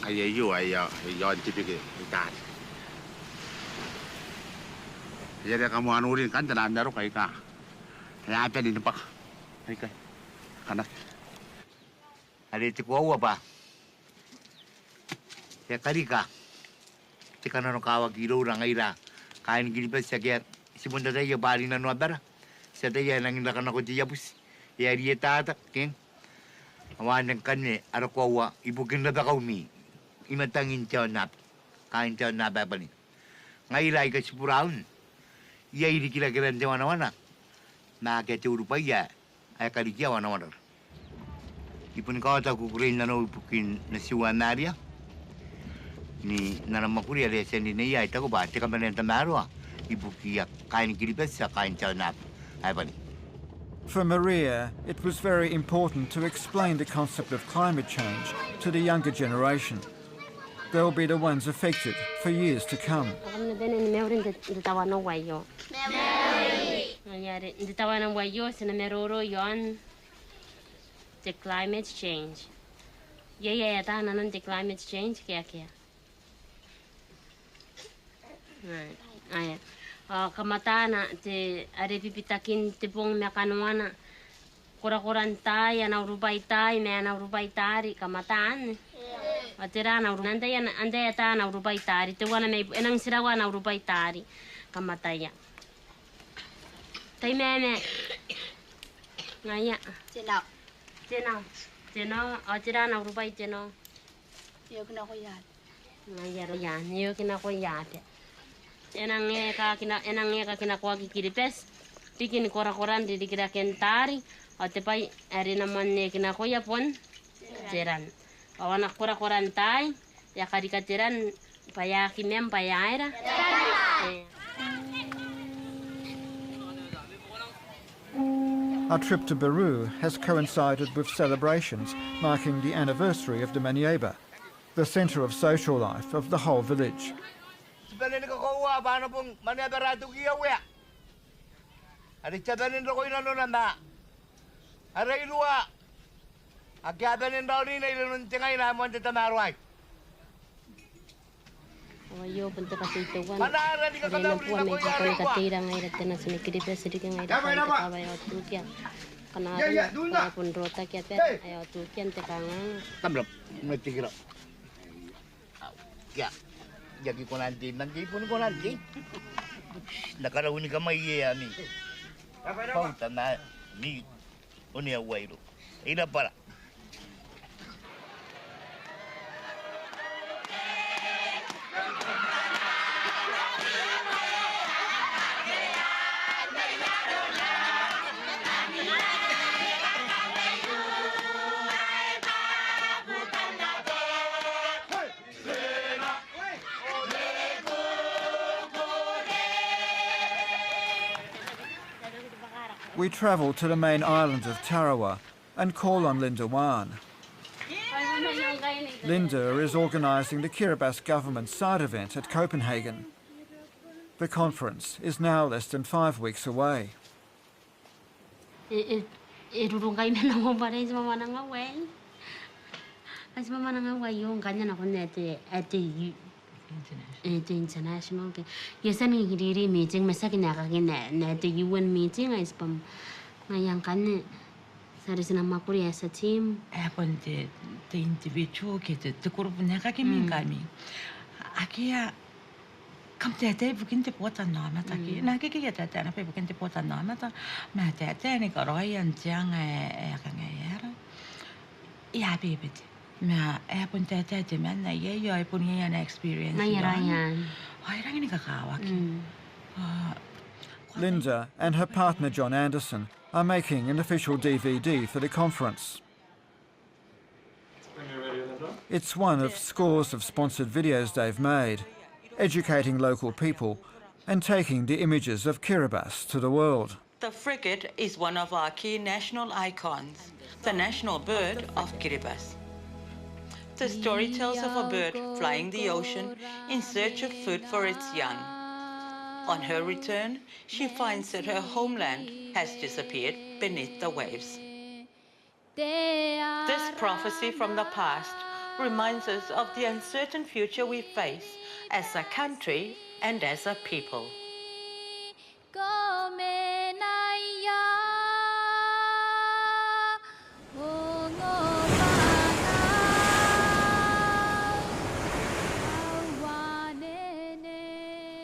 ai yo yo tipike ta jadi kamu anurin kan tenan baru kayak ka ya apa di depan kayak kanak ada cikuau apa ya karika cikana no kawa giro orang ira kain gini pas sekian si bunda saya bari na nuabara saya ya nangin lakan aku dia bus ya dia tata king awan yang kan ni ada kawa ibu kena bakau mi imatangin caw nap kain caw nap apa ni ngaira ikat sepuraun iya ini kira-kira di mana-mana. Nah, kita Eropaya, ayah kerja mana-mana. Ipun kau tahu kukurin nano ipukin nasiwan naria. Ni nana makuri ada sendi ni ayah tahu baca kamera yang tamaru. Ipukia kain kiri pesa kain caw nap. Apa ni? For Maria, it was very important to explain the concept of climate change to the younger generation. They'll be the ones affected for years to come. The climate change. The climate change Right. Kamatana te arepipitakin te pong mekanuana. Kura-kuran tay, anaurubai tay, me anaurubai tari, kamataan. Atira anaurubai andaya ta anaurubai tari. Te wana me enang sirawa anaurubai tari, kamataya. Tay me. Ngaya. Tino. Atira anaurubai tino. Yo kinakoyat. Ngaya yo kinakoyat. Enang ka kinakuha kikiripes. Tikin kora-koran di kira kentari. O te pai ari naman kinakuya pon. Tiran. Awanak kora-koran tay. Ya karikatiran payaki mem payaira. Our trip to Beru has coincided with celebrations marking the anniversary of the Manieba, the centre of social life of the whole village. Sebenarnya kau apa pun mana beratu kia wea. Ada cabanin rokok ini nona ma. Ada ilua. Agak cabanin tahun ini ilun cengai nama monte tamaruai. Yo bentuk kasih itu kan. Mana ada di kau tahu puan itu kalau katira ngai datang sini kiri sedikit ngai datang kita bayar tukia. Karena ada pun rota kia pet ayo tukian tekangan. Tamlop, mesti kira. Ya. Jadi ko nanti pun ko nanti. Nakarauni ka mai ya mi. Pauta na mi oni awairo. Ina para. We travel to the main island of Tarawa and call on Linda Wan. Linda is organising the Kiribati government side event at Copenhagen. The conference is now less than 5 weeks away. International. Yes, I need meeting. At the UN meeting, I spam. Ngayang kan sarisna makuri as a team. Happened the individual get the group nakakimi kami. Akia come to a day booking the water nomata. Nakiki at that and a paper can the water nomata. Mata, then it got Roy and young air. Yeah, baby. Ma happened that the man, I put an experience. Linda and her partner John Anderson are making an official DVD for the conference. It's one of scores of sponsored videos they've made, educating local people and taking the images of Kiribati to the world. The frigate is one of our key national icons, the national bird of Kiribati. The story tells of a bird flying the ocean in search of food for its young. On her return, she finds that her homeland has disappeared beneath the waves. This prophecy from the past reminds us of the uncertain future we face as a country and as a people.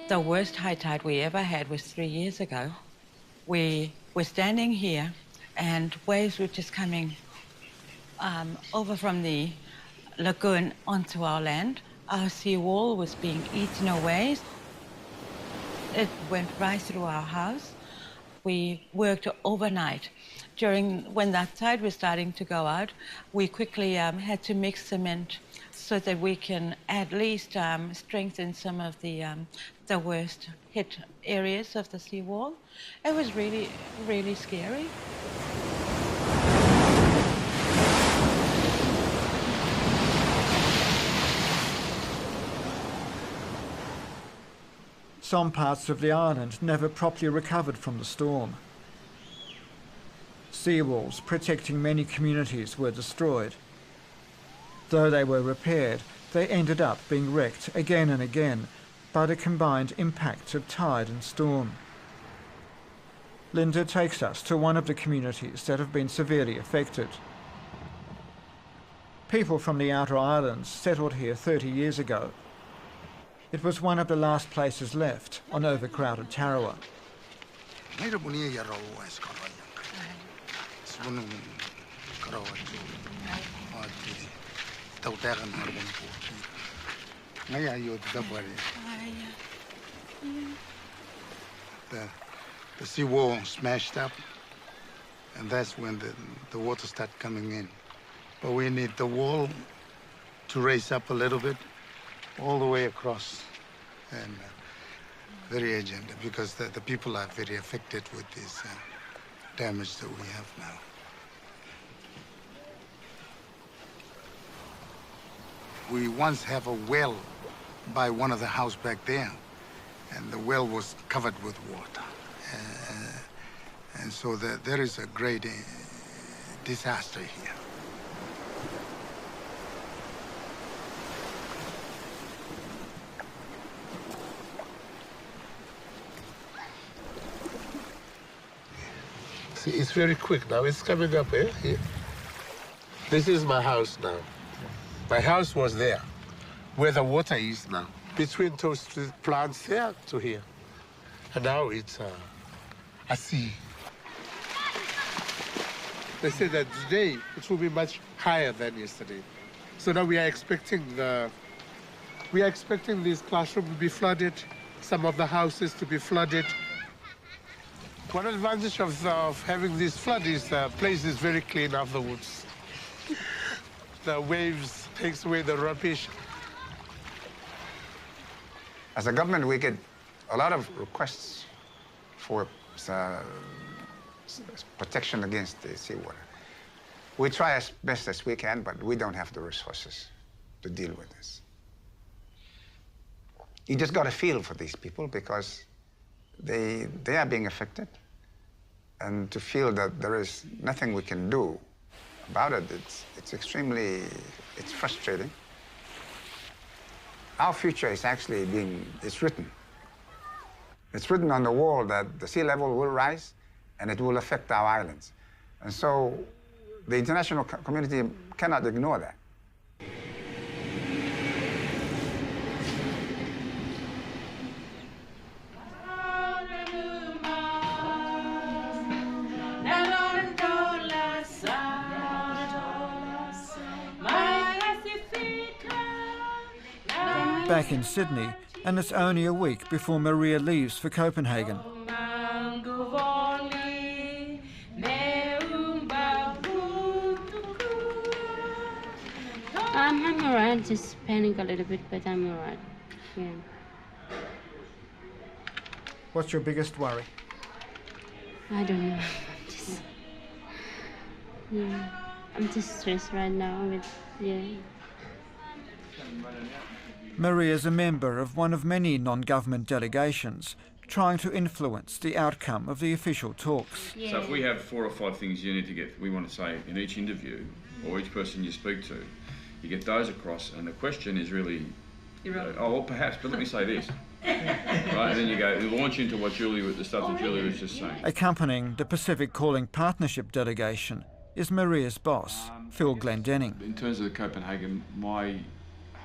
The worst high tide we ever had was 3 years ago. We were standing here and waves were just coming over from the lagoon onto our land. Our seawall was being eaten away. It went right through our house. We worked overnight. When that tide was starting to go out, we quickly had to mix cement, so that we can at least strengthen some of the worst hit areas of the seawall. It was really, really scary. Some parts of the island never properly recovered from the storm. Seawalls protecting many communities were destroyed. Though they were repaired, they ended up being wrecked again and again by the combined impacts of tide and storm. Linda takes us to one of the communities that have been severely affected. People from the outer islands settled here 30 years ago. It was one of the last places left on overcrowded Tarawa. The seawall smashed up, and that's when the water started coming in. But we need the wall to raise up a little bit, all the way across, and very urgent, because the people are very affected with this damage that we have now. We once have a well by one of the houses back there, and the well was covered with water. And so there is a great disaster here. See, it's very quick now. It's coming up here. This is my house now. My house was there, where the water is now, between those two plants there to here. And now it's a sea. They say that today it will be much higher than yesterday. So now we are expecting these classrooms to be flooded, some of the houses to be flooded. One advantage of having this flood is the place is very clean afterwards. The waves takes away the rubbish. As a government, we get a lot of requests for protection against the seawater. We try as best as we can, but we don't have the resources to deal with this. You just got a feel for these people because they are being affected, and to feel that there is nothing we can do about it, it's extremely frustrating. Our future is actually it's written. It's written on the wall that the sea level will rise and it will affect our islands. And so the international community cannot ignore that. Back in Sydney, and it's only a week before Maria leaves for Copenhagen. I'm alright, just panic a little bit, but I'm alright. Yeah. What's your biggest worry? I don't know. I'm just stressed right now yeah. Maria is a member of one of many non-government delegations trying to influence the outcome of the official talks. Yeah. So if we have 4 or 5 things we want to say in each interview, or each person you speak to, you get those across, and the question is really, oh, well, perhaps, but let me say this. Right, and then you launch into the stuff that Julie was just saying. Accompanying the Pacific Calling Partnership delegation is Maria's boss, Phil Glendenning. In terms of the Copenhagen, my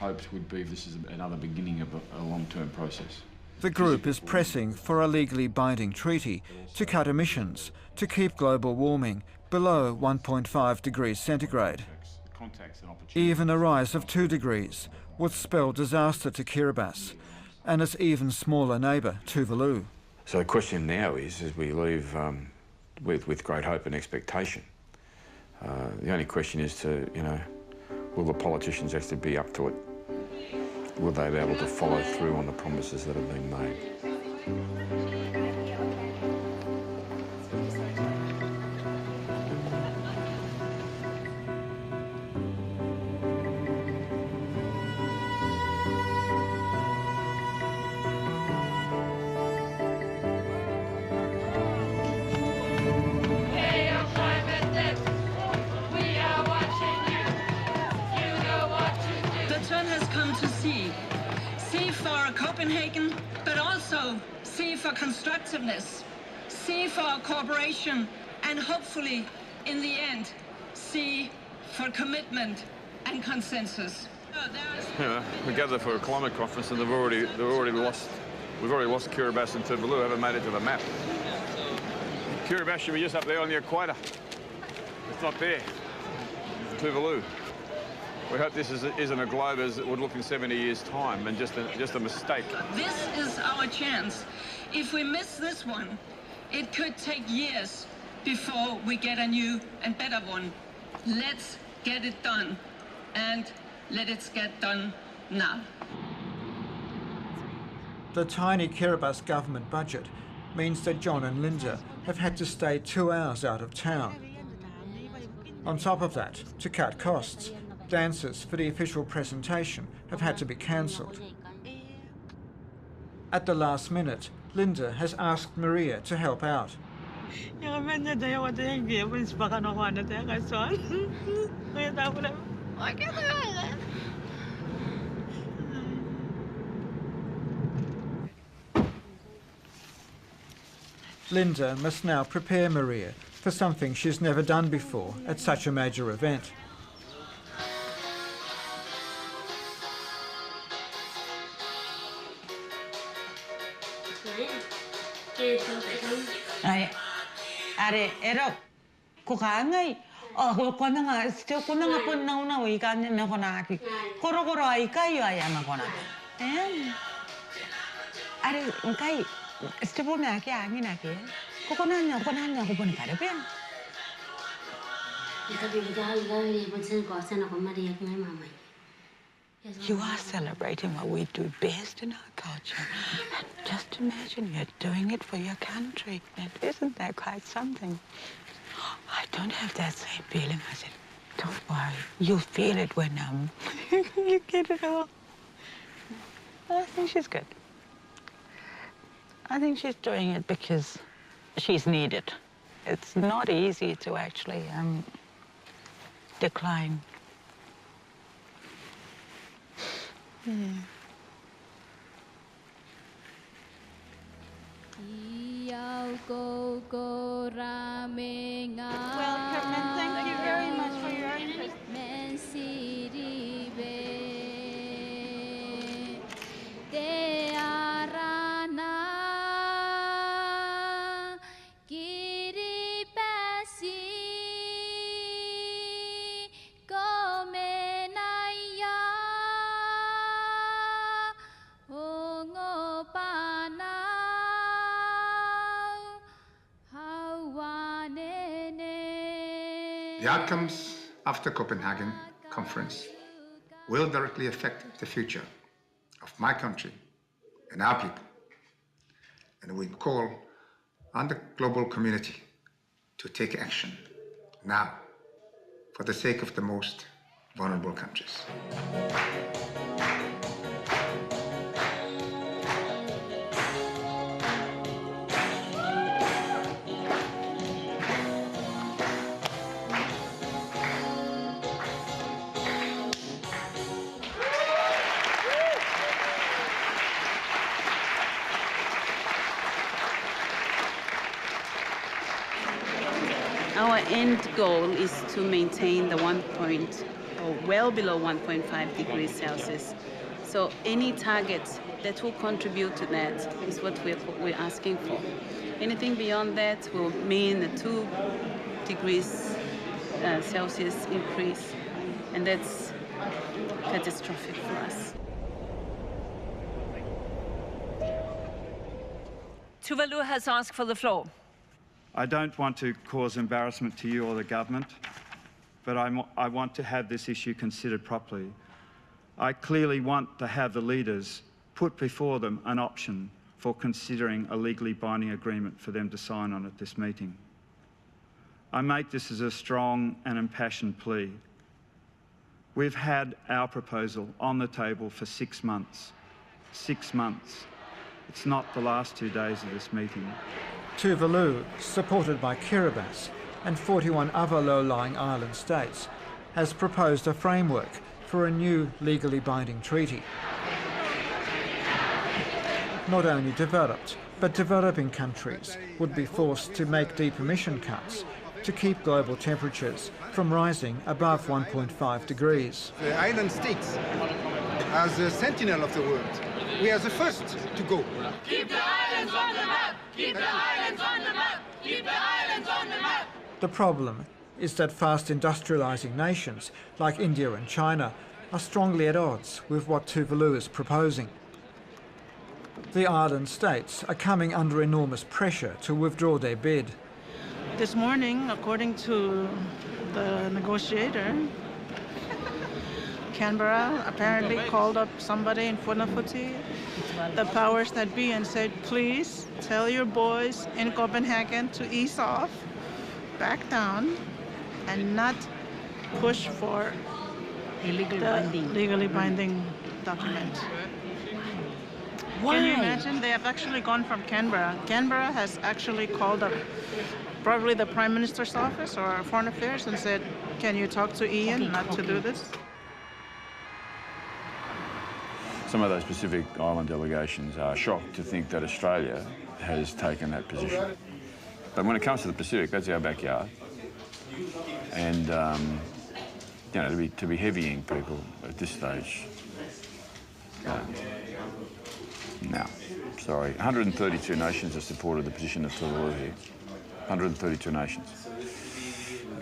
hopes would be this is another beginning of a long-term process. The group is pressing for a legally binding treaty to cut emissions, to keep global warming below 1.5 degrees centigrade. Even a rise of 2 degrees would spell disaster to Kiribati and its even smaller neighbour, Tuvalu. So the question now is, as we leave with great hope and expectation, the only question is to, Will the politicians actually be up to it? Will they be able to follow through on the promises that have been made? Copenhagen, but also C for constructiveness, C for cooperation, and hopefully, in the end, C for commitment and consensus. Yeah, we gather for a climate conference, and we've already lost Kiribati and Tuvalu. Haven't made it to the map. Kiribati should be just up there on the equator. It's not there. Tuvalu. We hope this isn't a globe as it would look in 70 years' time and just a mistake. This is our chance. If we miss this one, it could take years before we get a new and better one. Let's get it done, and let it get done now. The tiny Kiribati government budget means that John and Linda have had to stay 2 hours out of town. On top of that, to cut costs, dances for the official presentation have had to be cancelled. At the last minute, Linda has asked Maria to help out. Linda must now prepare Maria for something she's never done before at such a major event. Are erok kukangai ko nanga still ko nanga pun na ikan na konaki koro ai kai ya na konaki are kai still na ki angi na ki ko nanya ko pun kare pen You are celebrating what we do best in our culture. And just imagine you're doing it for your country. And isn't that quite something? I don't have that same feeling. I said, don't worry. You'll feel it when you get it all. But I think she's good. I think she's doing it because she's needed. It's not easy to actually decline. Welcome, and thank you very much for your interest. The outcomes of the Copenhagen conference will directly affect the future of my country and our people. And we call on the global community to take action now for the sake of the most vulnerable countries. Our end goal is to maintain the well below 1.5 degrees Celsius. So any targets that will contribute to that is what we're asking for. Anything beyond that will mean a 2 degrees Celsius increase, and that's catastrophic for us. Tuvalu has asked for the floor. I don't want to cause embarrassment to you or the government, but I want to have this issue considered properly. I clearly want to have the leaders put before them an option for considering a legally binding agreement for them to sign on at this meeting. I make this as a strong and impassioned plea. We've had our proposal on the table for 6 months. 6 months. It's not the last 2 days of this meeting. Tuvalu, supported by Kiribati and 41 other low-lying island states, has proposed a framework for a new legally binding treaty. Not only developed, but developing countries would be forced to make deep emission cuts to keep global temperatures from rising above 1.5 degrees. The island states, as the sentinel of the world, we are the first to go. Keep the islands on the map! Keep the islands on the map! Keep the islands on the map! The problem is that fast industrialising nations like India and China are strongly at odds with what Tuvalu is proposing. The island states are coming under enormous pressure to withdraw their bid. This morning, according to the negotiator, Canberra apparently called up somebody in Funafuti, the powers that be, and said, please tell your boys in Copenhagen to ease off, back down, and not push for a legally binding document. Why? Can you imagine? They have actually gone from Canberra. Canberra has actually called up probably the Prime Minister's office or Foreign Affairs and said, can you talk to Ian not to do this? Some of those Pacific Island delegations are shocked to think that Australia has taken that position. But when it comes to the Pacific, that's our backyard. And, you know, to be heavying people at this stage, no, sorry. 132 nations have supported the position of Tuvalu here. 132 nations.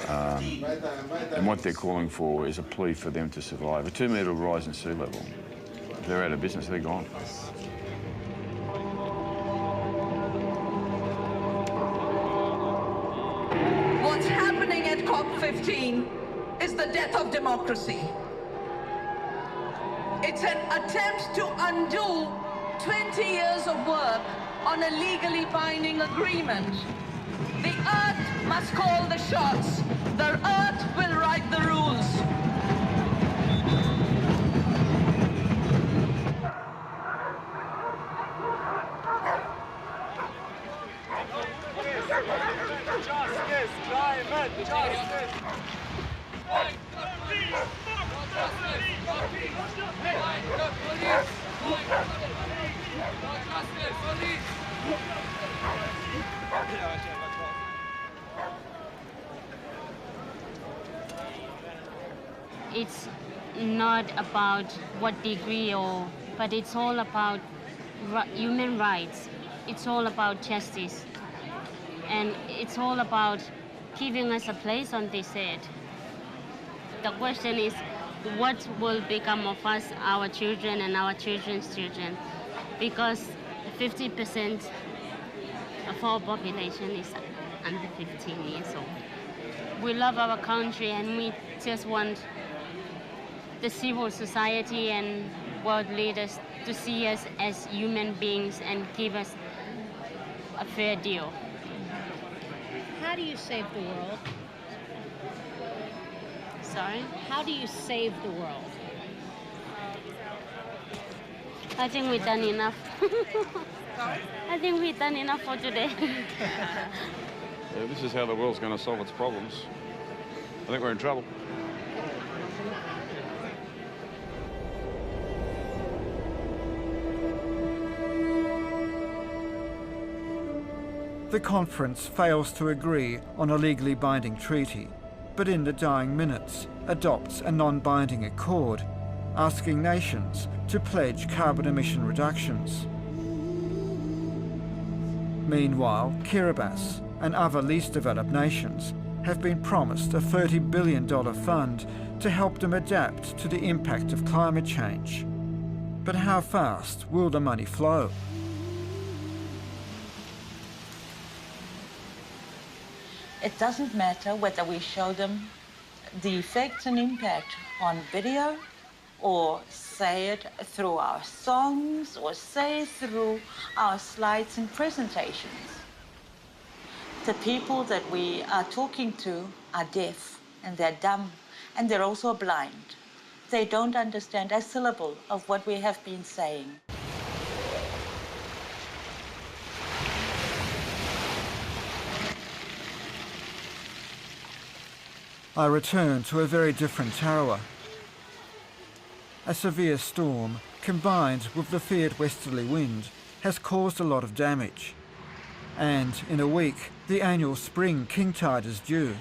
And what they're calling for is a plea for them to survive. A 2-metre rise in sea level. If they're out of business, they're gone. What's happening at COP15 is the death of democracy. It's an attempt to undo 20 years of work on a legally binding agreement. The earth must call the shots. The earth will write the rules. Justice, climate, justice. It's not about what degree but it's all about human rights. It's all about justice. And it's all about giving us a place on this earth. The question is, what will become of us, our children and our children's children? Because 50% of our population is under 15 years old. We love our country and we just want the civil society and world leaders to see us as human beings and give us a fair deal. How do you save the world? Sorry? How do you save the world? I think we've done enough. I think we've done enough for today. Yeah, this is how the world's going to solve its problems. I think we're in trouble. The conference fails to agree on a legally binding treaty, but in the dying minutes adopts a non-binding accord, asking nations to pledge carbon emission reductions. Meanwhile, Kiribati and other least developed nations have been promised a $30 billion fund to help them adapt to the impact of climate change. But how fast will the money flow? It doesn't matter whether we show them the effects and impact on video, or say it through our songs, or say it through our slides and presentations. The people that we are talking to are deaf, and they're dumb, and they're also blind. They don't understand a syllable of what we have been saying. I return to a very different Tarawa. A severe storm, combined with the feared westerly wind, has caused a lot of damage. And in a week, the annual spring king tide is due.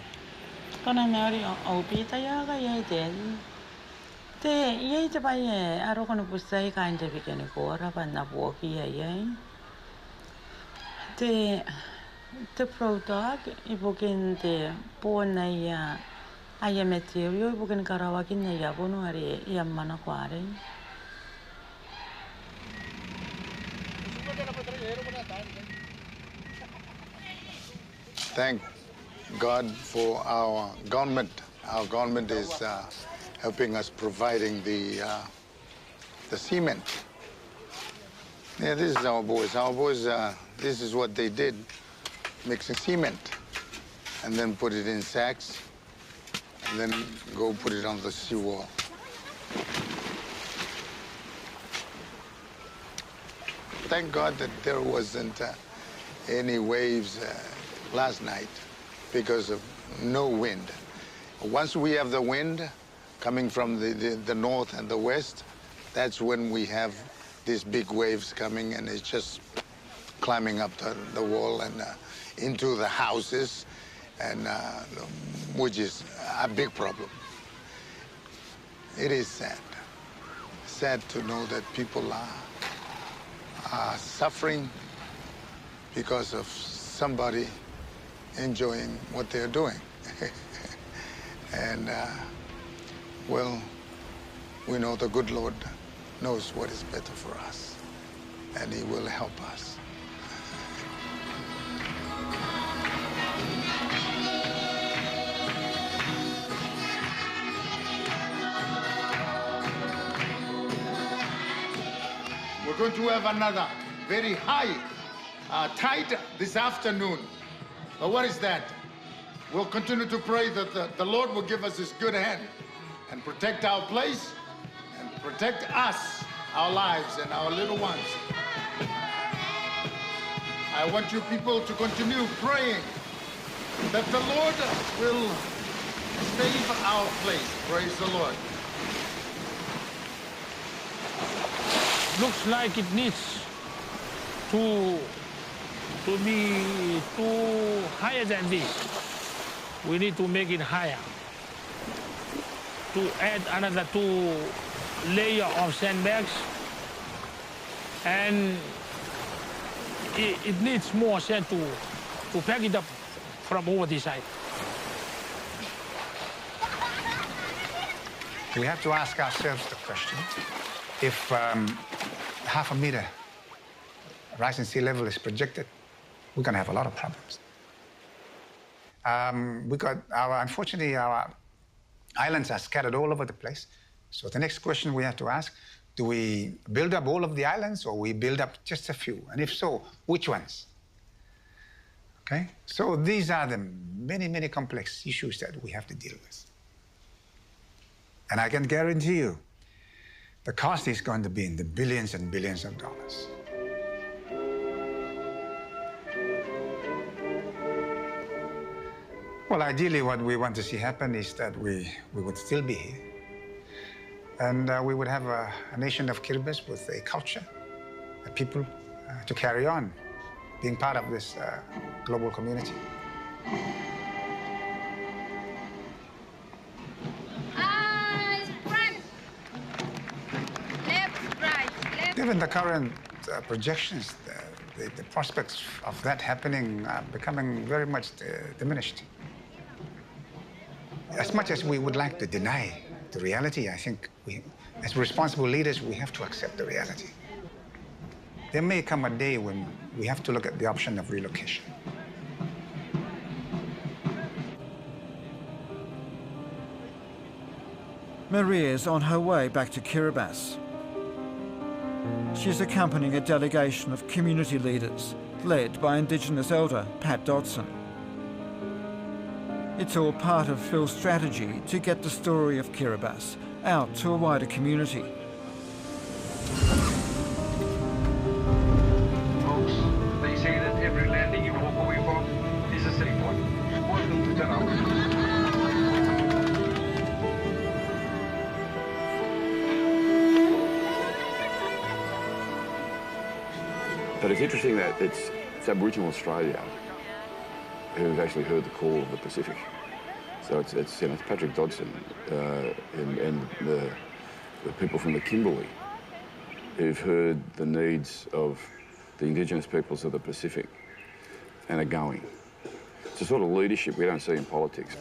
Thank God for our government. Our government is helping us providing the cement. Yeah, this is our boys. Our boys, this is what they did, mixing cement, and then put it in sacks, and then go put it on the seawall. Thank God that there wasn't any waves last night because of no wind. Once we have the wind coming from the north and the west, that's when we have these big waves coming, and it's just climbing up the wall and into the houses, and which is a big problem. It is sad. Sad to know that people are suffering because of somebody enjoying what they're doing. And, well, we know the good Lord knows what is better for us, and he will help us. We're going to have another very high tide this afternoon. But what is that? We'll continue to pray that the Lord will give us his good hand and protect our place and protect us, our lives, and our little ones. I want you people to continue praying that the Lord will save our place. Praise the Lord. Looks like it needs to be higher than this. We need to make it higher. To add another 2 layers of sandbags. And it needs more sand to pack it up from over this side. We have to ask ourselves the question, if half a meter rise in sea level is projected, we're going to have a lot of problems. Unfortunately, our islands are scattered all over the place. So the next question we have to ask, do we build up all of the islands, or we build up just a few? And if so, which ones? Okay? So these are the many, many complex issues that we have to deal with. And I can guarantee you, the cost is going to be in the billions and billions of dollars. Well, ideally, what we want to see happen is that we would still be here. And we would have a nation of Kiribati with a culture, a people to carry on being part of this global community. Given the current projections, the prospects of that happening are becoming very much diminished. As much as we would like to deny the reality, I think as responsible leaders, we have to accept the reality. There may come a day when we have to look at the option of relocation. Maria's on her way back to Kiribati. She's accompanying a delegation of community leaders, led by Indigenous elder Pat Dodson. It's all part of Phil's strategy to get the story of Kiribati out to a wider community. Folks, they say that every landing you walk away from is a safe one. Welcome to Devote. But it's interesting that it's Aboriginal Australia who've actually heard the call of the Pacific. So it's Patrick Dodson and the people from the Kimberley who've heard the needs of the Indigenous peoples of the Pacific and are going. It's a sort of leadership we don't see in politics.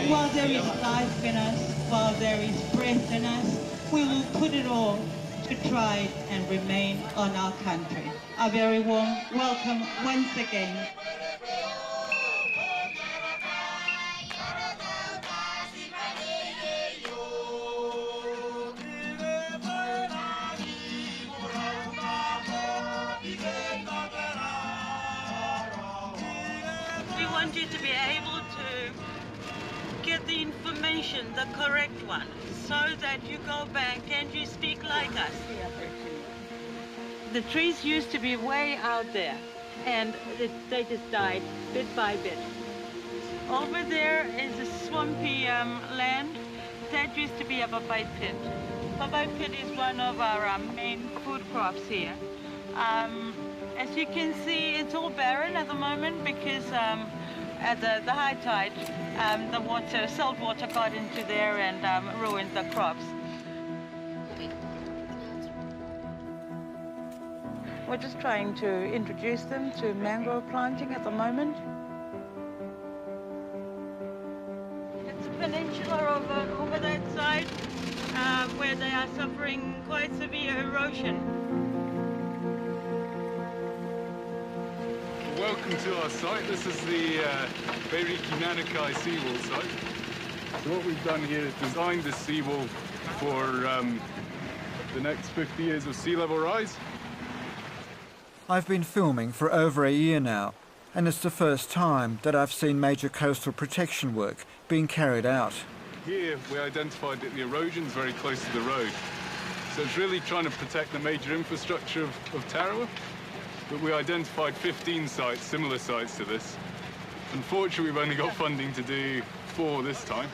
While there is life in us, while there is breath in us, we will put it all to try and remain on our country. A very warm welcome once again. We want you to be able to get the information, the correct one, so that you go back and you speak like us. The trees used to be way out there, and they just died bit by bit. Over there is a swampy land. That used to be a papai pit. Papai pit is one of our main food crops here. As you can see, it's all barren at the moment because at the high tide, the salt water got into there and ruined the crops. We're just trying to introduce them to mangrove planting at the moment. It's a peninsula over that side where they are suffering quite severe erosion. Welcome to our site. This is the Beiriki Nanakai seawall site. So what we've done here is designed this seawall for the next 50 years of sea level rise. I've been filming for over a year now, and it's the first time that I've seen major coastal protection work being carried out. Here we identified that the erosion's very close to the road. So it's really trying to protect the major infrastructure of Tarawa. But we identified 15 sites, similar sites to this. Unfortunately, we've only got funding to do 4 this time.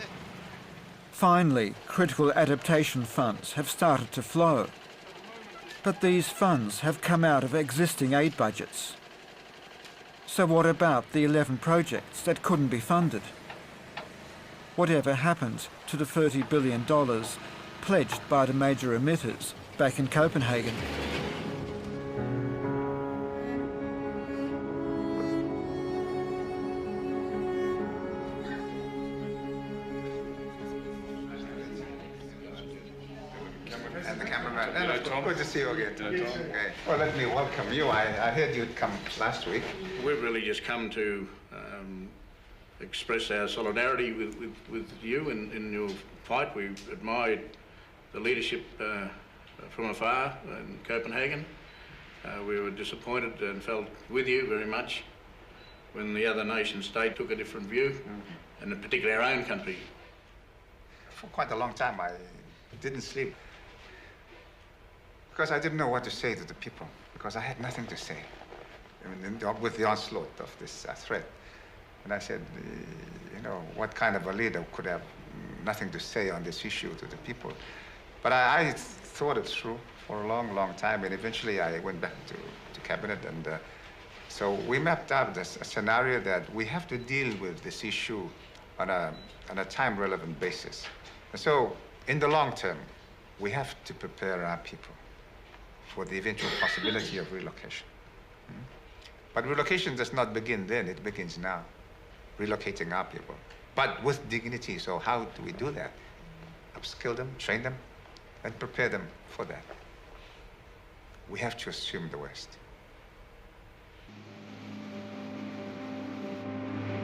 Finally, critical adaptation funds have started to flow. But these funds have come out of existing aid budgets. So what about the 11 projects that couldn't be funded? Whatever happened to the $30 billion pledged by the major emitters back in Copenhagen? Good to see you again. Okay. Well, let me welcome you. I heard you'd come last week. We've really just come to express our solidarity with you in your fight. We admired the leadership from afar in Copenhagen. We were disappointed and felt with you very much when the other nation state took a different view, and in particular our own country. For quite a long time, I didn't sleep. Because I didn't know what to say to the people, because I had nothing to say. I mean, with the onslaught of this threat. And I said, you know, what kind of a leader could have nothing to say on this issue to the people? But I thought it through for a long, long time, and eventually I went back to cabinet, and so we mapped out a scenario that we have to deal with this issue on a time-relevant basis. And so, in the long term, we have to prepare our people for the eventual possibility of relocation. But relocation does not begin then, it begins now, relocating our people, but with dignity. So how do we do that? Upskill them, train them, and prepare them for that. We have to assume the West.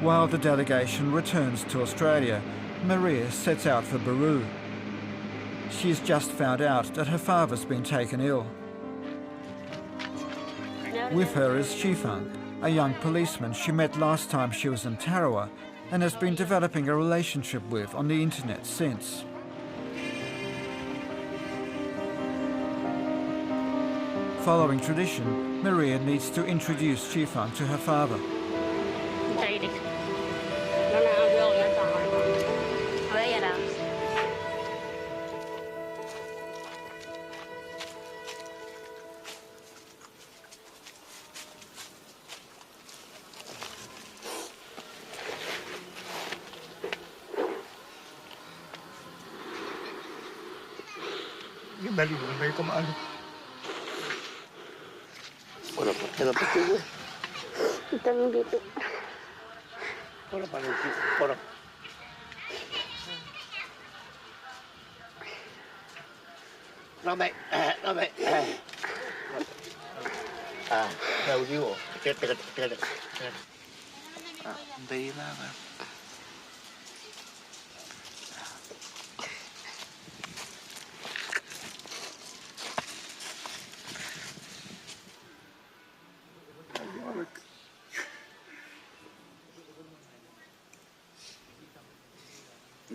While the delegation returns to Australia, Maria sets out for Beru. She's just found out that her father's been taken ill. With her is Shifang, a young policeman she met last time she was in Tarawa and has been developing a relationship with on the internet since. Following tradition, Maria needs to introduce Shifang to her father.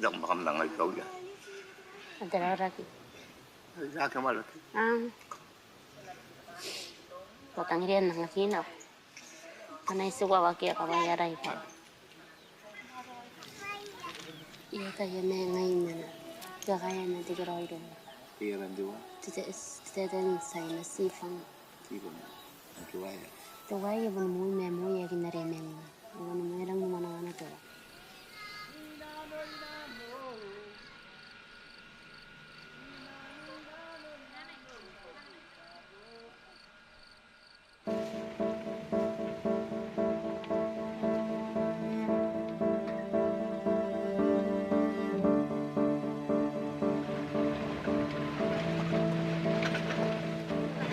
Dòng mà không là người cậu vậy? Từ đâu ra kì? Ra cái mà được. Có tăng riêng là khi nào? Anh ấy suy qua kia có bao giờ đây phải? Yêu tay em ngay mà cho cái anh thì cái rồi được. Thì làm gì vậy? Thì đến say là si phong. Si phong. Cái vậy. Cái vậy là muốn mua mẹ mua cái này mẹ. Muốn mua đang mua nào nó được.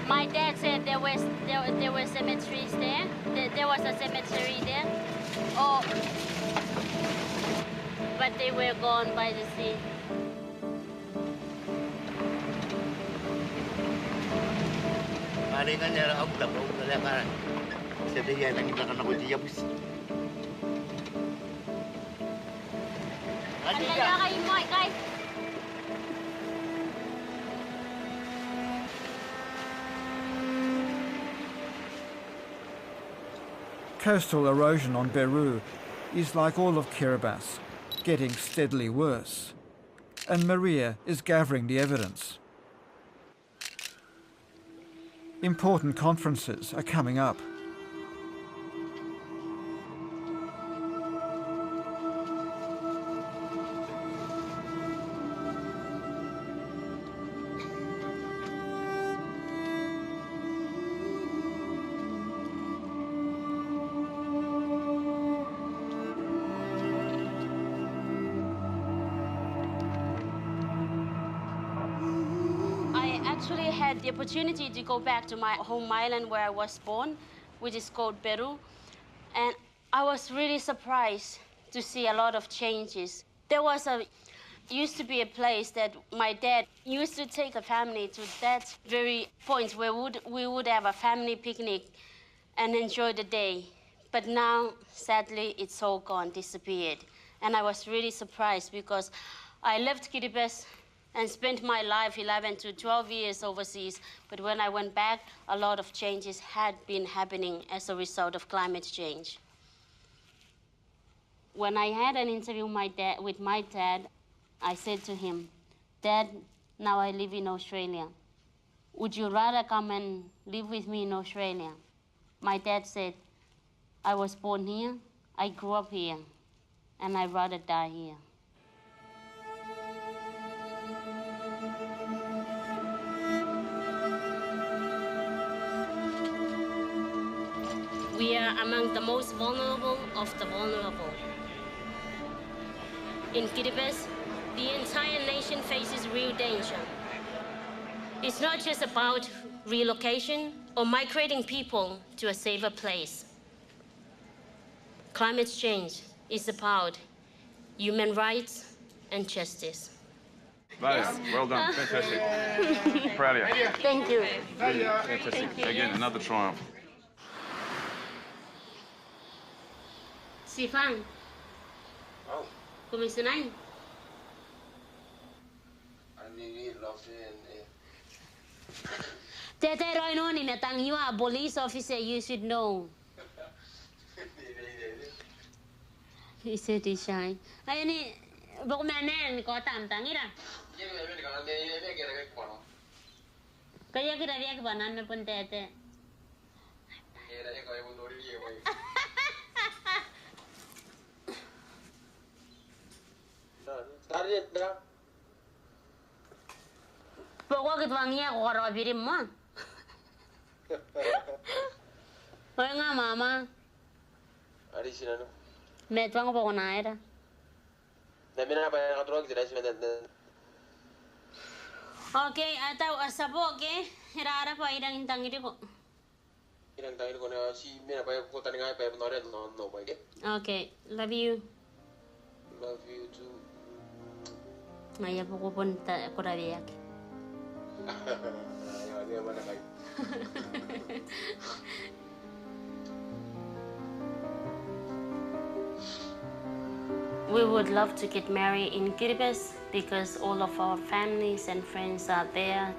My dad said there were cemeteries there. There was a cemetery there. Oh, but they were gone by the sea. Hari kan ya aku tak tahu dah kan. Sedih yang kita kena berjaya bus. Ada kayo mo guys. Coastal erosion on Beru is like all of Kiribati, getting steadily worse. And Maria is gathering the evidence. Important conferences are coming up. I actually had the opportunity to go back to my home island where I was born, which is called Beru, and I was really surprised to see a lot of changes. There used to be a place that my dad used to take a family to that very point where we would have a family picnic and enjoy the day. But now, sadly, it's all gone, disappeared. And I was really surprised because I left Kiribati and spent my life 11 to 12 years overseas. But when I went back, a lot of changes had been happening as a result of climate change. When I had an interview with my dad, I said to him, "Dad, now I live in Australia. Would you rather come and live with me in Australia?" My dad said, "I was born here, I grew up here, and I'd rather die here." We are among the most vulnerable of the vulnerable. In Kiribati, the entire nation faces real danger. It's not just about relocation or migrating people to a safer place. Climate change is about human rights and justice. Yes. Well done. Fantastic. Proud of you. Thank you. Fantastic. Thank you. Again, another triumph. Sifang. Kumusta na yun? Tete Roy no ni natang you are a police officer, you should know. He said he's shy. Ay ni bako manen ko tam ira. Kaya kita dia ke banan me pun tete. Pokok ketwanginya kok karo birim mah. Kaya nga mama. Ari sila no. Metwang po ko na ira. Dami na pa yung katulog sila sila. Okay, ataw asabo okay. Hirara pa irang intang iri ko. Irang tangil ko na si mina pa yung kutan nga pa yung nore no ba ke. Okay, love you. Love you too. Maya po ko punta ko rabiyak. Ayaw, di naman na kayo. We would love to get married in Kiribati because all of our families and friends are there.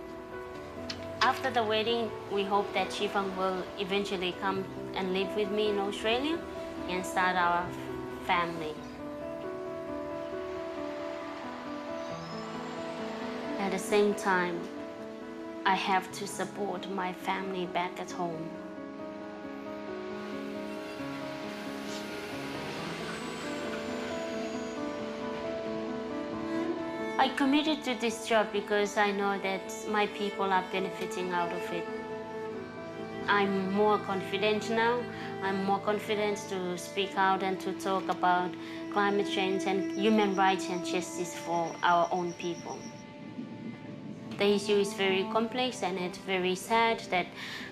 After the wedding, we hope that Shifang will eventually come and live with me in Australia and start our family. At the same time, I have to support my family back at home. I committed to this job because I know that my people are benefiting out of it. I'm more confident now. I'm more confident to speak out and to talk about climate change and human rights and justice for our own people. The issue is very complex and it's very sad that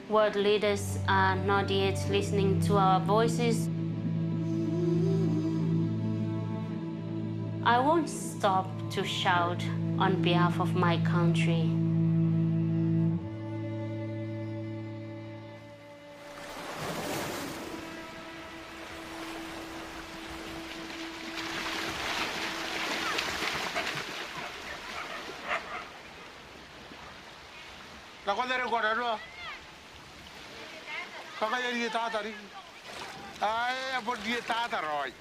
world leaders are not yet listening to our voices. I won't stop to shout on behalf of my country. La cosa era ancora, no? Kaka ya dia tata ri. Ay, apa dia tata roy.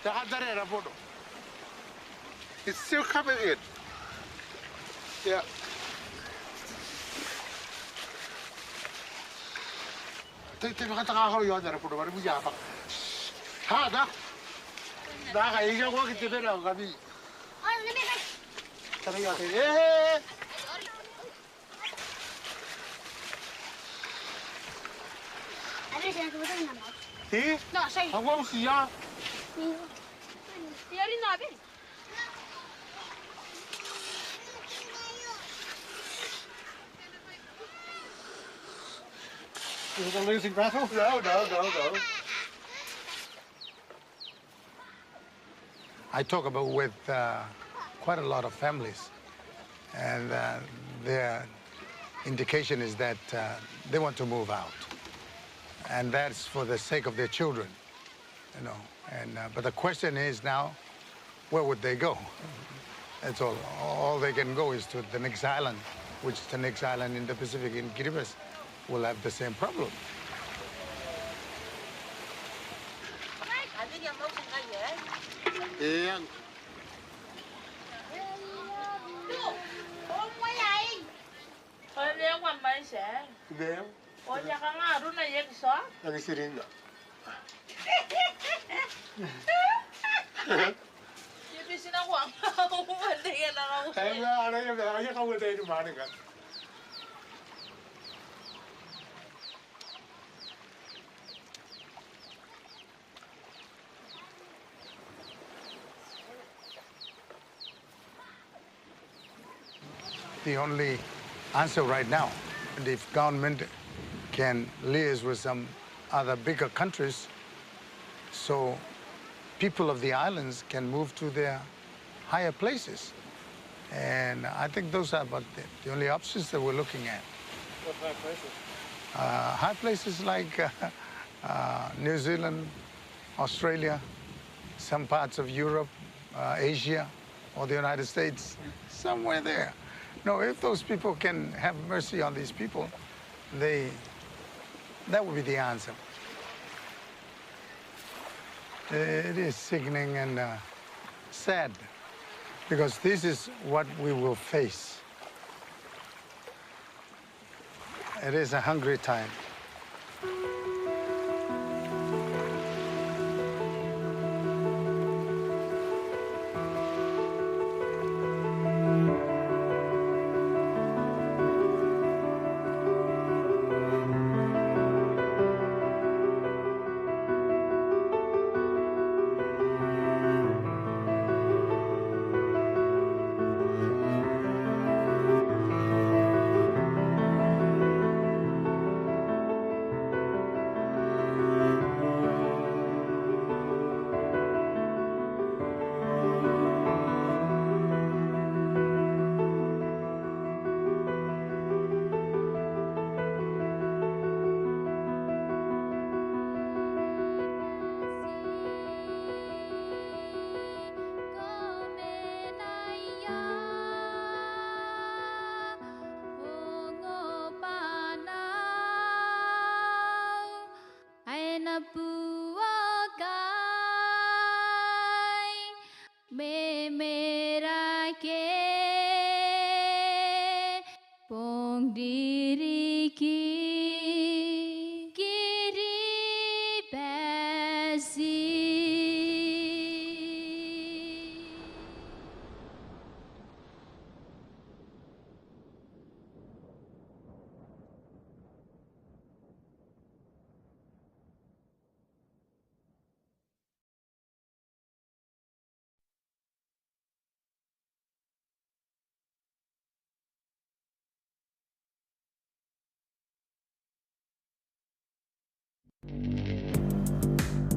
Jangan dari ada foto. It's still coming in. Yeah. Tapi kata kakak yo ada foto baru punya apa? Ha, dah. Dah kayak yang gua kita bela kami. Tapi ya, ¿Sí? No, sí. Vamos ya. ¿Y ahorita no? Is it a losing battle? No. I talk about with quite a lot of families, and their indication is that they want to move out. And that's for the sake of their children, you know. And but the question is now, where would they go? That's all. All they can go is to the next island, which is the next island in the Pacific. In Kiribati, will have the same problem. Yeah. Veo. Oye, kanga runa yek so? Lagi siringa. Jadi sini aku ada yang nak. Ada yang kamu tahu di mana kan? The only answer right now, and if government can liaise with some other bigger countries so people of the islands can move to their higher places. And I think those are about the only options that we're looking at. What high places? High places like New Zealand, Australia, some parts of Europe, Asia, or the United States, somewhere there. No, if those people can have mercy on these people, that would be the answer. It is sickening and sad, because this is what we will face. It is a hungry time.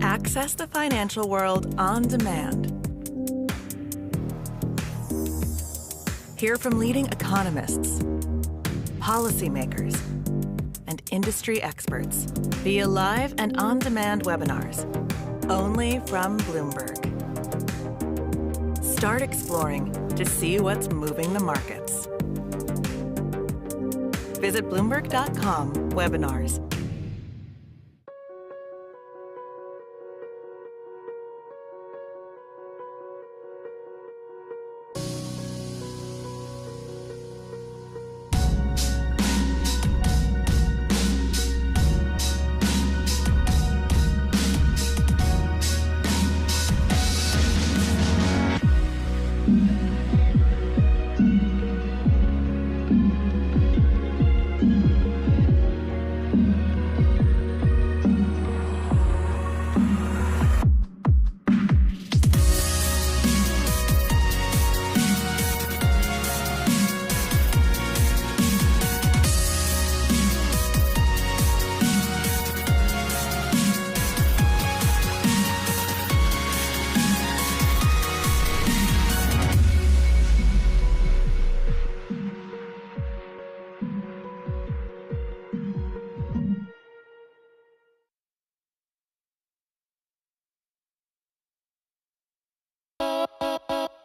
Access the financial world on demand. Hear from leading economists, policymakers, and industry experts via live and on-demand webinars, only from Bloomberg. Start exploring to see what's moving the markets. Visit Bloomberg.com/webinars.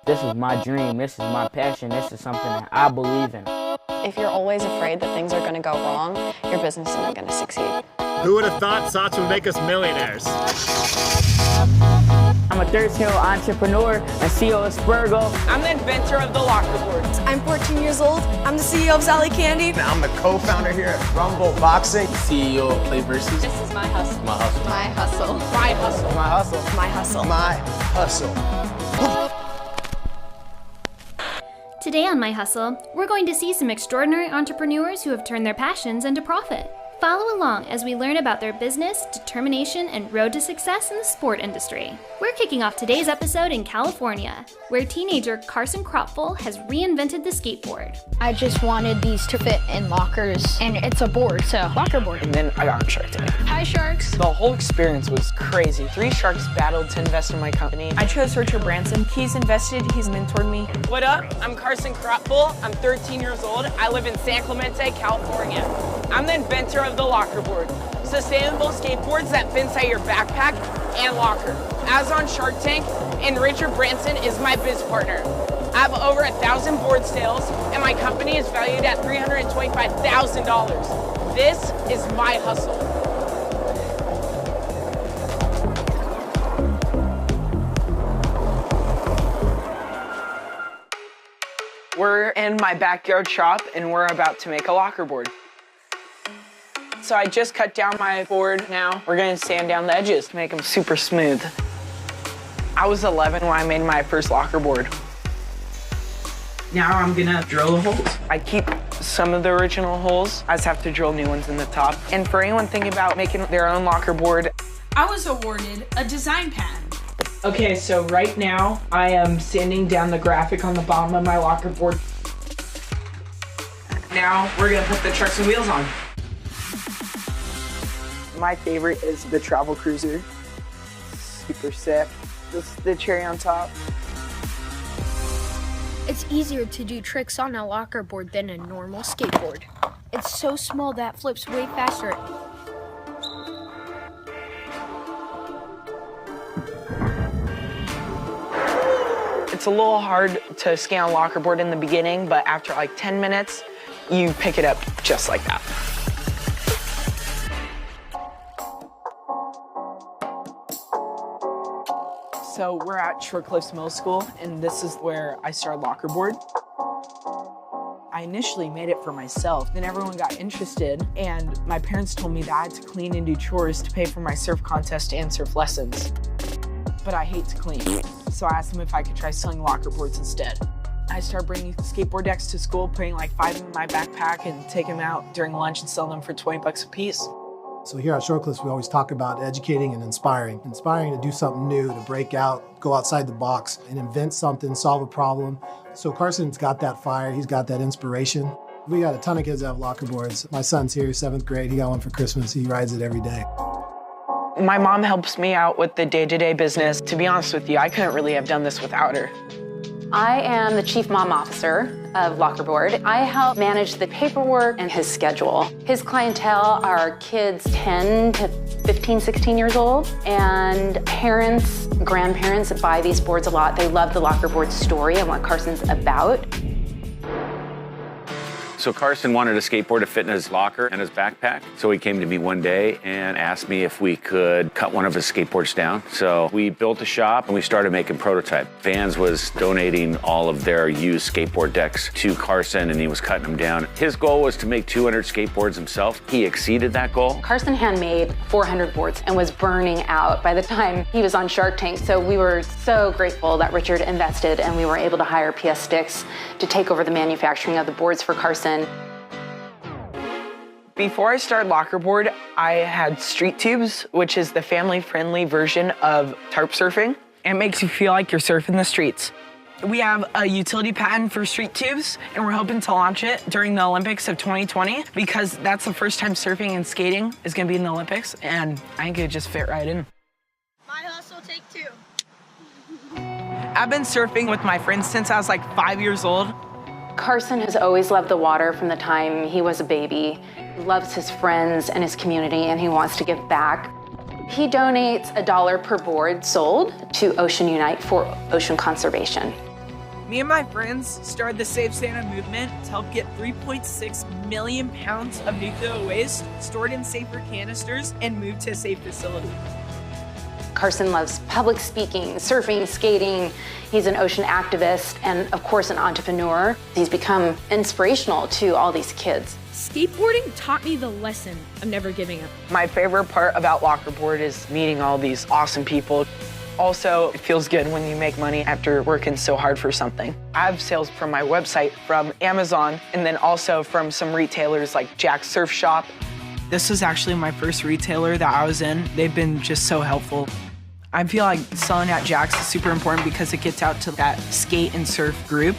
This is my dream, this is my passion, this is something that I believe in. If you're always afraid that things are going to go wrong, your business isn't going to succeed. Who would have thought SOTS would make us millionaires? I'm a third-scale entrepreneur and CEO of Spurgo. I'm the inventor of the locker boards. I'm 14 years old. I'm the CEO of Sally Candy. I'm the co-founder here at Rumble Boxing. CEO of Play Versus. This is my hustle. My hustle. My hustle. My hustle. My hustle. My hustle. My hustle. Today on My Hustle, we're going to see some extraordinary entrepreneurs who have turned their passions into profit. Follow along as we learn about their business, determination, and road to success in the sport industry. We're kicking off today's episode in California, where teenager Carson Kropfel has reinvented the skateboard. I just wanted these to fit in lockers, and it's a board, so locker board. And then I got on Shark Tank. Hi, Sharks. The whole experience was crazy. 3 sharks battled to invest in my company. I chose Richard Branson. He's invested, he's mentored me. What up? I'm Carson Kropfel. I'm 13 years old. I live in San Clemente, California. I'm the inventor of the locker board. Sustainable skateboards that fit inside your backpack and locker. As on Shark Tank, and Richard Branson is my biz partner. I have over 1,000 board sales, and my company is valued at $325,000. This is my hustle. We're in my backyard shop, and we're about to make a locker board. So I just cut down my board. Now we're gonna sand down the edges to make them super smooth. I was 11 when I made my first locker board. Now I'm gonna drill the holes. I keep some of the original holes. I just have to drill new ones in the top. And for anyone thinking about making their own locker board, I was awarded a design patent. okay, so right now I am sanding down the graphic on the bottom of my locker board. Now we're gonna put the trucks and wheels on. My favorite is the Travel Cruiser. Super sick. This is the cherry on top. It's easier to do tricks on a locker board than a normal skateboard. It's so small that it flips way faster. It's a little hard to scan a locker board in the beginning, but after like 10 minutes, you pick it up just like that. So we're at Short Cliffs Middle School, and this is where I started locker board. I initially made it for myself, then everyone got interested, and my parents told me that I had to clean and do chores to pay for my surf contest and surf lessons. But I hate to clean, so I asked them if I could try selling locker boards instead. I started bringing skateboard decks to school, putting like 5 in my backpack and taking them out during lunch and selling them for 20 bucks a piece. So here at Short Cliffs, we always talk about educating and inspiring. Inspiring to do something new, to break out, go outside the box and invent something, solve a problem. So Carson's got that fire, he's got that inspiration. We got a ton of kids that have locker boards. My son's here, 7th grade, he got one for Christmas, he rides it every day. My mom helps me out with the day-to-day business. To be honest with you, I couldn't really have done this without her. I am the Chief Mom Officer of Locker Board. I help manage the paperwork and his schedule. His clientele are kids 10 to 15, 16 years old, and parents, grandparents that buy these boards a lot. They love the Locker Board story and what Carson's about. So Carson wanted a skateboard to fit in his locker and his backpack. So he came to me one day and asked me if we could cut one of his skateboards down. So we built a shop and we started making prototype. Vans was donating all of their used skateboard decks to Carson, and he was cutting them down. His goal was to make 200 skateboards himself. He exceeded that goal. Carson handmade 400 boards and was burning out by the time he was on Shark Tank. So we were so grateful that Richard invested and we were able to hire PS Sticks to take over the manufacturing of the boards for Carson. Before I started Locker Board, I had Street Tubes, which is the family-friendly version of tarp surfing. It makes you feel like you're surfing the streets. We have a utility patent for Street Tubes, and we're hoping to launch it during the Olympics of 2020 because that's the first time surfing and skating is gonna be in the Olympics, and I think it would just fit right in. My hustle, take 2. I've been surfing with my friends since I was like 5 years old. Carson has always loved the water from the time he was a baby. He loves his friends and his community, and he wants to give back. He donates $1 per board sold to Ocean Unite for ocean conservation. Me and my friends started the Save Santa movement to help get 3.6 million pounds of nuclear waste stored in safer canisters and moved to a safe facility. Carson loves public speaking, surfing, skating. He's an ocean activist and, of course, an entrepreneur. He's become inspirational to all these kids. Skateboarding taught me the lesson of never giving up. My favorite part about Locker Board is meeting all these awesome people. Also, it feels good when you make money after working so hard for something. I have sales from my website, from Amazon, and then also from some retailers like Jack's Surf Shop. This was actually my first retailer that I was in. They've been just so helpful. I feel like selling at Jack's is super important because it gets out to that skate and surf group.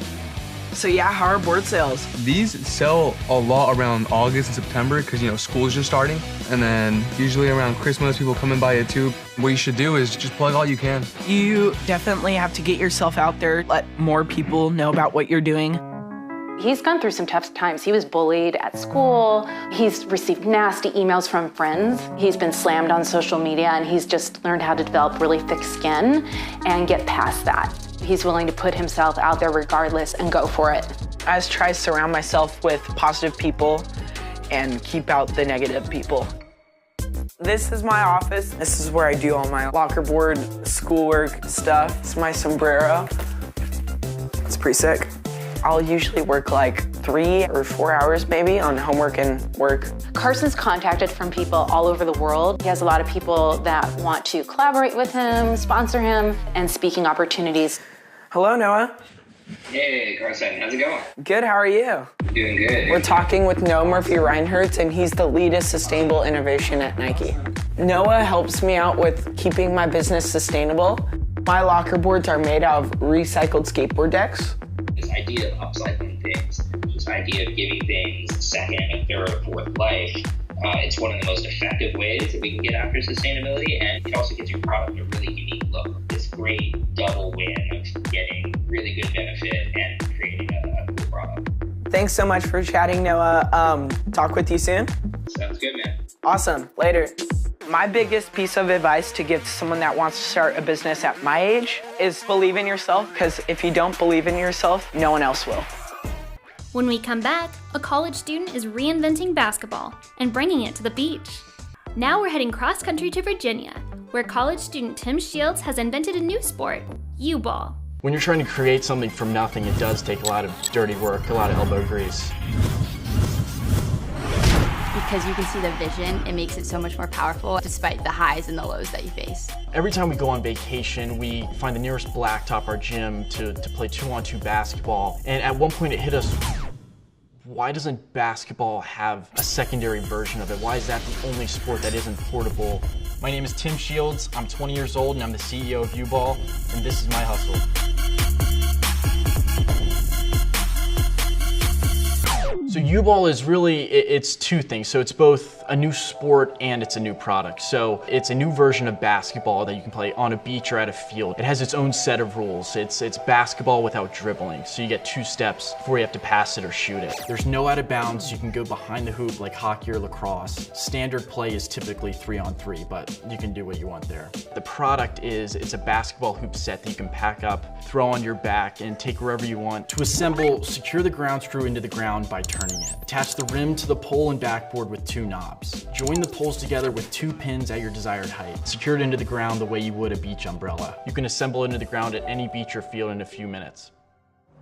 So yeah, how are board sales? These sell a lot around August and September because, you know, school's just starting. And then usually around Christmas, people come and buy it too. What you should do is just plug all you can. You definitely have to get yourself out there, let more people know about what you're doing. He's gone through some tough times. He was bullied at school. He's received nasty emails from friends. He's been slammed on social media, and he's just learned how to develop really thick skin and get past that. He's willing to put himself out there regardless and go for it. I just try to surround myself with positive people and keep out the negative people. This is my office. This is where I do all my locker board, schoolwork stuff. It's my sombrero. It's pretty sick. I'll usually work like 3 or 4 hours maybe on homework and work. Carson's contacted from people all over the world. He has a lot of people that want to collaborate with him, sponsor him, and speaking opportunities. Hello, Noah. Hey, Carson, how's it going? Good, how are you? Doing good. We're talking with Noah Murphy-Reinhardt, and he's the lead of sustainable innovation at Nike. Noah helps me out with keeping my business sustainable. My locker boards are made out of recycled skateboard decks. This idea of upcycling things, this idea of giving things a second, a third, a fourth life, it's one of the most effective ways that we can get after sustainability, and it also gives your product a really unique look. This great double win of getting really good benefit and creating a cool product. Thanks so much for chatting, Noah. Talk with you soon. Sounds good, man. Awesome. Later. My biggest piece of advice to give to someone that wants to start a business at my age is believe in yourself, because if you don't believe in yourself, no one else will. When we come back, a college student is reinventing basketball and bringing it to the beach. Now we're heading cross-country to Virginia, where college student Tim Shields has invented a new sport, U-ball. When you're trying to create something from nothing, it does take a lot of dirty work, a lot of elbow grease. Because you can see the vision, it makes it so much more powerful despite the highs and the lows that you face. Every time we go on vacation, we find the nearest blacktop, our gym, to play 2-on-2 basketball. And at one point it hit us, why doesn't basketball have a secondary version of it? Why is that the only sport that isn't portable? My name is Tim Shields, I'm 20 years old and I'm the CEO of U-Ball, and this is my hustle. So U-Ball is really, it's two things. So it's both a new sport and it's a new product. So it's a new version of basketball that you can play on a beach or at a field. It has its own set of rules. It's basketball without dribbling. So you get 2 steps before you have to pass it or shoot it. There's no out of bounds. You can go behind the hoop like hockey or lacrosse. Standard play is typically 3-on-3, but you can do what you want there. The product is, it's a basketball hoop set that you can pack up, throw on your back, and take wherever you want. To assemble, secure the ground screw into the ground by turning it. Attach the rim to the pole and backboard with 2 knobs. Join the poles together with 2 pins at your desired height. Secure it into the ground the way you would a beach umbrella. You can assemble it into the ground at any beach or field in a few minutes.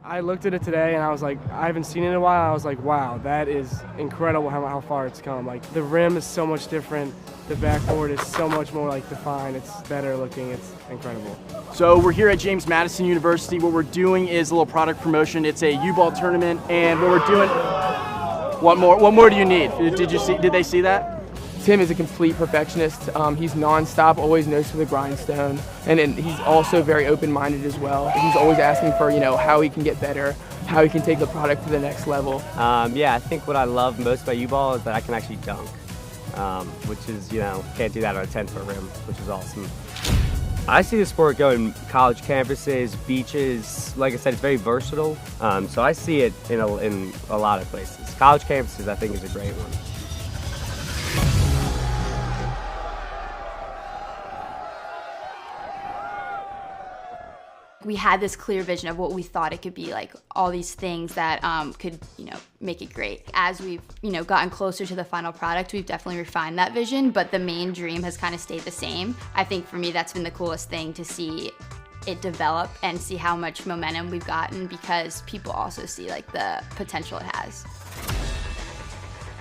I looked at it today and I was like, I haven't seen it in a while. I was like, wow, that is incredible how far it's come. Like, the rim is so much different. The backboard is so much more like defined. It's better looking. It's incredible. So we're here at James Madison University. What we're doing is a little product promotion. It's a U-Ball tournament, and what we're doing, what more do you need? Did they see that? Tim is a complete perfectionist. He's nonstop, always nose to the grindstone, and he's also very open-minded as well. He's always asking for, how he can get better, how he can take the product to the next level. Yeah, I think what I love most about U-Ball is that I can actually dunk, which is, can't do that on a 10-foot rim, which is awesome. I see the sport going college campuses, beaches. Like I said, it's very versatile, so I see it in a lot of places. College campuses, I think, is a great one. We had this clear vision of what we thought it could be, like all these things that could, make it great. As we've, gotten closer to the final product, we've definitely refined that vision, but the main dream has kind of stayed the same. I think for me, that's been the coolest thing, to see it develop and see how much momentum we've gotten, because people also see like the potential it has.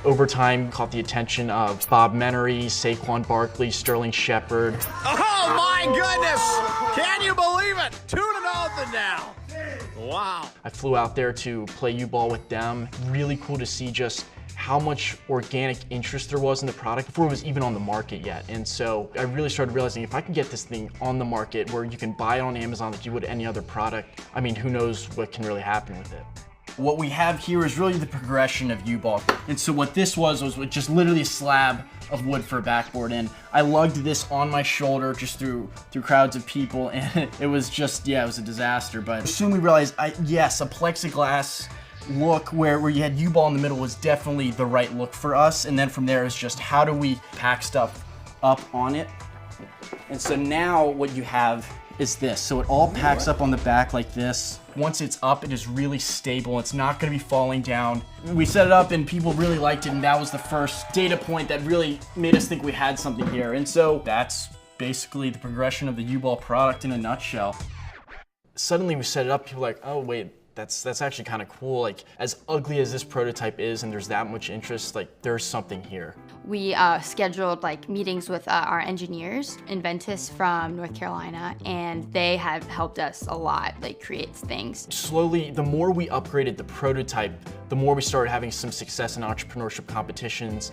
Over time, caught the attention of Bob Menery, Saquon Barkley, Sterling Shepard. Oh my goodness! Can you believe it? 2-0 now. Wow. I flew out there to play U-Ball with them. Really cool to see just how much organic interest there was in the product before it was even on the market yet. And so I really started realizing if I can get this thing on the market where you can buy it on Amazon like you would any other product, I mean, who knows what can really happen with it. What we have here is really the progression of U-Ball. And so what this was just literally a slab of wood for a backboard, and I lugged this on my shoulder just through crowds of people, and it was just, yeah, it was a disaster. But soon we realized, yes, a plexiglass look where you had U-Ball in the middle was definitely the right look for us. And then from there is just how do we pack stuff up on it. And so now what you have is this. So it all packs up on the back like this. Once it's up, it is really stable. It's not gonna be falling down. We set it up and people really liked it, and that was the first data point that really made us think we had something here. And so that's basically the progression of the U-Ball product in a nutshell. Suddenly we set it up, people were like, oh wait, that's actually kind of cool. Like, as ugly as this prototype is and there's that much interest, like there's something here. We scheduled like meetings with our engineers, Inventus from North Carolina, and they have helped us a lot, like create things. Slowly, the more we upgraded the prototype, the more we started having some success in entrepreneurship competitions.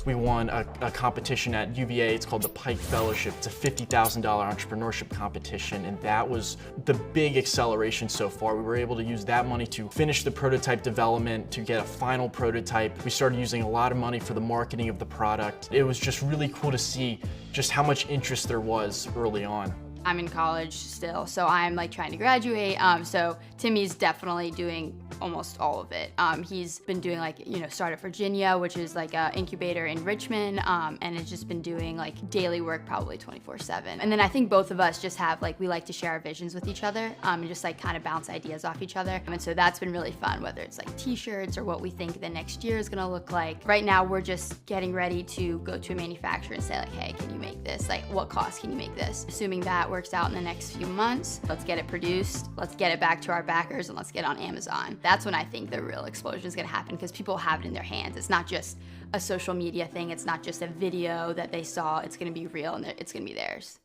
We won a competition at UVA, it's called the Pike Fellowship. It's a $50,000 entrepreneurship competition, and that was the big acceleration so far. We were able to use that money to finish the prototype development, to get a final prototype. We started using a lot of money for the marketing of the product. It was just really cool to see just how much interest there was early on. I'm in college still, so I'm like trying to graduate. So Timmy's definitely doing almost all of it. He's been doing like, Startup Virginia, which is like an incubator in Richmond, and has just been doing like daily work probably 24/7. And then I think both of us just have like, we like to share our visions with each other and just like kind of bounce ideas off each other. And so that's been really fun, whether it's like t-shirts or what we think the next year is gonna look like. Right now, we're just getting ready to go to a manufacturer and say like, hey, can you make this? Like, what cost can you make this? Assuming that works out in the next few months, let's get it produced, let's get it back to our backers, and let's get it on Amazon. That's when I think the real explosion is gonna happen, because people have it in their hands. It's not just a social media thing, it's not just a video that they saw, it's gonna be real and it's gonna be theirs.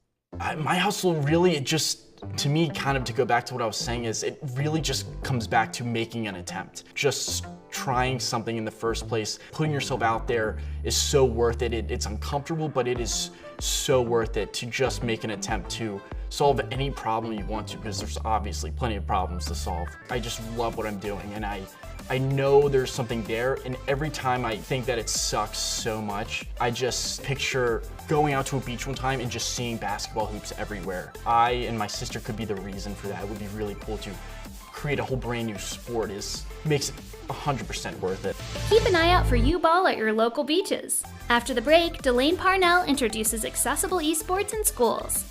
My hustle really, it just, to me, kind of to go back to what I was saying, is it really just comes back to making an attempt. Just trying something in the first place, putting yourself out there is so worth it. It's uncomfortable, but it is so worth it to just make an attempt to solve any problem you want to, because there's obviously plenty of problems to solve. I just love what I'm doing, and I know there's something there, and every time I think that it sucks so much, I just picture going out to a beach one time and just seeing basketball hoops everywhere. I and my sister could be the reason for that. It would be really cool to create a whole brand new sport. Makes it 100% worth it. Keep an eye out for U-Ball at your local beaches. After the break, Delane Parnell introduces accessible esports in schools.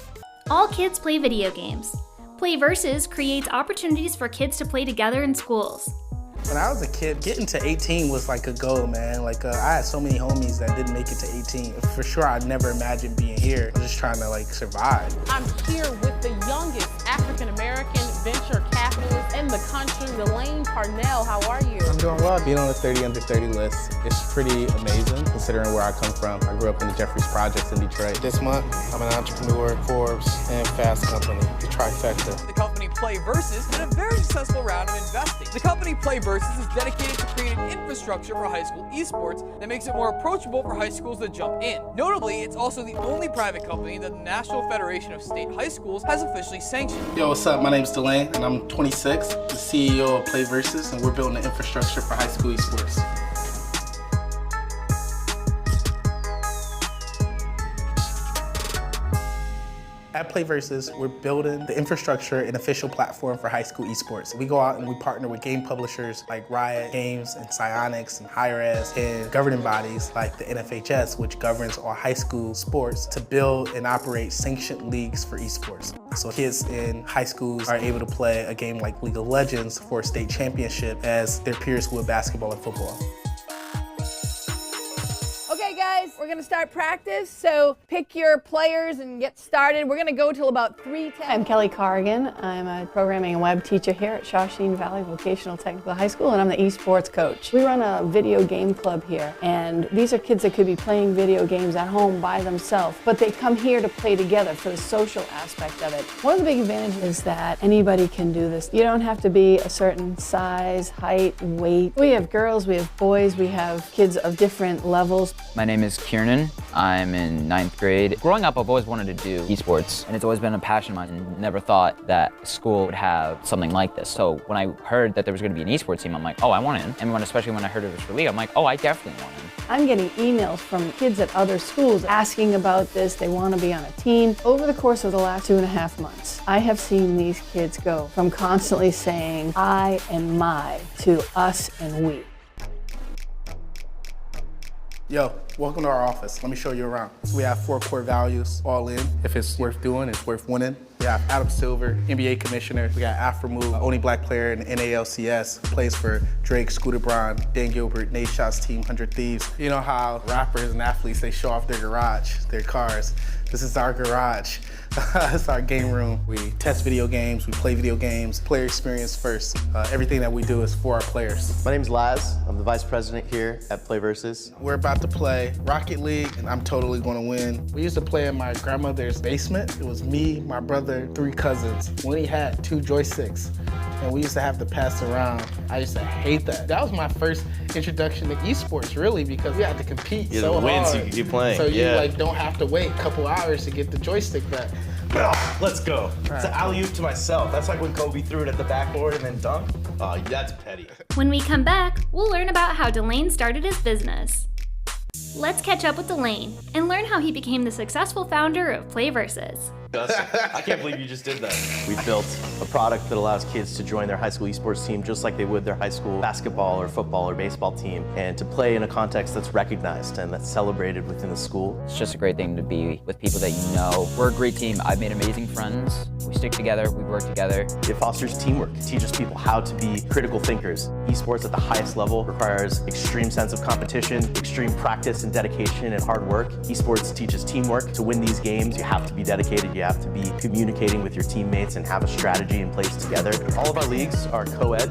All kids play video games. Play Versus creates opportunities for kids to play together in schools. When I was a kid, getting to 18 was like a goal, man. Like I had so many homies that didn't make it to 18. For sure, I never imagined being here. I was just trying to like survive. I'm here with the youngest African-American venture capitalist in the country, Delane Parnell. How are you? I'm doing well. Being on the 30 under 30 list, it's pretty amazing considering where I come from. I grew up in the Jeffries Projects in Detroit. This month, I'm an entrepreneur, Forbes, and Fast Company, the trifecta. The company Play Versus did a very successful round of investing. The company Play Versus is dedicated to creating infrastructure for high school esports that makes it more approachable for high schools to jump in. Notably, it's also the only private company that the National Federation of State High Schools has officially sanctioned. Yo, what's up? My name's Delane, and I'm 26, the CEO of Play Versus, and we're building the infrastructure for high school esports. At Play Versus, we're building the infrastructure and official platform for high school esports. We go out and we partner with game publishers like Riot Games and Psyonix and Hi-Rez, and governing bodies like the NFHS, which governs all high school sports, to build and operate sanctioned leagues for esports. So kids in high schools are able to play a game like League of Legends for a state championship as their peers would basketball and football. Okay guys, we're going to start practice, so pick your players and get started. We're going to go till about 3:10. I'm Kelly Corrigan. I'm a programming and web teacher here at Shawsheen Valley Vocational Technical High School, and I'm the esports coach. We run a video game club here, and these are kids that could be playing video games at home by themselves, but they come here to play together for the social aspect of it. One of the big advantages is that anybody can do this. You don't have to be a certain size, height, weight. We have girls, we have boys, we have kids of different levels. My name is Kieran. I'm in 9th grade. Growing up, I've always wanted to do esports, and it's always been a passion of mine, and never thought that school would have something like this. So when I heard that there was going to be an esports team, I'm like, oh, I want in. And especially when I heard it was for league, I'm like, oh, I definitely want in. I'm getting emails from kids at other schools asking about this. They want to be on a team. Over the course of the last 2.5 months, I have seen these kids go from constantly saying I and my to us and we. Yo, welcome to our office. Let me show you around. So we have 4 core values, all in. If it's worth doing, it's worth winning. We have Adam Silver, NBA commissioner. We got Afromove, only black player in the NALCS, plays for Drake, Scooter Braun, Dan Gilbert, Nate Shot's team, 100 Thieves. You know how rappers and athletes, they show off their garage, their cars. This is our garage. It's our game room. We test video games, we play video games, player experience first. Everything that we do is for our players. My name's Laz. I'm the vice president here at Play Versus. We're about to play Rocket League, and I'm totally gonna win. We used to play in my grandmother's basement. It was me, my brother, 3 cousins. We only had 2 joysticks, and we used to have to pass around. I used to hate that. That was my first introduction to esports, really, because we had to compete so hard. Win so you could keep playing. So you don't have to wait a couple hours to get the joystick back. Oh, let's go. It's an alley-oop to myself. That's like when Kobe threw it at the backboard and then dunked. Oh, that's petty. When we come back, we'll learn about how Delane started his business. Let's catch up with Delane and learn how he became the successful founder of Play Versus. I can't believe you just did that. We built a product that allows kids to join their high school esports team just like they would their high school basketball or football or baseball team, and to play in a context that's recognized and that's celebrated within the school. It's just a great thing to be with people that you know. We're a great team. I've made amazing friends. We stick together, we work together. It fosters teamwork. It teaches people how to be critical thinkers. Esports at the highest level requires extreme sense of competition, extreme practice and dedication and hard work. Esports teaches teamwork. To win these games, you have to be dedicated. You have to be communicating with your teammates and have a strategy in place together. All of our leagues are co-ed.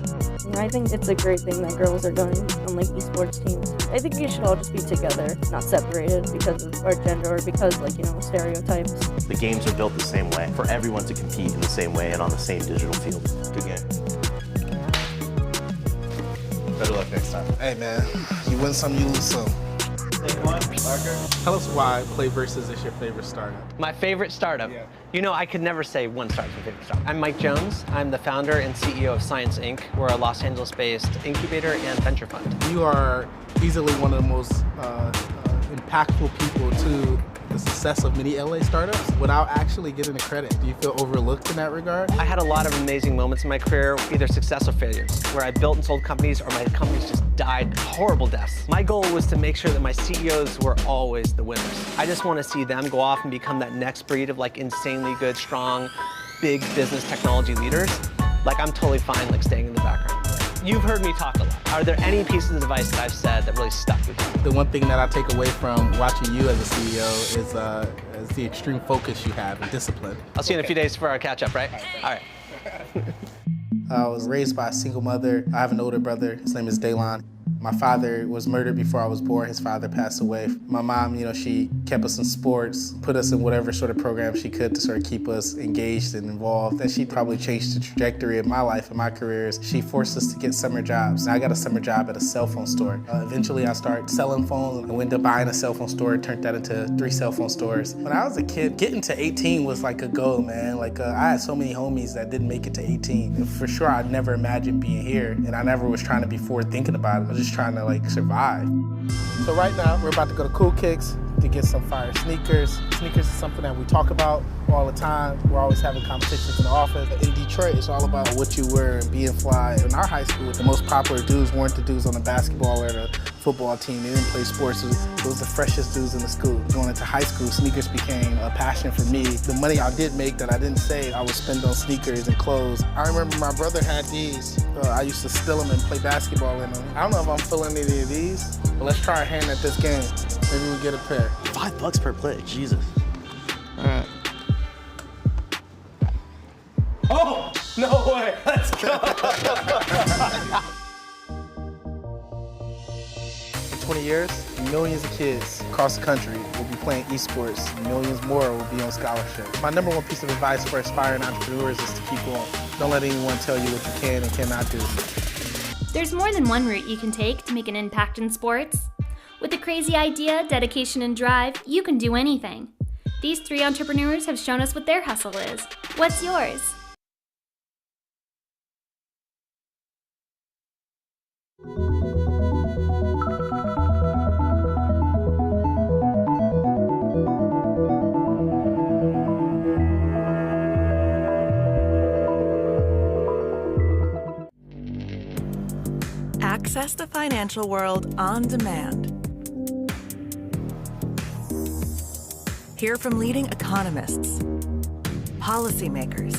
I think it's a great thing that girls are doing on like esports teams. I think we should all just be together, not separated because of our gender or because stereotypes. The games are built the same way for everyone to compete in the same way and on the same digital field. Good game. Better luck next time. Hey man, you win some, you lose some. Take one, Parker. Tell us why Play Versus is your favorite startup. My favorite startup? Yeah. You know, I could never say one startup's my favorite startup. I'm Mike Jones. I'm the founder and CEO of Science Inc. We're a Los Angeles-based incubator and venture fund. You are easily one of the most impactful people to the success of many LA startups without actually getting the credit. Do you feel overlooked in that regard? I had a lot of amazing moments in my career, either success or failures, where I built and sold companies or my companies just died horrible deaths. My goal was to make sure that my CEOs were always the winners. I just want to see them go off and become that next breed of like insanely good, strong, big business technology leaders. Like I'm totally fine like staying in the background. You've heard me talk a lot. Are there any pieces of advice that I've said that really stuck with you? The one thing that I take away from watching you as a CEO is the extreme focus you have and discipline. I'll see you in a few days for our catch-up, right? All right. I was raised by a single mother. I have an older brother. His name is Daylon. My father was murdered before I was born. His father passed away. My mom, she kept us in sports, put us in whatever sort of program she could to sort of keep us engaged and involved. And she probably changed the trajectory of my life and my careers. She forced us to get summer jobs. I got a summer job at a cell phone store. Eventually, I started selling phones. I went to buying a cell phone store, turned that into 3 cell phone stores. When I was a kid, getting to 18 was like a goal, man. I had so many homies that didn't make it to 18. And for sure, I never imagined being here. And I never was trying to be forward thinking about it. I was just trying to survive. So right now, we're about to go to Cool Kicks to get some fire sneakers. Sneakers is something that we talk about all the time. We're always having competitions in the office. In Detroit, it's all about what you wear and being fly. In our high school, the most popular dudes weren't the dudes on the basketball or the football team. They didn't play sports. It was the freshest dudes in the school. Going into high school, sneakers became a passion for me. The money I did make that I didn't save, I would spend on sneakers and clothes. I remember my brother had these. I used to steal them and play basketball in them. I don't know if I'm feeling any of these, but let's try our hand at this game. Maybe we'll get a pair. $5 per play, Jesus. All right. Oh, no way, let's go. In 20 years, millions of kids across the country will be playing esports. Millions more will be on scholarship. My number one piece of advice for aspiring entrepreneurs is to keep going. Don't let anyone tell you what you can and cannot do. There's more than one route you can take to make an impact in sports. With a crazy idea, dedication, and drive, you can do anything. These 3 entrepreneurs have shown us what their hustle is. What's yours? Access the financial world on demand. Hear from leading economists, policymakers,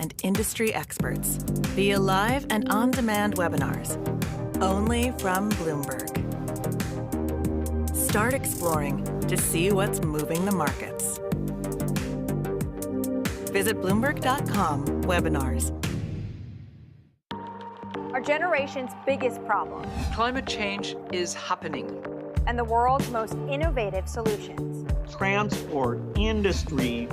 and industry experts via live and on-demand webinars, only from Bloomberg. Start exploring to see what's moving the markets. Visit Bloomberg.com/webinars. Our generation's biggest problem. Climate change is happening. And the world's most innovative solutions. Transport, industry,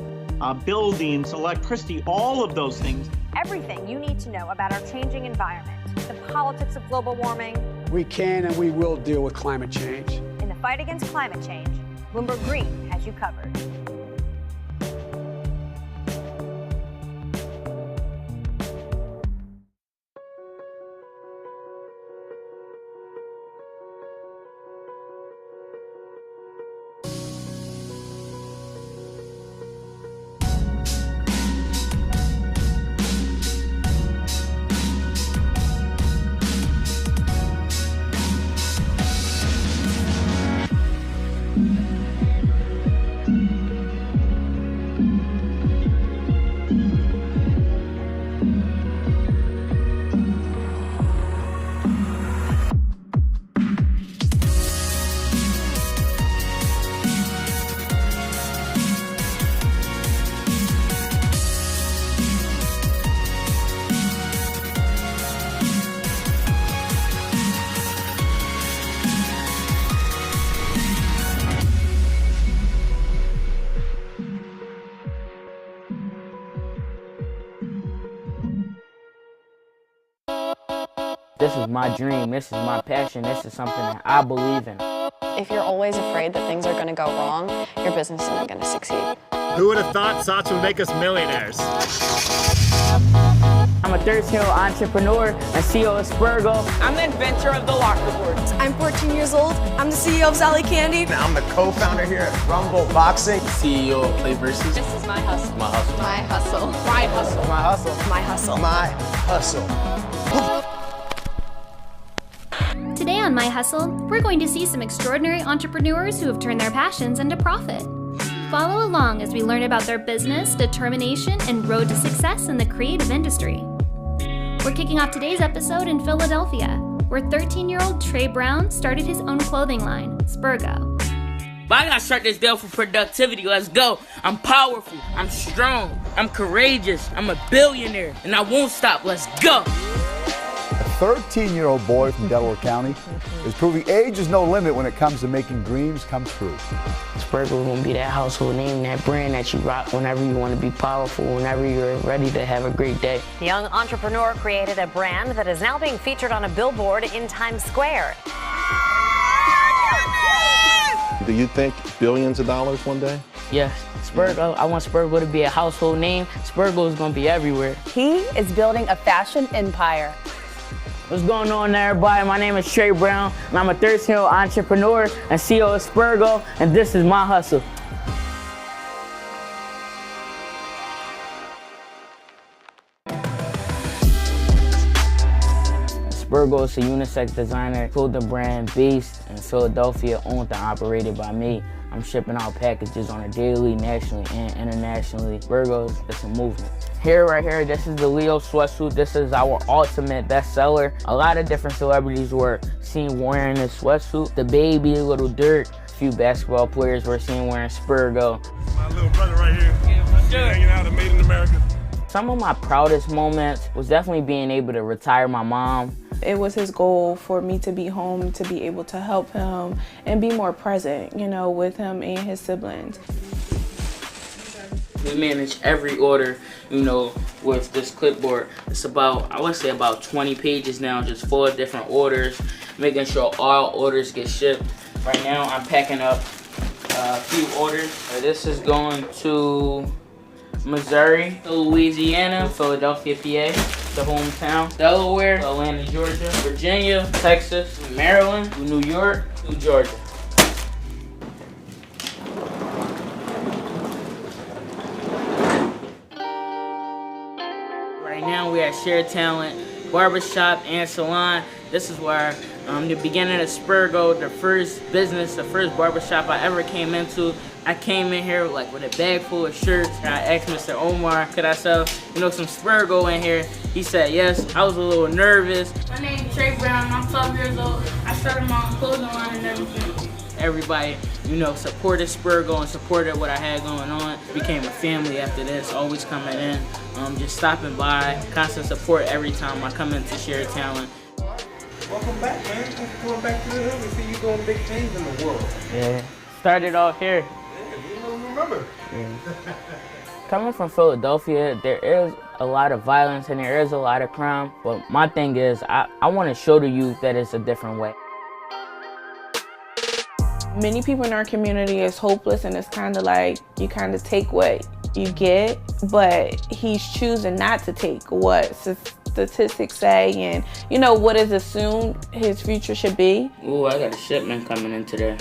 buildings, electricity, all of those things. Everything you need to know about our changing environment, the politics of global warming. We can and we will deal with climate change. In the fight against climate change, Bloomberg Green has you covered. This is my dream, this is my passion, this is something that I believe in. If you're always afraid that things are going to go wrong, your business isn't going to succeed. Who would have thought SOTS would make us millionaires? I'm a 13-year-old entrepreneur and CEO of Spurgo. I'm the inventor of the locker boards. I'm 14 years old. I'm the CEO of Sally Candy. I'm the co-founder here at Rumble Boxing. CEO of Play Versus. This is my hustle. My hustle. My hustle. My hustle. My hustle. My hustle. My hustle. Today on My Hustle, we're going to see some extraordinary entrepreneurs who have turned their passions into profit. Follow along as we learn about their business, determination, and road to success in the creative industry. We're kicking off today's episode in Philadelphia, where 13-year-old Trey Brown started his own clothing line, Spurgo. But I gotta start this deal for productivity. Let's go. I'm powerful. I'm strong. I'm courageous. I'm a billionaire. And I won't stop. Let's go. A 13-year-old boy from Delaware County is proving age is no limit when it comes to making dreams come true. Spurgo is gonna be that household name, that brand that you rock whenever you want to be powerful, whenever you're ready to have a great day. The young entrepreneur created a brand that is now being featured on a billboard in Times Square. Do you think billions of dollars one day? Yes, Spurgo. I want Spurgo to be a household name. Spurgo is gonna be everywhere. He is building a fashion empire. What's going on, everybody? My name is Trey Brown, and I'm a 13-year-old entrepreneur and CEO of Spurgo, and this is my hustle. Spurgo is a unisex designer clothing brand based in Philadelphia, owned and operated by me. I'm shipping out packages on a daily, nationally and internationally. Spurgo's, it's a movement. Right here, this is the Leo sweatsuit. This is our ultimate bestseller. A lot of different celebrities were seen wearing this sweatsuit. The Baby, Little Dirk, a few basketball players were seen wearing Spurgo. My little brother right here, hanging out at Made in America. Some of my proudest moments was definitely being able to retire my mom. It was his goal for me to be home, to be able to help him and be more present, you know, with him and his siblings. We manage every order, you know, with this clipboard. It's about, I would say about 20 pages now, just 4 different orders, making sure all orders get shipped. Right now, I'm packing up a few orders. This is going to Missouri, Louisiana, Philadelphia, PA, the hometown, Delaware, Atlanta, Georgia, Virginia, Texas, Maryland, New York, New Georgia. Right now we're at Share Talent Barbershop and Salon. This is where the beginning of Spurgo, the first business, the first barbershop I ever came into. I came in here like with a bag full of shirts. I asked Mr. Omar, could I sell, some Spurgo in here? He said yes. I was a little nervous. My name is Trey Brown. I'm 12 years old. I started my own clothing line and everything. Everybody, supported Spurgo and supported what I had going on. Became a family after this, always coming in, just stopping by, constant support every time I come into Share Talent. Welcome back, man. Thanks for coming back to the hood. We see you doing big things in the world. Yeah, started off here. Yeah, you remember. Yeah. Coming from Philadelphia, there is a lot of violence and there is a lot of crime. But my thing is, I want to show the youth that it's a different way. Many people in our community is hopeless, and it's kind of like you kind of take what you get, but he's choosing not to take what statistics say and what is assumed his future should be. Ooh, I got a shipment coming in today.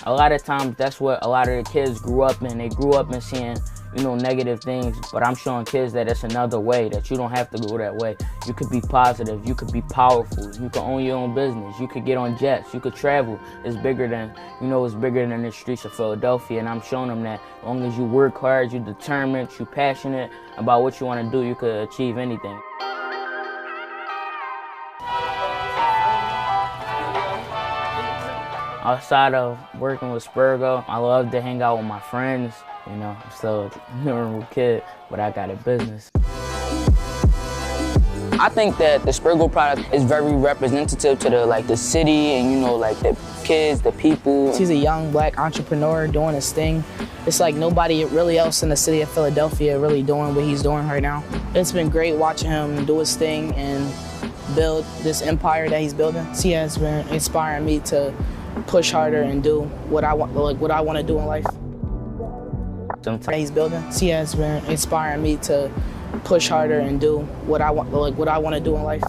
A lot of times that's what a lot of the kids grew up in. They grew up in seeing negative things, but I'm showing kids that it's another way, that you don't have to go that way. You could be positive, you could be powerful, you could own your own business, you could get on jets, you could travel. It's bigger than, it's bigger than the streets of Philadelphia, and I'm showing them that as long as you work hard, you're determined, you're passionate about what you want to do, you could achieve anything. Outside of working with Spurgo, I love to hang out with my friends. I'm still a normal kid, but I got a business. I think that the Spurgo product is very representative to the city and the kids, the people. He's a young black entrepreneur doing his thing. It's like nobody really else in the city of Philadelphia really doing what he's doing right now. It's been great watching him do his thing and build this empire that he's building. He has been inspiring me to push harder and do what I want to do in life. He's building. He has been inspiring me to push harder and do what I want to do in life.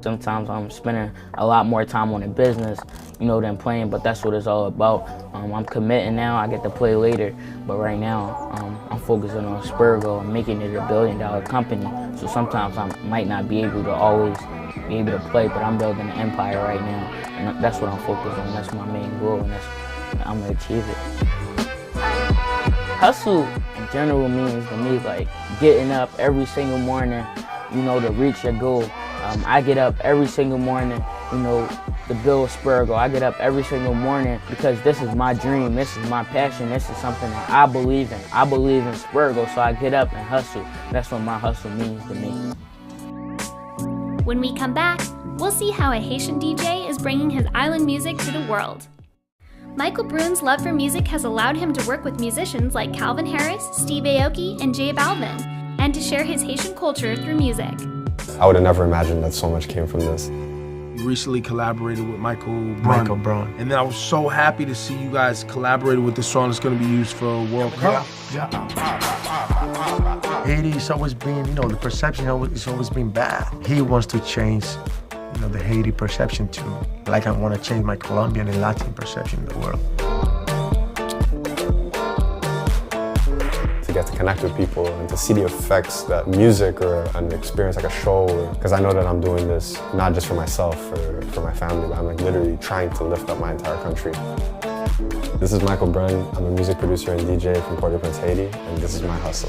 Sometimes I'm spending a lot more time on the business, than playing, but that's what it's all about. I'm committing now, I get to play later, but right now I'm focusing on Spurgo and making it $1 billion company. So sometimes I might not be able to always be able to play, but I'm building an empire right now, and that's what I'm focused on. That's my main goal, and I'm gonna achieve it. Hustle in general means to me getting up every single morning, to reach your goal. I get up every single morning, to build Spurgo. I get up every single morning because this is my dream, this is my passion, this is something that I believe in. I believe in Spurgo, so I get up and hustle. That's what my hustle means to me. When we come back, we'll see how a Haitian DJ is bringing his island music to the world. Michael Brune's love for music has allowed him to work with musicians like Calvin Harris, Steve Aoki, and J Balvin, and to share his Haitian culture through music. I would have never imagined that so much came from this. We recently collaborated with Michael Brown. And then I was so happy to see you guys collaborated with this song that's going to be used for World Cup. Haiti has always been, the perception has always been bad. He wants to change, the Haiti perception too. Like I want to change my Colombian and Latin perception in the world. to get to connect with people and to see the effects that music or an experience like a show, because I know that I'm doing this not just for myself or for my family, but I'm like literally trying to lift up my entire country. This is Michael Brunn. I'm a music producer and DJ from Port-au-Prince, Haiti, and this is my hustle.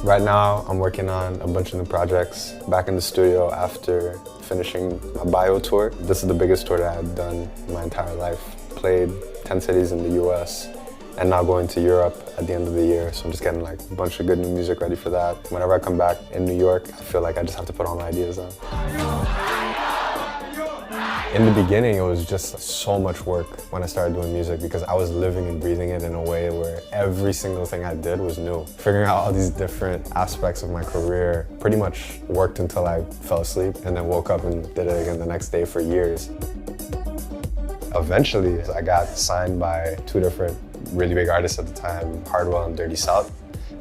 Right now, I'm working on a bunch of new projects. Back in the studio after finishing my bio tour. This is the biggest tour that I've done in my entire life. Played 10 cities in the US, and now going to Europe at the end of the year. So I'm just getting like a bunch of good new music ready for that. Whenever I come back in New York, I feel like I just have to put all my ideas down. In the beginning, it was just so much work when I started doing music because I was living and breathing it in a way where every single thing I did was new. Figuring out all these different aspects of my career pretty much worked until I fell asleep and then woke up and did it again the next day for years. Eventually, I got signed by two different really big artists at the time, Hardwell and Dirty South,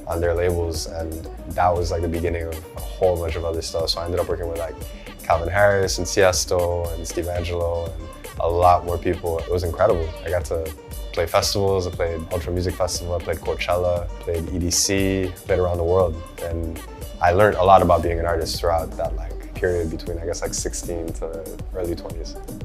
on their labels, and that was like the beginning of a whole bunch of other stuff. So I ended up working with like Calvin Harris and Siesto and Steve Angelo and a lot more people. It was incredible. I got to play festivals. I played Ultra Music Festival, I played Coachella, played EDC, played around the world. And I learned a lot about being an artist throughout that like period between I guess like 16 to early 20s.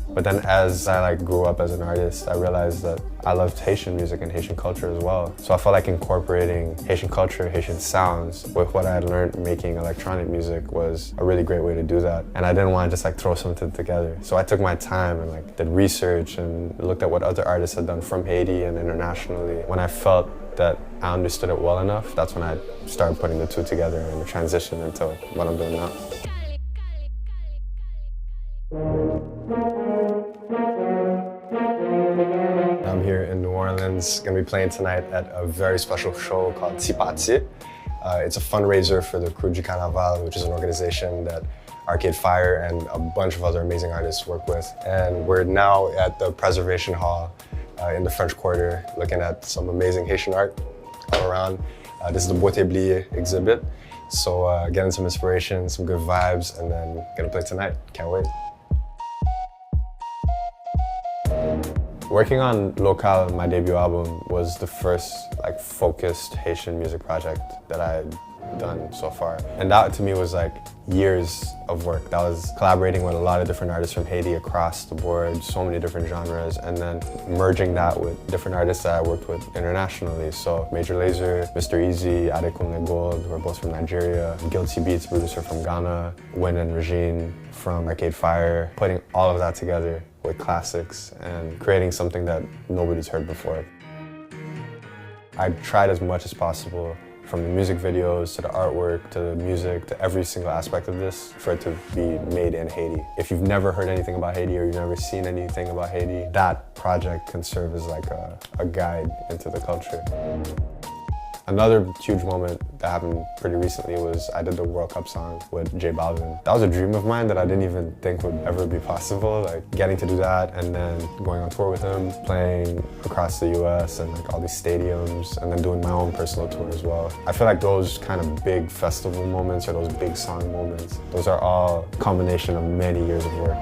But then as I like grew up as an artist, I realized that I loved Haitian music and Haitian culture as well. So I felt like incorporating Haitian culture, Haitian sounds with what I had learned making electronic music was a really great way to do that. And I didn't want to just like throw something together. So I took my time and like did research and looked at what other artists had done from Haiti and internationally. When I felt that I understood it well enough, that's when I started putting the two together and transitioned into what I'm doing now. I'm here in New Orleans, gonna be playing tonight at a very special show called Tipati. It's a fundraiser for the Crew du Carnaval, which is an organization that Arcade Fire and a bunch of other amazing artists work with. And we're now at the Preservation Hall in the French Quarter, looking at some amazing Haitian art all around. This is the Beauté Bliée exhibit. So getting some inspiration, some good vibes, and then gonna play tonight. Can't wait. Working on Local, my debut album, was the first like focused Haitian music project that I had done so far. And that to me was like years of work. That was collaborating with a lot of different artists from Haiti across the board, so many different genres, and then merging that with different artists that I worked with internationally. So Major Lazer, Mr. Easy, Adekunle Gold, who are both from Nigeria, Guilty Beats, producer from Ghana, Win and Regine from Arcade Fire, putting all of that together with classics and creating something that nobody's heard before. I tried as much as possible, from the music videos to the artwork to the music to every single aspect of this, for it to be made in Haiti. If you've never heard anything about Haiti or you've never seen anything about Haiti, that project can serve as like a guide into the culture. Another huge moment that happened pretty recently was I did the World Cup song with J Balvin. That was a dream of mine that I didn't even think would ever be possible. Like getting to do that and then going on tour with him, playing across the US and like all these stadiums, and then doing my own personal tour as well. I feel like those kind of big festival moments or those big song moments, those are all a combination of many years of work.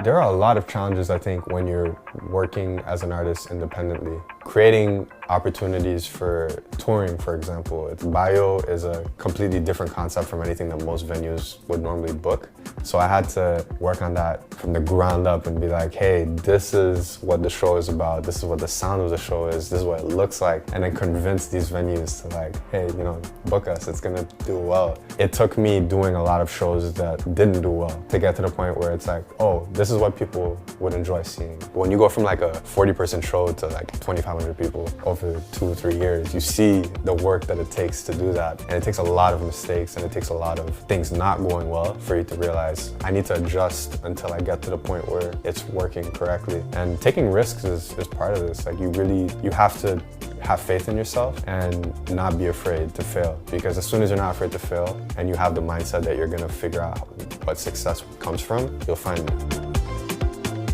There are a lot of challenges, I think, when you're working as an artist independently. Creating opportunities for touring, for example. Bio is a completely different concept from anything that most venues would normally book. So I had to work on that from the ground up and be like, hey, this is what the show is about. This is what the sound of the show is. This is what it looks like. And then convince these venues to like, hey, you know, book us. It's gonna do well. It took me doing a lot of shows that didn't do well to get to the point where it's like, oh, this is what people would enjoy seeing. When you go from like a 40-person show to like 2,500 people over 2 or 3 years, you see the work that it takes to do that. And it takes a lot of mistakes and it takes a lot of things not going well for you to realize I need to adjust until I get to the point where it's working correctly. And taking risks is part of this. Like you have to have faith in yourself and not be afraid to fail. Because as soon as you're not afraid to fail and you have the mindset that you're gonna figure out what success comes from, you'll find it.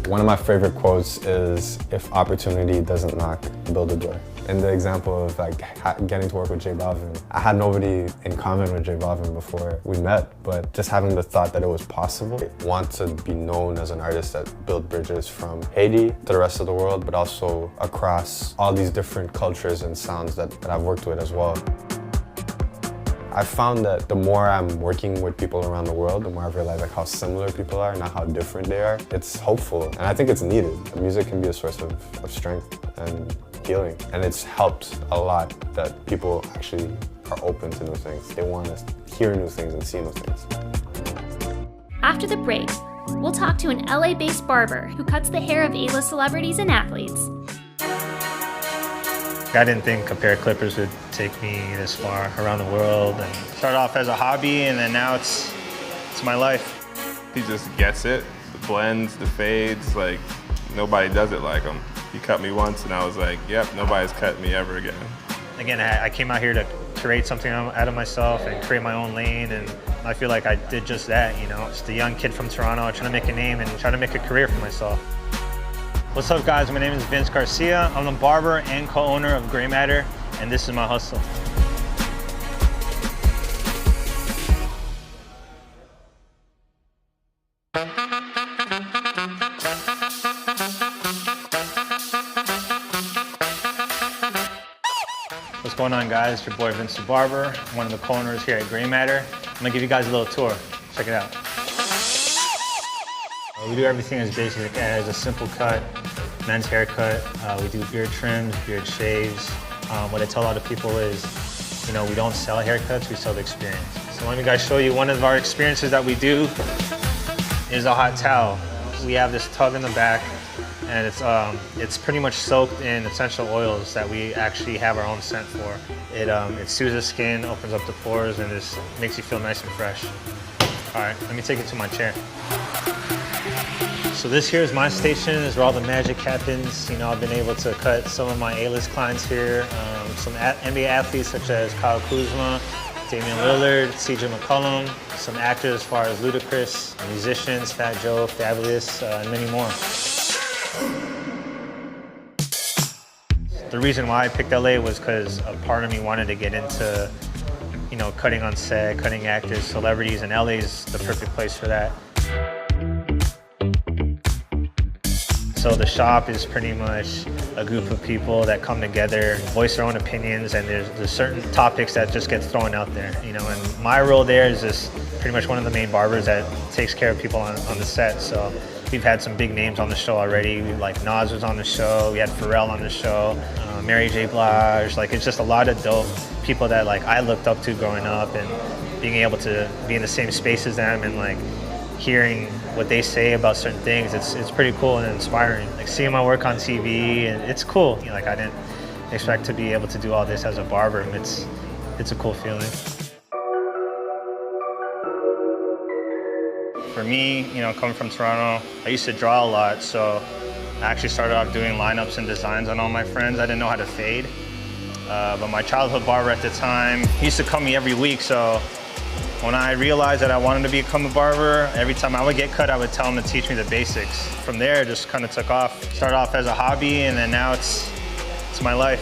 One of my favorite quotes is, if opportunity doesn't knock, build a door. In the example of like getting to work with J Balvin, I had nobody in common with J Balvin before we met, but just having the thought that it was possible. I want to be known as an artist that built bridges from Haiti to the rest of the world, but also across all these different cultures and sounds that I've worked with as well. I found that the more I'm working with people around the world, the more I realize like how similar people are, not how different they are. It's hopeful, and I think it's needed. Music can be a source of strength and healing, and it's helped a lot that people actually are open to new things. They want to hear new things and see new things. After the break, we'll talk to an LA-based barber who cuts the hair of A-list celebrities and athletes. I didn't think a pair of clippers would take me this far around the world. And started off as a hobby, and then now it's my life. He just gets it. The blends, the fades, like nobody does it like him. He cut me once, and I was like, yep, nobody's cut me ever again. Again, I came out here to create something out of myself and create my own lane, and I feel like I did just that, you know. Just a young kid from Toronto trying to make a name and trying to make a career for myself. What's up, guys? My name is Vince Garcia. I'm the barber and co-owner of Gray Matter, and this is my hustle. What's going on, guys? It's your boy Vince the Barber. I'm one of the co-owners here at Gray Matter. I'm gonna give you guys a little tour. Check it out. We do everything as basic as a simple cut, men's haircut. We do beard trims, beard shaves. What I tell a lot of people is, you know, we don't sell haircuts, we sell the experience. So let me guys show you one of our experiences that we do is a hot towel. We have this tub in the back, and it's pretty much soaked in essential oils that we actually have our own scent for. It soothes the skin, opens up the pores, and just makes you feel nice and fresh. All right, let me take it to my chair. So this here is my station. This is where all the magic happens. You know, I've been able to cut some of my A-list clients here. Some NBA athletes such as Kyle Kuzma, Damian Lillard, CJ McCollum, some actors as far as Ludacris, musicians, Fat Joe, Fabulous, and many more. The reason why I picked LA was because a part of me wanted to get into, you know, cutting on set, cutting actors, celebrities, and LA is the perfect place for that. So the shop is pretty much a group of people that come together, voice their own opinions, and there's certain topics that just get thrown out there, you know. And my role there is just pretty much one of the main barbers that takes care of people on the set. So we've had some big names on the show already. Like Nas was on the show, we had Pharrell on the show, Mary J. Blige. Like, it's just a lot of dope people that like I looked up to growing up, and being able to be in the same space as them and like hearing what they say about certain things, it's pretty cool and inspiring. Like seeing my work on TV, and it's cool. You know, like I didn't expect to be able to do all this as a barber. It's a cool feeling. For me, you know, coming from Toronto, I used to draw a lot, so I actually started off doing lineups and designs on all my friends. I didn't know how to fade, but my childhood barber at the time, he used to cut me every week, so when I realized that I wanted to become a barber, every time I would get cut, I would tell him to teach me the basics. From there, it just kind of took off. Started off as a hobby, and then now it's my life.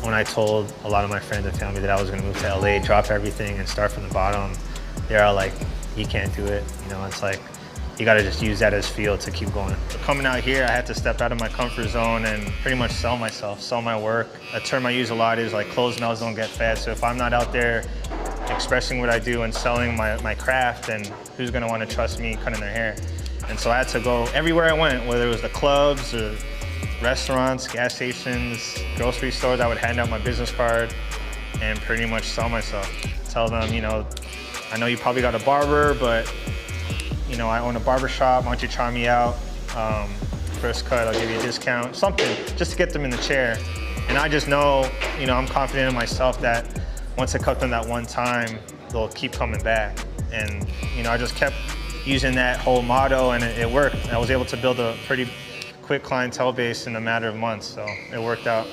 When I told a lot of my friends and family that I was gonna move to LA, drop everything and start from the bottom, they're all like, you can't do it. You know, it's like, you gotta just use that as fuel to keep going. So coming out here, I had to step out of my comfort zone and pretty much sell myself, sell my work. A term I use a lot is like closed mouths don't get fed. So if I'm not out there expressing what I do and selling my craft, then who's gonna wanna trust me cutting their hair? And so I had to go everywhere I went, whether it was the clubs or restaurants, gas stations, grocery stores. I would hand out my business card and pretty much sell myself. Tell them, you know, I know you probably got a barber, but you know, I own a barber shop. Why don't you try me out? First cut, I'll give you a discount. Something, just to get them in the chair. And I just know, you know, I'm confident in myself that once I cut them that one time, they'll keep coming back. And, you know, I just kept using that whole motto, and it worked. I was able to build a pretty quick clientele base in a matter of months, so it worked out.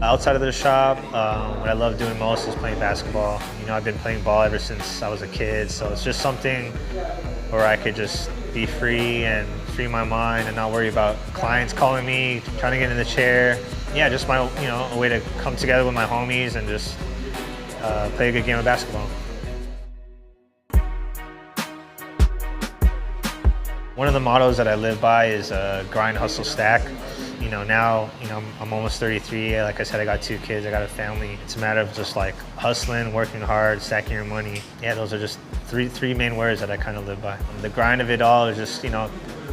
Outside of the shop, what I love doing most is playing basketball. You know, I've been playing ball ever since I was a kid, so it's just something where I could just be free and free my mind and not worry about clients calling me, trying to get in the chair. Yeah, just my, a way to come together with my homies and just play a good game of basketball. One of the mottos that I live by is grind, hustle, stack. Now, I'm almost 33. Like I said, I got 2 kids, I got a family. It's a matter of just like hustling, working hard, stacking your money. Yeah, those are just three main words that I kind of live by. The grind of it all is just,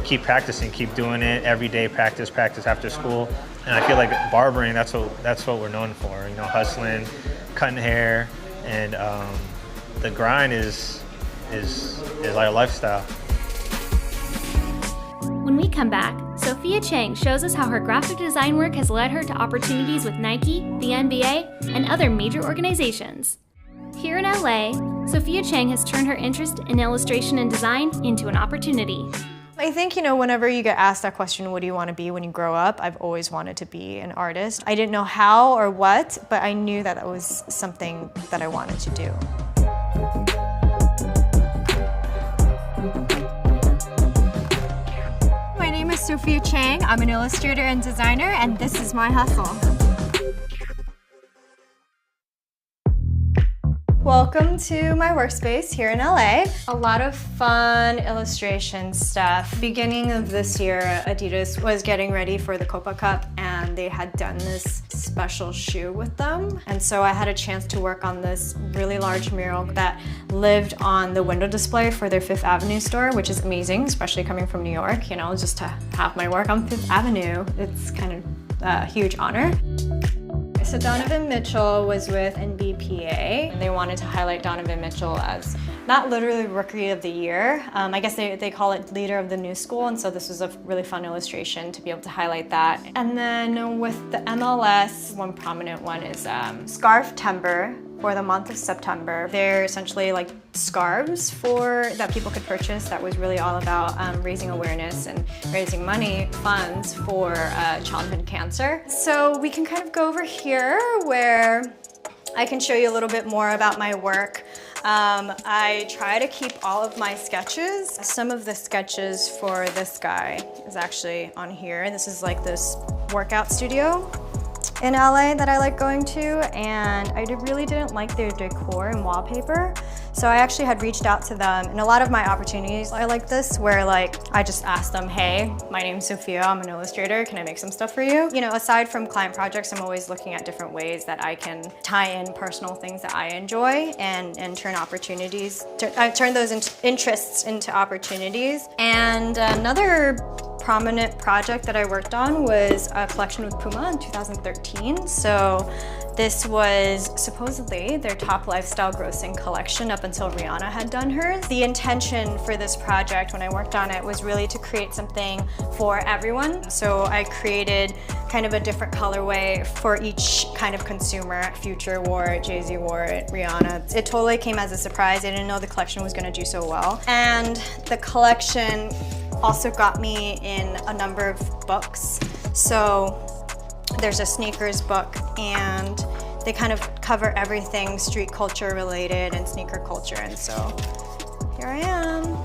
keep practicing, keep doing it every day, practice after school. And I feel like barbering, that's what we're known for, hustling, cutting hair, and the grind is our lifestyle. When we come back, Sophia Chang shows us how her graphic design work has led her to opportunities with Nike, the NBA, and other major organizations. Here in LA, Sophia Chang has turned her interest in illustration and design into an opportunity. I think, whenever you get asked that question, what do you want to be when you grow up? I've always wanted to be an artist. I didn't know how or what, but I knew that that was something that I wanted to do. My name is Sophia Chang. I'm an illustrator and designer, and this is my hustle. Welcome to my workspace here in LA. A lot of fun illustration stuff. Beginning of this year, Adidas was getting ready for the Copa Cup and they had done this special shoe with them. And so I had a chance to work on this really large mural that lived on the window display for their Fifth Avenue store, which is amazing, especially coming from New York, just to have my work on Fifth Avenue. It's kind of a huge honor. So Donovan Mitchell was with NBPA, and they wanted to highlight Donovan Mitchell as not literally Rookie of the Year. I guess they call it Leader of the New School, and so this was a really fun illustration to be able to highlight that. And then with the MLS, one prominent one is Scarf Timber for the month of September. They're essentially like scarves that people could purchase that was really all about raising awareness and raising funds for childhood cancer. So we can kind of go over here where I can show you a little bit more about my work. I try to keep all of my sketches. Some of the sketches for this guy is actually on here. This is like this workout studio in LA that I like going to, and I really didn't like their decor and wallpaper. So I actually had reached out to them, and a lot of my opportunities I like this, where I just asked them, hey, my name's Sophia, I'm an illustrator, can I make some stuff for you? Aside from client projects, I'm always looking at different ways that I can tie in personal things that I enjoy and turn turn those interests into opportunities. And another prominent project that I worked on was a collection with Puma in 2013. So this was supposedly their top lifestyle grossing collection up until Rihanna had done hers. The intention for this project when I worked on it was really to create something for everyone. So I created kind of a different colorway for each kind of consumer. Future wore it, Jay-Z wore it, Rihanna. It totally came as a surprise. I didn't know the collection was gonna do so well. And the collection also got me in a number of books. So there's a sneakers book, and they kind of cover everything street culture related and sneaker culture, and so here I am.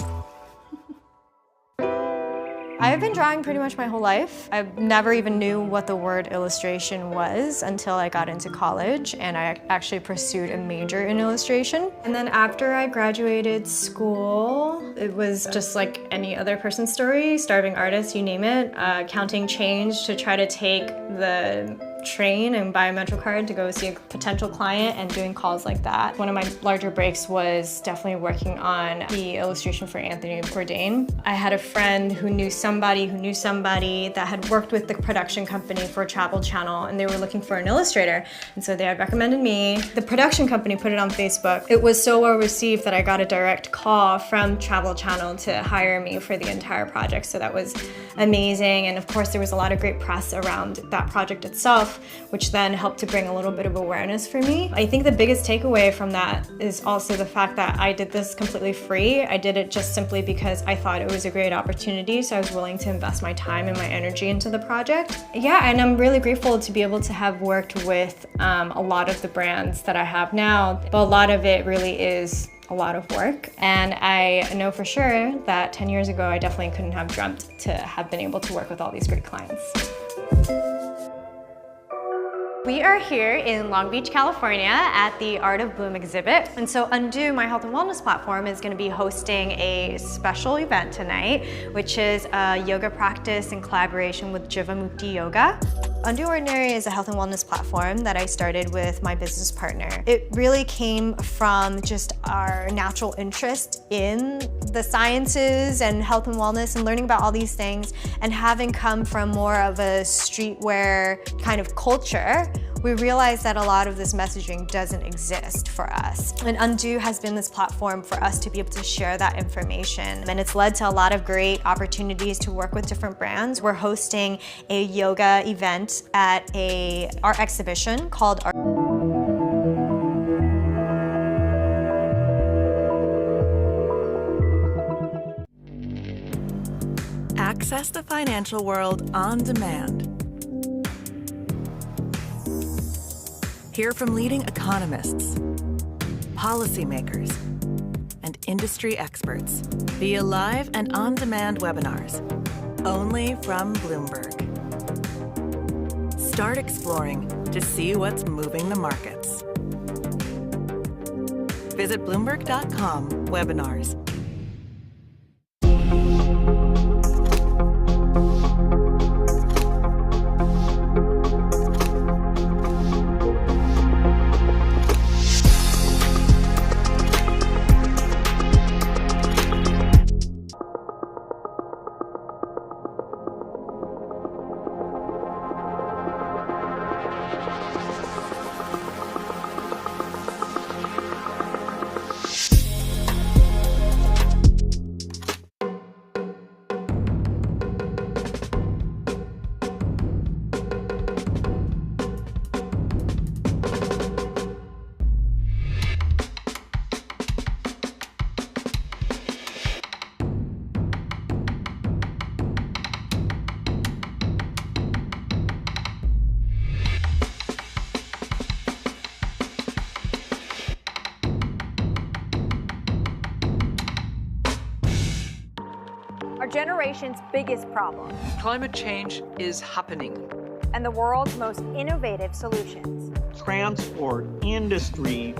I've been drawing pretty much my whole life. I never even knew what the word illustration was until I got into college, and I actually pursued a major in illustration. And then after I graduated school, it was just like any other person's story, starving artist, you name it, counting change to try to take the train and buy a Metro card to go see a potential client and doing calls like that. One of my larger breaks was definitely working on the illustration for Anthony Bourdain. I had a friend who knew somebody that had worked with the production company for Travel Channel, and they were looking for an illustrator, and so they had recommended me. The production company put it on Facebook. It was so well received that I got a direct call from Travel Channel to hire me for the entire project, so that was amazing. And of course there was a lot of great press around that project itself, which then helped to bring a little bit of awareness for me. I think the biggest takeaway from that is also the fact that I did this completely free. I did it just simply because I thought it was a great opportunity, so I was willing to invest my time and my energy into the project. Yeah, and I'm really grateful to be able to have worked with a lot of the brands that I have now, but a lot of it really is a lot of work. And I know for sure that 10 years ago, I definitely couldn't have dreamt to have been able to work with all these great clients. We are here in Long Beach, California at the Art of Bloom exhibit. And so Undo, my health and wellness platform, is going to be hosting a special event tonight, which is a yoga practice in collaboration with Jivamukti Yoga. Undo Ordinary is a health and wellness platform that I started with my business partner. It really came from just our natural interest in the sciences and health and wellness and learning about all these things, and having come from more of a streetwear kind of culture, we realized that a lot of this messaging doesn't exist for us. And Undo has been this platform for us to be able to share that information. And it's led to a lot of great opportunities to work with different brands. We're hosting a yoga event at a art exhibition called Art. Access the financial world on demand. Hear from leading economists, policymakers, and industry experts via live and on-demand webinars, only from Bloomberg. Start exploring to see what's moving the markets. Visit Bloomberg.com/webinars. Generation's biggest problem. Climate change is happening. And the world's most innovative solutions. Transport, industry,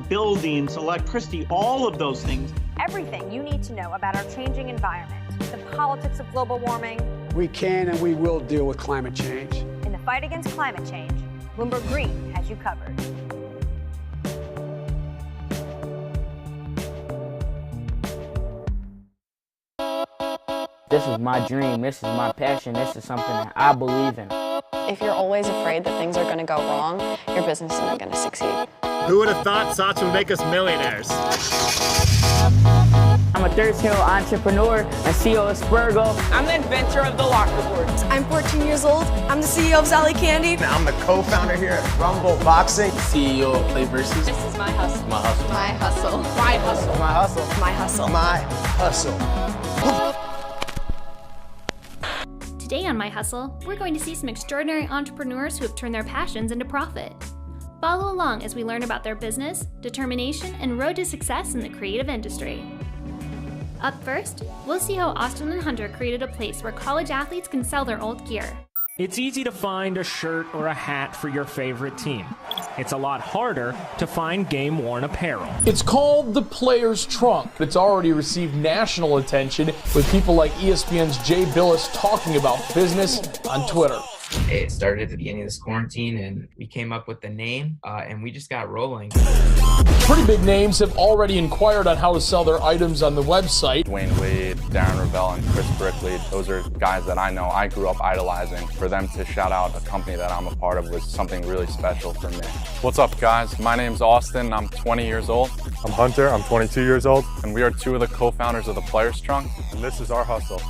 buildings, electricity, all of those things. Everything you need to know about our changing environment, the politics of global warming. We can and we will deal with climate change. In the fight against climate change, Bloomberg Green has you covered. This is my dream, this is my passion, this is something that I believe in. If you're always afraid that things are going to go wrong, your business isn't going to succeed. Who would have thought SOTS would make us millionaires? I'm a 13-year-old entrepreneur and CEO of Spurgo. I'm the inventor of the locker boards. I'm 14 years old. I'm the CEO of Sally Candy. I'm the co-founder here at Rumble Boxing. CEO of Play Versus. This is my hustle. My hustle. My hustle. My hustle. My hustle. My hustle. My hustle. Today on My Hustle, we're going to see some extraordinary entrepreneurs who have turned their passions into profit. Follow along as we learn about their business, determination, and road to success in the creative industry. Up first, we'll see how Austin and Hunter created a place where college athletes can sell their old gear. It's easy to find a shirt or a hat for your favorite team. It's a lot harder to find game-worn apparel. It's called the Player's Trunk. It's already received national attention with people like ESPN's Jay Billis talking about business on Twitter. It started at the beginning of this quarantine, and we came up with the name, and we just got rolling. Pretty big names have already inquired on how to sell their items on the website. Dwayne Wade, Darren Ravel, and Chris Brickley, those are guys that I know I grew up idolizing. For them to shout out a company that I'm a part of was something really special for me. What's up, guys? My name's Austin. I'm 20 years old. I'm Hunter. I'm 22 years old. And we are two of the co-founders of the Player's Trunk. And this is our hustle.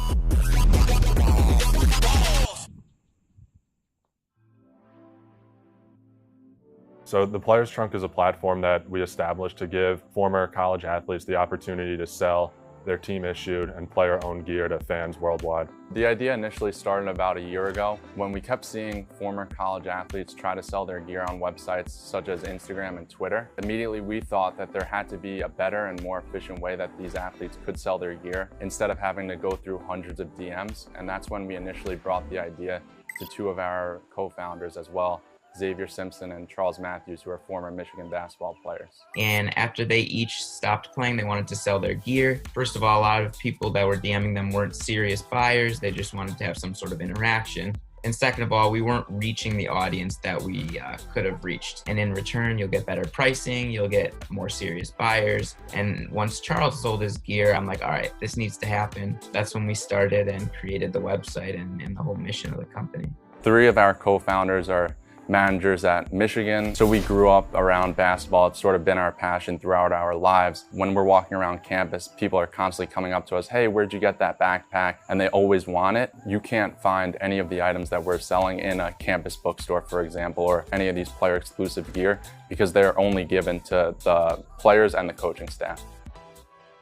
So the Player's Trunk is a platform that we established to give former college athletes the opportunity to sell their team-issued and player-owned gear to fans worldwide. The idea initially started about a year ago when we kept seeing former college athletes try to sell their gear on websites such as Instagram and Twitter. Immediately we thought that there had to be a better and more efficient way that these athletes could sell their gear instead of having to go through hundreds of DMs. And that's when we initially brought the idea to two of our co-founders as well, Xavier Simpson and Charles Matthews, who are former Michigan basketball players. And after they each stopped playing, they wanted to sell their gear. First of all, a lot of people that were DMing them weren't serious buyers. They just wanted to have some sort of interaction. And second of all, we weren't reaching the audience that we could have reached. And in return, you'll get better pricing, you'll get more serious buyers. And once Charles sold his gear, I'm like, all right, this needs to happen. That's when we started and created the website and the whole mission of the company. Three of our co-founders are managers at Michigan. So we grew up around basketball. It's sort of been our passion throughout our lives. When we're walking around campus, people are constantly coming up to us, hey, where'd you get that backpack? And they always want it. You can't find any of the items that we're selling in a campus bookstore, for example, or any of these player exclusive gear because they're only given to the players and the coaching staff.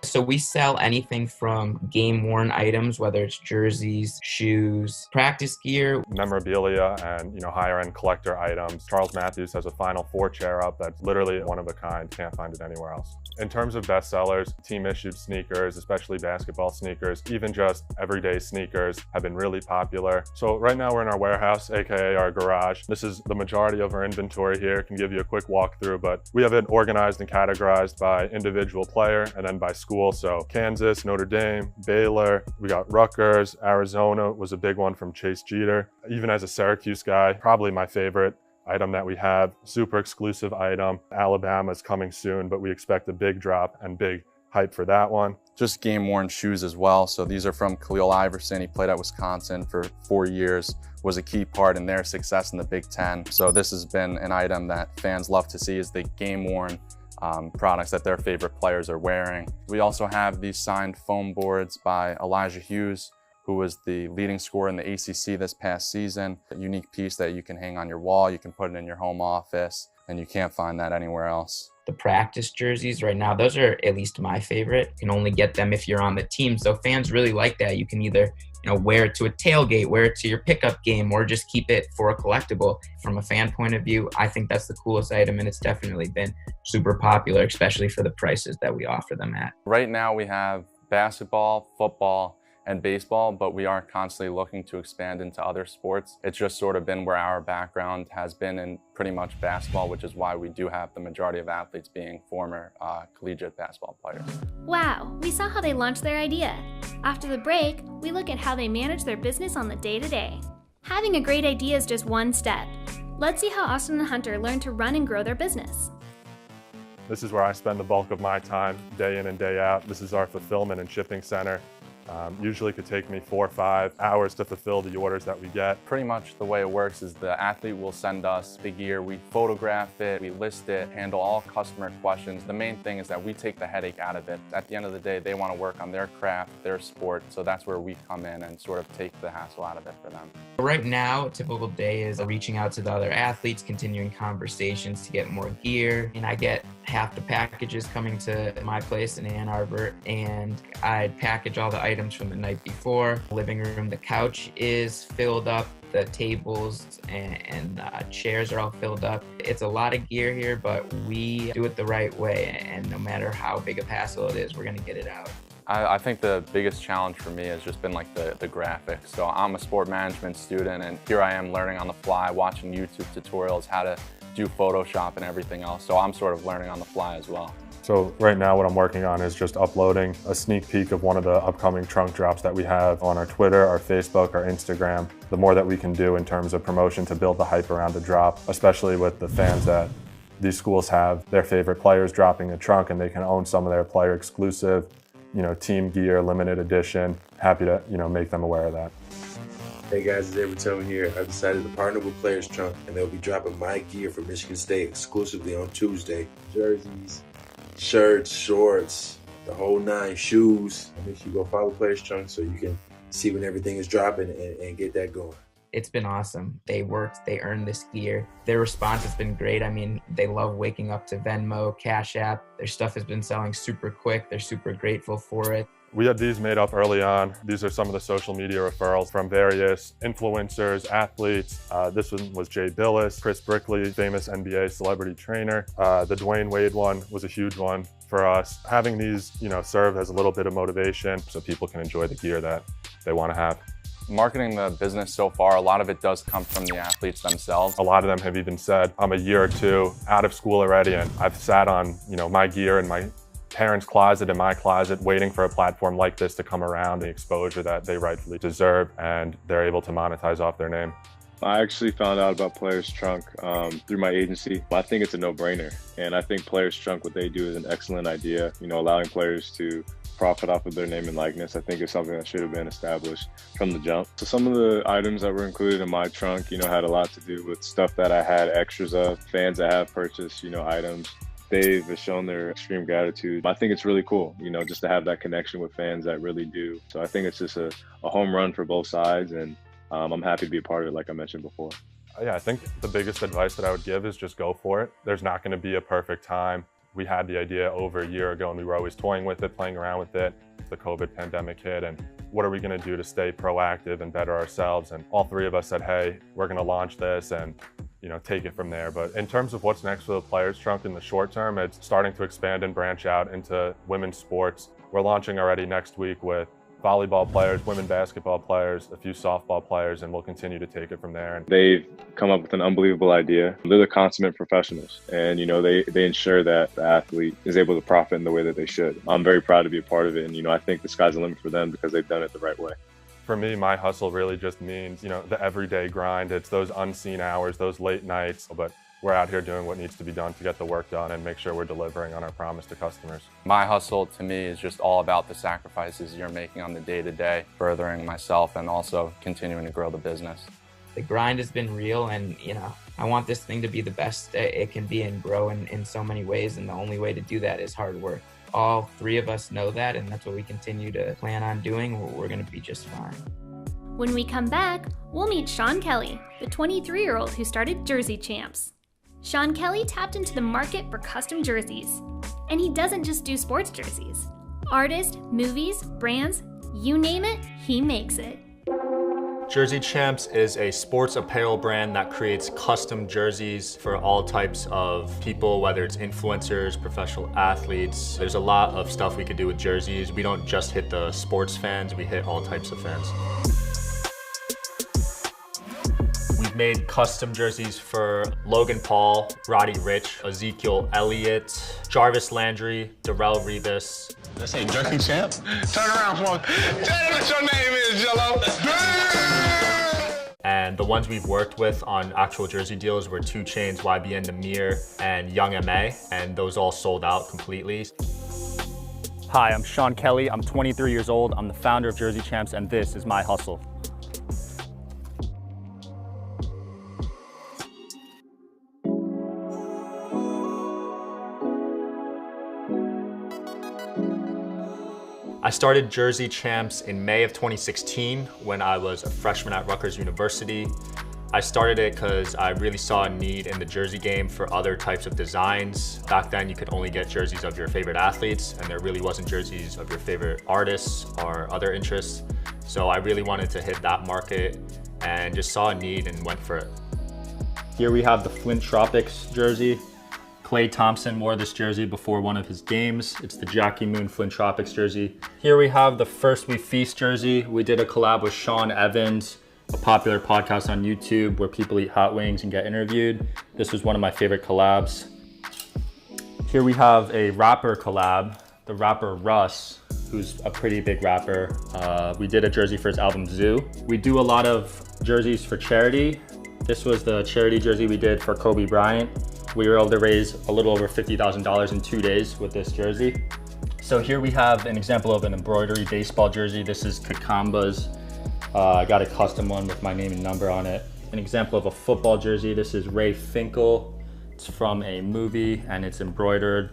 So we sell anything from game-worn items, whether it's jerseys, shoes, practice gear, memorabilia, and higher-end collector items. Charles Matthews has a Final Four chair up that's literally one of a kind. Can't find it anywhere else. In terms of bestsellers, team-issued sneakers, especially basketball sneakers, even just everyday sneakers, have been really popular. So right now we're in our warehouse, aka our garage. This is the majority of our inventory here. I can give you a quick walkthrough, but we have it organized and categorized by individual player and then by school. So Kansas, Notre Dame, Baylor, we got Rutgers, Arizona was a big one from Chase Jeter. Even as a Syracuse guy, probably my favorite item that we have, super exclusive item. Alabama's coming soon, but we expect a big drop and big hype for that one. Just game-worn shoes as well. So these are from Khalil Iverson. He played at Wisconsin for 4 years, was a key part in their success in the Big Ten. So this has been an item that fans love to see, is the game-worn products that their favorite players are wearing. We also have these signed foam boards by Elijah Hughes, who was the leading scorer in the ACC this past season. A unique piece that you can hang on your wall, you can put it in your home office, and you can't find that anywhere else. The practice jerseys right now, those are at least my favorite. You can only get them if you're on the team. So fans really like that. You can either wear it to a tailgate, wear it to your pickup game, or just keep it for a collectible. From a fan point of view, I think that's the coolest item, and it's definitely been super popular, especially for the prices that we offer them at. Right now we have basketball, football, and baseball, but we are constantly looking to expand into other sports. It's just sort of been where our background has been in pretty much basketball, which is why we do have the majority of athletes being former collegiate basketball players. Wow, we saw how they launched their idea. After the break, we look at how they manage their business on the day-to-day. Having a great idea is just one step. Let's see how Austin and Hunter learned to run and grow their business. This is where I spend the bulk of my time, day in and day out. This is our fulfillment and shipping center. Usually could take me 4 or 5 hours to fulfill the orders that we get. Pretty much the way it works is the athlete will send us the gear, we photograph it, we list it, handle all customer questions. The main thing is that we take the headache out of it. At the end of the day, they want to work on their craft, their sport, so that's where we come in and sort of take the hassle out of it for them. Right now, a typical day is reaching out to the other athletes, continuing conversations to get more gear. And I get half the packages coming to my place in Ann Arbor, and I package all the items from the night before. Living room, the couch is filled up, the tables and chairs are all filled up. It's a lot of gear here, but we do it the right way, and no matter how big a hassle it is, we're gonna get it out. I think the biggest challenge for me has just been like the graphics. So I'm a sport management student, and here I am learning on the fly, watching YouTube tutorials, how to do Photoshop and everything else. So I'm sort of learning on the fly as well. So right now what I'm working on is just uploading a sneak peek of one of the upcoming trunk drops that we have on our Twitter, our Facebook, our Instagram. The more that we can do in terms of promotion to build the hype around the drop, especially with the fans that these schools have their favorite players dropping a trunk, and they can own some of their player exclusive, team gear, limited edition. Happy to, make them aware of that. Hey guys, it's Evertone here. I've decided to partner with Players Trunk, and they'll be dropping my gear for Michigan State exclusively on Tuesday. Jerseys, shirts, shorts, the whole 9, shoes. Make sure you go follow Players Trunk so you can see when everything is dropping and get that going. It's been awesome. They worked, they earned this gear. Their response has been great. I mean, they love waking up to Venmo, Cash App. Their stuff has been selling super quick. They're super grateful for it. We had these made up early on. These are some of the social media referrals from various influencers, athletes. This one was Jay Billis, Chris Brickley, famous NBA celebrity trainer. The Dwayne Wade one was a huge one for us. Having these, serve as a little bit of motivation so people can enjoy the gear that they want to have. Marketing the business so far, a lot of it does come from the athletes themselves. A lot of them have even said, I'm a year or two out of school already, and I've sat on, my gear in my parents' closet, in my closet, waiting for a platform like this to come around, the exposure that they rightfully deserve, and they're able to monetize off their name. I actually found out about Players Trunk through my agency. I think it's a no-brainer, and I think Players Trunk, what they do is an excellent idea. Allowing players to profit off of their name and likeness, I think is something that should have been established from the jump. So some of the items that were included in my trunk, had a lot to do with stuff that I had extras of, fans that have purchased, items. They've shown their extreme gratitude. I think it's really cool, just to have that connection with fans that really do. So I think it's just a home run for both sides, and I'm happy to be a part of it, like I mentioned before. Yeah, I think the biggest advice that I would give is just go for it. There's not going to be a perfect time. We had the idea over a year ago and we were always toying with it, playing around with it. The COVID pandemic hit, and what are we going to do to stay proactive and better ourselves? And all three of us said, hey, we're going to launch this and take it from there. But in terms of what's next for the Players Trunk in the short term, it's starting to expand and branch out into women's sports. We're launching already next week with volleyball players, women basketball players, a few softball players, and we'll continue to take it from there. They've come up with an unbelievable idea. They're the consummate professionals, and they ensure that the athlete is able to profit in the way that they should. I'm very proud to be a part of it, and I think the sky's the limit for them because they've done it the right way. For me, my hustle really just means, the everyday grind. It's those unseen hours, those late nights, but we're out here doing what needs to be done to get the work done and make sure we're delivering on our promise to customers. My hustle to me is just all about the sacrifices you're making on the day-to-day, furthering myself and also continuing to grow the business. The grind has been real, and I want this thing to be the best it can be and grow in so many ways, and the only way to do that is hard work. All three of us know that, and that's what we continue to plan on doing. We're going to be just fine. When we come back, we'll meet Sean Kelly, the 23-year-old who started Jersey Champs. Sean Kelly tapped into the market for custom jerseys. And he doesn't just do sports jerseys. Artists, movies, brands, you name it, he makes it. Jersey Champs is a sports apparel brand that creates custom jerseys for all types of people, whether it's influencers, professional athletes. There's a lot of stuff we could do with jerseys. We don't just hit the sports fans, we hit all types of fans. We've made custom jerseys for Logan Paul, Roddy Rich, Ezekiel Elliott, Jarvis Landry, Darrell Revis. This ain't Jersey Champs. Turn around for me. Tell me what your name is, Jello. And the ones we've worked with on actual jersey deals were 2 Chainz, YBN Namir, and Young MA, and those all sold out completely. Hi, I'm Sean Kelly. I'm 23 years old. I'm the founder of Jersey Champs, and this is my hustle. I started Jersey Champs in May of 2016 when I was a freshman at Rutgers University. I started it because I really saw a need in the jersey game for other types of designs. Back then, you could only get jerseys of your favorite athletes, and there really wasn't jerseys of your favorite artists or other interests. So I really wanted to hit that market and just saw a need and went for it. Here we have the Flint Tropics jersey. Klay Thompson wore this jersey before one of his games. It's the Jackie Moon Flint Tropics jersey. Here we have the First We Feast jersey. We did a collab with Sean Evans, a popular podcast on YouTube where people eat hot wings and get interviewed. This was one of my favorite collabs. Here we have a rapper collab, the rapper Russ, who's a pretty big rapper. We did a jersey for his album Zoo. We do a lot of jerseys for charity. This was the charity jersey we did for Kobe Bryant. We were able to raise a little over $50,000 in 2 days with this jersey. So here we have an example of an embroidery baseball jersey. This is Kakamba's. I got a custom one with my name and number on it. An example of a football jersey. This is Ray Finkel. It's from a movie and it's embroidered.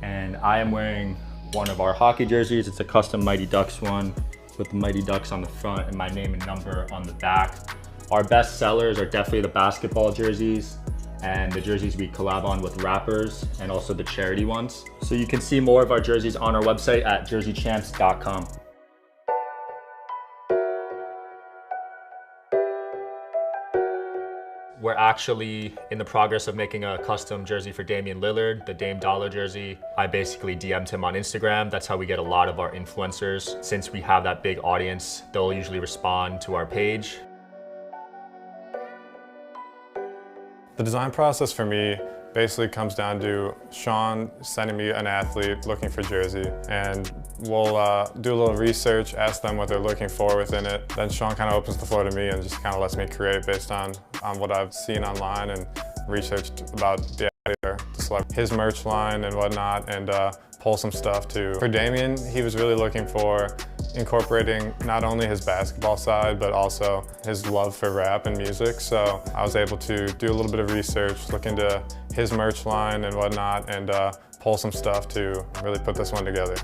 And I am wearing one of our hockey jerseys. It's a custom Mighty Ducks one with the Mighty Ducks on the front and my name and number on the back. Our best sellers are definitely the basketball jerseys. and the jerseys we collab on with rappers and also the charity ones. So you can see more of our jerseys on our website at jerseychamps.com. We're actually in the progress of making a custom jersey for Damian Lillard, the Dame Dollar jersey. I basically DM'd him on Instagram. That's how we get a lot of our influencers. Since we have that big audience, they'll usually respond to our page. The design process for me basically comes down to Sean sending me an athlete looking for jersey, and we'll do a little research, ask them what they're looking for within it. Then Sean kind of opens the floor to me and just kind of lets me create based on what I've seen online and researched about the athlete or the celebrity, his merch line and whatnot, and pull some stuff too. For Damian, he was really looking for incorporating not only his basketball side, but also his love for rap and music. So I was able to do a little bit of research, look into his merch line and whatnot, and pull some stuff to really put this one together.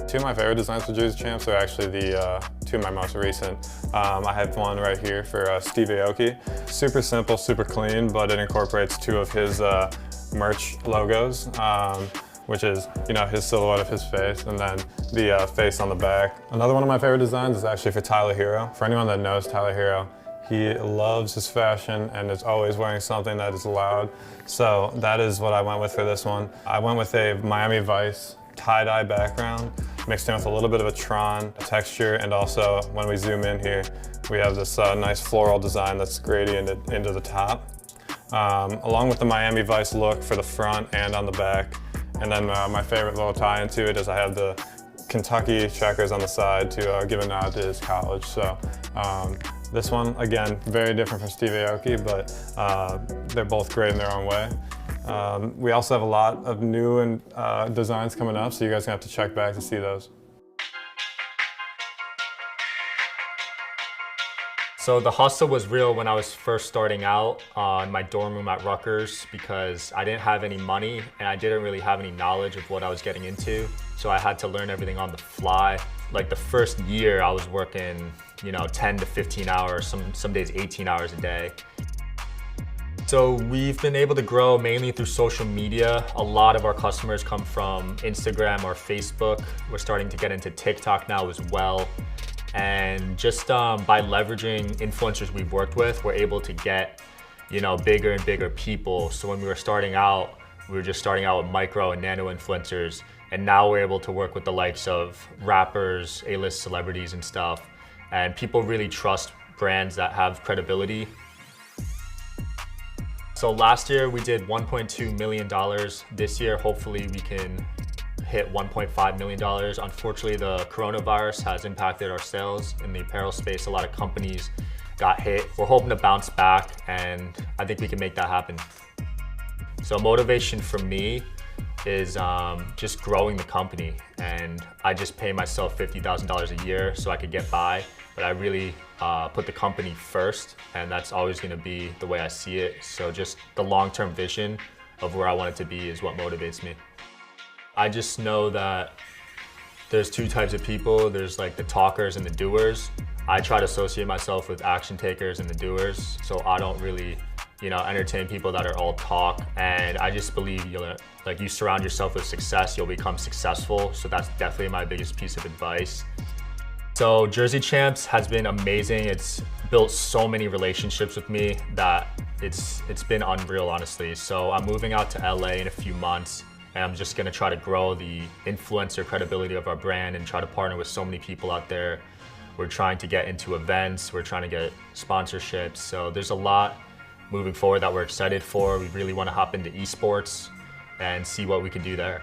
Two of my favorite designs for Jersey Champs are actually the two of my most recent. I have one right here for Steve Aoki. Super simple, super clean, but it incorporates two of his merch logos, which is, his silhouette of his face and then the face on the back. Another one of my favorite designs is actually for Tyler Hero. For anyone that knows Tyler Hero, he loves his fashion and is always wearing something that is loud. So that is what I went with for this one. I went with a Miami Vice tie-dye background, mixed in with a little bit of a Tron texture, and also when we zoom in here, we have this nice floral design that's gradiented into the top. Along with the Miami Vice look for the front and on the back. And then my favorite little tie into it is I have the Kentucky checkers on the side to give a nod to his college. So this one, again, very different from Steve Aoki, but they're both great in their own way. We also have a lot of new designs coming up, so you guys are gonna have to check back to see those. So the hustle was real when I was first starting out in my dorm room at Rutgers, because I didn't have any money and I didn't really have any knowledge of what I was getting into. So I had to learn everything on the fly. Like the first year I was working, 10 to 15 hours, some days 18 hours a day. So we've been able to grow mainly through social media. A lot of our customers come from Instagram or Facebook. We're starting to get into TikTok now as well. And just by leveraging influencers we've worked with, we're able to get, bigger and bigger people. So when we were starting out, we were just starting out with micro and nano influencers. And now we're able to work with the likes of rappers, A-list celebrities and stuff. And people really trust brands that have credibility. So last year we did $1.2 million. This year, hopefully we can hit $1.5 million. Unfortunately, the coronavirus has impacted our sales in the apparel space. A lot of companies got hit. We're hoping to bounce back, and I think we can make that happen. So motivation for me is just growing the company, and I just pay myself $50,000 a year so I could get by, but I really put the company first, and that's always gonna be the way I see it. So just the long-term vision of where I want it to be is what motivates me. I just know that there's two types of people. There's like the talkers and the doers. I try to associate myself with action takers and the doers, so I don't really, entertain people that are all talk. And I just believe you surround yourself with success, you'll become successful. So that's definitely my biggest piece of advice. So Jersey Champs has been amazing. It's built so many relationships with me that it's been unreal, honestly. So I'm moving out to LA in a few months, and I'm just gonna try to grow the influencer credibility of our brand and try to partner with so many people out there. We're trying to get into events, we're trying to get sponsorships. So there's a lot moving forward that we're excited for. We really wanna hop into esports and see what we can do there.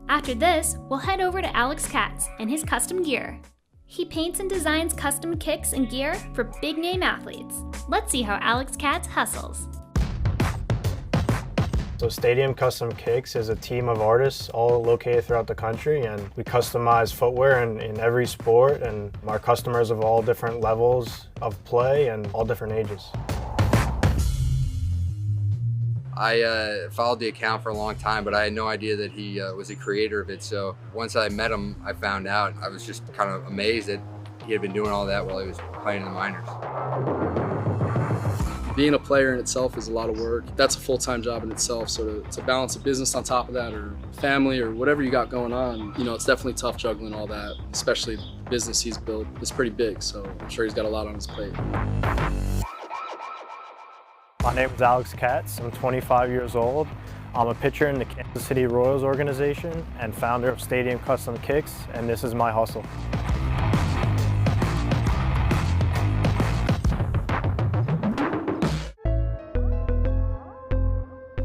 After this, we'll head over to Alex Katz and his custom gear. He paints and designs custom kicks and gear for big name athletes. Let's see how Alex Katz hustles. So Stadium Custom Kicks is a team of artists all located throughout the country, and we customize footwear in every sport, and our customers of all different levels of play and all different ages. I followed the account for a long time, but I had no idea that he was a creator of it. So once I met him, I found out. I was just kind of amazed that he had been doing all that while he was playing in the minors. Being a player in itself is a lot of work. That's a full-time job in itself. So to balance a business on top of that, or family, or whatever you got going on, you know, it's definitely tough juggling all that, especially the business he's built. It's pretty big, so I'm sure he's got a lot on his plate. My name is Alex Katz. I'm 25 years old. I'm a pitcher in the Kansas City Royals organization and founder of Stadium Custom Kicks, and this is my hustle.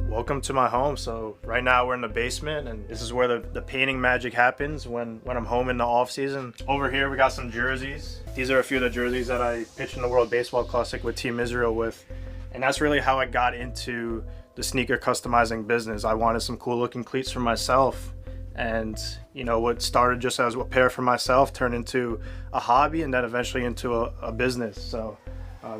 Welcome to my home. So right now we're in the basement, and this is where the painting magic happens when I'm home in the off season. Over here we got some jerseys. These are a few of the jerseys that I pitched in the World Baseball Classic with Team Israel with. And that's really how I got into the sneaker customizing business. I wanted some cool looking cleats for myself. And you know, what started just as a pair for myself turned into a hobby, and then eventually into a business. So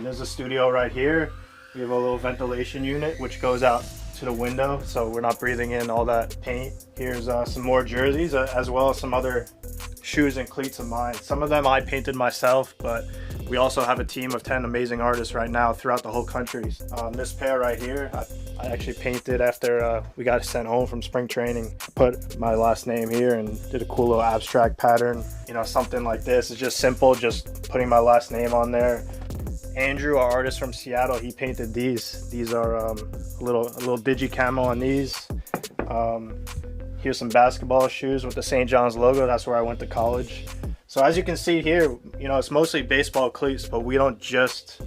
there's a studio right here. We have a little ventilation unit which goes out to the window, so we're not breathing in all that paint. Here's some more jerseys, as well as some other shoes and cleats of mine. Some of them I painted myself, but we also have a team of 10 amazing artists right now throughout the whole country. This pair right here, I actually painted after we got sent home from spring training. Put my last name here and did a cool little abstract pattern. You know, something like this. It's just simple, just putting my last name on there. Andrew, our artist from Seattle, he painted these. These are a little digi camo on these. Here's some basketball shoes with the St. John's logo. That's where I went to college. So as you can see here, you know, it's mostly baseball cleats, but we don't just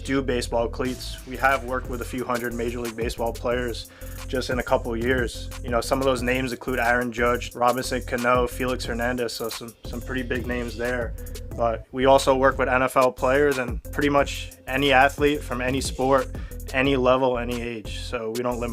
do baseball cleats. We have worked with a few hundred Major League Baseball players just in a couple of years. You know, some of those names include Aaron Judge, Robinson Cano, Felix Hernandez, so some pretty big names there. But we also work with NFL players and pretty much any athlete from any sport, any level, any age. So we don't limit